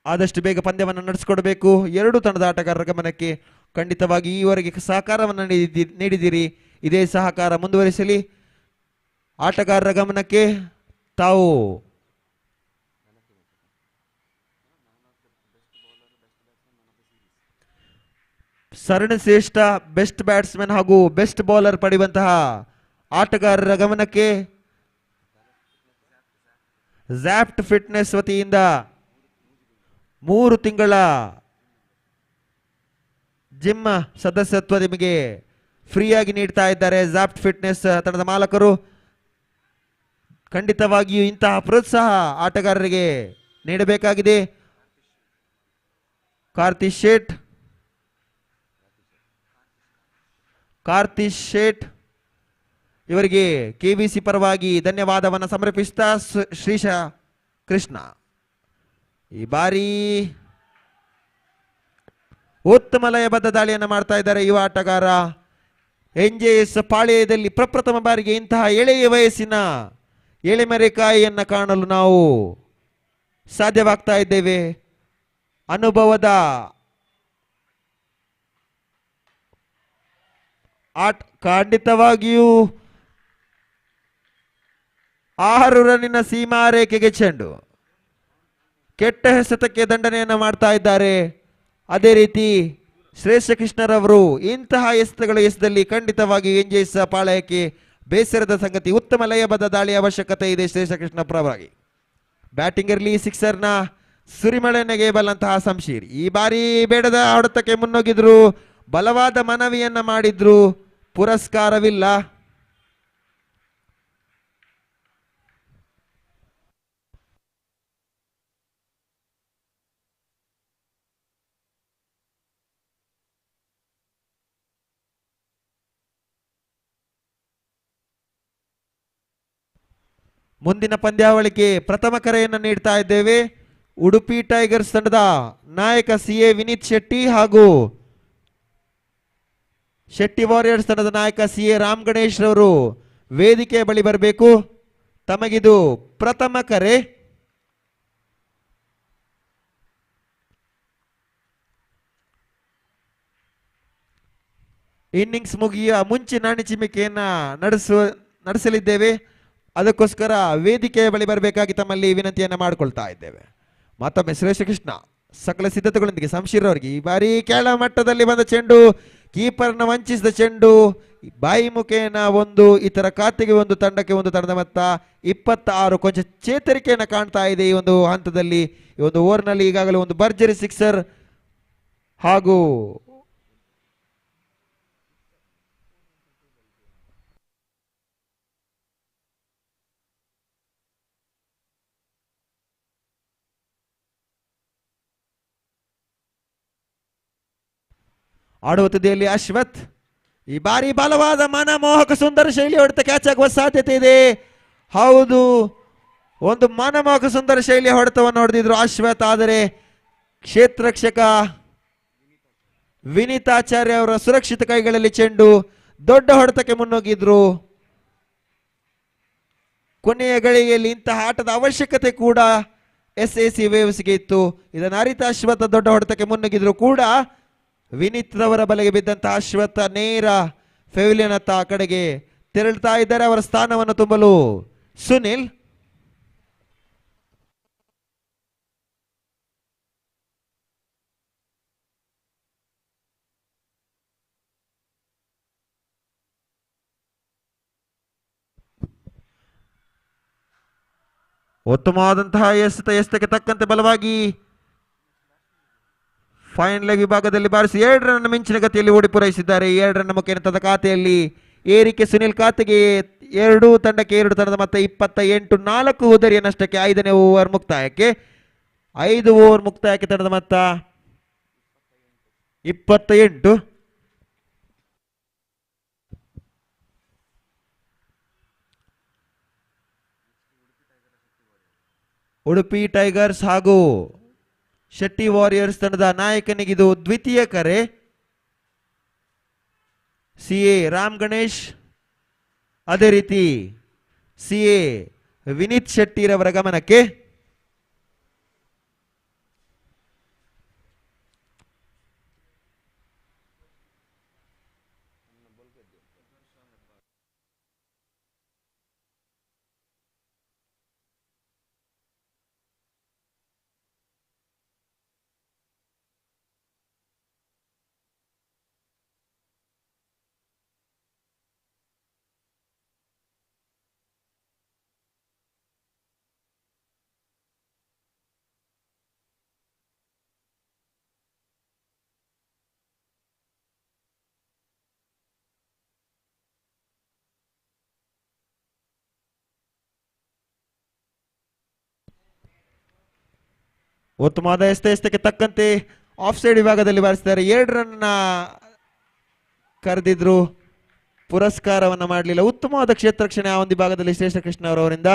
ಆದಷ್ಟು ಬೇಗ ಪಂದ್ಯವನ್ನು ನಡೆಸಿಕೊಡಬೇಕು. 2 ತಂಡದ ಆಟಗಾರರ ಗಮನಕ್ಕೆ. ಖಂಡಿತವಾಗಿ ಈವರೆಗೆ ಸಹಕಾರವನ್ನು ನೀಡಿದಿರಿ, ಇದೇ ಸಹಕಾರ ಮುಂದುವರಿಸಲಿ. ಆಟಗಾರರ ಗಮನಕ್ಕೆ ತಾವು ಸರಣಿ ಶ್ರೇಷ್ಠ ಬೆಸ್ಟ್ ಬ್ಯಾಟ್ಸ್ಮನ್ ಹಾಗೂ ಬೆಸ್ಟ್ ಬೌಲರ್ ಪಡೆಯುವಂತಹ ಆಟಗಾರರ ಗಮನಕ್ಕೆ ಝ್ಯಾಪ್ಟ್ ಫಿಟ್ನೆಸ್ ವತಿಯಿಂದ 3 ತಿಂಗಳ ಜಿಮ್ ಸದಸ್ಯತ್ವ ನಿಮಗೆ ಫ್ರೀಯಾಗಿ ನೀಡ್ತಾ ಇದ್ದಾರೆ ಝ್ಯಾಪ್ಟ್ ಫಿಟ್ನೆಸ್ ತಂಡದ ಮಾಲಕರು. ಖಂಡಿತವಾಗಿಯೂ ಇಂತಹ ಪ್ರೋತ್ಸಾಹ ಆಟಗಾರರಿಗೆ ನೀಡಬೇಕಾಗಿದೆ. ಕಾರ್ತಿಶ್ ಶೇಟ್ ಇವರಿಗೆ KBC ಪರವಾಗಿ ಧನ್ಯವಾದವನ್ನು ಸಮರ್ಪಿಸ್ತಾ ಶ್ರೀಶ ಕೃಷ್ಣ. ಈ ಬಾರಿ ಉತ್ತಮ ಲಯಬದ್ಧ ದಾಳಿಯನ್ನು ಮಾಡ್ತಾ ಇದ್ದಾರೆ ಯುವ ಆಟಗಾರ. NJS ಪಾಳ್ಯದಲ್ಲಿ ಪ್ರಪ್ರಥಮ ಬಾರಿಗೆ ಇಂತಹ ಎಳೆಯ ವಯಸ್ಸಿನ ಎಳೆಮರೆಕಾಯಿಯನ್ನು ಕಾಣಲು ನಾವು ಸಾಧ್ಯವಾಗ್ತಾ ಇದ್ದೇವೆ. ಅನುಭವದ ಖಂಡಿತವಾಗಿಯೂ 6 ರನ್ನಿನ ಸೀಮಾರೇಖೆಗೆ ಚೆಂಡು. ಕೆಟ್ಟ ಎಸೆತಕ್ಕೆ ದಂಡನೆಯನ್ನು ಮಾಡ್ತಾ ಇದ್ದಾರೆ. ಅದೇ ರೀತಿ ಶ್ರೇಷ್ಠ ಕೃಷ್ಣರವರು ಇಂತಹ ಎಸೆತಗಳ ಎಸೆದಲ್ಲಿ ಖಂಡಿತವಾಗಿ NJS ಪಾಳಯಕ್ಕೆ ಬೇಸರದ ಸಂಗತಿ. ಉತ್ತಮ ಲಯಬದ್ಧ ದಾಳಿ ಅವಶ್ಯಕತೆ ಇದೆ ಶ್ರೇಷ್ಠ ಕೃಷ್ಣ ಪರವಾಗಿ. ಬ್ಯಾಟಿಂಗ್ ಇರಲಿ ಸಿಕ್ಸರ್ನ ಸುರಿಮಳೆನೆಗೆ ಬಲ್ಲಂತಹ ಶಂಶೀರ್ ಈ ಬಾರಿ ಬೇಡದ ಹೊಡೆತಕ್ಕೆ ಮುನ್ನುಗ್ಗಿದ್ರು, ಬಲವಾದ ಮನವಿಯನ್ನ ಮಾಡಿದ್ರು, ಪುರಸ್ಕಾರವಿಲ್ಲ. ಮುಂದಿನ ಪಂದ್ಯಾವಳಿಗೆ ಪ್ರಥಮ ಕರೆಯನ್ನು ನೀಡ್ತಾ ಇದ್ದೇವೆ. ಉಡುಪಿ ಟೈಗರ್ಸ್ ತಂಡದ ನಾಯಕ CA ವಿನೀತ್ ಶೆಟ್ಟಿ ಹಾಗೂ ಶೆಟ್ಟಿ ವಾರಿಯರ್ಸ್ ತಂಡದ ನಾಯಕ CA ರಾಮ್ ಗಣೇಶ್ ರವರು ವೇದಿಕೆಯ ಬಳಿ ಬರಬೇಕು. ತಮಗಿದು ಪ್ರಥಮ ಕರೆ. ಇನ್ನಿಂಗ್ಸ್ ಮುಗಿಯ ಮುಂಚೆ ನಾಣಿಚಿಮಿಕೆಯನ್ನ ನಡೆಸಲಿದ್ದೇವೆ. ಅದಕ್ಕೋಸ್ಕರ ವೇದಿಕೆಯ ಬಳಿ ಬರಬೇಕಾಗಿ ತಮ್ಮಲ್ಲಿ ವಿನಂತಿಯನ್ನ ಮಾಡಿಕೊಳ್ತಾ ಇದ್ದೇವೆ. ಮತ್ತೊಮ್ಮೆ ಶ್ರೇಷ್ಠ ಕೃಷ್ಣ ಸಕಲ ಸಿದ್ಧತೆಗಳೊಂದಿಗೆ ಶಂಶೀರ್ ಅವರಿಗೆ ಈ ಬಾರಿ ಕೆಳ ಮಟ್ಟದಲ್ಲಿ ಬಂದ ಚೆಂಡು, ಕೀಪರ್ನ ವಂಚಿಸಿದ ಚೆಂಡು, ಬಾಯಿ ಮುಖೇನ ಒಂದು, ಇತರ ಖಾತೆಗೆ ಒಂದು, ತಂಡಕ್ಕೆ ಒಂದು, ತಂಡದ ಮೊತ್ತ 26. ಕೊಂಚ ಚೇತರಿಕೆಯನ್ನು ಕಾಣ್ತಾ ಇದೆ ಈ ಒಂದು ಹಂತದಲ್ಲಿ. ಈ ಒಂದು ಓವರ್ನಲ್ಲಿ ಈಗಾಗಲೇ ಒಂದು ಭರ್ಜರಿ ಸಿಕ್ಸರ್ ಹಾಗೂ ಆಡುವ ತುದಿಯಲ್ಲಿ ಅಶ್ವಥ್ ಈ ಬಾರಿ ಬಲವಾದ ಮನಮೋಹಕ ಸುಂದರ ಶೈಲಿ ಹೊಡೆತ ಕ್ಯಾಚ್ ಆಗುವ ಸಾಧ್ಯತೆ ಇದೆ. ಹೌದು, ಒಂದು ಮನಮೋಹಕ ಸುಂದರ ಶೈಲಿಯ ಹೊಡೆತವನ್ನು ಹೊಡೆದಿದ್ರು ಅಶ್ವಥ್. ಆದರೆ ಕ್ಷೇತ್ರರಕ್ಷಕ ವಿನೀತಾಚಾರ್ಯ ಅವರ ಸುರಕ್ಷಿತ ಕೈಗಳಲ್ಲಿ ಚೆಂಡು, ದೊಡ್ಡ ಹೊಡೆತಕ್ಕೆ ಮುನ್ನುಗ್ಗಿದ್ರು. ಕೊನೆಯ ಗಳಿಗೆಯಲ್ಲಿ ಇಂತಹ ಆಟದ ಅವಶ್ಯಕತೆ ಕೂಡ SAC ವೇವ್ಸ್ಗೆ ಇತ್ತು. ಇದನ್ನು ಅರಿತ ಅಶ್ವಥ್ ದೊಡ್ಡ ಹೊಡೆತಕ್ಕೆ ಮುನ್ನುಗ್ಗಿದ್ರು ಕೂಡ ವಿನೀತ್ ರವರ ಬಲೆಗೆ ಬಿದ್ದಂತಹ ಅಶ್ವಥ್ ನೇರ ಫೆವಿಲಿಯನ್ ಅತ್ತ ಆ ಕಡೆಗೆ ತೆರಳ್ತಾ ಇದ್ದಾರೆ. ಅವರ ಸ್ಥಾನವನ್ನು ತುಂಬಲು ಸುನಿಲ್. ಉತ್ತಮವಾದಂತಹ ಎಸೆತಕ್ಕೆ ತಕ್ಕಂತೆ ಬಲವಾಗಿ ಫೈನ್ ಲೆಗ್ ವಿಭಾಗದಲ್ಲಿ ಬಾರಿಸಿ 2 ರನ್ ಮಿಂಚಿನ ಗತಿಯಲ್ಲಿ ಓಡಿ ಪೂರೈಸಿದ್ದಾರೆ. 2 ರನ್ ಮುಖೇನ ತನ್ನ ಖಾತೆಯಲ್ಲಿ ಏರಿಕೆ. ಸುನಿಲ್ ಖಾತೆಗೆ 2 ತಂಡಕ್ಕೆ 2 ತಂಡದ ಮತ್ತೆ 28. 4 ಉದರಿಯ ನಷ್ಟಕ್ಕೆ 5ನೇ ಓವರ್ ಮುಕ್ತಾಯಕ್ಕೆ. 5 ಓವರ್ ಮುಕ್ತಾಯಕ್ಕೆ ತಂಡದ ಮೊತ್ತ 28. ಉಡುಪಿ ಟೈಗರ್ಸ್ ಹಾಗೂ ಶೆಟ್ಟಿ ವಾರಿಯರ್ಸ್ ತಂಡದ ನಾಯಕನಿಗಿದು ದ್ವಿತೀಯ ಕರೆ. CA ರಾಮ್ ಗಣೇಶ್, ಅದೇ ರೀತಿ CA ವಿನೀತ್ ಶೆಟ್ಟಿರವರ ಗಮನಕ್ಕೆ. ಉತ್ತಮವಾದ ಎಸ್ತಕ್ಕೆ ತಕ್ಕಂತೆ ಆಫ್ ಸೈಡ್ ವಿಭಾಗದಲ್ಲಿ ಬಾರಿಸಿದ್ದಾರೆ. 2 ರನ್ ಕರೆದಿದ್ರು, ಪುರಸ್ಕಾರವನ್ನ ಮಾಡಲಿಲ್ಲ. ಉತ್ತಮವಾದ ಕ್ಷೇತ್ರ ರಕ್ಷಣೆ ಆ ಒಂದು ವಿಭಾಗದಲ್ಲಿ ಶ್ರೇಷ್ಠ ಕೃಷ್ಣ ಅವರಿಂದ.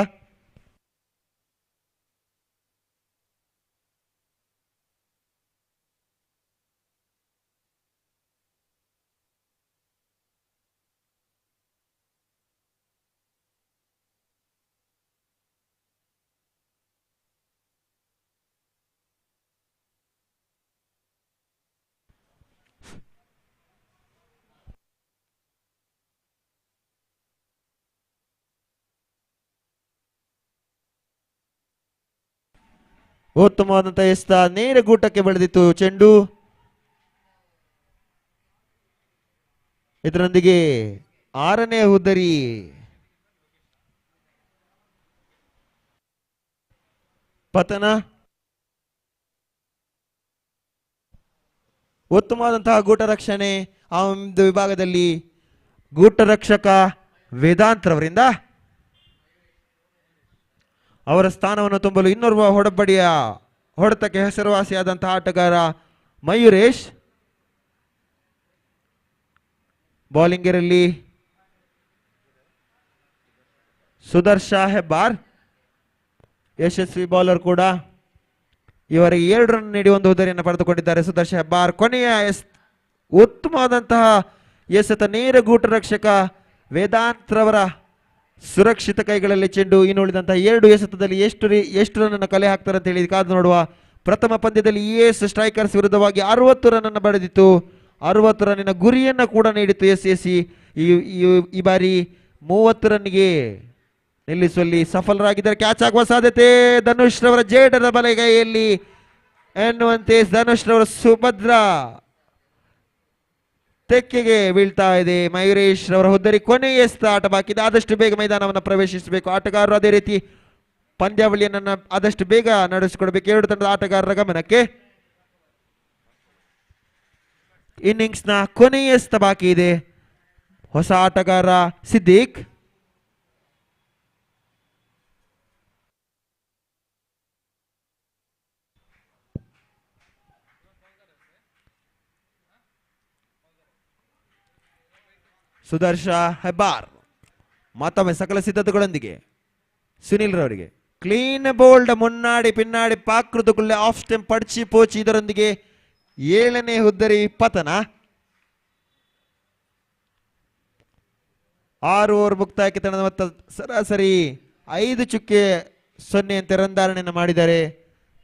ಉತ್ತಮವಾದಂತಹ ಎಸ್ತ ನೇರ ಗೂಟಕ್ಕೆ ಬೆಳೆದಿತ್ತು ಚೆಂಡು. ಇದರೊಂದಿಗೆ 6ನೇ ಉದ್ದರಿ ಪತನ. ಉತ್ತಮವಾದಂತಹ ಗೂಟ ರಕ್ಷಣೆ ಆ ಒಂದು ವಿಭಾಗದಲ್ಲಿ ಗೂಟ ರಕ್ಷಕ ವೇದಾಂತ್ ರವರಿಂದ. ಅವರ ಸ್ಥಾನವನ್ನು ತುಂಬಲು ಇನ್ನೋರ್ವ ಹೊಡಬಡಿಯ ಹೊಡೆತಕ್ಕೆ ಹೆಸರುವಾಸಿಯಾದಂತಹ ಆಟಗಾರ ಮಯೂರೇಶ್. ಬೌಲಿಂಗರಲ್ಲಿ ಸುದರ್ಶಾ ಹೆಬ್ಬಾರ್. ಯಶಸ್ವಿ ಬೌಲರ್ ಕೂಡ ಇವರಿಗೆ 2 ರನ್ ನೀಡಿ ಒಂದು ಹುದ್ದರಿಯನ್ನು ಪಡೆದುಕೊಂಡಿದ್ದಾರೆ. ಸುದರ್ಶನ್ ಹೆಬ್ಬಾರ್ ಕೊನೆಯ ಉತ್ತಮವಾದಂತಹ ಎಸೆತ ನೇರ ಗೂಟ ರಕ್ಷಕ ವೇದಾಂತ್ರವರ ಸುರಕ್ಷಿತ ಕೈಗಳಲ್ಲಿ ಚೆಂಡು. ಇನ್ನು ಉಳಿದಂತಹ 2 ಎಸೆತದಲ್ಲಿ ಎಷ್ಟು ರನ್ ಅನ್ನು ಕಲೆ ಹಾಕ್ತಾರೆ ಅಂತ ಹೇಳಿ ಕಾದು ನೋಡುವ. ಪ್ರಥಮ ಪಂದ್ಯದಲ್ಲಿ ES ಸ್ಟ್ರೈಕರ್ಸ್ ವಿರುದ್ಧವಾಗಿ 60 ರನ್ ಅನ್ನು ಪಡೆದಿತ್ತು. 60 ರನ್ನಿನ ಗುರಿಯನ್ನು ಕೂಡ ನೀಡಿತ್ತು SSC. ಈ ಬಾರಿ 30 ರನ್ಗೆ ನಿಲ್ಲಿಸುವಲ್ಲಿ ಸಫಲರಾಗಿದ್ದಾರೆ. ಕ್ಯಾಚ್ ಆಗುವ ಸಾಧ್ಯತೆ ಧನುಷ್ ರವರ ಜೇಡರ ಬಲಗೈಯಲ್ಲಿ ಎನ್ನುವಂತೆ ಧನುಷ್ ರವರ ಸುಭದ್ರ ತೆಕ್ಕೆಗೆ ಬೀಳ್ತಾ ಇದೆ. ಮಯೂರೇಶ್ ರವರ ಹುದ್ದರಿ ಕೊನೆಯ ಆಟ ಬಾಕಿ ಇದೆ. ಆದಷ್ಟು ಬೇಗ ಮೈದಾನವನ್ನು ಪ್ರವೇಶಿಸಬೇಕು ಆಟಗಾರರು. ಅದೇ ರೀತಿ ಪಂದ್ಯಾವಳಿಯನ್ನು ಆದಷ್ಟು ಬೇಗ ನಡೆಸಿಕೊಡ್ಬೇಕು. 2 ತಂಡದ ಆಟಗಾರರ ಗಮನಕ್ಕೆ ಇನ್ನಿಂಗ್ಸ್ ನ ಕೊನೆಯ ಬಾಕಿ ಇದೆ. ಹೊಸ ಆಟಗಾರ ಸಿದ್ದಿಕ್. ಸುದರ್ಶ ಹೆಬ್ಬಾರ್ ಮತ್ತೊಮ್ಮೆ ಸಕಲ ಸಿದ್ಧತೆಗಳೊಂದಿಗೆ ಸುನಿಲ್ ರವರಿಗೆ ಕ್ಲೀನ್ ಬೋಲ್ಡ್ ಮುನ್ನಾಡಿ ಪಿನ್ನಾಡಿ ಪಾಕೃತುಳ್ಳೆ ಆಫ್ ಸ್ಟೆಂಪ್ ಪಡ್ಚಿ ಪೋಚಿ ಇದರೊಂದಿಗೆ 7ನೇ ಹುದ್ದರಿ ಪತನ. 6 ಓವರ್ ಮುಕ್ತಾಯಕ್ಕೆ ತಂಡದ ಮೊತ್ತ ಸರಾಸರಿ 5.0 ಅಂತೆ ರನ್ ಧಾರಣೆಯನ್ನು ಮಾಡಿದ್ದಾರೆ.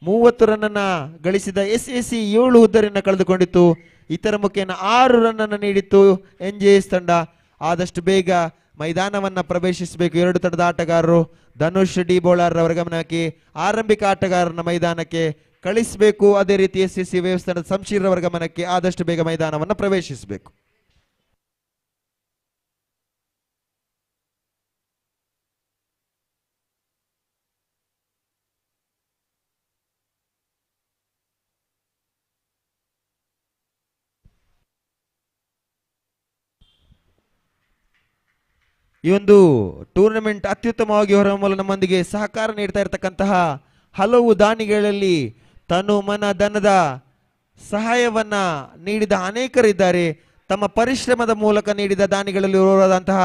30 ರನ್ ಅನ್ನ ಗಳಿಸಿದ SSC 7 ಹುದ್ದರಿಯನ್ನು ಕಳೆದುಕೊಂಡಿತ್ತು. ಇತರ ಮುಖೇನ 6 ರನ್ ಅನ್ನು ನೀಡಿತ್ತು NJS ತಂಡ. ಆದಷ್ಟು ಬೇಗ ಮೈದಾನವನ್ನ ಪ್ರವೇಶಿಸಬೇಕು 2 ತಂಡದ ಆಟಗಾರರು. ಧನುಷ್ ಡಿ ಬೋಳಾರ್ ಅವರ ಗಮನಕ್ಕೆ ಆರಂಭಿಕ ಆಟಗಾರನ ಮೈದಾನಕ್ಕೆ ಕಳಿಸಬೇಕು. ಅದೇ ರೀತಿ SSC ವೇವ್ಸ್ ತಂಡದ ಶಂಶೀರ್ ಅವರ ಗಮನಕ್ಕೆ ಆದಷ್ಟು ಬೇಗ ಮೈದಾನವನ್ನು ಪ್ರವೇಶಿಸಬೇಕು. ಈ ಒಂದು ಟೂರ್ನಮೆಂಟ್ ಅತ್ಯುತ್ತಮವಾಗಿ ಹೊರಹೊಮ್ಮಲು ನಮ್ಮೊಂದಿಗೆ ಸಹಕಾರ ನೀಡ್ತಾ ಇರತಕ್ಕಂತಹ ಹಲವು ದಾನಿಗಳಲ್ಲಿ ತನು ಮನ ಧನದ ಸಹಾಯವನ್ನ ನೀಡಿದ ಅನೇಕರಿದ್ದಾರೆ. ತಮ್ಮ ಪರಿಶ್ರಮದ ಮೂಲಕ ನೀಡಿದ ದಾನಿಗಳಲ್ಲಿ ಓರ್ವರಾದಂತಹ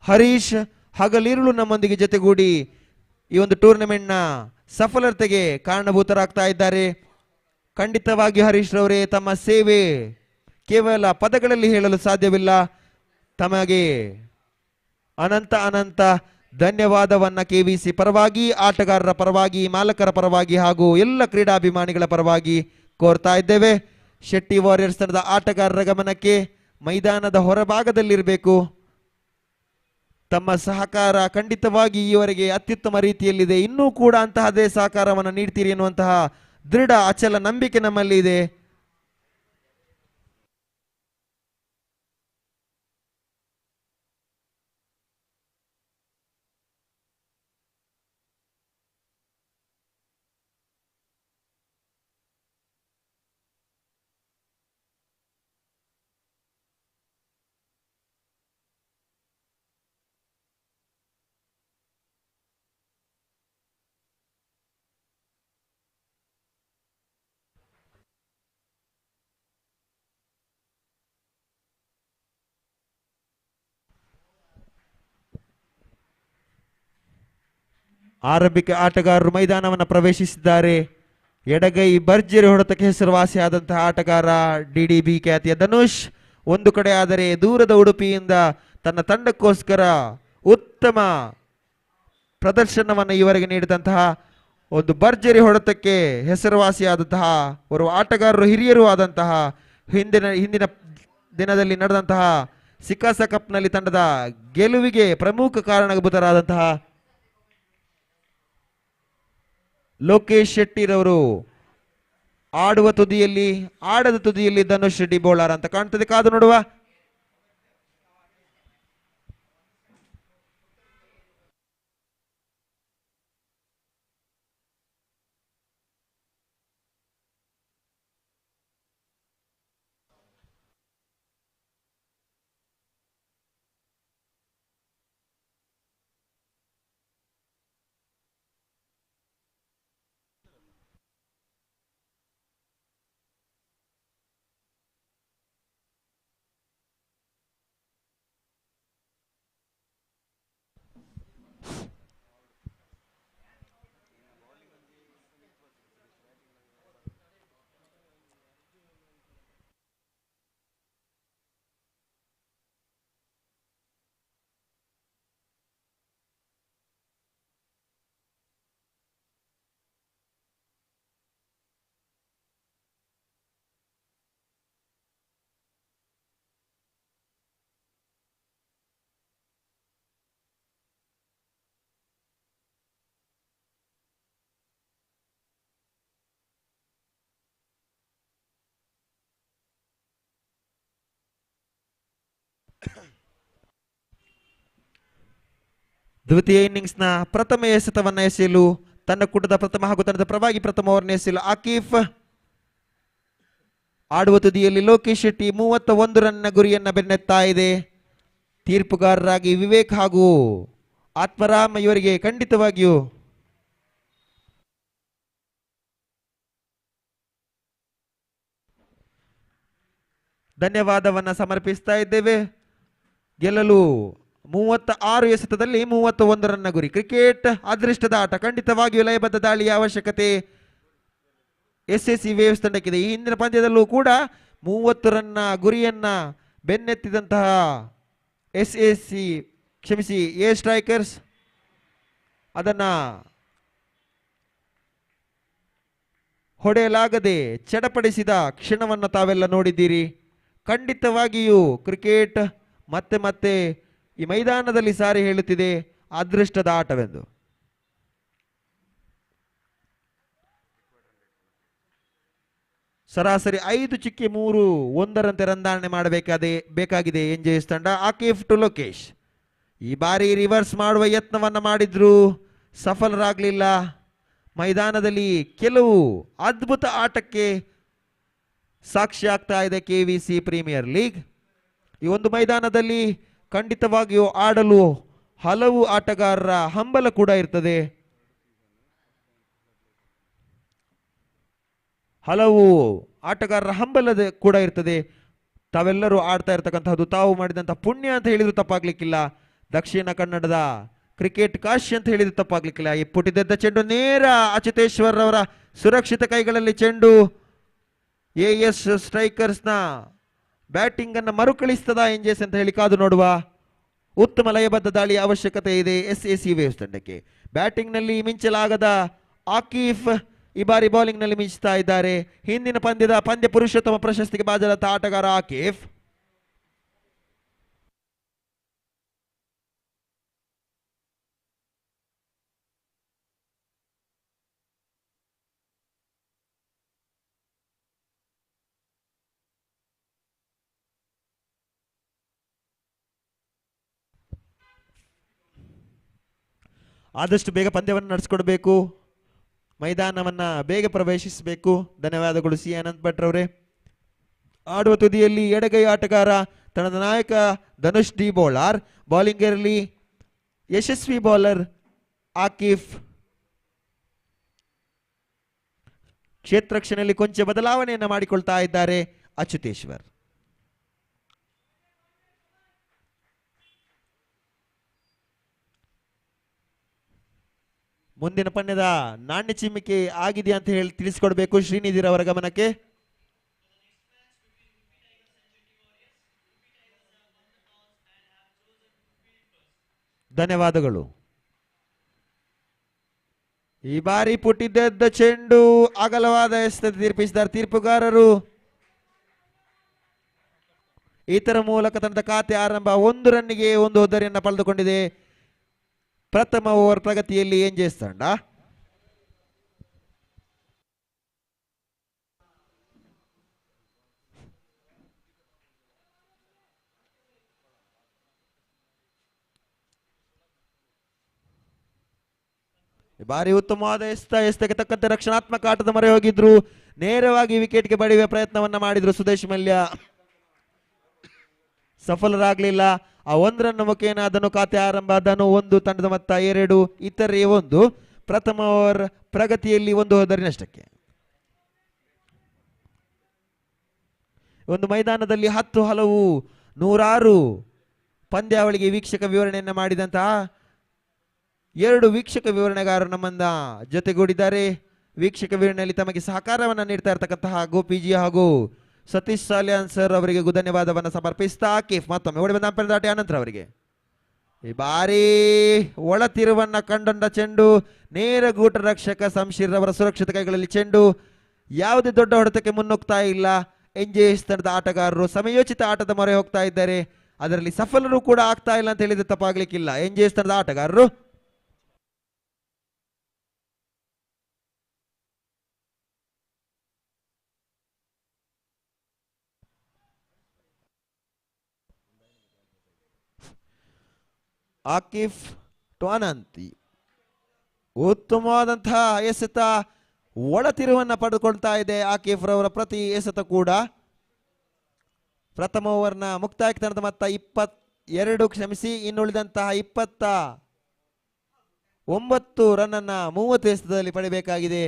ಹರೀಶ್ ಹಗಲಿರುಳು ನಮ್ಮೊಂದಿಗೆ ಜೊತೆಗೂಡಿ ಈ ಒಂದು ಟೂರ್ನಮೆಂಟ್ನ ಸಫಲತೆಗೆ ಕಾರಣಭೂತರಾಗ್ತಾ ಇದ್ದಾರೆ. ಖಂಡಿತವಾಗಿ ಹರೀಶ್ ರವರೇ, ತಮ್ಮ ಸೇವೆ ಕೇವಲ ಪದಗಳಲ್ಲಿ ಹೇಳಲು ಸಾಧ್ಯವಿಲ್ಲ. ತಮಗೆ ಅನಂತ ಅನಂತ ಧನ್ಯವಾದವನ್ನ KVC ಪರವಾಗಿ, ಆಟಗಾರರ ಪರವಾಗಿ, ಮಾಲಕರ ಪರವಾಗಿ ಹಾಗೂ ಎಲ್ಲ ಕ್ರೀಡಾಭಿಮಾನಿಗಳ ಪರವಾಗಿ ಕೋರ್ತಾ ಇದ್ದೇವೆ. ಶೆಟ್ಟಿ ವಾರಿಯರ್ಸ್ ತಂಡದ ಆಟಗಾರರ ಗಮನಕ್ಕೆ ಮೈದಾನದ ಹೊರಭಾಗದಲ್ಲಿರಬೇಕು. ತಮ್ಮ ಸಹಕಾರ ಖಂಡಿತವಾಗಿ ಈವರೆಗೆ ಅತ್ಯುತ್ತಮ ರೀತಿಯಲ್ಲಿದೆ. ಇನ್ನೂ ಕೂಡ ಅಂತಹದೇ ಸಹಕಾರವನ್ನು ನೀಡ್ತೀರಿ ಎನ್ನುವಂತಹ ದೃಢ ಅಚಲ ನಂಬಿಕೆ ನಮ್ಮಲ್ಲಿ ಇದೆ. ಆರಂಭಿಕ ಆಟಗಾರರು ಮೈದಾನವನ್ನು ಪ್ರವೇಶಿಸಿದ್ದಾರೆ. ಎಡಗೈ ಭರ್ಜರಿ ಹೊಡೆತಕ್ಕೆ ಹೆಸರುವಾಸಿಯಾದಂತಹ ಆಟಗಾರ DDB ಖ್ಯಾತಿಯ ಧನುಷ್ ಒಂದು ಕಡೆ ಆದರೆ, ದೂರದ ಉಡುಪಿಯಿಂದ ತನ್ನ ತಂಡಕ್ಕೋಸ್ಕರ ಉತ್ತಮ ಪ್ರದರ್ಶನವನ್ನು ಈವರೆಗೆ ನೀಡಿದಂತಹ ಒಂದು ಭರ್ಜರಿ ಹೊಡೆತಕ್ಕೆ ಹೆಸರುವಾಸಿಯಾದಂತಹ ಓರ್ವ ಆಟಗಾರರು, ಹಿರಿಯರು ಆದಂತಹ ಹಿಂದಿನ ದಿನದಲ್ಲಿ ನಡೆದಂತಹ ಸಿಕಾಸ ಕಪ್ನಲ್ಲಿ ತಂಡದ ಗೆಲುವಿಗೆ ಪ್ರಮುಖ ಕಾರಣಭೂತರಾದಂತಹ ಲೋಕೇಶ್ ಶೆಟ್ಟಿರವರು ಆಡುವ ತುದಿಯಲ್ಲಿ, ಆಡದ ತುದಿಯಲ್ಲಿ ಧನುಷ್ ಡಿ ಬೋಳಾರ್ ಅಂತ ಕಾಣ್ತದೆ. ಕಾದು ನೋಡುವ. ದ್ವಿತೀಯ ಇನ್ನಿಂಗ್ಸ್ನ ಪ್ರಥಮ ಎಸೆತವನ್ನ ಎಸೆಯಲು ತನ್ನ ಕೂಟದ ಪ್ರಥಮ ಹಾಗೂ ತಂಡದ ಪರವಾಗಿ ಪ್ರಥಮ ಓವರ್ನ ಎಸೆಯಲು ಆಕೀಫ್. ಆಡುವ ತುದಿಯಲ್ಲಿ ಲೋಕೇಶ್ ಶೆಟ್ಟಿ 31 ರನ್ನ ಗುರಿಯನ್ನ ಬೆನ್ನತ್ತಾ ಇದೆ. ತೀರ್ಪುಗಾರರಾಗಿ ವಿವೇಕ್ ಹಾಗೂ ಆತ್ಮರಾಮ್ ಇವರಿಗೆ ಖಂಡಿತವಾಗಿಯೂ ಧನ್ಯವಾದವನ್ನ ಸಮರ್ಪಿಸ್ತಾ ಇದ್ದೇವೆ. ಗೆಲ್ಲಲು 36 ಎಸೆತದಲ್ಲಿ 31 ರನ್ನ ಗುರಿ. ಕ್ರಿಕೆಟ್ ಅದೃಷ್ಟದ ಆಟ. ಖಂಡಿತವಾಗಿಯೂ ಲಯಬದ್ಧ ದಾಳಿಯ ಅವಶ್ಯಕತೆ SSC ವೇವ್ಸ್ ತಂಡಕ್ಕಿದೆ. ಈ ಹಿಂದಿನ ಪಂದ್ಯದಲ್ಲೂ ಕೂಡ 30 ರನ್ನ ಗುರಿಯನ್ನ ಬೆನ್ನೆತ್ತಿದಂತಹ ಎ ಸ್ಟ್ರೈಕರ್ಸ್ ಅದನ್ನ ಹೊಡೆಯಲಾಗದೆ ಚಡಪಡಿಸಿದ ಕ್ಷಣವನ್ನು ತಾವೆಲ್ಲ ನೋಡಿದ್ದೀರಿ. ಖಂಡಿತವಾಗಿಯೂ ಕ್ರಿಕೆಟ್ ಮತ್ತೆ ಮತ್ತೆ ಈ ಮೈದಾನದಲ್ಲಿ ಸಾರಿ ಹೇಳುತ್ತಿದೆ ಅದೃಷ್ಟದ ಆಟವೆಂದು. ಸರಾಸರಿ 5 ಚುಕ್ಕೆ 3-1 ರಂದಾಣೆ ಬೇಕಾಗಿದೆ ಎಂಜೆಎಸ್ ತಂಡ. ಆಕೀಫ್ ಟು ಲೋಕೇಶ್. ಈ ಬಾರಿ ರಿವರ್ಸ್ ಮಾಡುವ ಯತ್ನವನ್ನ ಮಾಡಿದ್ರು, ಸಫಲರಾಗಲಿಲ್ಲ. ಮೈದಾನದಲ್ಲಿ ಕೆಲವು ಅದ್ಭುತ ಆಟಕ್ಕೆ ಸಾಕ್ಷಿ ಆಗ್ತಾ ಇದೆ KVC ಪ್ರೀಮಿಯರ್ ಲೀಗ್. ಈ ಒಂದು ಮೈದಾನದಲ್ಲಿ ಖಂಡಿತವಾಗಿಯೂ ಆಡಲು ಹಲವು ಆಟಗಾರರ ಹಂಬಲ ಕೂಡ ಇರ್ತದೆ. ಕೂಡ ಇರ್ತದೆ. ತಾವೆಲ್ಲರೂ ಆಡ್ತಾ ಇರ್ತಕ್ಕಂಥದ್ದು ತಾವು ಮಾಡಿದಂಥ ಪುಣ್ಯ ಅಂತ ಹೇಳಿದ್ರು ತಪ್ಪಾಗ್ಲಿಕ್ಕಿಲ್ಲ. ದಕ್ಷಿಣ ಕನ್ನಡದ ಕ್ರಿಕೆಟ್ ಕಾಶಿ ಅಂತ ಹೇಳಿದ್ರು ತಪ್ಪಾಗ್ಲಿಕ್ಕಿಲ್ಲ. ಈ ಪುಟಿದೆದ್ದ ಚೆಂಡು ನೇರ ಅಚ್ಯುತೇಶ್ವರ್ ಅವರ ಸುರಕ್ಷಿತ ಕೈಗಳಲ್ಲಿ. ಚೆಂಡು AS ಸ್ಟ್ರೈಕರ್ಸ್ನ ಬ್ಯಾಟಿಂಗ್ ಅನ್ನು ಮರುಕಳಿಸ್ತದ ಎಂಜೆಸ್ ಅಂತ ಹೇಳಿ ಕಾದು ನೋಡುವ. ಉತ್ತಮ ಲಯಬದ್ಧ ದಾಳಿಯ ಅವಶ್ಯಕತೆ ಇದೆ SSC ವೇವ್ಸ್ ತಂಡಕ್ಕೆ. ಬ್ಯಾಟಿಂಗ್ನಲ್ಲಿ ಮಿಂಚಲಾಗದ ಆಕೀಫ್ ಈ ಬಾರಿ ಬೌಲಿಂಗ್ನಲ್ಲಿ ಮಿಂಚುತ್ತಾ ಇದ್ದಾರೆ. ಹಿಂದಿನ ಪಂದ್ಯದ ಪಂದ್ಯ ಪುರುಷೋತ್ತಮ ಪ್ರಶಸ್ತಿಗೆ ಬಾಜರಾದ ಆಟಗಾರ ಆಕೀಫ್. ಆದಷ್ಟು ಬೇಗ ಪಂದ್ಯವನ್ನು ನಡೆಸಿಕೊಡ್ಬೇಕು, ಮೈದಾನವನ್ನ ಬೇಗ ಪ್ರವೇಶಿಸಬೇಕು. ಧನ್ಯವಾದಗಳು ಸಿ ಅನಂತ್ ಭಟ್ ರವರೇ. ಆಡುವ ತುದಿಯಲ್ಲಿ ಎಡಗೈ ಆಟಗಾರ ತಂಡದ ನಾಯಕ ಧನುಷ್ ಡಿ ಬೌಲರ್. ಬೌಲಿಂಗರಲ್ಲಿ ಯಶಸ್ವಿ ಬೌಲರ್ ಆಕೀಫ್. ಕ್ಷೇತ್ರಕ್ಷಣೆಯಲ್ಲಿ ಕೊಂಚ ಬದಲಾವಣೆಯನ್ನು ಮಾಡಿಕೊಳ್ತಾ ಇದ್ದಾರೆ ಅಚ್ಯುತೇಶ್ವರ್. ಮುಂದಿನ ಪಂದ್ಯದ ನಾಣ್ಯ ಚಿಮ್ಮಿಕೆ ಆಗಿದೆ ಅಂತ ಹೇಳಿ ತಿಳಿಸಿಕೊಡ್ಬೇಕು ಶ್ರೀನಿಧಿರವರ ಗಮನಕ್ಕೆ. ಧನ್ಯವಾದಗಳು. ಈ ಬಾರಿ ಪುಟ್ಟಿದ್ದೆದ್ದ ಚೆಂಡು ಅಗಲವಾದ ಎಸೆತ ತೀರ್ಪಿಸಿದ್ದಾರೆ ತೀರ್ಪುಗಾರರು. ಇದರ ಮೂಲಕ ತಂಡದ ಖಾತೆ ಆರಂಭ 1 ರನ್ನಿಗೆ 1 ಹೋದರಿಯನ್ನು ಪಡೆದುಕೊಂಡಿದೆ. ಪ್ರಥಮ ಓವರ್ ಪ್ರಗತಿಯಲ್ಲಿ ಎಂಜೆಸ್ ತಂಡ. ಬಾರಿ ಉತ್ತಮವಾದ ಎಸೆತಕ್ಕೆ ತಕ್ಕಂತೆ ರಕ್ಷಣಾತ್ಮಕ ಆಟದ ಮೊರೆ ಹೋಗಿದ್ರು. ನೇರವಾಗಿ ವಿಕೆಟ್ಗೆ ಬಡಿಯುವ ಪ್ರಯತ್ನವನ್ನ ಮಾಡಿದ್ರು ಸುದೇಶ್ ಮಲ್ಯ. ಸಫಲರಾಗಲಿಲ್ಲ. ಆ 1 ರನ್ ಮುಖೇನ ಅದನ್ನು ಖಾತೆ ಆರಂಭ. ಅದನ್ನು 1 ತಂಡದ ಮೊತ್ತ 2, ಇತರೆ 1. ಪ್ರಥಮ ಓವರ್ ಪ್ರಗತಿಯಲ್ಲಿ 1 ಹೋದರಿನಷ್ಟಕ್ಕೆ. ಒಂದು ಮೈದಾನದಲ್ಲಿ ಹಲವು 106 ಪಂದ್ಯಾವಳಿಗೆ ವೀಕ್ಷಕ ವಿವರಣೆಯನ್ನು ಮಾಡಿದಂತಹ 2 ವೀಕ್ಷಕ ವಿವರಣೆಗಾರರು ನಮ್ಮನ್ನ ಜೊತೆಗೂಡಿದ್ದಾರೆ. ವೀಕ್ಷಕ ವಿವರಣೆಯಲ್ಲಿ ತಮಗೆ ಸಹಕಾರವನ್ನು ನೀಡ್ತಾ ಇರತಕ್ಕಂತಹ ಗೋಪಿಜಿ ಹಾಗೂ ಸತೀಶ್ ಸಾಲ್ಯಾನ್ ಸರ್ ಅವರಿಗೆ ಧನ್ಯವಾದವನ್ನು ಸಮರ್ಪಿಸ್ತಾ ಆಕೀಫ್ ಮತ್ತೊಮ್ಮೆ ಓಡಿ ಬಂದ ಅಂಪೈರ್ ದಾಟಿ ಅನಂತರ ಅವರಿಗೆ. ಈ ಬಾರಿ ಒಳ ತಿರುವನ್ನ ಕಂಡೊಂಡ ಚೆಂಡು ನೇರ ಗೂಟ ರಕ್ಷಕ ಶಂಶೀರ್ ಅವರ ಸುರಕ್ಷಿತ ಕೈಗಳಲ್ಲಿ. ಚೆಂಡು ಯಾವುದೇ ದೊಡ್ಡ ಹೊಡೆತಕ್ಕೆ ಮುನ್ನುಗ್ತಾ ಇಲ್ಲ. ಎಂಜೆಎಸ್ ತಂಡದ ಆಟಗಾರರು ಸಮಯೋಚಿತ ಆಟದ ಮೊರೆ ಹೋಗ್ತಾ ಇದ್ದಾರೆ. ಅದರಲ್ಲಿ ಸಫಲರು ಕೂಡ ಆಗ್ತಾ ಇಲ್ಲ ಅಂತ ಹೇಳಿದ್ರೆ ತಪ್ಪಾಗ್ಲಿಕ್ಕಿಲ್ಲ. ಎಂಜೆಎಸ್ ತಂಡದ ಆಟಗಾರರು ಆಕಿಫ್ ಟು ಅನಂತಿ. ಉತ್ತಮವಾದಂತಹ ಎಸೆತ, ಒಳತಿರುವನ್ನು ಪಡೆದುಕೊಳ್ತಾ ಇದೆ ಆಕಿಫ್ ರವರ ಪ್ರತಿ ಎಸೆತ ಕೂಡ. ಪ್ರಥಮ ಓವರ್ನ ಮುಕ್ತಾಯಕ್ಕೆ ತಂಡದ ಮೊತ್ತ 22, ಕ್ಷಮಿಸಿ, ಇನ್ನುಳಿದಂತಹ 29 ರನ್ ಅನ್ನ 30 ಎಸೆತದಲ್ಲಿ ಪಡೆಯಬೇಕಾಗಿದೆ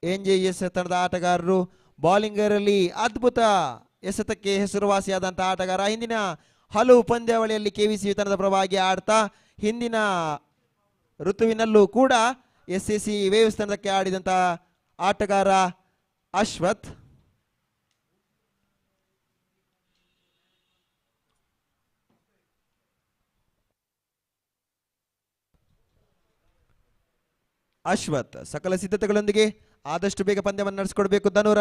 NJS ತಂಡದ ಆಟಗಾರರು. ಬೌಲಿಂಗರಲ್ಲಿ ಅದ್ಭುತ ಎಸೆತಕ್ಕೆ ಹೆಸರುವಾಸಿಯಾದಂತಹ ಆಟಗಾರ. ಹಿಂದಿನ ಹಲವು ಪಂದ್ಯಾವಳಿಯಲ್ಲಿ KVC ತಂಡದ ಪರವಾಗಿ ಆಡ್ತಾ ಹಿಂದಿನ ಋತುವಿನಲ್ಲೂ ಕೂಡ SAC ವೇವ್ಸ್ ತಂಡಕ್ಕೆ ಆಡಿದಂತಹ ಆಟಗಾರ ಅಶ್ವಥ್. ಅಶ್ವಥ್ ಸಕಲ ಸಿದ್ಧತೆಗಳೊಂದಿಗೆ ಆದಷ್ಟು ಬೇಗ ಪಂದ್ಯವನ್ನು ನಡೆಸಿಕೊಡ್ಬೇಕು ಧನುರ್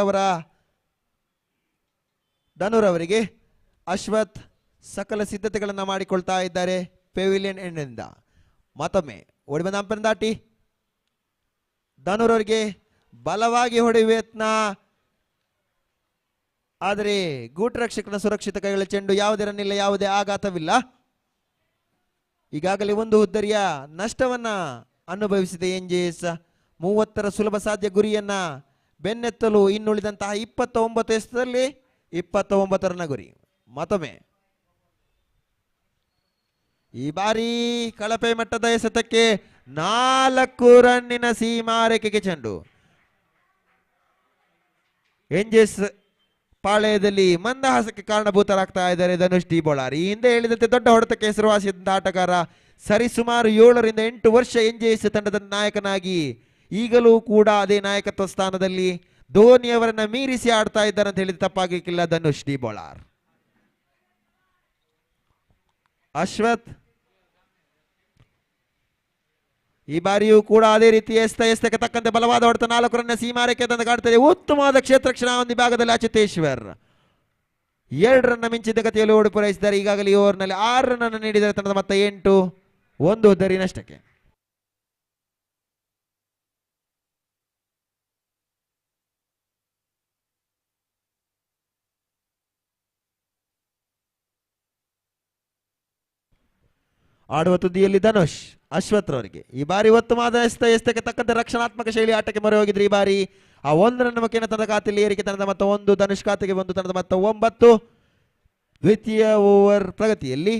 ಅವರಿಗೆ. ಅಶ್ವಥ್ ಸಕಲ ಸಿದ್ಧತೆಗಳನ್ನು ಮಾಡಿಕೊಳ್ತಾ ಇದ್ದಾರೆ ಪೆವಿಲಿಯನ್ ಎಂಡ್ನಿಂದ. ಮತ್ತೊಮ್ಮೆ ಓಡಿ ಬಂದ ಅಂಪನ್ನು ದಾಟಿ ಧನುರ್ ಅವರಿಗೆ ಬಲವಾಗಿ ಹೊಡೆಯುವ ಯತ್ನ, ಆದರೆ ಗೂಟ ರಕ್ಷಕನ ಸುರಕ್ಷಿತ ಕೈಗಳ ಚೆಂಡು. ಯಾವುದೇ ರನ್ ಇಲ್ಲ, ಯಾವುದೇ ಆಘಾತವಿಲ್ಲ. ಈಗಾಗಲೇ ಒಂದು ಹುದ್ದರಿಯ ನಷ್ಟವನ್ನ ಅನುಭವಿಸಿದೆ NJS. 30ರ ಸುಲಭ ಸಾಧ್ಯ ಗುರಿಯನ್ನ ಬೆನ್ನತ್ತಲು ಇನ್ನುಳಿದಂತಹ 29 ಎಸೆತದಲ್ಲಿ 29 ರನ್ನ ಗುರಿ. ಮತ್ತೊಮ್ಮೆ ಈ ಬಾರಿ ಕಳಪೆ ಮಟ್ಟದ ಎಸೆತಕ್ಕೆ 4 ರನ್ನಿನ ಸೀಮಾರೇಖೆಗೆ ಚೆಂಡು. NJS ಪಾಳೆಯದಲ್ಲಿ ಮಂದಹಾಸಕ್ಕೆ ಕಾರಣಭೂತರಾಗ್ತಾ ಇದ್ದಾರೆ ಧನುಷ್ ಡಿ ಬೊಳಾರ್. ಈ ಹಿಂದೆ ಹೇಳಿದಂತೆ ದೊಡ್ಡ ಹೊಡೆತಕ್ಕೆ ಹೆಸರುವಾಸಿಯಾದಂತಹ ಆಟಗಾರ. ಸರಿಸುಮಾರು 7 ರಿಂದ 8 ವರ್ಷ NJS ತಂಡದ ನಾಯಕನಾಗಿ ಈಗಲೂ ಕೂಡ ಅದೇ ನಾಯಕತ್ವ ಸ್ಥಾನದಲ್ಲಿ ಧೋನಿಯವರನ್ನ ಮೀರಿಸಿ ಆಡ್ತಾ ಇದ್ದಾರೆ ಅಂತ ಹೇಳಿದ್ರೆ ತಪ್ಪಾಗಲಿಕ್ಕಿಲ್ಲ ಧನುಷ್ ಡಿ ಬೊಳಾರ್. ಅಶ್ವಥ್ ಈ ಬಾರಿಯೂ ಕೂಡ ಅದೇ ರೀತಿ ಎಸ್ತಕ್ಕೆ ತಕ್ಕಂತೆ ಬಲವಾದ ಹೊಡೆತ. 4 ರನ್ನ ಸೀಮಾರೇಖೆ ತಂದು ಕಾಡ್ತದೆ. ಉತ್ತಮವಾದ ಕ್ಷೇತ್ರ ಕ್ಷಣ ಒಂದು ಭಾಗದಲ್ಲಿ ಅಚ್ಯುತೇಶ್ವರ್ 2 ರನ್ನ ಮಿಂಚಿದ ಗತಿಯಲ್ಲಿ ಓಡಿ ಪೂರೈಸಿದ್ದಾರೆ. ಈಗಾಗಲೇ ಈ ಓವರ್ನಲ್ಲಿ 6 ರನ್ ಅನ್ನು ನೀಡಿದರೆ ತಂಡದ ಮೊತ್ತ 8, 1 ಉದ್ದರಿ ನಷ್ಟಕ್ಕೆ. ಆಡುವ ತುದಿಯಲ್ಲಿ ಧನುಷ್ ಅಶ್ವಥ್ ರವರಿಗೆ ಈ ಬಾರಿ ಉತ್ತಮವಾದ ಎಸ್ತಕ್ಕೆ ತಕ್ಕಂತೆ ರಕ್ಷಣಾತ್ಮಕ ಶೈಲಿ ಆಟಕ್ಕೆ ಮೊರೆ ಹೋಗಿದ್ರೆ ಈ ಬಾರಿ ಆ 1 ರನ್ ಮುಖೇನ ತಂದ ಖಾತೆಯಲ್ಲಿ ಏರಿಕೆ. ತಂಡದ ಮೊತ್ತ 1, ಧನುಷ್ ಖಾತೆಗೆ 1, ತಂಡದ ಮೊತ್ತ 9. ದ್ವಿತೀಯ ಓವರ್ ಪ್ರಗತಿಯಲ್ಲಿ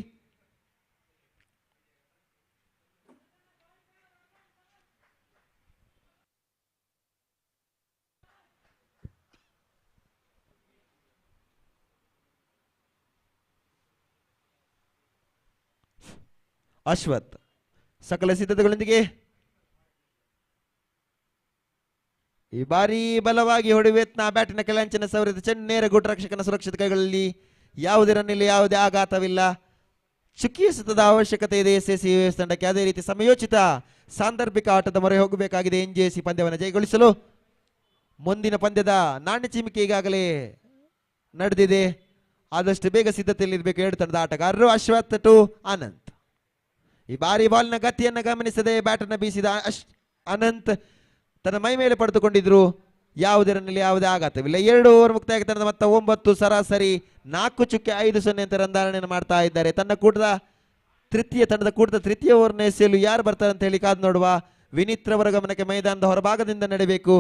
ಅಶ್ವಥ್ ಸಕಲ ಸಿದ್ಧತೆಗಳೊಂದಿಗೆ ಈ ಬಾರಿ ಬಲವಾಗಿ ಹೊಡೆಯುವ ಯತ್ನ. ಬ್ಯಾಟಿನ ಕೆಳಂಚಿನ ಸವರಿದ ಚೆಂಡು ನೇರ ಗೂಟ ರಕ್ಷಕನ ಸುರಕ್ಷಿತ ಕೈಗಳಲ್ಲಿ. ಯಾವುದೇ ರನ್ ಇಲ್ಲ, ಯಾವುದೇ ಆಘಾತವಿಲ್ಲ. ಚುಕ್ಕಿ ಎಸೆತದ ಅವಶ್ಯಕತೆ ಇದೆ SAC ತಂಡಕ್ಕೆ. ಅದೇ ರೀತಿ ಸಮಯೋಚಿತ ಸಾಂದರ್ಭಿಕ ಆಟದ ಮೊರೆ ಹೋಗಬೇಕಾಗಿದೆ NJC ಪಂದ್ಯವನ್ನು ಜಯಗೊಳಿಸಲು. ಮುಂದಿನ ಪಂದ್ಯದ ನಾಣ್ಯ ಚಿಮಿಕೆ ಈಗಾಗಲೇ ನಡೆದಿದೆ. ಆದಷ್ಟು ಬೇಗ ಸಿದ್ಧತೆಯಲ್ಲಿರಬೇಕು 2 ತಂಡದ ಆಟಗಾರರು. ಅಶ್ವಥ್ ಟು ಅನಂತ್. ಈ ಬಾರಿ ಬಾಲ್ನ ಗತಿಯನ್ನು ಗಮನಿಸದೆ ಬ್ಯಾಟನ್ನು ಬೀಸಿದ ಅನಂತ್ ತನ್ನ ಮೈ ಮೇಲೆ ಪಡೆದುಕೊಂಡಿದ್ರು. ಯಾವುದೇ ರನ್ನಲ್ಲಿ ಯಾವುದೇ ಆಘಾತವಿಲ್ಲ. 2 ಓವರ್ ಮುಕ್ತಾಯಕ್ಕೆ ತಂಡದ ಮೊತ್ತ 9, ಸರಾಸರಿ 4.50 ಅಂತ ರನ್ಧಾರಣೆಯನ್ನು ಮಾಡ್ತಾ ಇದ್ದಾರೆ. ತಂಡದ ಕೂಟದ ತೃತೀಯ ಓವರ್ನ ಎಸೆಯಲು ಯಾರು ಬರ್ತಾರೆ ಅಂತ ಹೇಳಿ ಕಾದು ನೋಡುವ. ವಿನಿತ್ ರವರ ಗಮನಕ್ಕೆ ಮೈದಾನದ ಹೊರಭಾಗದಿಂದ ನಡೆಯಬೇಕು.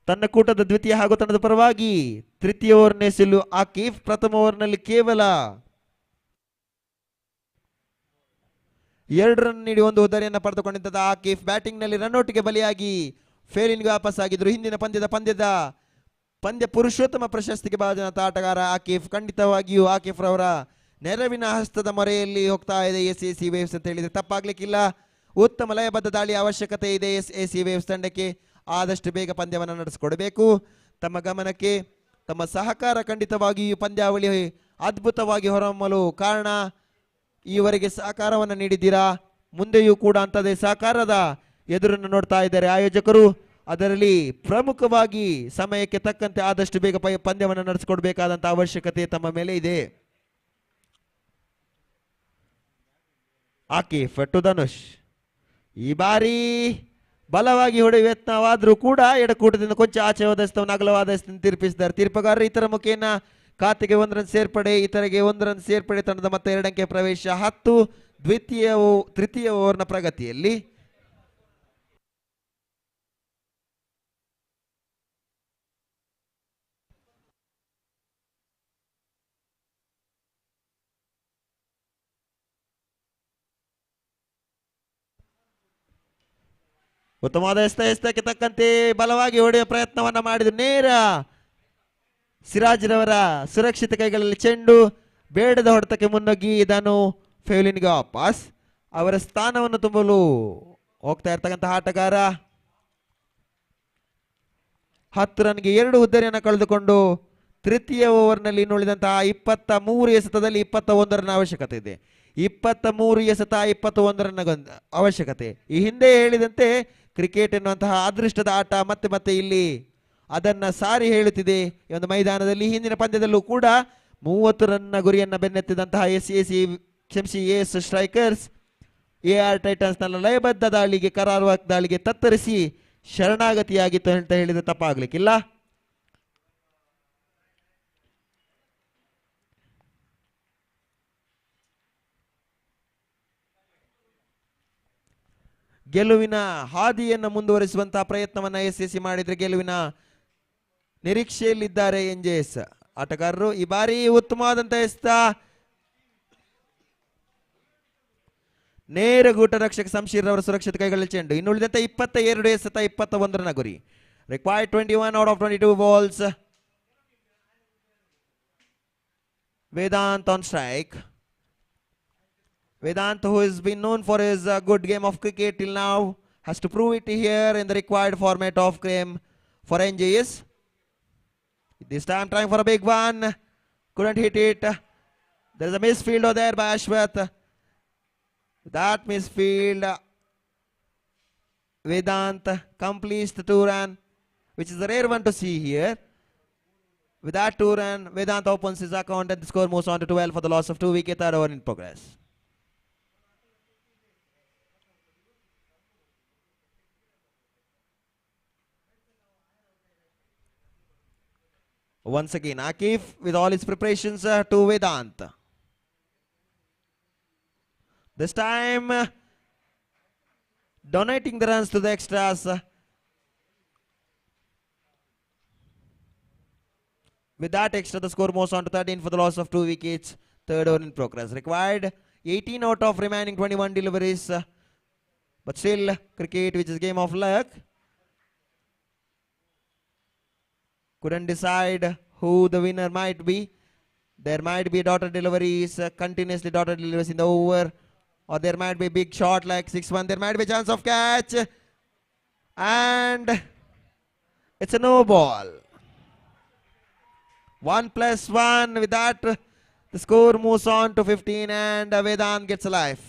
ತನ್ನ ಕೂಟದ ದ್ವಿತೀಯ ಹಾಗೂ ತಂಡದ ಪರವಾಗಿ ತೃತೀಯ ಓವರ್ನ ಎಸೆಯಲು ಆಕಿಫ್. ಪ್ರಥಮ ಓವರ್ನಲ್ಲಿ ಕೇವಲ 2 ರನ್ ನೀಡಿ 1 ಉದ್ದರಿಯನ್ನು ಪಡೆದುಕೊಂಡಿದ್ದ ಆಕಿಫ್ ಬ್ಯಾಟಿಂಗ್ನಲ್ಲಿ ರನ್ಔಟ್ಗೆ ಬಲಿಯಾಗಿ ಫೇಲಿನ್ಗೆ ವಾಪಸ್ ಆಗಿದ್ರು. ಹಿಂದಿನ ಪಂದ್ಯ ಪುರುಷೋತ್ತಮ ಪ್ರಶಸ್ತಿಗೆ ಭಾಜನತ ಆಟಗಾರ ಆಕಿಫ್. ಖಂಡಿತವಾಗಿಯೂ ಆಕಿಫ್ ರವರ ನೆರವಿನ ಹಸ್ತದ ಮೊರೆಯಲ್ಲಿ ಹೋಗ್ತಾ ಇದೆ SAC ವೇವ್ಸ್ ಅಂತ ಹೇಳಿದ್ರೆ ತಪ್ಪಾಗ್ಲಿಕ್ಕಿಲ್ಲ. ಉತ್ತಮ ಲಯಬದ್ಧ ದಾಳಿಯ ಅವಶ್ಯಕತೆ ಇದೆ SAC ವೇವ್ಸ್ ತಂಡಕ್ಕೆ. ಆದಷ್ಟು ಬೇಗ ಪಂದ್ಯವನ್ನು ನಡೆಸಿಕೊಡಬೇಕು. ತಮ್ಮ ಗಮನಕ್ಕೆ ತಮ್ಮ ಸಹಕಾರ ಖಂಡಿತವಾಗಿಯೂ ಪಂದ್ಯಾವಳಿ ಅದ್ಭುತವಾಗಿ ಹೊರಹೊಮ್ಮಲು ಕಾರಣ. ಈವರೆಗೆ ಸಹಕಾರವನ್ನು ನೀಡಿದ್ದೀರಾ, ಮುಂದೆಯೂ ಕೂಡ ಅಂತದೇ ಸಹಕಾರದ ಎದುರನ್ನು ನೋಡ್ತಾ ಇದ್ದಾರೆ ಆಯೋಜಕರು. ಅದರಲ್ಲಿ ಪ್ರಮುಖವಾಗಿ ಸಮಯಕ್ಕೆ ತಕ್ಕಂತೆ ಆದಷ್ಟು ಬೇಗ ಪಂದ್ಯವನ್ನು ನಡೆಸಿಕೊಡ್ಬೇಕಾದಂತ ಅವಶ್ಯಕತೆ ತಮ್ಮ ಮೇಲೆ ಇದೆ. ಆಕಿಫ್ ಟು ಧನುಷ್, ಈ ಬಾರಿ ಬಲವಾಗಿ ಹೊಡೆಯುವ ಯತ್ನವಾದರೂ ಕೂಡ ಎಡಕೂಟದಿಂದ ಕೊಂಚ ಆಚೆ ಹೋದಸ್ತವನ್ನು ಅಗಲವಾದ ತೀರ್ಪಿಸಿದ್ದಾರೆ ತೀರ್ಪುಗಾರರು. ಇತರ ಮುಖೇನ ಖಾತೆಗೆ 1 ರನ್ ಸೇರ್ಪಡೆ, ಇತರೆಗೆ 1 ರನ್ ಸೇರ್ಪಡೆ. ತಂಡದ ಮತ್ತೆ 2 ಅಂಕೆ ಪ್ರವೇಶ. 10 ತೃತೀಯ ಓವರ್ನ ಪ್ರಗತಿಯಲ್ಲಿ ಉತ್ತಮವಾದ ಎಸ್ತಕ್ಕೆ ತಕ್ಕಂತೆ ಬಲವಾಗಿ ಹೊಡೆಯುವ ಪ್ರಯತ್ನವನ್ನ ಮಾಡಿದ್ರು. ನೇರ ಸಿರಾಜ್ರವರ ಸುರಕ್ಷಿತ ಕೈಗಳಲ್ಲಿ ಚೆಂಡು ಬೇಡದ ಹೊಡೆತಕ್ಕೆ ಮುನ್ನುಗ್ಗಿ ಇದನ್ನು ಫೇವ್ಲಿನ್ಗೆ ವಾಪಸ್. ಅವರ ಸ್ಥಾನವನ್ನು ತುಂಬಲು ಹೋಗ್ತಾ ಇರ್ತಕ್ಕಂತಹ ಆಟಗಾರ 10 ರನ್ಗೆ 2 ಹುದ್ದರಿಯನ್ನು ಕಳೆದುಕೊಂಡು ತೃತೀಯ ಓವರ್ನಲ್ಲಿ ಇನ್ನುಳಿದಂತಹ 23 ಎಸೆತದಲ್ಲಿ 21 ರನ್ ಅವಶ್ಯಕತೆ ಇದೆ. 23 ಎಸೆತ 21 ರನ್ ಅವಶ್ಯಕತೆ. ಈ ಹಿಂದೆ ಹೇಳಿದಂತೆ ಕ್ರಿಕೆಟ್ ಎನ್ನುವಂತಹ ಅದೃಷ್ಟದ ಆಟ ಮತ್ತೆ ಮತ್ತೆ ಇಲ್ಲಿ ಅದನ್ನ ಸಾರಿ ಹೇಳುತ್ತಿದೆ ಈ ಒಂದು ಮೈದಾನದಲ್ಲಿ. ಹಿಂದಿನ ಪಂದ್ಯದಲ್ಲೂ ಕೂಡ 30 ರನ್ನ ಗುರಿಯನ್ನು ಬೆನ್ನತ್ತಿದಂತಹ ಎಸ್ ಸ್ಟ್ರೈಕರ್ಸ್ AR ಟೈಟನ್ಸ್ನ ಲಯಬದ್ಧ ದಾಳಿಗೆ ಕರಾರುವಾಕ್ ದಾಳಿಗೆ ತತ್ತರಿಸಿ ಶರಣಾಗತಿಯಾಗಿತ್ತು ಅಂತ ಹೇಳಿದ್ರೆ ತಪ್ಪಾಗ್ಲಿಕ್ಕಿಲ್ಲ. ಗೆಲುವಿನ ಹಾದಿಯನ್ನು ಮುಂದುವರಿಸುವಂತಹ ಪ್ರಯತ್ನವನ್ನ ಎಸ್ ಮಾಡಿದ್ರೆ ಗೆಲುವಿನ ನಿರೀಕ್ಷೆಯಲ್ಲಿದ್ದಾರೆ NJS ಆಟಗಾರರು. ಈ ಬಾರಿ ಉತ್ತಮವಾದಂತಹ ಎಸ್ತ ನೇರ ಗೂಟ ರಕ್ಷಕ ಶಂಶೀರ್ ಅವರ ಸುರಕ್ಷಿತ ಕೈಗಳಲ್ಲಿ ಚೆಂಡು. ಇನ್ನುಳಿದಂತೆ 22 ಎಸೆತ 21 ರನ್ ಗುರಿ. Required 21 out of 22 balls. Vedant on strike. Vedant, who has been known for his good game of cricket till now, has to prove it here in the required format of game for NJS. This time trying for a big one. Couldn't hit it. There is a misfield over there by Ashwath. That misfield, Vedant completes the 2 run, which is a rare one to see here. With that 2 run, Vedant opens his account and the score moves on to 12 for the loss of 2 wickets. 3rd over in progress. Once again, Akif with all his preparations to Vedant. This time, donating the runs to the extras. With that extra, the score moves on to 13 for the loss of 2 wickets. 3rd over in progress. Required 18 out of remaining 21 deliveries. But still, cricket, which is game of luck. Couldn't decide who the winner might be. There might be dotted deliveries, continuously dotted deliveries in the over. Or there might be a big shot like 6-1. There might be a chance of catch. And it's a no ball. 1+1. With that, the score moves on to 15 and Vedant gets a life.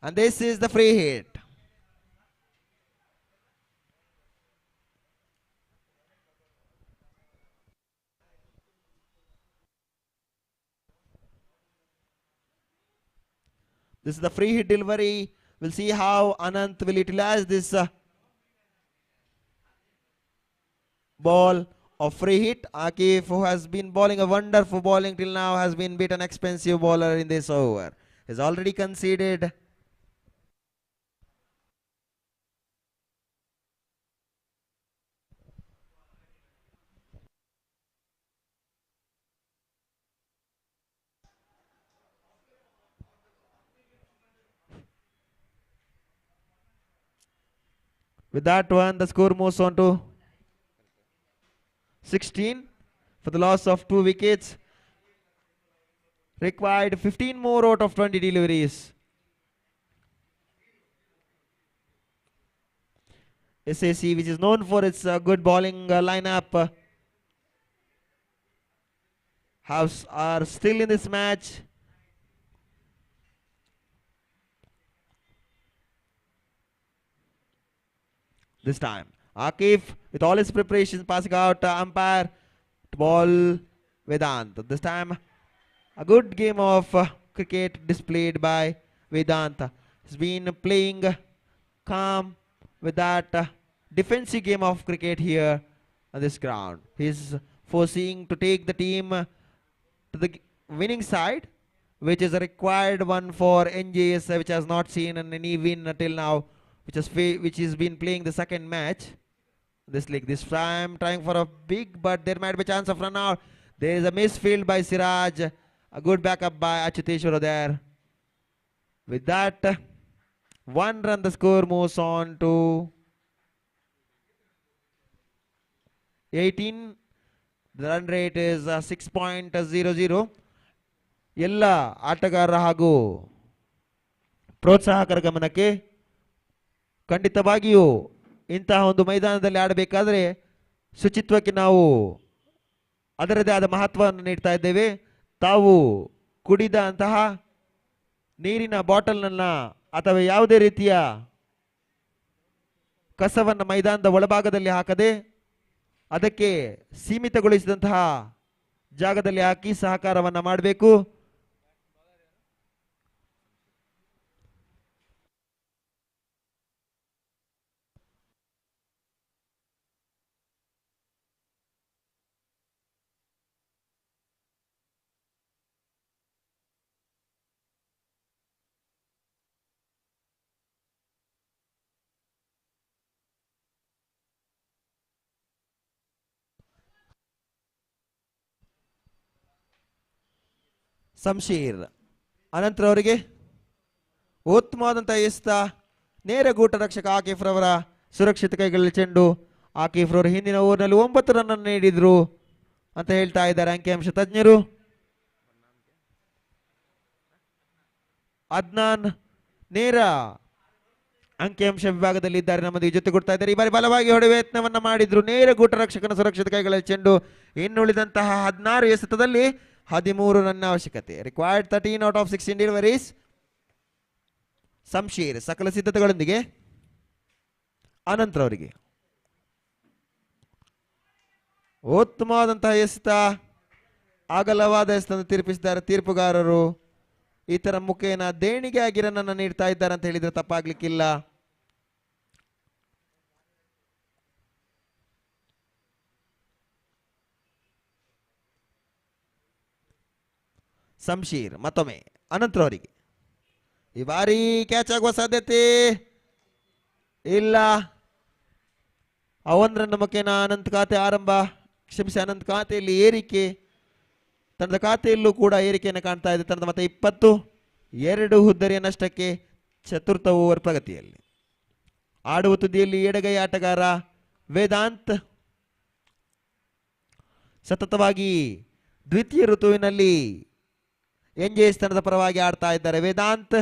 And this is the free hit. This is the free hit delivery. We'll see how Anant will utilize this ball of free hit. Akif, who has been bowling a wonderful bowling till now, has been beaten expensive bowler in this over. Has already conceded. With that one, the score moves on to 16 for the loss of 2 wickets. Required 15 more out of 20 deliveries. SAC, which is known for its good bowling lineup, are still in this match. This time, Akif with all his preparations passing out umpire to ball Vedant. This time a good game of cricket displayed by Vedanta. He's been playing calm with that defensive game of cricket here on this ground. He's foreseeing to take the team to the winning side, which is a required one for NJS, which has not seen any win until now, which has been playing the second match this league. This time trying for a big, but there might be chance of run out. There is a misfield by Siraj. A good backup by Achuteshwara there. With that, 1 run the score moves on to 18. The run rate is 6.00. ಎಲ್ಲ ಆಟಗಾರರ ಹಾಗೂ ಪ್ರೋತ್ಸಾಹಕರ ಗಮನಕ್ಕೆ, ಖಂಡಿತವಾಗಿಯೂ ಇಂತಹ ಒಂದು ಮೈದಾನದಲ್ಲಿ ಆಡಬೇಕಾದ್ರೆ ಶುಚಿತ್ವಕ್ಕೆ ನಾವು ಅದರದೇ ಆದ ಮಹತ್ವವನ್ನು ನೀಡ್ತಾ ಇದ್ದೇವೆ. ತಾವು ಕುಡಿದ ಅಂತಹ ನೀರಿನ ಬಾಟಲ್ನನ್ನ ಅಥವಾ ಯಾವುದೇ ರೀತಿಯ ಕಸವನ್ನು ಮೈದಾನದ ಒಳಭಾಗದಲ್ಲಿ ಹಾಕದೆ ಅದಕ್ಕೆ ಸೀಮಿತಗೊಳಿಸಿದಂತಹ ಜಾಗದಲ್ಲಿ ಹಾಕಿ ಸಹಕಾರವನ್ನು ಮಾಡಬೇಕು. ಸಂಶೀರ್ ಅನಂತರ ಅವರಿಗೆ ಉತ್ತಮವಾದಂತಹ ಎಸ್ತ ನೇರ ಗೂಟ ರಕ್ಷಕ ಆಕಿಫ್ ರವರ ಸುರಕ್ಷಿತ ಕೈಗಳಲ್ಲಿ ಚೆಂಡು. ಆಕಿಫ್ ರವರು ಹಿಂದಿನ ಓವರ್ನಲ್ಲಿ 9 ರನ್ ಅನ್ನು ನೀಡಿದ್ರು ಅಂತ ಹೇಳ್ತಾ ಇದ್ದಾರೆ ಅಂಕಿಅಂಶ ತಜ್ಞರು. ಅದ್ನಾನ್ ನೇರ ಅಂಕಿಅಂಶ ವಿಭಾಗದಲ್ಲಿ ಇದ್ದಾರೆ, ನಮ್ಮೊಂದಿಗೆ ಜೊತೆ ಕೊಡ್ತಾ ಇದ್ದಾರೆ. ಈ ಬಾರಿ ಬಲವಾಗಿ ಹೊಡೆಯುವ ಯತ್ನವನ್ನ ಮಾಡಿದ್ರು. ನೇರ ಗೂಟ ರಕ್ಷಕನ ಸುರಕ್ಷಿತ ಕೈಗಳಲ್ಲಿ ಚೆಂಡು. ಇನ್ನುಳಿದಂತಹ 16 ಎಸೆತದಲ್ಲಿ 13 ರನ್ ಅವಶ್ಯಕತೆ. Required 13 out of 16 deliveries. Samsheer ಸಕಲ ಸಿದ್ಧತೆಗಳೊಂದಿಗೆ ಅನಂತರ ಅವರಿಗೆ ಉತ್ತಮವಾದಂತಹ ಎಸೆತ, ಅಗಲವಾದ ಎಸೆತನ್ನು ತೀರ್ಪಿಸಿದ್ದಾರೆ ತೀರ್ಪುಗಾರರು. ಇತರ ಮುಖೇನ ದೇಣಿಗೆಯಾಗಿ ರನ್ ಅನ್ನು ನೀಡ್ತಾ ಇದ್ದಾರೆ ಅಂತ ಹೇಳಿದ್ರೆ ತಪ್ಪಾಗ್ಲಿಕ್ಕಿಲ್ಲ. ಸಂಶೀರ್ ಮತ್ತೊಮ್ಮೆ ಅನಂತರ ಅವರಿಗೆ ಈ ಬಾರಿ ಕ್ಯಾಚ್ ಆಗುವ ಸಾಧ್ಯತೆ ಇಲ್ಲ. ಅವನ್ ರನ್ ಮುಖೇನ ಅನಂತ್ ಖಾತೆ ಆರಂಭ, ಅನಂತ್ ಖಾತೆಯಲ್ಲಿ ಏರಿಕೆ, ತಂಡದ ಖಾತೆಯಲ್ಲೂ ಕೂಡ ಏರಿಕೆಯನ್ನು ಕಾಣ್ತಾ ಇದೆ. ತಂಡದ ಮತ್ತೆ 20, 2 ಹುದ್ದರಿಯ ನಷ್ಟಕ್ಕೆ ಚತುರ್ಥ ಓವರ್ ಪ್ರಗತಿಯಲ್ಲಿ. ಆಡುವ ತುದಿಯಲ್ಲಿ ಎಡಗೈ ಆಟಗಾರ ವೇದಾಂತ್ ಸತತವಾಗಿ ದ್ವಿತೀಯ ಋತುವಿನಲ್ಲಿ NJS ತಂಡದ ಪರವಾಗಿ ಆಡ್ತಾ ಇದ್ದಾರೆ. ವೇದಾಂತ್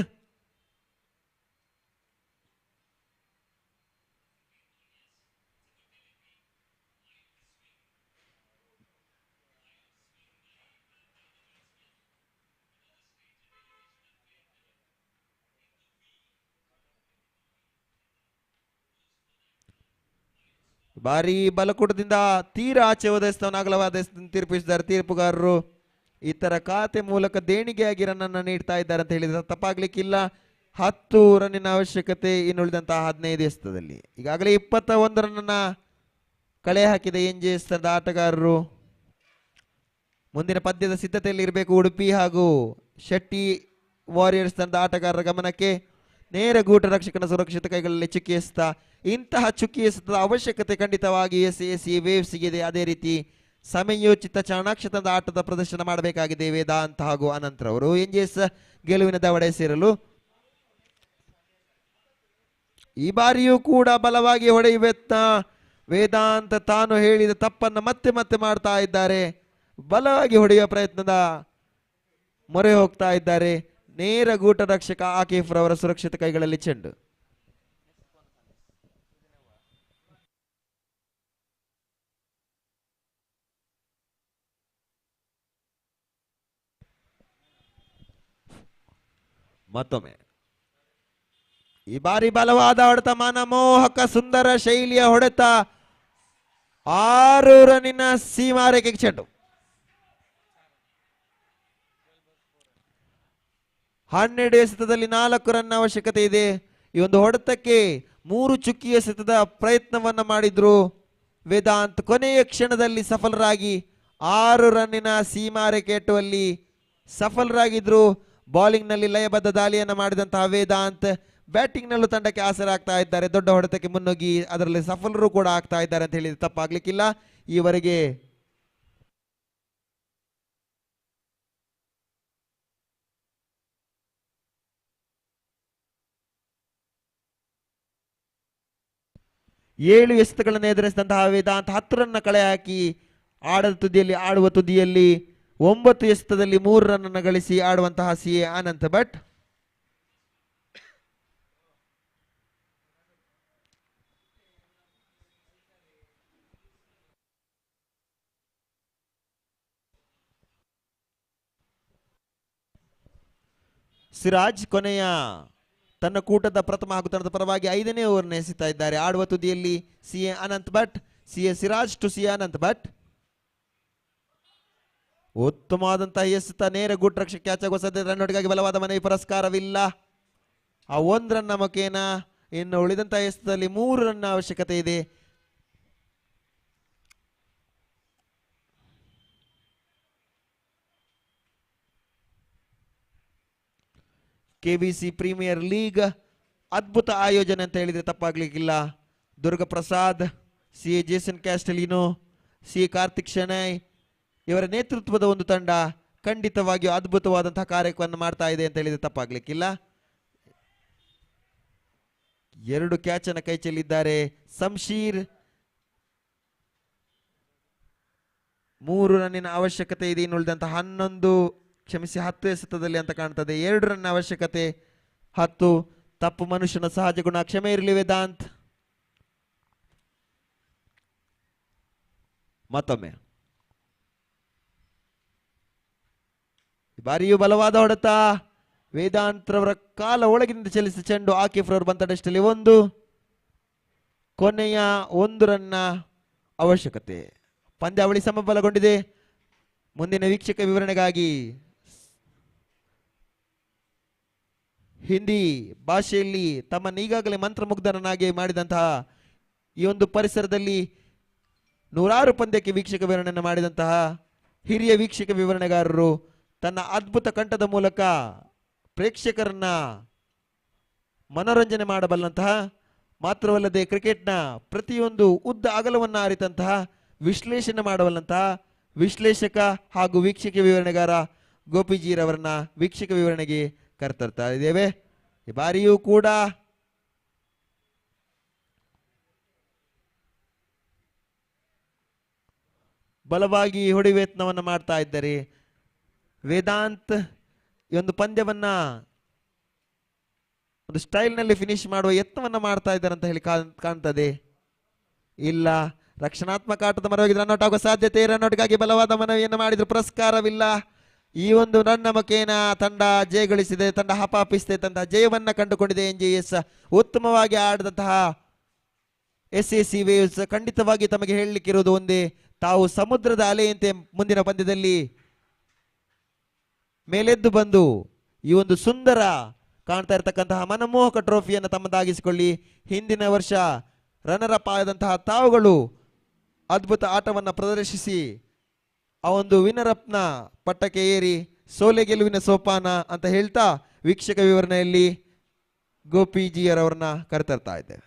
ಭಾರಿ ಬಲಕೂಟದಿಂದ ತೀರಾ ಆಚೆ ಹೋದ ಅಗಲವಾದ ತೀರ್ಪಿಸಿದ್ದಾರೆ ತೀರ್ಪುಗಾರರು. ಇತರ ಖಾತೆ ಮೂಲಕ ದೇಣಿಗೆಯಾಗಿ ರನ್ ಅನ್ನು ನೀಡ್ತಾ ಇದ್ದಾರೆ ಅಂತ ಹೇಳಿದ್ರೆ ತಪ್ಪಾಗ್ಲಿಕ್ಕಿಲ್ಲ. 10 ರನ್ನಿನ ಅವಶ್ಯಕತೆ ಇನ್ನುಳಿದಂತಹ 15 ಎಸೆತದಲ್ಲಿ. ಈಗಾಗಲೇ 21 ರನ್ ಅನ್ನ ಕಳೆ ಹಾಕಿದೆ NJS ತಂಡದ ಆಟಗಾರರು. ಮುಂದಿನ ಪದ್ಯದ ಸಿದ್ಧತೆಯಲ್ಲಿ ಇರಬೇಕು. ಉಡುಪಿ ಹಾಗೂ ಶೆಟ್ಟಿ ವಾರಿಯರ್ಸ್ ತಂಡದ ಆಟಗಾರರ ಗಮನಕ್ಕೆ ನೇರ ಗೂಟ ರಕ್ಷಕನ ಸುರಕ್ಷಿತ ಕೈಗಳಲ್ಲಿ ಚುಕ್ಕಿ ಎಸೆತ. ಇಂತಹ ಚುಕ್ಕಿ ಎಸೆತದ ಅವಶ್ಯಕತೆ ಖಂಡಿತವಾಗಿ SAC ವೇವ್ಸ್ಗೆ ಇದೆ. ಅದೇ ರೀತಿ ಸಮಯೋಚಿತ ಚಾಣಾಕ್ಷತದ ಆಟದ ಪ್ರದರ್ಶನ ಮಾಡಬೇಕಾಗಿದೆ ವೇದಾಂತ್ ಹಾಗೂ ಅನಂತರ ಅವರು NJS ಗೆಲುವಿನ ದವಡೆ ಸೇರಲು. ಈ ಬಾರಿಯೂ ಕೂಡ ಬಲವಾಗಿ ಹೊಡೆಯುವ ಯತ್ನ. ವೇದಾಂತ್ ತಾನು ಹೇಳಿದ ತಪ್ಪನ್ನು ಮತ್ತೆ ಮತ್ತೆ ಮಾಡ್ತಾ ಇದ್ದಾರೆ. ಬಲವಾಗಿ ಹೊಡೆಯುವ ಪ್ರಯತ್ನದ ಮೊರೆ ಹೋಗ್ತಾ ಇದ್ದಾರೆ. ನೇರ ಗೂಟ ರಕ್ಷಕ ಆಕಿಫ್ ರವರ ಸುರಕ್ಷಿತ ಕೈಗಳಲ್ಲಿ ಚೆಂಡು. ಮತ್ತೊಮ್ಮೆ ಈ ಬಾರಿ ಬಲವಾದ ಹೊಡೆತ, ಮನಮೋಹಕ ಸುಂದರ ಶೈಲಿಯ ಹೊಡೆತ, 6 ರನ್ನಿನ ಸೀಮಾರೇಖೆಗೆ ಚೆಂಡು. 12 ಎಸೆತದಲ್ಲಿ 4 ರನ್ ಅವಶ್ಯಕತೆ ಇದೆ. ಈ ಒಂದು ಹೊಡೆತಕ್ಕೆ 3 ಚುಕ್ಕಿ ಎಸೆತದ ಪ್ರಯತ್ನವನ್ನ ಮಾಡಿದ್ರು ವೇದಾಂತ್. ಕೊನೆಯ ಕ್ಷಣದಲ್ಲಿ ಸಫಲರಾಗಿ 6 ರನ್ನಿನ ಸೀಮಾರೇಖೆ ಎಟ್ಟುವಲ್ಲಿ ಸಫಲರಾಗಿದ್ರು. ಬೌಲಿಂಗ್ ನಲ್ಲಿ ಲಯಬದ್ಧ ದಾಳಿಯನ್ನ ಮಾಡಿದಂತಹ ವೇದಾಂತ್ ಬ್ಯಾಟಿಂಗ್ ನಲ್ಲೂ ತಂಡಕ್ಕೆ ಆಸರಾಗ್ತಾ ಇದ್ದಾರೆ. ದೊಡ್ಡ ಹೊಡೆತಕ್ಕೆ ಮುನ್ನುಗ್ಗಿ ಅದರಲ್ಲಿ ಸಫಲರು ಕೂಡ ಆಗ್ತಾ ಇದ್ದಾರೆ ಅಂತ ಹೇಳಿದ್ರೆ ತಪ್ಪಾಗ್ಲಿಕ್ಕಿಲ್ಲ. ಈವರೆಗೆ ಏಳು ಎಸೆತಗಳನ್ನು ಎದುರಿಸಿದಂತಹ ವೇದಾಂತ್ 10 ರನ್ನ ಕಳೆ ಹಾಕಿ ಆಡುವ ತುದಿಯಲ್ಲಿ 9 ಎಸೆತದಲ್ಲಿ 3 ರನ್ ಅನ್ನು ಗಳಿಸಿ ಆಡುವಂತಹ ಸಿಎ ಅನಂತ್ ಭಟ್. ಸಿರಾಜ್ ಕೊನೆಯ ತನ್ನ ಕೂಟದ ಪ್ರಥಮ ಹಾಗೂ ತಂಡದ ಪರವಾಗಿ 5ನೇ ಓವರ್ನ ಎಸೆತಾ ಇದ್ದಾರೆ. ಆಡುವ ತುದಿಯಲ್ಲಿ CA Anant Bhat. CA Siraj to CA Anant Bhat. ಉತ್ತಮವಾದಂತಹ ಎಸೆತ, ನೇರ ಗುಡ್ ರಕ್ಷಕ ಕ್ಯಾಚ್ ಆಗುವ ಸಾಧ್ಯತೆ. ರನ್ನೌಟ್ಗಾಗಿ ಬಲವಾದ ಮನವಿ, ಪುರಸ್ಕಾರವಿಲ್ಲ. ಆ 1 ರನ್ನ ಮುಖೇನ ಇನ್ನು ಉಳಿದಂತಹ ಎಸೆತದಲ್ಲಿ 3 ರನ್ನ ಅವಶ್ಯಕತೆ ಇದೆ. ಕೆಬಿಸಿ ಪ್ರೀಮಿಯರ್ ಲೀಗ್ ಅದ್ಭುತ ಆಯೋಜನೆ ಅಂತ ಹೇಳಿದ್ರೆ ತಪ್ಪಾಗ್ಲಿಕ್ಕಿಲ್ಲ. Durga Prasad, C A Jason Castelino, C A Karthik Shenoy ಇವರ ನೇತೃತ್ವದ ಒಂದು ತಂಡ ಖಂಡಿತವಾಗಿಯೂ ಅದ್ಭುತವಾದಂತಹ ಕಾರ್ಯಕ್ರಮವನ್ನು ಮಾಡ್ತಾ ಇದೆ ಅಂತ ಹೇಳಿದ್ರೆ ತಪ್ಪಾಗ್ಲಿಕ್ಕಿಲ್ಲ. 2 ಕ್ಯಾಚ್ ಅನ್ನು ಕೈ ಚೆಲ್ಲಿದ್ದಾರೆ ಶಂಶೀರ್. 3 ರನ್ನಿನ ಅವಶ್ಯಕತೆ ಇದೆ. ಇನ್ನುಳಿದಂತಹ 10 ಎಸೆತದಲ್ಲಿ ಅಂತ ಕಾಣ್ತದೆ. 2 ರನ್ ಅವಶ್ಯಕತೆ. 10. ತಪ್ಪು ಮನುಷ್ಯನ ಸಹಜ ಗುಣ, ಕ್ಷಮೆ ಇರಲಿ ವೇದಾಂತ್. ಮತ್ತೊಮ್ಮೆ ಬಾರಿಯೂ ಬಲವಾದ ಹೊಡೆತ. ವೇದಾಂತ್ ರವರ ಕಾಲ ಒಳಗಿನಿಂದ ಚಲಿಸಿದ ಚೆಂಡು ಆಕಿಫ್ ರವರು ಬಂತಡಷ್ಟಲ್ಲಿ 1. ಕೊನೆಯ 1 ರನ್ನ ಅವಶ್ಯಕತೆ. ಪಂದ್ಯಾವಳಿ ಸಮಬಲಗೊಂಡಿದೆ. ಮುಂದಿನ ವೀಕ್ಷಕ ವಿವರಣೆಗಾಗಿ ಹಿಂದಿ ಭಾಷೆಯಲ್ಲಿ ತಮ್ಮನ್ನು ಈಗಾಗಲೇ ಮಂತ್ರಮುಗ್ಧರನ್ನಾಗಿ ಮಾಡಿದಂತಹ ಈ ಒಂದು ಪರಿಸರದಲ್ಲಿ 100 ಪಂದ್ಯಕ್ಕೆ ವೀಕ್ಷಕ ವಿವರಣೆಯನ್ನು ಮಾಡಿದಂತಹ ಹಿರಿಯ ವೀಕ್ಷಕ ವಿವರಣೆಗಾರರು ತನ್ನ ಅದ್ಭುತ ಕಂಠದ ಮೂಲಕ ಪ್ರೇಕ್ಷಕರನ್ನ ಮನೋರಂಜನೆ ಮಾಡಬಲ್ಲಂತಹ, ಮಾತ್ರವಲ್ಲದೆ ಕ್ರಿಕೆಟ್ನ ಪ್ರತಿಯೊಂದು ಉದ್ದ ಅಗಲವನ್ನು ಅರಿತಂತಹ ವಿಶ್ಲೇಷಣೆ ಮಾಡಬಲ್ಲಂತಹ ವಿಶ್ಲೇಷಕ ಹಾಗೂ ವೀಕ್ಷಕ ವಿವರಣೆಗಾರ ಗೋಪಿಜಿರವರನ್ನ ವೀಕ್ಷಕ ವಿವರಣೆಗೆ ಕರೆತರ್ತಾ ಇದ್ದೇವೆ. ಈ ಬಾರಿಯೂ ಕೂಡ ಬಲವಾಗಿ ಹೊಡೆಯುವ ಯತ್ನವನ್ನು ಮಾಡ್ತಾ ಇದ್ದಾರೆ ವೇದಾಂತ್. ಈ ಒಂದು ಪಂದ್ಯವನ್ನ ಒಂದು ಸ್ಟೈಲ್ ನಲ್ಲಿ ಫಿನಿಶ್ ಮಾಡುವ ಯತ್ನವನ್ನ ಮಾಡ್ತಾ ಇದ್ದಾರೆ ಅಂತ ಹೇಳಿ ಕಾಣ್ತದೆ. ಇಲ್ಲ, ರಕ್ಷಣಾತ್ಮಕ ಆಟದ ಮರವಾಗಿ ರನ್ಔಟ್ ಆಗುವ ಸಾಧ್ಯತೆ. ರನ್ಔಟ್ಗಾಗಿ ಬಲವಾದ ಮನವಿಯನ್ನು ಮಾಡಿದ್ರು, ಪುರಸ್ಕಾರವಿಲ್ಲ. ಈ ಒಂದು ರನ್ನ ಮುಖೇನ ತಂಡ ಜಯಗಳಿಸಿದೆ, ತಂಡ ಹಪಾಪಿಸಿದೆ, ತಂಡ ಜಯವನ್ನ ಕಂಡುಕೊಂಡಿದೆ. NJS ಉತ್ತಮವಾಗಿ ಆಡಿದಂತಹ SAC ವೇವ್ಸ್ ಖಂಡಿತವಾಗಿ ತಮಗೆ ಹೇಳಲಿಕ್ಕಿರುವುದು ಒಂದೇ, ತಾವು ಸಮುದ್ರದ ಅಲೆಯಂತೆ ಮುಂದಿನ ಪಂದ್ಯದಲ್ಲಿ ಮೇಲೆದ್ದು ಬಂದು ಈ ಒಂದು ಸುಂದರ ಕಾಣ್ತಾ ಇರತಕ್ಕಂತಹ ಮನಮೋಹಕ ಟ್ರೋಫಿಯನ್ನು ತಮ್ಮದಾಗಿಸಿಕೊಳ್ಳಿ. ಹಿಂದಿನ ವರ್ಷ ರನ್ನರ್ ಅಪ್ ಆದಂತಹ ತಾವುಗಳು ಅದ್ಭುತ ಆಟವನ್ನು ಪ್ರದರ್ಶಿಸಿ ಆ ಒಂದು ವಿನ್ನರ್ ಅಪ್ನ ಪಟ್ಟಕ್ಕೆ ಏರಿ ಸೋಲೆ ಗೆಲುವಿನ ಸೋಪಾನ ಅಂತ ಹೇಳ್ತಾ ವೀಕ್ಷಕ ವಿವರಣೆಯಲ್ಲಿ ಗೋಪಿಜಿಯರವರನ್ನ ಕರೆತರ್ತಾ ಇದ್ದೇವೆ.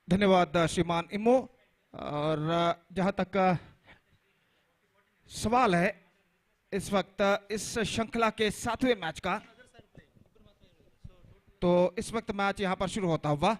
धन्यवाद श्रीमान इमो। और जहां तक सवाल है इस वक्त इस श्रृंखला के 7वें मैच का, तो इस वक्त मैच यहां पर शुरू होता हुआ।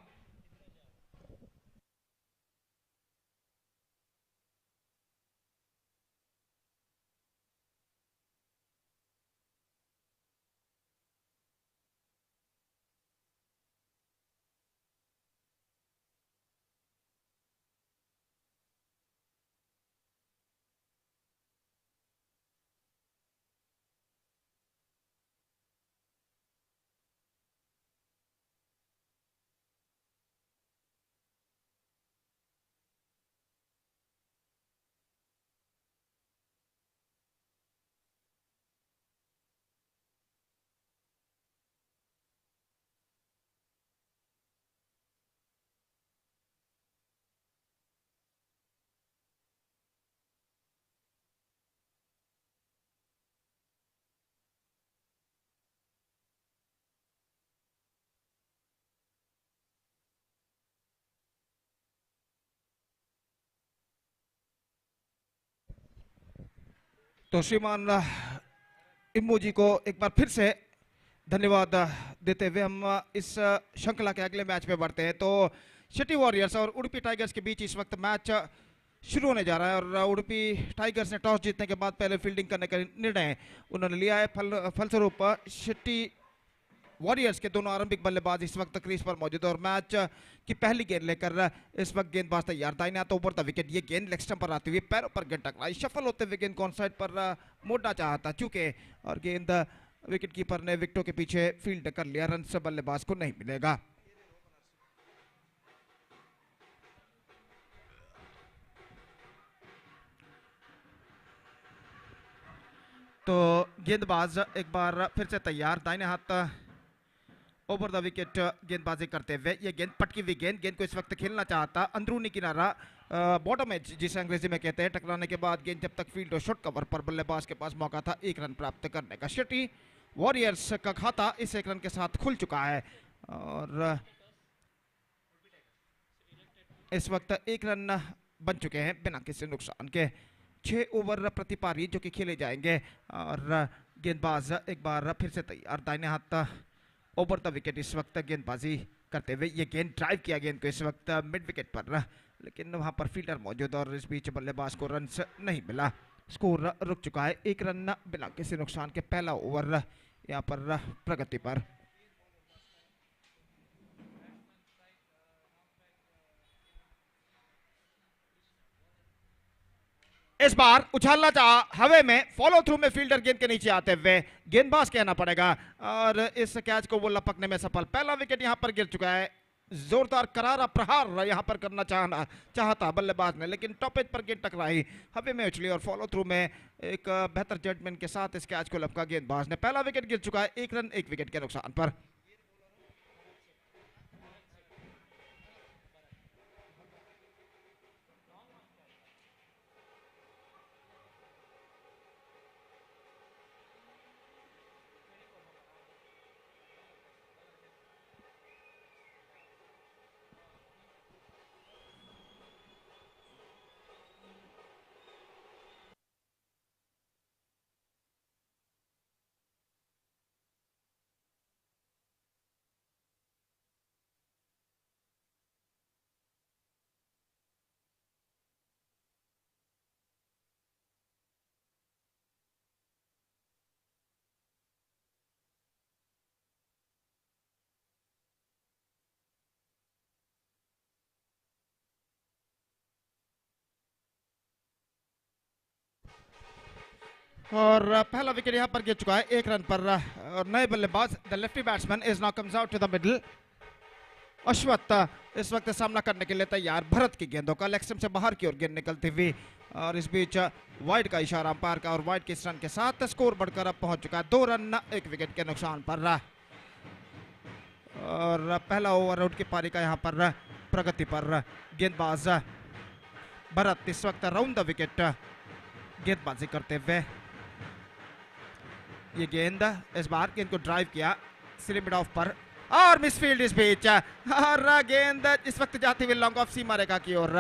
तो श्रीमान इम्मू जी को एक बार फिर से धन्यवाद देते हुए हम इस श्रृंखला के अगले मैच में बढ़ते हैं। तो सिटी वॉरियर्स और उडुपी टाइगर्स के बीच इस वक्त मैच शुरू होने जा रहा है। और उडुपी टाइगर्स ने टॉस जीतने के बाद पहले फील्डिंग करने का निर्णय उन्होंने लिया है। फलस्वरूप सिटी वॉरियर्स के दोनों आरंभिक बल्लेबाज इस वक्त क्रीज पर मौजूद है और मैच की पहली गेंद लेकर इस वक्त गेंदबाज तैयार। दाहिने हाथ ऊपर द विकेट, ये गेंद लेग स्टंप पर आती हुई पैरों पर गेंद टकराई, शफल होते हुए गेंद को ऑन साइड पर मोड़ना चाहता चूके और गेंद विकेट कीपर ने विकेटों के पीछे फील्ड कर लिया। रन से बल्लेबाज को नहीं मिलेगा। तो गेंदबाज एक बार फिर से तैयार, दाहिने हाथ ओवर द विकेट गेंदबाजी करते हुए। ये गेंद पटकी हुई गेंद को इस वक्त खेलना चाहता अंदरूनी किनारा, बॉटम एज जिसे अंग्रेजी में कहते हैं। टकराने के बाद गेंद जब तक फील्ड और शॉट कवर पर, बल्लेबाज के पास मौका था 1 रन प्राप्त करने का। सिटी वॉरियर्स का खाता इस 1 रन के साथ खुल चुका है और इस वक्त 1 रन बन चुके हैं बिना किसी नुकसान के। 6 ओवर प्रति पारी जो कि खेले जाएंगे और गेंदबाज एक बार फिर से तैयार, दाहिने हाथ ओवर द विकेट इस वक्त गेंदबाजी करते हुए। ये गेंद ड्राइव किया गेंद को इस वक्त मिड विकेट पर, लेकिन वहां पर फील्डर मौजूद और इस बीच बल्लेबाज को रन नहीं मिला। स्कोर रुक चुका है 1 रन बिना किसी नुकसान के। पहला ओवर यहाँ पर प्रगति पर। इस बार उछालना चाहा हवे में, फॉलो थ्रू में फील्डर गेंद के नीचे आते हुए गेंदबाज कहना पड़ेगा और इस कैच को वो लपकने में सफल। पहला विकेट यहां पर गिर चुका है। जोरदार करारा प्रहार यहां पर करना चाहता बल्लेबाज ने, लेकिन टॉपेज पर गेंद टकराई, हवे में उछली और फॉलो थ्रू में एक बेहतर जजमेंट के साथ इस कैच को लपका गेंदबाज ने। पहला विकेट गिर चुका है 1 रन 1 विकेट के नुकसान पर। और पहला विकेट यहां पर गिर चुका है 1 रन पर। और नए बल्लेबाज the lefty batsman is now comes out to the middle. Ashwath इस वक्त सामना करने के लिए तैयार। भरत की गेंदों का लेग स्टंप से बाहर की ओर गेंद निकलती हुई और इस बीच वाइड का इशारा अंपायर का और वाइड के इस रन के साथ स्कोर बढ़कर अब पहुंच चुका है 2 रन 1 विकेट के नुकसान पर। और पहला ओवर आउट की पारी का यहां पर प्रगति पर। गेंदबाज भरत इस वक्त राउंड द विकेट गेंदबाजी करते हुए। ये गेंद इस बार गेंद को ड्राइव किया स्लिप मिड ऑफ पर और मिसफील्ड इस बीच, और गेंद इस वक्त जाती हुई लॉन्ग ऑफ सीमा रेखा की ओर,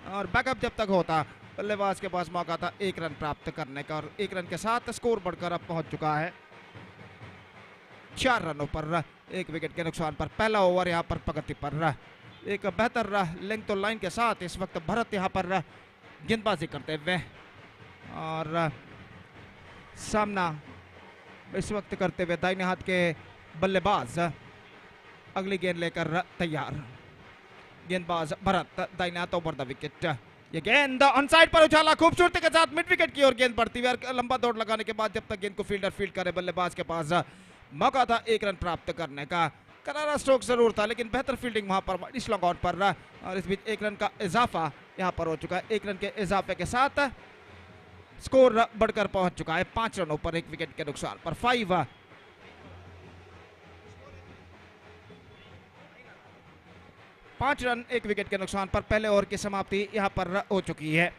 और बैकअप जब तक होता बल्लेबाज के पास मौका था 1 रन प्राप्त करने का, और 1 रन के साथ स्कोर बढ़कर अब पहुंच चुका है 4 रनों पर, 1 विकेट के नुकसान पर। पहला ओवर यहाँ पर प्रगति पर, एक बेहतर लेंथ तो लाइन के साथ इस वक्त भरत यहाँ पर गेंदबाजी करते हुए, और सामना इस वक्त करते हुए दाहिने हाथ के बल्लेबाज अगली गेंद लेकर तैयार। गेंदबाज भरत दाहिने हाथ ओवर द विकेट, ये गेंद ऑन साइड पर उछाला खूबसूरती के साथ मिड विकेट की ओर गेंद बढ़ती हुई, लंबा दौड़ लगाने के बाद जब तक गेंद को फील्डर फील्ड करे बल्लेबाज के पास मौका था 1 रन प्राप्त करने का। करारा स्ट्रोक जरूर था लेकिन बेहतर फील्डिंग वहां पर इस लॉन्ग आउट पर, और इस बीच 1 रन का इजाफा यहां पर हो चुका है। 1 रन के इजाफे के साथ स्कोर बढ़कर पहुंच चुका है 5 रनों पर 1 विकेट के नुकसान पर। 5 रन 1 विकेट के नुकसान पर पहले ओवर की समाप्ति यहां पर हो चुकी है।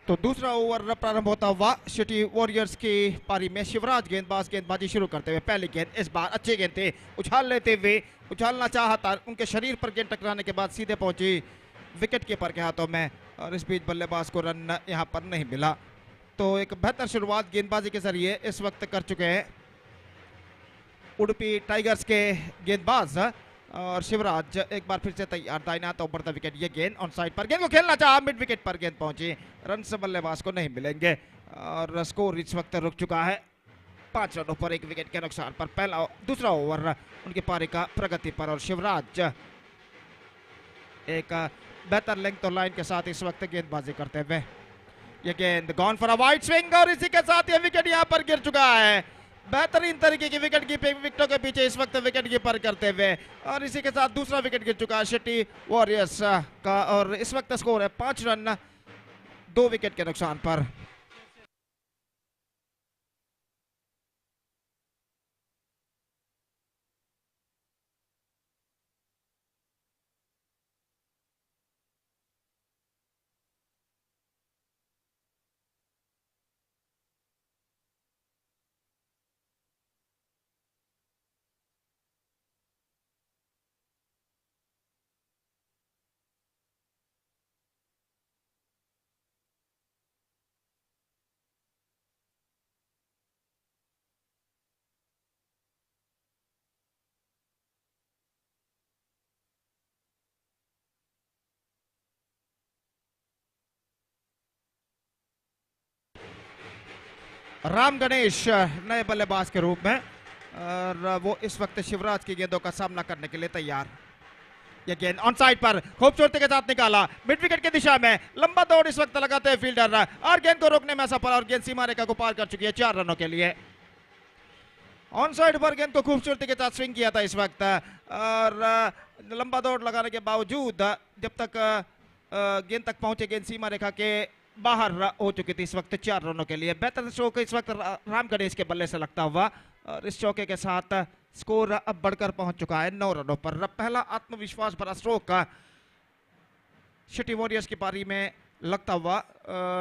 तो दूसरा ओवर प्रारंभ होता हुआ सिटी वॉरियर्स की पारी में शिवराज गेंदबाजी शुरू करते हुए। पहली गेंद इस बार अच्छी गेंद थी, उछालना चाहा था, उनके शरीर पर गेंद टकराने के बाद सीधे पहुंची विकेट कीपर के हाथों में, और इस बीच बल्लेबाज को रन यहां पर नहीं मिला। तो एक बेहतर शुरुआत गेंदबाजी के जरिए इस वक्त कर चुके हैं उडुपी टाइगर्स के गेंदबाज, और शिवराज एक बार फिर से तैयार दाहिने हाथ ओवर द विकेट। ये गेंद ऑन साइड पर, गेंद को खेलना चाहा, मिड विकेट पर गेंद पहुंची, रन से बल्लेबाज को नहीं मिलेंगे, और स्कोर इस वक्त रुक चुका है 5 रनों पर 1 विकेट के नुकसान पर। दूसरा ओवर उनकी पारी का प्रगति पर, और शिवराज एक बेहतर लेंथ और लाइन के साथ इस वक्त गेंदबाजी करते हुए। ये गेंद gone for a wide swing, और इसी के साथ ये विकेट यहां पर गिर चुका है। बेहतरीन तरीके की विकेट कीपिंग विकेटों के पीछे इस वक्त विकेट कीपर करते हुए, और इसी के साथ दूसरा विकेट गिर चुका है सिटी वॉरियर्स का, और इस वक्त स्कोर है 5 रन 2 विकेट के नुकसान पर। राम गणेश नए बल्लेबाज के रूप में, और वो इस वक्त शिवराज की गेंदों का सामना करने के लिए तैयार। ये गेंद ऑन साइड पर खूबसूरती के साथ निकाला, मिड विकेट की दिशा में लंबा दौड़ इस वक्त लगाते हैं फील्डर, और गेंद को रोकने में असफल, और गेंद सीमा रेखा को पार कर चुकी है 4 रनों के लिए। ऑन साइड पर गेंद को खूबसूरती के साथ स्विंग किया था इस वक्त, और लंबा दौड़ लगाने के बावजूद जब तक गेंद तक पहुंचे गेंद सीमा रेखा के बाहर हो चुकी थी इस वक्त 4 रनों के लिए। बेहतर स्ट्रोक इस वक्त राम गणेश के बल्ले से लगता हुआ, और इस चौके के साथ स्कोर अब बढ़कर पहुंच चुका है 9 रनों पर। पहला आत्मविश्वास भरा स्ट्रोक का सिटी वॉरियर्स की पारी में लगता हुआ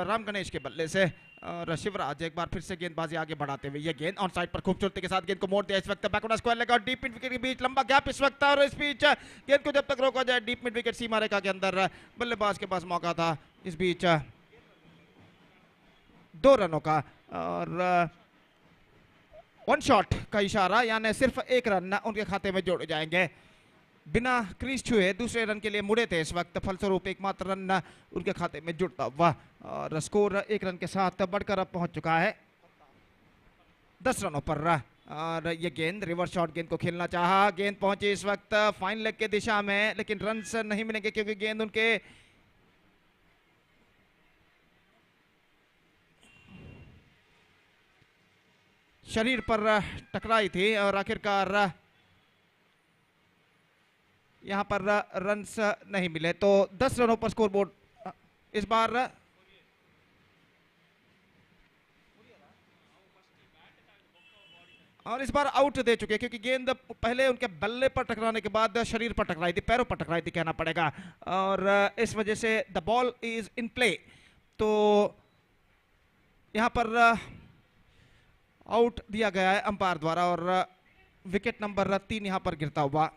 राम गणेश के बल्ले से, और शिवराज एक बार फिर से गेंदबाजी आगे बढ़ाते हुए। ये गेंद ऑन साइड पर खूबसूरती के साथ गेंद को मोड़ दिया इस वक्त, बैकवर्ड स्क्वायर लेग और डीप मिड विकेट के बीच लंबा गैप इस वक्त, और इस बीच गेंद को जब तक रोका जाए डीप मिड विकेट सीमा रेखा के अंदर बल्लेबाज के पास मौका था इस बीच 2 रनों का, और 1 शॉट का इशारा, यानी सिर्फ 1 रन उनके खाते में जोड़े जाएंगे। बिना क्रीज छुए दूसरे रन के लिए मुड़े थे इस वक्त, फलस्वरूप एकमात्र रन उनके खाते में जुड़ता हुआ, और स्कोर 1 रन के साथ बढ़कर अब पहुंच चुका है 10 रनों पर। और ये गेंद रिवर्स शॉट, गेंद को खेलना चाहा, गेंद पहुंची इस वक्त फाइन लेग के दिशा में, लेकिन रन नहीं मिलेंगे क्योंकि गेंद उनके शरीर पर टकराई थी और आखिरकार यहां पर रन्स नहीं मिले, तो 10 रनों पर स्कोरबोर्ड इस बार और इस बार आउट दे चुके, क्योंकि गेंद पहले उनके बल्ले पर टकराने के बाद शरीर पर टकराई थी, पैरों पर टकराई थी कहना पड़ेगा, और इस वजह से the ball is in play. तो यहां पर आउट दिया गया है अंपायर द्वारा और विकेट नंबर 3 यहां पर गिरता हुआ।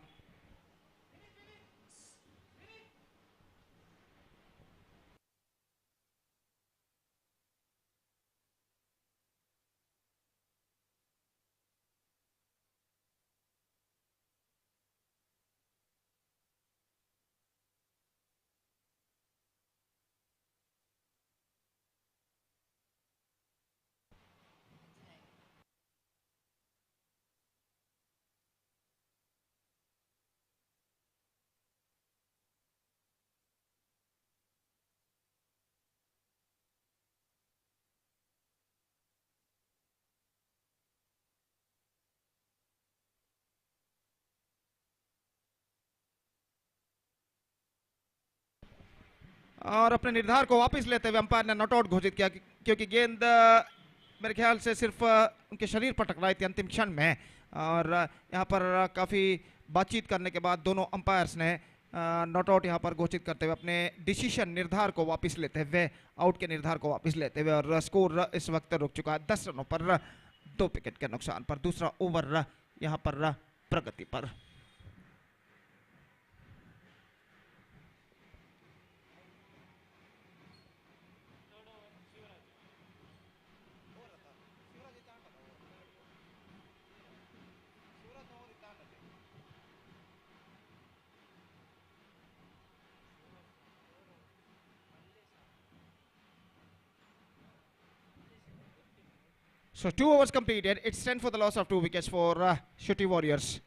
और अपने निर्धार को वापस लेते हुए अंपायर ने नॉट आउट घोषित किया, क्योंकि गेंद मेरे ख्याल से सिर्फ उनके शरीर पर टकराई थी अंतिम क्षण में, और यहाँ पर काफ़ी बातचीत करने के बाद दोनों अंपायर्स ने नॉट आउट यहाँ पर घोषित करते हुए अपने डिसीजन निर्धार को वापस लेते हुए, आउट के निर्धार को वापस लेते हुए, और स्कोर इस वक्त रुक चुका है 10 रनों पर 2 विकेट के नुकसान पर। दूसरा ओवर यहाँ पर प्रगति पर। So 2 overs completed. It's 10 for the loss of 2 wickets for Shooty Warriors.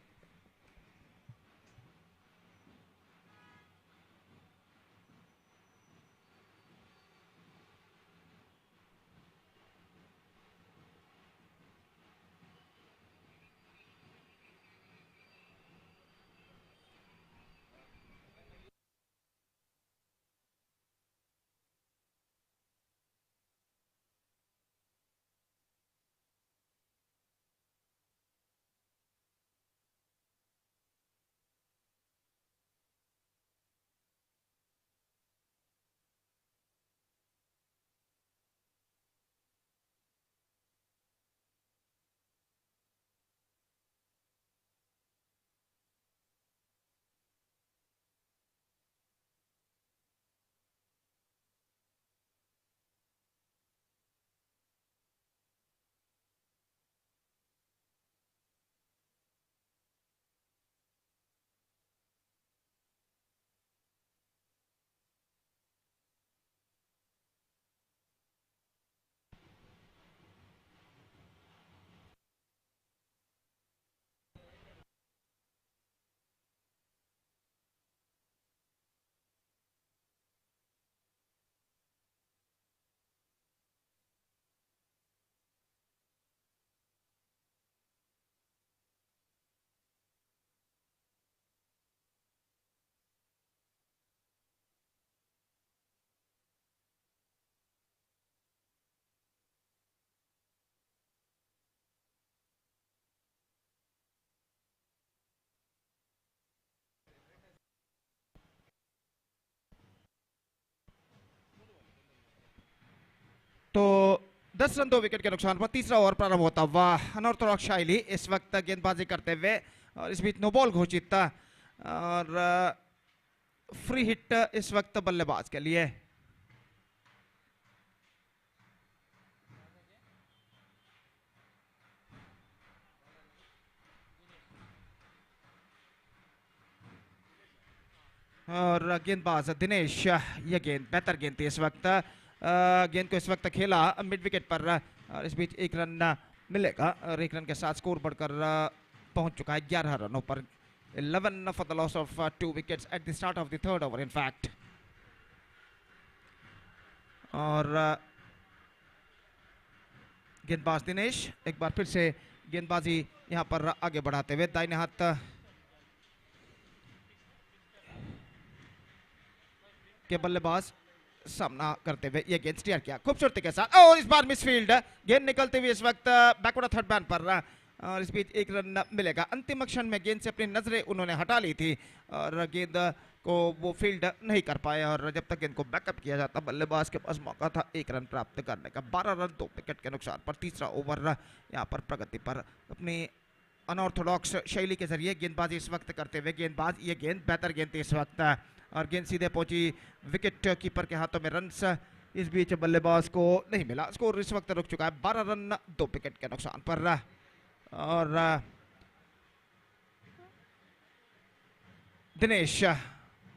तो 10 रन 2 विकेट के नुकसान पर तीसरा ओवर प्रारंभ होता हुआ अनऑर्थोडॉक्स शैली इस वक्त गेंदबाजी करते हुए, और इस बीच नो बॉल घोषित था और फ्री हिट इस वक्त बल्लेबाज के लिए। और गेंदबाज दिनेश, यह गेंद बेहतर गेंद थी इस वक्त, गेंद को इस वक्त खेला मिड विकेट पर, और इस बीच 1 रन मिलेगा और 1 रन के साथ स्कोर बढ़कर पहुंच चुका है 11 रनों पर। 11 for the loss of 2 wickets at the start of the 3rd over in fact। और गेंदबाज दिनेश एक बार फिर से गेंदबाजी यहां पर आगे बढ़ाते हुए दाहिने हाथ के बल्लेबाज सामना करते हुए ये गेंद स्टीयर किया खूबसूरती के साथ और इस बार मिसफील्ड गेंद निकलते हुए इस वक्त बैकवर्ड थर्ड बैन पर और इस बीच एक रन मिलेगा। अंतिम क्षण में गेंद से अपनी नजरें उन्होंने हटा ली थी और गेंद को वो फील्ड नहीं कर पाए और जब तक गेंद को बैकअप किया जाता बल्लेबाज के पास मौका था एक रन प्राप्त करने का। 12 रन 2 विकेट के नुकसान पर तीसरा ओवर यहाँ पर प्रगति पर अपनी अनऑर्थोडॉक्स शैली के जरिए गेंदबाजी इस वक्त करते हुए गेंदबाज ये गेंद बेहतर गेंद थी इस वक्त और गेंद सीधे पहुंची विकेट कीपर के हाथों में। रन्स इस बीच बल्लेबाज को नहीं मिला। स्कोर इस वक्त रुक चुका है 12 रन 2 विकेट के नुकसान पर और दिनेश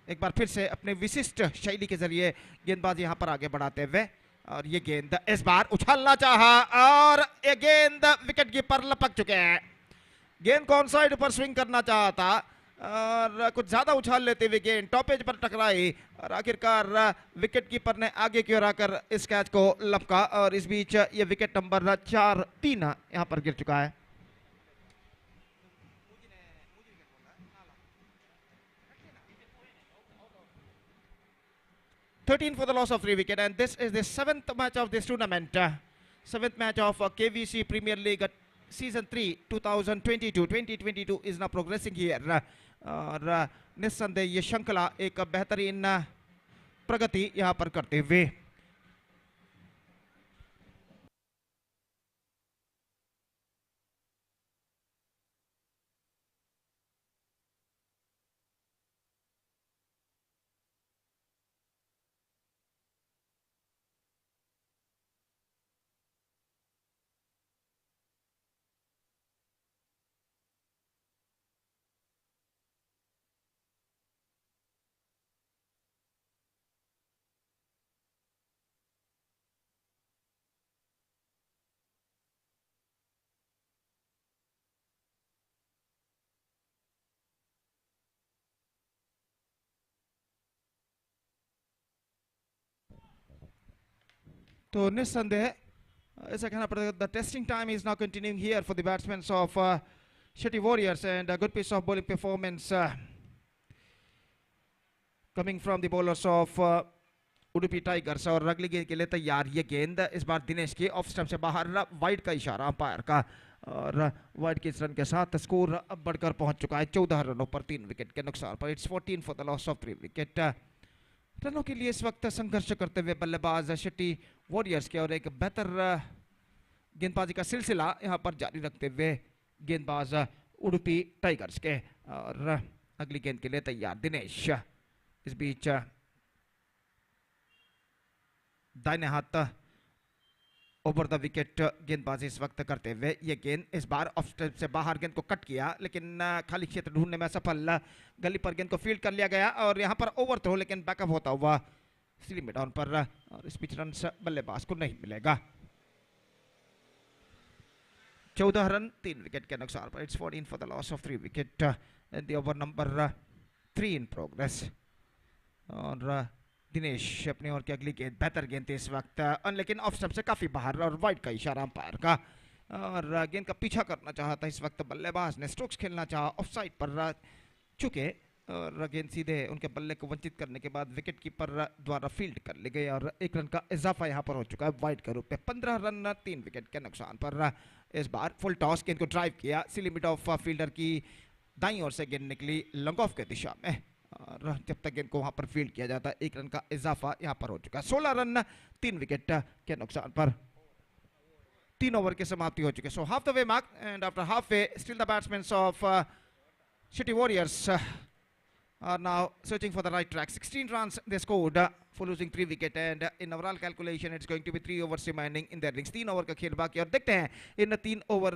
एक बार फिर से अपने विशिष्ट शैली के जरिए गेंदबाजी यहां पर आगे बढ़ाते हुए और ये गेंद इस बार उछालना चाहा और ये गेंद विकेट कीपर लपक चुके हैं। गेंद को ऑन साइड पर स्विंग करना चाहा था और कुछ ज्यादा उछाल लेते हुए गेंद टॉपेज पर टकराई और आखिरकार विकेट कीपर ने आगे की ओर आकर इस कैच को लपका और इस बीच ये विकेट नंबर 4-3 यहां पर गिर चुका है। (13) for the loss of 3 wicket, and this is the 7th match of this tournament. 7th match of KVC Premier League Season 3 2022 is now progressing here. और निस्संदेह ये श्रृंखला एक बेहतरीन प्रगति यहाँ पर करते हुए तो निस्संदेह ऐसा कहना पड़ेगा the testing time is now continuing here for the batsmen of City Warriors and a good piece of bowling performance coming from the bowlers of Udupi tigers और अगली गेंद के लिए तैयार। ये गेंद इस बार दिनेश की ऑफ स्टंप से बाहर वाइड का इशारा अंपायर का और वाइड के इस रन के साथ स्कोर अब बढ़कर पहुंच चुका है 14 रनों पर 3 विकेट के नुकसान पर। It's 14 for the loss of 3 wicket. रनों के लिए इस वक्त संघर्ष करते हुए बल्लेबाज सिटी वॉरियर्स के और एक बेहतर गेंदबाजी का सिलसिला यहां पर जारी रखते हुए गेंदबाज उडुपी टाइगर्स के और अगली गेंद के लिए तैयार दिनेश। इस बीच दाहिने हाथ ओवर द विकेट गेंदबाजी इस वक्त करते हुए ये गेंद इस बार ऑफ स्टंप से बाहर गेंद को कट किया लेकिन खाली क्षेत्र ढूंढने में असफल। गली पर गेंद को फील्ड कर लिया गया और यहां पर ओवर थ्रो लेकिन बैकअप होता हुआ स्लिप मिड ऑन पर और इस बीच रन बल्लेबाज को नहीं मिलेगा। 14 रन 3 विकेट के नुकसान पर। It's 14 for the loss of 3 wicket in the over number 3 in progress. और दिनेश अपनी ओर की अगली गेंद बेहतर गेंद थी इस वक्त लेकिन ऑफ स्टंप से काफी बाहर और वाइड का इशारा अंपायर का और गेंद का पीछा करना चाहता इस वक्त बल्लेबाज ने स्ट्रोक्स खेलना चाहा ऑफ साइड पर चुके और गेंद सीधे उनके बल्ले को वंचित करने के बाद विकेट कीपर द्वारा फील्ड कर ली गई और 1 रन का इजाफा यहां पर हो चुका है वाइड के रूप में। 15 रन 3 विकेट के नुकसान पर। इस बार फुल टॉस गेंद को ड्राइव किया सी लिमिट ऑफ फील्डर की दाईं ओर से गेंद निकली लॉन्ग ऑफ के दिशा में और जब तक गेंद को वहां पर फील्ड किया जाता 1 रन का इजाफा यहां पर हो चुका है। 16 रन 3 विकेट के नुकसान पर 3 ओवर की समाप्ति हो चुकी है। So half the way mark and after half way still the batsman of City Warriors are now searching for the right track. 16 runs they scored for losing 3 wicket and in overall calculation it's going to be 3 overs remaining in their innings. 3 over का खेल बाकी और देखते हैं इन 3 over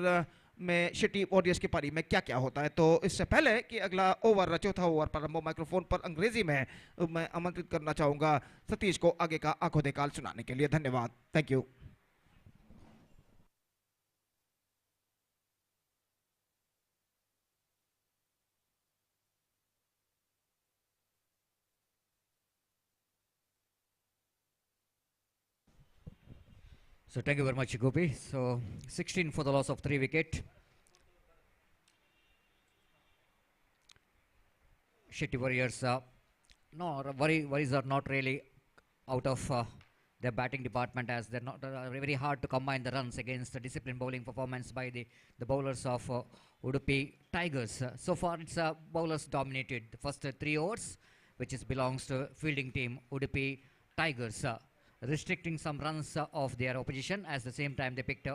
में City Warriors की पारी में क्या क्या होता है। तो इससे पहले कि अगला ओवर चौथा ओवर पर माइक्रोफोन पर अंग्रेजी में मैं आमंत्रित करना चाहूंगा सतीश को आगे का आंखों देखा सुनाने के लिए। धन्यवाद। Thank you. So thank you very much, Gopi. So 16 for the loss of 3 wicket. Shetty Warriors, no worries are not really out of their batting department, as they're not very hard to combine the runs against the disciplined bowling performance by the bowlers of Udupi Tigers. So far, it's bowlers dominated the first 3 overs, which belongs to fielding team Udupi Tigers. Restricting some runs of their opposition. At the same time, they picked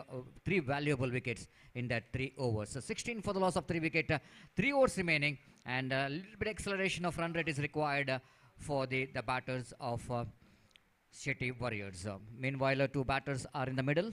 3 valuable wickets in that 3 overs. So 16 for the loss of 3 wicket, 3 overs remaining, and a little bit acceleration of run rate is required for the batters of Shetty Warriors. Meanwhile, 2 batters are in the middle.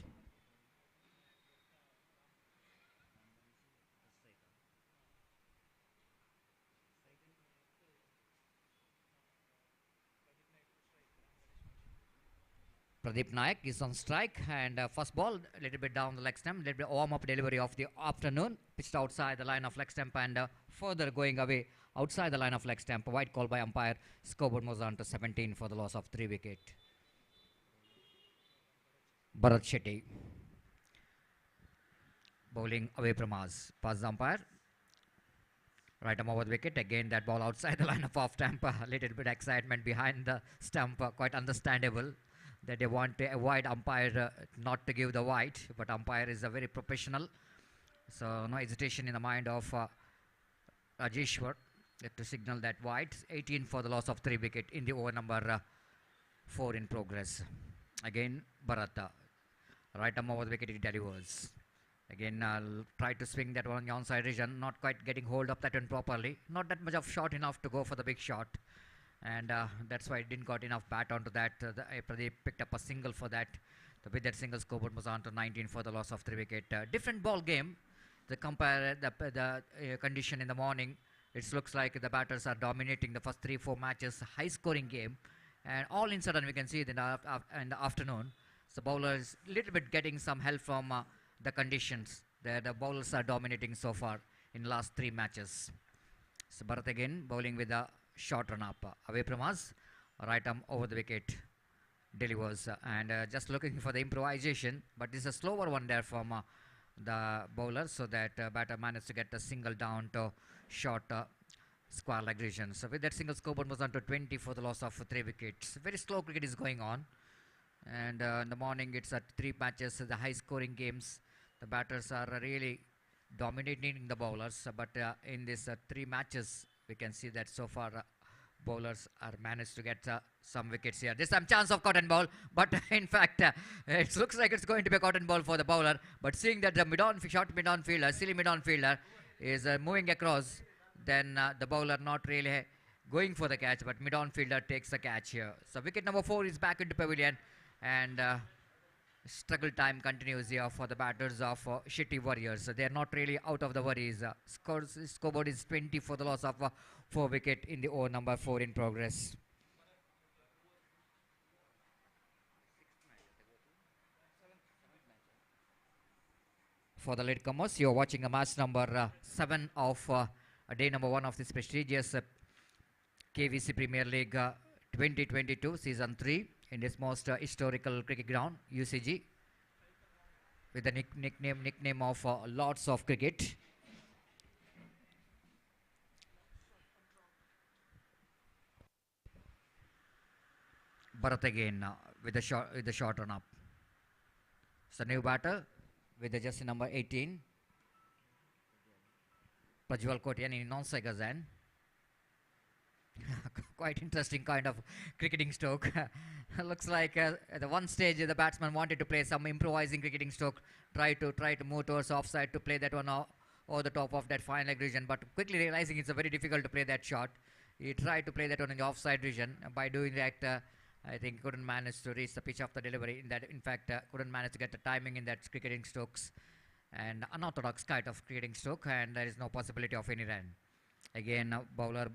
Pradeep Nayak is on strike, and first ball a little bit down the leg stump, little bit warm up delivery of the afternoon, pitched outside the line of leg stump, and further going away outside the line of leg stump. White call by umpire. Scoreboard moves on to 17 for the loss of 3 wicket. Bharat Shetty bowling away from us. Pass the umpire. Right arm over the wicket. Again that ball outside the line of off stump. A little bit excitement behind the stump. Quite understandable that they want to avoid umpire not to give the white, but umpire is a very professional, so no hesitation in the mind of Rajeshwar to signal that white. 18 for the loss of 3 wicket in the over number 4 in progress. Again Bharata, right arm over the wicket, it delivers. Again try to swing that one on the onside region, not quite getting hold of that one properly, not that much of shot enough to go for the big shot. And that's why it didn't got enough bat onto that. Pradeep picked up a single for that. So with that single, scoreboard was on to 19 for the loss of 3 wicket. Different ball game. The compare the condition in the morning. It looks like the batters are dominating the first 3-4 matches. High scoring game, and all in sudden we can see it in the afternoon. So bowlers little bit getting some help from the conditions. The bowlers are dominating so far in last 3 matches. So Bharat again bowling with a short run up away from us, right arm over the wicket, delivers, and just looking for the improvisation, but it's a slower one there from the bowler, so that batter managed to get a single down to short square leg region. So with that single, scoreboard was on to 20 for the loss of 3 wickets. Very slow cricket is going on, and in the morning it's at 3 matches, the high scoring games. The batters are really dominating the bowlers, but in these 3 matches we can see that so far bowlers are managed to get some wickets here. There's some chance of cotton ball, but in fact it looks like it's going to be a cotton ball for the bowler. But seeing that the short mid-on fielder, silly mid-on fielder is moving across, then the bowler not really going for the catch, but mid-on fielder takes the catch here. So wicket number 4 is back into pavilion, and struggle time continues here for the batters of Shetty Warriors. So they are not really out of the worries. Scoreboard is 20 for the loss of 4 wicket in the over number 4 in progress. For the latecomers, you are watching a match number 7 of day number 1 of this prestigious KVC Premier League 2022 season 3 in this most historical cricket ground, UCG, with the nickname of Lords of Cricket. Bharat again with the short run up. So new batter with the jersey number 18, Prajwal Kotian in non-strike Gazan. Quite interesting kind of cricketing stroke. Looks like at the one stage the batsman wanted to play some improvising cricketing stroke, try to move towards offside to play that one over the top of that fine leg region, but quickly realizing it's very difficult to play that shot, he tried to play that one in the offside region. By doing that, I think couldn't manage to reach the pitch of the delivery. In fact, couldn't manage to get the timing in that cricketing strokes, and unorthodox kind of cricketing stroke, and there is no possibility of any run. Again, bowler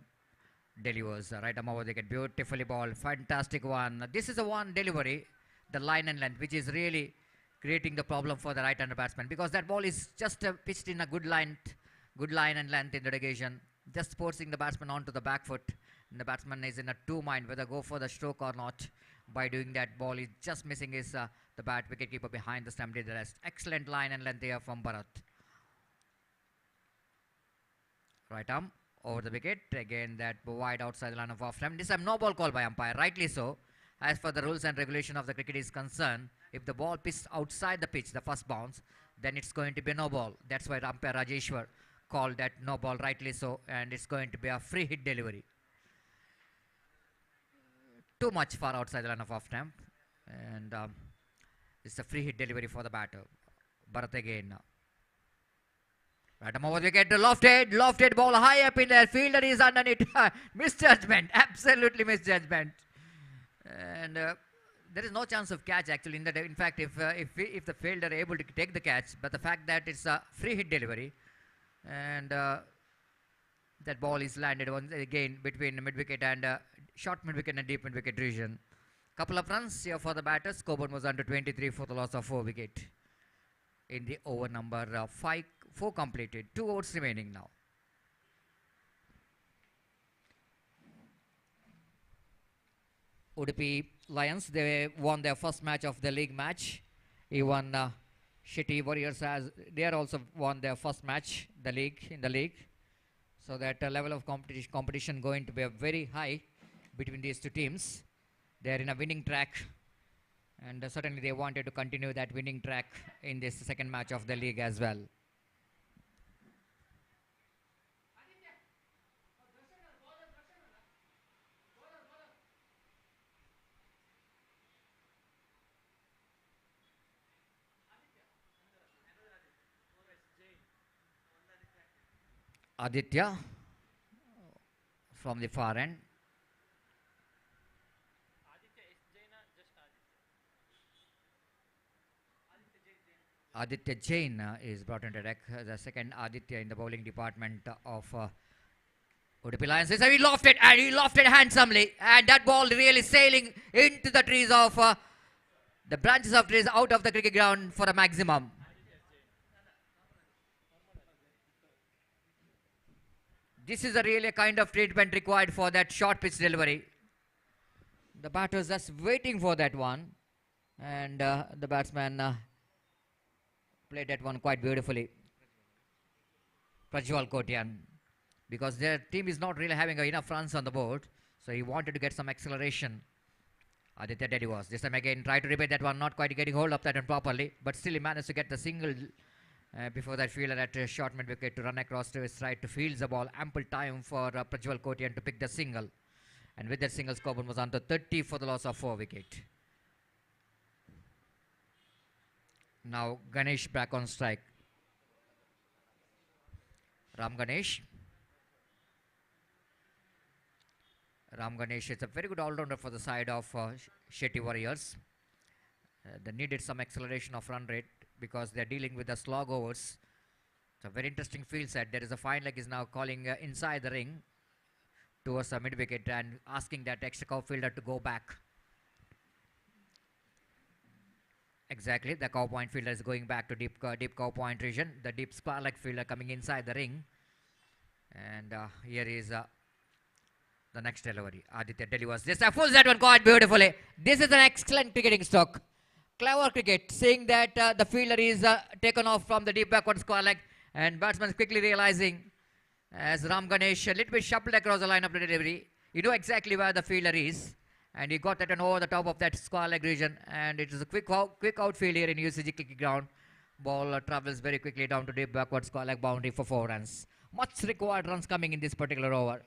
delivers right arm over the wicket, beautifully ball, fantastic one. This is a one delivery, the line and length, which is really creating the problem for the right-hander batsman, because that ball is just pitched in a good line and length in the negation, just forcing the batsman onto the back foot, and the batsman is in a two mind whether go for the stroke or not. By doing that, ball is just missing his the bat. Wicketkeeper behind the stump did the rest. Excellent line and length here from Bharat. Right arm over the wicket. Again, that wide outside the line of off stump. This time no ball call by umpire. Rightly so. As for the rules and regulation of the cricket is concerned, if the ball pitched outside the pitch, the first bounce, then it's going to be no ball. That's why umpire Rajeshwar called that no ball, rightly so, and it's going to be a free hit delivery. Too much far outside the line of off stump, and it's a free hit delivery for the batter. Bharat again. Right arm over the wicket, lofted ball high up in there. Fielder is underneath. Misjudgment, absolutely misjudgment. And there is no chance of catch actually. In fact, if the fielder able to take the catch, but the fact that it's a free hit delivery, and that ball is landed once again between mid wicket and short mid wicket and deep mid wicket region. Couple of runs here for the batters. Scoreboard was under 23 for the loss of 4 wicket. In the over number 4 completed. 2 overs remaining now. Udupi Lions, they won their first match of the league match. Even Shitty Warriors they are also won their first match in the league. So that level of competition going to be very high between these two teams. They are in a winning track, and certainly they wanted to continue that winning track in this second match of the league as well. Aditya from the far end. Aditya Jain is brought into deck, the second Aditya in the bowling department of Udupi Lions. He lofted handsomely, and that ball really sailing into the trees of the branches of trees out of the cricket ground for a maximum. This is a really kind of treatment required for that short pitch delivery. The batters just waiting for that one, and the batsman played that one quite beautifully. Prajwal Kotian, because their team is not really having enough runs on the board, so he wanted to get some acceleration. Aditya Dedi was this time again tried to repeat that one, not quite getting hold of that one properly, but still he managed to get the single. Before that, fielder at short mid wicket to run across to his right to field the ball. Ample time for Prajwal Kotian to pick the single. And with that single, scoreboard was under 30 for the loss of 4 wicket. Now Ganesh back on strike. Ram Ganesh is a very good all-rounder for the side of Shetty Warriors. They needed some acceleration of run rate, because they are dealing with the slog overs. It's a very interesting field set. There is a fine leg is now calling inside the ring towards the mid wicket and asking that extra cow fielder to go back. Exactly, the cow point fielder is going back to deep cow point region. The deep square leg fielder coming inside the ring. And here is the next delivery. Aditya delivers this. Pulls that one quite beautifully. This is an excellent cricketing stroke. Clever cricket, seeing that the fielder is taken off from the deep backward square leg, and batsman quickly realizing, as Ram Ganesh a little bit shuffled across the line of the delivery, you know exactly where the fielder is, and he got that one over the top of that square leg region, and it is a quick outfield here in UCG cricket ground. Ball travels very quickly down to deep backward square leg boundary for 4 runs. Much required runs coming in this particular over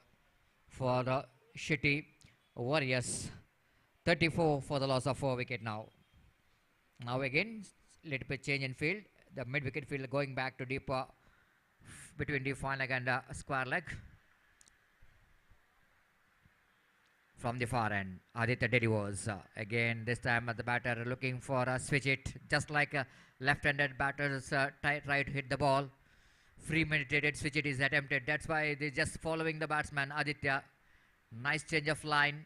for the Shitty Warriors. 34 for the loss of 4 wicket now. Now again, little bit change in field. The mid wicket field going back to deep between deep fine leg and square leg. From the far end, Aditya Dedi was again this time the batter looking for a switch it, just like left-handed batters try to hit the ball. Premeditated switch it is attempted. That's why they're just following the batsman Aditya. Nice change of line,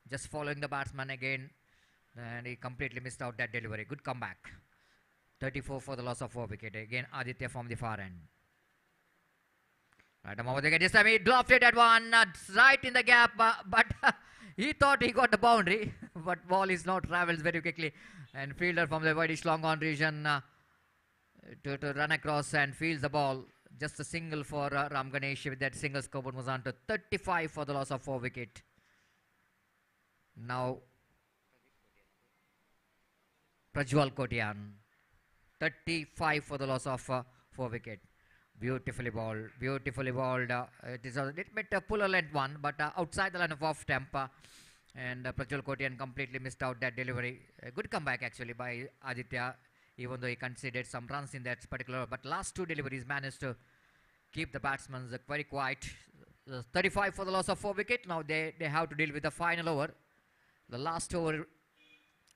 just following the batsman again. And he completely missed out that delivery. Good comeback. 34 for the loss of 4 wicket. Again, Aditya from the far end. Right, over the this time he dropped it at one, right in the gap, but he thought he got the boundary. but ball is not travels very quickly. And fielder from the whitish long on region to run across and fields the ball. Just a single for Ram Ganesh. With that single, scoreboard moves on to 35 for the loss of 4 wicket. Now Prajwal Kotian, 35 for the loss of 4 wicket. Beautifully bowled, beautifully bowled. It is a little bit puller length one, but outside the line of off stump. And Prajwal Kotian completely missed out that delivery. A good comeback actually by Aditya, even though he conceded some runs in that particular. But last 2 deliveries managed to keep the batsmen very quiet. 35 for the loss of 4 wicket. Now they have to deal with the final over. The last over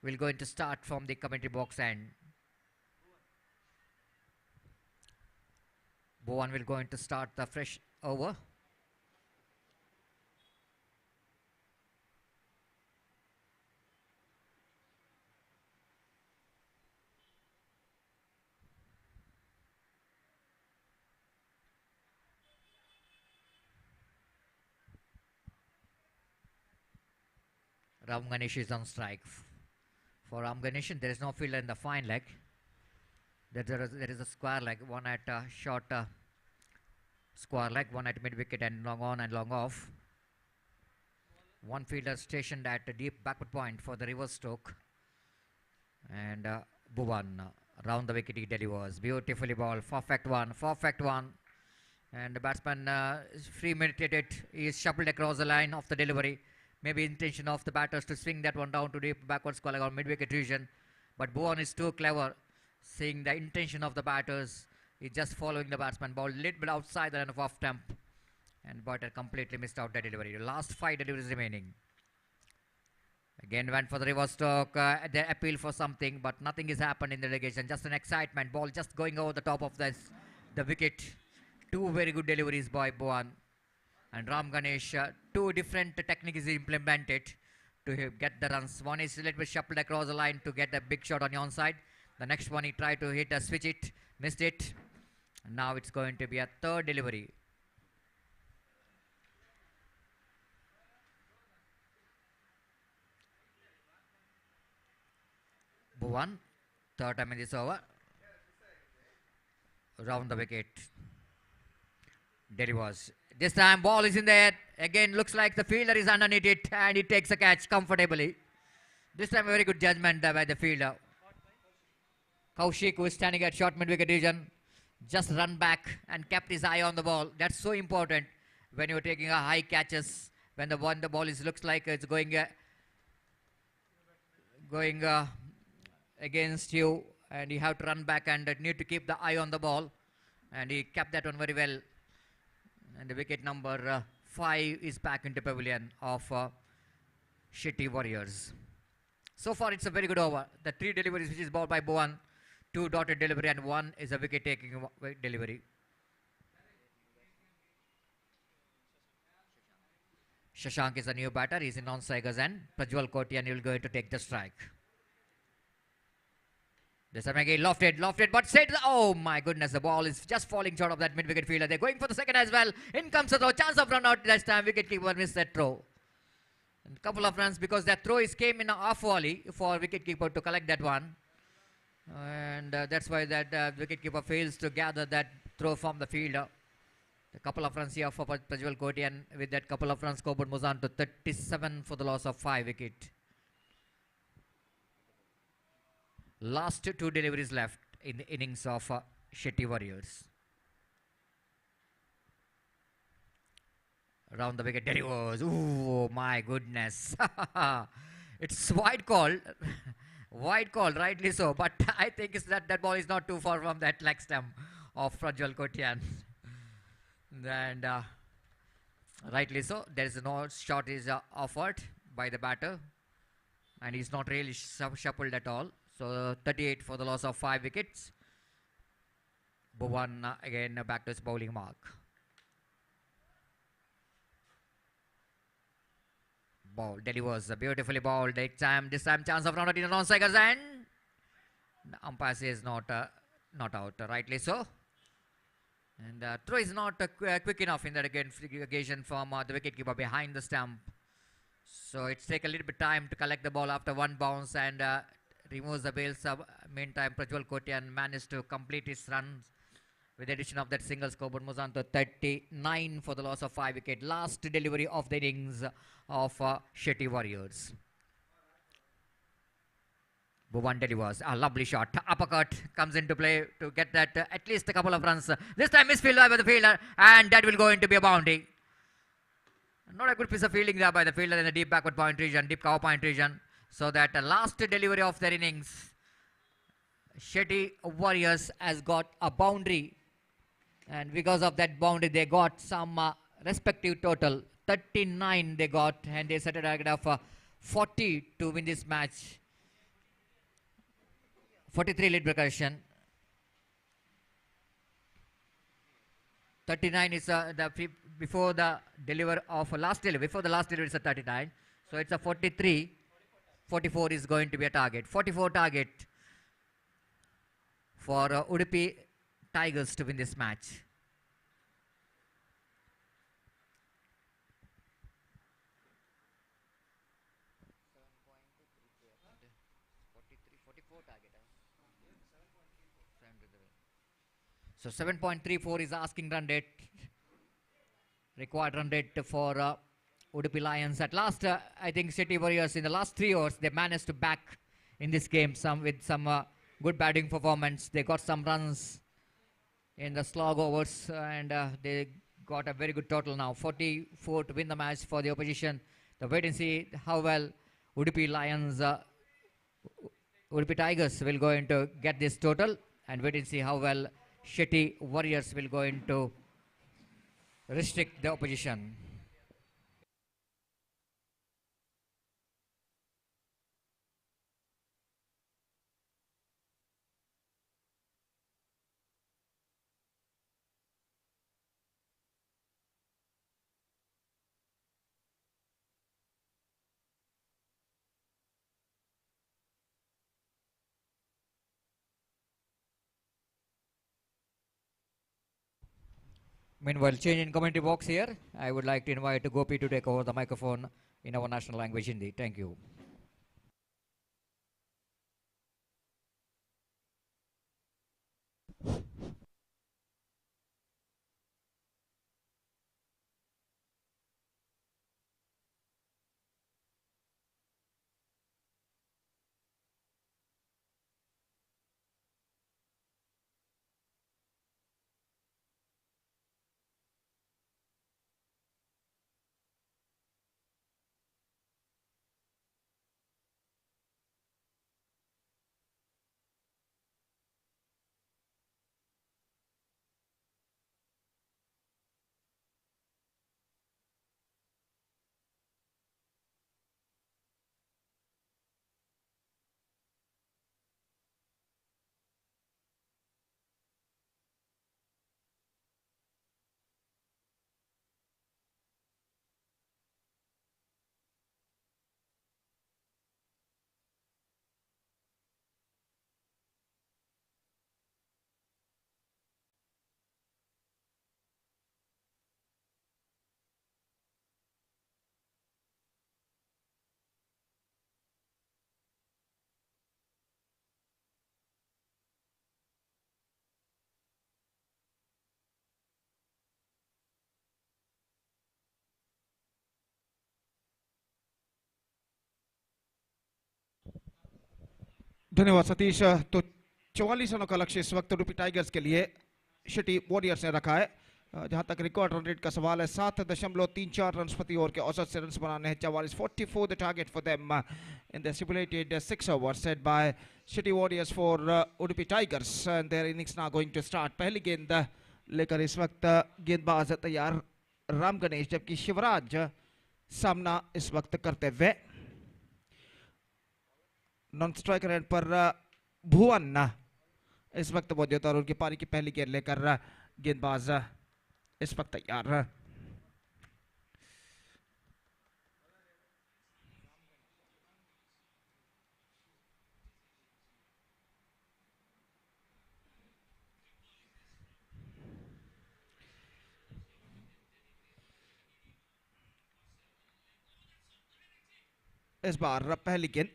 will going to start from the commentary box end. Bhuvan will going to start the fresh over. Ram Ganesh is on strike. For Ram Ganesh, there is no fielder in the fine leg. There is a square leg, one at short square leg, one at mid wicket and long on and long off. One fielder stationed at a deep backward point for the reverse stroke. And Bhuvan round the wicket he delivers. Beautifully ball, perfect one, perfect one. And the batsman is free-meditated. He is shuffled across the line of the delivery. Maybe intention of the batters to swing that one down to deep backward square leg or mid-wicket region. But Bhuvan is too clever, seeing the intention of the batters. He's just following the batsman. Ball a little bit outside the line of off stump. And Butter completely missed out that delivery. The last 5 deliveries remaining. Again went for the reverse stroke. They appeal for something, but nothing has happened in the relegation. Just an excitement. Ball just going over the top of the wicket. 2 very good deliveries by Bhuvan. And Ram Ganesh, 2 different techniques implemented to get the runs. One is a little bit shuffled across the line to get a big shot on the onside. The next one he tried to hit a switch it, missed it. And now it's going to be a 3rd delivery. Bhuvan, 3rd time in this over. Round the wicket. Delivers. This time ball is in the air. Again looks like the fielder is underneath it and he takes a catch comfortably. This time a very good judgment by the fielder. Kaushik, who is standing at short mid-wicket region, just run back and kept his eye on the ball. That's so important when you're taking a high catches. When the ball is looks like it's going against you, and you have to run back and need to keep the eye on the ball. And he kept that one very well. And the wicket number 5 is back into pavilion of Shetty Warriors. So far it's a very good over. The 3 deliveries which is bowled by Bhuvan, 2 dotted delivery and 1 is a wicket taking delivery. Shashank is a new batter. He's in non-strikers and Prajwal Kotian will going to take the strike. This time again lofted, but said, oh my goodness, the ball is just falling short of that mid-wicket fielder. They're going for the second as well. In comes the throw, chance of run out this time. Wicketkeeper missed that throw. And a couple of runs because that throw came in a half volley for wicketkeeper to collect that one. And that's why that wicketkeeper fails to gather that throw from the fielder. A couple of runs here for Prajwal Kotian. With that couple of runs, scoreboard moves on to 37 for the loss of 5 wicket. Last 2 deliveries left in the innings of Shetty Warriors. Around the wicket delivers. Ooh, my goodness. It's wide call. Wide call, rightly so. But I think it's that ball is not too far from that leg stump of Prajwal Kotian. And rightly so. There is no shot is offered by the batter. And he's not really shuffled at all. So 38 for the loss of 5 wickets. Bhuvan again back to his bowling mark. Ball delivers beautifully balled. This time chance of run out in the non-strikers and the umpire says not out. Rightly so. And throw is not quick enough in that occasion from the wicketkeeper behind the stump. So it's take a little bit time to collect the ball after one bounce and removes the bails. Meantime, Prajwal Kotian managed to complete his run with the addition of that single scoreboard. Moves on to 39 for the loss of 5 wicket. Last delivery of the innings of Shetty Warriors. Bhuvan delivers a lovely shot. Uppercut comes into play to get that at least a couple of runs. This time misfield by the fielder, and that will go into be a boundary. Not a good piece of fielding there by the fielder in the deep backward point region, deep cover point region. So that last delivery of their innings, Shetty Warriors has got a boundary, and because of that boundary, they got some respective total. 39 they got, and they set a target of 40 to win this match. 43 lead recursion. 39 is before the deliver of last delivery. Before the last delivery is a 39. So it's a 43. 44 is going to be a target. 44 target for Udupi Tigers to win this match. So 7.34 is asking run rate. Required run rate for Udupi Lions. At last, I think Shetty Warriors in the last 3 overs, they managed to back in this game with some good batting performance. They got some runs in the slog overs, and they got a very good total now. 44 to win the match for the opposition. The wait and see how well Udupi Lions, Udupi Tigers will go into get this total, and wait and see how well Shetty Warriors will go into restrict the opposition. Meanwhile, change in commentary box here. I would like to invite Gopi to take over the microphone in our national language, Hindi. Thank you. धन्यवाद सतीश। तो 44 रनों का लक्ष्य इस वक्त Udupi tigers के लिए city warriors ने रखा है। जहां तक रिकॉर्ड रन रेट का सवाल है, 7.34 रन प्रति ओवर के औसत से रन बनाने हैं। 44 the target for them in the stipulated 6 overs set by city warriors for Udupi tigers and their innings now going to start. पहली गेंद लेकर इस वक्त गेंदबाज तैयार राम गणेश, जबकि शिवराज सामना इस वक्त करते हुए। नॉन स्ट्राइकर एंड पर भुवन इस वक्त मौजूद और उनकी पारी की पहली गेंद लेकर गेंदबाज इस वक्त तैयार। इस बार पहली गेंद,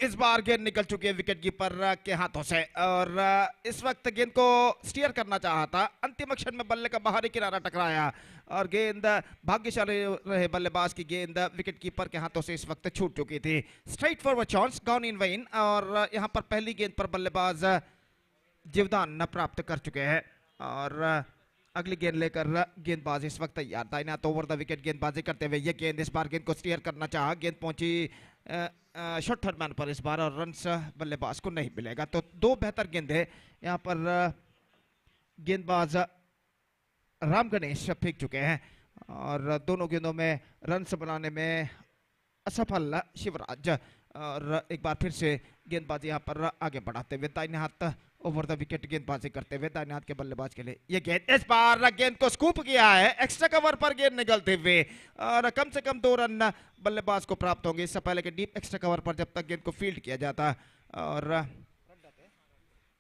इस बार गेंद निकल चुकी है विकेट कीपर के हाथों से और इस वक्त गेंद को स्टीयर करना चाहा था, अंतिम क्षण में बल्ले का बाहरी किनारा टकराया और गेंद भाग्यशाली रहे बल्लेबाज की गेंद विकेट कीपर के हाथों से इस वक्त छूट चुकी थी। Straight forward chance gone in when और यहाँ पर पहली गेंद पर बल्लेबाज जीवदान प्राप्त कर चुके हैं और अगली गेंद लेकर गेंदबाज इस वक्त तैयार। दाहिने हाथ ओवर द विकेट गेंदबाजी करते हुए ये गेंद, इस बार गेंद को स्टीयर करना चाहा, गेंद पहुंची शॉर्ट थर्ड मैन पर इस बार और रन्स बल्लेबाज को नहीं मिलेगा। तो दो बेहतर गेंदें यहाँ पर गेंदबाज राम गणेश फेंक चुके हैं और दोनों गेंदों में रन्स बनाने में असफल शिवराज और एक बार फिर से गेंदबाजी यहाँ पर आगे बढ़ाते हुए दाहिने हाथ ओवर द विकेट गेंदबाजी करते हुए दाहिने हाथ के बल्लेबाज के लिए ये गेंद, इस बार गेंद को स्कूप किया है, एक्स्ट्रा कवर पर गेंद निकलते हुए और कम से कम 2 रन बल्लेबाज को प्राप्त होंगे। इससे पहले के डीप एक्स्ट्रा कवर पर जब तक गेंद को फील्ड किया जाता और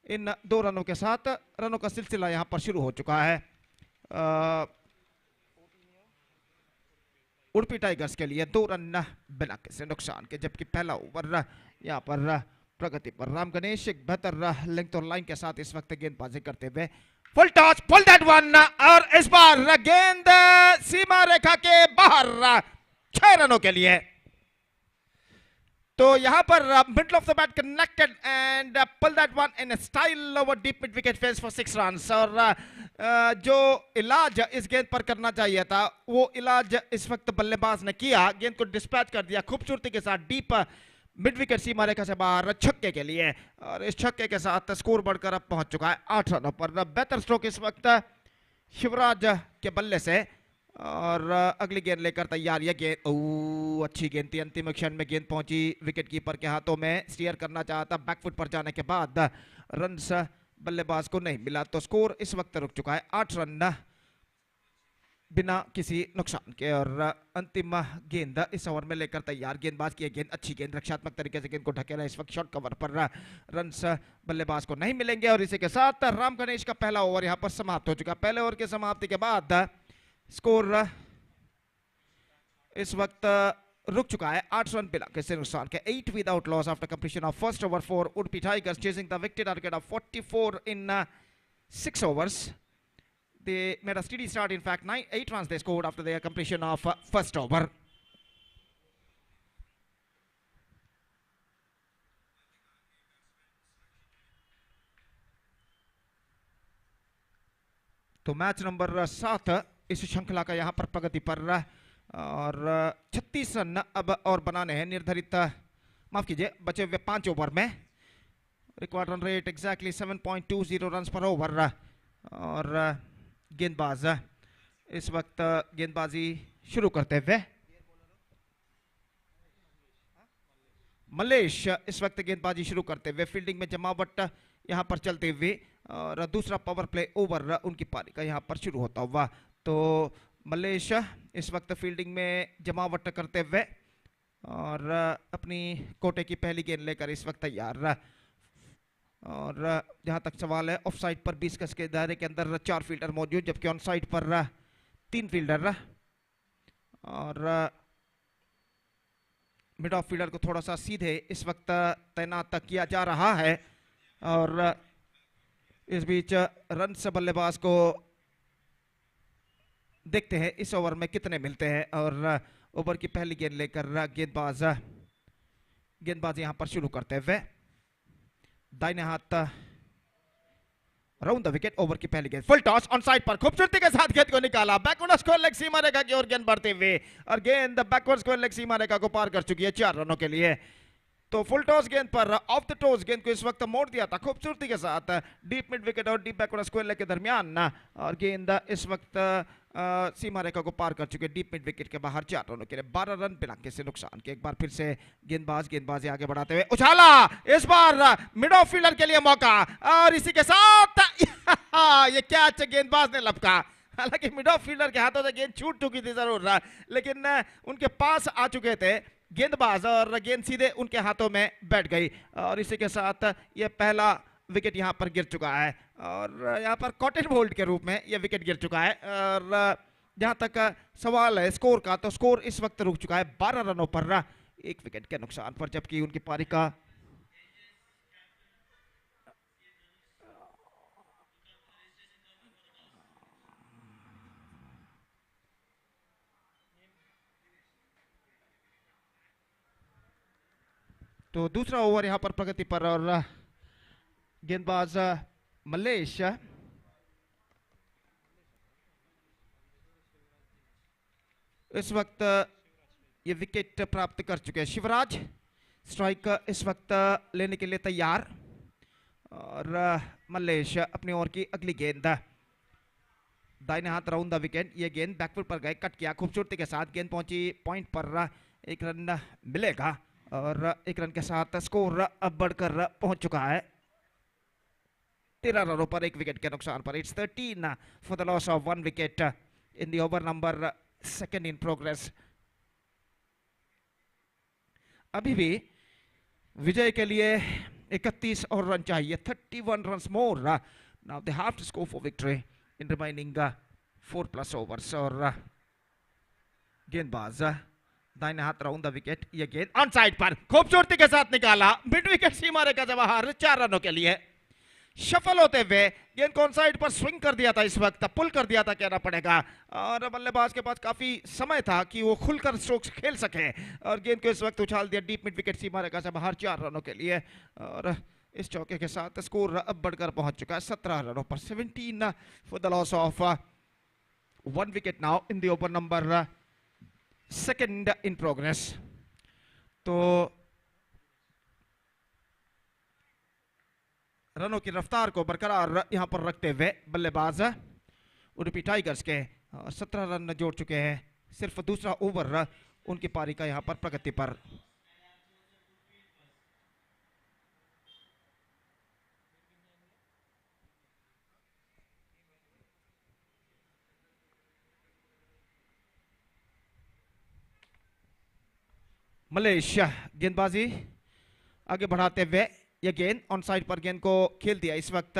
इन 2 रनों के साथ रनों का सिलसिला यहाँ पर शुरू हो चुका है उडुपी टाइगर्स के लिए। 2 रन बिना किसी नुकसान के, जबकि पहला ओवर यहाँ पर प्रगति पर राम गणेश एक बेहतर लेंथ और लाइन के साथ इस वक्त गेंदबाजी करते हुए full toss, full that one और इस बार गेंद सीमा रेखा के बाहर 6 रनों के लिए। तो यहां पर middle of the bat connected and pull that one in style over deep mid wicket fence for 6 runs और जो इलाज इस गेंद पर करना चाहिए था वो इलाज इस वक्त बल्लेबाज ने किया, गेंद को डिस्पैच कर दिया खूबसूरती के साथ डीप मिड विकेट सीमा रेखा से बाहर छक्के के लिए और इस छक्के के साथ स्कोर बढ़कर अब पहुंच चुका है 8 रनों पर। बेहतर स्ट्रोक इस वक्त शिवराज के बल्ले से और अगली गेंद लेकर तैयार। यह गेंद अच्छी गेंद थी, अंतिम क्षण में गेंद पहुंची विकेट कीपर के हाथों में, स्टीयर करना चाहता, बैकफुट पर जाने के बाद रन्स बल्लेबाज को नहीं मिला तो स्कोर इस वक्त रुक चुका है 8 रन बिना किसी नुकसान के और अंतिम गेंद इस ओवर में लेकर तैयार। गेंदबाज की गेंद अच्छी गेंद, रक्षात्मक तरीके से गेंद को ढकेला, इस वक्त शॉर्ट कवर पर रन्स बल्लेबाज को नहीं मिलेंगे और इसी के साथ राम गणेश का पहला ओवर यहां पर समाप्त हो चुका। पहले ओवर की समाप्ति के बाद स्कोर इस वक्त रुक चुका है 8 रन बिना किसी नुकसान के। 8 without loss after completion of first over for Udupi tigers chasing the wicket target of 44 in 6 overs. They made a steady start. In fact, 8 runs they scored after their completion of first over. तो match number 7 इस श्रृंखला का यहाँ पर प्रगति पर और 36 run अब और बनाने हैं निर्धारित, माफ कीजिए बचे हुए 5 ओवर में। Required run rate exactly 7.20 run per over और गेंदबाज इस वक्त गेंदबाजी शुरू करते हुए मलेश इस वक्त गेंदबाजी शुरू करते हुए फील्डिंग में जमावट यहां पर चलते हुए और दूसरा पावर प्ले ओवर उनकी पारी का यहां पर शुरू होता हुआ। तो मलेश इस वक्त फील्डिंग में जमावट करते हुए और अपनी कोटे की पहली गेंद लेकर इस वक्त तैयार और जहां तक सवाल है ऑफ साइड पर 20 गज के दायरे के अंदर 4 फील्डर मौजूद, जबकि ऑन साइड पर 3 फील्डर और मिड ऑफ फील्डर को थोड़ा सा सीधे इस वक्त तैनात किया जा रहा है और इस बीच रन्स बल्लेबाज को देखते हैं इस ओवर में कितने मिलते हैं और ओवर की पहली गेंद लेकर गेंदबाज यहां पर शुरू करते हुए दाहिने हाथ राउंड द विकेट, ओवर की पहली गेंद फुल टॉस ऑन साइड पर खूबसूरती के साथ गेंद को निकाला, बैकवर्ड स्क्वायर लेग सीमा रेखा की ओर गेंद बढ़ते हुए और गेंद बैकवर्ड स्क्वायर लेग सीमा रेखा को पार कर चुकी है 4 रनों के लिए। तो फुल टॉस गेंद पर ऑफ द टॉस गेंद को इस वक्त मोड़ दिया था खूबसूरती के साथ डीप मिड विकेट और डीप बैकवर्ड स्क्वायर लेग के दरमियान और गेंद इस वक्त सीमा रेखा को पार कर चुके डीप मिड विकेट के बाहर 4 रनों के लिए 12 रन बिना किसी नुकसान के। एक बार फिर से गेंदबाजी आगे बढ़ाते हुए उछाला, इस बार मिड ऑफ फील्डर के लिए मौका और इसी के साथ ये कैच गेंदबाज ने लपका। हालांकि मिड ऑफ फील्डर के हाथों से गेंद छूट चुकी थी जरूर लेकिन उनके पास आ चुके थे गेंदबाज और गेंद सीधे उनके हाथों में बैठ गई और इसी के साथ ये पहला विकेट यहां पर गिर चुका है और यहां पर कॉटन बोल्ट के रूप में यह विकेट गिर चुका है। और जहां तक सवाल है स्कोर का, तो स्कोर इस वक्त रुक चुका है 12 रनों पर 1 विकेट के नुकसान पर, जबकि उनकी पारी का तो दूसरा ओवर यहां पर प्रगति पर और गेंदबाज मल्लेश इस वक्त ये विकेट प्राप्त कर चुके हैं। शिवराज स्ट्राइक इस वक्त लेने के लिए तैयार और मल्लेश अपनी ओर की अगली गेंद दाहिने हाथ राउंड द विकेट। ये गेंद बैकफुट पर गए, कट किया खूबसूरती के साथ, गेंद पहुंची पॉइंट पर, 1 रन मिलेगा और 1 रन के साथ स्कोर अब बढ़कर पहुंच चुका है 13 रनों पर 1 विकेट के नुकसान पर। It's 13 for the loss of 1 wicket in the over number 2 in progress. अभी भी विजय के लिए 31 और रन चाहिए, 31 run more. Now they have to score for victory in remaining 4+ overs. और गेंदबाज दाहिने हाथ राउंड द विकेट, ये गेंद ऑन साइड पर खूबसूरती के साथ निकाला, मिड विकेट सीमा रेखा से बाहर, 4 रनों के लिए। शफल होते हुए गेंद को ऑन साइड पर स्विंग कर दिया था, इस वक्त पुल कर दिया था कहना पड़ेगा, और बल्लेबाज के पास काफी समय था कि वो खुलकर स्ट्रोक्स खेल सके और गेंद को इस वक्त उछाल दिया डीप मिड विकेट सीमा रेखा से बाहर 4 रनों के लिए। और इस चौके के साथ स्कोर अब बढ़कर पहुंच चुका है 17 रनों पर। 17 for the loss of 1 wicket now in the over number 2 in progress. तो रनों की रफ्तार को बरकरार यहां पर रखते हुए बल्लेबाज उडुपी टाइगर्स के 17 रन जोड़ चुके हैं। सिर्फ दूसरा ओवर उनकी पारी का यहां पर प्रगति पर। मलेशिया गेंदबाजी आगे बढ़ाते हुए ये गेंद ऑन साइड पर गेंद को खेल दिया इस वक्त,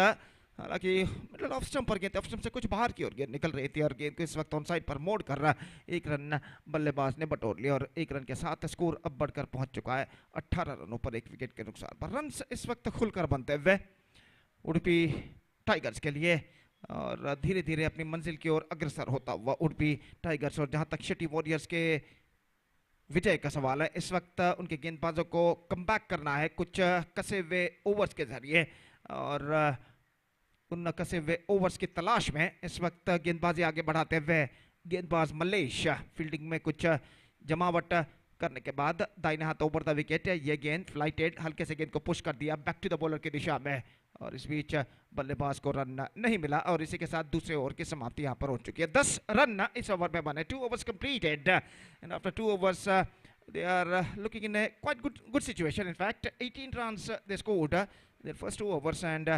हालांकि मिडल ऑफ स्टंप पर गेंद, ऑफ स्टंप से कुछ बाहर की ओर गेंद निकल रही थी और गेंद को इस वक्त ऑन साइड पर मोड़ कर रहा 1 रन बल्लेबाज ने बटोर लिया और 1 रन के साथ स्कोर अब बढ़कर पहुंच चुका है 18 रनों पर 1 विकेट के नुकसान पर। रन इस वक्त खुलकर बनते हुए उडुपी टाइगर्स के लिए और धीरे धीरे अपनी मंजिल की ओर अग्रसर होता हुआ उडुपी टाइगर्स। और जहां तक सिटी वॉरियर्स के विजय का सवाल है, इस वक्त उनके गेंदबाजों को कमबैक करना है कुछ कसे हुए ओवर्स के जरिए और उन कसे हुए ओवर्स की तलाश में इस वक्त गेंदबाजी आगे बढ़ाते हुए गेंदबाज मलेश फील्डिंग में कुछ जमावट करने के बाद दाहिने हाथ ओवर द विकेट, ये गेंद फ्लाइटेड, हल्के से गेंद को पुश कर दिया बैक टू द बॉलर की दिशा में और इस बीच बल्लेबाज को रन नहीं मिला और इसी के साथ दूसरे ओवर की समाप्ति यहां पर हो चुकी है। 10 रन इस ओवर में बने, 2 overs completed and after 2 overs they are looking in a quite good situation. In fact 18 runs they scored their first 2 overs and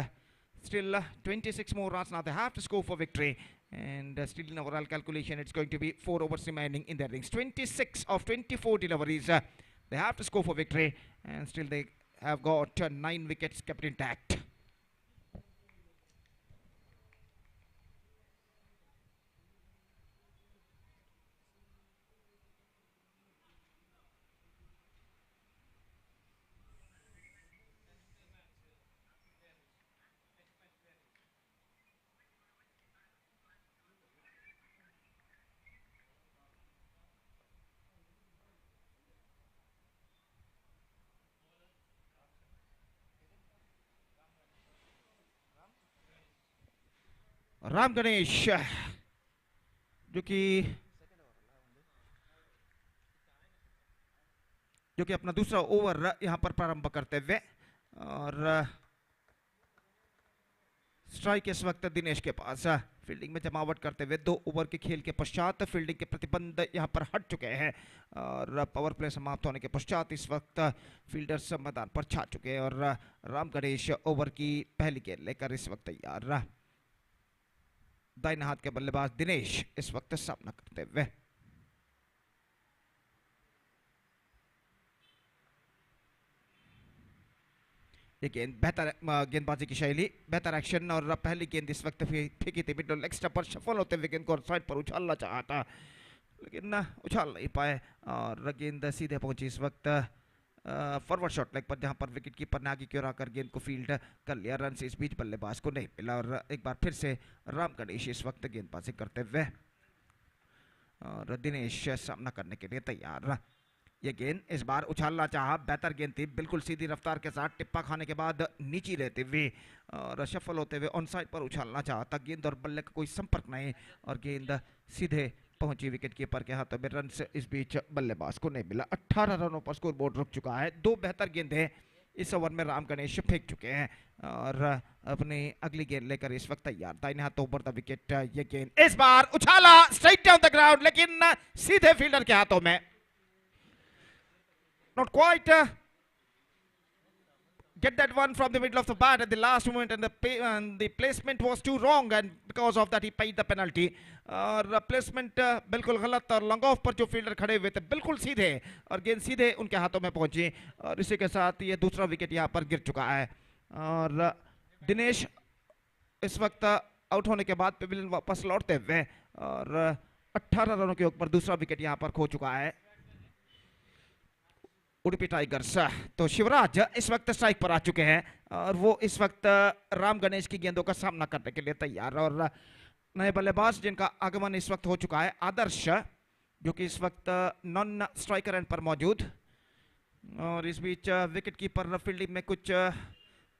still 26 more runs now they have to score for victory and still in overall calculation it's going to be 4 overs remaining in their innings. 26 of 24 deliveries they have to score for victory and still they have got 9 wickets kept intact. Ram Ganesh जो कि अपना दूसरा over यहां पर प्रारंभ करते हुए और स्ट्राइक इस वक्त दिनेश के पास, फील्डिंग में जमावट करते हुए 2 ओवर के खेल के पश्चात फील्डिंग के प्रतिबंध यहां पर हट चुके हैं और पावर प्ले समाप्त होने के पश्चात इस वक्त फील्डर्स मैदान पर छा चुके हैं और राम गणेश ओवर की पहली गेंद लेकर इस वक्त तैयार। दाहिने हाथ के बल्लेबाज दिनेश इस वक्त सामना करते हुए। ये गेंद बेहतर गेंदबाजी की शैली, बेहतर एक्शन और पहली गेंद इस वक्त फेंकी थी मिडल लेग स्टंप पर, सफल होते हुए गेंद को साइड पर उछालना चाहा था लेकिन उछाल नहीं पाए और गेंद सीधे पहुंची इस वक्त फॉरवर्ड शॉट लेग पर, जहां पर विकेट कीपर ने आगे की ओर आकर गेंद को फील्ड कर लिया। रन से इस बीच बल्लेबाज को नहीं मिला और एक बार फिर से राम गणेश इस वक्त गेंदबाजी करते हुए और दिनेश सामना करने के लिए तैयार। ये गेंद इस बार उछालना चाहा, बेहतर गेंद थी, बिल्कुल सीधी रफ्तार के साथ टिप्पा खाने के बाद नीची रहते हुए और सफल होते हुए ऑन साइड पर उछालना चाहता। गेंद और बल्ले का कोई संपर्क नहीं और गेंद सीधे पहुंची विकेट कीपर के हाथों में। रन से इस बीच बल्लेबाज को नहीं मिला। 18 रनों पर स्कोर बोर्ड रुक चुका है। दो बेहतर गेंदें इस ओवर में राम गणेश फेंक चुके हैं और अपनी अगली गेंद लेकर इस वक्त तैयार। दाहिने हाथों पर द विकेट। ये गेंद इस बार उछाला स्ट्राइट डाउन द ग्राउंड, लेकिन सीधे फील्डर के हाथों में। Not quite get that one from the middle of the bat at the last moment, and the placement was too wrong, and because of that he paid the penalty. और placement बिल्कुल गलत और long off पर जो fielder खड़े हुए थे बिल्कुल सीधे और गेंद सीधे उनके हाथों में पहुंची और इसी के साथ ये दूसरा विकेट यहाँ पर गिर चुका है। और दिनेश इस वक्त आउट होने के बाद पेविलियन वापस लौटते हुए और 18 रनों के ऊपर दूसरा विकेट यहाँ पर खो चुका है उडुपी टाइगर्स। तो शिवराज इस वक्त स्ट्राइक पर आ चुके हैं और वो इस वक्त राम गणेश की गेंदों का सामना करने के लिए तैयार। और नए बल्लेबाज जिनका आगमन इस वक्त हो चुका है, आदर्श, जो कि इस वक्त नॉन स्ट्राइकर एंड पर मौजूद। और इस बीच विकेट कीपर फील्डिंग में कुछ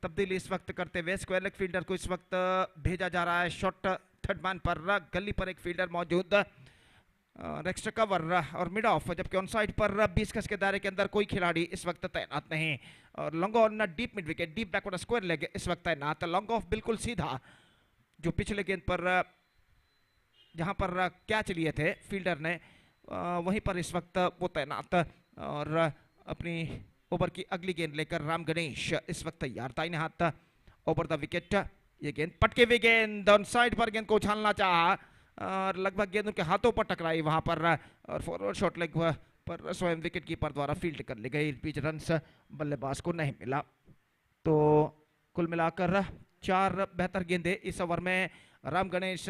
तब्दीली इस वक्त करते हुए स्क्वायर लेग फील्डर को इस वक्त भेजा जा रहा है शॉट थर्ड मैन पर। गली पर एक फील्डर मौजूद, एक्स्ट्रा कवर और मिड ऑफ, जबकि ऑन साइड पर 20 गज के दायरे के अंदर कोई खिलाड़ी इस वक्त तैनात नहीं। और long on deep mid wicket, deep backward square leg इस वक्त तैनात। लॉन्ग ऑफ बिल्कुल सीधा, जो पिछले गेंद पर जहां पर कैच लिए थे फील्डर ने वहीं पर इस वक्त वो तैनात। और अपनी ओवर की अगली गेंद लेकर राम गणेश इस वक्त तैयार। दाहिने हाथ ओवर द विकेट। ये गेंद पटके हुई गेंद, ऑन साइड पर गेंद को उछालना चाहा और लगभग गेंद उनके हाथों पर टकराई वहां पर और फॉरवर्ड शॉट लेग पर स्वयं विकेट कीपर द्वारा फील्ड कर ली गई। इस बीच रन्स बल्लेबाज को नहीं मिला। तो कुल मिलाकर 4 बेहतर गेंदें इस ओवर में राम गणेश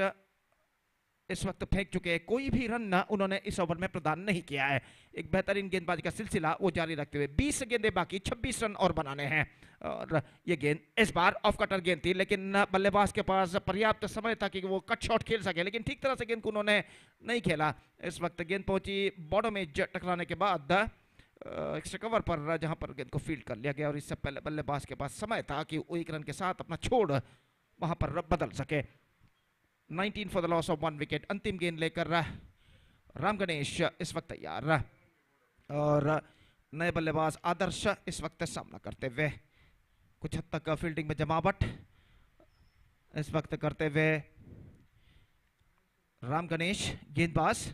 इस वक्त फेंक चुके हैं। कोई भी रन उन्होंने इस ओवर में प्रदान नहीं किया है। एक बेहतरीन गेंदबाजी का सिलसिला वो जारी रखते हुए 20 गेंदें बाकी, 26 रन और बनाने हैं। और ये गेंद इस बार ऑफ कटर गेंद थी, लेकिन बल्लेबाज के पास पर्याप्त समय था कि वो कट शॉट खेल सके, लेकिन ठीक तरह से गेंद को उन्होंने नहीं खेला। इस वक्त गेंद पहुंची बॉटम एज टकराने के बाद एक्स्ट्रा कवर पर, जहां पर गेंद को फील्ड कर लिया गया और इससे पहले बल्लेबाज के पास समय था कि वो 1 रन के साथ अपना छोड़ वहां पर बदल सके। 19 for the loss of 1 wicket. अंतिम गेंद लेकर राम गणेश इस वक्त तैयार और नए बल्लेबाज आदर्श इस वक्त सामना करते हुए कुछ हद तक फील्डिंग में जमावट इस वक्त करते हुए राम गणेश गेंदबाज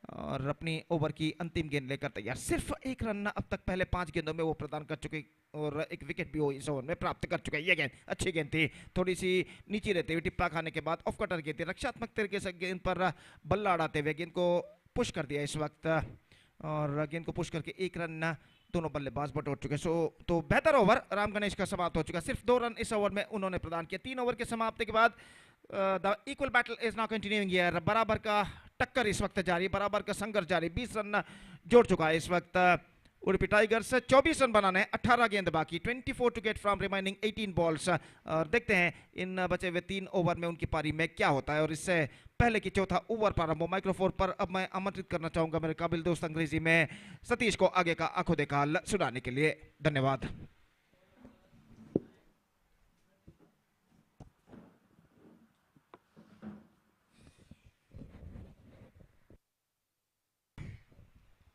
और अपनी ओवर की अंतिम गेंद लेकर तैयार। सिर्फ 1 रन अब तक पहले 5 गेंदों में वो प्रदान कर चुके और एक विकेट भी वो इस ओवर में प्राप्त कर चुके हैं। ये गेंद अच्छी गेंद थी, थोड़ी सी नीचे रहते हुए टिप्पा खाने के बाद ऑफ कटर गेंद थी। रक्षात्मक तरीके से गेंद पर बल्ला अड़ाते हुए गेंद को पुश कर दिया इस वक्त और गेंद को पुश करके 1 रन दोनों बल्लेबाज बटोर चुके। तो बेहतर ओवर राम गणेश का समाप्त हो चुका। सिर्फ 2 रन इस ओवर में उन्होंने प्रदान किया। 3 ओवर के समाप्ति के बाद the equal battle is now continuing here. बराबर का टक्कर इस वक्त जारी, बराबर का संघर्ष जारी। 20 रन जोड़ चुका है इस वक्त उडुपी टाइगर्स। 24 रन बनाने, 18 गेंद बाकी, 24 to get from remaining 18 balls. और देखते हैं इन बचे हुए 3 ओवर में उनकी पारी में क्या होता है। और इससे पहले कि चौथा ओवर प्रारंभ हो, माइक्रोफोन पर अब मैं आमंत्रित करना चाहूंगा मेरे काबिल दोस्त अंग्रेजी में सतीश को आगे का आंखों देखा सुनाने के लिए। धन्यवाद।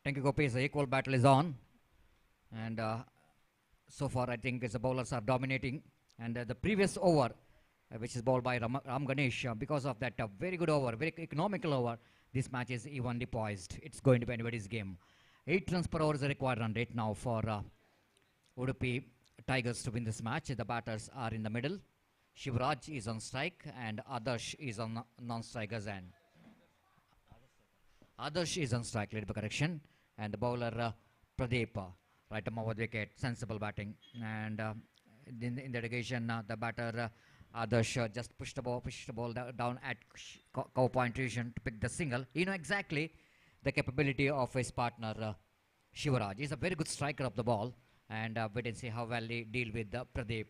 Thank you, Gopi. The equal battle is on. And so far, I think the bowlers are dominating. And the previous over, which is bowled by Ram Ganesh, because of that very good over, very economical over, this match is evenly poised. It's going to be anybody's game. 8 runs per over is the required run rate now for Udupi Tigers to win this match. The batters are in the middle. Shivraj is on strike and Adarsh is on non-strikers, and Adarsh is on strike, led by correction. And the bowler Pradeep, right arm over the wicket, sensible batting. And in the occasion, the batter Adarsh just pushed the ball down at cow point position to pick the single. You know exactly the capability of his partner Shivaraj. He's a very good striker of the ball, and wait and see how well he deal with Pradeep.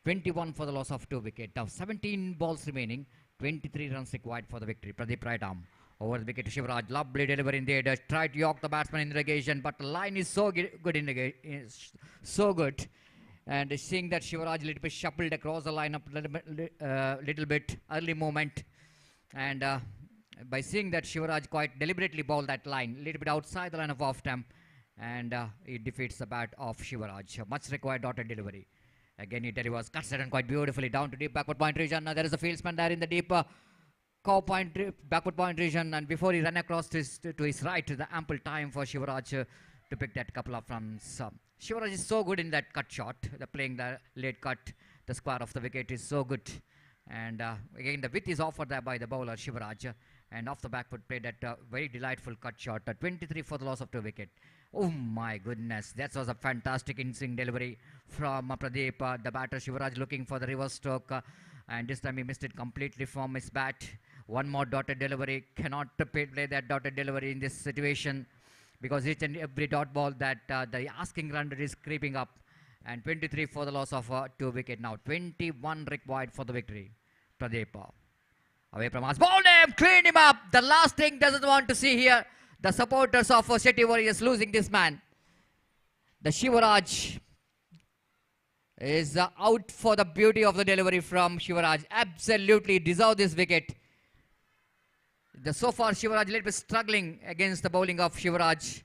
21 for the loss of 2 wickets. Now 17 balls remaining, 23 runs required for the victory. Pradeep right arm over the wicket to Shivaraj. Lovely delivery in the air. Tried to york the batsman in irrigation, but the line is so good in so good. And seeing that Shivaraj little bit shuffled across the lineup little bit early moment, and by seeing that Shivaraj quite deliberately bowled that line a little bit outside the line of off stump, and he defeats the bat of Shivaraj. Much required dotted delivery. Again, he delivers, cuts it and quite beautifully down to deep backward point region. There is a fieldsman there in the deep backward point region, and before he ran across to his right, the ample time for Shivaraj to pick that couple of runs. Shivaraj is so good in that cut shot, playing the late cut, the square of the wicket is so good. And again, the width is offered there by the bowler Shivaraj, and off the back foot played that very delightful cut shot. 23 for the loss of 2 wicket. Oh my goodness, that was a fantastic in-swing delivery from Pradeep. The batter Shivaraj looking for the reverse stroke, and this time he missed it completely from his bat. One more dotted delivery, cannot play that dotted delivery in this situation, because each and every dot ball that the asking run rate is creeping up. And 23 for the loss of 2 wicket. Now 21 required for the victory. Pradeep away from us, bowled him, clean him up. The last thing doesn't want to see here the supporters of Shetty Warriors losing this man. The Shivaraj is out for the beauty of the delivery from Shivaraj. Absolutely deserved this wicket. So far Shivaraj a little bit struggling against the bowling of Shivaraj,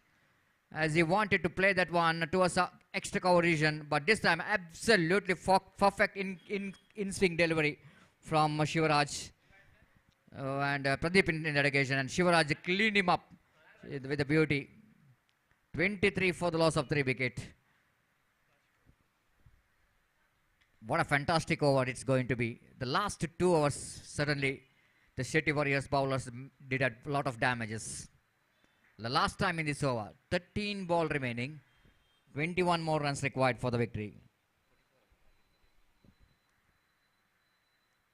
as he wanted to play that one towards extra cover region, but this time absolutely perfect in swing delivery from Shivaraj, and Pradeep in that occasion, and Shivaraj cleaned him up with the beauty. 23 for the loss of 3 wicket. What a fantastic over it's going to be. The last 2 overs, suddenly the Shetty Warriors bowlers did a lot of damages. The last time in this over, 13 ball remaining, 21 more runs required for the victory.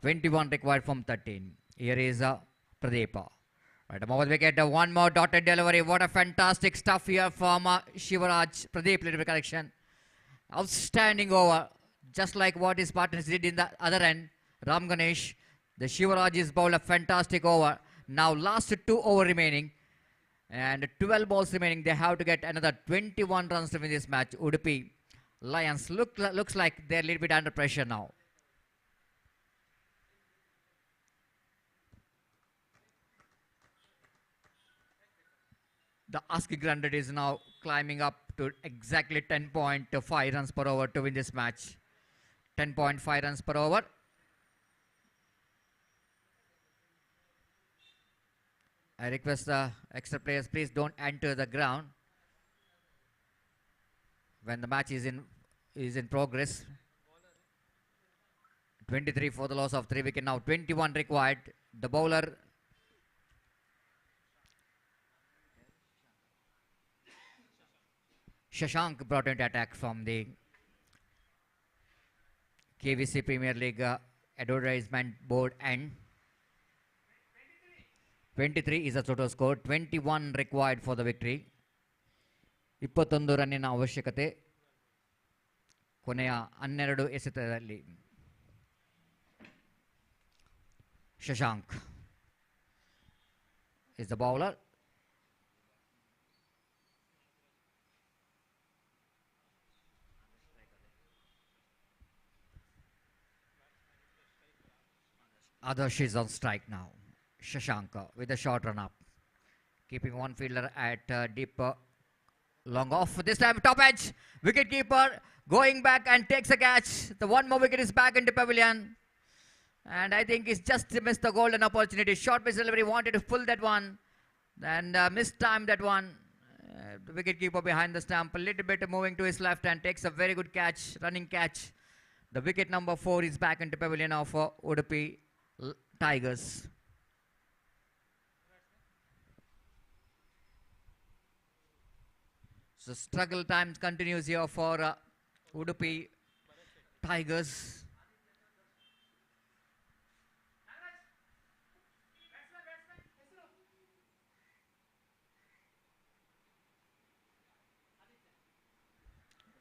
21 required from 13. Here is Pradeep. Right, over the wicket, one more dotted delivery. What a fantastic stuff here from Shivaraj. Pradeep, little bit correction. Outstanding over, just like what his partners did in the other end. Ram Ganesh, the Shivaraj is bowled a fantastic over. Now last 2 over remaining, and 12 balls remaining. They have to get another 21 runs to win this match. Udupi Lions looks like they're a little bit under pressure now. The asking run rate is now climbing up to exactly 10.5 runs per over to win this match. 10.5 runs per over. I request the extra players, please don't enter the ground when the match is in progress. 23 for the loss of 3 wicket. Now 21 required. The bowler Shashank brought into attack from the KVC Premier League advertisement board end. 23 is the total score. 21 required for the victory. 21 ರನ್ನಿನ ಅವಶ್ಯಕತೆ ಕೊನೆಯ 12 ಎಸೆತದಲ್ಲಿ. Shashank is the bowler. Adarsh is on strike now. Shashank with a short run up, keeping one fielder at deep long off. This time top edge, wicket keeper going back and takes a catch. The one more wicket is back into pavilion, and I think he's just missed the golden opportunity. Short pitch delivery, wanted to pull that one, and mistimed that one. The wicket keeper behind the stump, a little bit moving to his left, and takes a very good catch, running catch. The wicket number 4 is back into pavilion of Udupi Tigers. So struggle times continues here for Udupi Tigers.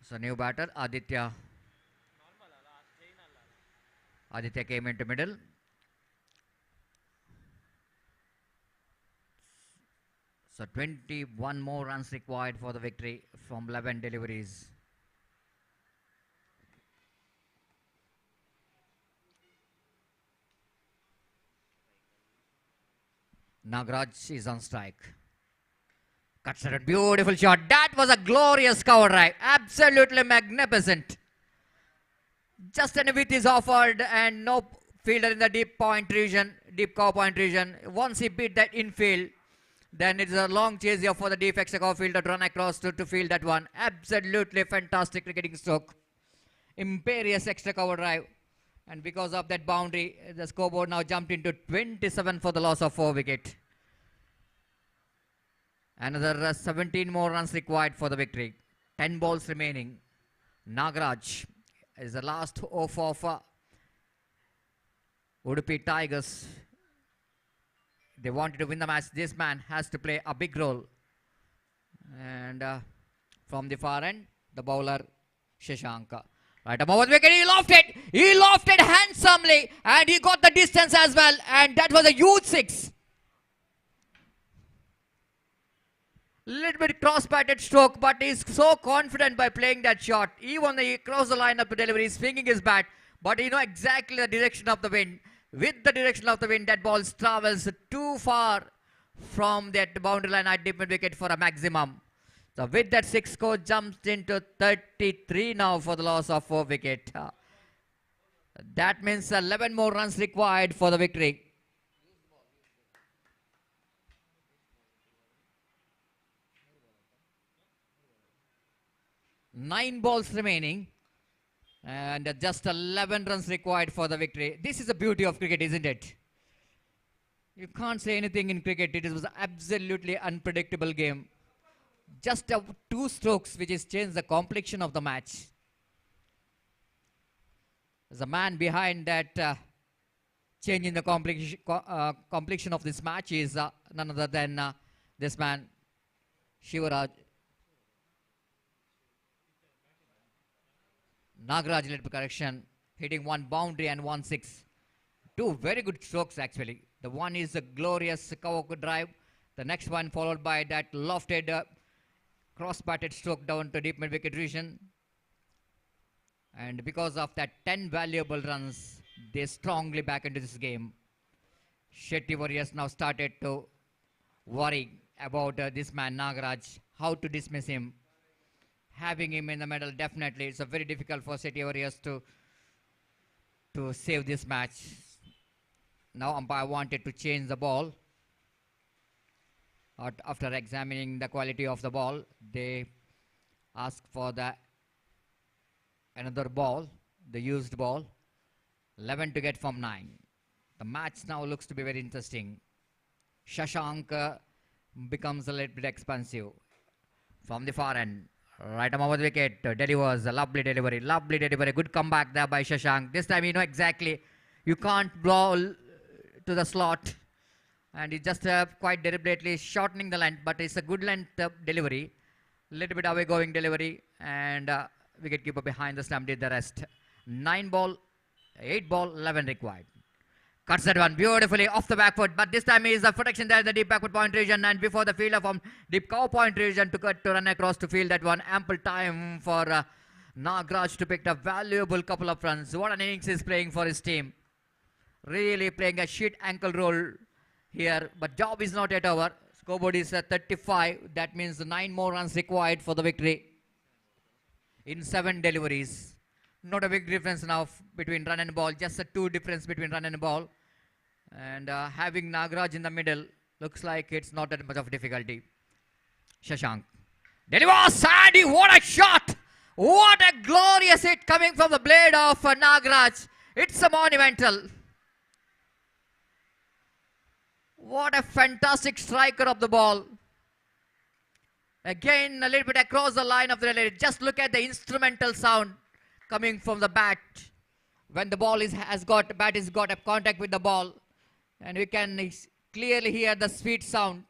So new batter, Aditya. Aditya came into middle. So 21 more runs required for the victory from 11 deliveries. Nagraj is on strike. Cuts it, a beautiful shot. That was a glorious cover drive. Absolutely magnificent. Just an width is offered and no fielder in the deep point region, deep cover point region. Once he beat that infield, then it's a long chase here for the deep extra cover fielder to run across to field that one. Absolutely fantastic cricketing stroke. Imperious extra cover drive. And because of that boundary, the scoreboard now jumped into 27 for the loss of 4 wickets. Another 17 more runs required for the victory. 10 balls remaining. Nagraj is the last off of Udupi Tigers. They wanted to win the match. This man has to play a big role. And from the far end, the bowler Shashanka. Right above the wicket, he lofted. He lofted handsomely, and he got the distance as well. And that was a huge 6. Little bit cross-batted stroke, but he's so confident by playing that shot. Even when he crossed the line of the delivery, he's swinging his bat, but he knows exactly the direction of the wind. With the direction of the wind, that ball travels too far from that boundary line at deep mid wicket for a maximum. So with that 6 score, jumps into 33 now for the loss of 4 wicket. That means 11 more runs required for the victory. Nine balls remaining and just 11 runs required for the victory. This is the beauty of cricket, isn't it? You can't say anything in cricket. It was an absolutely unpredictable game. Just 2 strokes which has changed the complexion of the match. The man behind that change in the complexion of this match is none other than this man, Shivaraj. Nagraj led correction, hitting 1 boundary and 1 6. 2 very good strokes actually. The one is a glorious cover drive. The next one followed by that lofted cross-batted stroke down to deep mid-wicket region. And because of that 10 valuable runs, they strongly back into this game. Shetty Warriors now started to worry about this man Nagraj, how to dismiss him. Having him in the middle, definitely, it's a very difficult for Shetty Warriors to save this match. Now umpire wanted to change the ball. After examining the quality of the ball, they asked for another ball, the used ball. 11 to get from 9. The match now looks to be very interesting. Shashank becomes a little bit expansive. From the far end, right over the wicket, delivers a lovely delivery, good comeback there by Shashank. This time you know exactly, you can't bowl to the slot. And he just quite deliberately shortening the length, but it's a good length delivery. Little bit away going delivery, and wicketkeeper behind the stump did the rest. 9 ball, 8 ball, 11 required. Cuts that one beautifully off the back foot, but this time is the protection there in the deep backward point region, and before the fielder from deep cover point region to run across to field that one. Ample time for Nagraj to pick a valuable couple of runs. What an innings he's playing for his team. Really playing a shit ankle roll here, but job is not yet over. Scoreboard is 35. That means 9 more runs required for the victory in 7 deliveries. Not a big difference now between run and ball, just a 2 difference between run and ball. And having Nagraj in the middle looks like it's not that much of difficulty. Shashank delivers, Sandy, what a shot! What a glorious hit coming from the blade of Nagraj. It's a monumental. What a fantastic striker of the ball. Again, a little bit across the line of the relay. Just look at the instrumental sound coming from the bat. When the ball bat has got a contact with the ball. And we can clearly hear the sweet sound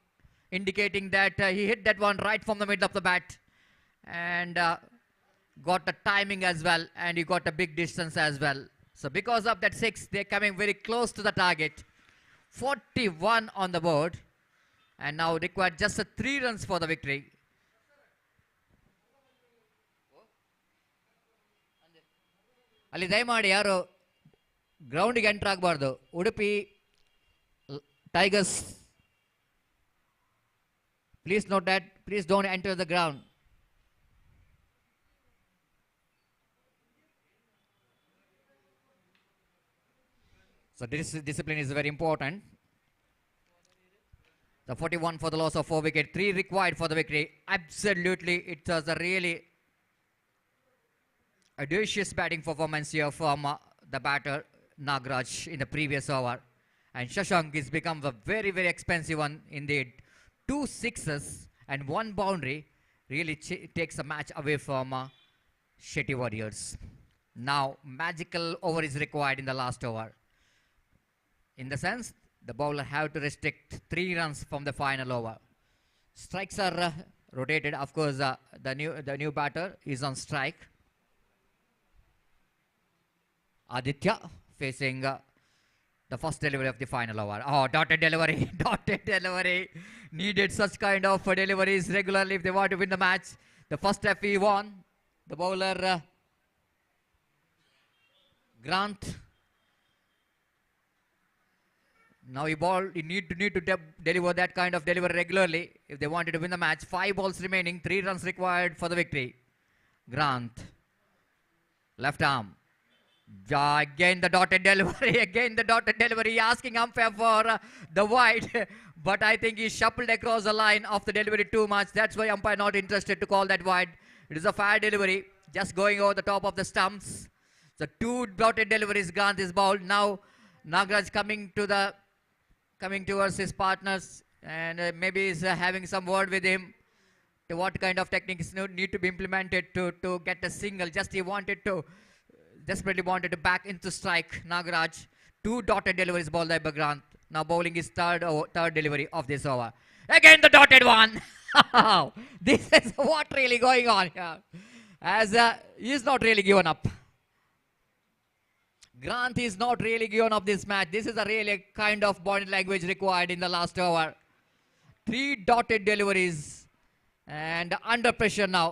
indicating that he hit that one right from the middle of the bat. And got the timing as well, and he got a big distance as well. So because of that 6, they're coming very close to the target. 41 on the board, and now required just 3 runs for the victory. ಅಲ್ಲಿ ದಯಮಾಡಿ ಯಾರು ಗ್ರೌಂಡಿಗೆ enter ಆಗಬಾರ್ದು. Udupi tigers, please note that, please don't enter the ground. So this discipline is very important. The 41 for the loss of 4 wickets, 3 required for the victory. Absolutely, it was a really audacious batting performance here from the batter Nagraj in the previous over. And Shashank has become a very, very expensive one indeed. 2 sixes and 1 boundary really takes the match away from Shetty Warriors. Now, magical over is required in the last over. In the sense, the bowler have to restrict 3 runs from the final over. Strikes are rotated. Of course, the new batter is on strike. Aditya facing the first delivery of the final over. Oh, dotted delivery, dotted delivery. Needed such kind of deliveries regularly if they want to win the match. The first FE won. The bowler Grant. Now he need to deliver that kind of delivery regularly if they wanted to win the match. 5 balls remaining, 3 runs required for the victory. Grant, left arm. Again the dotted delivery, again the dotted delivery. Asking umpire for the wide, but I think he shuffled across the line of the delivery too much. That's why umpire not interested to call that wide. It is a fair delivery, just going over the top of the stumps. So 2 dotted deliveries Grant is bowled. Now Nagraj coming towards his partners, and maybe is having some word with him to what kind of techniques need to be implemented to get a single. Just he desperately wanted to back into strike. Nagraj, 2 dotted deliveries bowled by Grant. Now bowling his third delivery of this over. Again the dotted one. This is what really going on here, as he is not really given up. Grant is not really given up this match. This is a really kind of body language required in the last over. 3 dotted deliveries, and under pressure now.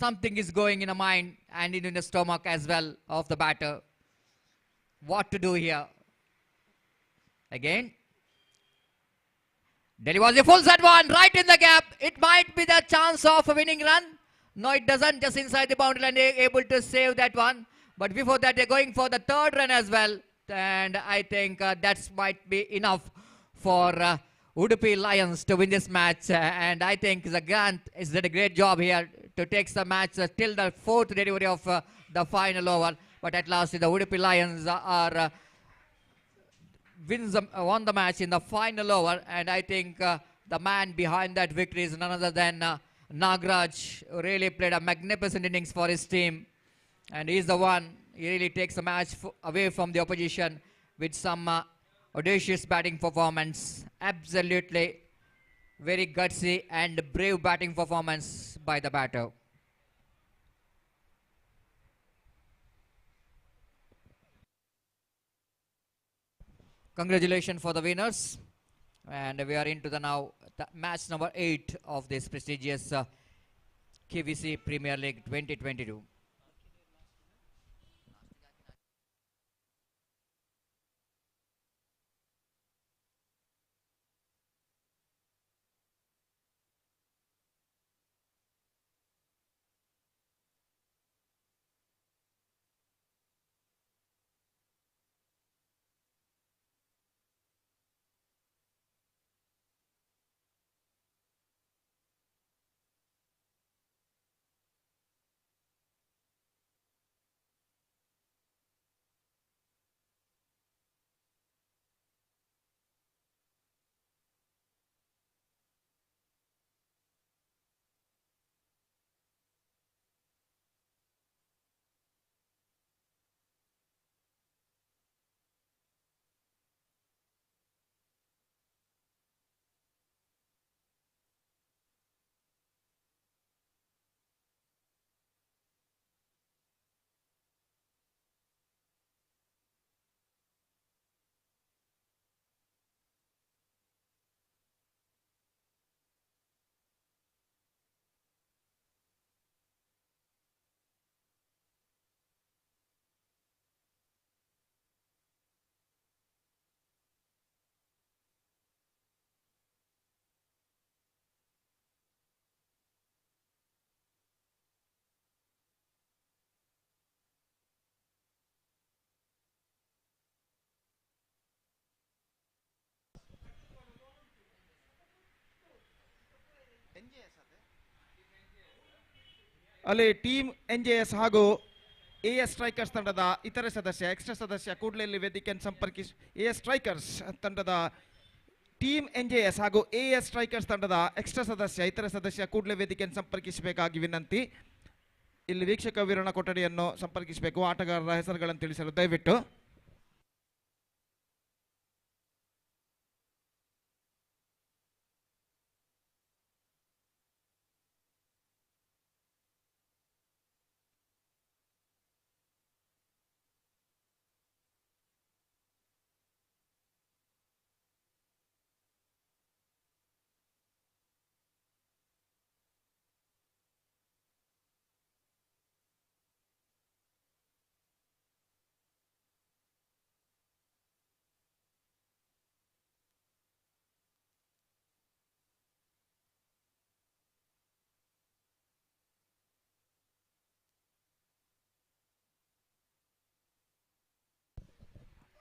Something is going in the mind and in the stomach as well of the batter. What to do here? Again. Delhi was a full set one, right in the gap. It might be the chance of a winning run. No, it doesn't. Just inside the boundary line, they're able to save that one. But before that, they're going for the 3rd run as well. And I think that might be enough for Udupi Lions to win this match. And I think the Grant has did a great job here to take the match till the 4th delivery of the final over. But at last, the Udupi Lions won the match in the final over. And I think the man behind that victory is none other than Nagraj, who really played a magnificent innings for his team. And he's the one, he really takes the match away from the opposition with some audacious batting performance. Absolutely very gutsy and brave batting performance by the batter. Congratulations for the winners. And we are into the match number 8 of this prestigious KVC Premier League 2022. ಅಲ್ಲಿ team NJS ಹಾಗೂ AS strikers ತಂಡದ ಇತರೆ ಸದಸ್ಯ extra ಸದಸ್ಯ ಕೂಡಲೇ ಇಲ್ಲಿ ವೇದಿಕೆಯನ್ನು ಸಂಪರ್ಕಿಸಿ AS ಸ್ಟ್ರೈಕರ್ಸ್ ತಂಡದ ಟೀಮ್ NJS ಹಾಗೂ AS ಸ್ಟ್ರೈಕರ್ಸ್ ತಂಡದ ಎಕ್ಸ್ಟ್ರಾ ಸದಸ್ಯ ಇತರೆ ಸದಸ್ಯ ಕೂಡಲೇ ವೇದಿಕೆಯನ್ನು ಸಂಪರ್ಕಿಸಬೇಕಾಗಿ ವಿನಂತಿ. ಇಲ್ಲಿ ವೀಕ್ಷಕ ವಿವರಣಾ ಕೊಠಡಿಯನ್ನು ಸಂಪರ್ಕಿಸಬೇಕು. ಆಟಗಾರರ ಹೆಸರುಗಳನ್ನು ತಿಳಿಸಲು ದಯವಿಟ್ಟು.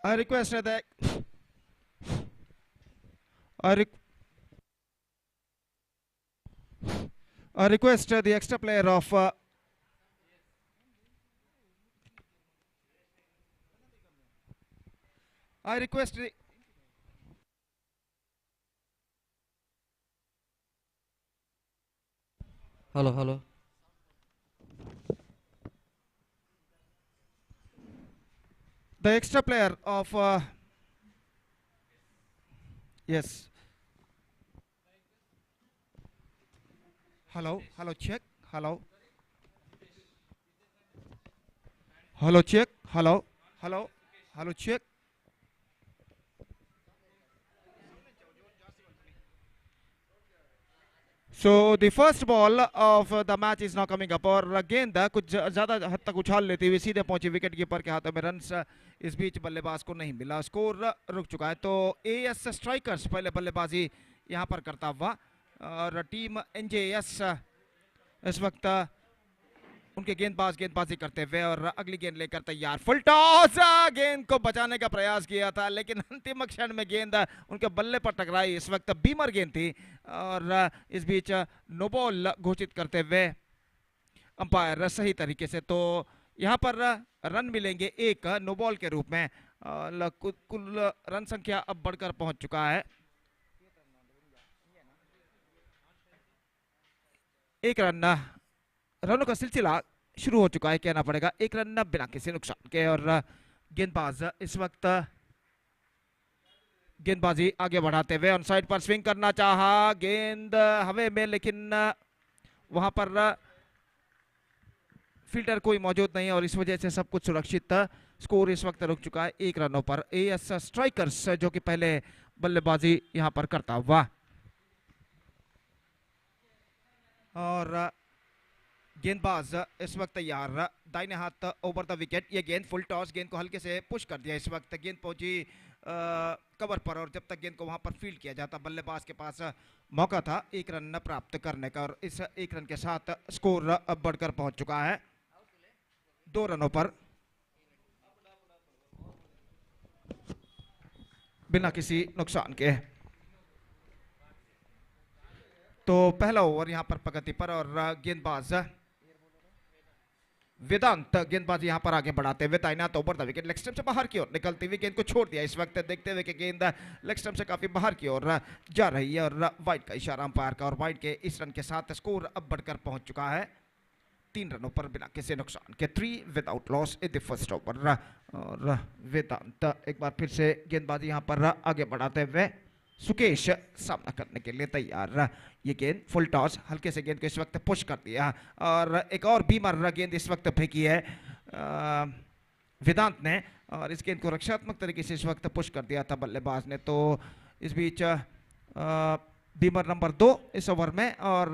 I request that I request the extra player of I request the Hello. the extra player of yes. Hello, check. Hello, check. Hello, check. So the first ball of the match is now coming up और गेंद कुछ ज़्यादा हद तक उछाल लेते हुए सीधे पहुंची विकेट कीपर के हाथों में. रन्स इस बीच बल्लेबाज को नहीं मिला. स्कोर रुक चुका है. तो AS स्ट्राइकर्स पहले बल्लेबाजी यहां पर करता हुआ और टीम NJS इस वक्त उनके गेंदबाजी करते हुए और अगली गेंद लेकर तैयार. Full toss. गेंद को बचाने का प्रयास किया था लेकिन अंतिम क्षण में गेंद उनके बल्ले पर टकराई. इस वक्त बीमर गेंद थी और इस बीच नो बॉल घोषित करते हुए अंपायर सही तरीके से. तो यहां पर रन मिलेंगे एक नो बॉल के रूप में. कुल रन संख्या अब बढ़कर पहुंच चुका है. एक रनों का सिलसिला शुरू हो चुका है कहना पड़ेगा. एक रन बिना किसी नुकसान के और गेंदबाज इस वक्त गेंदबाजी आगे बढ़ाते हुए ऑन साइड पर स्विंग करना चाहा. गेंद हवा में लेकिन वहां पर फील्डर कोई मौजूद नहीं और इस वजह से सब कुछ सुरक्षित. स्कोर इस वक्त रुक चुका है 1 रनों पर. AS स्ट्राइकर्स जो कि पहले बल्लेबाजी यहां पर करता हुआ और गेंदबाज इस वक्त तैयार. दाहिने हाथ ओवर द विकेट. ये गेंद फुल टॉस. गेंद को हल्के से पुश कर दिया. इस वक्त गेंद पहुंची कवर पर और जब तक गेंद को वहां पर फील्ड किया जाता बल्लेबाज के पास मौका था 1 रन प्राप्त करने का और इस 1 रन के साथ स्कोर अब बढ़कर पहुंच चुका है 2 रनों पर बिना किसी नुकसान के. तो पहला ओवर यहां पर प्रगति पर और गेंदबाज वेदांत गेंदबाजी यहां पर आगे बढ़ाते हुए तैनात over the wicket. Leg stump से बाहर की ओर निकलती हुई गेंद को छोड़ दिया. इस वक्त देखते हुए कि गेंद लेग स्टंप से काफी बाहर की ओर जा रही है और वाइड का इशारा अंपायर का और वाइड के इस रन के साथ स्कोर अब बढ़कर पहुंच चुका है 3 रनों पर बिना किसी नुकसान के. 3 without loss in the first over. और वेदांत एक बार फिर से गेंदबाजी यहां पर आगे बढ़ाते हुए सुकेश सामना करने के लिए तैयार. ये गेंद फुल टॉस. हल्के से गेंद को इस वक्त पुश कर दिया और एक और बीमर गेंद इस वक्त फेंकी है वेदांत ने और इस गेंद को रक्षात्मक तरीके से इस वक्त पुश कर दिया था बल्लेबाज ने. तो इस बीच बीमर नंबर 2 इस ओवर में और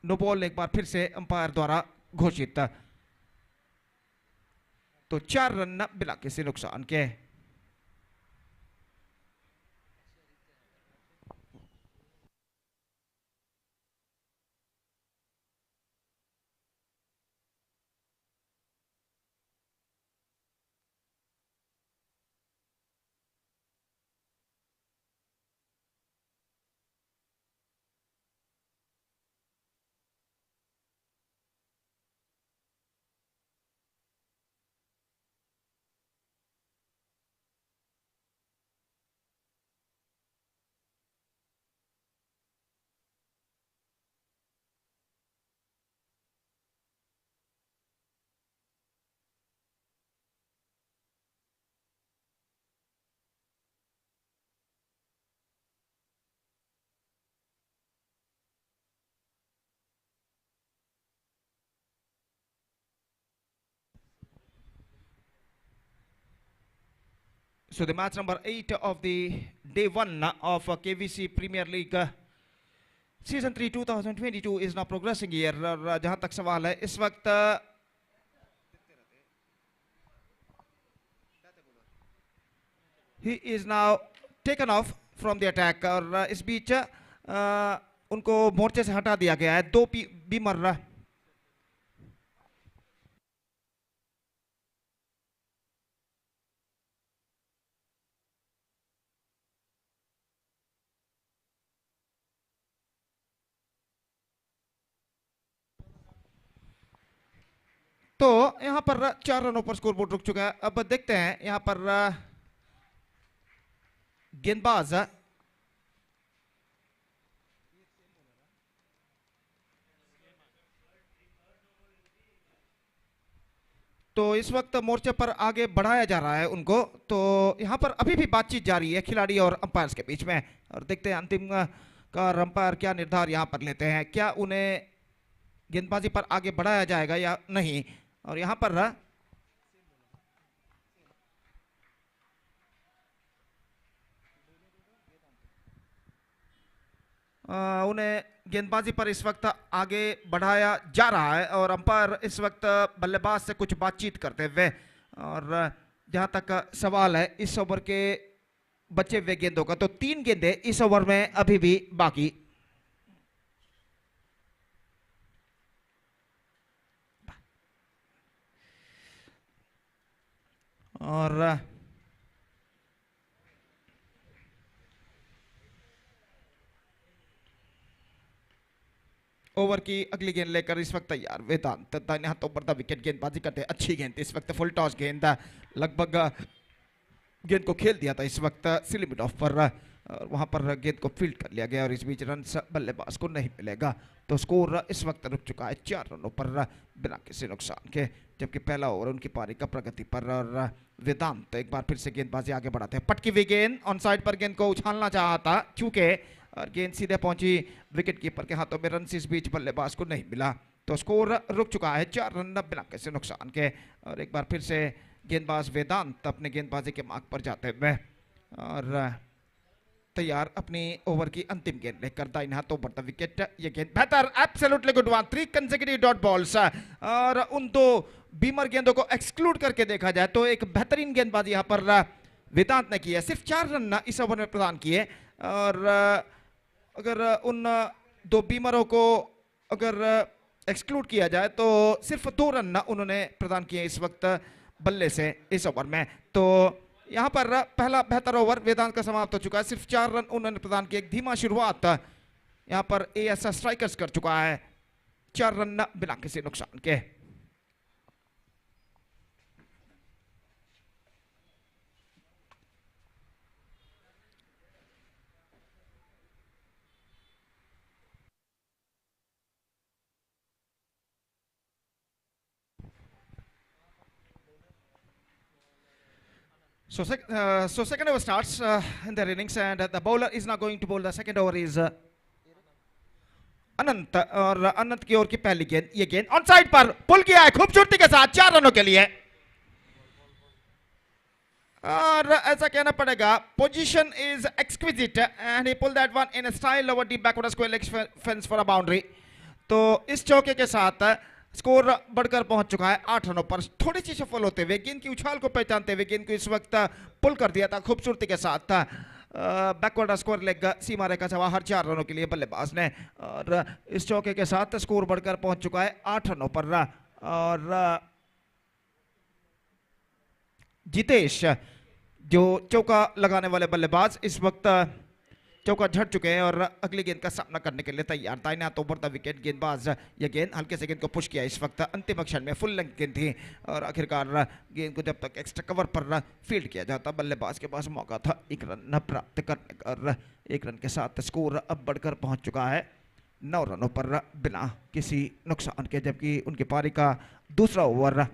नो बॉल एक बार फिर से अंपायर द्वारा घोषित. तो 4 रन बिना किसी नुकसान के. So the match number 8 of the day 1 of KVC Premier League Season 3 2022 is now progressing here. और जहां तक सवाल है इस वक्त he is now taken off from the attack और इस बीच उनको मोर्चे से हटा दिया गया है. दो बीमर तो यहां पर 4 रनों पर स्कोर बोर्ड रुक चुका है. अब देखते हैं यहां पर गेंदबाज तो इस वक्त मोर्चे पर आगे बढ़ाया जा रहा है उनको. तो यहां पर अभी भी बातचीत जारी है खिलाड़ी और अंपायर्स के बीच में. और देखते हैं अंतिम का अंपायर क्या निर्धार यहां पर लेते हैं. क्या उन्हें गेंदबाजी पर आगे बढ़ाया जाएगा या नहीं. और यहां पर उन्हें गेंदबाजी पर इस वक्त आगे बढ़ाया जा रहा है. और अंपायर इस वक्त बल्लेबाज से कुछ बातचीत करते हुए. और जहां तक सवाल है इस ओवर के बचे हुए गेंदों का, तो 3 गेंदें इस ओवर में अभी भी बाकी. और ओवर की अगली गेंद लेकर इस वक्त तैयार वेदांत. दाहिने हाथों पर विकेट गेंदबाजी करते. अच्छी गेंद इस वक्त फुल टॉस गेंद. लगभग गेंद को खेल दिया था इस वक्त स्लिप ऑफ पर. और वहां पर गेंद को फील्ड कर लिया गया और इस बीच रन बल्लेबाज को नहीं मिलेगा. तो स्कोर इस वक्त रुक चुका है 4 रनों पर बिना किसी नुकसान के. जबकि पहला ओवर उनकी पारी का प्रगति पर. और वेदांत एक बार फिर से गेंदबाजी आगे बढ़ाते हैं. पटकी हुई गेंद ऑन साइड पर गेंद को उछालना चाहा था चूंकि और गेंद सीधे पहुंची विकेट कीपर के हाथों में. रन इस बीच बल्लेबाज को नहीं मिला. तो स्कोर रुक चुका है 4 रन बिना किसी नुकसान के. और एक बार फिर से गेंदबाज वेदांत अपने गेंदबाजी के मार्ग पर जाते हुए और तैयार अपनी ओवर की अंतिम गेंद लेकर. दाहिने हाथों पर विकेट. ये गेंद बेहतर absolutely good one. 3 consecutive dot balls. और उन 2 बीमर गेंदों को एक्सक्लूड करके देखा जाए तो एक बेहतरीन गेंदबाजी यहां पर वेदांत ने की है. सिर्फ 4 रन इस ओवर में प्रदान किए. और अगर उन 2 बीमरों को अगर एक्सक्लूड किया जाए तो सिर्फ 2 रन उन्होंने प्रदान किए इस वक्त बल्ले से इस ओवर में. तो यहां पर पहला बेहतर ओवर वेदांत का समाप्त हो चुका है. सिर्फ 4 रन उन्होंने प्रदान किए. एक धीमा शुरुआत यहां पर एएसएस स्ट्राइकर्स कर चुका है. 4 रन बिना किसी नुकसान के. So second over starts in their innings and the bowler is now going to bowl. The second over is अनंत. और अनंत की ओर की पहली गेंद. ये गेंद ऑन साइड पर पुल किया है खूबसूरती के साथ 4 रनों के लिए. और ऐसा कहना पड़ेगा position is exquisite and he pull that one in a style over deep backward square leg fence for a boundary. तो इस चौके के साथ स्कोर बढ़कर पहुंच चुका है 8 रनों पर. थोड़ी सी सफल होते हुए गेंद की उछाल को पहचानते हुए गेंद को इस वक्त पुल कर दिया था खूबसूरती के साथ बैकवर्ड स्क्वायर लेग सीमा रेखा से बाहर 4 रनों के लिए बल्लेबाज ने. और इस चौके के साथ स्कोर बढ़कर पहुंच चुका है 8 रनों पर. और जितेश जो चौका लगाने वाले बल्लेबाज इस वक्त चौका झड़ चुके हैं और अगली गेंद का सामना करने के लिए तैयार. दाहिने हाथों पर विकेट गेंदबाज ये गेंद हल्के से गेंद को पुश किया इस वक्त. अंतिम क्षण में फुल लेंथ गेंद थी और आखिरकार गेंद को जब तक एक्स्ट्रा कवर पर फील्ड किया जाता बल्लेबाज के पास मौका था 1 रन प्राप्त करने का. और 1 रन के साथ स्कोर अब बढ़कर पहुंच चुका है 9 रनों पर बिना किसी नुकसान के. जबकि उनकी पारी का दूसरा ओवर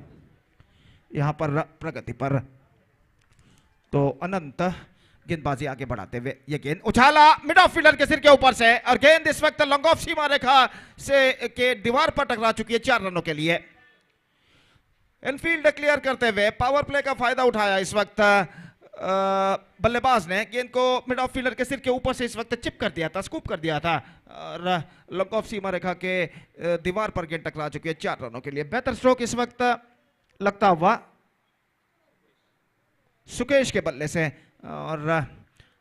यहां पर प्रगति पर. तो अनंत गेंदबाजी आगे बढ़ाते हुए ये गेंद उछाला मिड ऑफ फील्डर के सिर के ऊपर से और गेंद इस वक्त लॉन्ग ऑफ सीमा रेखा से के दीवार पर टकरा चुकी है 4 रनों के लिए. इनफील्ड क्लियर करते हुए पावर प्ले का फायदा उठाया इस वक्त बल्लेबाज ने गेंद को मिड ऑफ फील्डर के सिर के ऊपर से इस वक्त चिप कर दिया था, स्कूप कर दिया था और लॉन्ग ऑफ सीमा रेखा के दीवार पर गेंद टकरा चुकी है 4 रनों के लिए। बेहतर स्ट्रोक इस वक्त लगता हुआ सुकेश के बल्ले से और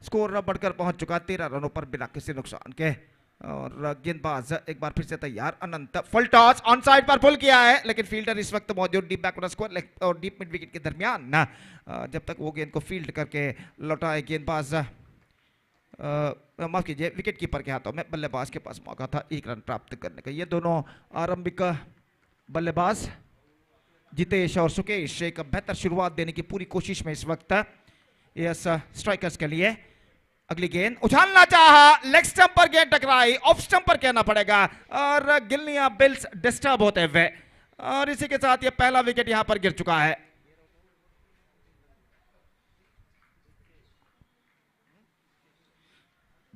स्कोर बढ़कर पहुंच चुका 13 रनों पर बिना किसी नुकसान के। और गेंदबाज एक बार फिर से तैयार, अनंत फुल टॉस ऑन साइड पर पुल किया है, लेकिन फील्डर इस वक्त मौजूद डीप बैकवर्ड स्क्वायर और डीप मिड विकेट के दरमियान जब तक वो गेंद को फील्ड करके लौटाए गेंदबाज माफ कीजिए विकेट कीपर के हाथों में, बल्लेबाज के पास मौका था 1 रन प्राप्त करने का। ये दोनों आरंभिक बल्लेबाज जितेश और सुकेश एक बेहतर शुरुआत देने की पूरी कोशिश में इस वक्त यस स्ट्राइकर्स के लिए। अगली गेंद उछालना चाहा, लेग स्टंप पर गेंद टकराई, ऑफ स्टंप पर कहना पड़ेगा और गिल्लियां बिल्स डिस्टर्ब होते हुए और इसी के साथ ये पहला विकेट यहां पर गिर चुका है।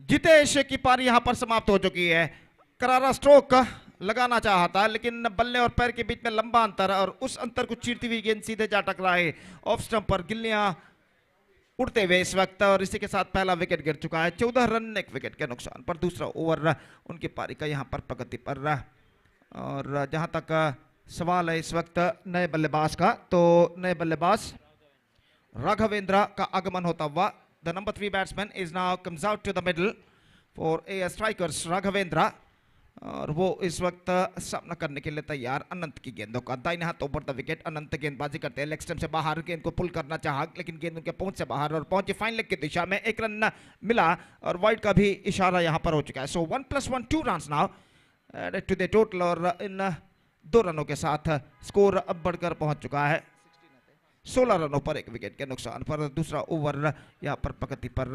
जितेश की पारी यहां पर समाप्त हो चुकी है। करारा स्ट्रोक लगाना चाहा था, लेकिन बल्ले और पैर के बीच में लंबा अंतर और उस अंतर को चीरती हुई गेंद सीधे जा टकराए ऑफ स्टंप पर, गिल्लियां उड़ते हुए इस वक्त और इसी के साथ पहला विकेट गिर चुका है 14 रन 1 विकेट के नुकसान पर। दूसरा ओवर उनकी पारी का यहां पर प्रगति पर और जहां तक सवाल है इस वक्त नए बल्लेबाज का, तो नए बल्लेबाज राघवेंद्र का आगमन होता हुआ। The number 3 batsman is now comes out to the middle for A strikers Raghavendra और वो इस वक्त सामना करने के लिए तैयार अनंत की गेंदों का। दाहिने हाथ ओवर द विकेट अनंत गेंदबाजी करते हैं, लेग स्टंप से बाहर गेंद को पुल करना चाहा, लेकिन गेंद उनके पहुंच से बाहर और पहुंची फाइन लेग की दिशा में। 1 रन मिला और वाइड का भी इशारा यहां पर हो चुका है। So 1 + 1 2 runs now added to the total और इन 2 रनों के साथ स्कोर अब बढ़कर पहुंच चुका है 16 रनों पर 1 विकेट के नुकसान पर। दूसरा ओवर यहां पर प्रगति पर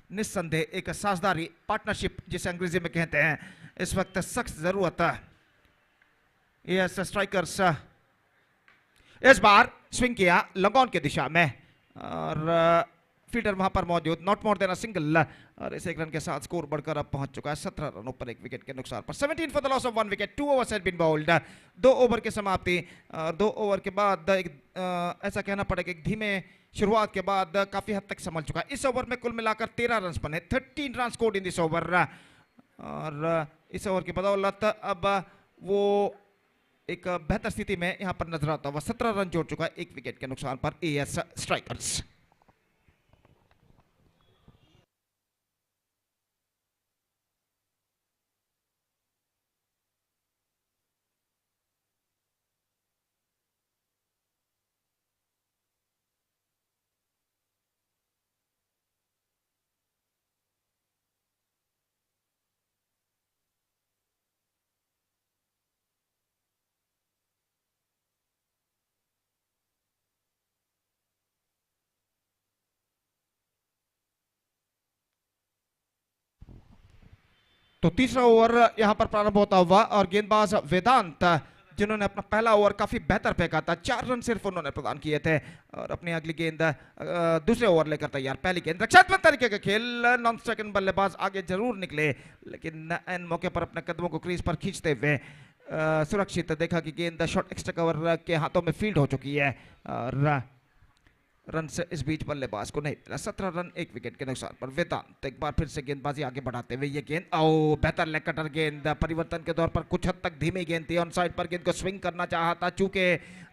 निस्संदेह एक साझेदारी पार्टनरशिप जिसे अंग्रेजी में कहते हैं इस वक्त सख्त जरूरत है। यस स्ट्राइकर्स इस बार स्विंग किया लगॉन की दिशा में और फील्डर वहां पर मौजूद, not more than a single और इस 1 रन के साथ स्कोर बढ़कर अब पहुंच चुका है 17 रनों पर 1 विकेट के नुकसान पर। 17 for the loss of 1 wicket, 2 overs had been bowled. 2 over की समाप्ति और 2 ओवर के बाद एक ऐसा कहना पड़ेगा कि धीमे शुरुआत के बाद काफी हद तक संभल चुका है। इस ओवर में कुल मिलाकर 13 रन बने, 13 run scored in this over और इस ओवर की बदौलत अब वो एक बेहतर स्थिति में यहां पर नजर आता हुआ 17 रन जोड़ चुका है 1 विकेट के नुकसान पर एएस स्ट्राइकर्स। तो तीसरा ओवर यहां पर प्रारंभ होता हुआ और गेंदबाज वेदांत जिन्होंने अपना पहला ओवर काफी बेहतर फेंका था, 4 रन सिर्फ उन्होंने प्रदान किए थे और अपनी अगली गेंद दूसरे ओवर लेकर तैयार। पहली गेंद रक्षात्मक तरीके का खेल, नॉन सेकंड बल्लेबाज आगे जरूर निकले लेकिन एन मौके पर अपने कदमों को क्रीज पर खींचते हुए सुरक्षित देखा कि गेंद शॉर्ट एक्स्ट्रा कवर के हाथों में फील्ड हो चुकी है और रन से इस बीच बल्लेबाज को नहीं मिला। 17 रन 1 विकेट के नुकसान पर वेदांत एक बार फिर से गेंदबाजी आगे बढ़ाते हुए ये गेंद बेहतर लेग कटर गेंद, परिवर्तन के दौर पर कुछ हद तक धीमी गेंद थी, ऑन साइड पर गेंद को स्विंग करना चाहा था चूंकि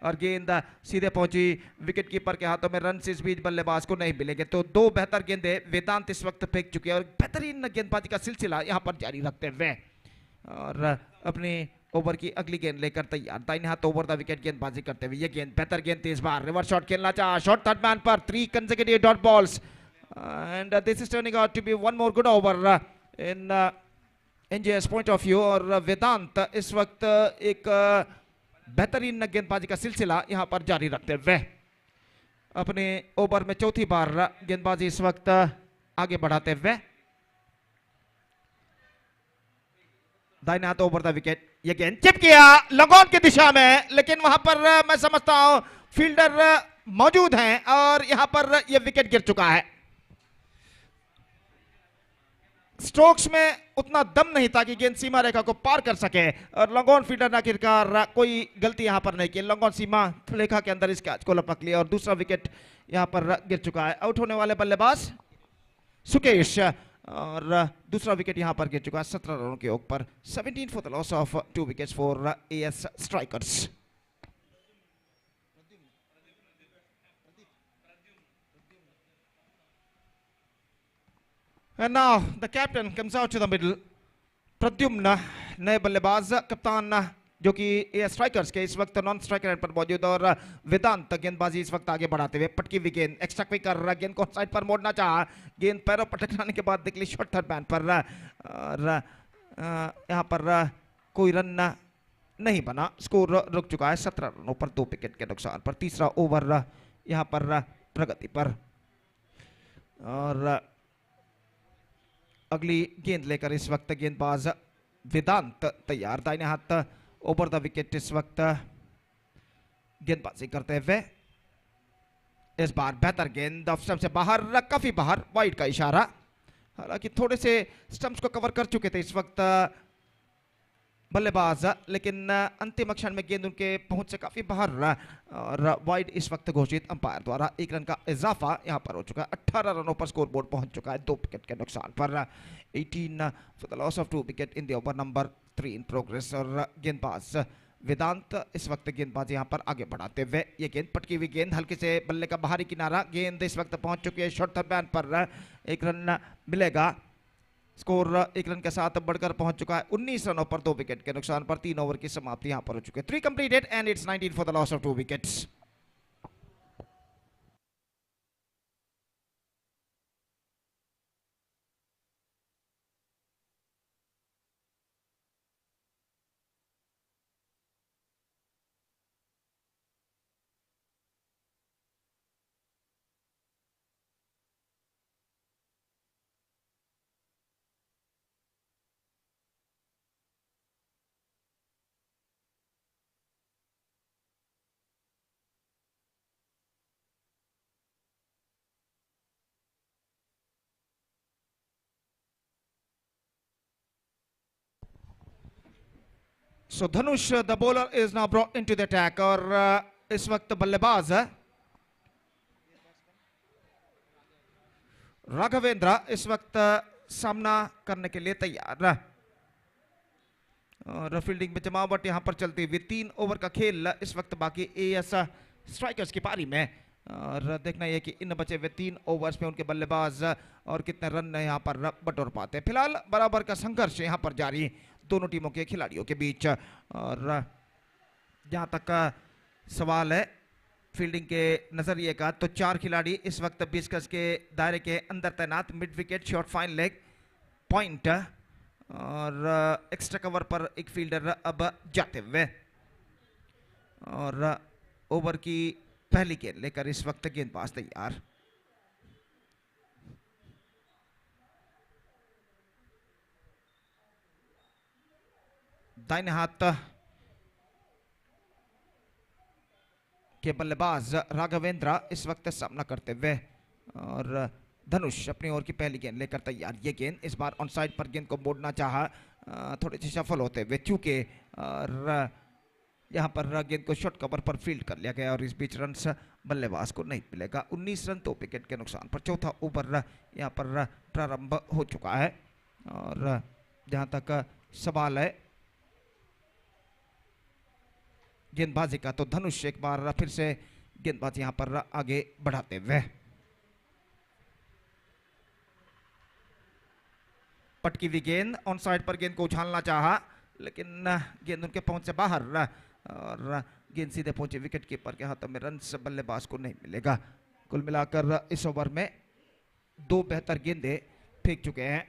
और गेंद सीधे पहुंची विकेट कीपर के हाथों में। रन से इस बीच बल्लेबाज को नहीं मिलेंगे, तो 2 बेहतर गेंदे वेदांत इस वक्त फेंक चुके हैं और बेहतरीन गेंदबाजी का सिलसिला यहां पर जारी रखते हुए और अपनी ओवर की अगली गेंद लेकर तैयार। दाहिने हाथ ओवर द विकेट गेंदबाजी करते हुए ये गेंद बेहतर गेंद थी, इस बार रिवर्स शॉट खेलना चाहा, शॉट थर्ड मैन पर 3 consecutive dot balls and this is turning out to be one more good over in NJS point of view. और वेदांत इस वक्त एक बेहतरीन गेंदबाजी का सिलसिला यहां पर जारी रखते हुए अपने ओवर में चौथी बार गेंदबाजी इस वक्त आगे बढ़ाते हुए। दाहिने हाथ ओवर द विकेट, ये गेंद चिप किया लगॉन की दिशा में, लेकिन वहां पर मैं समझता हूं फील्डर मौजूद हैं और यहां पर ये विकेट गिर चुका है। स्ट्रोक्स में उतना दम नहीं था कि गेंद सीमा रेखा को पार कर सके और लॉन्ग ऑन फील्डर ने आखिरकार कोई गलती यहां पर नहीं की, लॉन्ग ऑन सीमा रेखा के अंदर इस कैच को लपक लिया और दूसरा विकेट यहां पर गिर चुका है। आउट होने वाले बल्लेबाज सुकेश और दूसरा विकेट यहां पर गिर चुका है 17 रनों के योग पर। 17 for the loss of 2 wickets for AS strikers. And now the captain comes out to the middle. Pradyumna नए बल्लेबाज, कप्तान जो कि एएस स्ट्राइकर्स के इस वक्त नॉन स्ट्राइकर एंड पर मौजूद, और वेदांत गेंदबाजी इस वक्त आगे बढ़ाते हुए। पटकी हुई गेंद, एक्स्ट्रा क्विक कर रहा, गेंद को साइड पर मोड़ना चाहा, गेंद पैरों पर टकराने के बाद निकली शॉर्ट थर्ड बैन पर और यहाँ पर कोई रन नहीं बना। स्कोर रुक चुका है 17 रनों पर 2 विकेट के नुकसान पर। तीसरा ओवर यहाँ पर प्रगति पर और अगली गेंद लेकर इस वक्त गेंदबाज वेदांत तैयार। दाहिने हाथ ओवर द विकेट इस वक्त गेंदबाजी करते हुए। इस बार बेहतर गेंद ऑफ स्टंप से बाहर, काफी बाहर, वाइड का इशारा। हालांकि थोड़े से स्टंप्स को कवर कर चुके थे इस वक्त बल्लेबाज, लेकिन अंतिम क्षण में गेंद उनके पहुंच से काफी बाहर और वाइड इस वक्त घोषित अंपायर द्वारा। 1 रन का इजाफा यहां पर हो चुका है। 18 रनों पर स्कोर बोर्ड पहुंच चुका है 2 विकेट के नुकसान पर। 18 for the loss of 2 wicket in the over number 3 in progress. और गेंदबाज वेदांत इस वक्त गेंदबाज यहां पर आगे बढ़ाते हुए। ये गेंद पटकी हुई गेंद, हल्के से बल्ले का बाहरी किनारा, गेंद इस वक्त पहुंच चुकी है शॉर्ट थर्ड बैन पर। 1 रन मिलेगा। स्कोर 1 रन के साथ बढ़कर पहुंच चुका है 19 रनों पर 2 विकेट के नुकसान पर। 3 ओवर की समाप्ति यहां पर हो चुकी है। 3 completed and it's 19 for the loss of 2 wickets. So Dhanush the bowler is now brought into the attack और इस वक्त बल्लेबाज राघवेंद्र इस वक्त सामना करने के लिए तैयार और फील्डिंग में जमावट यहां पर चलती हुई। 3 ओवर का खेल इस वक्त बाकी एएस स्ट्राइकर्स की पारी में और देखना यह कि इन बचे हुए 3 ओवर्स में उनके बल्लेबाज और कितने रन यहां पर बटोर पाते हैं। फिलहाल बराबर का संघर्ष यहां पर जारी दोनों टीमों के खिलाड़ियों के बीच। और जहां तक का सवाल है फील्डिंग के नजरिए का, तो 4 खिलाड़ी इस वक्त 20 गज के दायरे के अंदर तैनात। Mid wicket, short, fine leg, point और एक्स्ट्रा कवर पर एक फील्डर अब जाते हुए। और ओवर की पहली गेंद लेकर इस वक्त गेंदबाज तैयार। दाहिने हाथ के बल्लेबाज राघवेंद्र इस वक्त सामना करते हुए और धनुष अपनी ओर की पहली गेंद लेकर तैयार। ये गेंद इस बार ऑन साइड पर गेंद को मोड़ना चाहा, थोड़ी सी सफल होते हुए चूके और यहाँ पर गेंद को शॉर्ट कवर पर फील्ड कर लिया गया और इस बीच रन बल्लेबाज को नहीं मिलेगा। 19 रन 2 विकेट के नुकसान पर। चौथा ओवर यहाँ पर प्रारंभ हो चुका है और जहाँ तक सवाल है गेंदबाजी का, तो धनुष एक बार फिर से गेंदबाजी यहां पर आगे बढ़ाते हुए। पटकी हुई गेंद, ऑन साइड पर गेंद को उछालना चाहा लेकिन गेंद उनके पहुंच से बाहर और गेंद सीधे पहुंचे विकेट कीपर के हाथों में। रन बल्लेबाज को नहीं मिलेगा। कुल मिलाकर इस ओवर में 2 बेहतर गेंदें फेंक चुके हैं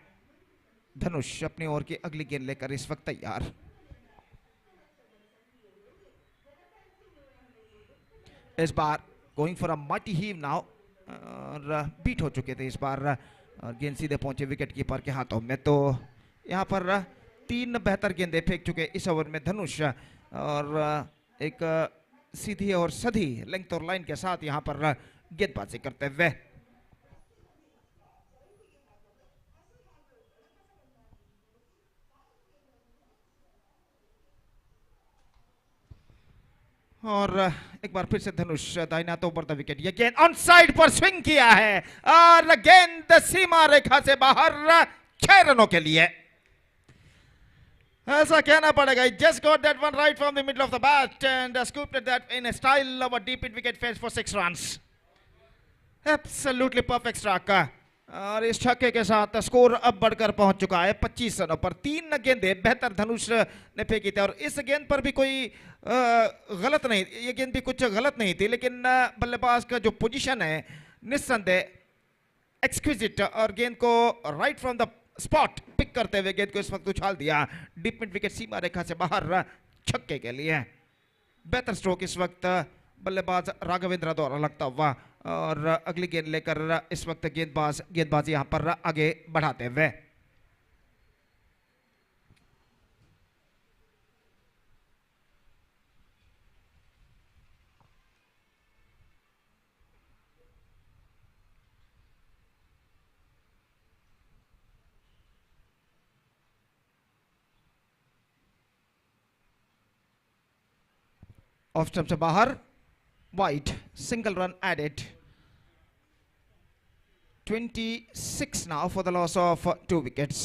धनुष। अपनी ओर की अगली गेंद लेकर इस वक्त तैयार। इस बार going for a mighty heave now और बीट हो चुके थे इस बार और गेंद सीधे पहुंचे विकेट कीपर के हाथों में। तो यहां पर 3 बेहतर गेंदें फेंक चुके इस ओवर में धनुष और एक सीधी और सधी लेंथ और लाइन के साथ यहां पर गेंदबाजी करते हुए। और एक बार फिर से धनुष दाहिने हाथों पर द विकेट, ये गेंद ऑन साइड पर स्विंग किया है और गेंद सीमा रेखा से बाहर 6 रनों के लिए। ऐसा कहना पड़ेगा, just got that one right from the middle of the bat and scooped that in a style of a deep in wicket fence for 6 runs. Absolutely perfect strike. और इस छक्के के साथ स्कोर अब बढ़कर पहुंच चुका है 25 रनों पर। 3 गेंदें बेहतर धनुष ने फेंकी थी और इस गेंद पर भी कोई गलत नहीं, ये गेंद भी कुछ गलत नहीं थी, लेकिन बल्लेबाज का जो पोजीशन है निस्संदेह एक्सक्विजिट और गेंद को right from the spot pick करते हुए गेंद को इस वक्त उछाल दिया डीप मिड विकेट सीमा रेखा से बाहर छक्के के लिए। बेहतर स्ट्रोक इस वक्त बल्लेबाज राघवेंद्र द्वारा लगता हुआ और अगली गेंद लेकर इस वक्त गेंदबाज यहां पर आगे बढ़ाते हुए। ऑफ स्टंप से बाहर, wide, single run added, 26 now for the loss of 2 wickets.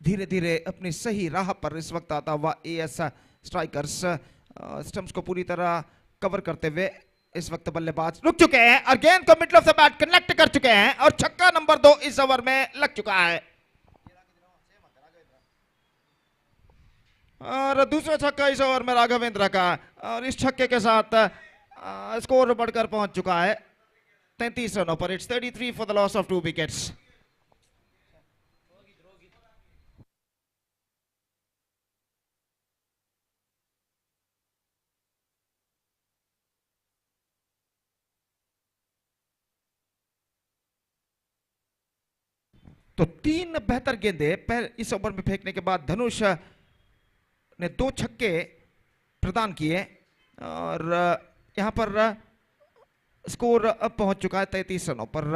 धीरे धीरे अपनी सही राह पर इस वक्त आता हुआ एएस स्ट्राइकर्स स्टंप्स को पूरी तरह कवर करते हुए इस वक्त बल्लेबाज रुक चुके हैं और गेंद को middle of the bat connect कर चुके हैं और छक्का नंबर 2 इस ओवर में लग चुका है और दूसरा छक्का इस ओवर में राघवेंद्र का और इस छक्के के साथ स्कोर बढ़कर पहुंच चुका है 33 रनों पर। It's 33 for the loss of 2 wickets. तो 3 बेहतर गेंदें इस ओवर में फेंकने के बाद धनुष ने 2 छक्के प्रदान किए और यहां पर स्कोर अब पहुंच चुका है 33 रनों पर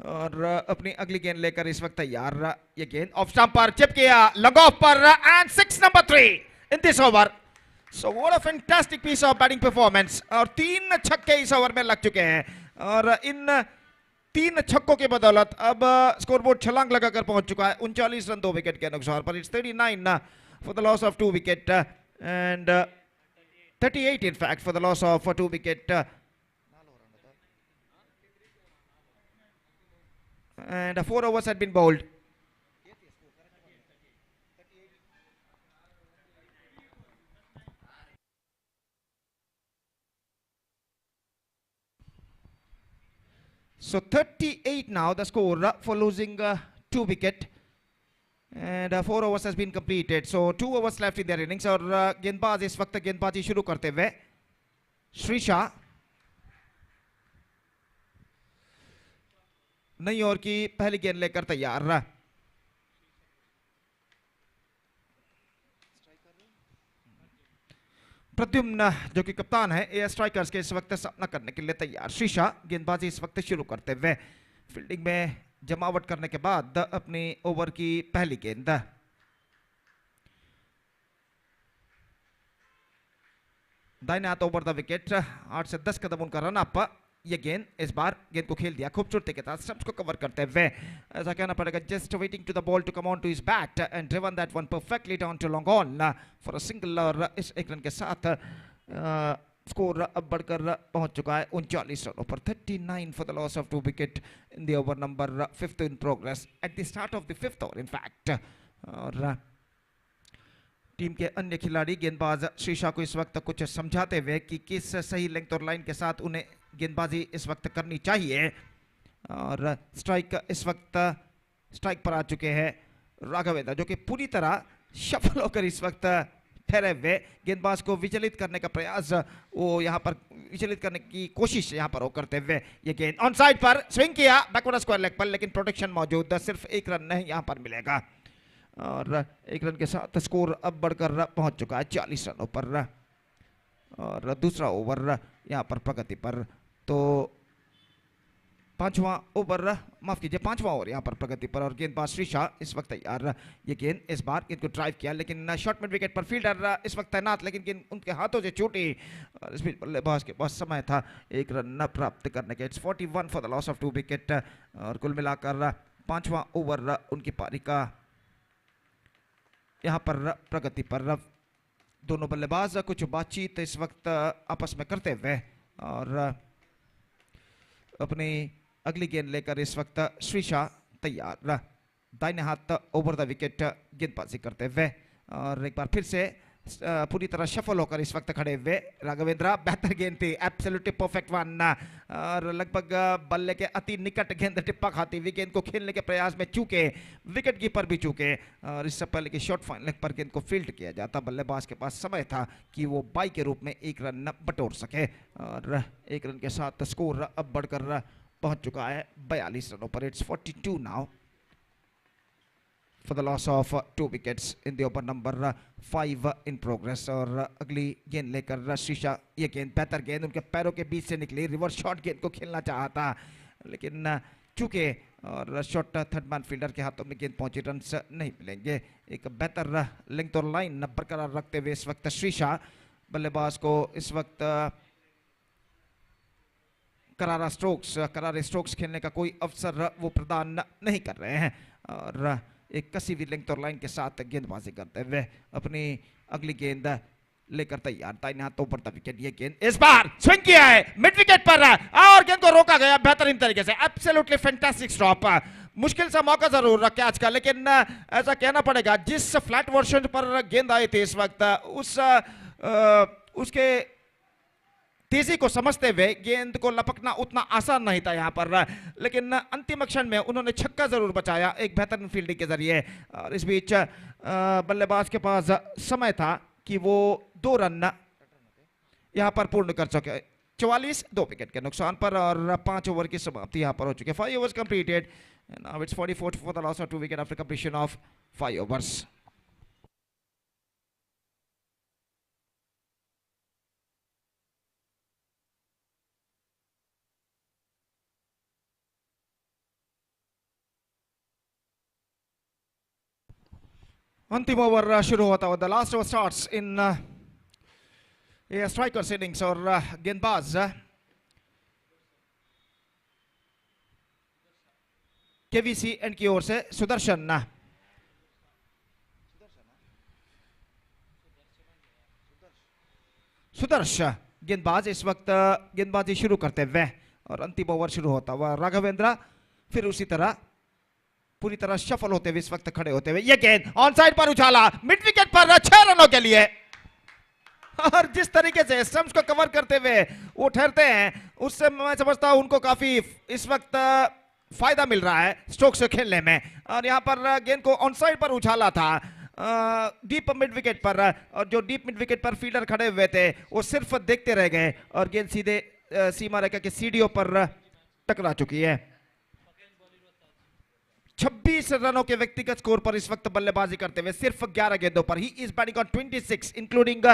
और अपनी अगली गेंद लेकर इस वक्त तैयार। ये गेंद ऑफ स्टंप पर चिप किया, लॉन्ग ऑफ पर and 6 number 3 in this over. So what a fantastic piece of batting performance और 3 छक्के इस ओवर में लग चुके हैं और इन 3 छक्कों की बदौलत अब स्कोरबोर्ड छलांग लगाकर पहुंच चुका है 39 रन 2 विकेट के नुकसान पर। It's 39 for the loss of 2 wicket and 38 in fact for the loss of 2 wicket and 4 overs had been bowled. So 38 now the score for losing 2 wicket and 4 overs has been completed. So 2 overs left in their innings और गेंदबाज इस वक्त गेंदबाजी शुरू करते हुए श्रीशा नई over की पहली गेंद लेकर तैयार। प्रद्युम्न जो कि कप्तान है एयर स्ट्राइकर्स के इस वक्त सामना करने के लिए तैयार। श्रीशा गेंदबाजी इस वक्त शुरू करते हुए फील्डिंग में जमावट करने के बाद अपनी ओवर की पहली गेंद। दाहिने हाथ ओवर द विकेट 8 से 10 कदम उनका रन अप। ये गेंद इस बार गेंद को खेल दिया खूबसूरती के साथ स्टंप्स को कवर करते हुए। ऐसा कहना पड़ेगा just waiting to the ball to come on to his bat and driven that one perfectly down to long on for a single और इस 1 रन के साथ स्कोर अब बढ़कर पहुंच चुका है 39 रनों पर। 39 for the loss of 2 wicket in the over number 5th in progress at the start of the 5th over in fact. और टीम के अन्य खिलाड़ी गेंदबाज शीशा को इस वक्त कुछ समझाते हुए कि किस सही लेंथ और लाइन के साथ उन्हें गेंदबाजी इस वक्त करनी चाहिए। और स्ट्राइक इस वक्त स्ट्राइक पर आ चुके हैं राघवेंद्र जो कि पूरी तरह सफल होकर इस वक्त ठहरे हुए गेंदबाज को विचलित करने का प्रयास वो यहाँ पर विचलित करने की कोशिश यहाँ पर वो करते हुए। ये गेंद ऑन साइड पर स्विंग किया बैकवर्ड स्क्वायर लेग पर लेकिन प्रोटेक्शन मौजूद, सिर्फ 1 रन नहीं यहाँ पर मिलेगा और 1 रन के साथ स्कोर अब बढ़कर पहुंच चुका है 40 रनों पर। और दूसरा ओवर यहाँ पर प्रगति पर। तो पांचवां ओवर, माफ कीजिए पांचवां ओवर यहाँ पर प्रगति पर, और गेंदबाज श्रीशा इस वक्त तैयार। ये गेंद इस बार गेंद को ड्राइव किया, लेकिन शॉर्ट मिड विकेट पर फील्डर इस वक्त तैनात, लेकिन गेंद उनके हाथों से छूटी और इस बीच बल्लेबाज के पास समय था एक रन प्राप्त करने के। It's 41 for the loss of 2 wicket, और कुल मिलाकर पांचवां ओवर उनकी पारी का यहाँ पर प्रगति पर। दोनों बल्लेबाज कुछ बातचीत इस वक्त आपस में करते हुए, और अपनी अगली गेंद लेकर इस वक्त श्रीशा तैयार, दाहिने हाथ ओवर द विकेट गेंदबाजी करते हुए, और एक बार फिर से पूरी तरह सफल होकर इस वक्त खड़े हुए राघवेंद्र। बेहतर गेंद थी, एब्सोल्युटली परफेक्ट वन, और लगभग बल्ले के अति निकट गेंद टिप्पा खाती हुई गेंद को खेलने के प्रयास में चूके, विकेट कीपर भी चूके, और इससे पहले कि शॉर्ट फाइन लेग पर गेंद को फील्ड किया जाता, बल्लेबाज के पास समय था कि वो बाई के रूप में एक रन बटोर सके, और एक रन के साथ स्कोर अब बढ़कर पहुंच चुका है 42 रनों पर। It's 42 now for the loss of 2 wickets in the over number 5 in progress। और अगली गेंद लेकर श्रीशा, ये गेंद बेहतर गेंद उनके पैरों के बीच से निकली, रिवर्स शॉट गेंद को खेलना चाहता, लेकिन चूके और शॉट थर्ड मैन फील्डर के हाथों में गेंद पहुंची, रन्स नहीं मिलेंगे। एक बेहतर लेंथ और लाइन बरकरार रखते हुए इस वक्त श्रीशा बल्लेबाज को इस वक्त करारे स्ट्रोक्स खेलने का कोई अवसर वो प्रदान नहीं कर रहे हैं, और एक कसी हुई लेंथ और लाइन के साथ गेंदबाजी करते हुए अपनी अगली गेंद लेकर तैयार, दाहिने हाथ ऊपर द विकेट। ये गेंद इस बार स्विंग किया है मिड विकेट पर, और गेंद को रोका गया बेहतरीन तरीके से, एब्सोल्युटली फैंटास्टिक स्टॉप। मुश्किल सा मौका जरूर रखे आज का, लेकिन ऐसा कहना पड़ेगा जिस फ्लैट वर्जन पर गेंद आई थी इस वक्त, उसके तेजी को समझते हुए गेंद को लपकना उतना आसान नहीं था यहाँ पर, लेकिन अंतिम क्षण में उन्होंने छक्का जरूर बचाया एक बेहतरीन फील्डिंग के जरिए, और इस बीच बल्लेबाज के पास समय था कि वो 2 रन यहाँ पर पूर्ण कर सके। 44 2 विकेट के नुकसान पर, और 5 ओवर की समाप्ति यहाँ पर हो चुकी है। 5 overs completed, and now it's 44 for the loss of 2 wicket after completion of 5 overs। अंतिम ओवर शुरू होता हुआ, the last over starts in A strikers innings, और गेंदबाज केवीसी एंड की ओर से सुदर्श गेंदबाज इस वक्त गेंदबाजी शुरू करते हुए, और अंतिम ओवर शुरू होता हुआ राघवेंद्र फिर उसी तरह पूरी तरह सफल होते हुए इस वक्त खड़े होते हुए, ये गेंद ऑन साइड पर उछाला मिड विकेट पर 6 रनों के लिए, और जिस तरीके से स्टंप्स को कवर करते हुए वो ठहरते हैं उससे मैं समझता हूं उनको काफी इस वक्त फायदा मिल रहा है स्ट्रोक्स खेलने में, और यहाँ पर गेंद को ऑन साइड पर उछाला था डीप मिड विकेट पर, और जो डीप मिड विकेट पर फील्डर खड़े हुए थे वो सिर्फ देखते रह गए, और गेंद सीधे सीमा रेखा के सीढ़ियों पर टकरा चुकी है। 26 रनों के व्यक्तिगत स्कोर पर इस वक्त बल्लेबाजी करते हुए सिर्फ 11 गेंदों पर, he is batting on 26 including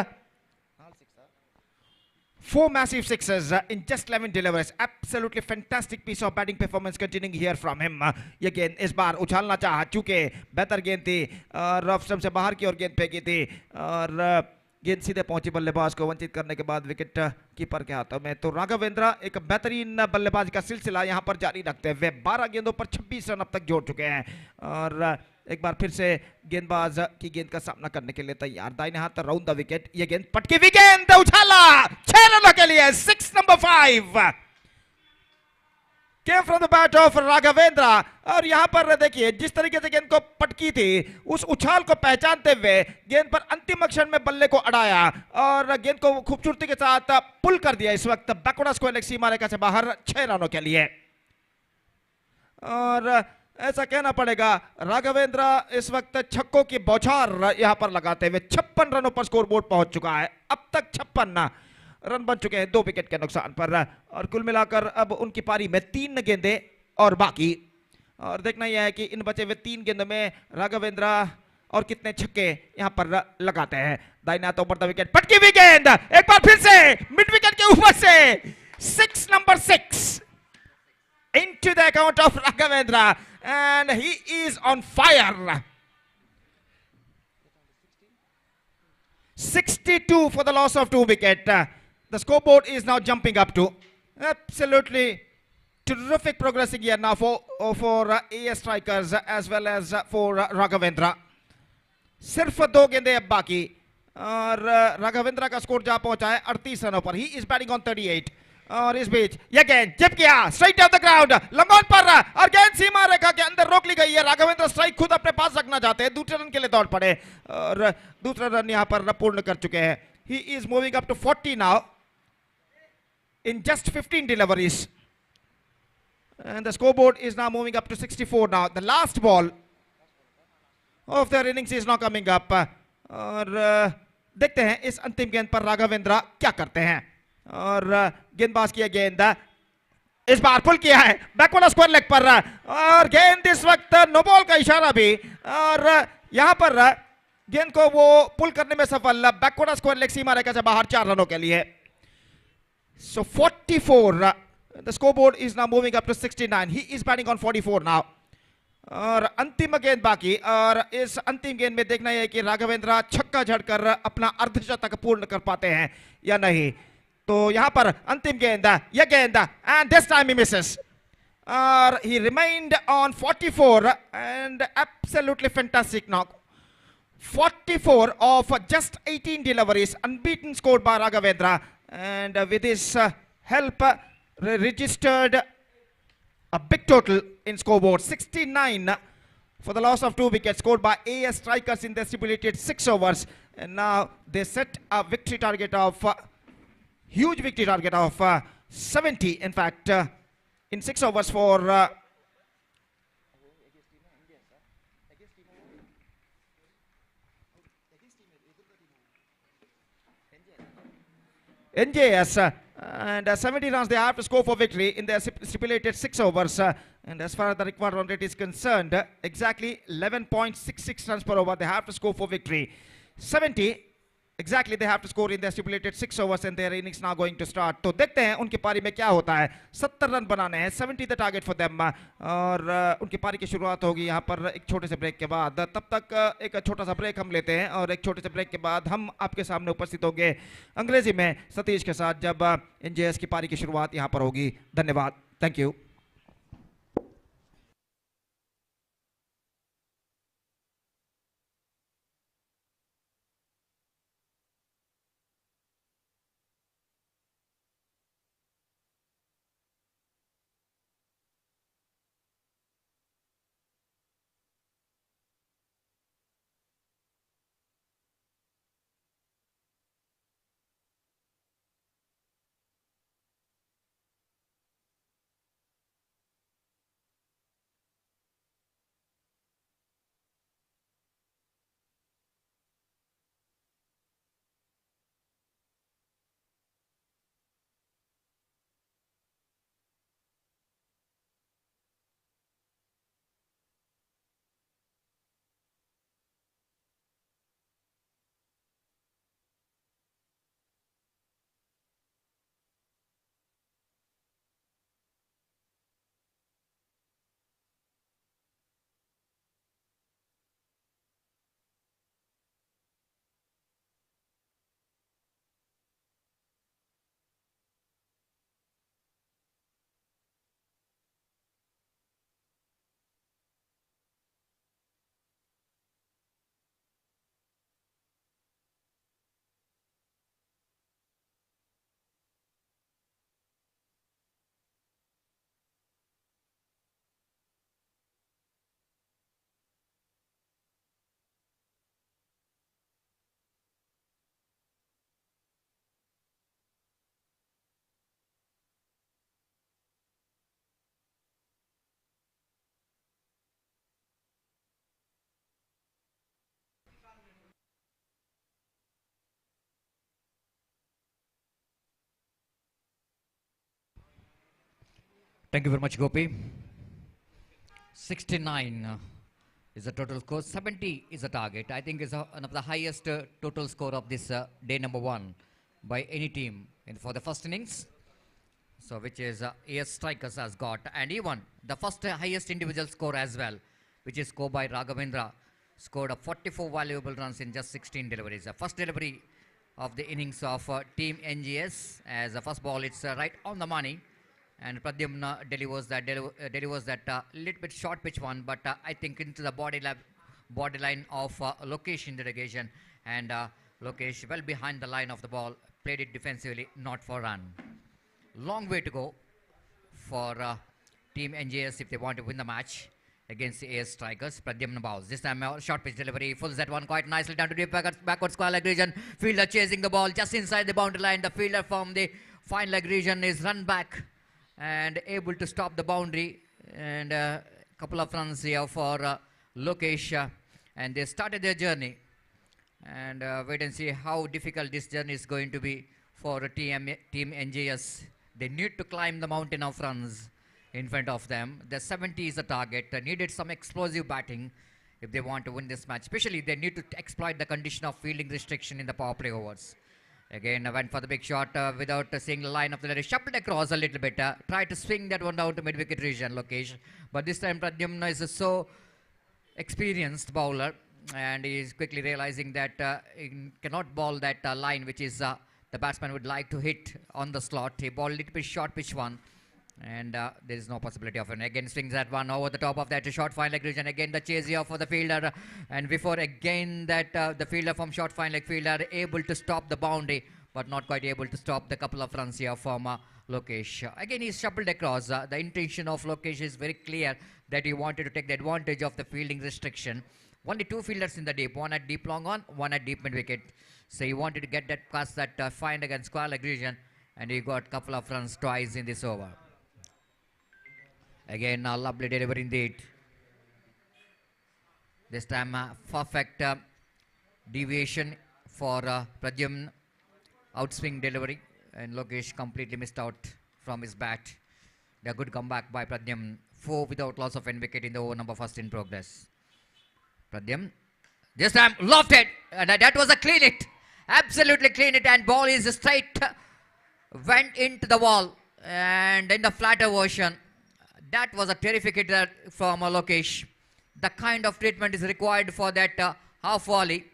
4 massive sixes in just 11 deliveries. Absolutely fantastic piece of batting performance continuing here from him. ये गेंद इस बार उछालना चाहा, चूंकि बेहतर गेंद थी, रफ स्टंप से बाहर की ओर गेंद फेंकी थी, और गेंद सीधे पहुंची बल्लेबाज को वंचित करने के बाद विकेट कीपर के हाथों में। तो राघवेंद्र एक बेहतरीन बल्लेबाजी का सिलसिला यहां पर जारी रखते हुए 12 गेंदों पर 26 रन अब तक जोड़ चुके हैं, और एक बार फिर से गेंदबाज की गेंद का सामना करने के लिए तैयार, दाहिने हाथ राउंड द विकेट। ये गेंद पटकी हुई गेंद उछाला 6 रनों के लिए, 6 number 5 came from the bat of Raghavendra. और यहां पर देखिए जिस तरीके से गेंद को पटकी थी उस उछाल को पहचानते हुए गेंद पर अंतिम क्षण में बल्ले को अड़ाया और गेंद को खूबसूरती के साथ पुल कर दिया इस वक्त बैकवर्ड स्क्वायर सीमा रेखा से बाहर 6 रनों के लिए। और ऐसा कहना पड़ेगा राघवेंद्र इस वक्त छक्कों की बौछार यहां पर लगाते हुए 56 रनों पर स्कोर बोर्ड पहुंच चुका है। अब तक 56 रन बन चुके हैं 2 विकेट के नुकसान पर, और कुल मिलाकर अब उनकी पारी में 3 गेंदें और बाकी, और देखना यह है कि इन बचे हुए 3 गेंदों में राघवेंद्र और कितने छक्के यहां पर लगाते हैं। दाहिने हाथ ऊपर द विकेट, पटकी हुई गेंद एक बार फिर से मिड विकेट के ऊपर से 6 number 6 into the account of Raghavendra, and he is on fire. 62 for the loss of 2 wickets. The scoreboard is now jumping up to absolutely terrific progressing here now for AS strikers as well as for Raghavendra. सिर्फ 2 गेंदे अब बाकी और राघवेंद्र का score जा पहुंचा है 38 रनों पर. ही इज बैटिंग ऑन 38 और इस बीच ये गेंद चिप किया स्ट्राइट ऑफ द ग्राउंड लंबा पर और गेंद सीमा रेखा के अंदर रोक ली गई है. राघवेंद्र स्ट्राइक खुद अपने पास रखना चाहते हैं, दूसरे रन के लिए दौड़ पड़े और दूसरा रन यहां पर पूर्ण कर चुके हैं. He is moving up to 40 now in just 15 deliveries, and the scoreboard is now moving up to 64 now. The last ball of their innings is now coming up और देखते हैं इस अंतिम गेंद पर राघवेंद्र क्या करते हैं. और गेंदबाज की गेंद इस बार पुल किया है बैकवर्ड स्क्वायर लेग पर और गेंद इस वक्त नो बॉल का इशारा भी और यहां पर गेंद को वो पुल करने में सफल. बैकवर्ड स्क्वायर लेग सीमा रेखा से बाहर 4 रनों के लिए. So 44, the scoreboard is now moving up to 69. He is batting on 44 now. और अंतिम गेंद बाकी और इस अंतिम गेंद में देखना है कि राघवेंद्र छक्का झड़कर अपना अर्धशतक पूर्ण कर पाते हैं या नहीं. तो यहां पर अंतिम गेंद यह गेंद and this time he misses. और he remained on 44 and absolutely fantastic knock. 44 of just 18 deliveries, unbeaten scored by Raghavendra. And with his help registered a big total in scoreboard 69 for the loss of 2 wickets scored by AS strikers in the stipulated 6 overs, and now they set a victory target of huge victory target of 70 in fact in 6 overs for NJS, and 70 runs they have to score for victory in their stipulated 6 overs. And as far as the required run rate is concerned, exactly 11.66 runs per over they have to score for victory. 70 exactly they have to score in their stipulated 6 overs, and their innings now going to start. तो देखते हैं उनकी पारी में क्या होता है. 70 run बनाने हैं, 70 the target for them. और उनकी पारी की शुरुआत होगी यहाँ पर एक छोटे से ब्रेक के बाद. तब तक एक छोटा सा ब्रेक हम लेते हैं और एक छोटे से ब्रेक के बाद हम आपके सामने उपस्थित होंगे अंग्रेजी में सतीश के साथ जब एनजेएस की पारी की शुरुआत यहाँ पर होगी. धन्यवाद. Thank you. Thank you very much, Gopi. 69 is the total score. 70 is the target. I think is one of the highest total score of this day number 1 by any team for the first innings. So which is AS Strikers has got, and even the first highest individual score as well, which is scored by Raghavendra, scored 44 valuable runs in just 16 deliveries. The first delivery of the innings of Team NGS, as the first ball it's right on the money, and Pradyumna delivers that little bit short pitch one, but I think into the borderline of Lokesh in the delegation, and Lokesh well behind the line of the ball, played it defensively, not for run. Long way to go for Team NJS if they want to win the match against the AS Strikers. Pradyumna bowls. This time short pitch delivery, fulls that one quite nicely down to the backward square leg region. Fielder chasing the ball just inside the boundary line. The fielder from the fine leg region is run back and able to stop the boundary, and a couple of runs here for Lokesh, and they started their journey, and wait and see how difficult this journey is going to be for Team NJS. They need to climb the mountain of runs in front of them. The 70 is the target. They needed some explosive batting if they want to win this match. Especially they need to exploit the condition of fielding restriction in the power play overs. Again, went for the big shot without seeing the line of the letter. Shuffled across a little bit. Tried to swing that one down to mid-wicket region location. But this time Pradyumna is a so experienced bowler, and he is quickly realizing that he cannot ball that line which is the batsman would like to hit on the slot. He bowled a little bit short pitch one, and there is no possibility of it. Again swings that one over the top of that short fine leg region. Again the chase here for the fielder, and before again that the fielder from short fine leg fielder able to stop the boundary, but not quite able to stop the couple of runs here from Lokesh. Again he's shuffled across. The intention of Lokesh is very clear, that he wanted to take the advantage of the fielding restriction. Only two fielders in the deep, one at deep long on, one at deep mid wicket. So he wanted to get that past that fine against square leg region, and he got a couple of runs twice in this over. Again, a lovely delivery indeed. This time, perfect deviation for Pradyumna. Outswing delivery, and Lokesh completely missed out from his bat. A good comeback by Pradyumna. 4 without loss of any wicket in the over number first in progress. Pradyumna, this time lofted, and that was a clean hit. Absolutely clean it, and ball is straight, went into the wall, and in the flatter version. That was a terrific hit from Lokesh. The kind of treatment is required for that half volley.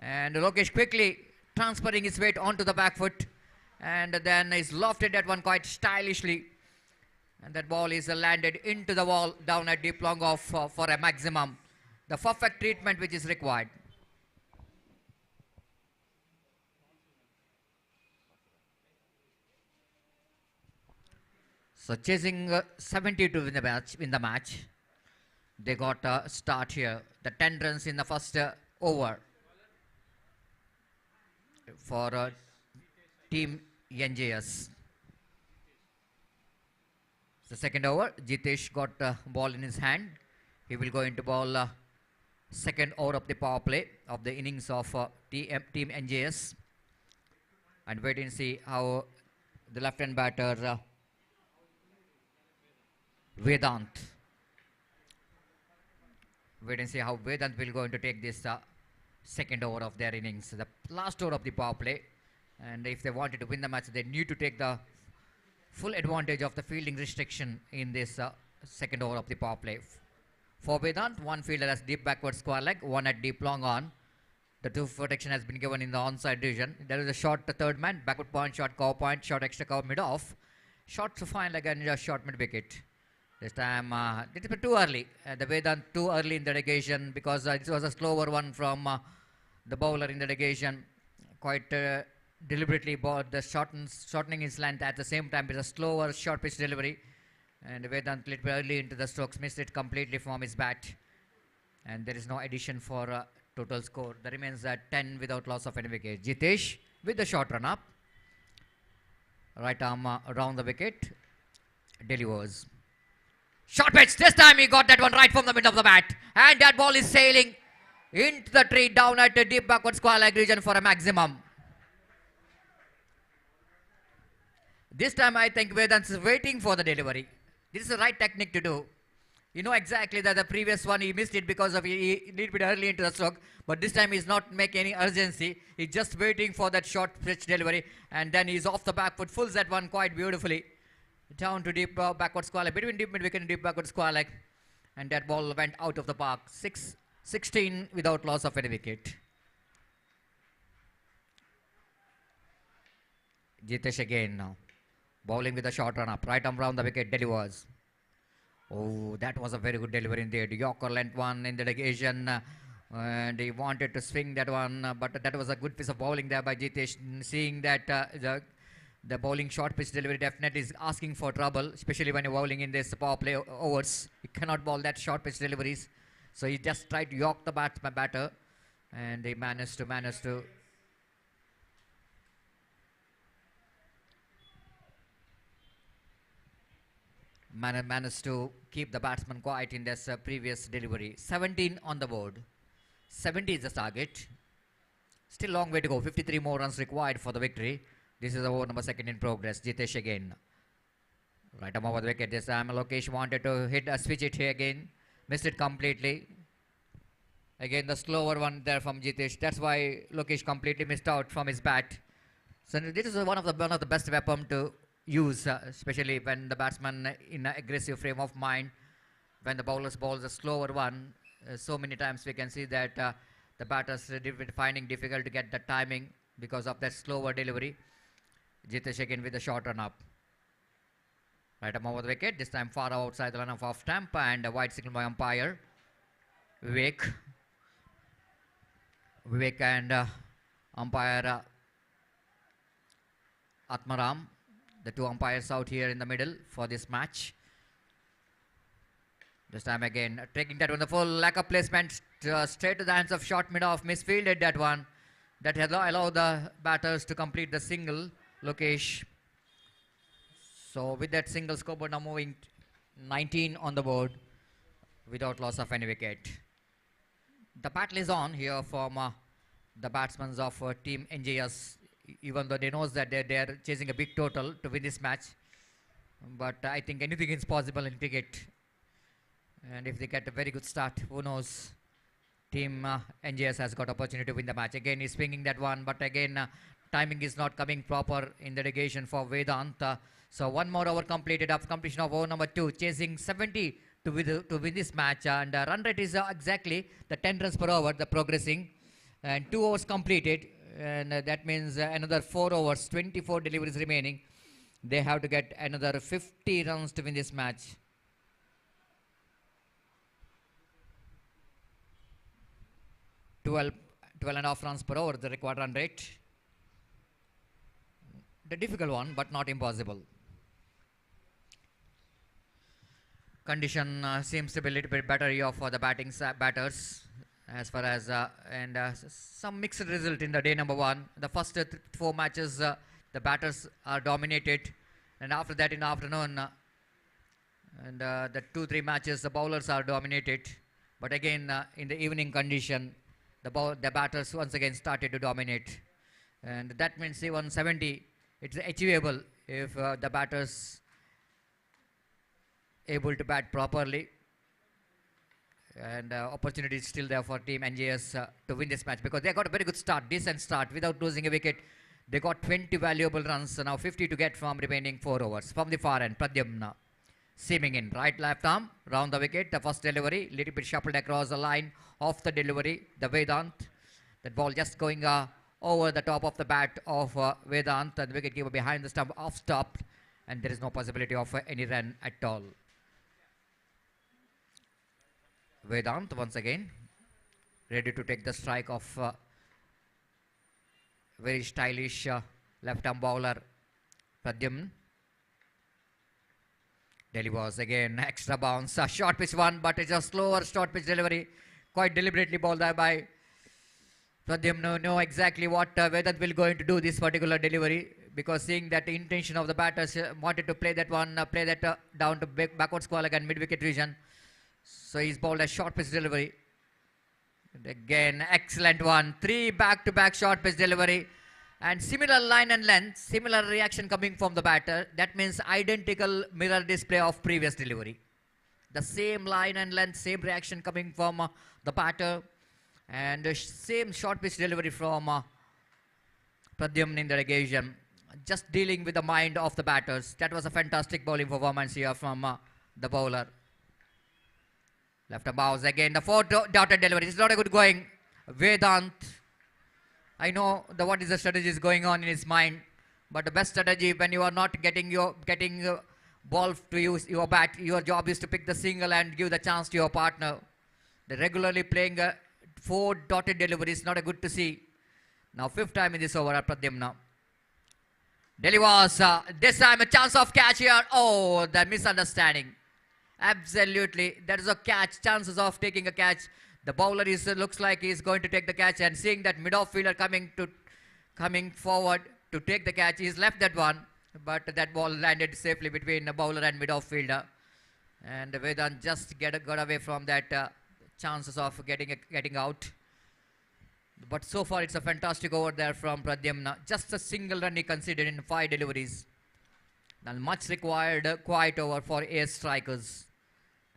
And Lokesh quickly transferring his weight onto the back foot, and then is lofted that one quite stylishly. And that ball is landed into the wall down at deep long off for a maximum. The perfect treatment which is required. So chasing 70 to win the match. They got a start here. The 10 runs in the first over for Team NJS. The second over, Jitesh got a ball in his hand. He will go into ball second over of the power play of the innings of Team NJS. And wait and see how the left-hand batter Vedant. Wait and see how Vedant will going to take this second over of their innings. The last over of the power play. And if they wanted to win the match, they need to take the full advantage of the fielding restriction in this second over of the power play. For Vedant, one fielder has deep backward square leg, one at deep long on. The two protection has been given in the onside region. There is a short third man, backward point, short cover point, short extra cover mid off. Short to fine leg and just short mid wicket. This time, it is too early. The Vedant too early in the delegation, because it was a slower one from the bowler in the delegation. Quite deliberately bought the shortening his length at the same time with a slower short pitch delivery, and Vedant little bit early into the strokes, missed it completely from his bat, and there is no addition for total score. There remains 10 without loss of any wicket. Jitesh with the short run up, right arm around the wicket, delivers. Short pitch, this time he got that one right from the middle of the bat, and that ball is sailing into the tree down at the deep backward square leg region for a maximum. This time I think Vedant is waiting for the delivery. This is the right technique to do. You know exactly that the previous one he missed it because of he little bit early into the stroke, but this time he's not making any urgency. He's just waiting for that short pitch delivery, and then he's off the back foot, fulls that one quite beautifully. Down to deep backward square leg, between deep mid wicket and deep backward square leg, and that ball went out of the park. 16 without loss of any wicket. Jitesh again now, bowling with a short run up, right arm round the wicket, delivers. Oh, that was a very good delivery indeed. Yorker length one in the occasion, and he wanted to swing that one, but that was a good piece of bowling there by Jitesh. Seeing that the bowling short pitch delivery definitely is asking for trouble, especially when you're bowling in this power play overs. You cannot bowl that short pitch deliveries, so he just tried to york the batter, and he managed to managed to keep the batsman quiet in this previous delivery. 17 on the board. 70 is the target. Still long way to go. 53 more runs required for the victory. This is over number second in progress. Jitesh again. Right arm over the wicket. This time Lokesh wanted to switch it here again. Missed it completely. Again the slower one there from Jitesh. That's why Lokesh completely missed out from his bat. So this is one of the best weapon to use, especially when the batsman in an aggressive frame of mind. When the bowlers bowls a slower one, so many times we can see that the batters finding difficult to get the timing because of that slower delivery. Jitesh again with a short run up. Right arm over the wicket, this time far outside the line of off stump, and a wide signal by umpire Vivek and umpire Atmaram. The two umpires out here in the middle for this match. This time again, taking that one, the full lack of placement straight to the hands of short mid-off, misfielded that one. That has allowed the batters to complete the single, Lokesh. So with that single scoreboard now moving 19 on the board without loss of any wicket. The battle is on here from the batsmen of team NJS. Even though they knows that they're chasing a big total to win this match, but I think anything is possible in cricket, and if they get a very good start, who knows, team NJS has got opportunity to win the match. Again he's swinging that one, but again timing is not coming proper in the negation for Vedant. So one more over completed after completion of over number 2, chasing 70 to win this match, and run rate is exactly the 10 runs per over, the progressing, and 2 overs completed. And that means another 4 overs, 24 deliveries remaining. They have to get another 50 runs to win this match. Twelve and a half runs per over, the required run rate. The difficult one, but not impossible. Condition seems to be a little bit better here for the batters. As far as some mixed result in the day number 1. The first 4 matches the batters are dominated, and after that in the afternoon and the 2-3 matches the bowlers are dominated, but again in the evening condition the batters once again started to dominate, and that means even 70 it's achievable if the batters able to bat properly. And opportunity is still there for team NJS to win this match, because they got a very good start, decent start without losing a wicket. They got 20 valuable runs, so now 50 to get from remaining 4 overs. From the far end, Pradyumna seaming in, right left arm, round the wicket. The first delivery, little bit shuffled across the line of the delivery, the Vedant. That ball just going over the top of the bat of Vedant, and the wicketkeeper behind the stump off stopped, and there is no possibility of any run at all. Vedant once again ready to take the strike of very stylish left arm bowler Pradyumna. Delivers again, extra bounce, short pitch one, but it's a slower short pitch delivery, quite deliberately bowled there by Pradyumna. Know exactly what Vedant will going to do this particular delivery, because seeing that the intention of the batters wanted to play that one, down to backward square leg and mid wicket region. So he's bowled a short pitch delivery. And again, excellent one. 3 back-to-back short pitch delivery. And similar line and length, similar reaction coming from the batter. That means identical mirror display of previous delivery. The same line and length, same reaction coming from the batter, and same short pitch delivery from Pradyumna in the occasion. Just dealing with the mind of the batters. That was a fantastic bowling performance here from the bowler. Left a bounce again. The four dotted delivery. It's not a good going. Vedant. I know what is the strategy is going on in his mind, but the best strategy when you are not getting ball to use your bat, your job is to pick the single and give the chance to your partner. They regularly playing four dotted deliveries. Not a good to see. Now fifth time in this over at Pradyumna. Delhi was this time a chance of catch here. Oh, the misunderstanding. Absolutely, there is a catch. Chances of taking a catch. The bowler looks like he is going to take the catch, and seeing that mid-off fielder coming forward to take the catch, he's left that one, but that ball landed safely between the bowler and mid-off fielder, and Vedant just got away from that chances of getting out. But so far it's a fantastic over there from Pradyumna. Just a single run he considered in 5 deliveries. Now much required quiet over for ace strikers.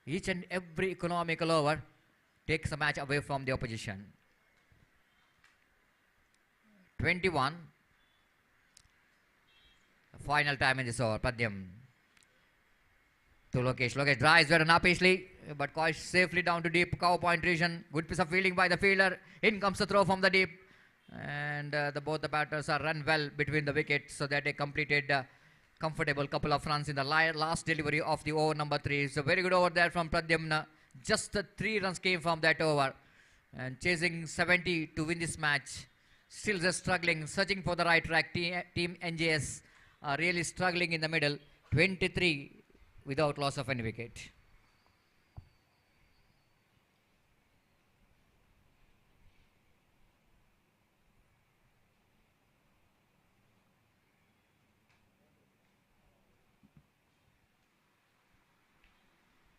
Each and every economical over takes a match away from the opposition. 21. Final time in this over. Pradyum to Lokesh. Lokesh drives very unapishly, but caught safely down to deep cow point region. Good piece of fielding by the fielder. In comes the throw from the deep, and both the batters are run well between the wickets, so that they completed comfortable couple of runs in the last delivery of the over number 3. It's a very good over there from Pradyumna. Just the 3 runs came from that over, and chasing 70 to win this match. Still just struggling, searching for the right track. Team NJS are really struggling in the middle. 23 without loss of any wicket.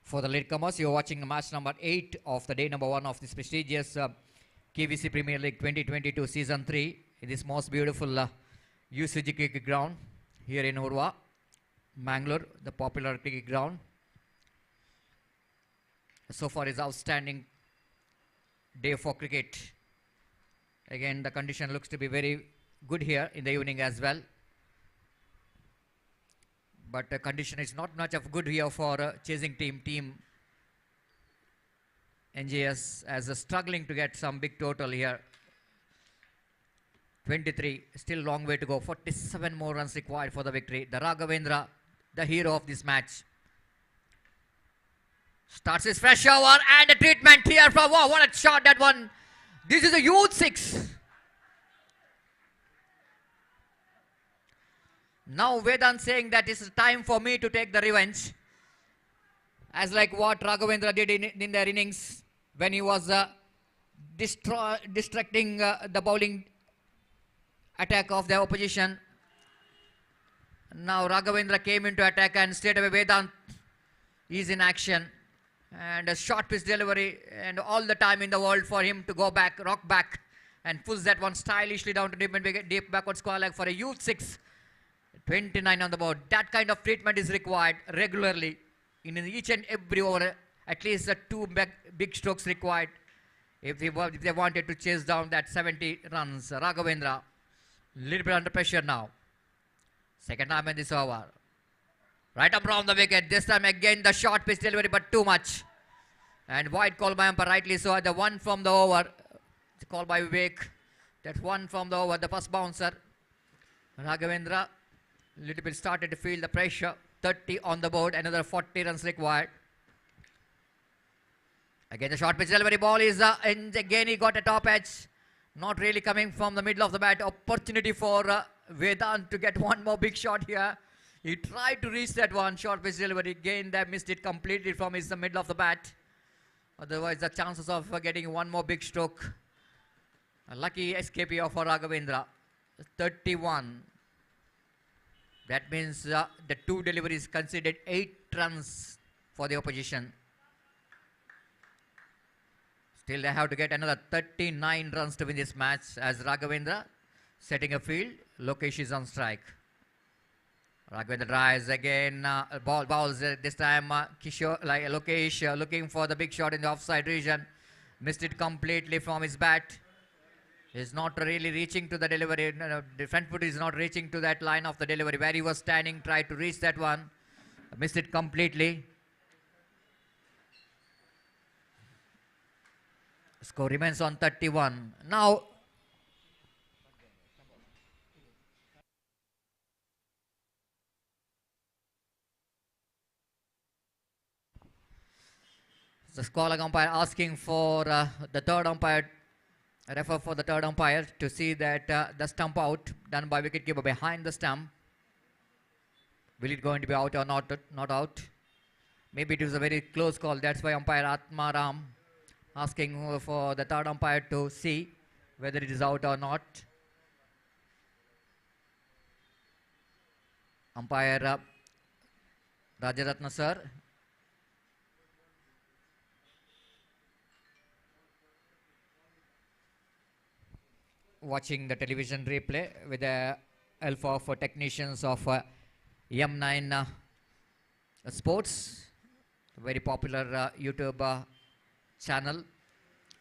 For the latecomers, you are watching match number 8 of the day number 1 of this prestigious KVC Premier League 2022 Season 3 in this most beautiful UCG cricket ground here in Urwa, Manglore, the popular cricket ground. So far is outstanding day for cricket. Again, the condition looks to be very good here in the evening as well. But the condition is not much of good here for chasing team NJS as struggling to get some big total here. 23, still long way to go. 47 more runs required for the victory. The Raghavendra, the hero of this match, starts his fresh over, and a treatment here from, wow, what a shot that one. This is a huge 6. Now Vedant saying that it's time for me to take the revenge, as like what Raghavendra did in their innings when he was distracting the bowling attack of the opposition. Now Raghavendra came into attack, and straight away Vedant is in action, and a short pitch delivery, and all the time in the world for him to go back, rock back, and push that one stylishly down to deep backward square leg for a huge 6. 29 on the board. That kind of treatment is required regularly in each and every over. At least 2 big strokes required if they wanted to chase down that 70 runs. Raghavendra, little bit under pressure now. Second time in this over. Right up around the wicket. This time again the short pitch delivery, but too much. And wide call by umpire, rightly so. The one from the over. It's called by Vivek. That one from the over, the first bouncer. Raghavendra little bit started to feel the pressure. 30 on the board, another 40 runs required. Again the short pitch delivery, ball is and again he got a top edge. Not really coming from the middle of the bat. Opportunity for Vedant to get one more big shot here. He tried to reach that one, short pitch delivery. Again they missed it completely from the middle of the bat. Otherwise the chances of getting one more big stroke. A lucky escape here for Raghavendra. 31. That means the 2 deliveries considered 8 runs for the opposition. Still they have to get another 39 runs to win this match, as Raghavendra setting a field. Lokesh is on strike. Raghavendra tries again. Balls this time. Kishore, like Lokesh, looking for the big shot in the offside region. Missed it completely from his bat. He's not really reaching to the delivery. No, the front foot is not reaching to that line of the delivery where he was standing. Tried to reach that one. Missed it completely. Score remains on 31. Now, the scoreline umpire asking for the third umpire, refer for the third umpire to see that the stump out done by wicketkeeper behind the stump. Will it going to be out or not? Not out. Maybe it was a very close call. That's why umpire Atma Ram asking for the third umpire to see whether it is out or not. Umpire Rajaratna sir. Watching the television replay with the help of technicians of M9 Sports, very popular YouTube channel,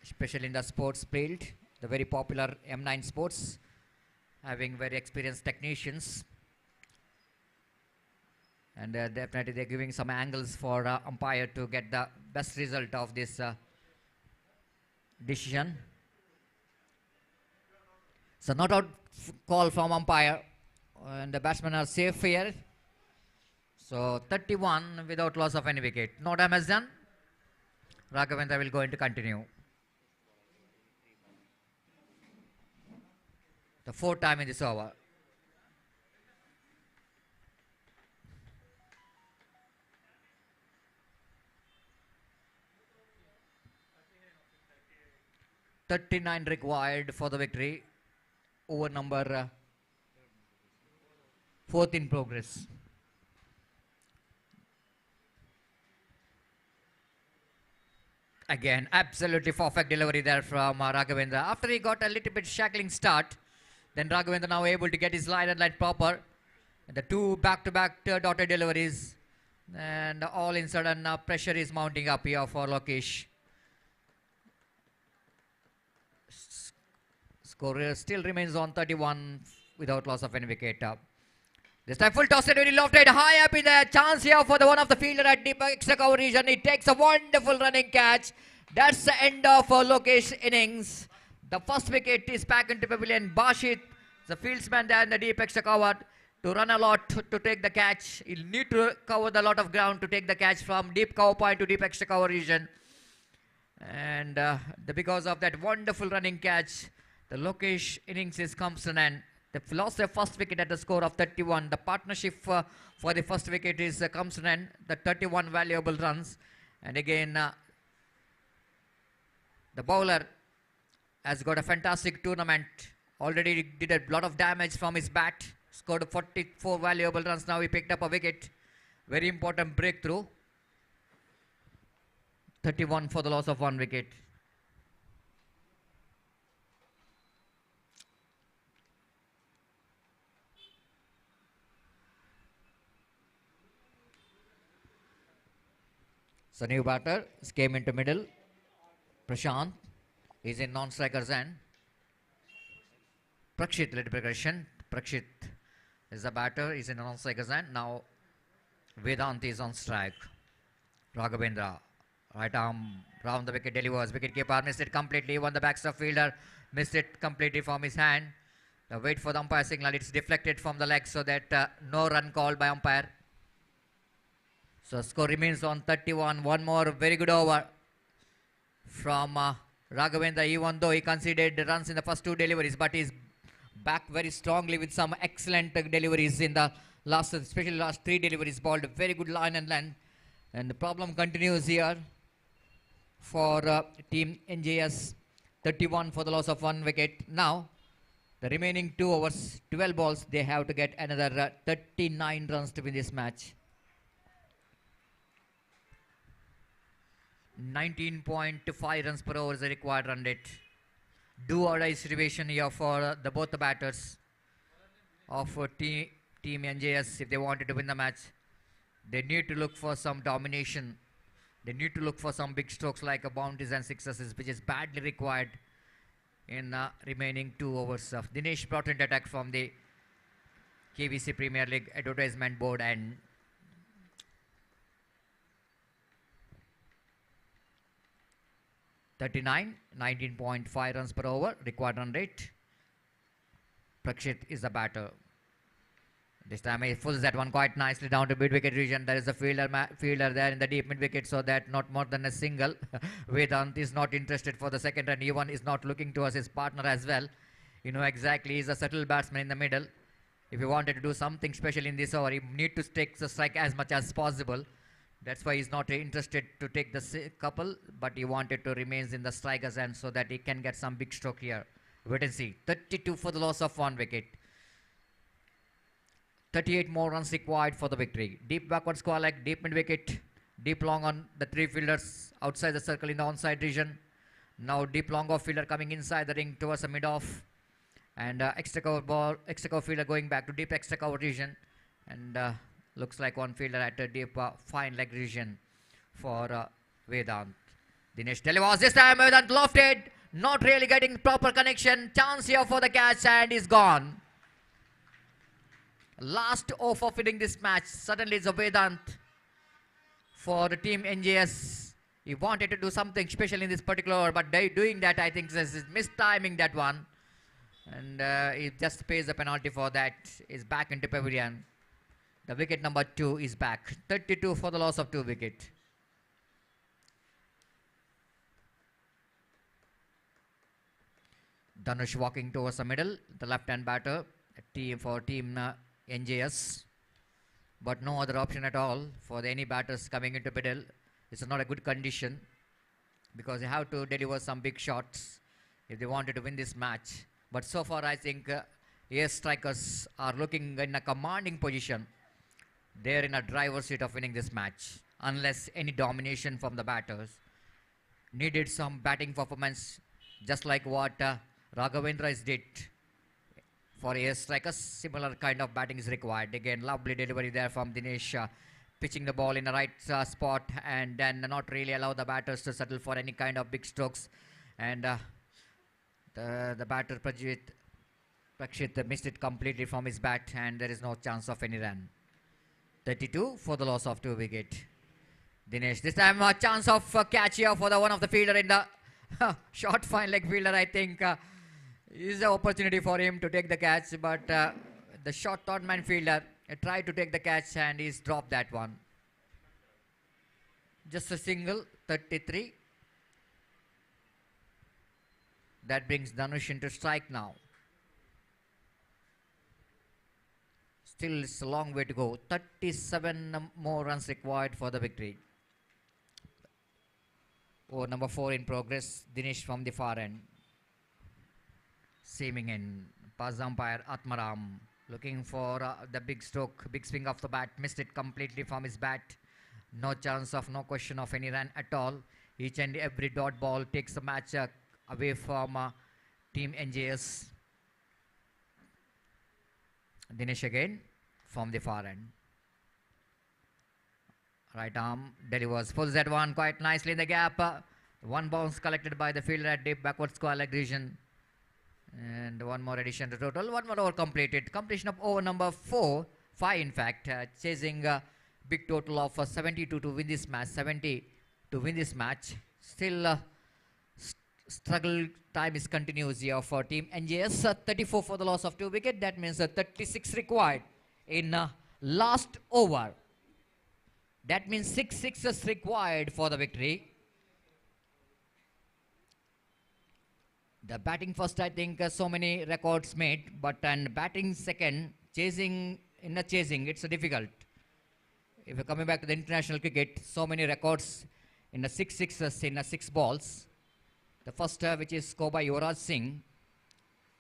especially in the sports field. The very popular M9 Sports, having very experienced technicians, and definitely they're giving some angles for umpire to get the best result of this decision. So not out call from umpire, and the batsmen are safe here. So 31 without loss of any wicket. No damage done. Raghavendra will going to continue. The fourth time in this over. (39) required for the victory. Over number 4th in progress. Again, absolutely perfect delivery there from Raghavendra. After he got a little bit shackling start, then Raghavendra now able to get his line and line proper. And the two back-to-back dotted deliveries, and all in sudden pressure is mounting up here for Lokesh. Score still remains on 31 without loss of any wicket. This time full toss and very lofted high up in the chance here for the one of the fielder at deep extra cover region. He takes a wonderful running catch. That's the end of Lokesh innings. The first wicket is back into pavilion. Bashit, the fieldsman there in the deep extra cover, to run a lot to take the catch. He'll need to cover the lot of ground to take the catch from deep cover point to deep extra cover region. And because of that wonderful running catch, the Lokesh innings comes to an end. They lost their first wicket at the score of 31. The partnership for the first wicket comes to an end. The 31 valuable runs. And again, the bowler has got a fantastic tournament. Already did a lot of damage from his bat. Scored 44 valuable runs. Now he picked up a wicket. Very important breakthrough. 31 for the loss of one wicket. So new batter came into middle. Prashant is in non-striker's end. Prakshit led progression. Prakshit is the batter. He's in non-striker's end. Now Vedant is on strike. Raghavendra, right arm round the wicket delivers. Wicket keeper missed it completely. Won the backstop fielder. Missed it completely from his hand. The wait for the umpire signal. It's deflected from the leg so that no run called by umpire. So score remains on 31. One more very good over from Raghavendra, even though he conceded runs in the first two deliveries, but he's back very strongly with some excellent deliveries in the last, especially last three deliveries, balled very good line and length. And the problem continues here for team NJS. 31 for the loss of one wicket. Now the remaining 2 overs, 12 balls, they have to get another 39 runs to win this match. 19.5 runs per over is the required run rate. Do or die situation here for both the batters of team Team NJS, if they wanted to win the match, they need to look for some domination. They need to look for some big strokes like bounties and sixes, which is badly required in remaining 2 overs. Dinesh brought in attack from the KBC Premier League advertisement board, and (19.5 runs per over required run rate). Prakshit is the batter. This time he pulls that one quite nicely down to mid-wicket region. There is a fielder there in the deep mid-wicket, so that not more than a single. Vedant is not interested for the second run. Even is not looking towards his partner as well. You know exactly, he's a subtle batsman in the middle. If he wanted to do something special in this over, he need to take the strike as much as possible. That's why he's not interested to take the couple, but he wanted to remain in the striker's end so that he can get some big stroke here. Wait and see. 32 for the loss of 1 wicket. 38 more runs required for the victory. Deep backward square leg, deep mid wicket, deep long on the 3 fielders outside the circle in the onside region. Now deep long off fielder coming inside the ring towards the mid off, and extra cover fielder going back to deep extra cover region, and looks like one fielder at a deep fine leg region for Vedant. Dinesh delivers this time. Vedant lofted, not really getting proper connection. Chance here for the catch, and is gone. Last over of winning this match. Suddenly it's a Vedant for the team NJS. He wanted to do something special in this particular over, but doing that, I think, is mistiming that one. And he just pays the penalty for that. Is back into pavilion. The wicket number 2 is back. 32 for the loss of 2 wicket. Dhanush walking towards the middle, the left-hand batter, team NJS, but no other option at all for any batters coming into middle. It's not a good condition because they have to deliver some big shots if they wanted to win this match. But so far, I think AS strikers are looking in a commanding position. They're in a driver's seat of winning this match, unless any domination from the batters. Needed some batting performance, just like what Raghavendra did for AS strikers. Similar kind of batting is required. Again, lovely delivery there from Dinesh, pitching the ball in the right spot, and then not really allow the batters to settle for any kind of big strokes. And the batter Prakshit missed it completely from his bat, and there is no chance of any run. 32 for the loss of 2 wicket. Dinesh, this time a chance of catch here for the one of the fielder in the short fine leg fielder. I think is the opportunity for him to take the catch, but the short third man fielder tried to take the catch and he's dropped that one. Just a single. 33. That brings Dhanush into strike now. Still, it's a long way to go. 37 more runs required for the victory. Over number 4 in progress. Dinesh from the far end. Seaming in. Pass umpire Atmaram. Looking for the big stroke, big swing of the bat. Missed it completely from his bat. No chance of, no question of any run at all. Each and every dot ball takes the match away from team NJS. Dinesh again from the far end. Right arm delivers, pulls that one quite nicely in the gap. One bounce collected by the fielder at deep backward square leg region. And one more addition to total. One more over completed. Completion of over number 5 in fact. Chasing a big total of 72 to win this match. 70 to win this match. Still struggle time is continuous here for team NJS. 34 for the loss of 2 wicket. That means 36 required in last over. That means 6 sixes required for the victory. The batting first, I think so many records made, but and batting second, chasing, it's difficult. If you're coming back to the international cricket, so many records in the 6 sixes in 6 balls. The first which is scored by Yuvraj Singh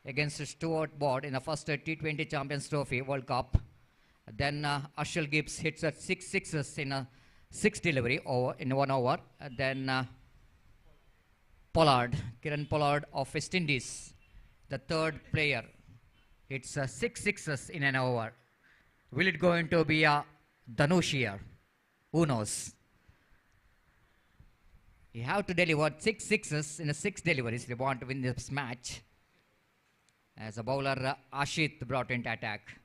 against Stuart Broad in the first T20 Champions Trophy World Cup. Then Ashal Gibbs hits at 6 sixes in a 6 delivery in 1 over. Then Kiran Pollard of West Indies, the third player, hits 6 sixes in an over. Will it going to be a Dhanush here? Who knows? You have to deliver 6 sixes in a 6 deliveries if you want to win this match. As a bowler, Ashit brought into attack.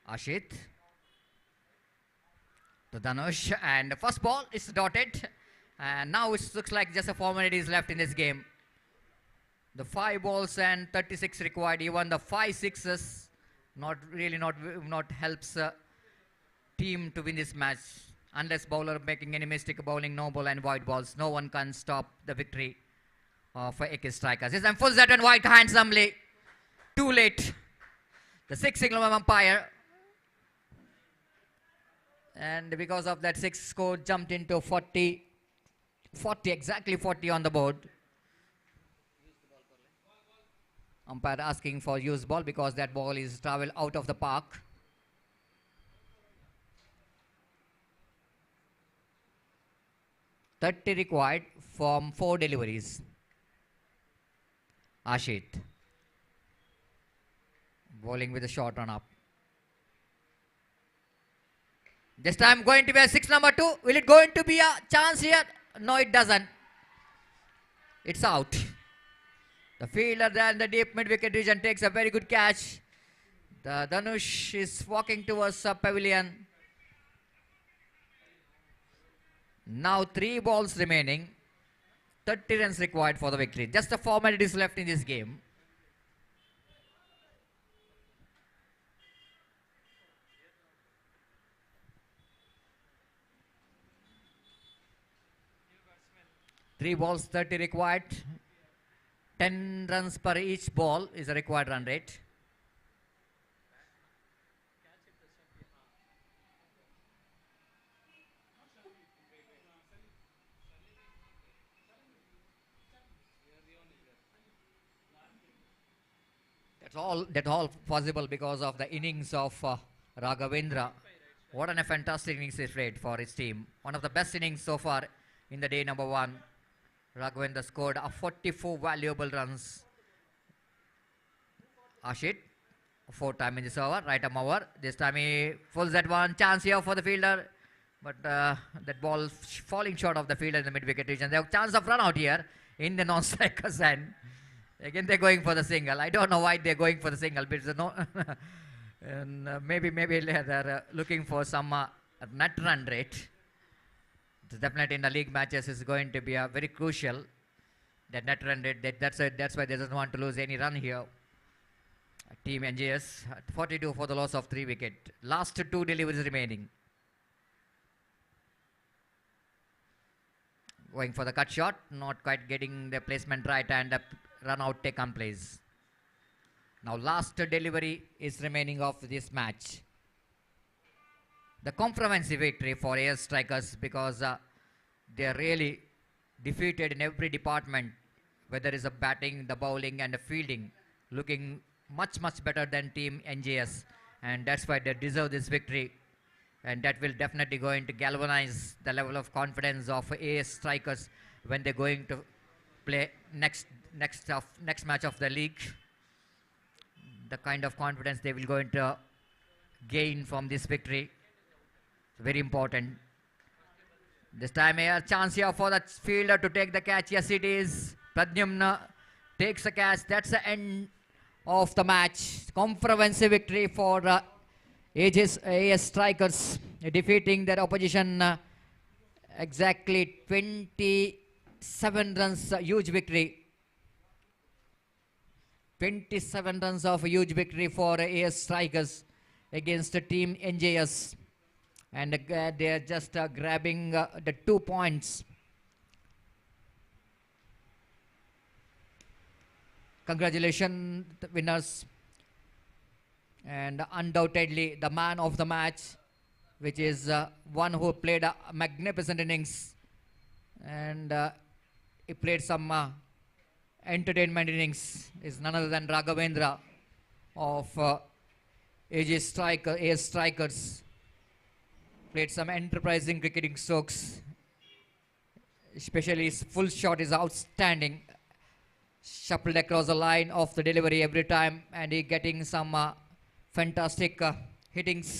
Ashit to Dhanush, and the first ball is dotted, and now it looks like just a 4 minutes left in this game. The 5 balls and 36 required, even the 5 sixes not helps team to win this match. Unless bowler making any mistake bowling no ball and white balls, no one can stop the victory for AK Strikers. Yes, and full set and white handsomely. Too late. The 6 signal of umpire. And because of that 6 score jumped into 40, exactly 40 on the board. Umpire asking for use ball because that ball is travel out of the park. (30) required from 4 deliveries. Ashit bowling with a short run up. This time going to be a 6 number 2. Will it going to be a chance here? No, it doesn't. It's out. The fielder there in the deep mid wicket region takes a very good catch. The Dhanush is walking towards a pavilion. Now 3 balls remaining. 30 runs required for the victory. Just a 4 minutes left in this game. Three balls, 30 required. 10 runs per each ball is a required run rate. That's all possible because of the innings of Raghavendra. What a fantastic innings he played for his team. One of the best innings so far in the day number 1. Raghavendra scored 44 valuable runs. Ashit, 4 time in this over, right arm over. This time he pulls that one. Chance here for the fielder. But that ball falling short of the fielder in the mid-wicket region. They have chance of run out here in the non-striker's end. Again, they're going for the single. I don't know why they're going for the single. But no and maybe they're looking for some net run rate. Definitely in the league matches is going to be very crucial. That net run rate, that's why they don't want to lose any run here. Team NJS 42 for the loss of 3 wicket. Last 2 deliveries remaining. Going for the cut shot, not quite getting the placement right, and run out taken place. Now last delivery is remaining of this match. The comprehensive victory for AS Strikers because they are really defeated in every department, whether it's the batting, the bowling and the fielding, looking much better than team NJS, and that's why they deserve this victory, and that will definitely going to galvanize the level of confidence of AS Strikers when they're going to play next match of the league. The kind of confidence they will going to gain from this victory. Very important. This time a chance here for the fielder to take the catch. Yes, it is. Pradyumna takes the catch. That's the end of the match. Comprehensive victory for AS Strikers, defeating their opposition exactly 27 runs. Huge victory. 27 runs of a huge victory for AS Strikers against the team NJS. And they are just grabbing the 2 points. Congratulations, winners. And undoubtedly the man of the match, which is one who played a magnificent innings. And he played some entertainment innings, is none other than Raghavendra of AS Strikers. Played some enterprising cricketing strokes. Especially his full shot is outstanding. Shuffled across the line of the delivery every time, and he getting some fantastic hittings,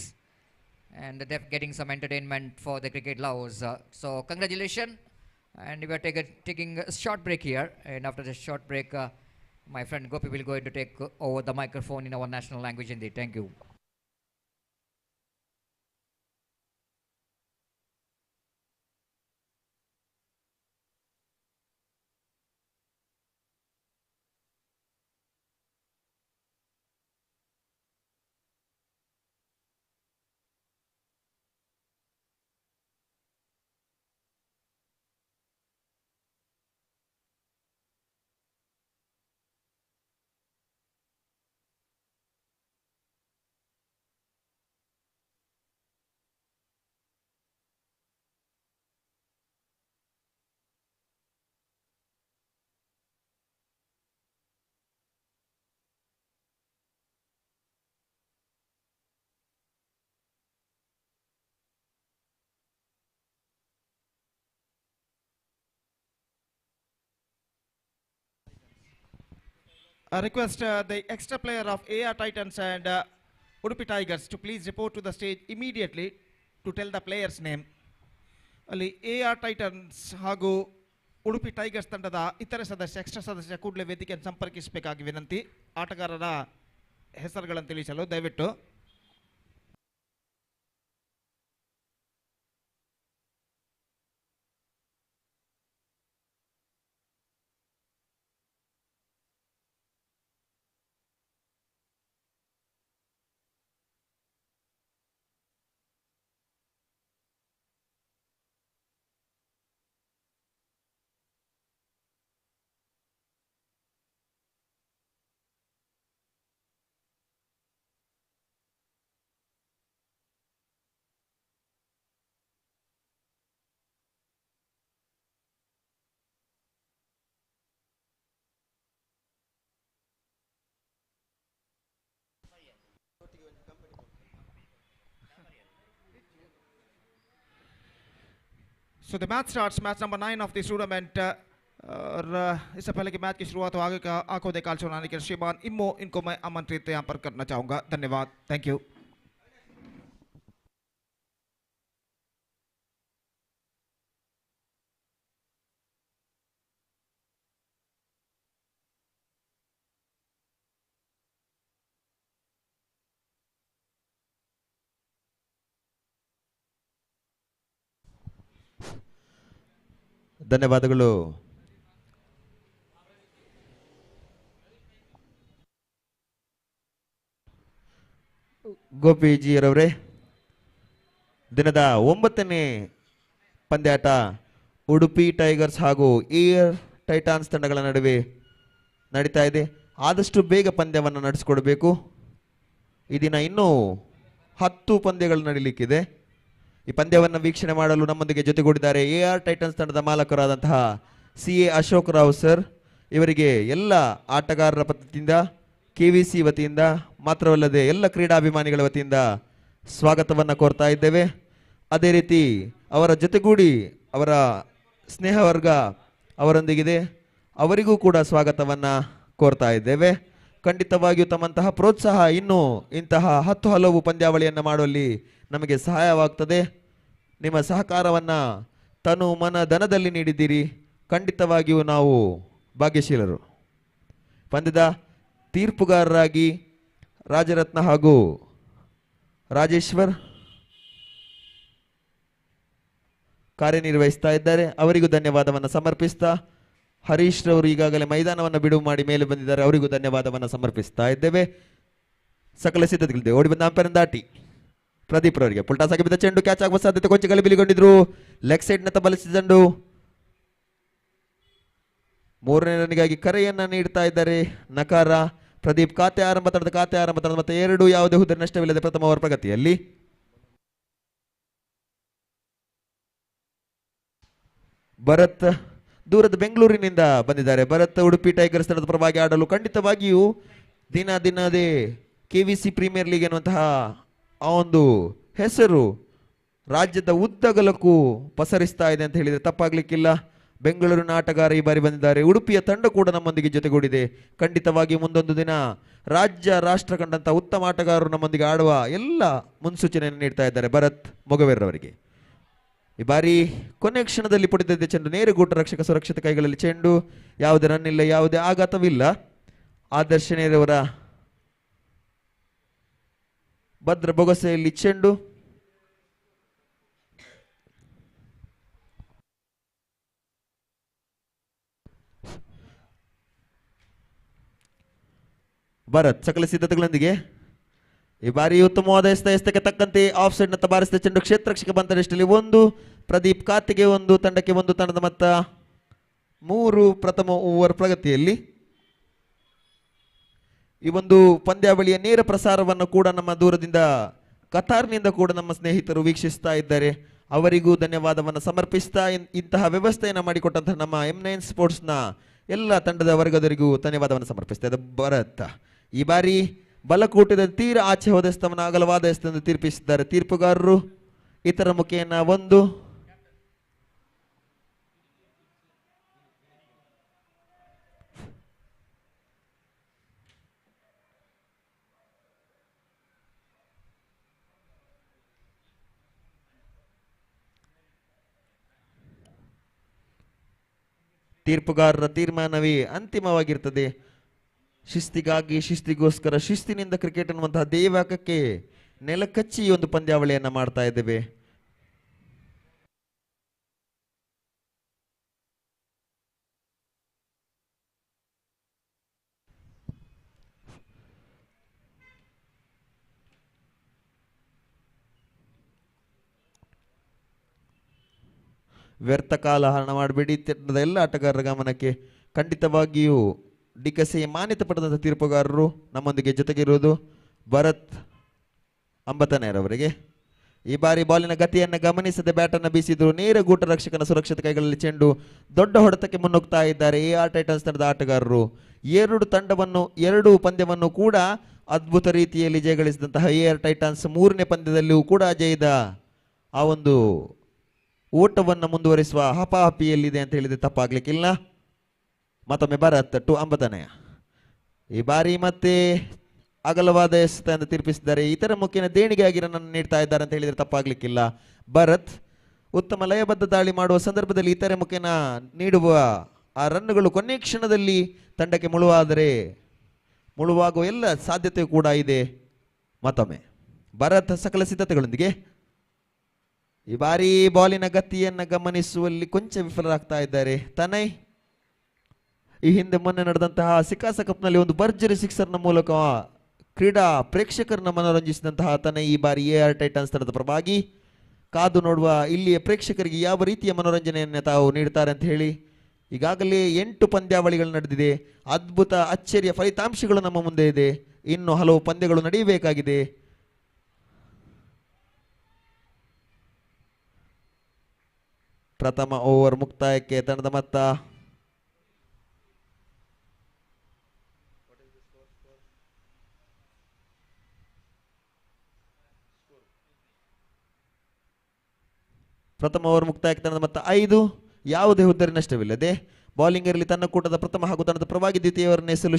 and they're getting some entertainment for the cricket lovers. So congratulations, and we are taking a short break here, and after the short break, my friend Gopi will going to take over the microphone in our national language Hindi. Thank you. I request the extra player of AR Titans and Udupi Tigers to please report to the stage immediately to tell the player's name. ಅಲ್ಲಿ AR Titans ಹಾಗೂ Udupi tigers ತಂಡದ ಇತರೆ ಸದಸ್ಯ extra ಸದಸ್ಯ ಕೂಡಲೇ ವೇದಿಕೆಯನ್ನು ಸಂಪರ್ಕಿಸಬೇಕಾಗಿ ವಿನಂತಿ. ಆಟಗಾರರ ಹೆಸರುಗಳನ್ನು ತಿಳಿಸಲು ದಯವಿಟ್ಟು. So the match starts, match number 9 of this tournament. और इससे पहले कि मैच की शुरुआत हो आगे का आंखों देखा चुनाने के श्रीमान इम्मो इनको मैं आमंत्रित यहाँ पर करना चाहूँगा. धन्यवाद. Thank you. ಧನ್ಯವಾದಗಳು. ಗೋಪಿಜಿಯವರವರೇ, ದಿನದ 9ನೇ ಪಂದ್ಯಾಟ ಉಡುಪಿ ಟೈಗರ್ಸ್ ಹಾಗೂ ಏರ್ ಟೈಟಾನ್ಸ್ ತಂಡಗಳ ನಡುವೆ ನಡೀತಾ ಇದೆ. ಆದಷ್ಟು ಬೇಗ ಪಂದ್ಯವನ್ನು ನಡೆಸಿಕೊಡಬೇಕು. ಈ ದಿನ ಇನ್ನೂ 10 ಪಂದ್ಯಗಳು ನಡೀಲಿಕ್ಕಿದೆ. ಈ ಪಂದ್ಯವನ್ನು ವೀಕ್ಷಣೆ ಮಾಡಲು ನಮ್ಮೊಂದಿಗೆ ಜೊತೆಗೂಡಿದ್ದಾರೆ AR ಟೈಟನ್ಸ್ ತಂಡದ ಮಾಲಕರಾದಂತಹ CA ಅಶೋಕ್ ರಾವ್ ಸರ್. ಇವರಿಗೆ ಎಲ್ಲ ಆಟಗಾರರ ವತಿಯಿಂದ, KVC ವತಿಯಿಂದ ಮಾತ್ರವಲ್ಲದೆ ಎಲ್ಲ ಕ್ರೀಡಾಭಿಮಾನಿಗಳ ವತಿಯಿಂದ ಸ್ವಾಗತವನ್ನು ಕೋರ್ತಾ ಇದ್ದೇವೆ. ಅದೇ ರೀತಿ ಅವರ ಜೊತೆಗೂಡಿ ಅವರ ಸ್ನೇಹವರ್ಗ ಅವರೊಂದಿಗಿದೆ, ಅವರಿಗೂ ಕೂಡ ಸ್ವಾಗತವನ್ನು ಕೋರ್ತಾ ಇದ್ದೇವೆ. ಖಂಡಿತವಾಗಿಯೂ ತಮ್ಮಂತಹ ಪ್ರೋತ್ಸಾಹ ಇನ್ನೂ ಇಂತಹ 10 ಹಲವು ಪಂದ್ಯಾವಳಿಯನ್ನು ಮಾಡುವಲ್ಲಿ ನಮಗೆ ಸಹಾಯವಾಗ್ತದೆ. ನಿಮ್ಮ ಸಹಕಾರವನ್ನು ತನು ಮನ ಧನದಲ್ಲಿ ನೀಡಿದ್ದೀರಿ. ಖಂಡಿತವಾಗಿಯೂ ನಾವು ಭಾಗ್ಯಶೀಲರು. ಪಂದ್ಯದ ತೀರ್ಪುಗಾರರಾಗಿ ರಾಜರತ್ನ ಹಾಗೂ ರಾಜೇಶ್ವರ್ ಕಾರ್ಯನಿರ್ವಹಿಸ್ತಾ ಇದ್ದಾರೆ. ಅವರಿಗೂ ಧನ್ಯವಾದವನ್ನು ಸಮರ್ಪಿಸ್ತಾ, ಹರೀಶ್ ರವರು ಈಗಾಗಲೇ ಮೈದಾನವನ್ನು ಬಿಡುವು ಮಾಡಿ ಮೇಲೆ ಬಂದಿದ್ದಾರೆ, ಅವರಿಗೂ ಧನ್ಯವಾದವನ್ನು ಸಮರ್ಪಿಸ್ತಾ ಇದ್ದೇವೆ. ಸಕಲ ಸಿದ್ಧತೆಗಳಿದೆ. ಓಡಿ ಬಂದ ಅಂಪೈರ್ ದಾಟಿ ಪ್ರದೀಪ್ ರವರಿಗೆ ಪುಲ್ಟಾಸಾಗಿ ಬಿದ್ದ ಚೆಂಡು ಕ್ಯಾಚ್ ಆಗುವ ಸಾಧ್ಯತೆ ಕೊಂಚ ಗಲಿಬಿಲಿಗೊಂಡಿದ್ರು. ಲೆಗ್ ಸೈಡ್ ನತ್ತ ಬಲಿಸಿದ ಚೆಂಡು 3ನೇ ರನ್ನಿಗಾಗಿ ಕರೆಯನ್ನ ನೀಡ್ತಾ ಇದ್ದಾರೆ. ನಕಾರ. ಪ್ರದೀಪ್ ಖಾತೆ ಆರಂಭ ತಂಡದ ಮತ್ತೆ 2 ಯಾವುದೇ ಹುದ್ದರ ನಷ್ಟವಿಲ್ಲದೆ ಪ್ರಥಮ ಓವರ್ ಪ್ರಗತಿಯಲ್ಲಿ. ಭರತ್ ದೂರದ ಬೆಂಗಳೂರಿನಿಂದ ಬಂದಿದ್ದಾರೆ. ಭರತ್ ಉಡುಪಿ ಟೈಗರ್ಸ್ ತಂಡದ ಪರವಾಗಿ ಆಡಲು ಖಂಡಿತವಾಗಿಯೂ ದಿನದೇ KVC ಪ್ರೀಮಿಯರ್ ಲೀಗ್ ಎನ್ನುವಂತಹ ಆ ಒಂದು ಹೆಸರು ರಾಜ್ಯದ ಉದ್ದಗಲಕ್ಕೂ ಪಸರಿಸ್ತಾ ಇದೆ ಅಂತ ಹೇಳಿದರೆ ತಪ್ಪಾಗ್ಲಿಕ್ಕಿಲ್ಲ. ಬೆಂಗಳೂರಿನ ಆಟಗಾರ ಈ ಬಾರಿ ಬಂದಿದ್ದಾರೆ. ಉಡುಪಿಯ ತಂಡ ಕೂಡ ನಮ್ಮೊಂದಿಗೆ ಜೊತೆಗೂಡಿದೆ. ಖಂಡಿತವಾಗಿ ಮುಂದೊಂದು ದಿನ ರಾಜ್ಯ ರಾಷ್ಟ್ರ ಕಂಡಂತ ಉತ್ತಮ ಆಟಗಾರರು ನಮ್ಮೊಂದಿಗೆ ಆಡುವ ಎಲ್ಲ ಮುನ್ಸೂಚನೆಯನ್ನು ನೀಡ್ತಾ ಇದ್ದಾರೆ ಭರತ್ ಮೊಗವೇರ್ರವರಿಗೆ. ಈ ಬಾರಿ ಕೊನೆ ಕ್ಷಣದಲ್ಲಿ ಪುಟಿದಿದ್ದ ಚೆಂಡು ನೇರಗೂಟ ರಕ್ಷಕ ಸುರಕ್ಷಿತ ಕೈಗಳಲ್ಲಿ ಚೆಂಡು. ಯಾವುದೇ ರನ್ ಇಲ್ಲ, ಯಾವುದೇ ಆಘಾತವಿಲ್ಲ. ಆದರ್ಶ ನೇರವರ ಭದ್ರ ಬೊಗಸೆಯಲ್ಲಿ ಚೆಂಡು. ಭರತ್ ಸಕಲ ಸಿದ್ಧತೆಗಳೊಂದಿಗೆ ಈ ಬಾರಿ ಉತ್ತಮವಾದ ಎಸ್ತಕ್ಕೆ ತಕ್ಕಂತೆ ಆಫ್ ಸೈಡ್ ನತ್ತ ಬಾರಿಸಿದ ಚೆಂಡು ಕ್ಷೇತ್ರ ರಕ್ಷಕ ಬಂತರಷ್ಟಲ್ಲಿ 1. ಪ್ರದೀಪ್ ಖಾತೆಗೆ 1, ತಂಡಕ್ಕೆ 1. ತಂಡದ ಮೊತ್ತ 3. ಪ್ರಥಮ ಓವರ್ ಪ್ರಗತಿಯಲ್ಲಿ. ಈ ಒಂದು ಪಂದ್ಯಾವಳಿಯ ನೇರ ಪ್ರಸಾರವನ್ನು ಕೂಡ ನಮ್ಮ ದೂರದಿಂದ ಕತಾರ್ನಿಂದ ಕೂಡ ನಮ್ಮ ಸ್ನೇಹಿತರು ವೀಕ್ಷಿಸ್ತಾ ಇದ್ದಾರೆ. ಅವರಿಗೂ ಧನ್ಯವಾದವನ್ನು ಸಮರ್ಪಿಸ್ತಾ ಇಂತಹ ವ್ಯವಸ್ಥೆಯನ್ನು ಮಾಡಿಕೊಟ್ಟಂತಹ ನಮ್ಮ M9 ಸ್ಪೋರ್ಟ್ಸ್ನ ಎಲ್ಲ ತಂಡದ ವರ್ಗದವರಿಗೂ ಧನ್ಯವಾದವನ್ನು ಸಮರ್ಪಿಸ್ತಾ ಇದೆ ಭರತ್. ಈ ಬಾರಿ ಬಲಕೂಟದ ತೀರ ಆಚೆ ಹೋದ ಎಸ್ತವನ್ನು ಅಗಲವಾದ ಎಸ್ತನ್ನು ತೀರ್ಪಿಸಿದ್ದಾರೆ ತೀರ್ಪುಗಾರರು. ಇತರ ಮುಖೇನ 1. ತೀರ್ಪುಗಾರರ ತೀರ್ಮಾನವೇ ಅಂತಿಮವಾಗಿರ್ತದೆ. ಶಿಸ್ತಿಗಾಗಿ ಶಿಸ್ತಿಗೋಸ್ಕರ ಶಿಸ್ತಿನಿಂದ ಕ್ರಿಕೆಟ್ ಅನ್ನುವಂತಹ ದೇವಾಕಕ್ಕೆ ನೆಲಕಚ್ಚಿ ಈ ಒಂದು ಪಂದ್ಯಾವಳಿಯನ್ನು ಮಾಡ್ತಾ ಇದ್ದೇವೆ. ವ್ಯರ್ಥ ಕಾಲ ಹರಣ ಮಾಡಬೇಡಿ. ತಂಡದ ಎಲ್ಲ ಆಟಗಾರರ ಗಮನಕ್ಕೆ. ಖಂಡಿತವಾಗಿಯೂ ಡಿಕಸೆ ಮಾನ್ಯತೆ ಪಡೆದಂಥ ತೀರ್ಪುಗಾರರು ನಮ್ಮೊಂದಿಗೆ ಜೊತೆಗಿರುವುದು ಭರತ್ ಅಂಬತನೇರವರಿಗೆ. ಈ ಬಾರಿ ಬಾಲಿನ ಗತಿಯನ್ನು ಗಮನಿಸದೆ ಬ್ಯಾಟನ್ನು ಬೀಸಿದ್ರು. ನೇರ ಗೂಟ ರಕ್ಷಕನ ಸುರಕ್ಷಿತ ಕೈಗಳಲ್ಲಿ ಚೆಂಡು. ದೊಡ್ಡ ಹೊಡೆತಕ್ಕೆ ಮುನ್ನುಗ್ತಾ ಇದ್ದಾರೆ AR ಟೈಟನ್ಸ್ ತಂಡದ ಆಟಗಾರರು. ಎರಡು ಪಂದ್ಯವನ್ನು ಕೂಡ ಅದ್ಭುತ ರೀತಿಯಲ್ಲಿ ಜಯಗಳಿಸಿದಂತಹ AR ಟೈಟನ್ಸ್ 3ನೇ ಪಂದ್ಯದಲ್ಲಿಯೂ ಕೂಡ ಜಯದ ಆ ಒಂದು ಓಟವನ್ನು ಮುಂದುವರಿಸುವ ಹಪಾಹಪಿಯಲ್ಲಿದೆ ಅಂತ ಹೇಳಿದ್ರೆ ತಪ್ಪಾಗ್ಲಿಕ್ಕಿಲ್ಲ. ಮತ್ತೊಮ್ಮೆ ಭರತ್ ಟು ಅಂಬತನಯ. ಈ ಬಾರಿ ಮತ್ತೆ ಅಗಲವಾದ ಎಸೆತವನ್ನು ತೀರ್ಪಿಸಿದ್ದಾರೆ. ಇತರ ಮುಖ್ಯನ ದೇಣಿಗೆಯಾಗಿ ರನ್ನನ್ನು ನೀಡ್ತಾ ಇದ್ದಾರೆ ಅಂತ ಹೇಳಿದರೆ ತಪ್ಪಾಗ್ಲಿಕ್ಕಿಲ್ಲ. ಭರತ್ ಉತ್ತಮ ಲಯಬದ್ಧ ದಾಳಿ ಮಾಡುವ ಸಂದರ್ಭದಲ್ಲಿ ಇತರೆ ಮುಖ್ಯನ ನೀಡುವ ಆ ರನ್ನುಗಳು ಕೊನೆ ಕ್ಷಣದಲ್ಲಿ ತಂಡಕ್ಕೆ ಮುಳುವಾಗುವ ಎಲ್ಲ ಸಾಧ್ಯತೆ ಕೂಡ ಇದೆ. ಮತ್ತೊಮ್ಮೆ ಭರತ್ ಸಕಲ ಸಿದ್ಧತೆಗಳೊಂದಿಗೆ ಈ ಬಾರಿ ಬಾಲಿನ ಗತಿಯನ್ನು ಗಮನಿಸುವಲ್ಲಿ ಕೊಂಚ ವಿಫಲರಾಗ್ತಾ ಇದ್ದಾರೆ. ತನಯ್ ಈ ಹಿಂದೆ ಮೊನ್ನೆ ನಡೆದಂತಹ ಸಿಕಾಸ ಕಪ್ನಲ್ಲಿ ಒಂದು ಭರ್ಜರಿ ಸಿಕ್ಸರ್ನ ಮೂಲಕ ಕ್ರೀಡಾ ಪ್ರೇಕ್ಷಕರನ್ನ ಮನೋರಂಜಿಸಿದಂತಹ ತನಯ್ ಈ ಬಾರಿ AR ಟೈಟನ್ಸ್ ತಂಡದ ಪರವಾಗಿ ಕಾದು ನೋಡುವ ಇಲ್ಲಿಯ ಪ್ರೇಕ್ಷಕರಿಗೆ ಯಾವ ರೀತಿಯ ಮನೋರಂಜನೆಯನ್ನು ತಾವು ನೀಡ್ತಾರೆ ಅಂತ ಹೇಳಿ. ಈಗಾಗಲೇ 8 ಪಂದ್ಯಾವಳಿಗಳು ನಡೆದಿದೆ. ಅದ್ಭುತ ಅಚ್ಚರಿಯ ಫಲಿತಾಂಶಗಳು ನಮ್ಮ ಮುಂದೆ ಇದೆ. ಇನ್ನು ಹಲವು ಪಂದ್ಯಗಳು ನಡೆಯಬೇಕಾಗಿದೆ. ಪ್ರಥಮ ಓವರ್ ಮುಕ್ತಾಯಕ್ಕೆ ತಂಡದ ಮೊತ್ತ ಪ್ರಥಮ ಓವರ್ ಮುಕ್ತಾಯಕ್ಕೆ ತಂಡದ ಮೊತ್ತ 5. ಯಾವುದೇ ಹುದ್ದರಿ ನಷ್ಟವಿಲ್ಲದೆ ಬೌಲಿಂಗರಲ್ಲಿ ತನ್ನ ಕೂಟದ ಪ್ರಥಮ ಹಾಗೂ ತಂಡದ ಪರವಾಗಿ ದ್ವಿತೀಯ ಓವರ್ ಎಸೆಯಲು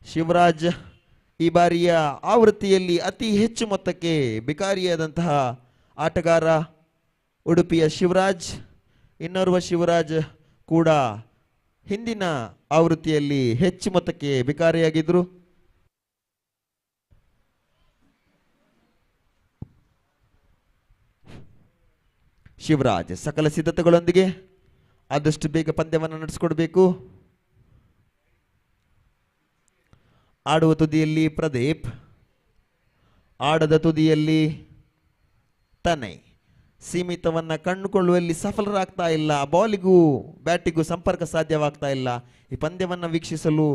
ಶಿವರಾಜ್ ಈ ಬಾರಿಯ ಆವೃತ್ತಿಯಲ್ಲಿ ಅತಿ ಹೆಚ್ಚು ಮೊತ್ತಕ್ಕೆ ಬಿಕಾರಿಯಾದಂತಹ ಆಟಗಾರ ಉಡುಪಿಯ ಶಿವರಾಜ್. ಇನ್ನೋರ್ವ ಶಿವರಾಜ್ ಕೂಡ ಹಿಂದಿನ ಆವೃತ್ತಿಯಲ್ಲಿ ಹೆಚ್ಚು ಮೊತ್ತಕ್ಕೆ ಬಿಕಾರಿಯಾಗಿದ್ರು. ಶಿವರಾಜ್ ಸಕಲ ಸಿದ್ಧತೆಗಳೊಂದಿಗೆ ಆದಷ್ಟು ಬೇಗ ಪಂದ್ಯವನ್ನು ನಡೆಸಿಕೊಡ್ಬೇಕು. ಆಡುವ ತುದಿಯಲ್ಲಿ ಪ್ರದೀಪ್, ಆಡದ ತುದಿಯಲ್ಲಿ ತನಯ್ ಸೀಮಿತವನ್ನು ಕಂಡುಕೊಳ್ಳುವಲ್ಲಿ ಸಫಲರಾಗ್ತಾ ಇಲ್ಲ. ಬಾಲಿಗೂ ಬ್ಯಾಟಿಗೂ ಸಂಪರ್ಕ ಸಾಧ್ಯವಾಗ್ತಾ ಇಲ್ಲ. ಈ ಪಂದ್ಯವನ್ನು ವೀಕ್ಷಿಸಲು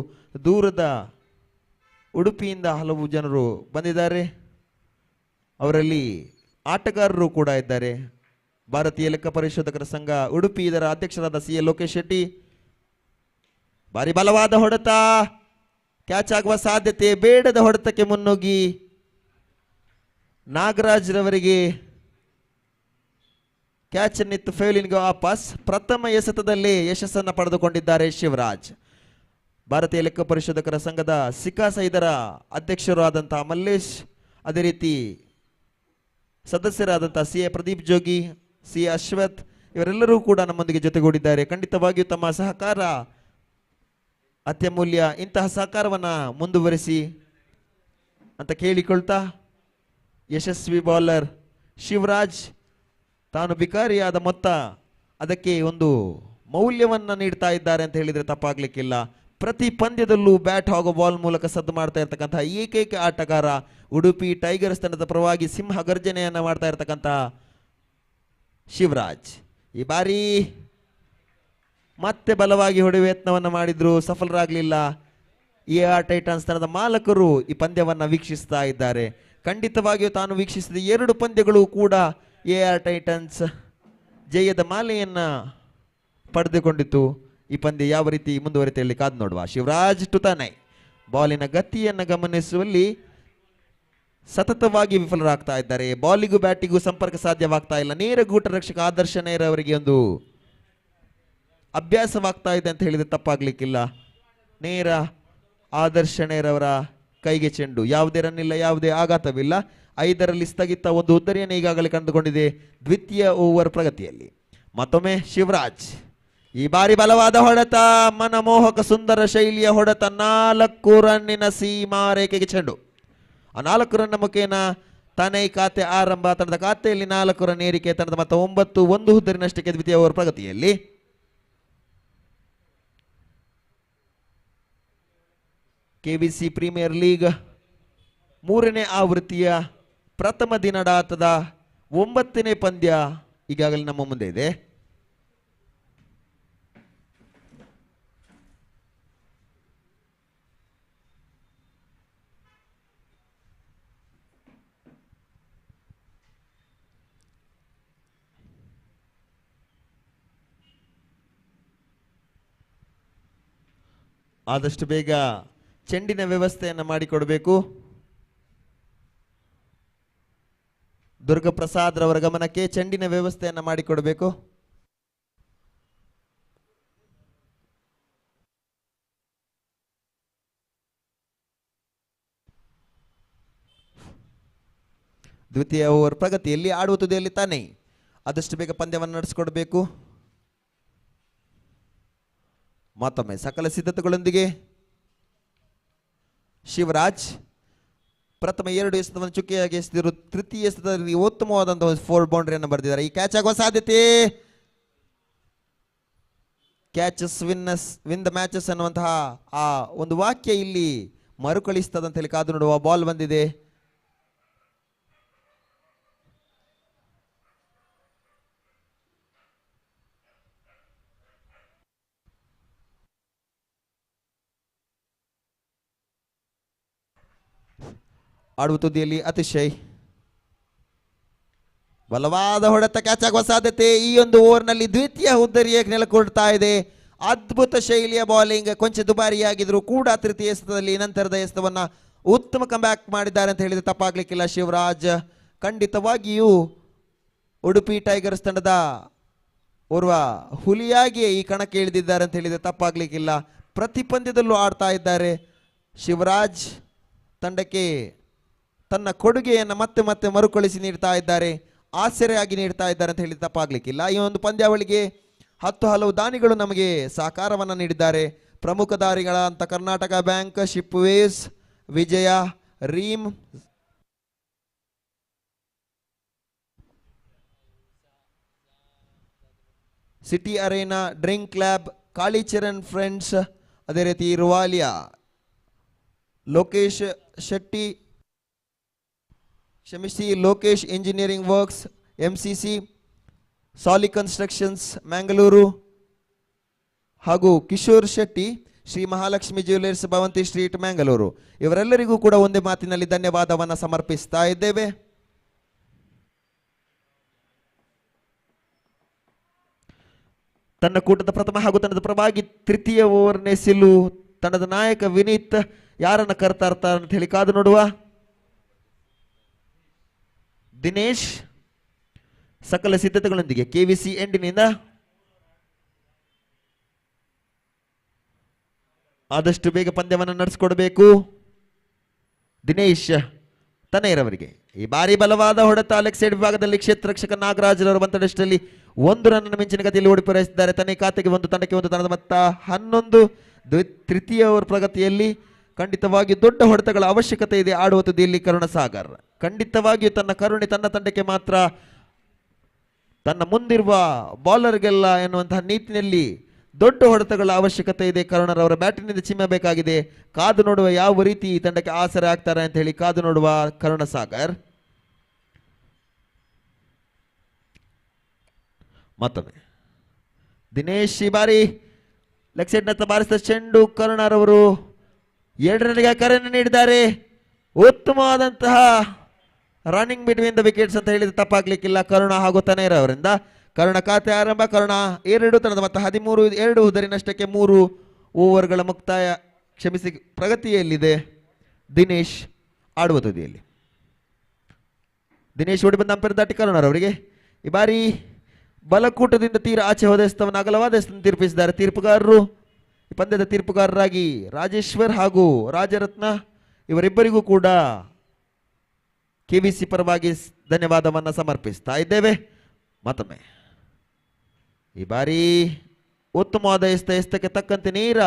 ದೂರದ ಉಡುಪಿಯಿಂದ ಹಲವು ಜನರು ಬಂದಿದ್ದಾರೆ. ಅವರಲ್ಲಿ ಆಟಗಾರರು ಕೂಡ ಇದ್ದಾರೆ. ಭಾರತೀಯ ಲೆಕ್ಕ ಪರಿಶೋಧಕರ ಸಂಘ ಉಡುಪಿ ಇದರ ಅಧ್ಯಕ್ಷರಾದ CA ಲೋಕೇಶ್ ಶೆಟ್ಟಿ. ಬಾರಿ ಬಲವಾದ ಹೊಡೆತ, ಕ್ಯಾಚ್ ಆಗುವ ಸಾಧ್ಯತೆ, ಬೇಡದ ಹೊಡೆತಕ್ಕೆ ಮುನ್ನುಗ್ಗಿ ನಾಗರಾಜ್ ರವರಿಗೆ ಕ್ಯಾಚ್ ನಿತ್ತು ಫೇಲಿನ್ಗೆ ವಾಪಸ್. ಪ್ರಥಮ ಎಸೆತದಲ್ಲಿ ಯಶಸ್ಸನ್ನು ಪಡೆದುಕೊಂಡಿದ್ದಾರೆ ಶಿವರಾಜ್. ಭಾರತೀಯ ಲೆಕ್ಕ ಪರಿಶೋಧಕರ ಸಂಘದ ಸಿಕಾಸ ಇದರ ಅಧ್ಯಕ್ಷರು ಆದಂತಹ ಮಲ್ಲೇಶ್, ಅದೇ ರೀತಿ ಸದಸ್ಯರಾದಂತಹ CA ಪ್ರದೀಪ್ ಜೋಗಿ, CA ಅಶ್ವಥ್ ಇವರೆಲ್ಲರೂ ಕೂಡ ನಮ್ಮೊಂದಿಗೆ ಜೊತೆಗೂಡಿದ್ದಾರೆ. ಖಂಡಿತವಾಗಿಯೂ ತಮ್ಮ ಸಹಕಾರ ಅತ್ಯಮೂಲ್ಯ. ಇಂತಹ ಸಹಕಾರವನ್ನು ಮುಂದುವರಿಸಿ ಅಂತ ಕೇಳಿಕೊಳ್ತಾ ಯಶಸ್ವಿ ಬೌಲರ್ ಶಿವರಾಜ್ ತಾನು ಬಿಕಾರಿಯಾದ ಮೊತ್ತ ಅದಕ್ಕೆ ಒಂದು ಮೌಲ್ಯವನ್ನು ನೀಡ್ತಾ ಇದ್ದಾರೆ ಅಂತ ಹೇಳಿದರೆ ತಪ್ಪಾಗಲಿಕ್ಕಿಲ್ಲ. ಪ್ರತಿ ಪಂದ್ಯದಲ್ಲೂ ಬ್ಯಾಟ್ ಹಾಗೂ ಬಾಲ್ ಮೂಲಕ ಸದ್ದು ಮಾಡ್ತಾ ಇರ್ತಕ್ಕಂಥ ಏಕೈಕ ಆಟಗಾರ ಉಡುಪಿ ಟೈಗರ್ಸ್ ತಂಡದ ಪರವಾಗಿ ಸಿಂಹ ಗರ್ಜನೆಯನ್ನು ಮಾಡ್ತಾ ಇರ್ತಕ್ಕಂಥ ಶಿವರಾಜ್. ಈ ಬಾರಿ ಮತ್ತೆ ಬಲವಾಗಿ ಹೊಡೆಯುವ ಯತ್ನವನ್ನು ಮಾಡಿದ್ರು, ಸಫಲರಾಗಲಿಲ್ಲ. AR ಟೈಟನ್ಸ್ ತಂಡದ ಮಾಲಕರು ಈ ಪಂದ್ಯವನ್ನು ವೀಕ್ಷಿಸ್ತಾ ಇದ್ದಾರೆ. ಖಂಡಿತವಾಗಿಯೂ ತಾನು ವೀಕ್ಷಿಸಿದ 2 ಪಂದ್ಯಗಳು ಕೂಡ AR ಟೈಟನ್ಸ್ ಜಯದ ಮಾಲೆಯನ್ನು ಪಡೆದುಕೊಂಡಿತು. ಈ ಪಂದ್ಯ ಯಾವ ರೀತಿ ಮುಂದುವರಿತ ಹೇಳಿ ಕಾದು ನೋಡುವ. ಶಿವರಾಜ್ ಟುತಾನೈ ಬಾಲಿನ ಗತಿಯನ್ನು ಗಮನಿಸುವಲ್ಲಿ ಸತತವಾಗಿ ವಿಫಲರಾಗ್ತಾ ಇದ್ದಾರೆ. ಬಾಲಿಗೂ ಬ್ಯಾಟಿಗೂ ಸಂಪರ್ಕ ಸಾಧ್ಯವಾಗ್ತಾ ಇಲ್ಲ. ನೇರ ಗೂಟ ರಕ್ಷಕ ಆದರ್ಶ ನೇರ ಅವರಿಗೆ ಒಂದು ಅಭ್ಯಾಸವಾಗ್ತಾ ಇದೆ ಅಂತ ಹೇಳಿದ್ರೆ ತಪ್ಪಾಗ್ಲಿಕ್ಕಿಲ್ಲ. ನೇರ ಆದರ್ಶ ನೇರವರ ಕೈಗೆ ಚೆಂಡು, ಯಾವುದೇ ರನ್ ಇಲ್ಲ, ಯಾವುದೇ ಆಘಾತವಿಲ್ಲ. 5ರಲ್ಲಿ ಸ್ಥಗಿತ, ಒಂದು ಉದ್ದರಿಯನ್ನು ಈಗಾಗಲೇ ಕಂಡುಕೊಂಡಿದೆ ದ್ವಿತೀಯ ಓವರ್ ಪ್ರಗತಿಯಲ್ಲಿ. ಮತ್ತೊಮ್ಮೆ ಶಿವರಾಜ್ ಈ ಬಾರಿ ಬಲವಾದ ಹೊಡೆತ, ಮನಮೋಹಕ ಸುಂದರ ಶೈಲಿಯ ಹೊಡೆತ, 4 ರನ್ನಿನ ಸೀಮಾ ರೇಖೆಗೆ ಚೆಂಡು. ಆ 4 ರನ್ನ ಮುಖೇನ ತಾನೇ ಖಾತೆ ಆರಂಭ. ತಂಡದ ಖಾತೆಯಲ್ಲಿ 4 ರನ್ ಏರಿಕೆ. ತಂಡದ ಮೊತ್ತ 9, 1 ಹುದ್ದರಿನಷ್ಟಕ್ಕೆ ದ್ವಿತೀಯ ಓವರ್ ಪ್ರಗತಿಯಲ್ಲಿ. KBC ಪ್ರೀಮಿಯರ್ ಲೀಗ್ 3ನೇ ಆವೃತ್ತಿಯ ಪ್ರಥಮ ದಿನದಾಟದ 9ನೇ ಪಂದ್ಯ ಈಗಾಗಲೇ ನಮ್ಮ ಮುಂದೆ ಇದೆ. ಆದಷ್ಟು ಬೇಗ ಚೆಂಡಿನ ವ್ಯವಸ್ಥೆಯನ್ನು ಮಾಡಿಕೊಡಬೇಕು. ದುರ್ಗಪ್ರಸಾದ್ ರವರ ಗಮನಕ್ಕೆ ಚೆಂಡಿನ ವ್ಯವಸ್ಥೆಯನ್ನು ಮಾಡಿಕೊಡಬೇಕು. ದ್ವಿತೀಯ ಓವರ್ ಪ್ರಗತಿಯಲ್ಲಿ ಆಡುವ ತುದಿಯಲ್ಲಿ ತಾನೇ ಆದಷ್ಟು ಬೇಗ ಪಂದ್ಯವನ್ನು ನಡೆಸಿಕೊಡಬೇಕು. ಮತ್ತೊಮ್ಮೆ ಸಕಲ ಸಿದ್ಧತೆಗಳೊಂದಿಗೆ ಶಿವರಾಜ್ ಪ್ರಥಮ 2 ಎಸೆತವನ್ನು ಚುಕ್ಕಿಯಾಗಿ ಎಸೆದಿರು. ತೃತೀಯ ಎಸೆತದಲ್ಲಿ ಉತ್ತಮವಾದಂತಹ 4 ಬೌಂಡ್ರಿಯನ್ನು ಬರೆದಿದ್ದಾರೆ. ಈ ಕ್ಯಾಚ್ ಆಗುವ ಸಾಧ್ಯತೆ, ಕ್ಯಾಚಸ್ ವಿನ್ ದ ಮ್ಯಾಚಸ್ ಅನ್ನುವಂತಹ ಆ ಒಂದು ವಾಕ್ಯ ಇಲ್ಲಿ ಮರುಕಳಿಸ್ತದಂತ ಹೇಳಿ ಕಾದು ನೋಡುವ. ಬಾಲ್ ಬಂದಿದೆ. ಆಡುವ ತುದಿಯಲ್ಲಿ ಅತಿಶಯ್ ಬಲವಾದ ಹೊಡೆತ, ಕ್ಯಾಚ್ ಆಗುವ ಸಾಧ್ಯತೆ. ಈ ಒಂದು ಓವರ್ನಲ್ಲಿ ದ್ವಿತೀಯ ಹುದ್ದರಿಯಾಗಿ ನೆಲೆಕೊಳ್ತಾ ಇದೆ. ಅದ್ಭುತ ಶೈಲಿಯ ಬಾಲಿಂಗ್, ಕೊಂಚ ದುಬಾರಿಯಾಗಿದ್ರು ಕೂಡ ತೃತೀಯ ಎಸೆತದಲ್ಲಿ ನಂತರದ ಎಸೆತವನ್ನು ಉತ್ತಮ ಕಂಬ್ಯಾಕ್ ಮಾಡಿದ್ದಾರೆ ಅಂತ ಹೇಳಿದ್ರೆ ತಪ್ಪಾಗ್ಲಿಕ್ಕಿಲ್ಲ. ಶಿವರಾಜ್ ಖಂಡಿತವಾಗಿಯೂ ಉಡುಪಿ ಟೈಗರ್ಸ್ ತಂಡದ ಓರ್ವ ಹುಲಿಯಾಗಿ ಈ ಕಣಕ್ಕೆ ಇಳಿದಿದ್ದಾರೆ ಅಂತ ಹೇಳಿದ್ರೆ ತಪ್ಪಾಗ್ಲಿಕ್ಕಿಲ್ಲ. ಪ್ರತಿ ಪಂದ್ಯದಲ್ಲೂ ಆಡ್ತಾ ಇದ್ದಾರೆ. ಶಿವರಾಜ್ ತಂಡಕ್ಕೆ ತನ್ನ ಕೊಡುಗೆಯನ್ನು ಮತ್ತೆ ಮತ್ತೆ ಮರುಕಳಿಸಿ ನೀಡ್ತಾ ಇದ್ದಾರೆ, ಆಸರೆಯಾಗಿ ನೀಡ್ತಾ ಇದ್ದಾರೆ ಅಂತ ಹೇಳಿ ತಪ್ಪಾಗ್ಲಿಕ್ಕಿಲ್ಲ. ಈ ಒಂದು ಪಂದ್ಯಾವಳಿಗೆ 10 ಹಲವು ದಾನಿಗಳು ನಮಗೆ ಸಹಕಾರವನ್ನು ನೀಡಿದ್ದಾರೆ. ಪ್ರಮುಖ ದಾನಿಗಳಂತ Karnataka bank, Shipways, Vijaya, Reem, city arena, drink lab, Kalicharan friends, ಅದೇ ರೀತಿ Ruvaliya, Lokesh Shetty, Lokesh engineering works, MCC, Sali constructions Mangaluru, ಹಾಗೂ ಕಿಶೋರ್ ಶೆಟ್ಟಿ, ಶ್ರೀ ಮಹಾಲಕ್ಷ್ಮಿ ಜ್ಯುವೆಲರ್ಸ್, ಭವಂತಿ ಸ್ಟ್ರೀಟ್, ಮ್ಯಾಂಗಳೂರು. ಇವರೆಲ್ಲರಿಗೂ ಕೂಡ ಒಂದೇ ಮಾತಿನಲ್ಲಿ ಧನ್ಯವಾದವನ್ನು ಸಮರ್ಪಿಸ್ತಾ ಇದ್ದೇವೆ. ತನ್ನ ಕೂಟದ ಪ್ರಥಮ ಹಾಗೂ ತಂಡದ ಪರವಾಗಿ ತೃತೀಯ ಓವರ್ನೇ ಸಿಲ್ಲು ತಂಡದ ನಾಯಕ ವಿನೀತ್ ಯಾರನ್ನ ಕರ್ತಾ ಇರ್ತಾರೆ ಅಂತ ಹೇಳಿ ಕಾದು ನೋಡುವ. ದಿನೇಶ್, ಸಕಲ ಸಿದ್ಧತೆಗಳೊಂದಿಗೆ ಕೆವಿಸಿ ಎಂಡಿನಿಂದ ಆದಷ್ಟು ಬೇಗ ಪಂದ್ಯವನ್ನು ನಡೆಸಿಕೊಡಬೇಕು. ದಿನೇಶ್ ತನೇರವರಿಗೆ ಈ ಬಾರಿ ಬಲವಾದ ಹೊಡೆತ ಲೆಗ್ ಸೈಡ್ ವಿಭಾಗದಲ್ಲಿ ಕ್ಷೇತ್ರ ರಕ್ಷಕ ನಾಗರಾಜರವರು ಬಂತಡಷ್ಟರಲ್ಲಿ 1 ರನ್ ಮಿಂಚಿನ ಗತಿಯಲ್ಲಿ ಓಡಿ ಪೂರೈಸಿದ್ದಾರೆ. ತನ್ನ ಖಾತೆಗೆ 1, ತಂಡಕ್ಕೆ 1, ತಂಡದ ಮೊತ್ತ 11. ತೃತೀಯ ಓವರ್ ಪ್ರಗತಿಯಲ್ಲಿ ಖಂಡಿತವಾಗಿಯೂ ದೊಡ್ಡ ಹೊಡೆತಗಳ ಅವಶ್ಯಕತೆ ಇದೆ ಆಡುವ ತುದಿಯಲ್ಲಿ ಕರುಣಸಾಗರ್. ಖಂಡಿತವಾಗಿಯೂ ತನ್ನ ಕರುಣೆ ತನ್ನ ತಂಡಕ್ಕೆ ಮಾತ್ರ, ತನ್ನ ಮುಂದಿರುವ ಬೌಲರ್ಗೆಲ್ಲ ಎನ್ನುವಂತಹ ನೀತಿನಲ್ಲಿ ದೊಡ್ಡ ಹೊಡೆತಗಳ ಅವಶ್ಯಕತೆ ಇದೆ. ಕರುಣರವರ ಬ್ಯಾಟಿನಿಂದ ಚಿಮ್ಮಬೇಕಾಗಿದೆ. ಕಾದು ನೋಡುವ ಯಾವ ರೀತಿ ಈ ತಂಡಕ್ಕೆ ಆಸರೆ ಆಗ್ತಾರೆ ಅಂತ ಹೇಳಿ ಕಾದು ನೋಡುವ ಕರುಣಸಾಗರ್. ಮತ್ತೊಮ್ಮೆ ದಿನೇಶ್ ಈ ಬಾರಿ ಲೆಗ್ ಸೈಡ್ ನತ್ತ ಬಾರಿಸಿದ ಚೆಂಡು ಕರುಣರವರು 2 ರನ್ನಿಗೆ ಕರೆಯನ್ನು ನೀಡಿದ್ದಾರೆ. ಉತ್ತಮವಾದಂತಹ ರನ್ನಿಂಗ್ ಬಿಟ್ವೀನ್ ದ ವಿಕೆಟ್ಸ್ ಅಂತ ಹೇಳಿದ್ರೆ ತಪ್ಪಾಗ್ಲಿಕ್ಕಿಲ್ಲ ಕರುಣ ಹಾಗೂ ತನೇರವರಿಂದ. ಕರುಣ ಖಾತೆ ಆರಂಭ. ಕರುಣ 2 ತಂಡದ ಮೊತ್ತ 13, 2 ಹುದರಿನಷ್ಟಕ್ಕೆ 3 ಓವರ್ಗಳ ಮುಕ್ತಾಯ, ಕ್ಷಮಿಸಿ ಪ್ರಗತಿಯಲ್ಲಿದೆ ದಿನೇಶ್ ಆಡುವ ತುದಿಯಲ್ಲಿ. ದಿನೇಶ್ ಓಡಿ ಬಂದ ಅಂಪೈರ್ ದಾಟಿ ಕರುಣರವರಿಗೆ ಈ ಬಾರಿ ಬಲಕೂಟದಿಂದ ತೀರ ಆಚೆ ಹೋದ ಎಸ್ತವನ್ನು ಅಗಲವಾದ ಎಸ್ತನ್ನು ತೀರ್ಪಿಸಿದ್ದಾರೆ ತೀರ್ಪುಗಾರರು. ಈ ಪಂದ್ಯದ ತೀರ್ಪುಗಾರರಾಗಿ ರಾಜೇಶ್ವರ್ ಹಾಗೂ ರಾಜರತ್ನ ಇವರಿಬ್ಬರಿಗೂ ಕೂಡ ಕೆವಿಸಿ ಪರವಾಗಿ ಧನ್ಯವಾದವನ್ನು ಸಮರ್ಪಿಸ್ತಾ ಇದ್ದೇವೆ. ಮತ್ತೊಮ್ಮೆ ಈ ಬಾರಿ ಉತ್ತಮವಾದ ಎಸ್ತಕ್ಕೆ ತಕ್ಕಂತೆ ನೇರ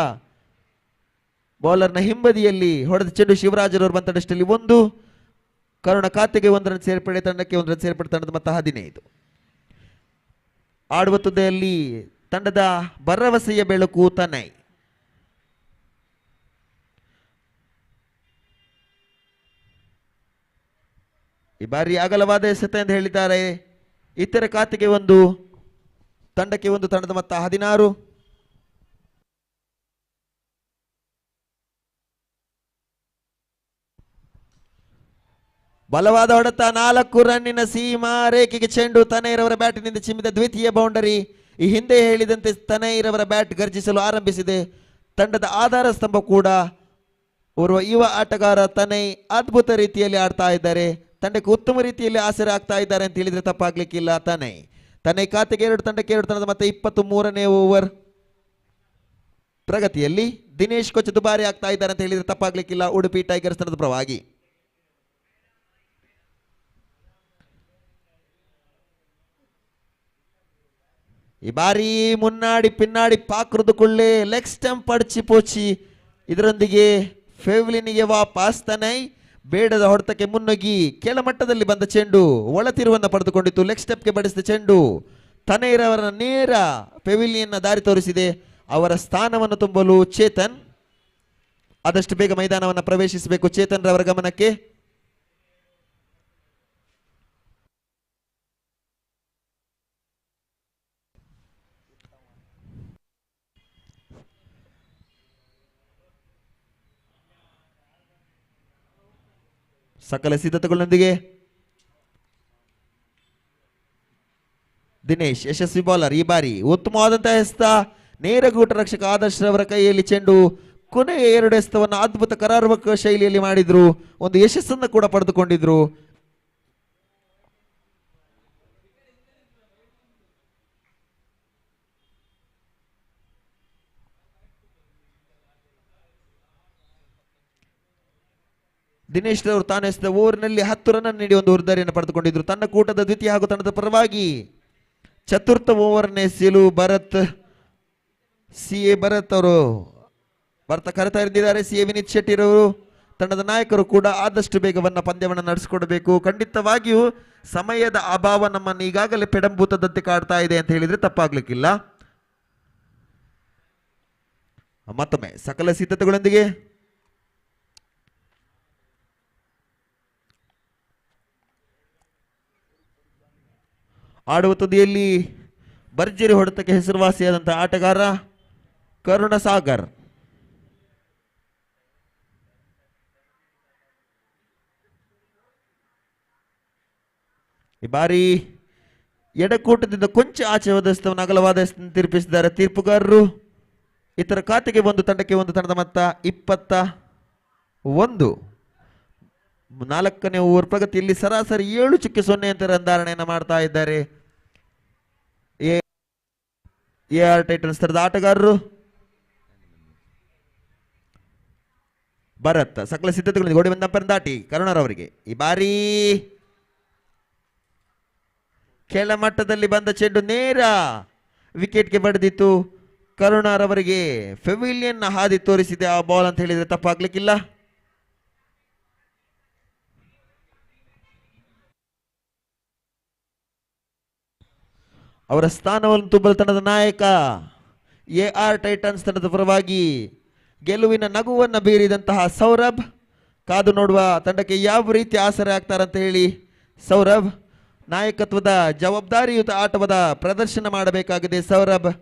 ಬೌಲರ್ನ ಹಿಂಬದಿಯಲ್ಲಿ ಹೊಡೆದ ಚೆಂಡು ಶಿವರಾಜರವರು ಬಂತಡಷ್ಟಲ್ಲಿ 1, ಕರುಣ ಖಾತೆಗೆ 1 ರನ್ ಸೇರ್ಪಡೆ, ತಂಡಕ್ಕೆ 1 ರನ್ ಸೇರ್ಪಡೆ, ತಂಡದ ಮೊತ್ತ 15. ಆಡುವ ತುದಿಯಲ್ಲಿ ತಂಡದ ಭರವಸೆಯ ಬೆಳಕು ತನೈ. ಈ ಬಾರಿ ಅಗಲವಾದ ಎಸೆತ ಎಂದು ಹೇಳಿದ್ದಾರೆ. ಇತರ ಖಾತೆಗೆ 1, ತಂಡಕ್ಕೆ 1, ತಂಡದ ಮೊತ್ತ 16. ಬಲವಾದ ಹೊಡೆತ 4 ರನ್ನಿನ ಸೀಮಾ ರೇಖೆಗೆ ಚೆಂಡು ತನೈರವರ ಬ್ಯಾಟಿನಿಂದ ಚಿಮ್ಮಿದ ದ್ವಿತೀಯ ಬೌಂಡರಿ. ಈ ಹಿಂದೆ ಹೇಳಿದಂತೆ ತನೈರವರ ಬ್ಯಾಟ್ ಗರ್ಜಿಸಲು ಆರಂಭಿಸಿದೆ. ತಂಡದ ಆಧಾರ ಸ್ತಂಭ ಕೂಡ ಓರ್ವ ಯುವ ಆಟಗಾರ ತನೈ ಅದ್ಭುತ ರೀತಿಯಲ್ಲಿ ಆಡ್ತಾ ಇದ್ದಾರೆ. ತಂಡಕ್ಕೆ ಉತ್ತಮ ರೀತಿಯಲ್ಲಿ ಆಸರೆ ಆಗ್ತಾ ಇದ್ದಾರೆ ಅಂತ ಹೇಳಿದ್ರೆ ತಪ್ಪಾಗ್ಲಿಕ್ಕಿಲ್ಲ. ತನೈ ಖಾತೆಗೆ 2, ತಂಡಕ್ಕೆ 2, ತಂಡದ ಮತ್ತೆ 23ನೇ ಓವರ್ ಪ್ರಗತಿಯಲ್ಲಿ ದಿನೇಶ್ ಕೊಂಚ ದುಬಾರಿ ಆಗ್ತಾ ಇದ್ದಾರೆ ಅಂತ ಹೇಳಿದ್ರೆ ತಪ್ಪಾಗ್ಲಿಕ್ಕಿಲ್ಲ ಉಡುಪಿ ಟೈಗರ್ಸ್ ತಂಡದ ಪರವಾಗಿ. ಈ ಬಾರಿ ಮುನ್ನಾಡಿ ಪಿನ್ನಾಡಿ ಪಾಕ್ರದುಕೊಳ್ಳೆ ಲೆಗ್ ಸ್ಟಂಪ್ ಅಡ್ಚಿ ಪೋಚಿ ಇದರೊಂದಿಗೆ ಫೆವ್ಲಿನಿಗೆ ವಾಪಸ್. ತನೈ ಬೇಡದ ಹೊಡೆತಕ್ಕೆ ಮುನ್ನುಗ್ಗಿ ಕೆಳಮಟ್ಟದಲ್ಲಿ ಬಂದ ಚೆಂಡು ಒಳತಿರುವನ್ನು ಪಡೆದುಕೊಂಡಿತ್ತು. ಲೆಗ್ ಸ್ಟೆಪ್ಗೆ ಬಡಿಸಿದ ಚೆಂಡು ತನೈರವರ ನೇರ ಪೆವಿಲಿಯನ್ನ ದಾರಿ ತೋರಿಸಿದೆ. ಅವರ ಸ್ಥಾನವನ್ನು ತುಂಬಲು ಚೇತನ್ ಆದಷ್ಟು ಬೇಗ ಮೈದಾನವನ್ನು ಪ್ರವೇಶಿಸಬೇಕು. ಚೇತನ್ ರವರ ಗಮನಕ್ಕೆ ಸಕಲ ಸಿದ್ಧತೆಗಳೊಂದಿಗೆ ದಿನೇಶ್ ಯಶಸ್ವಿ ಬೌಲರ್. ಈ ಬಾರಿ ಉತ್ತಮವಾದಂತಹ ಎಸ್ತ ನೇರ ಗೂಟ ರಕ್ಷಕ ಆದರ್ಶ್ ರವರ ಕೈಯಲ್ಲಿ ಚೆಂಡು. ಕೊನೆಯ 2 ಎಸ್ತವನ್ನು ಅದ್ಭುತ ಕರಾರುವಕ ಶೈಲಿಯಲ್ಲಿ ಮಾಡಿದ್ರು. ಒಂದು ಯಶಸ್ಸನ್ನು ಕೂಡ ಪಡೆದುಕೊಂಡಿದ್ರು. ದಿನೇಶ್ ರವರು ತಾನು ಎಸೆದ ಓವರ್ನಲ್ಲಿ 10 ರನ್ ನೀಡಿ ಒಂದು ಹುರ್ದಾರಿಯನ್ನು ಪಡೆದುಕೊಂಡಿದ್ರು. ತನ್ನ ಕೂಟದ ದ್ವಿತೀಯ ಹಾಗೂ ತಂಡದ ಪರವಾಗಿ ಚತುರ್ಥ ಓವರ್ನ ಎಸೆಯಲು ಭರತ್ ಅವರು ಬರ್ತಾ ಕರೆತಾ ಇದ್ದಾರೆ. ಸಿ ಎ ವಿನೀತ್ ಶೆಟ್ಟಿ ರವರು ತಂಡದ ನಾಯಕರು ಕೂಡ ಆದಷ್ಟು ಬೇಗವನ್ನ ಪಂದ್ಯವನ್ನು ನಡೆಸಿಕೊಡಬೇಕು. ಖಂಡಿತವಾಗಿಯೂ ಸಮಯದ ಅಭಾವ ನಮ್ಮನ್ನು ಈಗಾಗಲೇ ಪೆಡಂಭೂತದಂತೆ ಕಾಡ್ತಾ ಇದೆ ಅಂತ ಹೇಳಿದ್ರೆ ತಪ್ಪಾಗ್ಲಿಕ್ಕಿಲ್ಲ. ಮತ್ತೊಮ್ಮೆ ಸಕಲ ಸಿದ್ಧತೆಗಳೊಂದಿಗೆ ಆಡುವ ತುದಿಯಲ್ಲಿ ಭರ್ಜರಿ ಹೊಡೆತಕ್ಕೆ ಹೆಸರುವಾಸಿಯಾದಂತಹ ಆಟಗಾರ ಕರುಣಸಾಗರ್. ಈ ಬಾರಿ ಎಡಕೂಟದಿಂದ ಕೊಂಚ ಆಚೆ ಹೋದ ಎಸ್ತವನ್ನು ಅಗಲವಾದ ಎಸ್ತನ್ನು ತೀರ್ಪಿಸಿದ್ದಾರೆ ತೀರ್ಪುಗಾರರು. ಇತರ ಖಾತೆಗೆ 1, ತಂಡಕ್ಕೆ 1, ತಂಡದ ಮೊತ್ತ 21. 4ನೇ ಓವರ್ ಪ್ರಗತಿಯಲ್ಲಿ ಸರಾಸರಿ 7.0 ಅಂತ ರನ್ ಧಾರಣೆಯನ್ನು ಮಾಡ್ತಾ ಇದ್ದಾರೆ AR ಟೈಟನ್ಸ್ ತರದ ಆಟಗಾರರು. ಭರತ್ ಸಕಲ ಸಿದ್ಧತೆಗಳಿಂದ ಗೋಡಿ ಬಂದ ಅಂಪೈರ್ ದಾಟಿ ಕರುಣರವರಿಗೆ ಈ ಬಾರಿ ಕೆಳಮಟ್ಟದಲ್ಲಿ ಬಂದ ಚೆಂಡು ನೇರ ವಿಕೆಟ್ಗೆ ಬಡಿದಿತ್ತು. ಕರುಣರವರಿಗೆ ಫೆವಿಲಿಯನ್ ಹಾದಿ ತೋರಿಸಿದೆ ಆ ಬಾಲ್ ಅಂತ ಹೇಳಿದ್ರೆ ತಪ್ಪಾಗ್ಲಿಕ್ಕಿಲ್ಲ. ಅವರ ಸ್ಥಾನವನ್ನು ತುಂಬಲು ತಂಡದ ನಾಯಕ AR ಟೈಟನ್ಸ್ ತಂಡದ ಪರವಾಗಿ ಗೆಲುವಿನ ನಗುವನ್ನು ಬೀರಿದಂತಹ ಸೌರಭ್. ಕಾದು ನೋಡುವ ತಂಡಕ್ಕೆ ಯಾವ ರೀತಿ ಆಸರೆ ಆಗ್ತಾರಂತ ಹೇಳಿ. ಸೌರಭ್ ನಾಯಕತ್ವದ ಜವಾಬ್ದಾರಿಯುತ ಆಟವಾದ ಪ್ರದರ್ಶನ ಮಾಡಬೇಕಾಗಿದೆ. ಸೌರಭ್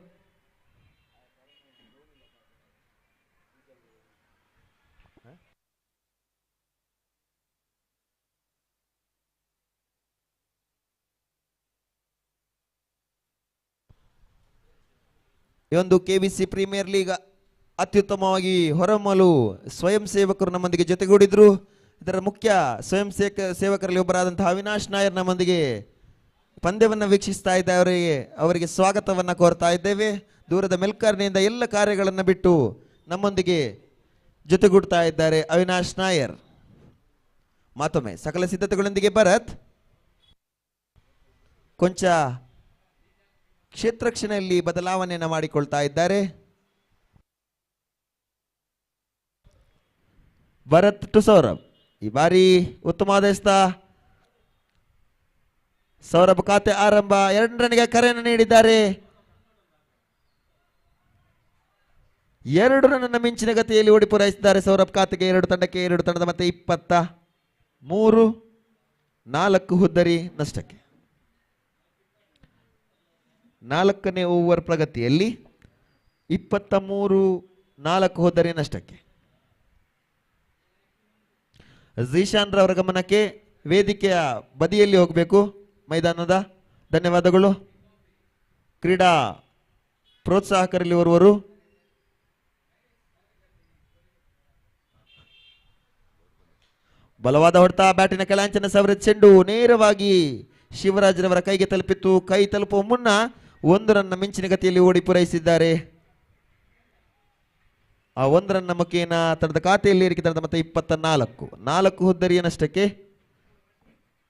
ಈ ಒಂದು KBC ಪ್ರೀಮಿಯರ್ ಲೀಗ್ ಅತ್ಯುತ್ತಮವಾಗಿ ಹೊರಹೊಮ್ಮಲು ಸ್ವಯಂ ಸೇವಕರು ನಮ್ಮೊಂದಿಗೆ ಜೊತೆಗೂಡಿದ್ರು. ಇದರ ಮುಖ್ಯ ಸ್ವಯಂ ಸೇವಕರಲ್ಲಿ ಒಬ್ಬರಾದಂತಹ ಅವಿನಾಶ್ ನಾಯರ್ ನಮ್ಮೊಂದಿಗೆ ಪಂದ್ಯವನ್ನು ವೀಕ್ಷಿಸ್ತಾ ಇದ್ದಾರೆ. ಅವರಿಗೆ ಸ್ವಾಗತವನ್ನು ಕೋರ್ತಾ ಇದ್ದೇವೆ. ದೂರದ ಮೆಲ್ಕಾರ್ನಿಂದ ಎಲ್ಲ ಕಾರ್ಯಗಳನ್ನು ಬಿಟ್ಟು ನಮ್ಮೊಂದಿಗೆ ಜೊತೆಗೂಡ್ತಾ ಇದ್ದಾರೆ ಅವಿನಾಶ್ ನಾಯರ್. ಮತ್ತೊಮ್ಮೆ ಸಕಲ ಸಿದ್ಧತೆಗಳೊಂದಿಗೆ ಭರತ್ ಕೊಂಚ ಕ್ಷೇತ್ರಕ್ಷಣೆಯಲ್ಲಿ ಬದಲಾವಣೆಯನ್ನು ಮಾಡಿಕೊಳ್ತಾ ಇದ್ದಾರೆ. ಭರತ್ ಟು ಸೌರಭ್ ಈ ಬಾರಿ ಉತ್ತಮವಾದ ಎಸ್ತ. ಸೌರಭ್ ಖಾತೆ ಆರಂಭ 2 ರನ್ನಿಗೆ ಕರೆಯನ್ನು ನೀಡಿದ್ದಾರೆ. 2 ರನ್ನ ಮಿಂಚಿನ ಗತಿಯಲ್ಲಿ ಓಡಿ ಪೂರೈಸಿದ್ದಾರೆ ಸೌರಭ್ ಖಾತೆಗೆ. 2 ತಂಡಕ್ಕೆ 2 ತಂಡದ ಮತ್ತೆ 23 4 ಹುದ್ದರಿ ನಷ್ಟಕ್ಕೆ. 4ನೇ ಓವರ್ ಪ್ರಗತಿಯಲ್ಲಿ 23 4 ಹುದ್ದರಿ ನಷ್ಟಕ್ಕೆ. ಝೀಶಾನ್ ರವರ ಗಮನಕ್ಕೆ ವೇದಿಕೆಯ ಬದಿಯಲ್ಲಿ ಹೋಗಬೇಕು ಮೈದಾನದ. ಧನ್ಯವಾದಗಳು. ಕ್ರೀಡಾ ಪ್ರೋತ್ಸಾಹಕರಲ್ಲಿ ಓರ್ವರು. ಬಲವಾದ ಹೊಡೆತ, ಬ್ಯಾಟಿನ ಕೆಳಾಂಚನ ಸವರಿದ ಚೆಂಡು ನೇರವಾಗಿ ಶಿವರಾಜ್ ರವರ ಕೈಗೆ ತಲುಪಿತ್ತು. ಕೈ ತಲುಪುವ ಮುನ್ನ 1 ರನ್ನ ಮಿಂಚಿನ ಗತಿಯಲ್ಲಿ ಓಡಿ ಪೂರೈಸಿದ್ದಾರೆ. ಆ 1 ರನ್ನ ಮುಖೇನ ತಂಡದ ಖಾತೆಯಲ್ಲಿ ಏರಿಕೆ ತಂಡದ ಮತ್ತೆ 24 ಹುದ್ದರಿಯ ನಷ್ಟಕ್ಕೆ.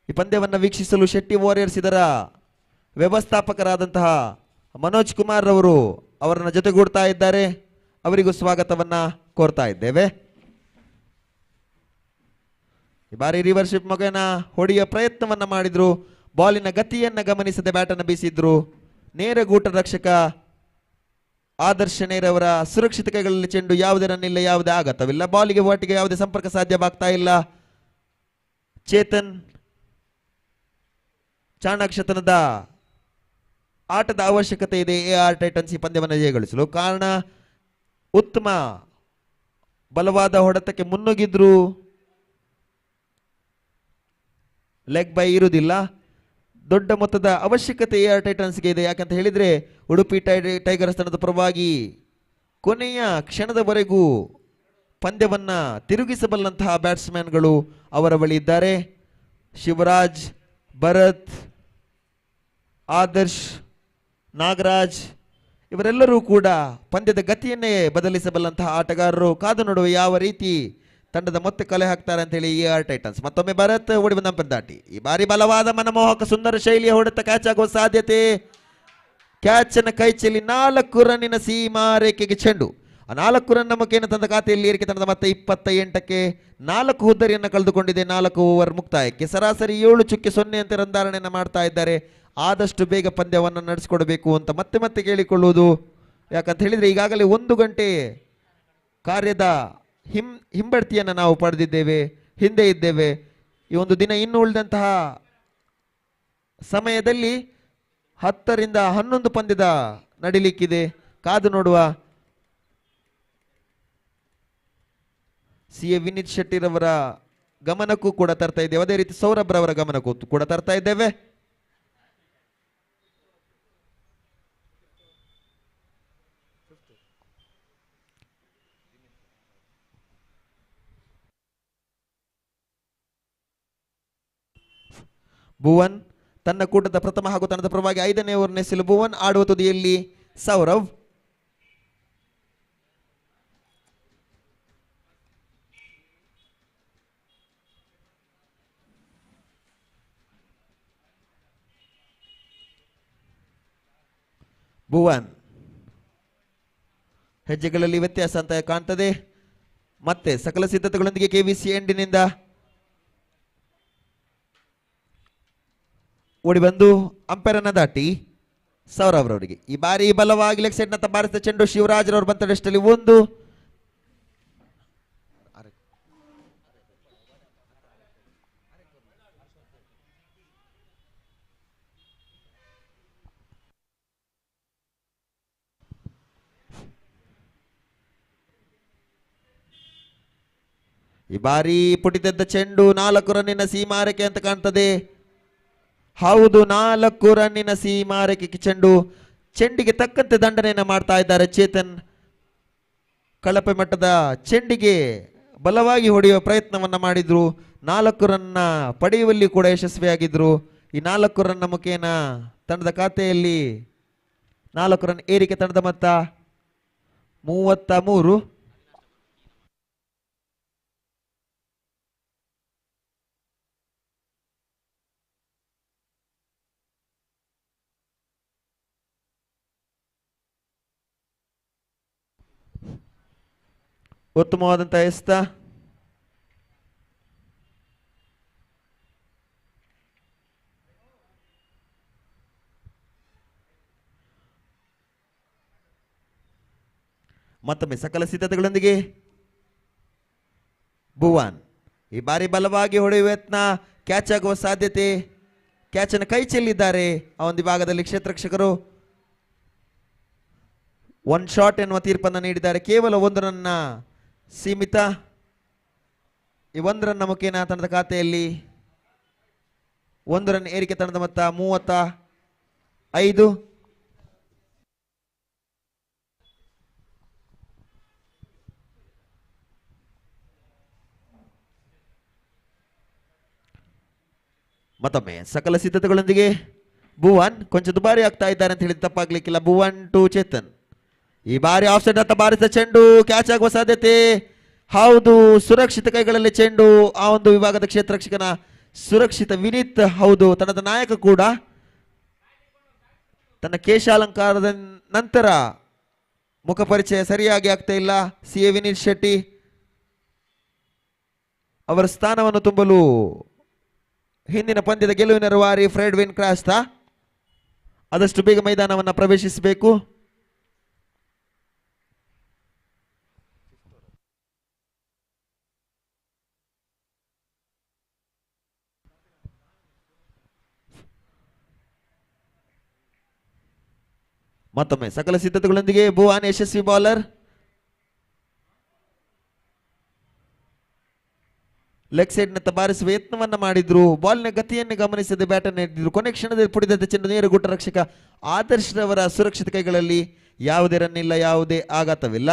ಈ ಪಂದ್ಯವನ್ನು ವೀಕ್ಷಿಸಲು ಶೆಟ್ಟಿ ವಾರಿಯರ್ಸ್ ಇದರ ವ್ಯವಸ್ಥಾಪಕರಾದಂತಹ ಮನೋಜ್ ಕುಮಾರ್ ರವರು ಅವರನ್ನ ಜೊತೆಗೂಡ್ತಾ ಇದ್ದಾರೆ. ಅವರಿಗೂ ಸ್ವಾಗತವನ್ನ ಕೋರ್ತಾ ಇದ್ದೇವೆ. ಈ ಬಾರಿ ರಿವರ್ಶಿಪ್ ಮಗನ ಹೊಡೆಯುವ ಪ್ರಯತ್ನವನ್ನ ಮಾಡಿದ್ರು. ಬಾಲಿನ ಗತಿಯನ್ನ ಗಮನಿಸದೆ ಬ್ಯಾಟನ್ನು ಬೀಸಿದ್ರು. ನೇರ ಗೂಟ ರಕ್ಷಕ ಆದರ್ಶ ನೇರವರ ಸುರಕ್ಷಿತ ಕೈಗಳಲ್ಲಿ ಚೆಂಡು. ಯಾವುದೇ ರನ್ ಇಲ್ಲ, ಯಾವುದೇ ಆಘಾತವಿಲ್ಲ. ಬಾಲಿಗೆ ಬಾಟಿಗೆ ಯಾವುದೇ ಸಂಪರ್ಕ ಸಾಧ್ಯವಾಗ್ತಾ ಇಲ್ಲ. ಚೇತನ್ ಚಾಣಾಕ್ಷತನದ ಆಟದ ಅವಶ್ಯಕತೆ ಇದೆ AR ಟೈಟನ್ಸ್ ಈ ಪಂದ್ಯವನ್ನು ಜಯಗಳಿಸಲು. ಕಾರಣ ಉತ್ತಮ ಬಲವಾದ ಹೊಡೆತಕ್ಕೆ ಮುನ್ನುಗ್ಗಿದ್ರು ಲೆಗ್ ಬೈ ಇರುವುದಿಲ್ಲ. ದೊಡ್ಡ ಮೊತ್ತದ ಅವಶ್ಯಕತೆ AR ಟೈಟನ್ಸ್ಗೆ ಇದೆ. ಯಾಕಂತ ಹೇಳಿದ್ರೆ ಉಡುಪಿ ಟೈಗರ್ಸ್ ತಂಡದ ಪರವಾಗಿ ಕೊನೆಯ ಕ್ಷಣದವರೆಗೂ ಪಂದ್ಯವನ್ನ ತಿರುಗಿಸಬಲ್ಲಂತಹ ಬ್ಯಾಟ್ಸ್ಮನ್ಗಳು ಅವರ ಬಳಿ ಇದ್ದಾರೆ. ಶಿವರಾಜ್, ಭರತ್, ಆದರ್ಶ್, ನಾಗರಾಜ್ ಇವರೆಲ್ಲರೂ ಕೂಡ ಪಂದ್ಯದ ಗತಿಯನ್ನೇ ಬದಲಿಸಬಲ್ಲಂತಹ ಆಟಗಾರರು. ಕಾದು ನೋಡುವ ಯಾವ ರೀತಿ ತಂಡದ ಮತ್ತೆ ಕಲೆ ಹಾಕ್ತಾರೆ ಅಂತ ಹೇಳಿ AR ಟೈಟನ್ಸ್. ಮತ್ತೊಮ್ಮೆ ಭರತ್ ಓಡಿ ಬಂದ ದಾಟಿ ಈ ಬಾರಿ ಬಲವಾದ ಮನಮೋಹಕ ಸುಂದರ ಶೈಲಿಯ ಹೊಡೆತ ಕ್ಯಾಚ್ ಆಗುವ ಸಾಧ್ಯತೆ. ಕ್ಯಾಚ್ ಅನ್ನ ಕೈಚೆಲ್ಲಿ 4 ರನ್ನಿನ ಸೀಮಾ ರೇಖೆಗೆ ಚೆಂಡು. ಆ 4 ರನ್ನ ಮುಖೇನ ತಂದ ಖಾತೆಯಲ್ಲಿ ಏರಿಕೆ ತಂಡದ ಮತ್ತೆ 28ಕ್ಕೆ 4 ಹುದ್ದರಿಯನ್ನು ಕಳೆದುಕೊಂಡಿದೆ. 4 ಓವರ್ ಮುಕ್ತಾಯಕ್ಕೆ ಸರಾಸರಿ 7.0 ಅಂತ ರನ್ಧಾರಣೆಯನ್ನು ಮಾಡ್ತಾ ಇದ್ದಾರೆ. ಆದಷ್ಟು ಬೇಗ ಪಂದ್ಯವನ್ನು ನಡೆಸಿಕೊಡಬೇಕು ಅಂತ ಮತ್ತೆ ಮತ್ತೆ ಕೇಳಿಕೊಳ್ಳುವುದು. ಯಾಕಂತ ಹೇಳಿದ್ರೆ ಈಗಾಗಲೇ 1 ಗಂಟೆ ಕಾರ್ಯದ ಹಿಂಬಡ್ತಿಯನ್ನು ನಾವು ಪಡೆದಿದ್ದೇವೆ, ಹಿಂದೆ ಇದ್ದೇವೆ. ಈ ಒಂದು ದಿನ ಇನ್ನು ಉಳಿದಂತಹ ಸಮಯದಲ್ಲಿ 10 ರಿಂದ 11 ಪಂದ್ಯದ ನಡಿಲಿಕ್ಕಿದೆ. ಕಾದು ನೋಡುವ. CA ವಿನೀತ್ ಶೆಟ್ಟಿರವರ ಗಮನಕ್ಕೂ ಕೂಡ ತರ್ತಾ ಇದ್ದೇವೆ. ಅದೇ ರೀತಿ ಸೌರಭ್ ರವರ ಗಮನಕ್ಕೂ ಕೂಡ ತರ್ತಾ ಇದ್ದೇವೆ. ಭುವನ್ ತನ್ನ ಕೂಟದ ಪ್ರಥಮ ಹಾಗೂ ತಂಡದ ಪರವಾಗಿ 5ನೇ ಓವರ್ ನೆಸಲು ಭುವನ್ ಆಡುವ ತುದಿಯಲ್ಲಿ ಸೌರವ್. ಭುವನ್. ಹೆಜ್ಜೆಗಳಲ್ಲಿ ವ್ಯತ್ಯಾಸ ಅಂತ ಕಾಣ್ತದೆ. ಮತ್ತೆ ಸಕಲ ಸಿದ್ಧತೆಗಳೊಂದಿಗೆ ಕೆವಿಸಿ ಎಂಡಿನಿಂದ ಓಡಿ ಬಂದು ಅಂಪೈರ್ ಅನ್ನ ದಾಟಿ ಸೌರವ್ ರವರಿಗೆ ಈ ಬಾರಿ ಬಲವಾಗಿ ಲೆಗ್ ಸೈಡ್ ನತ್ತ ಬಾರಿಸಿದ ಚೆಂಡು ಶಿವರಾಜ್ ರವರು ಬಂತಡಷ್ಟಲ್ಲಿ ಒಂದು. ಈ ಬಾರಿ ಪುಟಿದದ್ದ ಚೆಂಡು 4 ರನ್ನಿನ ಸೀಮಾರಕ್ಕೆ ಅಂತ ಕಾಣ್ತದೆ. ಹೌದು, 4 ರನ್ನಿನ ಸೀಮಾರಕ್ಕೆ ಚೆಂಡು. ಚೆಂಡಿಗೆ ತಕ್ಕಂತೆ ದಂಡನೆಯನ್ನು ಮಾಡ್ತಾ ಇದ್ದಾರೆ ಚೇತನ್. ಕಳಪೆ ಮಟ್ಟದ ಚೆಂಡಿಗೆ ಬಲವಾಗಿ ಹೊಡೆಯುವ ಪ್ರಯತ್ನವನ್ನ ಮಾಡಿದ್ರು. 4 ರನ್ನ ಪಡೆಯುವಲ್ಲಿ ಕೂಡ ಯಶಸ್ವಿಯಾಗಿದ್ರು. ಈ 4 ರನ್ನ ಮುಖೇನ ತಂಡದ ಖಾತೆಯಲ್ಲಿ 4 ರನ್ ಏರಿಕೆ. ತಂಡದ ಮೊತ್ತ 33. ಉತ್ತಮವಾದಂತಹ ಎಸ್ತ. ಮತ್ತೊಮ್ಮೆ ಸಕಲ ಸಿದ್ಧತೆಗಳೊಂದಿಗೆ ಭುವನ್ ಈ ಬಾರಿ ಬಲವಾಗಿ ಹೊಡೆಯುವ ಯತ್ನ, ಕ್ಯಾಚ್ ಆಗುವ ಸಾಧ್ಯತೆ. ಕ್ಯಾಚ್ ಅನ್ನು ಕೈ ಚೆಲ್ಲಿದ್ದಾರೆ ಆ ಒಂದು ವಿಭಾಗದಲ್ಲಿ ಕ್ಷೇತ್ರರಕ್ಷಕರು. 1 ಶಾಟ್ ಎನ್ನುವ ತೀರ್ಪನ್ನು ನೀಡಿದ್ದಾರೆ. ಕೇವಲ 1 ರನ್ನ ಸೀಮಿತ. ಈ 1 ರನ್ನ ಮುಖೇನ ತಂಡದ ಖಾತೆಯಲ್ಲಿ 1 ರನ್ ಏರಿಕೆ. ತಂಡದ ಮೊತ್ತ 35. ಮತ್ತೊಮ್ಮೆ ಸಕಲ ಸಿದ್ಧತೆಗಳೊಂದಿಗೆ ಭುವನ್ ಕೊಂಚ ದುಬಾರಿ ಆಗ್ತಾ ಇದ್ದಾರೆ ಅಂತ ಹೇಳಿದ ತಪ್ಪಾಗ್ಲಿಕ್ಕಿಲ್ಲ. ಭುವನ್ ಟು ಚೇತನ್. ಈ ಬಾರಿ ಆಫ್ ಸೈಡ್ ಹತ್ತ ಬಾರಿಸಿದ ಚೆಂಡು ಕ್ಯಾಚ್ ಆಗುವ ಸಾಧ್ಯತೆ. ಹೌದು, ಸುರಕ್ಷಿತ ಕೈಗಳಲ್ಲಿ ಚೆಂಡು. ಆ ಒಂದು ವಿಭಾಗದ ಕ್ಷೇತ್ರರಕ್ಷಕನ ಸುರಕ್ಷಿತ ವಿನೀತ್. ಹೌದು, ತಂಡದ ನಾಯಕ ಕೂಡ ತನ್ನ ಕೇಶಾಲಂಕಾರದ ನಂತರ ಮುಖ ಪರಿಚಯ ಸರಿಯಾಗಿ ಆಗ್ತಾ ಇಲ್ಲ. ಸಿ ಎ ವಿನೀತ್ ಶೆಟ್ಟಿ ಅವರ ಸ್ಥಾನವನ್ನು ತುಂಬಲು ಹಿಂದಿನ ಪಂದ್ಯದ ಗೆಲುವಿನ ರೂವಾರಿ ಫ್ರೆಡ್ ವಿನ್ ಕ್ರಾಸ್ತಾ ಆದಷ್ಟು ಬೇಗ ಮೈದಾನವನ್ನು ಪ್ರವೇಶಿಸಬೇಕು. ಮತ್ತೊಮ್ಮೆ ಸಕಲ ಸಿದ್ಧತೆಗಳೊಂದಿಗೆ ಭುವನ್ ಯಶಸ್ವಿ ಬೌಲರ್. ಲೆಗ್ ಸೈಡ್ ನತ್ತ ಬಾರಿಸುವ ಯತ್ನವನ್ನ ಮಾಡಿದ್ರು. ಬಾಲ್ನ ಗತಿಯನ್ನು ಗಮನಿಸದೆ ಬ್ಯಾಟ್ ಅನ್ನು ಹಿಡಿದಿದ್ರು. ಕೊನೆ ಕ್ಷಣದಲ್ಲಿ ಪುಡಿದ ಚೆಂಡು ನೇರ ಗುಟ್ಟ ರಕ್ಷಕ ಆದರ್ಶ್ ರವರ ಸುರಕ್ಷಿತ ಕೈಗಳಲ್ಲಿ. ಯಾವುದೇ ರನ್ ಇಲ್ಲ, ಯಾವುದೇ ಆಘಾತವಿಲ್ಲ.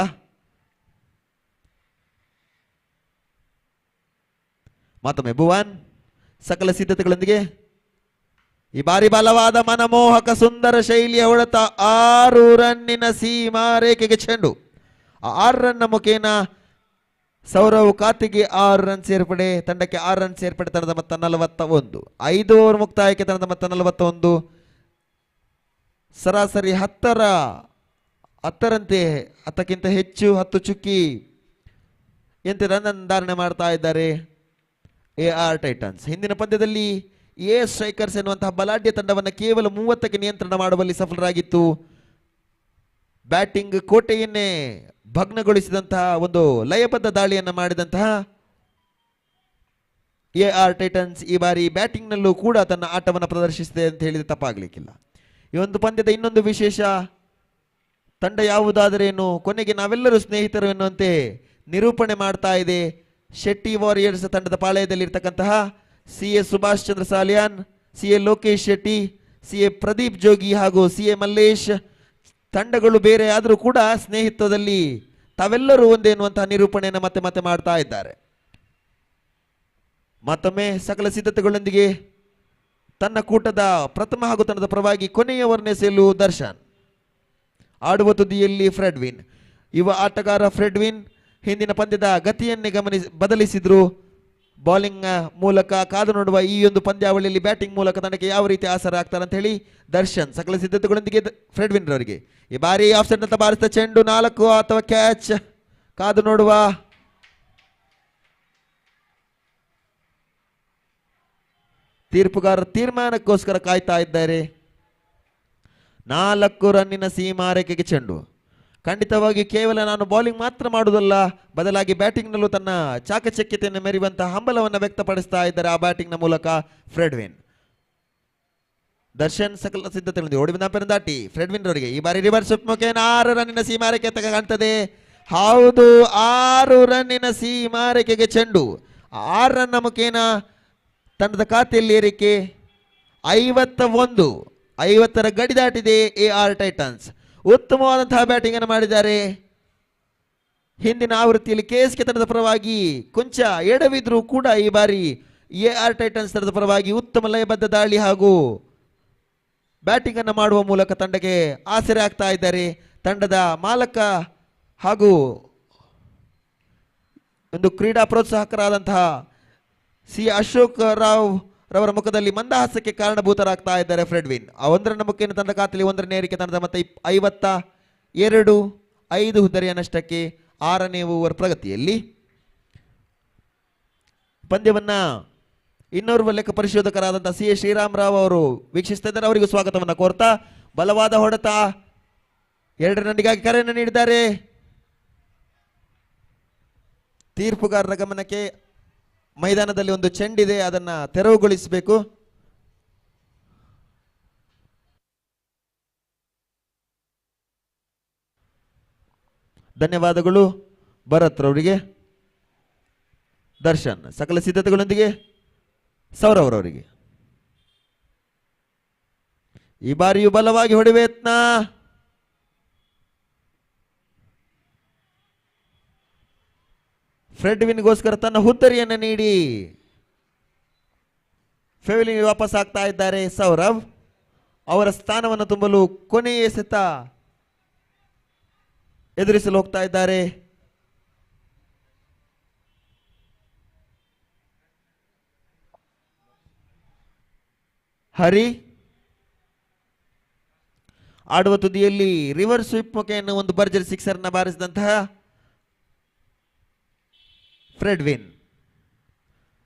ಮತ್ತೊಮ್ಮೆ ಭುವನ್ ಸಕಲ ಸಿದ್ಧತೆಗಳೊಂದಿಗೆ ಈ ಬಾರಿ ಬಲವಾದ ಮನಮೋಹಕ ಸುಂದರ ಶೈಲಿಯ ಹೊಡೆತ. 6 ರನ್ನಿನ ಸೀಮಾ ರೇಖೆಗೆ ಚೆಂಡು. 6 ರನ್ನ ಮುಖೇನ ಸೌರವ್ ಖಾತೆಗೆ 6 ರನ್ ಸೇರ್ಪಡೆ. ತಂಡಕ್ಕೆ 6 ರನ್ ಸೇರ್ಪಡೆ. ತಂಡದ ಮೊತ್ತ 41. 5 ಓವರ್ ಮುಕ್ತಾಯಕ್ಕೆ ತಂಡದ ಮೊತ್ತ 41. ಸರಾಸರಿ 10ರಂತೆ 10ಕ್ಕಿಂತ ಹೆಚ್ಚು 10 ಚುಕ್ಕಿ ಎಂತೆ ರನ್ ಧಾರಣೆ ಮಾಡ್ತಾ ಇದ್ದಾರೆ AR ಟೈಟನ್ಸ್. ಹಿಂದಿನ ಪಂದ್ಯದಲ್ಲಿ ಎ ಸ್ಟ್ರೈಕರ್ಸ್ ಎನ್ನುವಂತಹ ಬಲಾಢ್ಯ ತಂಡವನ್ನು ಕೇವಲ 30ಕ್ಕೆ ನಿಯಂತ್ರಣ ಮಾಡುವಲ್ಲಿ ಸಫಲರಾಗಿತ್ತು. ಬ್ಯಾಟಿಂಗ್ ಕೋಟೆಯನ್ನೇ ಭಗ್ನಗೊಳಿಸಿದಂತಹ ಒಂದು ಲಯಬದ್ಧ ದಾಳಿಯನ್ನು ಮಾಡಿದಂತಹ AR ಟೈಟನ್ಸ್ ಈ ಬಾರಿ ಬ್ಯಾಟಿಂಗ್ನಲ್ಲೂ ಕೂಡ ತನ್ನ ಆಟವನ್ನು ಪ್ರದರ್ಶಿಸಿದೆ ಅಂತ ಹೇಳಿದ್ರೆ ತಪ್ಪಾಗಲಿಕ್ಕಿಲ್ಲ. ಈ ಒಂದು ಪಂದ್ಯದ ಇನ್ನೊಂದು ವಿಶೇಷ, ತಂಡ ಯಾವುದಾದರೇನು ಕೊನೆಗೆ ನಾವೆಲ್ಲರೂ ಸ್ನೇಹಿತರು ಎನ್ನುವಂತೆ ನಿರೂಪಣೆ ಮಾಡ್ತಾ ಇದೆ. ಶೆಟ್ಟಿ ವಾರಿಯರ್ಸ್ ತಂಡದ ಪಾಳಯದಲ್ಲಿರ್ತಕ್ಕಂತಹ CA Subhash Chandra Salian, CA Lokesh Shetty, CA Pradeep ಜೋಗಿ ಹಾಗೂ CA ಮಲ್ಲೇಶ್ ತಂಡಗಳು ಬೇರೆ ಆದರೂ ಕೂಡ ಸ್ನೇಹಿತ್ವದಲ್ಲಿ ತಾವೆಲ್ಲರೂ ಒಂದೇ ಎನ್ನುವಂತಹ ನಿರೂಪಣೆಯನ್ನು ಮತ್ತೆ ಮತ್ತೆ ಮಾಡ್ತಾ ಇದ್ದಾರೆ. ಮತ್ತೊಮ್ಮೆ ಸಕಲ ಸಿದ್ಧತೆಗಳೊಂದಿಗೆ ತನ್ನ ಕೂಟದ ಪ್ರಥಮ ಹಾಗೂ ತಂಡದ ಪರವಾಗಿ ಕೊನೆಯ ಓವರ್ನೆಸೆಯಲು ದರ್ಶನ್ ಆಡುವ ತುದಿಯಲ್ಲಿ ಫ್ರೆಡ್ವಿನ್. ಯುವ ಆಟಗಾರ ಫ್ರೆಡ್ವಿನ್ ಹಿಂದಿನ ಪಂದ್ಯದ ಗತಿಯನ್ನೇ ಬದಲಿಸಿದ್ರು. ಬೌಲಿಂಗ್ ಮೂಲಕ ಕಾದು ನೋಡುವ ಈ ಒಂದು ಪಂದ್ಯಾವಳಿಯಲ್ಲಿ ಬ್ಯಾಟಿಂಗ್ ಮೂಲಕ ತಂಡಕ್ಕೆ ಯಾವ ರೀತಿ ಆಸರ ಆಗ್ತಾರೆ ಅಂತ ಹೇಳಿ ದರ್ಶನ್ ಸಕಲ ಸಿದ್ಧತೆಗಳೊಂದಿಗೆ ಫ್ರೆಡ್ವಿನ್ ರವರಿಗೆ ಈ ಬಾರಿ ಆಫ್ಸೆಟ್ ಅಂತ ಬಾರಿಸಿದ ಚೆಂಡು 4 ಅಥವಾ ಕ್ಯಾಚ್ ಕಾದು ನೋಡುವ. ತೀರ್ಪುಗಾರರ ತೀರ್ಮಾನಕ್ಕೋಸ್ಕರ ಕಾಯ್ತಾ ಇದ್ದಾರೆ. 4 ರನ್ನಿನ ಸೀಮಾರೇಖೆಗೆ ಚೆಂಡು. ಖಂಡಿತವಾಗಿ ಕೇವಲ ನಾನು ಬೌಲಿಂಗ್ ಮಾತ್ರ ಮಾಡುವುದಲ್ಲ, ಬದಲಾಗಿ ಬ್ಯಾಟಿಂಗ್ನಲ್ಲೂ ತನ್ನ ಚಾಕಚಕ್ಯತೆಯನ್ನು ಮೆರೆಯುವಂತಹ ಹಂಬಲವನ್ನು ವ್ಯಕ್ತಪಡಿಸ್ತಾ ಇದ್ದಾರೆ ಆ ಬ್ಯಾಟಿಂಗ್ನ ಮೂಲಕ ಫ್ರೆಡ್ವಿನ್. ದರ್ಶನ್ ಸಕಲ ಸಿದ್ಧತೆ ಓಡಿ ಬಂದ ದಾಟಿ ಫ್ರೆಡ್ವಿನ್ ರವರಿಗೆ ಈ ಬಾರಿ ರಿವರ್ಸ್ ಸ್ವಿಪ್ ಮುಖೇನ 6 ರನ್ನಿನ ಸೀಮಾರೇಖೆ ತಗ ಕಾಣ್ತದೆ. ಹೌದು, 6 ರನ್ನಿನ ಸೀಮಾರೇಖೆಗೆ ಚೆಂಡು. 6 ರನ್ನ ಮುಖೇನ ತಂಡದ ಖಾತೆಯಲ್ಲಿ ಏರಿಕೆ 50ರ ಗಡಿ ದಾಟಿದೆ AR ಟೈಟನ್ಸ್. ಉತ್ತಮವಾದಂತಹ ಬ್ಯಾಟಿಂಗ್ ಅನ್ನು ಮಾಡಿದ್ದಾರೆ. ಹಿಂದಿನ ಆವೃತ್ತಿಯಲ್ಲಿ KSK ತಂಡದ ಪರವಾಗಿ ಕೊಂಚ ಎಡವಿದ್ರೂ ಕೂಡ ಈ ಬಾರಿ AR ಟೈಟನ್ಸ್ ತಂಡದ ಪರವಾಗಿ ಉತ್ತಮ ಲಯಬದ್ಧ ದಾಳಿ ಹಾಗೂ ಬ್ಯಾಟಿಂಗ್ ಅನ್ನು ಮಾಡುವ ಮೂಲಕ ತಂಡಕ್ಕೆ ಆಸರೆ ಆಗ್ತಾ ಇದ್ದಾರೆ. ತಂಡದ ಮಾಲಕ ಹಾಗೂ ಒಂದು ಕ್ರೀಡಾ ಪ್ರೋತ್ಸಾಹಕರಾದಂತಹ ಸಿ ಅಶೋಕ್ ರಾವ್ ರವರ ಮುಖದಲ್ಲಿ ಮಂದಹಾಸಕ್ಕೆ ಕಾರಣಭೂತರಾಗ್ತಾ ಇದ್ದಾರೆ ಫ್ರೆಡ್ವಿನ್. ಆ 1 ರನ್ನ ಮುಖೇನ ತಂಡ ಖಾತೆಯಲ್ಲಿ 1 ರನ್ನ ಏರಿಕೆ ತಂಡದ ಮತ್ತೆ 52, 5 ಹುದ್ದರಿಯ ನಷ್ಟಕ್ಕೆ 6ನೇ ಓವರ್ ಪ್ರಗತಿಯಲ್ಲಿ. ಪಂದ್ಯವನ್ನ ಇನ್ನೋರ್ವ ಲೆಕ್ಕ ಪರಿಶೋಧಕರಾದಂತಹ ಸಿ ಎ ಶ್ರೀರಾಮರಾವ್ ಅವರು ವೀಕ್ಷಿಸ್ತಾ ಇದ್ದಾರೆ. ಅವರಿಗೂ ಸ್ವಾಗತವನ್ನು ಕೋರ್ತಾ ಬಲವಾದ ಹೊಡೆತ 2 ರನ್ನಿಗಾಗಿ ಕರೆಯನ್ನು ನೀಡಿದ್ದಾರೆ. ತೀರ್ಪುಗಾರರ ಗಮನಕ್ಕೆ ಮೈದಾನದಲ್ಲಿ ಒಂದು ಚೆಂಡಿದೆ, ಅದನ್ನ ತೆರವುಗೊಳಿಸಬೇಕು. ಧನ್ಯವಾದಗಳು ಭರತ್ ರವರಿಗೆ. ದರ್ಶನ್ ಸಕಲ ಸಿದ್ಧತೆಗಳೊಂದಿಗೆ ಸೌರವ್ ರವರಿಗೆ ಈ ಬಾರಿಯೂ ಬಲವಾಗಿ ಹೊಡೆಯುವ ಯತ್ನ. ಫ್ರೆಡ್ವಿನ್ಗೋಸ್ಕರ ತನ್ನ ಹುದ್ದರಿಯನ್ನು ನೀಡಿ ಫೆವಿಲಿಗೆ ವಾಪಸ್ ಆಗ್ತಾ ಇದ್ದಾರೆ ಸೌರವ್. ಅವರ ಸ್ಥಾನವನ್ನು ತುಂಬಲು ಕೊನೆಯ ಎಸೆತ ಎದುರಿಸಲು ಹೋಗ್ತಾ ಇದ್ದಾರೆ. ಹರಿ ಆಡುವ ತುದಿಯಲ್ಲಿ ರಿವರ್ಸ್ ಸ್ವಿಪ್ ಮುಖೇನ ಒಂದು ಭರ್ಜರಿ ಸಿಕ್ಸರ್ನ ಬಾರಿಸಿದಂತಹ ಫ್ರೆಡ್ವಿನ್.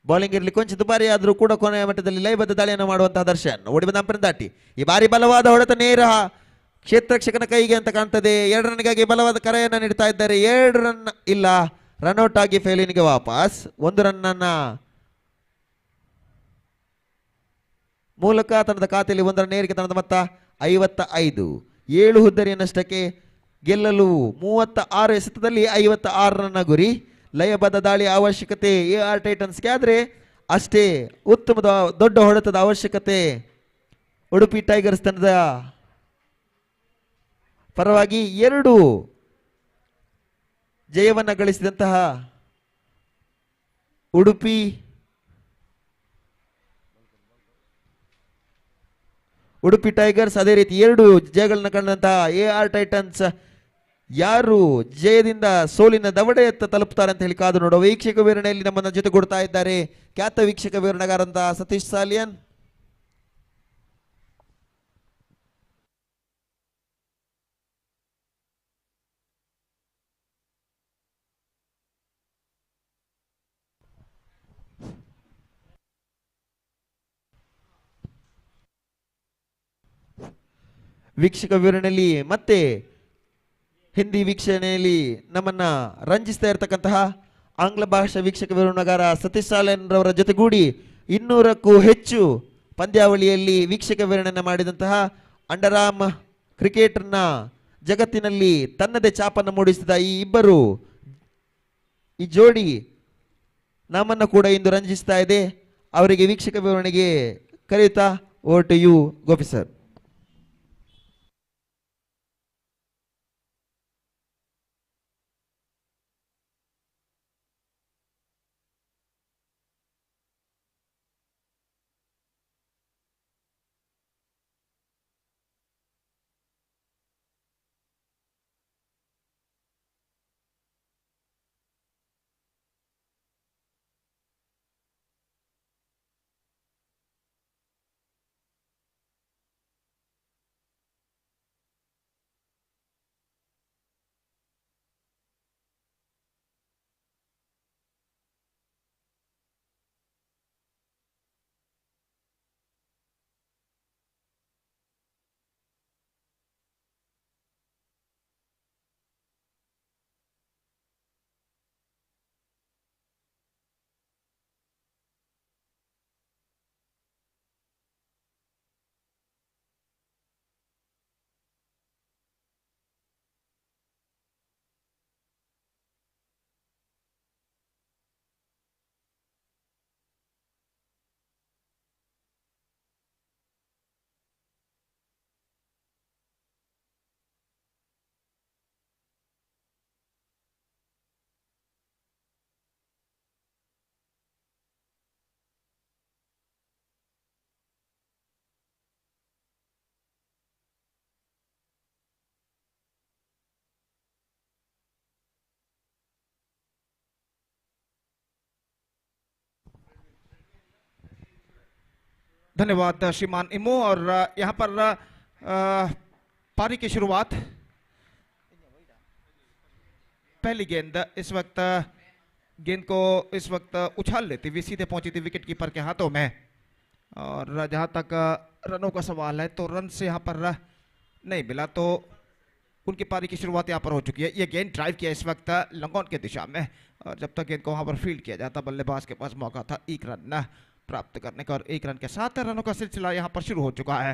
ಬೌಲಿಂಗ್ ಇರಲಿ ಕೊಂಚ ದುಬಾರಿ ಆದರೂ ಕೂಡ ಕೊನೆಯ ಮಟ್ಟದಲ್ಲಿ ಲಯಬದ್ಧ ದಾಳಿಯನ್ನು ಮಾಡುವಂತಹ ದರ್ಶನ್ ಓಡಿ ಬಂದ ಅಂಪನ ದಾಟಿ ಈ ಬಾರಿ ಬಲವಾದ ಹೊಡೆತ ನೇರ ಕ್ಷೇತ್ರಕ್ಷಕನ ಕೈಗೆ ಅಂತ ಕಾಣ್ತದೆ. 2 ರನ್ಗಾಗಿ ಬಲವಾದ ಕರೆಯನ್ನು ನೀಡ್ತಾ ಇದ್ದಾರೆ. 2 ರನ್ ಇಲ್ಲ, ರನ್ಔಟ್ ಆಗಿ ಫೇಲಿನಿಗೆ ವಾಪಸ್. 1 ರನ್ನ ಮೂಲಕ ತಂಡದ ಖಾತೆಯಲ್ಲಿ 1 ರನ್ ಏರಿಕೆ ತಂಡದ ಮೊತ್ತ 55. 7 ಹುದ್ದರಿಯ ನಷ್ಟಕ್ಕೆ ಗೆಲ್ಲಲು 36 ಎಸೆತದಲ್ಲಿ 56 ರನ್ನ ಗುರಿ. ಲಯಬದ್ಧ ದಾಳಿಯ ಅವಶ್ಯಕತೆ AR ಟೈಟನ್ಸ್ಗೆ, ಆದರೆ ಅಷ್ಟೇ ಉತ್ತಮದ ದೊಡ್ಡ ಹೊಡೆತದ ಅವಶ್ಯಕತೆ ಉಡುಪಿ ಟೈಗರ್ಸ್ ತಂಡದ ಪರವಾಗಿ. 2 ಜಯವನ್ನು ಗಳಿಸಿದಂತಹ ಉಡುಪಿ ಟೈಗರ್ಸ್, ಅದೇ ರೀತಿ 2 ಜಯಗಳನ್ನು ಕಂಡಂತಹ AR ಟೈಟನ್ಸ್ ಯಾರು ಜಯದಿಂದ ಸೋಲಿನ ದವಡೆಯತ್ತ ತಲುಪುತ್ತಾರೆ ಅಂತ ಹೇಳಿ ಕಾದು ನೋಡುವ. ವೀಕ್ಷಕ ವಿವರಣೆಯಲ್ಲಿ ನಮ್ಮನ್ನ ಜೊತೆಗೂಡ್ತಾ ಇದ್ದಾರೆ ಖ್ಯಾತ ವೀಕ್ಷಕ ವಿವರಣೆಗಾರಂತಹ ಸತೀಶ್ ಸಾಲಿಯನ್. ವೀಕ್ಷಕ ವಿವರಣೆಯಲ್ಲಿ ಮತ್ತೆ ಹಿಂದಿ ವೀಕ್ಷಣೆಯಲ್ಲಿ ನಮ್ಮನ್ನ ರಂಜಿಸ್ತಾ ಇರತಕ್ಕಂತಹ ಆಂಗ್ಲ ಭಾಷಾ ವೀಕ್ಷಕ ವಿವರಣೆಗಾರ ಸತೀಶ್ ಸಾಲನ್ ರವರ ಜೊತೆಗೂಡಿ 200ಕ್ಕೂ ಹೆಚ್ಚು ಪಂದ್ಯಾವಳಿಯಲ್ಲಿ ವೀಕ್ಷಕ ವಿವರಣೆಯನ್ನು ಮಾಡಿದಂತಹ ಅಂಡರಾಮ್ ಕ್ರಿಕೆಟ್ನ ಜಗತ್ತಿನಲ್ಲಿ ತನ್ನದೇ ಛಾಪನ್ನು ಮೂಡಿಸಿದ ಈ ಜೋಡಿ ನಮ್ಮನ್ನು ಕೂಡ ಇಂದು ರಂಜಿಸ್ತಾ ಇದೆ. ಅವರಿಗೆ ವೀಕ್ಷಕ ವಿವರಣೆಗೆ ಕರೆಯುತ್ತಾ over to you Gopi sir. धन्यवाद श्रीमान इमो। और यहाँ पर पारी की शुरुआत, पहली गेंद इस वक्त गेंद को इस वक्त उछाल लेती हुई सीधे पहुंची थी विकेट कीपर के हाथों में। और जहां तक रनों का सवाल है तो रन से यहाँ पर नहीं मिला, तो उनकी पारी की शुरुआत यहाँ पर हो चुकी है। ये गेंद ड्राइव किया इस वक्त लंगॉन के दिशा में, और जब तक गेंद को वहां पर फील्ड किया जाता बल्लेबाज के पास मौका था एक रन प्राप्त करने का, और एक रन के साथ रनों का सिलसिला यहाँ पर शुरू हो चुका है।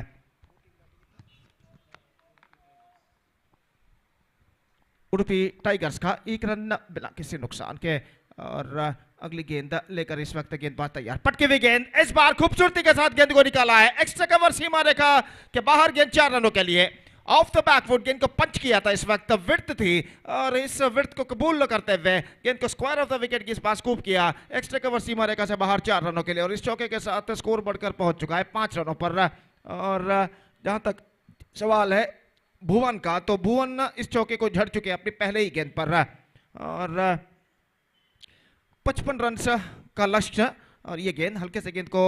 उडुपी टाइगर्स का एक रन बिना किसी नुकसान के, और अगली गेंद लेकर इस वक्त गेंदबाज तैयार। पटकी हुई गेंद इस बार खूबसूरती के साथ गेंद को निकाला है एक्स्ट्रा कवर सीमा रेखा के बाहर, गेंद 4 रनों के लिए। ऑफ द बैकफुट गेंद को पंच किया था, इस वक्त विड्थ थी और इस विड्थ को कबूल न करते हुए गेंद को स्क्वायर ऑफ द विकेट की इस पास स्कूप किया एक्स्ट्रा कवर सीमा रेखा से बाहर 4 रनों के लिए, और इस चौके के साथ स्कोर बढ़कर पहुंच चुका है 5 रनों पर। और जहां तक सवाल है भुवन का, तो भुवन इस चौके को झड़ चुके अपनी पहले ही गेंद पर, और 55 रन का लक्ष्य। और ये गेंद हल्के से गेंद को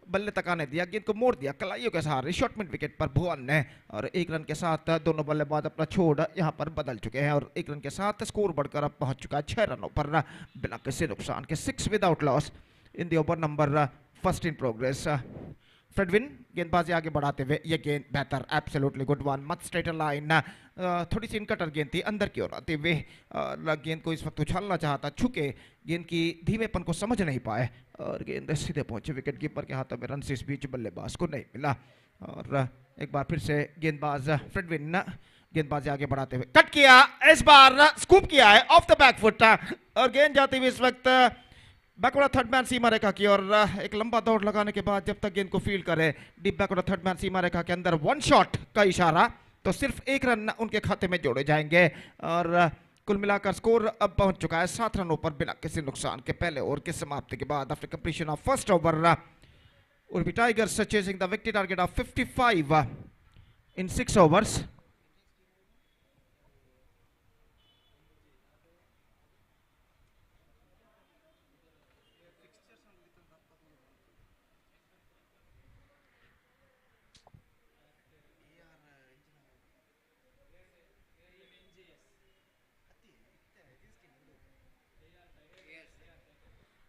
बल्ले तक आने दिया, गेंद को मोड़ दिया कलाइयों के सहारे शॉर्ट मिड विकेट पर भुवन ने, और एक रन के साथ दोनों बल्लेबाज अपना छोड़ यहां पर बदल चुके हैं, और एक रन के साथ स्कोर बढ़कर अब पहुंच चुका है 6 रनों पर बिना किसी नुकसान के। 6 without loss in the over number first in progress. Fredwin गेंदबाजी आगे बढ़ाते हुए, ये गेंद बेहतर, absolutely good one, much straighter line, थोड़ी सी इनकटर गेंद थी अंदर की ओर आते हुए, गेंद को इस वक्त उछालना चाहता, छुके गेंद की धीमेपन को समझ नहीं पाए, और गेंद सीधे पहुंचे विकेट कीपर के हाथों में। रन से इस बीच बल्लेबाज को नहीं मिला, और एक बार फिर से गेंदबाज फ्रेडविन गेंदबाजी आगे बढ़ाते हुए कट किया, इस बार स्कूप किया है ऑफ द बैक फुट, और गेंद जाती हुई इस वक्त बैकवर्ड थर्ड मैन सीमा रेखा की, और एक लंबा दौड़ लगाने के बाद जब तक गेंद को फील्ड करे डीप बैकवर्ड थर्ड मैन सीमा रेखा के अंदर 1 शॉट का इशारा, तो सिर्फ 1 रन उनके खाते में जोड़े जाएंगे, और कुल मिलाकर स्कोर अब पहुंच चुका है 7 रनों पर बिना किसी नुकसान के। पहले ओवर की समाप्ति के बाद after completion of first over, Udupi tigers chasing the victory target of 55 in 6 overs।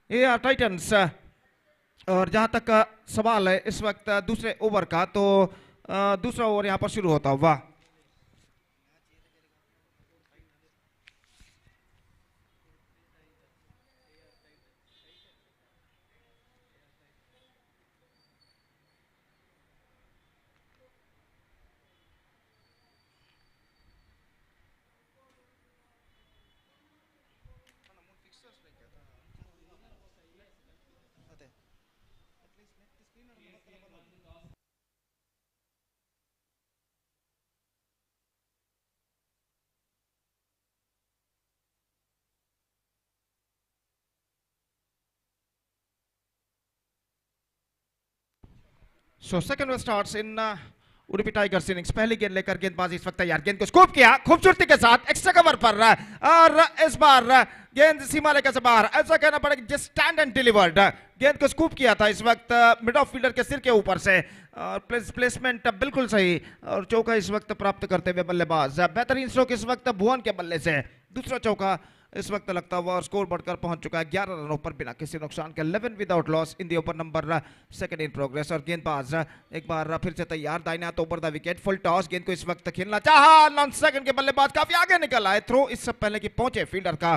ये टाइटंस, और जहां तक सवाल है इस वक्त दूसरे ओवर का, तो दूसरा ओवर यहां पर शुरू होता हुआ। So second over starts in Udupi tigers innings. पहली गेंद लेकर गेंदबाज इस वक्त तैयार, गेंद को स्कूप किया खूबसूरती के साथ एक्स्ट्रा कवर पर, और इस बार गेंद सीमा रेखा से बाहर, ऐसा कहना पड़ेगा जस्ट स्टैंड एंड डिलीवर्ड। गेंद को स्कूप किया था इस वक्त मिड ऑफ फील्डर के सिर के ऊपर से, और प्लेसमेंट बिल्कुल सही, और चौका इस वक्त प्राप्त करते हुए बल्लेबाज, बेहतरीन स्ट्रोक इस वक्त भुवन के बल्ले से, दूसरा चौका इस वक्त लगता हुआ, और स्कोर बढ़कर पहुंच चुका है 11 रनों पर बिना किसी नुकसान के। 11 without loss in the over number second in progress. और गेंदबाज एक बार फिर से तैयार, दाहिने हाथ over the wicket, full toss, गेंद को इस वक्त खेलना चाहा, नॉन सेकंड के बल्लेबाज काफी आगे निकल आए, थ्रो इससे पहले कि पहुंचे फील्डर का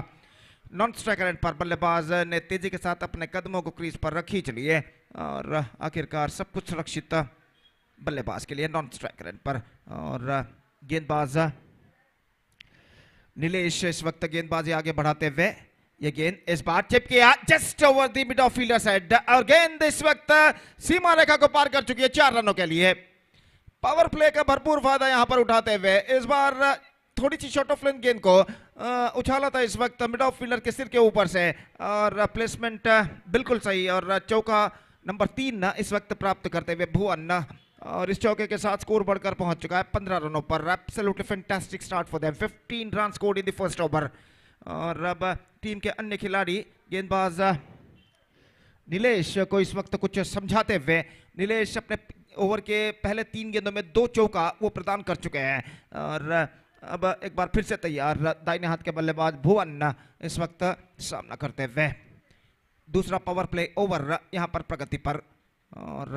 नॉन स्ट्राइकर एंड पर, बल्लेबाज ने तेजी के साथ अपने कदमों को क्रीज पर खींच लिए, और आखिरकार सब कुछ सुरक्षित बल्लेबाज के लिए नॉन स्ट्राइकर एंड पर। और गेंदबाज नीलेश इस वक्त गेंदबाजी आगे बढ़ाते हुए, ये गेंद इस बार चिप किया just over the mid of fielder side, और गेंद इस वक्त सीमा रेखा को पार कर चुकी है 4 रनों के लिए। पावर प्ले का भरपूर फायदा यहां पर उठाते हुए इस बार थोड़ी सी शॉर्ट ऑफ लेंथ गेंद को उछाला था इस वक्त मिड ऑफ फील्डर के सिर के ऊपर से, और प्लेसमेंट बिल्कुल सही, और चौका नंबर 3 इस वक्त प्राप्त करते हुए भुवन, और इस चौके के साथ स्कोर बढ़कर पहुंच चुका है 15 रनों पर। Absolutely fantastic start for them, 15 run scored in the first over. और अब टीम के अन्य खिलाड़ी, गेंदबाज नीलेश को इस वक्त कुछ समझाते हुए। नीलेश अपने ओवर के पहले 3 गेंदों में 2 चौका वो प्रदान कर चुके हैं और अब एक बार फिर से तैयार दाहिने हाथ के बल्लेबाज भुवन इस वक्त सामना करते हुए। दूसरा पावर प्ले ओवर यहां पर प्रगति पर और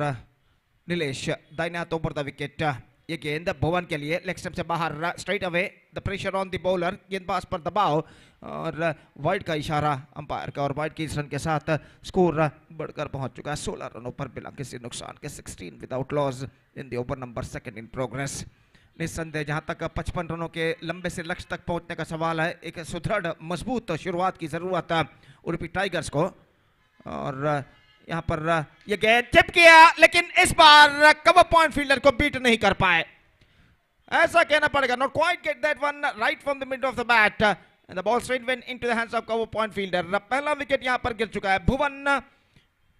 नीलेश दाहिने हाथ ओवर द विकेट। ये गेंद भुवन के लिए लेग स्टंप से बाहर, straight away, the pressure on the bowler, गेंदबाज पर दबाव और वाइड का इशारा अंपायर का और वाइड की इस रन के साथ स्कोर बढ़कर पहुंच चुका है 16 रनों पर बिना किसी नुकसान के, 16 without loss in the over number 2 in progress. निस्संदेह जहां तक 55 रनों के लंबे से लक्ष्य तक पहुंचने का सवाल है, एक सुदृढ़ मजबूत शुरुआत की जरूरत है उडुपी टाइगर्स को। और यहां पर ये गेंद चिप किया लेकिन इस बार कवर पॉइंट फील्डर को बीट नहीं कर पाए, ऐसा कहना पड़ेगा। Not quite get that one right from the mid of the bat and the ball straight went into the hands of cover point fielder. पहला विकेट यहां पर गिर चुका है। भुवन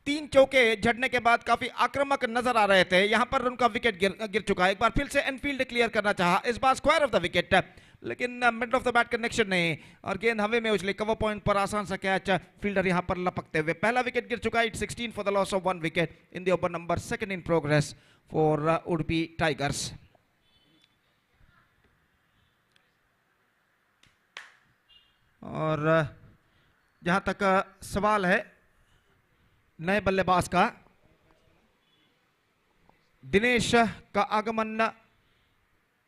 3 चौके झड़ने के बाद काफी आक्रामक नजर आ रहे थे, यहां पर उनका विकेट गिर चुका है। एक बार फिर से एनफील्ड क्लियर करना चाहा, इस बार स्क्वायर ऑफ द विकेट लेकिन mid of the bat connection नहीं और गेंद हवा में उछली, कवर पॉइंट पर आसान सा कैच, फील्डर यहां पर लपकते हुए। पहला विकेट गिर चुका है, 16 for the loss of 1 wicket in the over number 2 in progress for Udupi tigers. और जहां तक सवाल है नए बल्लेबाज का, दिनेश का आगमन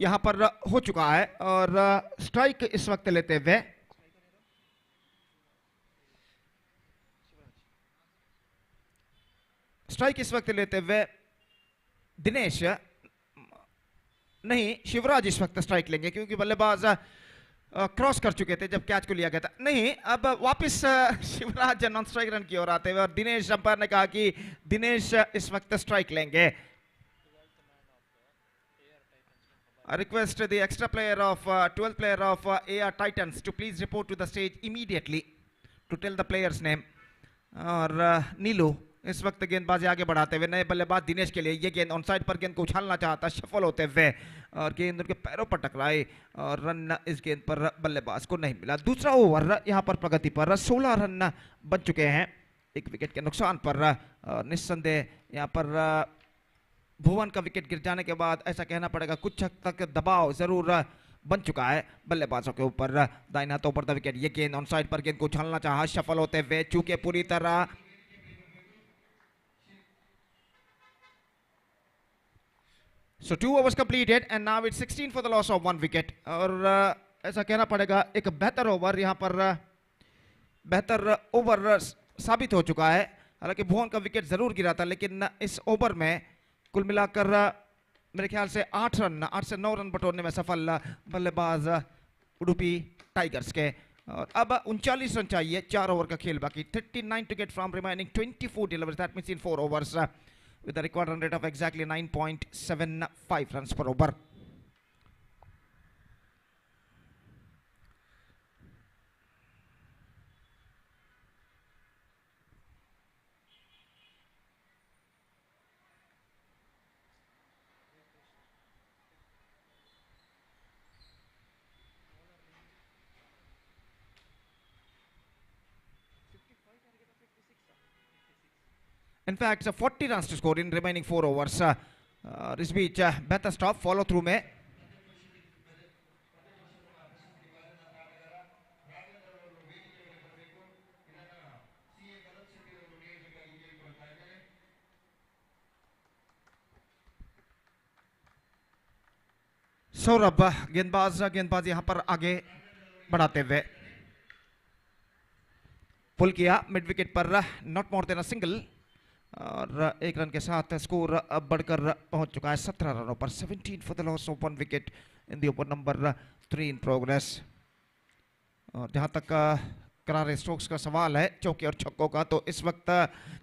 यहां पर हो चुका है और स्ट्राइक इस वक्त लेते हुए दिनेश नहीं, शिवराज इस वक्त स्ट्राइक लेंगे क्योंकि बल्लेबाज क्रॉस कर चुके थे जब कैच को लिया गया था। नहीं, अब वापस शिवराज नॉन स्ट्राइक रन की ओर आते हुए और दिनेश अंपायर ने कहा कि दिनेश इस वक्त स्ट्राइक लेंगे। I request the extra player of 12th player of AR Titans to please report to the stage immediately to tell the player's name। और नीलू इस वक्त गेंदबाजी आगे बढ़ाते हुए, नए बल्लेबाज दिनेश के लिए ये गेंद ऑन साइड पर गेंद को उछालना चाहता, शफल होते हुए और गेंद उनके पैरों पर टकराई और रन इस गेंद पर बल्लेबाज को नहीं मिला। दूसरा ओवर यहां पर प्रगति पर 16 रन बन चुके हैं 1 विकेट के नुकसान पर। निस्संदेह यहां पर भुवन का विकेट गिर जाने के बाद ऐसा कहना पड़ेगा कुछ हद तक दबाव जरूर बन चुका है बल्लेबाजों के ऊपर। दाहिने हाथ ओवर द विकेट, ये गेंद ऑन साइड पर गेंद को उछालना चाहा, सफल होते हुए चूंकि पूरी तरह So 2 overs completed and now it's 16 for the loss of 1 wicket। और ऐसा कहना पड़ेगा एक बेहतर ओवर यहां पर बेहतर ओवर साबित हो चुका है। हालांकि भुवन का विकेट जरूर गिरा था लेकिन इस ओवर में कुल मिलाकर मेरे ख्याल से 8 से 9 रन बटोरने में सफल बल्लेबाज उडुपी टाइगर्स के। और अब 39 रन चाहिए, 4 ओवर का खेल बाकी, 39 to get from remaining 24 deliveries, that means in 4 overs with a required run rate of exactly 9.75 runs per over। In fact, 40 runs to score in remaining 4 overs। इस बीच बेहतर स्टॉप फॉलो थ्रू में सौरभ गेंदबाज यहां पर आगे बढ़ाते हुए पुल किया मिड विकेट पर, not more than a single और 1 रन के साथ स्कोर अब बढ़कर पहुंच चुका है 17 रनों पर, 17 for the loss of 1 wicket in the over number 3 in progress. और जहां तक करारे स्ट्रोक्स का सवाल है चौके और छक्कों का, तो इस वक्त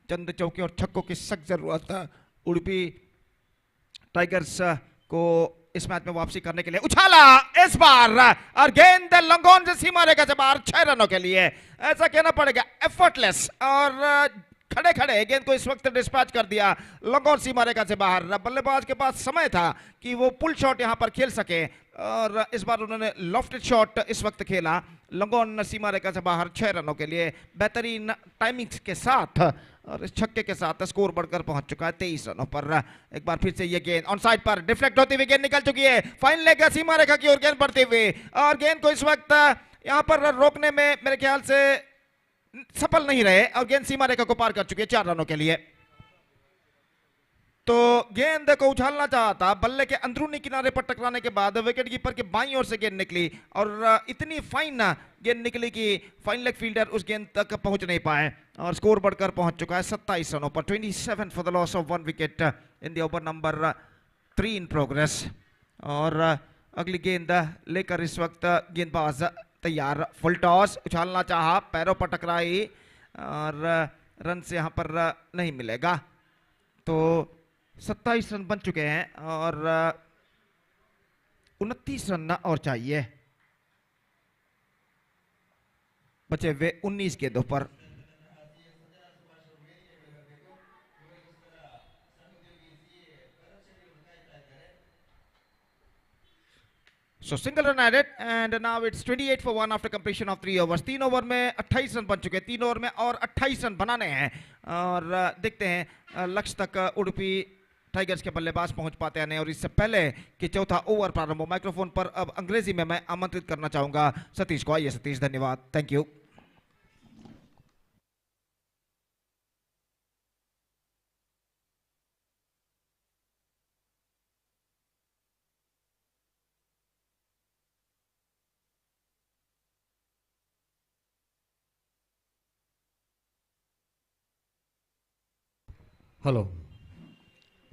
चंद चौके और छक्कों की सख्त जरूरत है उडुपी टाइगर्स को इस मैच में वापसी करने के लिए। उछाला इस बार और गेंद लंगोन से सीमा रेखा से बाहर 6 रनों के लिए, ऐसा कहना पड़ेगा एफर्टलेस और खड़े खड़े गेंद को इस वक्त डिस्पैच कर दिया लंगोन सीमा रेखा से बाहर। बल्लेबाज के पास समय था कि वो पुल शॉट यहां पर खेल सके और इस बार उन्होंने लॉफ्टेड शॉट इस वक्त खेला, लंगोन सीमा रेखा से बाहर 6 रनों के लिए बेहतरीन टाइमिंग के साथ और इस छक्के के साथ स्कोर बढ़कर पहुंच चुका है 23 रनों पर। एक बार फिर से ये गेंद ऑन साइड पर डिफ्लेक्ट होती हुई गेंद निकल चुकी है, फाइन लेग सीमा रेखा की ओर गेंद बढ़ती हुई, और गेंद को इस वक्त यहां पर रोकने में मेरे ख्याल से सफल नहीं रहे, और गेंद सीमा रेखा को पार कर चुकी है 4 रनों के लिए। तो गेंद को उछालना चाहा था, बल्ले के अंदरूनी किनारे पर टकराने के बाद विकेट कीपर के बाईं ओर से गेंद निकली, और इतनी फाइन गेंद निकली कि फाइन लेग फील्डर उस गेंद तक पहुंच नहीं पाए, और स्कोर बढ़कर पहुंच चुका है 27 रनों पर। 27 for the loss of 1 wicket in the over number 3 in progress. और अगली गेंद लेकर इस वक्त गेंदबाज तैयार, फुल टॉस, उछालना चाहा, पैरों पर टकराई, और रन से यहां पर नहीं मिलेगा। तो 27 रन बन चुके हैं, और 29 रन और चाहिए, बचे हुए 19 गेंदों पर। So single run added, and now it's 28 for 1 after completion of 3 overs. 3 over में 28 रन बन चुके हैं, 3 ओवर में और 28 रन बनाने हैं, और देखते हैं लक्ष्य तक उडुपी टाइगर्स के बल्लेबाज पहुंच पाते हैं नहीं। और इससे पहले कि चौथा ओवर प्रारंभ हो, माइक्रोफोन पर अब अंग्रेजी में मैं आमंत्रित करना चाहूंगा सतीश को। आइए सतीश, धन्यवाद, thank you. Hello.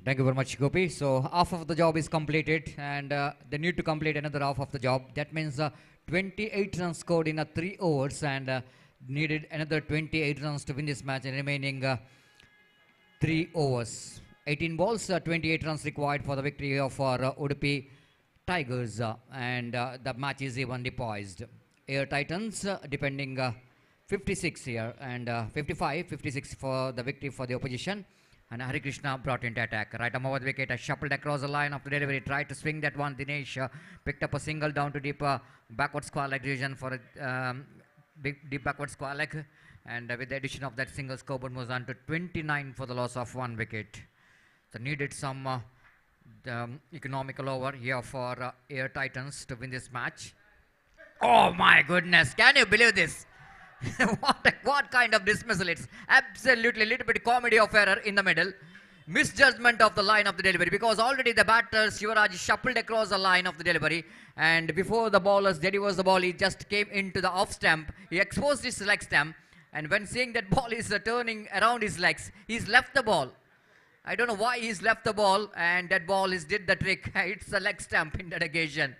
Thank you very much, Gopi. So half of the job is completed, and they need to complete another half of the job. That means 28 runs scored in 3 overs, and needed another 28 runs to win this match in remaining 3 overs. 18 balls, 28 runs required for the victory of Udupi Tigers, and the match is evenly poised. Air Titans depending 56 here, and 55, 56 for the victory for the opposition. And Hari Krishna brought into attack. Right arm over the wicket, shuffled across the line after delivery. Tried to swing that one. Dinesh picked up a single down to deep backward square leg region for a big deep backward square leg. And with the addition of that single, scoreboard moves on to 29 for the loss of 1 wicket. So needed some economical over here for Air Titans to win this match. Oh my goodness! Can you believe this? what kind of dismissal? It's absolutely little bit comedy of error in the middle. Misjudgment of the line of the delivery, because already the batter Shivaraj shuffled across the line of the delivery, and before the bowlers delivers the ball, he just came into the off stump. He exposed his leg stump, and when seeing that ball is turning around his legs, he's left the ball. I don't know why he's left the ball, and that ball did the trick. It's a leg stump in that occasion,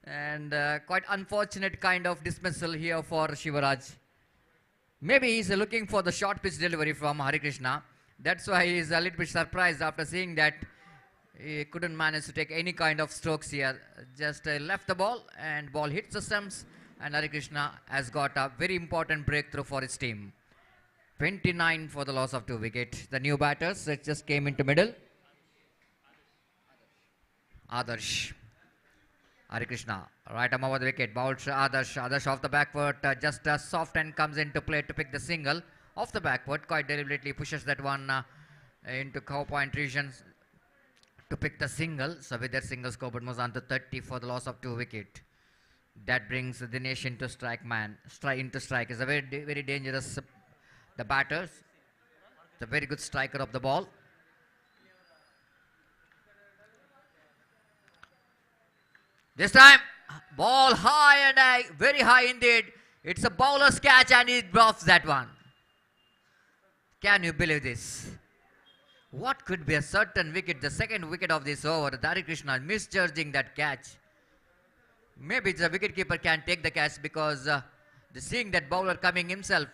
and quite unfortunate kind of dismissal here for Shivaraj. Maybe he's looking for the short pitch delivery from Hari Krishna. That's why he's a little bit surprised after seeing that he couldn't manage to take any kind of strokes here. Just left the ball, and ball hits the stumps, and Hari Krishna has got a very important breakthrough for his team. 29 for the loss of 2 wickets. The new batters that just came into middle. Adarsh. Hari Krishna, right arm over the wicket, bowled Adarsh. Adarsh off the back foot, just soft and comes into play to pick the single. Off the back foot, quite deliberately pushes that one into cow point region to pick the single. So with that single, scoreboard moves on to 30 for the loss of 2 wickets. That brings Dinesh into strike man. Into strike is a very dangerous. The batters, the very good striker of the ball. This time, ball high and high, very high indeed. It's a bowler's catch, and he drops that one. Can you believe this? What could be a certain wicket, the second wicket of this over? Hari Krishna misjudging that catch. Maybe the wicketkeeper can take the catch, because seeing that bowler coming himself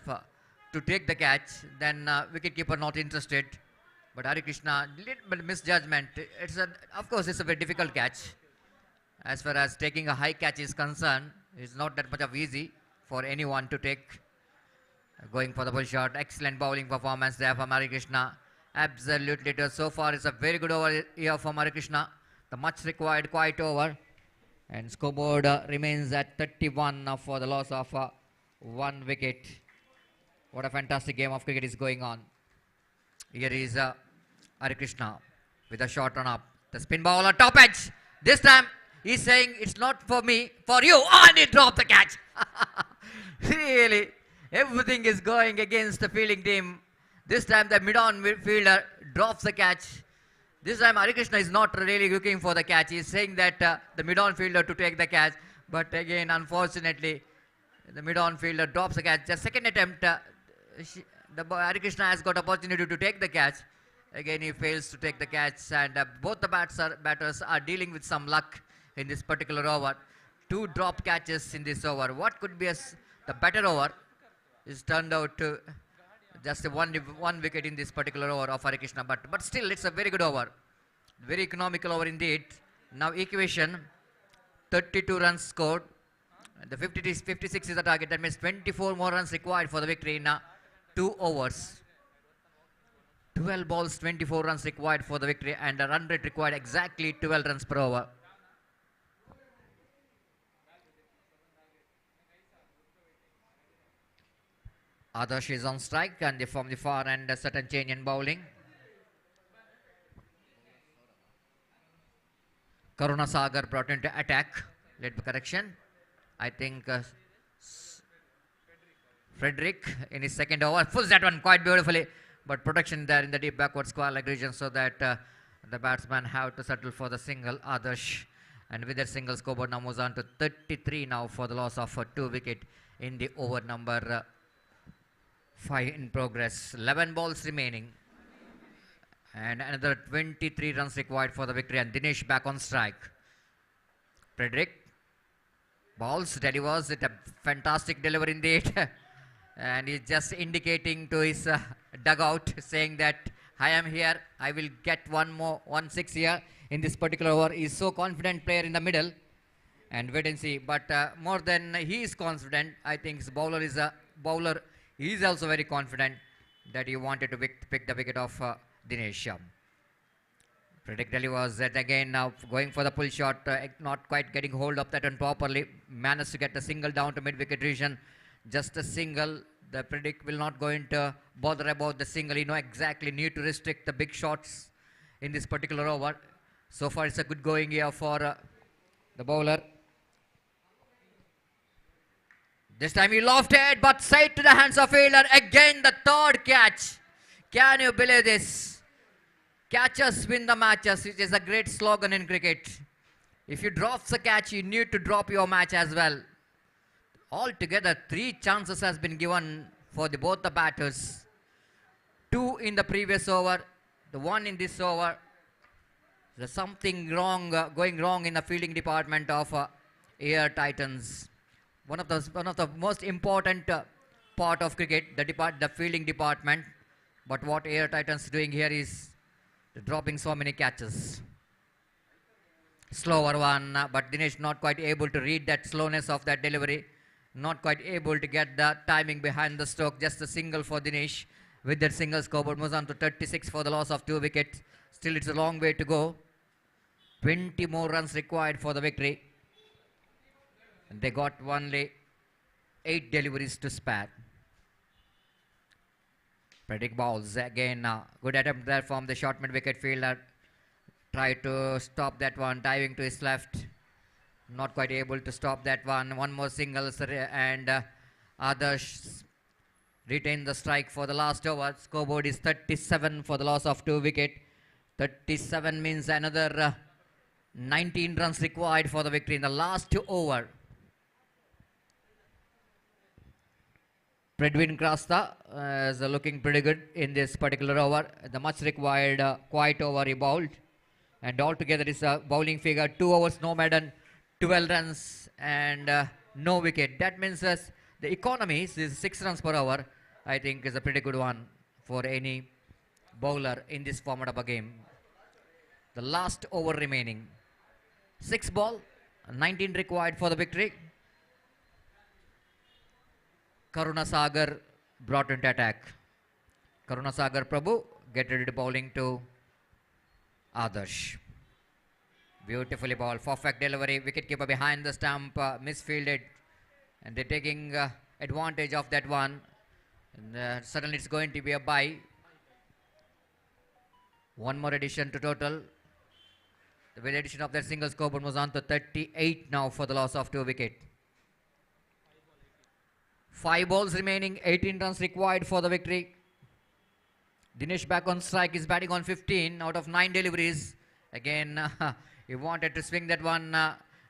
to take the catch, then wicketkeeper not interested. But Hari Krishna, little bit misjudgment. Of course, it's a very difficult catch. As far as taking a high catch is concerned, it's not that much of easy for anyone to take. Going for the bull shot. Excellent bowling performance there from Hari Krishna. Absolutely. So far, it's a very good over here from Hari Krishna. The much required quiet over. And scoreboard remains at 31 for the loss of 1 wicket. What a fantastic game of cricket is going on. Here is Hari Krishna with a short run up. The spin ball on top edge. This time he's saying it's not for me, for you. Oh, and he dropped the catch. Really, everything is going against the fielding team. This time the mid-on midfielder drops the catch. This time Hari Krishna is not really looking for the catch. He's saying that the mid-on fielder to take the catch. But again, unfortunately, the mid-on fielder drops the catch. The second attempt, Hari Krishna has got opportunity to take the catch. Again, he fails to take the catch, and both the batters are dealing with some luck in this particular over. 2 drop catches in this over. What could be the better over is turned out to just one wicket in this particular over of Hari Krishna. But still, it's a very good over. Very economical over indeed. Now equation, 32 runs scored. The 56 is the target. That means 24 more runs required for the victory in 2 overs. 12 balls, 24 runs required for the victory, and the run rate required exactly 12 runs per over. Adarsh is on strike, and from the far end, a sudden change in bowling. Karuna Sagar brought into attack. Led by correction. I think Frederick in his second over pulls that one quite beautifully, but protection there in the deep backward square leg region, so that the batsman have to settle for the single. Adarsh, and with that single, scoreboard now moves on to 33 now for the loss of 2 wicket in the over number 5 in progress. 11 balls remaining, and another 23 runs required for the victory, and Dinesh back on strike. Frederick balls, delivers it, a fantastic delivery indeed. And he's just indicating to his dugout, saying that I am here, I will get 1 6 here in this particular over. He's so confident player in the middle, and wait and see. But more than he is confident, I think his bowler is a bowler. He is also very confident that he wanted to pick the wicket of Dinesh. Frederick delivers that again, now going for the pull shot, not quite getting hold of that one properly. Managed to get a single down to mid-wicket region. Just a single. The Frederick will not going to bother about the single. He know exactly need to restrict the big shots in this particular over. So far it's a good going here for the bowler. This time he lofted, but side to the hands of fielder. Again the third catch. Can you believe this? Catches win the matches, which is a great slogan in cricket. If you drop the catch, you need to drop your match as well. Altogether, 3 chances has been given for both the batters. 2 in the previous over, the 1 in this over. There's something wrong, going wrong in the fielding department of Air Titans. One of the most important part of cricket, the fielding department. But what Air Titans doing here is dropping so many catches. Slower one, but Dinesh not quite able to read that slowness of that delivery. Not quite able to get the timing behind the stroke. Just a single for Dinesh. With that single, scoreboard moves on to 36 for the loss of 2 wickets. Still, it's a long way to go. 20 more runs required for the victory. And they got only 8 deliveries to spare. Frederick bowls again. Good attempt there from the short mid-wicket fielder. Try to stop that one, diving to his left. Not quite able to stop that one. One more single, and Adarsh retain the strike for the last over. Scoreboard is 37 for the loss of 2 wicket. 37 means another 19 runs required for the victory in the last over. Predwin Krasta is looking pretty good in this particular over. The much required quiet over he bowled. And altogether is a bowling figure. 2 overs, no maiden, 12 runs and no wicket. That means the economy is 6 runs per hour. I think is a pretty good one for any bowler in this format of a game. The last over remaining. 6 ball, 19 required for the victory. Karuna Sagar brought into attack. Karuna Sagar Prabhu get ready to bowling to Adarsh. Beautifully bowled, perfect delivery, wicketkeeper behind the stump, misfielded, and they're taking advantage of that one. And, suddenly it's going to be a bye. One more addition to total. The with addition of that single scoreboard was on to 38 now for the loss of 2 wickets. 5 balls remaining, 18 runs required for the victory. Dinesh back on strike, is batting on 15 out of 9 deliveries. Again, he wanted to swing that one.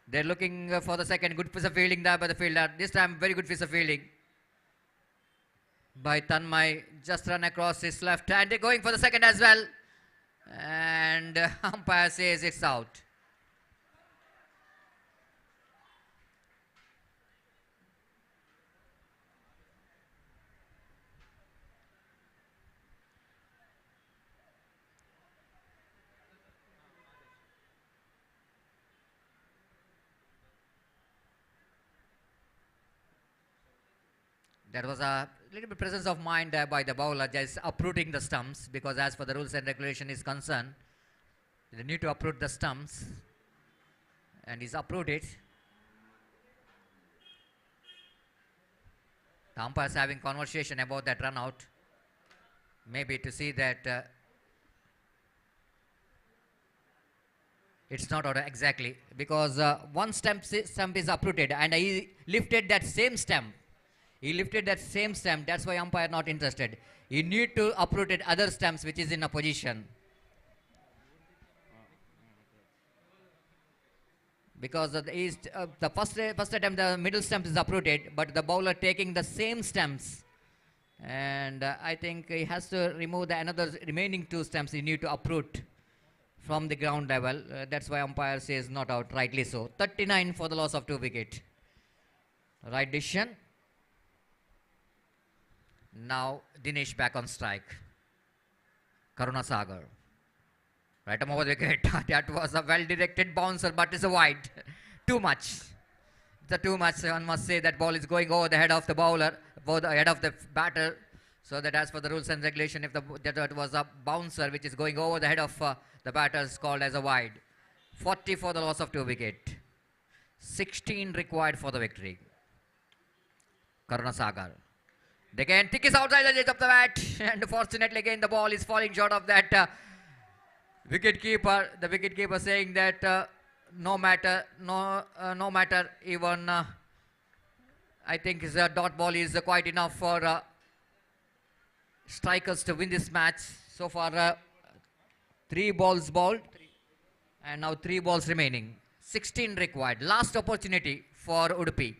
They're looking for the second. Good piece of fielding there by the fielder. This time, very good piece of fielding by Tanmay. Just run across his left hand. They're going for the second as well. And umpire says it's out. There was a little bit presence of mind there by the bowler, just uprooting the stumps, because as for the rules and regulation is concerned, they need to uproot the stumps, and he's uprooted. The umpires having conversation about that run out, maybe to see that it's not out exactly, because one stump is uprooted, and he lifted that same stump. He lifted that same stump, that's why umpire not interested. You need to uproot it other stumps which is in a position. Because the first attempt the middle stump is uprooted, but the bowler taking the same stumps. And I think he has to remove the another remaining 2 stumps he need to uproot from the ground level. That's why umpire says not out, rightly so. 39 for the loss of 2 wickets. Right decision. Now Dinesh back on strike. Karuna Sagar. Right over the wicket. That was a well-directed bouncer, but it's a wide. Too much. It's a too much. One must say that ball is going over the head of the bowler, over the head of the batter. So that as for the rules and regulation, if that was a bouncer which is going over the head of the batter, is called as a wide. 40 for the loss of 2 wickets. 16 required for the victory. Karuna Sagar. They can tick is outside the edge of the bat, and fortunately again the ball is falling short of that wicket keeper. The wicket keeper saying that no matter even I think his dot ball is quite enough for strikers to win this match. So far 3 balls bowled, and now 3 balls remaining. 16 required. Last opportunity for Udupi.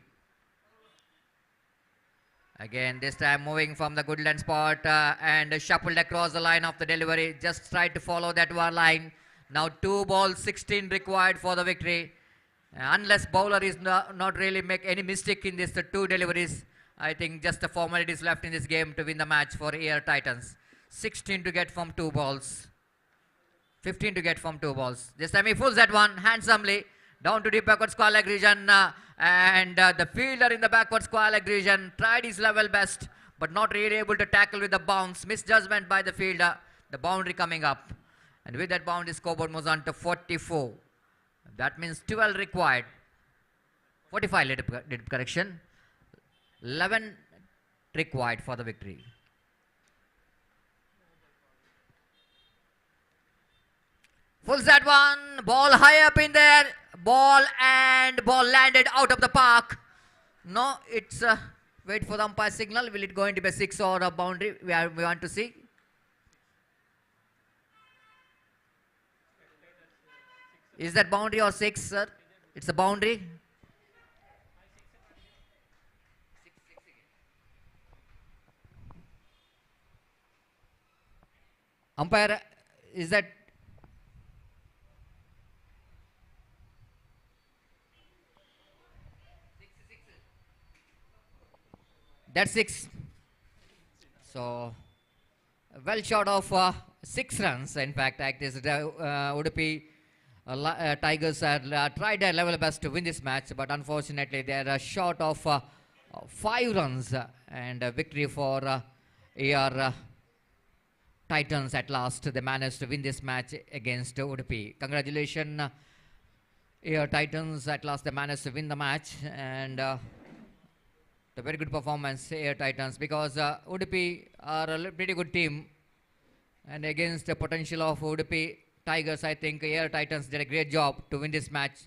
Again, this time moving from the good land spot and shuffled across the line of the delivery. Just tried to follow that one line. Now 2 balls, 16 required for the victory. Unless bowler is not really make any mistake in this 2 deliveries, I think just the formalities left in this game to win the match for Air Titans. 16 to get from 2 balls. 15 to get from 2 balls. This time he pulls that one handsomely down to the backward square leg region. And the fielder in the backward square leg region tried his level best, but not really able to tackle with the bounce. Misjudgment by the fielder. The boundary coming up. And with that boundary, scoreboard moves on to 44. That means 12 required. 45 did correction. 11 required for the victory. Pulls that one. Ball high up in there. Ball landed out of the park. No, it's wait for the umpire signal. Will it going to be a 6 or a boundary? We want to see. Is that boundary or 6, sir? It's a boundary. Umpire, is that? That's 6. So, well short of 6 runs. In fact, Udupi Tigers had tried their level best to win this match, but unfortunately they are short of 5 runs and a victory for AR Titans at last. They managed to win this match against Udupi. Congratulations, AR Titans. At last they managed to win the match, and a very good performance, Air Titans, because Udupi are a pretty good team, And against the potential of Udupi Tigers, I think Air Titans did a great job to win this match.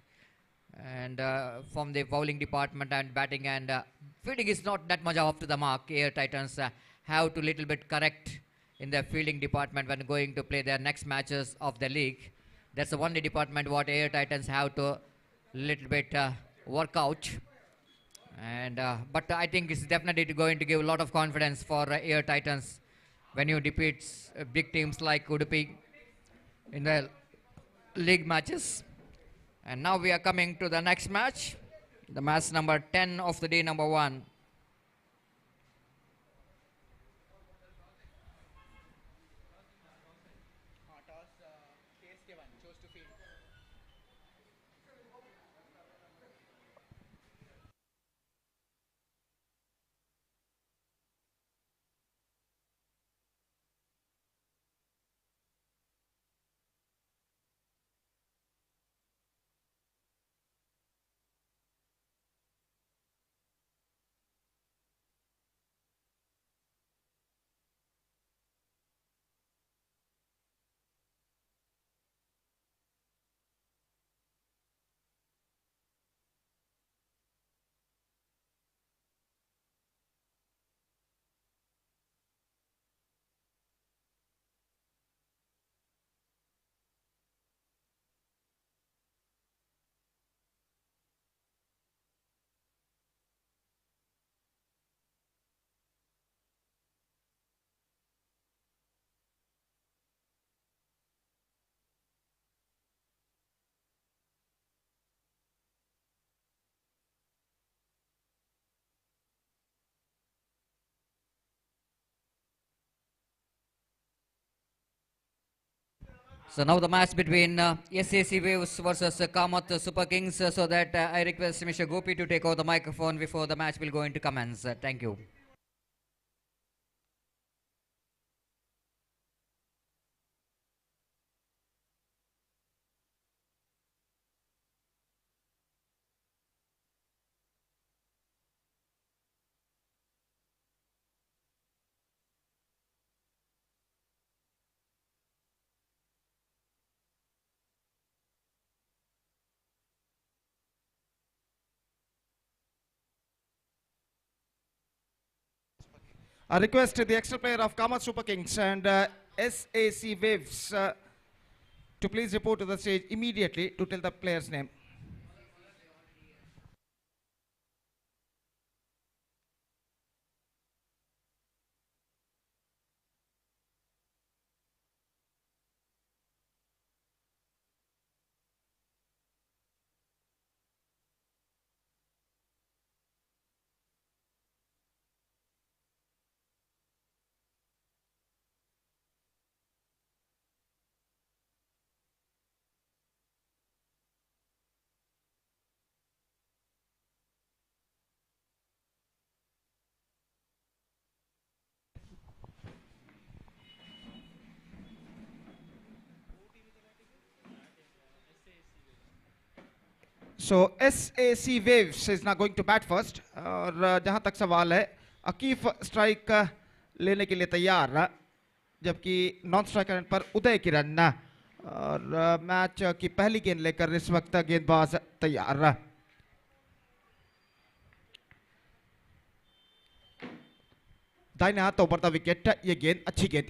And from the bowling department and batting and fielding is not that much off to the mark. Air Titans have to little bit correct in their fielding department when going to play their next matches of the league. That's the only department what Air Titans have to little bit work out. And but I think it's definitely going to give a lot of confidence for Air Titans when you defeat big teams like Udupi in the league matches. And now we are coming to the next match, the match number 10 of the day, number 1. So now the match between SAC Waves versus Kamath Super Kings. So that I request Mr. Gopi to take over the microphone before the match will go into commence. Thank you. I request the extra player of Kamath Super Kings and SAC Waves to please report to the stage immediately to tell the player's name. So SAC Waves is now going to bat first. और जहां तक सवाल है, Akif strike लेने के लिए तैयार, जबकि नॉन स्ट्राइकर पर उदय किरण और मैच की पहली गेंद लेकर इस वक्त गेंदबाज तैयार। दाहिने हाथ उभरता विकेट, ये गेंद अच्छी गेंद,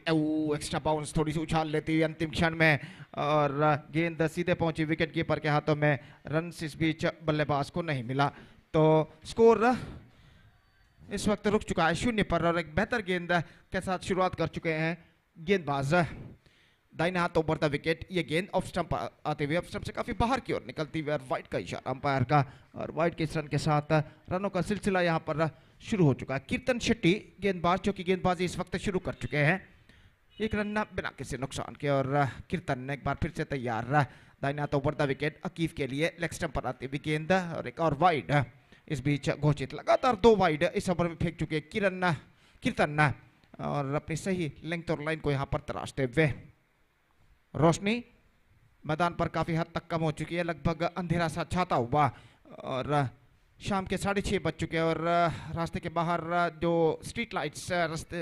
एक्स्ट्रा बाउंस थोड़ी सी उछाल लेती हुई अंतिम क्षण में और गेंद सीधे पहुंची विकेट कीपर के हाथों में। रन इस बीच बल्लेबाज को नहीं मिला, तो स्कोर इस वक्त रुक चुका है 0 पर और एक बेहतर गेंद के साथ शुरुआत कर चुके हैं गेंदबाज। दाहिने हाथ उभरता विकेट, ये गेंद ऑफ स्टंप आते हुए ऑफ स्टंप से काफी बाहर की ओर निकलती हुई और वाइड का इशारा अंपायर का, और वाइड के इस रन के साथ रनों का सिलसिला यहां पर शुरू हो चुका है। कीर्तन शेट्टी गेंदबाज जो कि गेंदबाजी इस वक्त शुरू कर चुके हैं, एक रन बिना किसी नुकसान के, और कीर्तन एक बार फिर से तैयार। दाहिने हाथ उभरता विकेट अकीफ के लिए लेग स्टंप पर आती हुई गेंद और एक और वाइड। इस बीच घोषित लगातार 2 वाइड इस ओवर में फेंक चुके कीर्तन और अपनी सही लेंथ और लाइन को यहाँ पर तराशते हुए। रोशनी मैदान पर काफी हद तक कम हो चुकी है, लगभग अंधेरा सा छाता हुआ और शाम के 6:30 बज चुके हैं और रास्ते के बाहर जो स्ट्रीट लाइट्स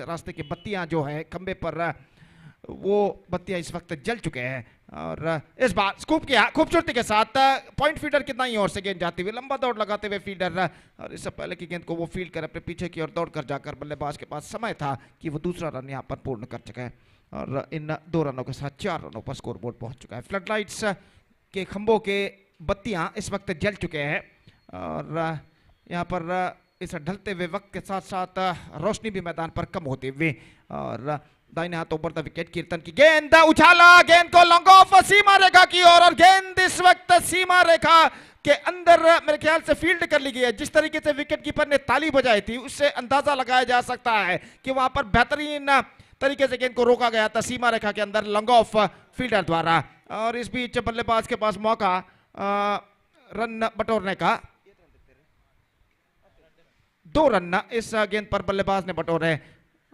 रास्ते की बत्तियां जो है खंबे पर वो बत्तियां इस वक्त जल चुके हैं और इस बार स्कूप किया खूबसूरती के साथ पॉइंट फील्डर कितना ही और से गेंद जाती हुई लंबा दौड़ लगाते हुए फील्डर और इससे पहले की गेंद को वो फील्ड कर अपने पीछे की ओर दौड़ कर जाकर बल्लेबाज के पास समय था कि वो दूसरा रन यहाँ पर पूर्ण कर चुका है और इन 2 रनों के साथ 4 रनों पर स्कोर बोर्ड पहुंच चुका है। फ्लड लाइट्स के खंभों के बत्तियां इस वक्त जल चुके हैं और यहाँ पर इस ढलते हुए वक्त के साथ साथ रोशनी भी मैदान पर कम होती हुई और दाहिने हाथ ऊपर द विकेट कीर्तन की गेंद उछाला गेंद को लॉन्ग ऑफ सीमा रेखा की ओर और गेंद इस वक्त सीमा रेखा के अंदर मेरे ख्याल से फील्ड कर ली गई है। जिस तरीके से विकेट कीपर ने ताली बजाई थी उससे अंदाजा लगाया जा सकता है कि वहां पर बेहतरीन तरीके से गेंद को रोका गया था सीमा रेखा के अंदर लॉन्ग ऑफ फील्डर द्वारा और इस बीच बल्लेबाज के पास मौका रन बटोरने का 2 रन इस गेंद पर बल्लेबाज ने बटोरे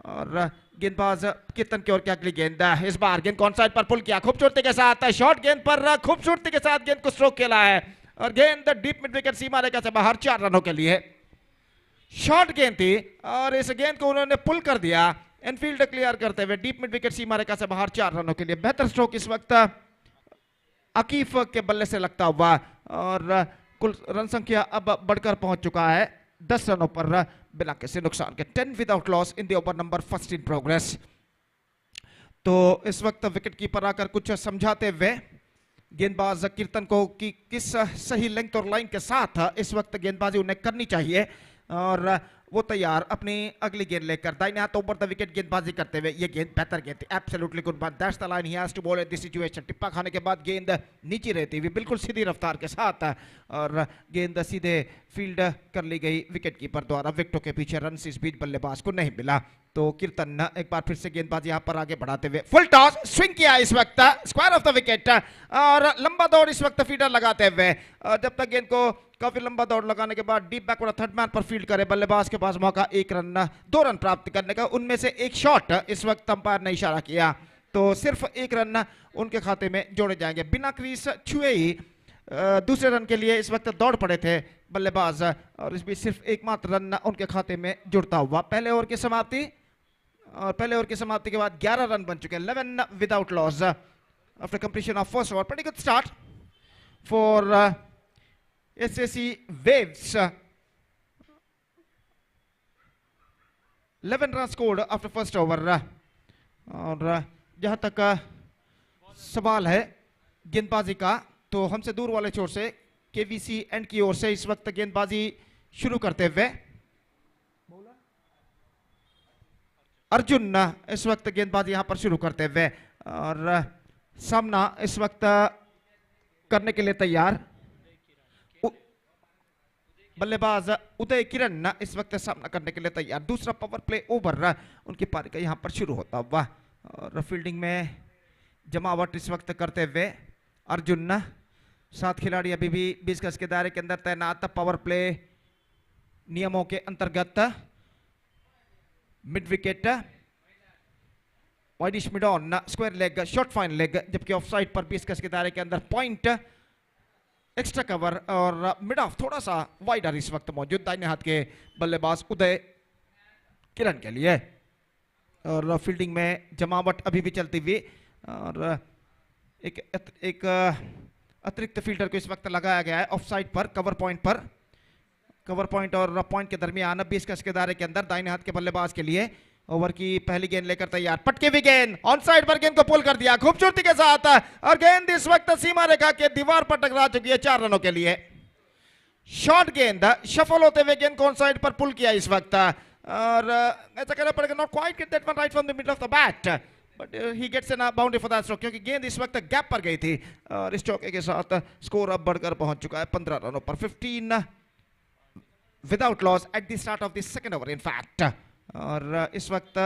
और गेंदबाज कीर्तन की ओर की अगली गेंद इस बार गेंद को ऑन साइड पर पुल किया खूबसूरती के साथ शॉर्ट गेंद पर खूबसूरती के साथ गेंद को स्ट्रोक खेला है और गेंद डीप मिड विकेट सीमा रेखा से बाहर 4 रनों के लिए। शॉर्ट गेंद थी और इस गेंद को उन्होंने पुल कर दिया इनफील्ड क्लियर करते हुए डीप मिड विकेट सीमा रेखा से बाहर 4 रनों के लिए। बेहतर स्ट्रोक इस वक्त अकीफ के बल्ले से लगता हुआ और कुल रन संख्या अब बढ़कर पहुंच चुका है 10 रनों पर बिना किसी नुकसान के 10 without loss in the over number first in progress. तो इस वक्त विकेट कीपर आकर कुछ समझाते हुए गेंदबाज कीर्तन को कि किस सही लेंथ और लाइन के साथ इस वक्त गेंदबाजी उन्हें करनी चाहिए और वो तैयार अपनी अगली गेंद लेकर दाहिने हाथ ऊपर द विकेट गेंदबाजी करते हुए ये गेंद बेहतर गेंद थी एब्सोल्युटली गुड बात that's the line he has to bowl at this situation. टिप्पा खाने के बाद गेंद नीचे रहती हुई बिल्कुल सीधी रफ्तार के साथ और गेंद सीधे फील्ड कर ली गई विकेट कीपर द्वारा विकेटों के पीछे रन इस बीच बल्लेबाज को नहीं मिला। तो कीर्तन एक बार फिर से गेंदबाजी यहां पर आगे बढ़ाते हुए फुल टॉस स्विंग किया इस वक्त स्क्वायर ऑफ द विकेट और लंबा दौड़ इस वक्त फील्डर लगाते हुए जब तक गेंद को काफी लंबा दौड़ लगाने के बाद डीप बैकवर्ड थर्ड मैन पर फील्ड करे बल्लेबाज के पास मौका 2 रन प्राप्त करने का उनमें से एक शॉट इस वक्त अंपायर ने इशारा किया तो सिर्फ 1 रन उनके खाते में जोड़े जाएंगे। बिना क्रीज छुए ही दूसरे रन के लिए इस वक्त दौड़ पड़े थे बल्लेबाज और इस बीच सिर्फ एकमात्र रन उनके खाते में जुड़ता हुआ। पहले ओवर की समाप्ति और पहले ओवर की समाप्ति के बाद 11 रन बन चुके हैं 11 without loss after completion of first over. Pretty good start for SSC Waves 11 runs scored after first over और जहां तक सवाल है गेंदबाजी का तो हमसे दूर वाले छोर से KVC एंड की ओर से इस वक्त गेंदबाजी शुरू करते हुए अर्जुन इस वक्त गेंदबाजी यहां पर शुरू करते हुए और सामना इस वक्त करने के लिए तैयार बल्लेबाज उदय किरण इस वक्त सामना करने के लिए तैयार। दूसरा पावर प्ले ओवर उनकी पारी का यहां पर शुरू होता हुआ और फील्डिंग में जमावट इस वक्त करते हुए अर्जुन 7 खिलाड़ी अभी भी 20 गज के दायरे के अंदर तैनात। पावर प्ले नियमों के अंतर्गत mid wicket widish mid on square leg short fine leg जबकि ऑफ साइड पर 20 गज के दायरे के अंदर पॉइंट एक्स्ट्रा कवर और मिड ऑफ थोड़ा सा वाइडर इस वक्त मौजूद दाहिने हाथ के बल्लेबाज उदय किरण के लिए और फील्डिंग में जमावट अभी भी चलती हुई और एक अतिरिक्त फील्डर को इस वक्त लगाया गया है ऑफ साइड पर कवर पॉइंट और पॉइंट के दरमियान 20 गज के दायरे के अंदर दाहिने हाथ के बल्लेबाज के लिए ओवर की पहली गेंद लेकर तैयार। पटके हुई गेंद ऑन साइड पर गेंद को पुल कर दिया खूबसूरती के साथ और गेंद इस वक्त सीमा रेखा के दीवार पर टकरा चुकी है 4 रनों के लिए। शॉर्ट गेंद शफल होते हुए गेंद को ऑन साइड पर पुल किया इस वक्त और ऐसा कहना पड़ेगा not quite get that one right from the middle of the bat but he gets an boundary for that stroke क्योंकि गेंद इस वक्त गैप पर गई थी और इस चौके के साथ स्कोर अब बढ़कर पहुंच चुका है 15 रनों पर 15 without loss at the start of the second over in fact. और इस वक्त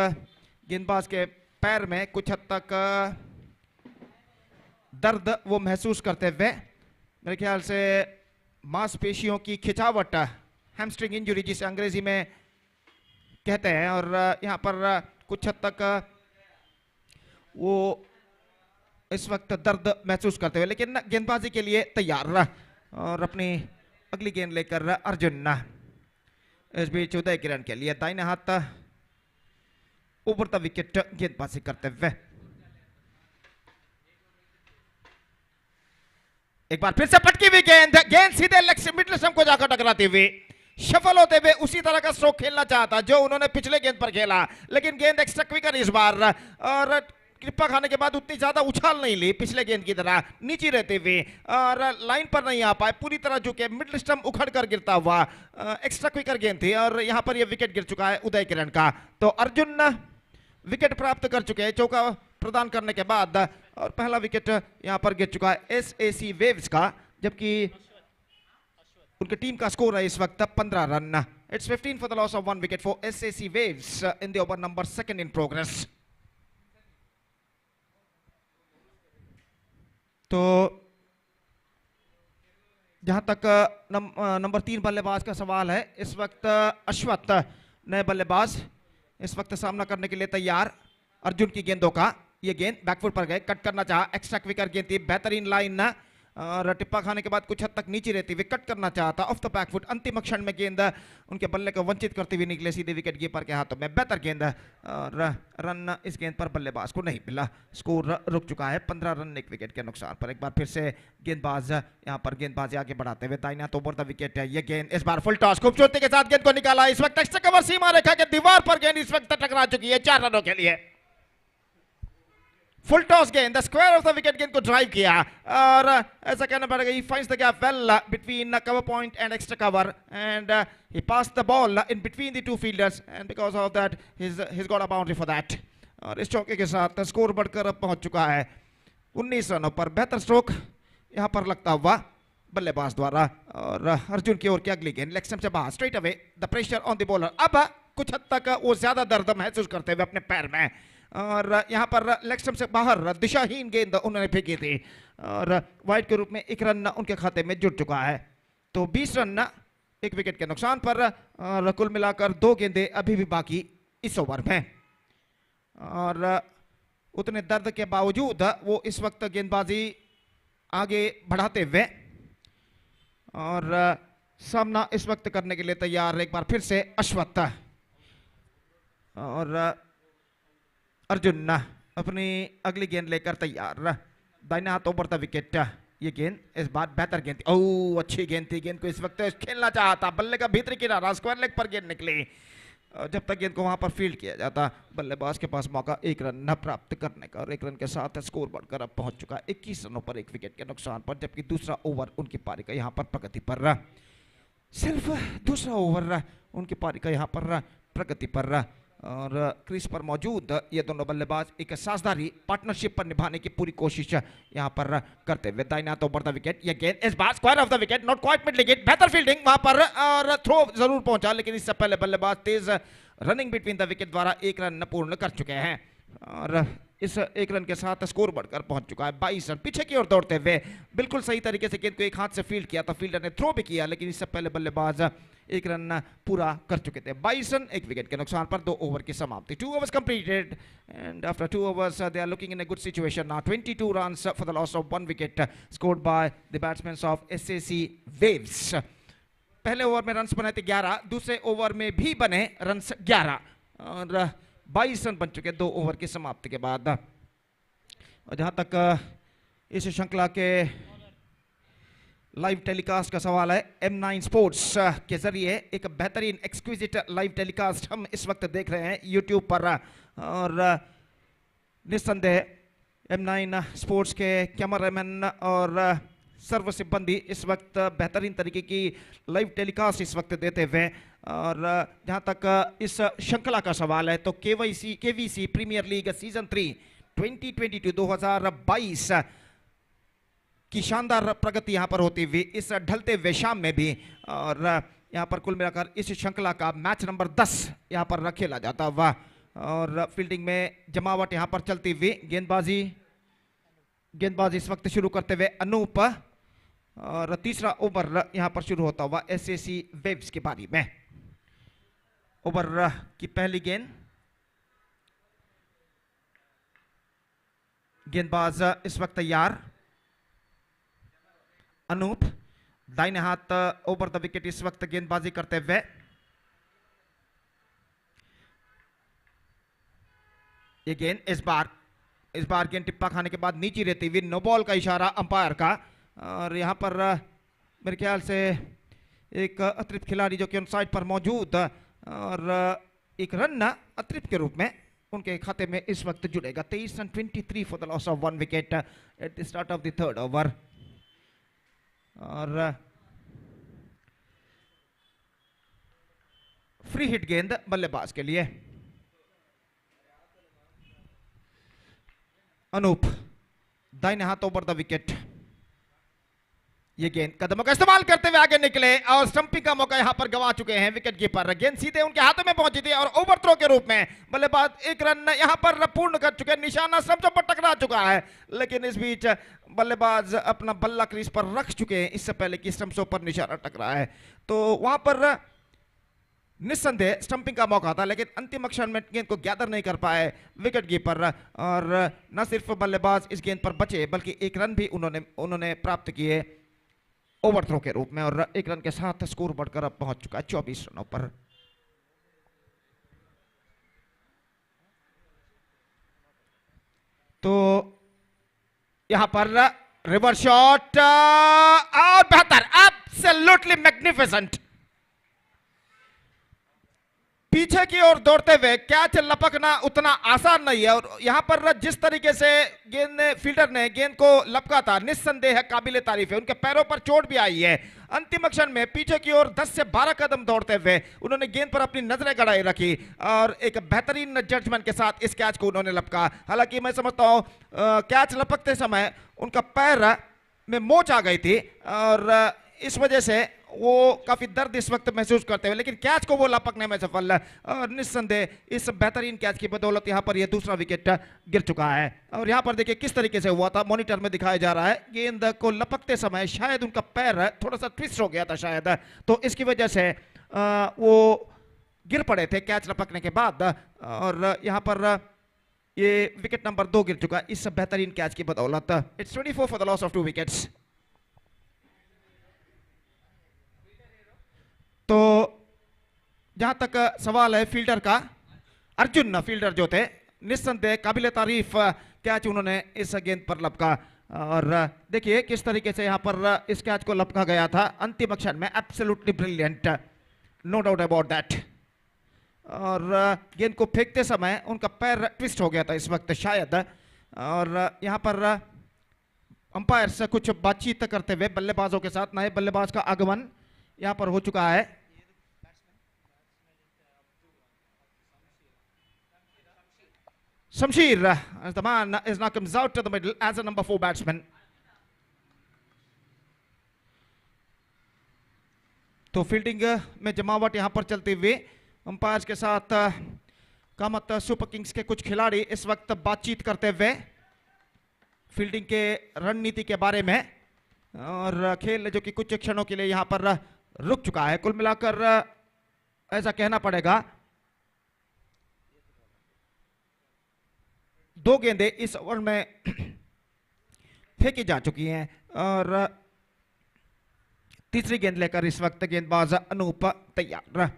गेंदबाज के पैर में कुछ हद तक दर्द वो महसूस करते हुए मेरे ख्याल से मांसपेशियों की खिंचावट हैमस्ट्रिंग इंजरी जिसे अंग्रेजी में कहते हैं और यहाँ पर कुछ हद तक वो इस वक्त दर्द महसूस करते हुए लेकिन गेंदबाजी के लिए तैयार और अपनी अगली गेंद लेकर अर्जुन इस बीच उदय किरण के लिए दाहिने हाथ ऊपर द विकेट गेंदबाजी करते हुए एक बार फिर से पटकी हुई गेंद, गेंद सीधे मिडल स्टंप को जाकर टकराती हुई, सफल होते हुए उसी तरह का स्ट्रोक खेलना चाहता जो उन्होंने पिछले गेंद पर खेला, लेकिन गेंद एक्स्ट्रा क्विकर इस बार, और टिप्पा खाने के बाद उतनी ज्यादा उछाल नहीं ली पिछले गेंद की तरह, नीचे रहते हुए और लाइन पर नहीं आ पाए, पूरी तरह झुके, मिडल स्टंप उखड़ कर गिरता हुआ, एक्स्ट्रा क्विकर गेंद थी और यहां पर यह विकेट गिर चुका है उदय किरण का। तो अर्जुन विकेट प्राप्त कर चुके हैं चौका प्रदान करने के बाद, और पहला विकेट यहां पर गिर चुका है एसएसी वेव्स का, जबकि उनकी टीम का स्कोर है इस वक्त 15 run. It's 15 for the loss of 1 wicket for SSC waves in the over number 2 in progress. तो जहां तक नंबर 3 बल्लेबाज का सवाल है, इस वक्त अश्वत नए बल्लेबाज इस वक्त सामना करने के लिए तैयार। अर्जुन की गेंदों का ये गेंद बैकफुट पर गए, कट करना चाहा, एक्स्ट्रा क्विकर गेंद थी, बेहतरीन लाइन और टिप्पा खाने के बाद कुछ हद तक नीचे रहती हुई कट करना चाहता, ऑफ द बैकफुट, अंतिम क्षण में गेंद उनके बल्ले को वंचित करते हुए निकले सीधे विकेट कीपर के हाथों में। बेहतर गेंद और रन इस गेंद पर बल्लेबाज को नहीं मिला, स्कोर रुक चुका है 15 रन 1 विकेट के नुकसान पर। एक बार फिर से गेंदबाज यहां पर गेंदबाजी आगे बढ़ाते हुए दाहिना तो ओवर द विकेट है, ये गेंद इस बार फुल टॉस खूबसूरती के साथ गेंद को निकाला, इस वक्त एक्स्ट्रा कवर सीमा रेखा के दीवार पर गेंद इस वक्त टकरा चुकी है 4 रनों के लिए। फुल टॉस गेंद, the square of the wicket गेंद को ड्राइव किया और ऐसा कहना पड़ेगा he finds the gap well between cover point and extra cover and he passed the ball in between the two fielders and because of that he's got a boundary for that। और इस चौके के साथ score बढ़कर अब पहुंच चुका है 19 रनों पर। बेहतर स्ट्रोक यहां पर लगता हुआ बल्लेबाज द्वारा और अर्जुन की ओर की अगली गेंद लेग स्टंप से बाहर, straight away the pressure on the bowler. अब कुछ हद तक वो ज्यादा दर्द महसूस करते हुए अपने पैर में, और यहां पर लेग स्टंप से बाहर दिशाहीन गेंद उन्होंने फेंकी थी और वाइड के रूप में 1 रन उनके खाते में जुड़ चुका है। तो 20 रन 1 विकेट के नुकसान पर और कुल मिलाकर 2 गेंदें अभी भी बाकी इस ओवर में, और उतने दर्द के बावजूद वो इस वक्त गेंदबाजी आगे बढ़ाते हुए और सामना इस वक्त करने के लिए तैयार। एक बार फिर से अश्वत्थ और अर्जुन अपनी अगली गेंद लेकर तैयार, दाहिने हाथ ओवर द विकेट, ये गेंद इस बार बेहतर गेंद थी, ओह अच्छी गेंद थी, गेंद को इस वक्त खेलना चाहता, बल्ले का भीतरी किनारा स्क्वायर लेग पर गेंद निकली, जब तक गेंद को वहां पर फील्ड किया जाता बल्लेबाज के पास मौका 1 रन न प्राप्त करने का, और 1 रन के साथ स्कोर बढ़कर अब पहुंच चुका है 21 रनों पर 1 विकेट के नुकसान पर, जबकि दूसरा ओवर उनकी पारी का यहां पर प्रगति पर, सिर्फ दूसरा ओवर उनकी पारी का यहां पर प्रगति पर, और क्रीज पर मौजूद ये दोनों बल्लेबाज एक साझेदारी पार्टनरशिप पर निभाने की पूरी कोशिश यहां पर करते हुए। दाहिना तो ओवर द विकेट, ये गेंद इस बार square of the wicket, not quite mid wicket, बेहतर फील्डिंग वहां पर और थ्रो जरूर पहुंचा, लेकिन इससे पहले बल्लेबाज तेज रनिंग बिटवीन द विकेट द्वारा 1 रन पूर्ण कर चुके हैं, और इस 1 रन के साथ स्कोर बढ़कर पहुंच चुका है 22 रन। पीछे की ओर दौड़ते हुए बिल्कुल सही तरीके से गेंद को एक हाथ से फील्ड किया था, फील्डर ने थ्रो भी किया, लेकिन इससे पहले बल्लेबाज 1 रन पूरा कर चुके थे। 22 रन 1 विकेट के नुकसान पर 2 ओवर की समाप्ति। 2 overs completed and after 2 overs they are looking in a good situation now। 22 runs for the loss of 1 wicket scored by the batsmen of SAC Waves। पहले ओवर में रन्स बने थे 11, दूसरे ओवर में भी बने रन्स 11 और 22 रन बन चुके 2 ओवर की समाप्ति के बाद। और जहां तक इस श्रृंखला के लाइव टेलीकास्ट का सवाल है, M9 स्पोर्ट्स के जरिए एक बेहतरीन एक्सक्विजिट लाइव टेलीकास्ट हम इस वक्त देख रहे हैं यूट्यूब पर, और निस्संदेह M9 स्पोर्ट्स के कैमरामैन और सर्व सिब्बंदी इस वक्त बेहतरीन तरीके की लाइव टेलीकास्ट इस वक्त देते हुए। और जहां तक इस श्रृंखला का सवाल है तो केवीसी प्रीमियर लीग सीजन 3 2022 की शानदार प्रगति यहां पर होती हुई इस ढलते हुए शाम में भी, और यहां पर कुल मिलाकर इस श्रृंखला का मैच नंबर 10 यहां पर खेला जाता हुआ, और फील्डिंग में जमावट यहां पर चलती हुई, गेंदबाजी इस वक्त शुरू करते हुए अनूप, और तीसरा ओवर यहां पर शुरू होता हुआ एसएसी वेव्स की पारी में। ओवर की पहली गेंदबाज इस वक्त तैयार, अनूप दाहिने हाथ ओवर द विकेट इस वक्त गेंदबाजी करते हुए, ये गेंद इस बार गेंद टिप्पा खाने के बाद नीचे रहती हुई, नो बॉल का इशारा अंपायर का, और यहाँ पर मेरे ख्याल से एक अतिरिक्त खिलाड़ी जो कि ऑन साइड पर मौजूद और एक रन अतिरिक्त के रूप में उनके खाते में इस वक्त जुड़ेगा। 23 run 23 for the loss of 1 wicket at the start of the third over. और फ्री हिट गेंद बल्लेबाज के लिए। अनूप दाहिने हाथ ओवर द विकेट। ये गेंद कदमों का इस्तेमाल करते हुए आगे निकले और स्टंपिंग का मौका यहां पर गंवा चुके हैं विकेट कीपर। गेंद सीधे उनके हाथों में पहुंची थी और ओवर थ्रो के रूप में बल्लेबाज एक रन यहां पर पूर्ण कर चुके हैं। निशाना स्टंप्स पर टकरा चुका है, लेकिन इस बीच बल्लेबाज अपना बल्ला क्रीज पर रख चुके हैं इससे पहले कि स्टंप्स पर निशाना टकरा है। तो वहां पर निस्संदेह स्टंपिंग का मौका था, लेकिन अंतिम क्षण में गेंद को गैदर नहीं कर पाए विकेट कीपर। और न सिर्फ बल्लेबाज इस गेंद पर बचे बल्कि एक रन भी उन्होंने प्राप्त किए ओवर थ्रो के रूप में। और एक रन के साथ स्कोर बढ़कर अब पहुंच चुका है 24 रनों पर। तो यहां पर रिवर्स शॉट और बेहतर, एब्सोल्युटली मैग्निफिसेंट। पीछे की ओर दौड़ते हुए कैच लपकना उतना आसान नहीं है, और यहां पर जिस तरीके से फील्डर ने गेंद को लपका था निस्संदेह काबिले तारीफ है। उनके पैरों पर चोट भी आई है। अंतिम क्षण में पीछे की ओर 10 से 12 कदम दौड़ते हुए उन्होंने गेंद पर अपनी नजरें गड़ाई रखी और एक बेहतरीन जजमेंट के साथ इस कैच को उन्होंने लपका। हालांकि मैं समझता हूं कैच लपकते समय उनका पैर में मोच आ गई थी और इस वजह से वो काफी दर्द इस वक्त महसूस करते हुए, लेकिन कैच को वो लपकने में सफल है। और निस्संदेह इस बेहतरीन कैच की बदौलत यहां पर ये दूसरा विकेट गिर चुका है। और यहां पर देखिए किस तरीके से हुआ था, मॉनिटर में दिखाया जा रहा है। गेंद को लपकते समय शायद उनका पैर थोड़ा सा ट्विस्ट हो गया था शायद, तो इसकी वजह से वो गिर पड़े थे कैच लपकने के बाद। और यहां पर ये विकेट नंबर 2 गिर चुका है इस बेहतरीन कैच की बदौलत। It's 24 for the loss of 2 wickets. तो जहां तक सवाल है फील्डर का, अर्जुन फील्डर जो थे निस्संदेह काबिले तारीफ कैच उन्होंने इस गेंद पर लपका। और देखिए किस तरीके से यहां पर इस कैच को लपका गया था अंतिम क्षण में। Absolutely brilliant, no doubt about that. और गेंद को फेंकते समय उनका पैर ट्विस्ट हो गया था इस वक्त शायद। और यहां पर अंपायर से कुछ बातचीत करते हुए बल्लेबाजों के साथ नए बल्लेबाज का आगमन यहां पर हो चुका है। शमशीर as the man is now comes out to the middle as a number 4 batsman. तो फील्डिंग में जमावट यहां पर चलते हुए अंपायर के साथ कामत सुपर किंग्स के कुछ खिलाड़ी इस वक्त बातचीत करते हुए फील्डिंग के रणनीति के बारे में। और खेल जो कि कुछ क्षणों के लिए यहां पर रुक चुका है। कुल मिलाकर ऐसा कहना पड़ेगा 2 गेंदें इस ओवर में फेंकी जा चुकी हैं और तीसरी गेंद लेकर इस वक्त गेंदबाज अनूप तैयार।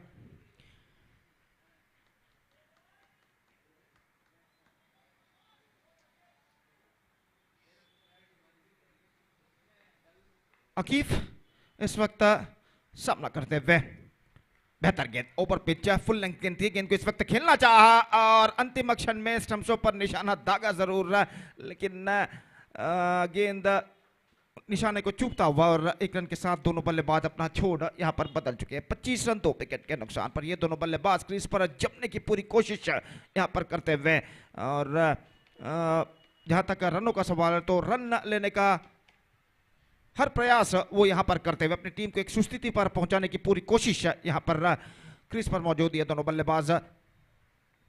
अकीफ इस वक्त सामना करते हुए, बेहतर गेंद ओवर पिच फुल लेंथ गेंद थी। गेंद को इस वक्त खेलना चाहा और अंतिम क्षण में स्टंप्सों पर निशाना दागा जरूर, लेकिन गेंद निशाने को चूकता हुआ और एक रन के साथ दोनों बल्लेबाज अपना छोड़ यहां पर बदल चुके हैं। 25 रन 2 विकेट के नुकसान पर ये दोनों बल्लेबाज क्रीज पर जमने की पूरी कोशिश यहां पर करते हुए। और जहां तक रनों का सवाल है तो रन लेने का हर प्रयास वो यहां पर करते हुए अपनी टीम को एक सुस्थिति पर पहुंचाने की पूरी कोशिश यहां पर क्रीज पर मौजूद ये दोनों बल्लेबाज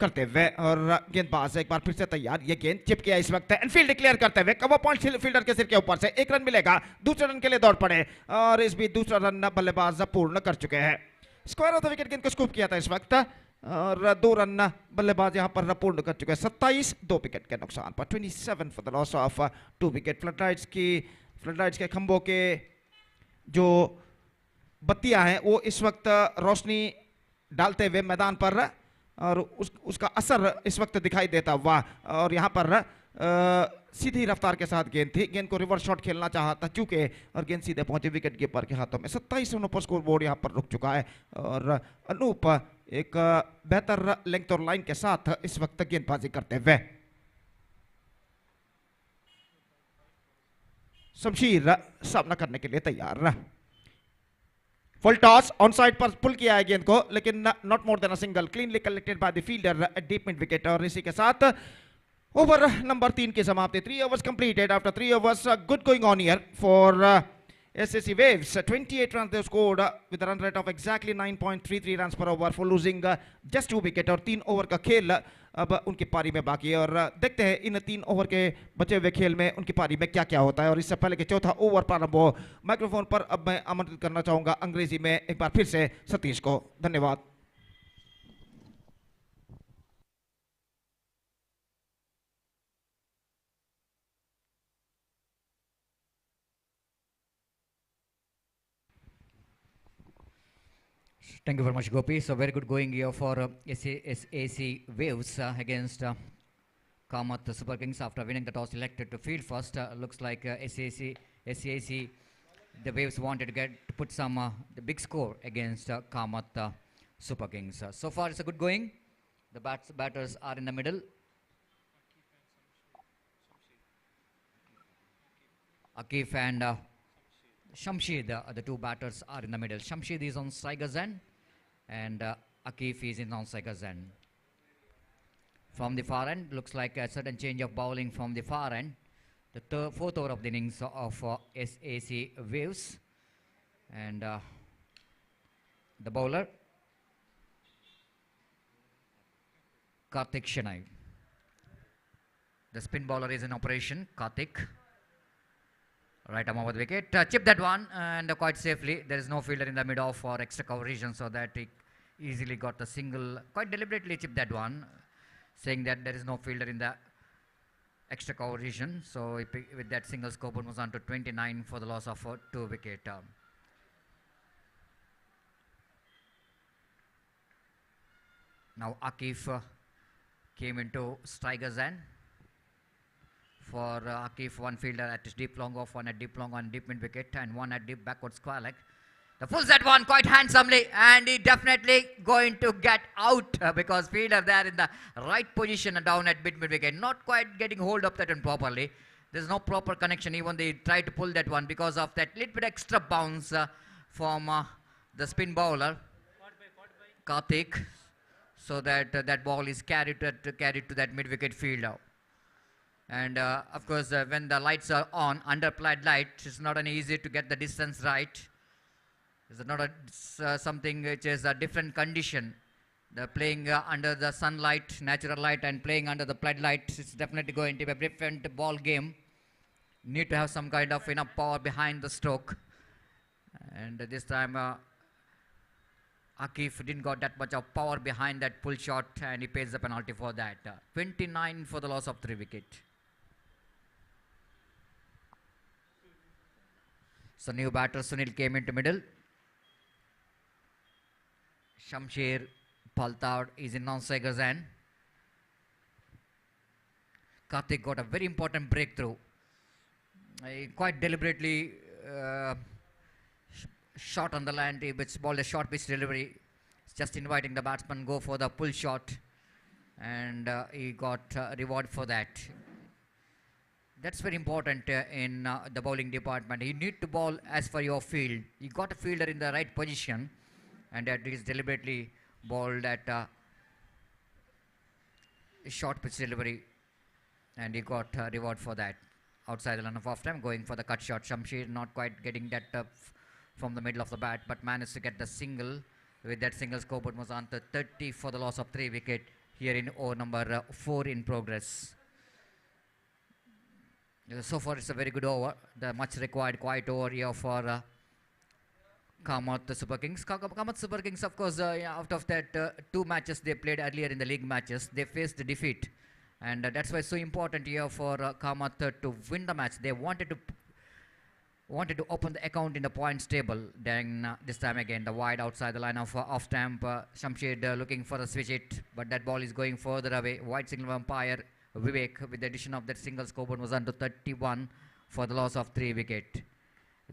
करते हुए। और गेंदबाज एक बार फिर से तैयार, ये गेंद चिप किया इस वक्त एनफील्ड डिक्लेयर करते हुए। कवर पॉइंट फील्डर के सिर के ऊपर से 1 रन मिलेगा, दूसरे रन के लिए दौड़ पड़े और इस बीच दूसरा रन बल्लेबाज पूर्ण कर चुके हैं। स्क्वायर ऑफ द विकेट गेंद को स्कूप किया था इस वक्त और 2 रन बल्लेबाज यहां पर पूर्ण कर चुके हैं। 27 2 विकेट के नुकसान पर 27 for the loss of 2 wicket. Floodlights के खंभों के जो बत्तियां हैं वो इस वक्त रोशनी डालते हुए मैदान पर और उसका असर इस वक्त दिखाई देता हुआ। और यहां पर सीधी रफ्तार के साथ गेंद थी, गेंद को रिवर्स शॉट खेलना चाहा था चूके और गेंद सीधे पहुंचे विकेट कीपर के हाथों में। 27 रनों पर स्कोर बोर्ड यहां पर रुक चुका है और अनूप एक बेहतर लेंथ और लाइन के साथ इस वक्त गेंदबाजी करते हुए। शमशीर सामना करने के लिए तैयार। फुल टॉस ऑन साइड पर पुल किया है गेंद को, लेकिन not more than a single, cleanly collected by the fielder at deep mid wicket. और इसी के साथ ओवर नंबर 3 की समाप्ति। 3 overs completed. After 3 overs, good going on here for SSC Waves. 28 runs they scored with a run rate of exactly 9.33 runs per over for losing just 2 wicket. और 3 over का खेल अब उनकी पारी में बाकी है और देखते हैं इन 3 ओवर के बचे हुए खेल में उनकी पारी में क्या क्या होता है। और इससे पहले कि चौथा ओवर प्रारंभ हो, माइक्रोफोन पर अब मैं आमंत्रित करना चाहूंगा अंग्रेजी में एक बार फिर से सतीश को। धन्यवाद। Thank you very much, Gopi. So very good going here for SAC Waves against Kamath Super Kings after winning the toss, elected to field first. Looks like SAC, the Waves wanted to put some the big score against Kamath Super Kings. So far, it's a good going. The batters are in the middle. Akif and Shamshid, the two batters are in the middle. Shamshid is on striker's end and Akif is in non-striker's end. From the far end, looks like a sudden change of bowling from the far end. The fourth over of the innings of SAC Waves. And the bowler, Karthik Shanai. The spin bowler is in operation, Karthik. Right arm over the wicket, chip that one and quite safely. There is no fielder in the mid off for extra cover region, so that he easily got the single. Quite deliberately chipped that one, saying that there is no fielder in the extra cover region. So with that single, scoreboard moves on to 29 for the loss of 2 wicket. Now Akif came into striker's end. For Akif, one fielder at his deep long off, one at deep long on deep mid wicket, and one at deep backward square leg. The full set one quite handsomely, and he definitely going to get out because fielder there in the right position down at mid wicket, not quite getting hold of that one properly. There's no proper connection. Even they tried to pull that one because of that little bit extra bounce from the spin bowler Karthik, so that that ball is carried to that mid wicket fielder. And of course, when the lights are on, under applied light, it's not an easy to get the distance right. It's not something which is a different condition. The playing under the sunlight, natural light, and playing under the applied light, it's definitely going to be a different ball game. Need to have some kind of enough power behind the stroke. And this time, Akif didn't got that much of power behind that pull shot, and he pays the penalty for that. 29 for the loss of 3 wickets. So new batter Sunil came into middle. Shamsher Paltard is in non-striker's end. Karthik got a very important breakthrough. Quite deliberately shot on the land, which balled a short pitch delivery. Just inviting the batsman go for the pull shot, and he got reward for that. That's very important in the bowling department. You need to bowl as per your field. You got a fielder in the right position, and that is deliberately bowled at short pitch delivery, and he got reward for that. Outside the line of off time, going for the cut shot. Shamshir not quite getting that from the middle of the bat, but managed to get the single. With that single, scoreboard was on to 30 for the loss of 3 wicket here in over number 4 in progress. So far, it's a very good over. The much required quiet over here for Kamath Super Kings. Kamath Super Kings, of course, out of that 2 matches they played earlier in the league matches, they faced defeat. And that's why it's so important here for Kamath to win the match. They wanted to open the account in the points table. Then this time again, the wide outside the line of off stamp. Shamshed looking for a switch hit, but that ball is going further away. Wide signal umpire Vivek, with the addition of that single scoreboard, was under 31 for the loss of 3 wicket.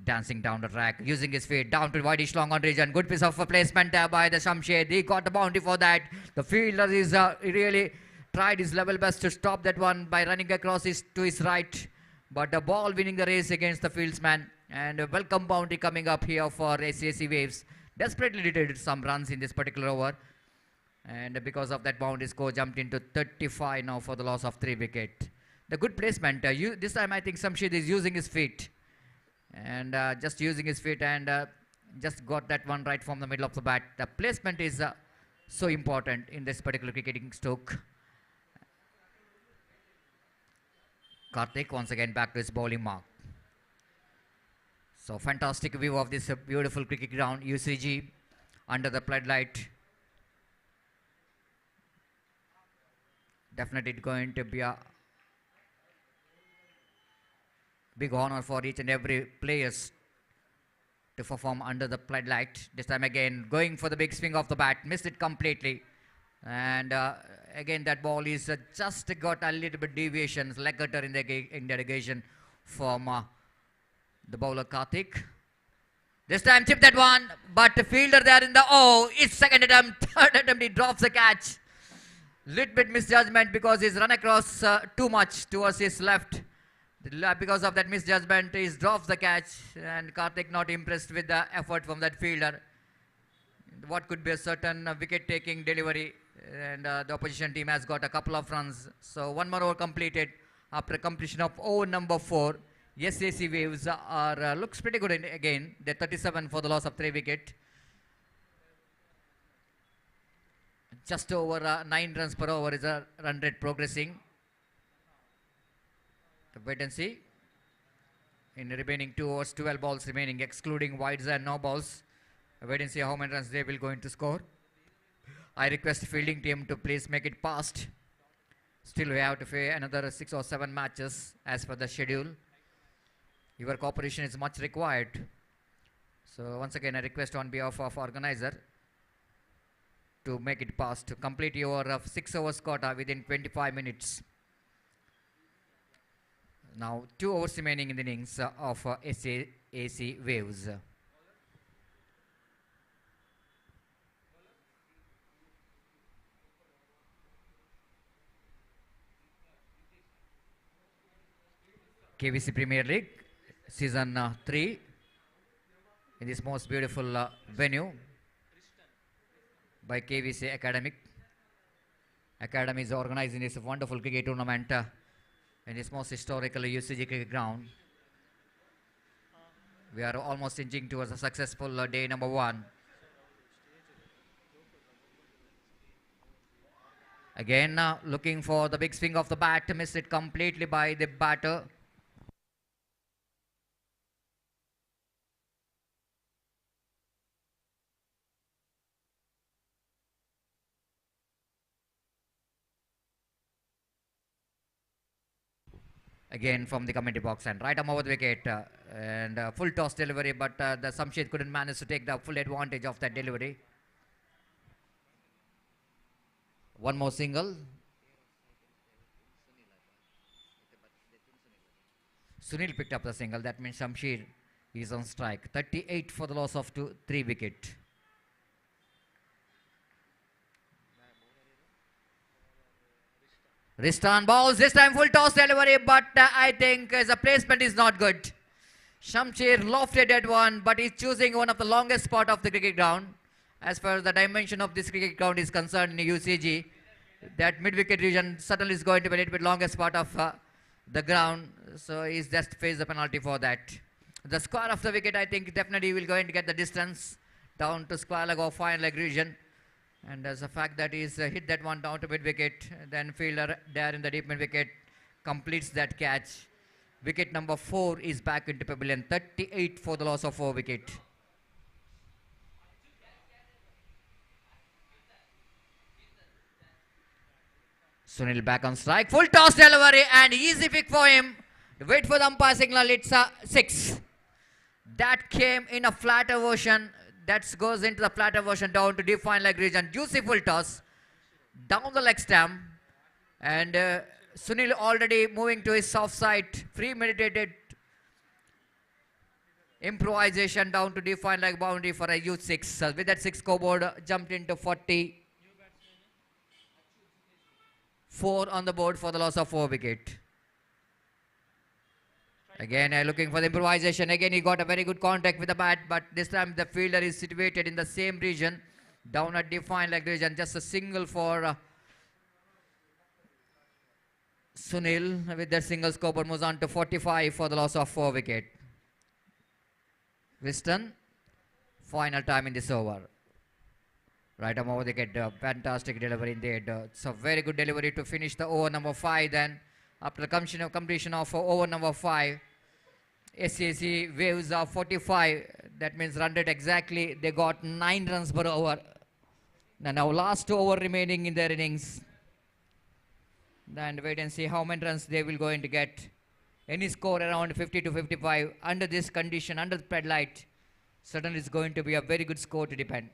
Dancing down the track, using his feet down to wideish long on region. Good piece of placement there by the Shamshed. He got the bounty for that. The fielder is really tried his level best to stop that one by running across to his right. But the ball winning the race against the fieldsman. And a welcome bounty coming up here for ACAC Waves. Desperately needed some runs in this particular over. And because of that bounty, score jumped into 35 now for the loss of 3 wicket. The good placement. This time I think Shamshed is using his feet. And just using his feet and just got that one right from the middle of the bat. The placement is so important in this particular cricketing stroke. Karthik once again back to his bowling mark. So fantastic view of this beautiful cricket ground, UCG, under the floodlight. Definitely going to be a big honor for each and every players to perform under the floodlight. This time again going for the big swing of the bat, missed it completely. And again that ball is just got a little bit deviations, leg cutter in the occasion from the bowler Karthik. This time chip that one, but the fielder there in the it's second attempt, third attempt he drops the catch. Little bit misjudgment because he's run across too much towards his left. Because of that misjudgment, he drops the catch, and Karthik not impressed with the effort from that fielder. What could be a certain wicket-taking delivery, and the opposition team has got a couple of runs. So one more over completed after completion of over number 4. Yes, AC Waves are looks pretty good again. They're 37 for the loss of 3 wicket. Just over 9 runs per over is a run rate progressing. Wait and see. In the remaining 2 overs, 12 balls remaining, excluding wides and no balls. Wait and see how many runs they will going to score. I request the fielding team to please make it past. Still we have to play another 6 or 7 matches as per the schedule. Your cooperation is much required. So once again, I request on behalf of organizer to make it past, to complete your 6 overs quota within 25 minutes. Now 2 overs remaining in the innings of AC Waves. KVC Premier League Season 3 in this most beautiful venue by KVC Academy. Academy is organizing this wonderful cricket tournament in this most historical UCG cricket ground. We are almost inching towards a successful day number 1. Again, looking for the big swing of the bat, missed it completely by the batter. Again from the commentary box, and right arm over the wicket, and full toss delivery, but the Shamshed couldn't manage to take the full advantage of that delivery. One more single. Sunil picked up the single. That means Shamshed is on strike. 38 for the loss of 3 wicket. Ristan balls, this time full toss delivery, but I think the placement is not good. Shamshed lofted that one, but he's choosing one of the longest spot of the cricket ground. As far as the dimension of this cricket ground is concerned in UCG, that mid-wicket region certainly is going to be a little bit longest part of the ground. So he's just faced the penalty for that. The square of the wicket, I think definitely will going to get the distance down to square leg or fine leg region. And as a fact that he's hit that one down to mid-wicket, then fielder there in the deep mid-wicket completes that catch. Wicket number 4 is back into pavilion. 38 for the loss of 4 wicket. Sunil back on strike. Full toss delivery and easy pick for him. Wait for the umpire signal. It's a 6. That came in a flatter version. That goes into the flatter version down to deep fine leg region. Juicy full toss down the leg stump, and Sunil already moving to his soft side. Premeditated improvisation down to define like boundary for a youth 6. With that 6 scoreboard, jumped into 44 on the board for the loss of 4 wicket. Again, looking for the improvisation. Again, he got a very good contact with the bat, but this time the fielder is situated in the same region, down at defined leg region. Just a single for Sunil. With that single, scoreboard moves on to 45 for the loss of 4 wicket. Whiston, final time in this over. Right arm over the wicket. Fantastic delivery indeed. It's a very good delivery to finish the over number 5 then. After the completion of over number 5, SCAC waves are 45. That means run rate exactly. They got 9 runs per over. Now last over remaining in their innings. And wait and see how many runs they will going to get. Any score around 50 to 55 under this condition, under the spread light, certainly it's going to be a very good score to depend.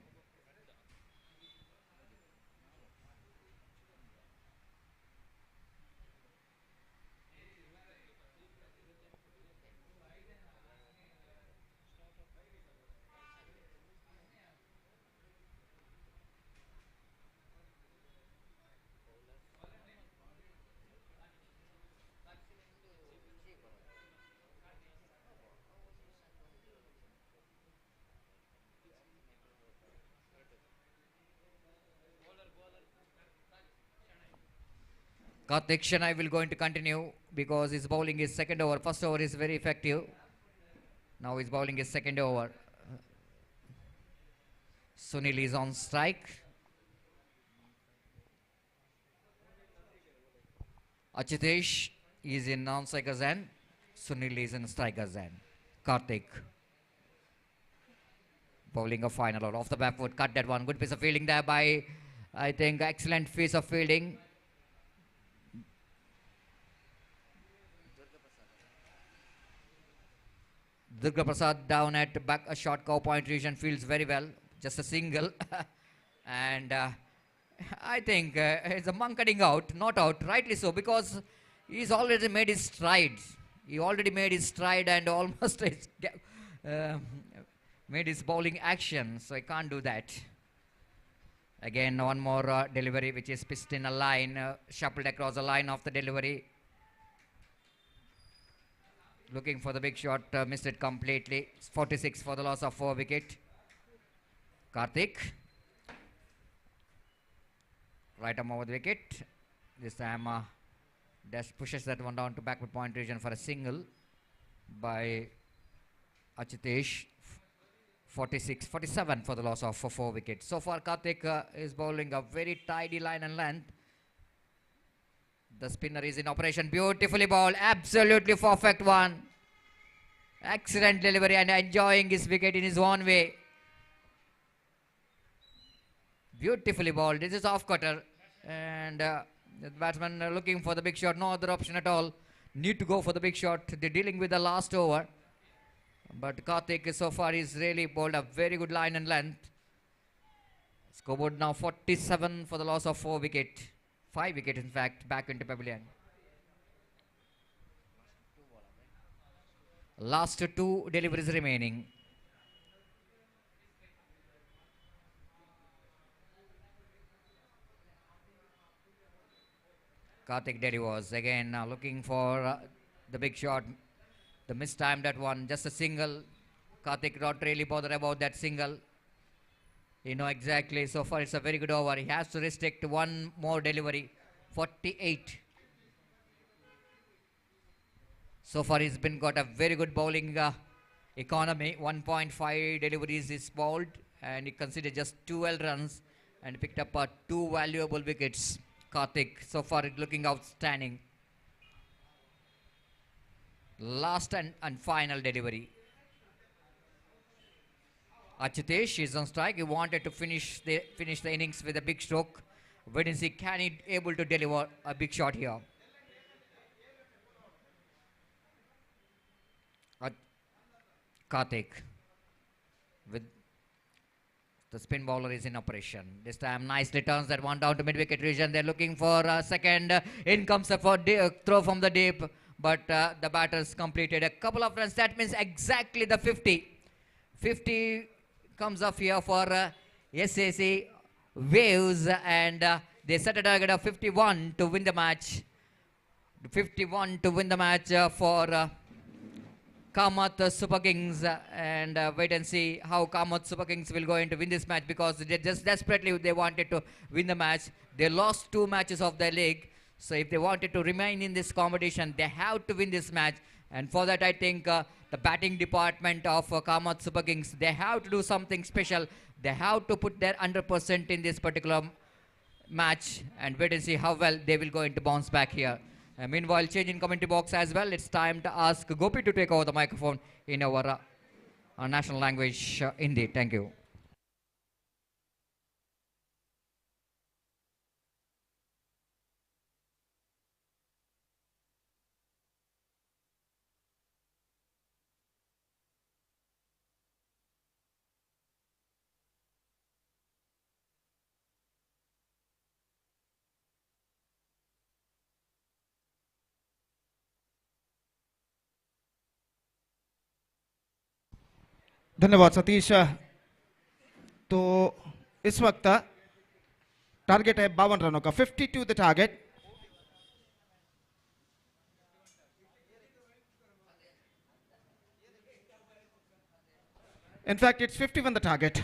Karthik Shanai will going to continue because his bowling is second over. First over is very effective. Now his bowling is second over. Sunil is on strike. Achitesh is in non-striker's end. Sunil is in striker's end. Karthik. Bowling a final over. Off the back foot, cut that one. Good piece of fielding there by, I think, excellent piece of fielding. Durga Prasad down at back a short cow point region feels very well. Just a single. And I think it's a monk cutting out, not out, rightly so, because he's already made his stride. He already made his stride and almost made his bowling action, so I can't do that. Again, one more delivery which is pitched in a line, shuffled across the line of the delivery. Looking for the big shot, missed it completely. 46 for the loss of 4 wicket. Karthik. Right arm over the wicket. This time Dash pushes that one down to backward point region for a single by Achitesh. 47 for the loss of 4 wickets. So far Karthik is bowling a very tidy line and length. The spinner is in operation. Beautifully bowled. Absolutely perfect one. Excellent delivery and enjoying his wicket in his own way. Beautifully bowled. This is off cutter. And the batsman looking for the big shot. No other option at all. Need to go for the big shot. They're dealing with the last over. But Karthik so far is really bowled a very good line and length. Scoreboard now 47 for the loss of 4 wicket. 5 wicket in fact, back into pavilion. Last 2 deliveries remaining. Karthik Dedi was again looking for the big shot. The mistimed that one, just a single. Karthik not really bothered about that single. You know exactly, so far it's a very good over. He has to restrict one more delivery. 48. So far he's got a very good bowling economy. 1.5 deliveries is bowled and he considered just 12 runs and picked up 2 valuable wickets. Karthik so far looking outstanding. Last and final delivery. Achitesh is on strike. He wanted to finish the innings with a big stroke. Wait and see, can he able to deliver a big shot here? Karthik with The spin bowler is in operation. This time nicely turns that one down to mid-wicket region. They're looking for a second. In comes a throw from the deep. But the batters completed a couple of runs. That means exactly the 50. 50 comes up here for SAC Waves. And they set a target of 51 to win the match. 51 to win the match for Kamath Super Kings, and wait and see how Kamath Super Kings will go into win this match, because they just desperately they wanted to win the match. They lost 2 matches of their league, so if they wanted to remain in this competition, they have to win this match. And for that, I think the batting department of Kamath Super Kings, they have to do something special. They have to put their 100% in this particular match, and wait and see how well they will go into bounce back here. Meanwhile, change in commentary box as well. It's time to ask Gopi to take over the microphone in our national language, Hindi. Thank you. धन्यवाद सतीश। तो इस वक्त target है 52 रनों का, 52 the target. In fact, it's 51 the target.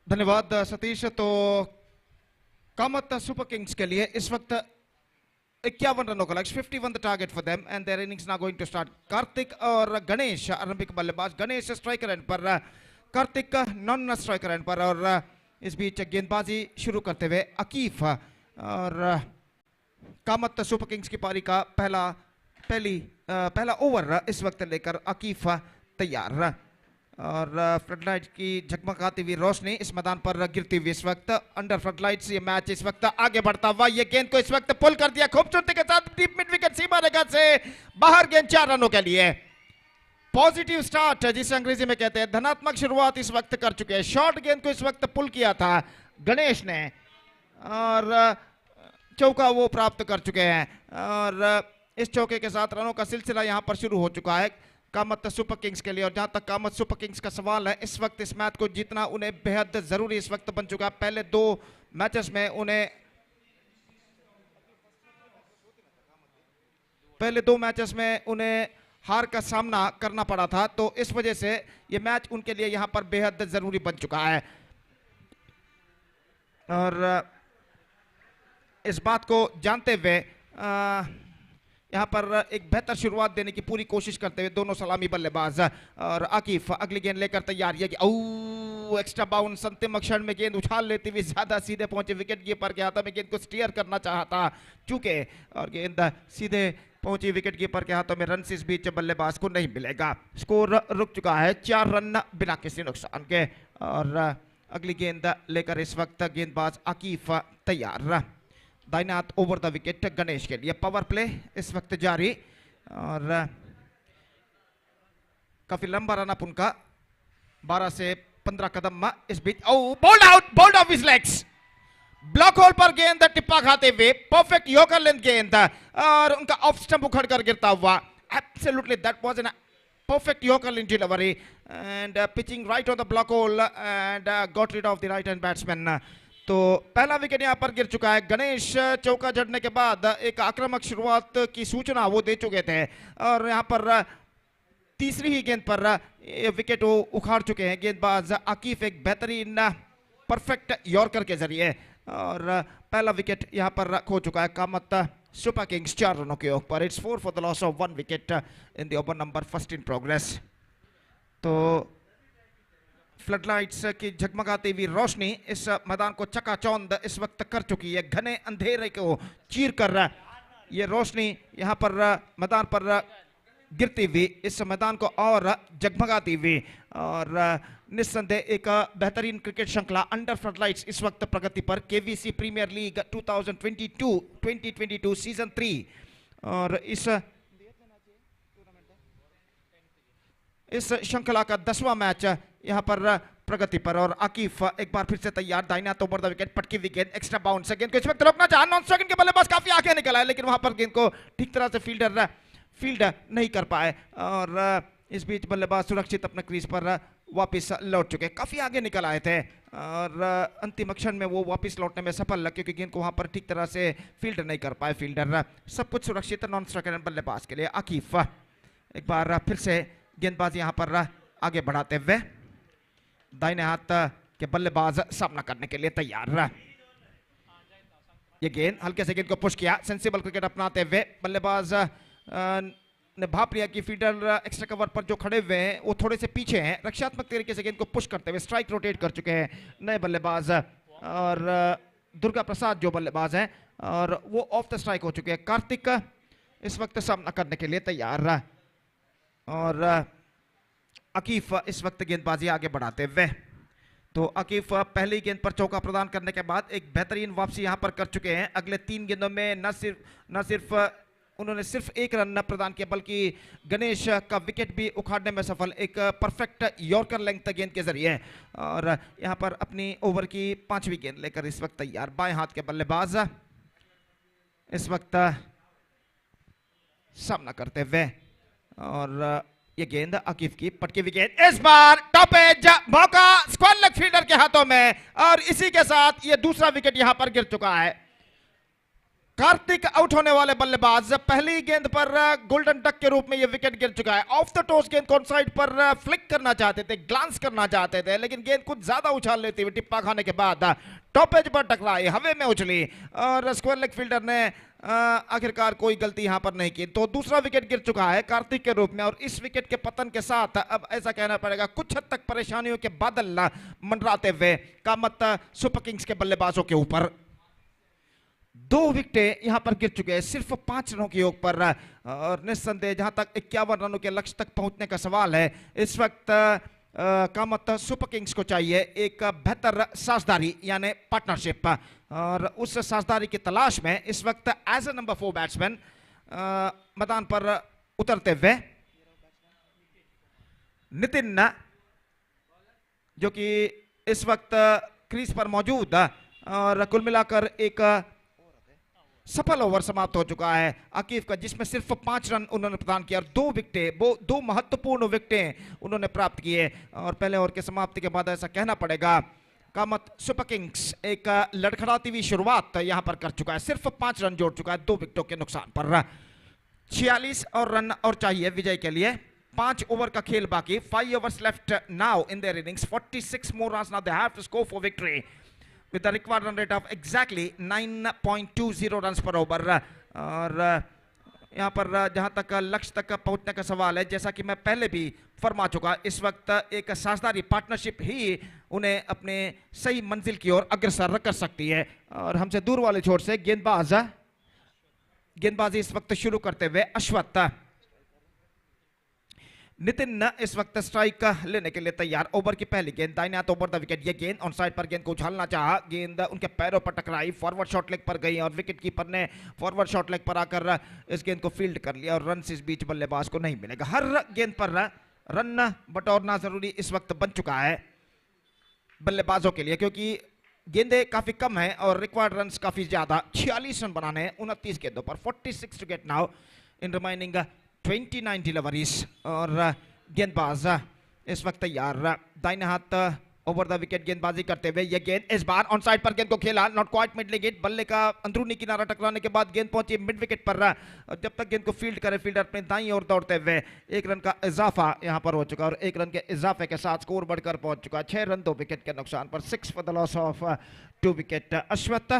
धन्यवाद सतीश। तो Kamat super kings के लिए इस वक्त 51 रनों का लक्ष्य, 51 the target for them, and their innings now going to start. Kartik और गणेश आरंभिक बल्लेबाज, गणेश स्ट्राइकर एंड पर, कार्तिक नॉन स्ट्राइकर एंड पर, और इस बीच गेंदबाजी शुरू करते हुए अकीफ। और कामत सुपर किंग्स की पारी का पहली पहला ओवर इस वक्त लेकर आकिफ तैयार और फ्लडलाइट की झकमगाती हुई रोशनी इस मैदान पर गिरती हुई इस वक्त अंडर फ्लडलाइट्स ये मैच इस वक्त आगे बढ़ता हुआ ये गेंद को इस वक्त पुल कर दिया खूबसूरती के साथ डीप मिड विकेट सीमा रेखा से बाहर गेंद 4 रनों के लिए पॉजिटिव स्टार्ट जिसे अंग्रेजी में कहते हैं धनात्मक शुरुआत इस वक्त कर चुके हैं शॉर्ट गेंद को इस वक्त पुल किया था गणेश ने और चौका वो प्राप्त कर चुके हैं और इस चौके के साथ रनों का सिलसिला यहां पर शुरू हो चुका है कामत सुपर किंग्स के लिए और जहां तक कामत सुपर किंग्स का सवाल है इस वक्त इस मैच को जीतना उन्हें बेहद जरूरी इस वक्त बन चुका है पहले 2 मैचेस में उन्हें हार का सामना करना पड़ा था तो इस वजह से यह मैच उनके लिए यहां पर बेहद जरूरी बन चुका है और इस बात को जानते हुए यहां पर एक बेहतर शुरुआत देने की पूरी कोशिश करते हुए दोनों सलामी बल्लेबाज और आकिफ अगली गेंद लेकर तैयार है कि एक्स्ट्रा बाउंस अंतिम क्षण में गेंद उछाल लेती हुई ज्यादा सीधे पहुंचे विकेट कीपर के हाथों में गेंद को स्टीयर करना चाहता चूके और गेंद सीधे पहुंची विकेट कीपर के हाथों में रन से इस बीच बल्लेबाज को नहीं मिलेगा स्कोर रुक चुका है 4 रन बिना किसी नुकसान के और अगली गेंद लेकर इस वक्त गेंदबाज आकिफ तैयार दाहिने हाथ ओवर द विकेट गणेश के लिए पावर प्ले इस वक्त जारी और काफी लंबा रन अप उनका 12 से 15 कदम इस बीच bowled off his legs block hole पर गेंद टिप्पा खाते हुए परफेक्ट योकर लेंथ गेंद और उनका ऑफ स्टंप उखड़ कर गिरता हुआ absolutely that was an perfect yorker in delivery and pitching right on the block hole and got rid of the right hand batsman तो पहला विकेट यहां पर गिर चुका है गणेश चौका जड़ने के बाद एक आक्रामक शुरुआत की सूचना वो दे चुके थे और यहां पर तीसरी ही गेंद पर विकेट वो उखाड़ चुके हैं गेंदबाज आकिफ एक बेहतरीन परफेक्ट यॉर्कर के जरिए और पहला विकेट यहां पर खो चुका है कामत सुपर किंग्स 4 रनों के ऊपर it's 4 for the loss of 1 wicket in the over number first in progress तो फ्लडलाइट्स की झगमगाती हुई रोशनी इस मैदान को चकाचौंध इस वक्त कर चुकी है घने अंधेरे को चीर कर ये रोशनी यहां पर मैदान पर गिरती हुई इस मैदान को और जगमगाती हुई और निस्संदेह एक बेहतरीन क्रिकेट श्रृंखला अंडर फ्लडलाइट्स इस वक्त प्रगति पर केवीसी प्रीमियर लीग 2022 सीजन 3 और इस श्रृंखला का 10वां मैच यहां पर प्रगति पर और आकिफ एक बार फिर से तैयार दाहिना हाथ ओवर द विकेट पटकी विकेट एक्स्ट्रा बाउंस गेंद को इस वक्त रोकना चाहा नॉन स्ट्राइक के बल्लेबाज काफी आगे निकला है लेकिन वहां पर गेंद को ठीक तरह से फील्ड नहीं कर पाए और इस बीच बल्लेबाज सुरक्षित अपने क्रीज पर वापस लौट चुके काफी आगे निकल आए थे और अंतिम क्षण में वो वापस लौटने में सफल क्योंकि गेंद को वहां पर ठीक तरह से फील्ड नहीं कर पाए फील्डर सब कुछ सुरक्षित नॉन स्ट्राइकर बल्लेबाज के लिए आकिफ एक बार फिर से गेंदबाज यहां पर आगे बढ़ाते हुए दाहिने हाथ के बल्लेबाज सामना करने के लिए तैयार ये गेंद हल्के से गेंद को पुश किया सेंसिबल क्रिकेट अपनाते हुए बल्लेबाज ने भाप लिया कि फील्डर एक्स्ट्रा कवर पर जो खड़े हुए हैं वो थोड़े से पीछे हैं रक्षात्मक तरीके से गेंद को पुश करते हुए स्ट्राइक रोटेट कर चुके हैं नए बल्लेबाज और दुर्गा प्रसाद जो बल्लेबाज हैं और वो ऑफ द स्ट्राइक हो चुके हैं कार्तिक इस वक्त सामना करने के लिए तैयार और आकिफ इस वक्त गेंदबाजी आगे बढ़ाते हुए तो आकिफ पहली गेंद पर चौका प्रदान करने के बाद एक बेहतरीन वापसी यहां पर कर चुके हैं अगले 3 गेंदों में न सिर्फ उन्होंने सिर्फ 1 रन न प्रदान किया बल्कि गणेश का विकेट भी उखाड़ने में सफल एक परफेक्ट यॉर्कर लेंथ गेंद के जरिए और यहां पर अपनी ओवर की 5वीं गेंद लेकर इस वक्त तैयार बाएं हाथ के बल्लेबाज इस वक्त सामना करते हुए और ये गेंद आकिफ की पटकी विकेट इस बार टॉप एज मौका स्क्वायर लेग फील्डर के हाथों में और इसी के साथ ये दूसरा विकेट यहां पर गिर चुका है कार्तिक आउट होने वाले बल्लेबाज पहली गेंद पर गोल्डन डक के रूप में यह विकेट गिर चुका है ऑफ द टॉस गेंद को साइड पर फ्लिक करना चाहते थे ग्लांस करना चाहते थे लेकिन गेंद कुछ ज्यादा उछाल लेते हुए टिप्पा खाने के बाद टॉप एज पर टकराई हवे में उछली और स्क्वायर लेग फील्डर ने आखिरकार कोई गलती यहां पर नहीं की तो दूसरा विकेट गिर चुका है कार्तिक के रूप में और इस विकेट के पतन के साथ अब ऐसा कहना पड़ेगा कुछ हद तक परेशानियों के बादल मंडराते हुए कामत सुपर किंग्स के बल्लेबाजों के ऊपर 2 विकेटें यहां पर गिर चुके हैं सिर्फ 5 रनों के योग पर। और निस्संदेह जहां तक 51 रनों के लक्ष्य तक पहुंचने का सवाल है, इस वक्त कामत सुपर किंग्स को चाहिए एक बेहतर साझेदारी यानी पार्टनरशिप, और उस साझेदारी की तलाश में इस वक्त एज ए नंबर 4 बैट्समैन मैदान पर उतरते हुए नितिन, जो कि इस वक्त क्रीज पर मौजूद, और कुल मिलाकर एक सफल ओवर समाप्त हो चुका है आकिफ का, जिसमें सिर्फ 5 रन उन्होंने प्रदान किया और 2 विकेटें, वो 2 महत्वपूर्ण विकेटें उन्होंने प्राप्त किए। और पहले ओवर के समाप्ति के बाद ऐसा कहना पड़ेगा कामत सुपर किंग्स एक लड़खड़ाती हुई शुरुआत यहां पर कर चुका है, सिर्फ 5 रन जोड़ चुका है 2 विकेटों के नुकसान पर। 46 और रन और चाहिए विजय के लिए, 5 ओवर का खेल बाकी, 5 overs left now in their innings, 46 more runs now they have to score for victory with the required run rate of exactly 9.20 runs per over। और यहाँ पर जहाँ तक लक्ष्य तक पहुँचने का सवाल है, जैसा कि मैं पहले भी फरमा चुका, इस वक्त एक साझेदारी पार्टनरशिप ही उन्हें अपने सही मंजिल की ओर अग्रसर कर सकती है। और हमसे दूर वाले छोर से गेंदबाजी इस वक्त शुरू करते हुए अश्वत्थ, नितिन इस वक्त स्ट्राइक लेने के लिए तैयार। ओवर की पहली गेंद दाहिने हाथ ओवर द विकेट, ये गेंद ऑन साइड पर गेंद को उछालना चाहा, गेंद उनके पैरों पर टकराई, फॉरवर्ड शॉट लेग पर गई और विकेट कीपर ने फॉरवर्ड शॉट लेग पर आकर इस गेंद को फील्ड कर लिया और रन इस बीच बल्लेबाज को नहीं मिलेगा। हर गेंद पर रन बटोरना जरूरी इस वक्त बन चुका है बल्लेबाजों के लिए, क्योंकि गेंदें काफी कम है और रिक्वायर्ड रन काफी ज्यादा, 46 रन बनाने हैं 29 गेंदों पर, 46 to get now in remaining 29 deliveries. और गेंदबाज इस वक्त तैयार, दाहिने हाथ ओवर द विकेट गेंदबाजी करते हुए, ये गेंद इस बार ऑन साइड पर गेंद को खेला, नॉट क्वाइट मिड विकेट, बल्ले का अंदरूनी किनारा टकराने के बाद गेंद पहुंची मिड विकेट पर। जब तक गेंद को फील्ड करे फील्डर अपने दाईं ओर दौड़ते हुए, 1 रन का इजाफा यहां पर हो चुका और 1 रन के इजाफे के साथ स्कोर बढ़कर पहुंच चुका है 6 रन 2 विकेट के नुकसान पर, 6 for the loss of 2 wicket. Ashwath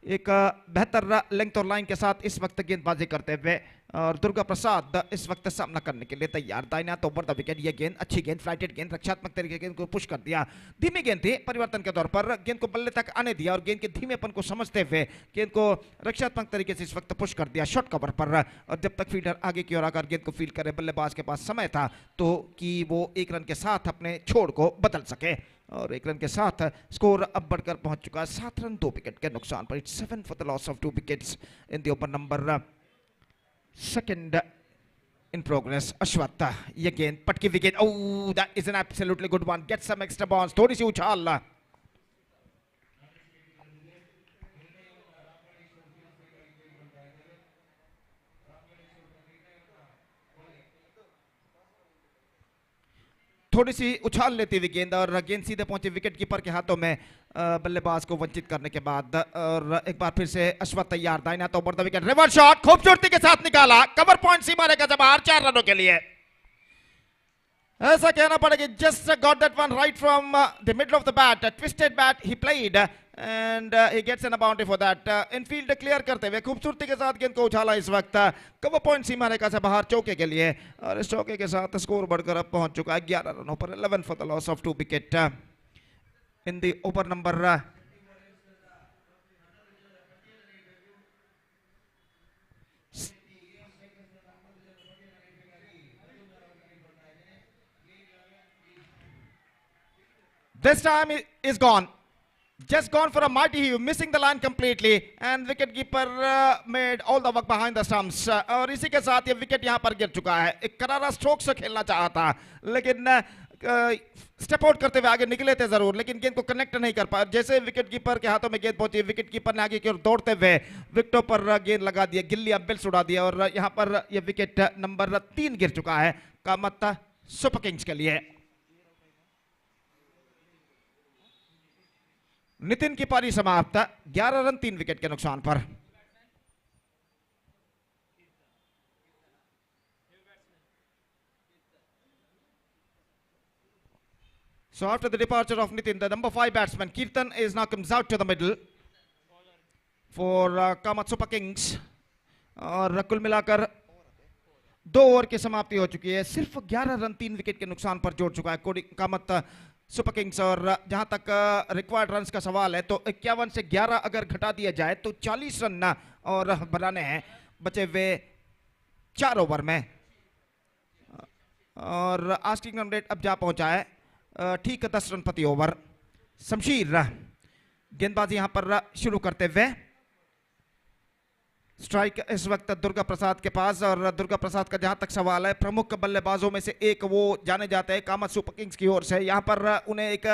एक बेहतर लेंथ और लाइन के साथ इस वक्त गेंदबाजी करते हुए, और दुर्गा प्रसाद इस वक्त सामना करने के लिए तैयार, दाहिने हाथ ओवर द विकेट, ये गेंद अच्छी गेंद, फ्लाइटेड गेंद, रक्षात्मक तरीके गेंद को पुश कर दिया, धीमी गेंद थी, परिवर्तन के तौर पर गेंद को बल्ले तक आने दिया और गेंद के धीमेपन को समझते हुए गेंद को रक्षात्मक तरीके से इस वक्त पुश कर दिया शॉर्ट कवर पर। और जब तक फील्डर आगे की ओर आकर गेंद को फील्ड करे, बल्लेबाज के पास समय था तो कि वो 1 रन के साथ अपने छोड़ को बदल सके, और 1 रन के साथ स्कोर अब बढ़कर पहुंच चुका है 7 रन 2 विकेट के नुकसान पर। It's 7 for the loss of 2 wickets in the over number 2 in progress। अश्वत्थ, ये गेंद पटकी wicket, oh that is an absolutely good one, get some extra bounce, थोड़ी सी उछाल, थोड़ी सी उछाल लेती हुई गेंद और गेंद सीधे पहुंची विकेट कीपर के हाथों में, बल्लेबाज को वंचित करने के बाद। और एक बार फिर से अश्वत्थ तैयार, दाहिने हाथ over the wicket, reverse shot खूबसूरती के साथ निकाला, कवर पॉइंट सीमा रेखा से बाहर 4 रनों के लिए। ऐसा कहना पड़ेगा, just got that one right from the middle of the bat, twisted bat he played and he gets an boundary for that. Infield clear करते हुए खूबसूरती के साथ गेंद को उछाला इस वक्त कवर पॉइंट सीमा रेखा से बाहर चौके के लिए, और इस चौके के साथ स्कोर बढ़कर अब पहुंच चुका है 11 रनों पर, 11 for the loss of 2 wicket in the over number 'This time is gone. Just gone for a mighty heave, missing the line completely, and wicketkeeper made all the work behind the stumps. और इसी के साथ ये wicket यहाँ पर गिर चुका है। एक करारा स्ट्रोक से खेलना चाहा था, लेकिन स्टेप आउट करते हुए आगे निकले थे जरूर, लेकिन गेंद को कनेक्ट नहीं कर पाया। जैसे विकेट कीपर के हाथों में गेंद पहुंची, विकेट कीपर ने आगे की ओर दौड़ते हुए विकेटों पर गेंद लगा दिया, गिल्ली बेल्स उड़ा दिया, और यहाँ पर यह विकेट नंबर 3 गिर चुका है कामत सुपर किंग्स के लिए। नितिन की पारी समाप्त, 11 रन 3 विकेट के नुकसान पर। So after the departure of Nitin, the number 5 batsman Kirtan is now comes out to the middle for Kamat Super Kings, और कुल मिलाकर 2 ओवर की समाप्ति हो चुकी है, सिर्फ 11 रन 3 विकेट के नुकसान पर जोड़ चुका है कामत सुपर किंग्स। और जहां तक रिक्वायर्ड रन्स का सवाल है तो 51 से 11 अगर घटा दिया जाए तो 40 रन और बनाने हैं बचे हुए 4 ओवर में। और आस्किंग रन रेट अब जा पहुंचा है ठीक 10 रन प्रति ओवर। शमशीर गेंदबाजी यहां पर शुरू करते हुए, स्ट्राइक इस वक्त दुर्गा प्रसाद के पास। और दुर्गा प्रसाद का जहां तक सवाल है, प्रमुख बल्लेबाजों में से एक वो जाने जाते हैं कामत सुपर किंग्स की ओर से। यहां पर उन्हें एक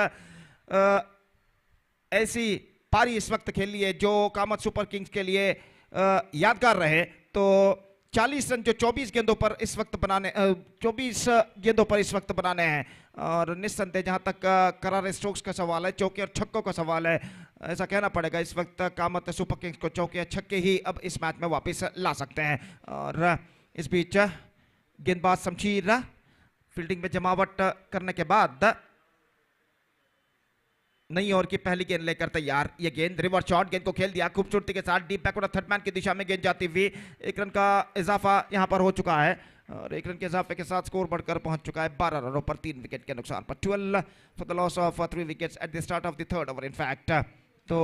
ऐसी पारी इस वक्त खेली है जो कामत सुपर किंग्स के लिए यादगार रहे। तो 40 रन जो 24 गेंदों पर इस वक्त बनाने 24 गेंदों पर इस वक्त बनाने हैं। और निस्संदेह जहां तक करारे स्ट्रोक्स का सवाल है, चौके और छक्कों का सवाल है, ऐसा कहना पड़ेगा इस वक्त कामत सुपर किंग्स को चौके और छक्के ही अब इस मैच में वापस ला सकते हैं। और इस बीच गेंदबाज शमशीर फील्डिंग में जमावट करने के बाद नई ओवर की पहली गेंद लेकर तैयार। ये गेंद रिवर्स शॉट, गेंद को खेल दिया खूबसूरती के साथ डीप बैकवर्ड थर्ड मैन की दिशा में गेंद जाती हुई। 1 रन का इजाफा यहां पर हो चुका है और 1 रन के इजाफे के साथ स्कोर बढ़कर पहुंच चुका है 12 रनों पर 3 विकेट के नुकसान पर। 12 for the loss of 3 wickets at the start of the third over in fact. तो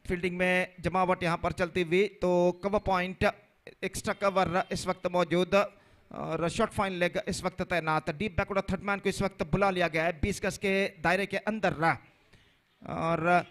फील्डिंग में जमावट यहां पर चलती हुई, तो कवर पॉइंट एक्स्ट्रा कवर इस वक्त मौजूद और शॉर्ट फाइन लेग इस वक्त तैनात। डीप बैकवर्ड थर्ड मैन को इस वक्त बुला लिया गया है 20 गज के दायरे के अंदर। और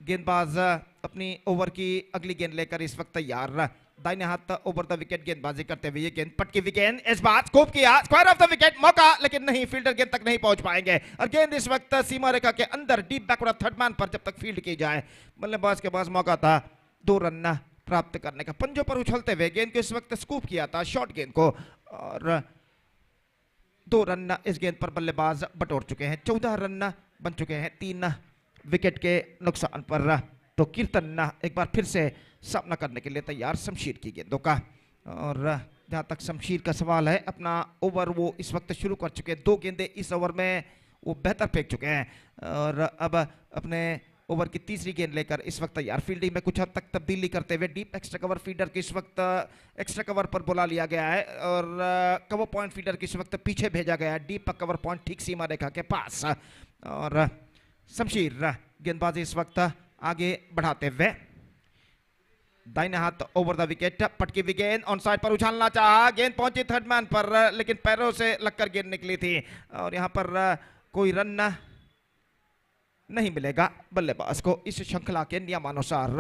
गेंदबाज अपनी ओवर की अगली गेंद लेकर इस वक्त तैयार। दाहिने हाथ ओवर द विकेट गेंदबाजी करते हुए ये गेंद पटकी हुई गेंद, इस बार स्कोप किया, स्क्वायर ऑफ द विकेट मौका, लेकिन नहीं, फील्डर गेंद तक नहीं पहुंच पाएंगे। और गेंद इस वक्त सीमा रेखा के अंदर डीप बैकवर्ड थर्ड मैन पर जब तक फील्ड की जाए। बल्लेबाज के पास मौका था 2 रन प्राप्त करने का। पंजों पर उछलते हुए गेंद को इस वक्त स्कूप किया था शॉर्ट गेंद को और 2 रन इस गेंद पर बल्लेबाज बटोर चुके हैं। 14 रन बन चुके हैं 3 विकेट के नुकसान पर। तो कीर्तन एक बार फिर से सामना करने के लिए तैयार शमशीर की गेंदों का। और जहां तक शमशीर का सवाल है, अपना ओवर वो इस वक्त शुरू कर चुके हैं। 2 गेंदें इस ओवर में वो बेहतर फेंक चुके हैं और अब अपने ओवर की तीसरी गेंद लेकर इस वक्त तैयार। फील्डिंग में कुछ हद तक तब्दीली करते हुए डीप एक्स्ट्रा कवर फीडर की इस वक्त एक्स्ट्रा कवर पर बुला लिया गया है और कवर पॉइंट फीडर की इस वक्त पीछे भेजा गया है डीप कवर पॉइंट ठीक सीमा रेखा के पास। और शमशीर गेंदबाजी इस वक्त आगे बढ़ाते हुए, दाहिने हाथ ओवर द विकेट, पटकी हुई गेंद ऑन साइड पर उछालना चाहा, गेंद पहुंची थर्ड मैन पर लेकिन पैरों से लगकर गेंद निकली थी और यहां पर कोई रन नहीं मिलेगा बल्लेबाज को इस श्रृंखला के नियमानुसार।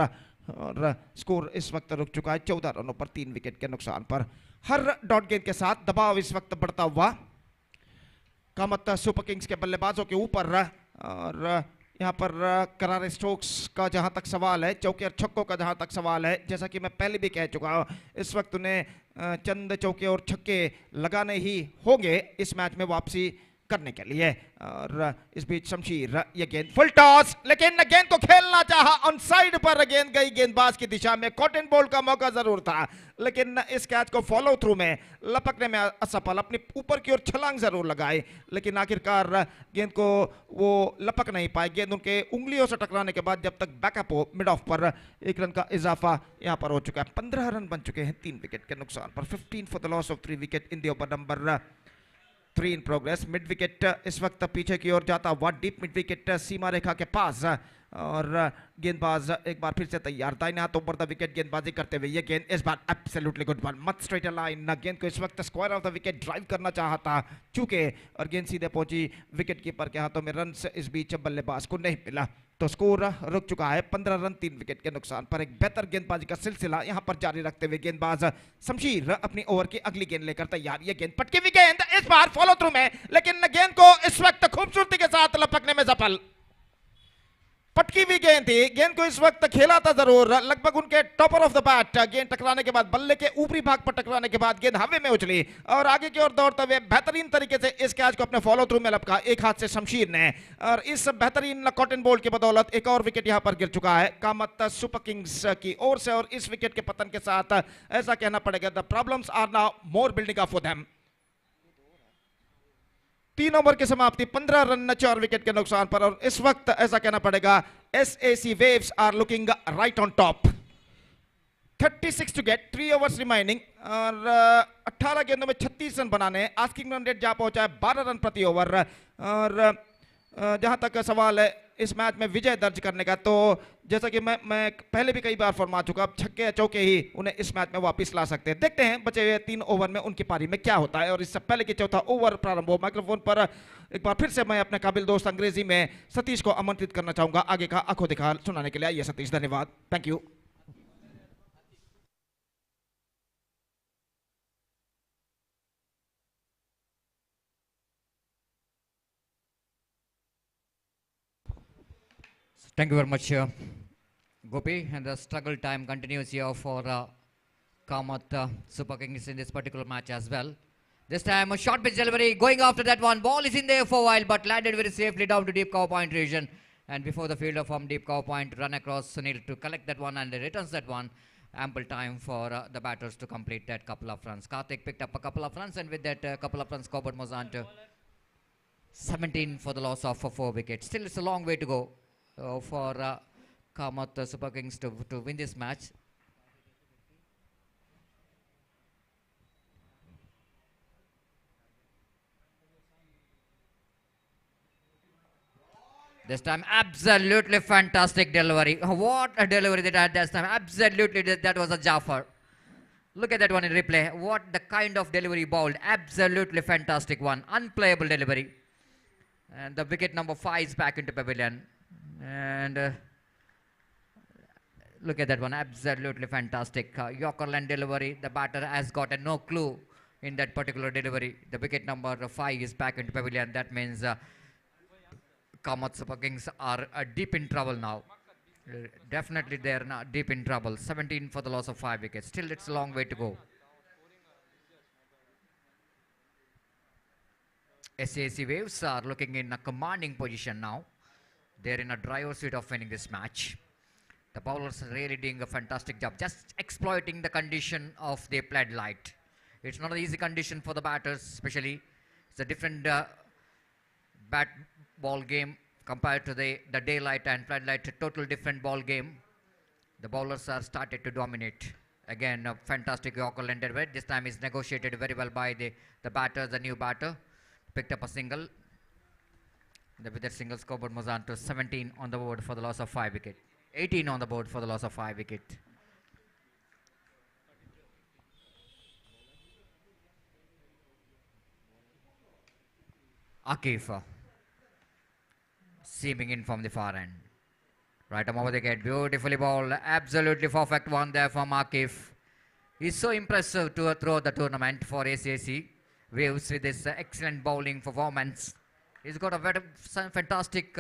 और स्कोर इस वक्त रुक चुका है 14 रनों पर 3 विकेट के नुकसान पर। हर डॉट गेंद के साथ दबाव इस वक्त बढ़ता हुआ कामत सुपर किंग्स के बल्लेबाजों के ऊपर। और यहाँ पर करारे स्ट्रोक्स का जहां तक सवाल है, चौके और छक्कों का जहां तक सवाल है, जैसा कि मैं पहले भी कह चुका हूं, इस वक्त उन्हें चंद चौके और छक्के लगाने ही होंगे इस मैच में वापसी करने के लिए। और इस बीच शमशीर ये गेंद फुल टॉस, लेकिन गेंद को खेलना चाहा, ऑन साइड पर गेंद गई गेंदबाज की दिशा में। कॉटन बॉल का मौका जरूर था लेकिन इस कैच को फॉलो थ्रू में लपकने में असफल। अपनी ऊपर की ओर छलांग जरूर लगाए लेकिन आखिरकार गेंद को वो लपक नहीं पाए। गेंद उनके उंगलियों से टकराने के बाद जब तक बैकअप हो मिड ऑफ पर 1 रन का इजाफा यहां पर हो चुका है। 15 रन बन चुके हैं 3 विकेट के नुकसान पर। 15 for the loss of 3 wicket in the over number 3 in progress. Mid wicket इस वक्त पीछे की ओर जाता हुआ डीप मिड विकेट सीमा रेखा के पास। और गेंदबाज एक बार फिर से तैयार, दाहिने हाथ ऊपर द विकेट गेंदबाजी करते हुए ये गेंद इस बार एब्सोल्युटली गुड बॉल, मत स्ट्रेट लाइन। गेंद को इस वक्त square of the wicket drive करना चाहता चूके और गेंद सीधे पहुंची विकेट कीपर के हाथों में। रन इस बीच बल्लेबाज को नहीं मिला तो स्कोर रुक चुका है 15 रन 3 विकेट के नुकसान पर। एक बेहतर गेंदबाजी का सिलसिला यहां पर जारी रखते हुए गेंदबाज शमशीर अपनी ओवर की अगली गेंद लेकर तैयार। ये गेंद पटकी हुई गेंद इस बार फॉलो थ्रू में, लेकिन गेंद को इस वक्त खूबसूरती के साथ लपकने में सफल। पटकी हुई गेंद थी, गेंद को इस वक्त खेला था जरूर, लगभग उनके टॉपर ऑफ द बैट। गेंद टकराने के बाद बल्ले के ऊपरी भाग पर टकराने के बाद गेंद हवा में उछली और आगे की ओर दौड़ते हुए बेहतरीन तरीके से इस कैच को अपने फॉलो थ्रू में लपका एक हाथ से शमशीर ने। और इस बेहतरीन कॉटन बॉल की बदौलत एक और विकेट यहां पर गिर चुका है कामत सुपर किंग्स की ओर से। और इस विकेट के पतन के साथ ऐसा कहना पड़ेगा the problems are now more building up for them. 3 over की समाप्ति, 15 रन 4 विकेट के नुकसान पर। और इस वक्त ऐसा कहना पड़ेगा SAC waves are looking right on top. 36 to get, 3 overs remaining और 18 गेंदों में 36 रन बनाने हैं। आस्किंग रन रेट जा पहुंचा है 12 रन प्रति ओवर। और जहां तक सवाल है इस मैच में विजय दर्ज करने का, तो जैसा कि मैं पहले भी कई बार फरमा चुका, अब छक्के चौके ही उन्हें इस मैच में वापस ला सकते हैं। देखते हैं बचे हुए 3 ओवर में उनकी पारी में क्या होता है। और इससे पहले कि चौथा ओवर प्रारंभ हो, माइक्रोफोन पर एक बार फिर से मैं अपने काबिल दोस्त अंग्रेजी में सतीश को आमंत्रित करना चाहूंगा आगे का आंखों दिखा सुनाने के लिए। आइए सतीश, धन्यवाद, thank you. Thank you very much, Gopi. And the struggle time continues here for Kamath Super Kings in this particular match as well. This time a short pitch delivery going after that one. Ball is in there for a while but landed very safely down to deep cover point region. And before the fielder from deep cover point run across Sunil to collect that one and returns that one. Ample time for the batters to complete that couple of runs. Karthik picked up a couple of runs and with that couple of runs Corbett moves on to 17 for the loss of 4 wickets. Still it's a long way to go for Kamath Super Kings to win this match. This time absolutely fantastic delivery. What a delivery they had this time. Absolutely that was a Jaffer. Look at that one in replay. What the kind of delivery bowled. Absolutely fantastic one. Unplayable delivery. And the wicket number 5 is back into pavilion. And look at that one. Absolutely fantastic. Yorkerland delivery. The batter has gotten no clue in that particular delivery. The wicket number 5 is back into pavilion. That means Kamath Super Kings are deep in trouble now. Definitely they are now deep in trouble. 17 for the loss of 5 wickets. Still it's a long way to go. SAC Waves are looking in a commanding position now. They're in a driver's seat of winning this match. The bowlers are really doing a fantastic job, just exploiting the condition of the played light. It's not an easy condition for the batters, especially. It's a different bat ball game compared to the daylight and floodlight. Total different ball game. The bowlers are started to dominate. Again, a fantastic Yorker landed. This time is negotiated very well by the batter, the new batter. Picked up a single. With that single, scoreboard moves on to 17 on the board for the loss of 5 wicket. 18 on the board for the loss of 5 wicket. Akif seaming in from the far end. Right arm over the gate, beautifully bowled, absolutely perfect one there from Akif. He's so impressive throughout the tournament for ACAC Waves with this excellent bowling performance. He's got a very fantastic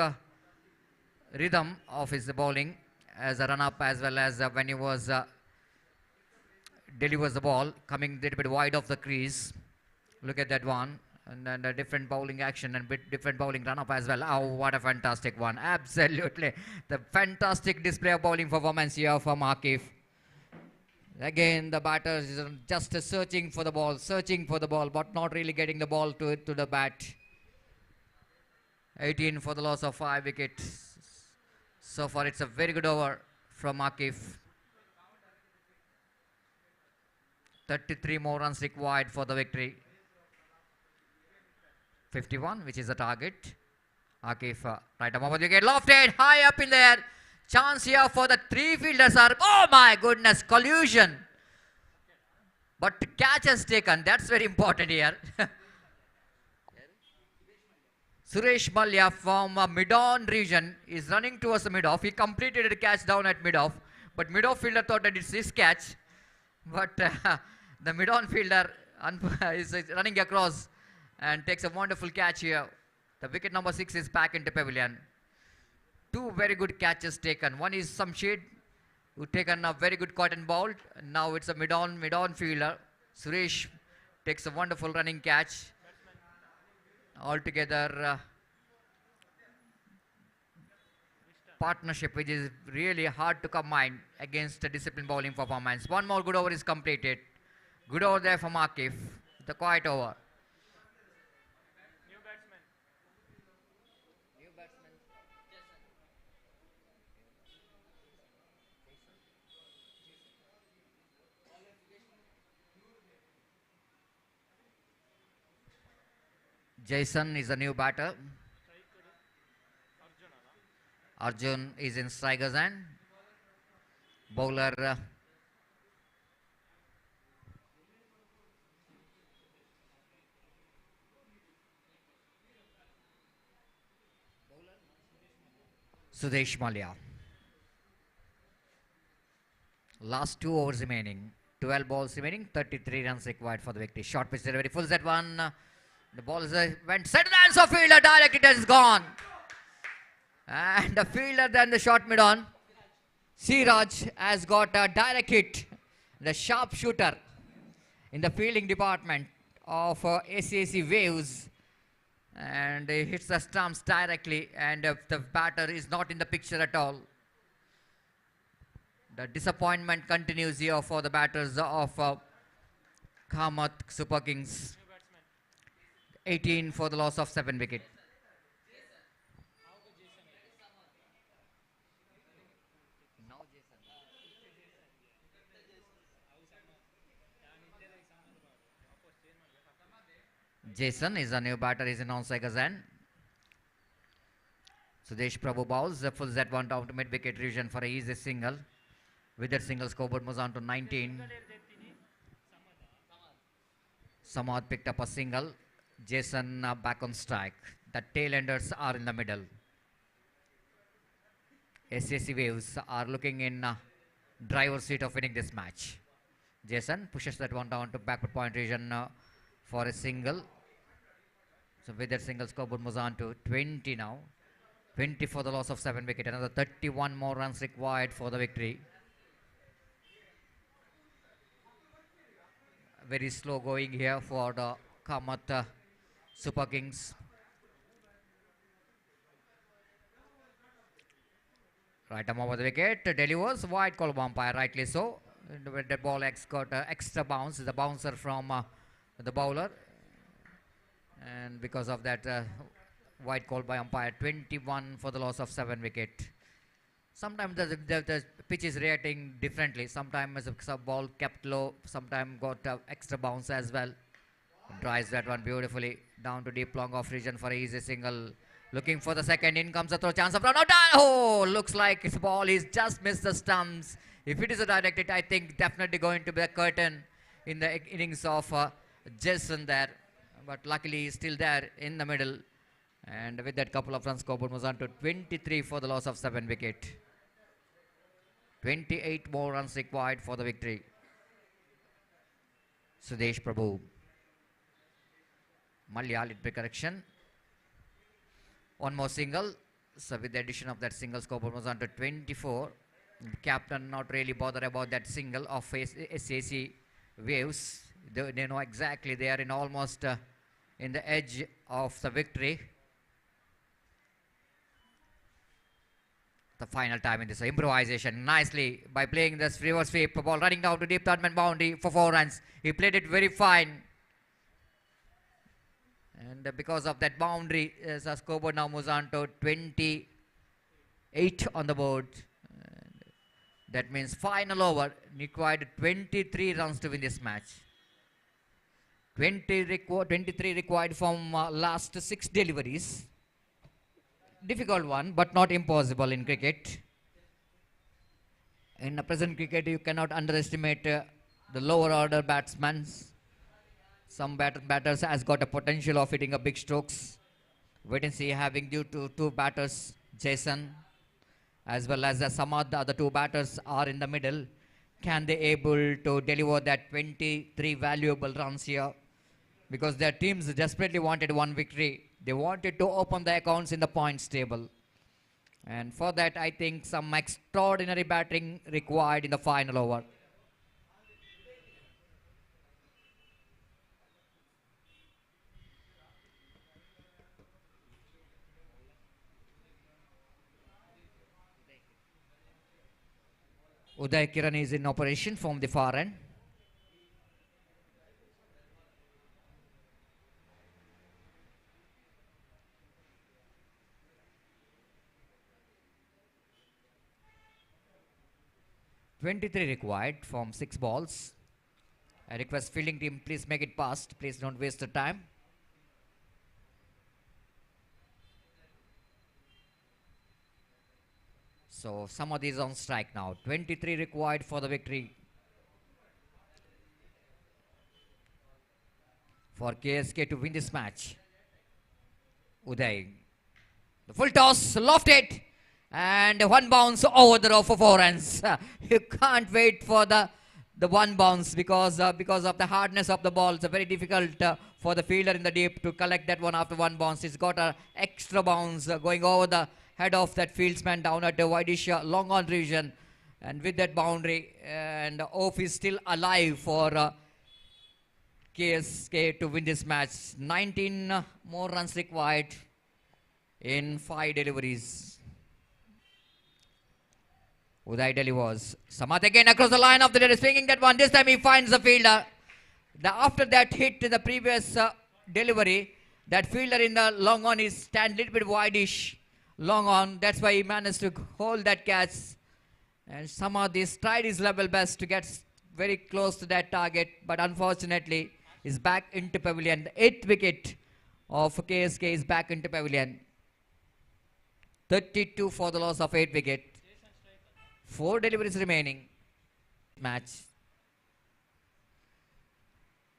rhythm of his bowling as a run-up as well as when he was delivers the ball, coming a little bit wide of the crease. Look at that one. And then a different bowling action and different bowling run-up as well. Oh, what a fantastic one. Absolutely. The fantastic display of bowling performance here from Akif. Again, the batter is just searching for the ball, but not really getting the ball to the bat. 18 for the loss of 5 wickets. So far, it's a very good over from Akif. 33 more runs required for the victory. 51, which is the target. Akif, right arm over the wicket, lofted, high up in there. Chance here for the 3 fielders are, oh my goodness, collusion. But catch has taken, that's very important here. Suresh Malya from mid-on region is running towards the mid-off. He completed the catch down at mid-off, but mid-off fielder thought that it's his catch. But the mid-on fielder is running across and takes a wonderful catch here. The wicket number 6 is back into pavilion. 2 very good catches taken. One is Samshid, who taken a very good cotton ball. Now it's a mid-on fielder. Suresh takes a wonderful running catch. Altogether, partnership which is really hard to combine against a disciplined bowling performance. One more good over is completed. Good over there from Akif. The quiet over. Jason is a new batter. Arjun is in striker's end. Bowler Sudesh Malia. Last 2 overs remaining. 12 balls remaining. 33 runs required for the victory. Short pitch delivery. Full set one. The ball went set to the hands of fielder. Directly it is gone. And the fielder then the shot mid on. Siraj has got a direct hit. The sharpshooter in the fielding department of SAC Waves. And he hits the stumps directly. And the batter is not in the picture at all. The disappointment continues here for the batters of Kamath Super Kings. 18 for the loss of 7 wicket. Jason is a new batter, is in on-strikers end. Sudesh Prabhu bowls, a full Z1 down to mid-wicket revision for a easy single. With that single, scoreboard moves on to 19. Samad picked up a single. Jason back on strike. The tail-enders are in the middle. SAC Waves are looking in driver's seat of winning this match. Jason pushes that one down to backward point region for a single. So with that single, scoreboard moves on to 20 now. 20 for the loss of 7 wicket. Another 31 more runs required for the victory. Very slow going here for the Kamath Super Kings. Right arm over the wicket. Delivers wide call umpire, rightly so. The ball got extra bounce. The bouncer from the bowler. And because of that, wide call by umpire. 21 for the loss of 7 wicket. Sometimes the pitch is reacting differently. Sometimes the ball kept low. Sometimes got extra bounce as well. Drives that one beautifully down to deep long off region for an easy single. Looking for the second. In comes the throw. Chance of run out. Oh, looks like his ball is just missed the stumps. If it is a direct hit, I think definitely going to be a curtain in the innings of Jason there. But luckily he's still there in the middle. And with that couple of runs, scoreboard moves on to 23 for the loss of 7 wicket. 28 more runs required for the victory. Sudesh Prabhu. Malia, little bit correction. One more single. So with the addition of that single, scoreboard moves on to 24. The captain not really bothered about that single of SAC Waves. They know exactly they are in almost in the edge of the victory. The final time in this improvisation nicely by playing this reverse sweep ball running down to deep third man boundary for 4 runs. He played it very fine. And because of that boundary, the scoreboard now moves on to 28 on the board. And that means final over required 23 runs to win this match. 23 required from last 6 deliveries. Difficult one, but not impossible in cricket. In the present cricket, you cannot underestimate the lower order batsmen. Some batters has got a potential of hitting a big strokes. Wait and see, having due to 2 batters, Jason, as well as Samad, the other 2 batters are in the middle. Can they able to deliver that 23 valuable runs here? Because their teams desperately wanted one victory. They wanted to open the accounts in the points table. And for that, I think some extraordinary batting required in the final over. Uday Kiran is in operation from the far end. (23) required from 6 balls. I request fielding team, please make it fast. Please don't waste the time. So Samadhi is on strike now. 23 required for the victory for KSK to win this match. Uday. The full toss, lofted, and one bounce over the row for 4 runs. You can't wait for the one bounce because of the hardness of the ball. It's very difficult for the fielder in the deep to collect that one after one bounce. He's got an extra bounce going over the head of that fieldsman down at the wideish long on region, and with that boundary, and off is still alive for KSK to win this match. 19 more runs required in 5 deliveries. Uday delivers. Samath again across the line of the net, swinging that one. This time he finds the fielder. After that hit in the previous delivery, that fielder in the long on is stand little bit wideish long on. That's why he managed to hold that catch. And Samath is tried his level best to get very close to that target, but unfortunately is back into pavilion. The 8th wicket of KSK is back into pavilion. 32 for the loss of 8 wicket. 4 deliveries remaining. Match.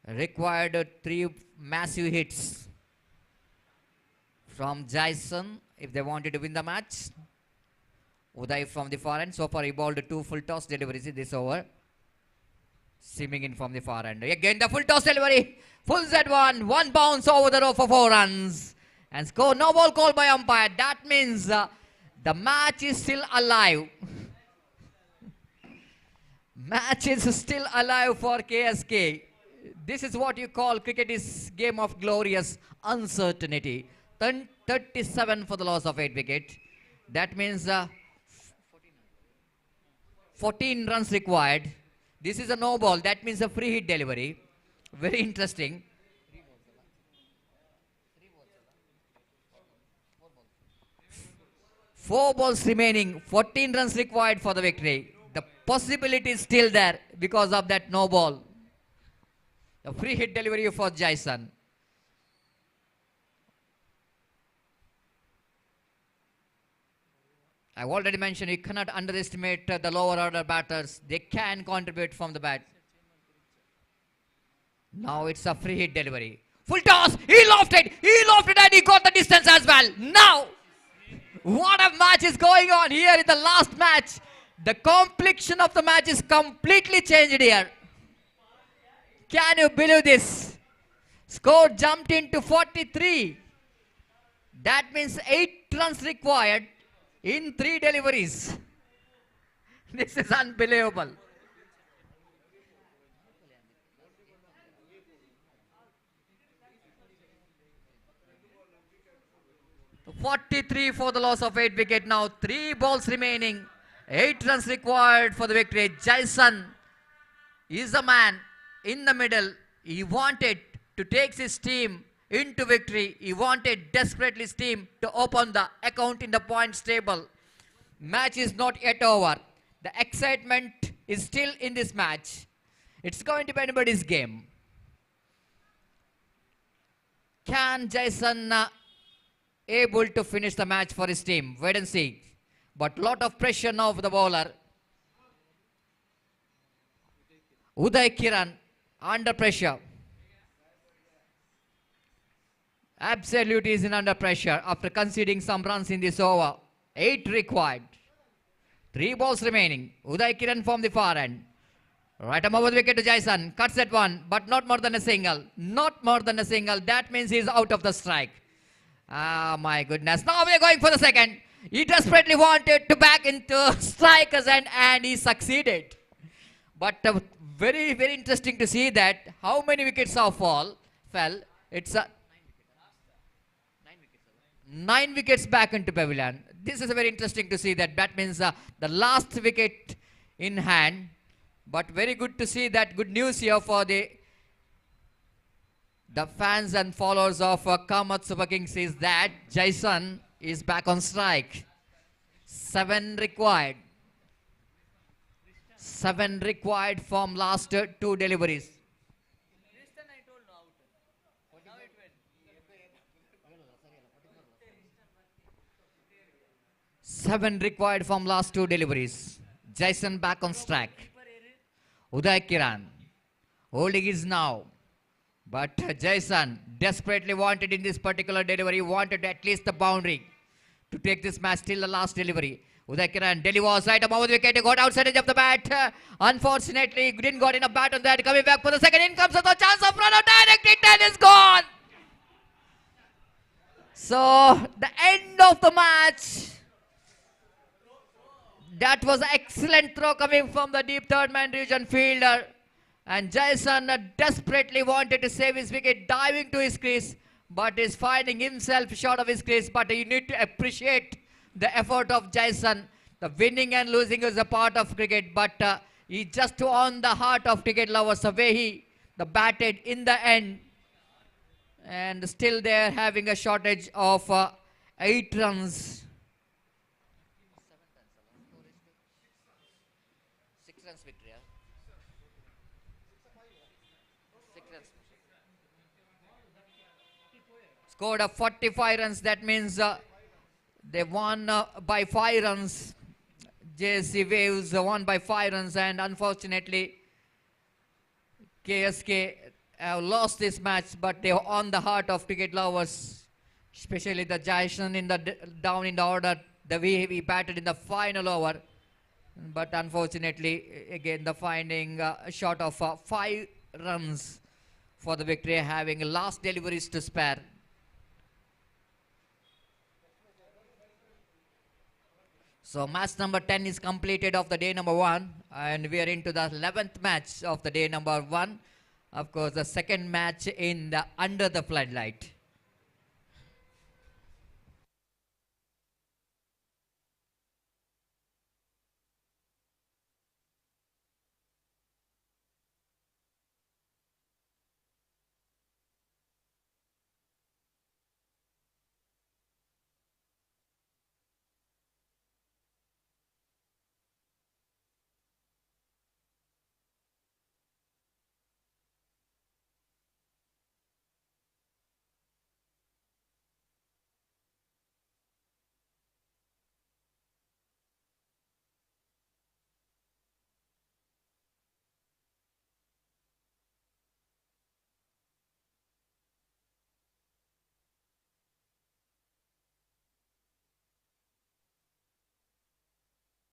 Required 3 massive hits from Jason if they wanted to win the match. Uday from the far end. So far he bowled 2 full toss deliveries in this over. Seaming in from the far end. Again the full toss delivery. Full Z1. 1 bounce over the row for 4 runs. And score. No ball called by umpire. That means the match is still alive. Match is still alive for KSK. This is what you call cricket is game of glorious uncertainty. 37 for the loss of 8 wicket. That means 14 runs required. This is a no ball. That means a free hit delivery. Very interesting. 4 balls remaining. 14 runs required for the victory. The possibility is still there because of that no ball. The free hit delivery for Jason. I've already mentioned you cannot underestimate the lower order batters. They can contribute from the bat. Now it's a free hit delivery. Full toss. He lofted and he got the distance as well. Now, what a match is going on here in the last match. The complexion of the match is completely changed here. Can you believe this? Score jumped into 43. That means 8 runs required in 3 deliveries. This is unbelievable. .43 for the loss of 8 wicket. Now 3 balls remaining. 8 runs required for the victory. Jason is the man in the middle. He wanted to take his team into victory. He wanted desperately his team to open the account in the points table. Match is not yet over. The excitement is still in this match. It's going to be anybody's game. Can Jason able to finish the match for his team? Wait and see. But lot of pressure now for the bowler. Uday Kiran under pressure. Absolutely is in under pressure after conceding some runs in this over. 8 required. 3 balls remaining. Uday Kiran from the far end. Right arm over the wicket to Jason. Cuts that one, but not more than a single. Not more than a single. That means he's out of the strike. Ah, my goodness. Now we are going for the second. He desperately wanted to back into strikers and he succeeded. But very, very interesting to see that how many wickets fell. It's 9 wickets back into pavilion. This is very interesting to see that. That means the last wicket in hand. But very good to see that. Good news here for the fans and followers of Kamath Super Kings is that Jason is back on strike. 7 required. 7 required from last 2 deliveries. 7 required from last 2 deliveries. Jason back on track. Uday Kiran holding his now. But Jason desperately wanted in this particular delivery, wanted at least the boundary to take this match till the last delivery. Uday Kiran delivers right above the wicket, got outside edge of the bat. Unfortunately, didn't got in a bat on that. Coming back for the second, in comes the chance of run out, directly 10 is gone. So, the end of the match. That was an excellent throw coming from the deep third man region fielder. And Jason desperately wanted to save his wicket, diving to his crease, but is finding himself short of his crease. But you need to appreciate the effort of Jason. The winning and losing is a part of cricket, but he just won the heart of cricket lovers the way he batted in the end. And still they are having a shortage of 8 runs. 6 runs victory. 6 runs. Scored a 45 runs. That means they won by 5 runs. JSC Waves won by 5 runs, and unfortunately KSK have lost this match, but they are on the heart of cricket lovers, especially the Jason in the down in the order, the way he batted in the final over. But unfortunately, again, the finding short of 5 runs for the victory, having last deliveries to spare. So match number 10 is completed of the day number 1, and we are into the 11th match of the day number 1. Of course, the second match in the under the floodlight.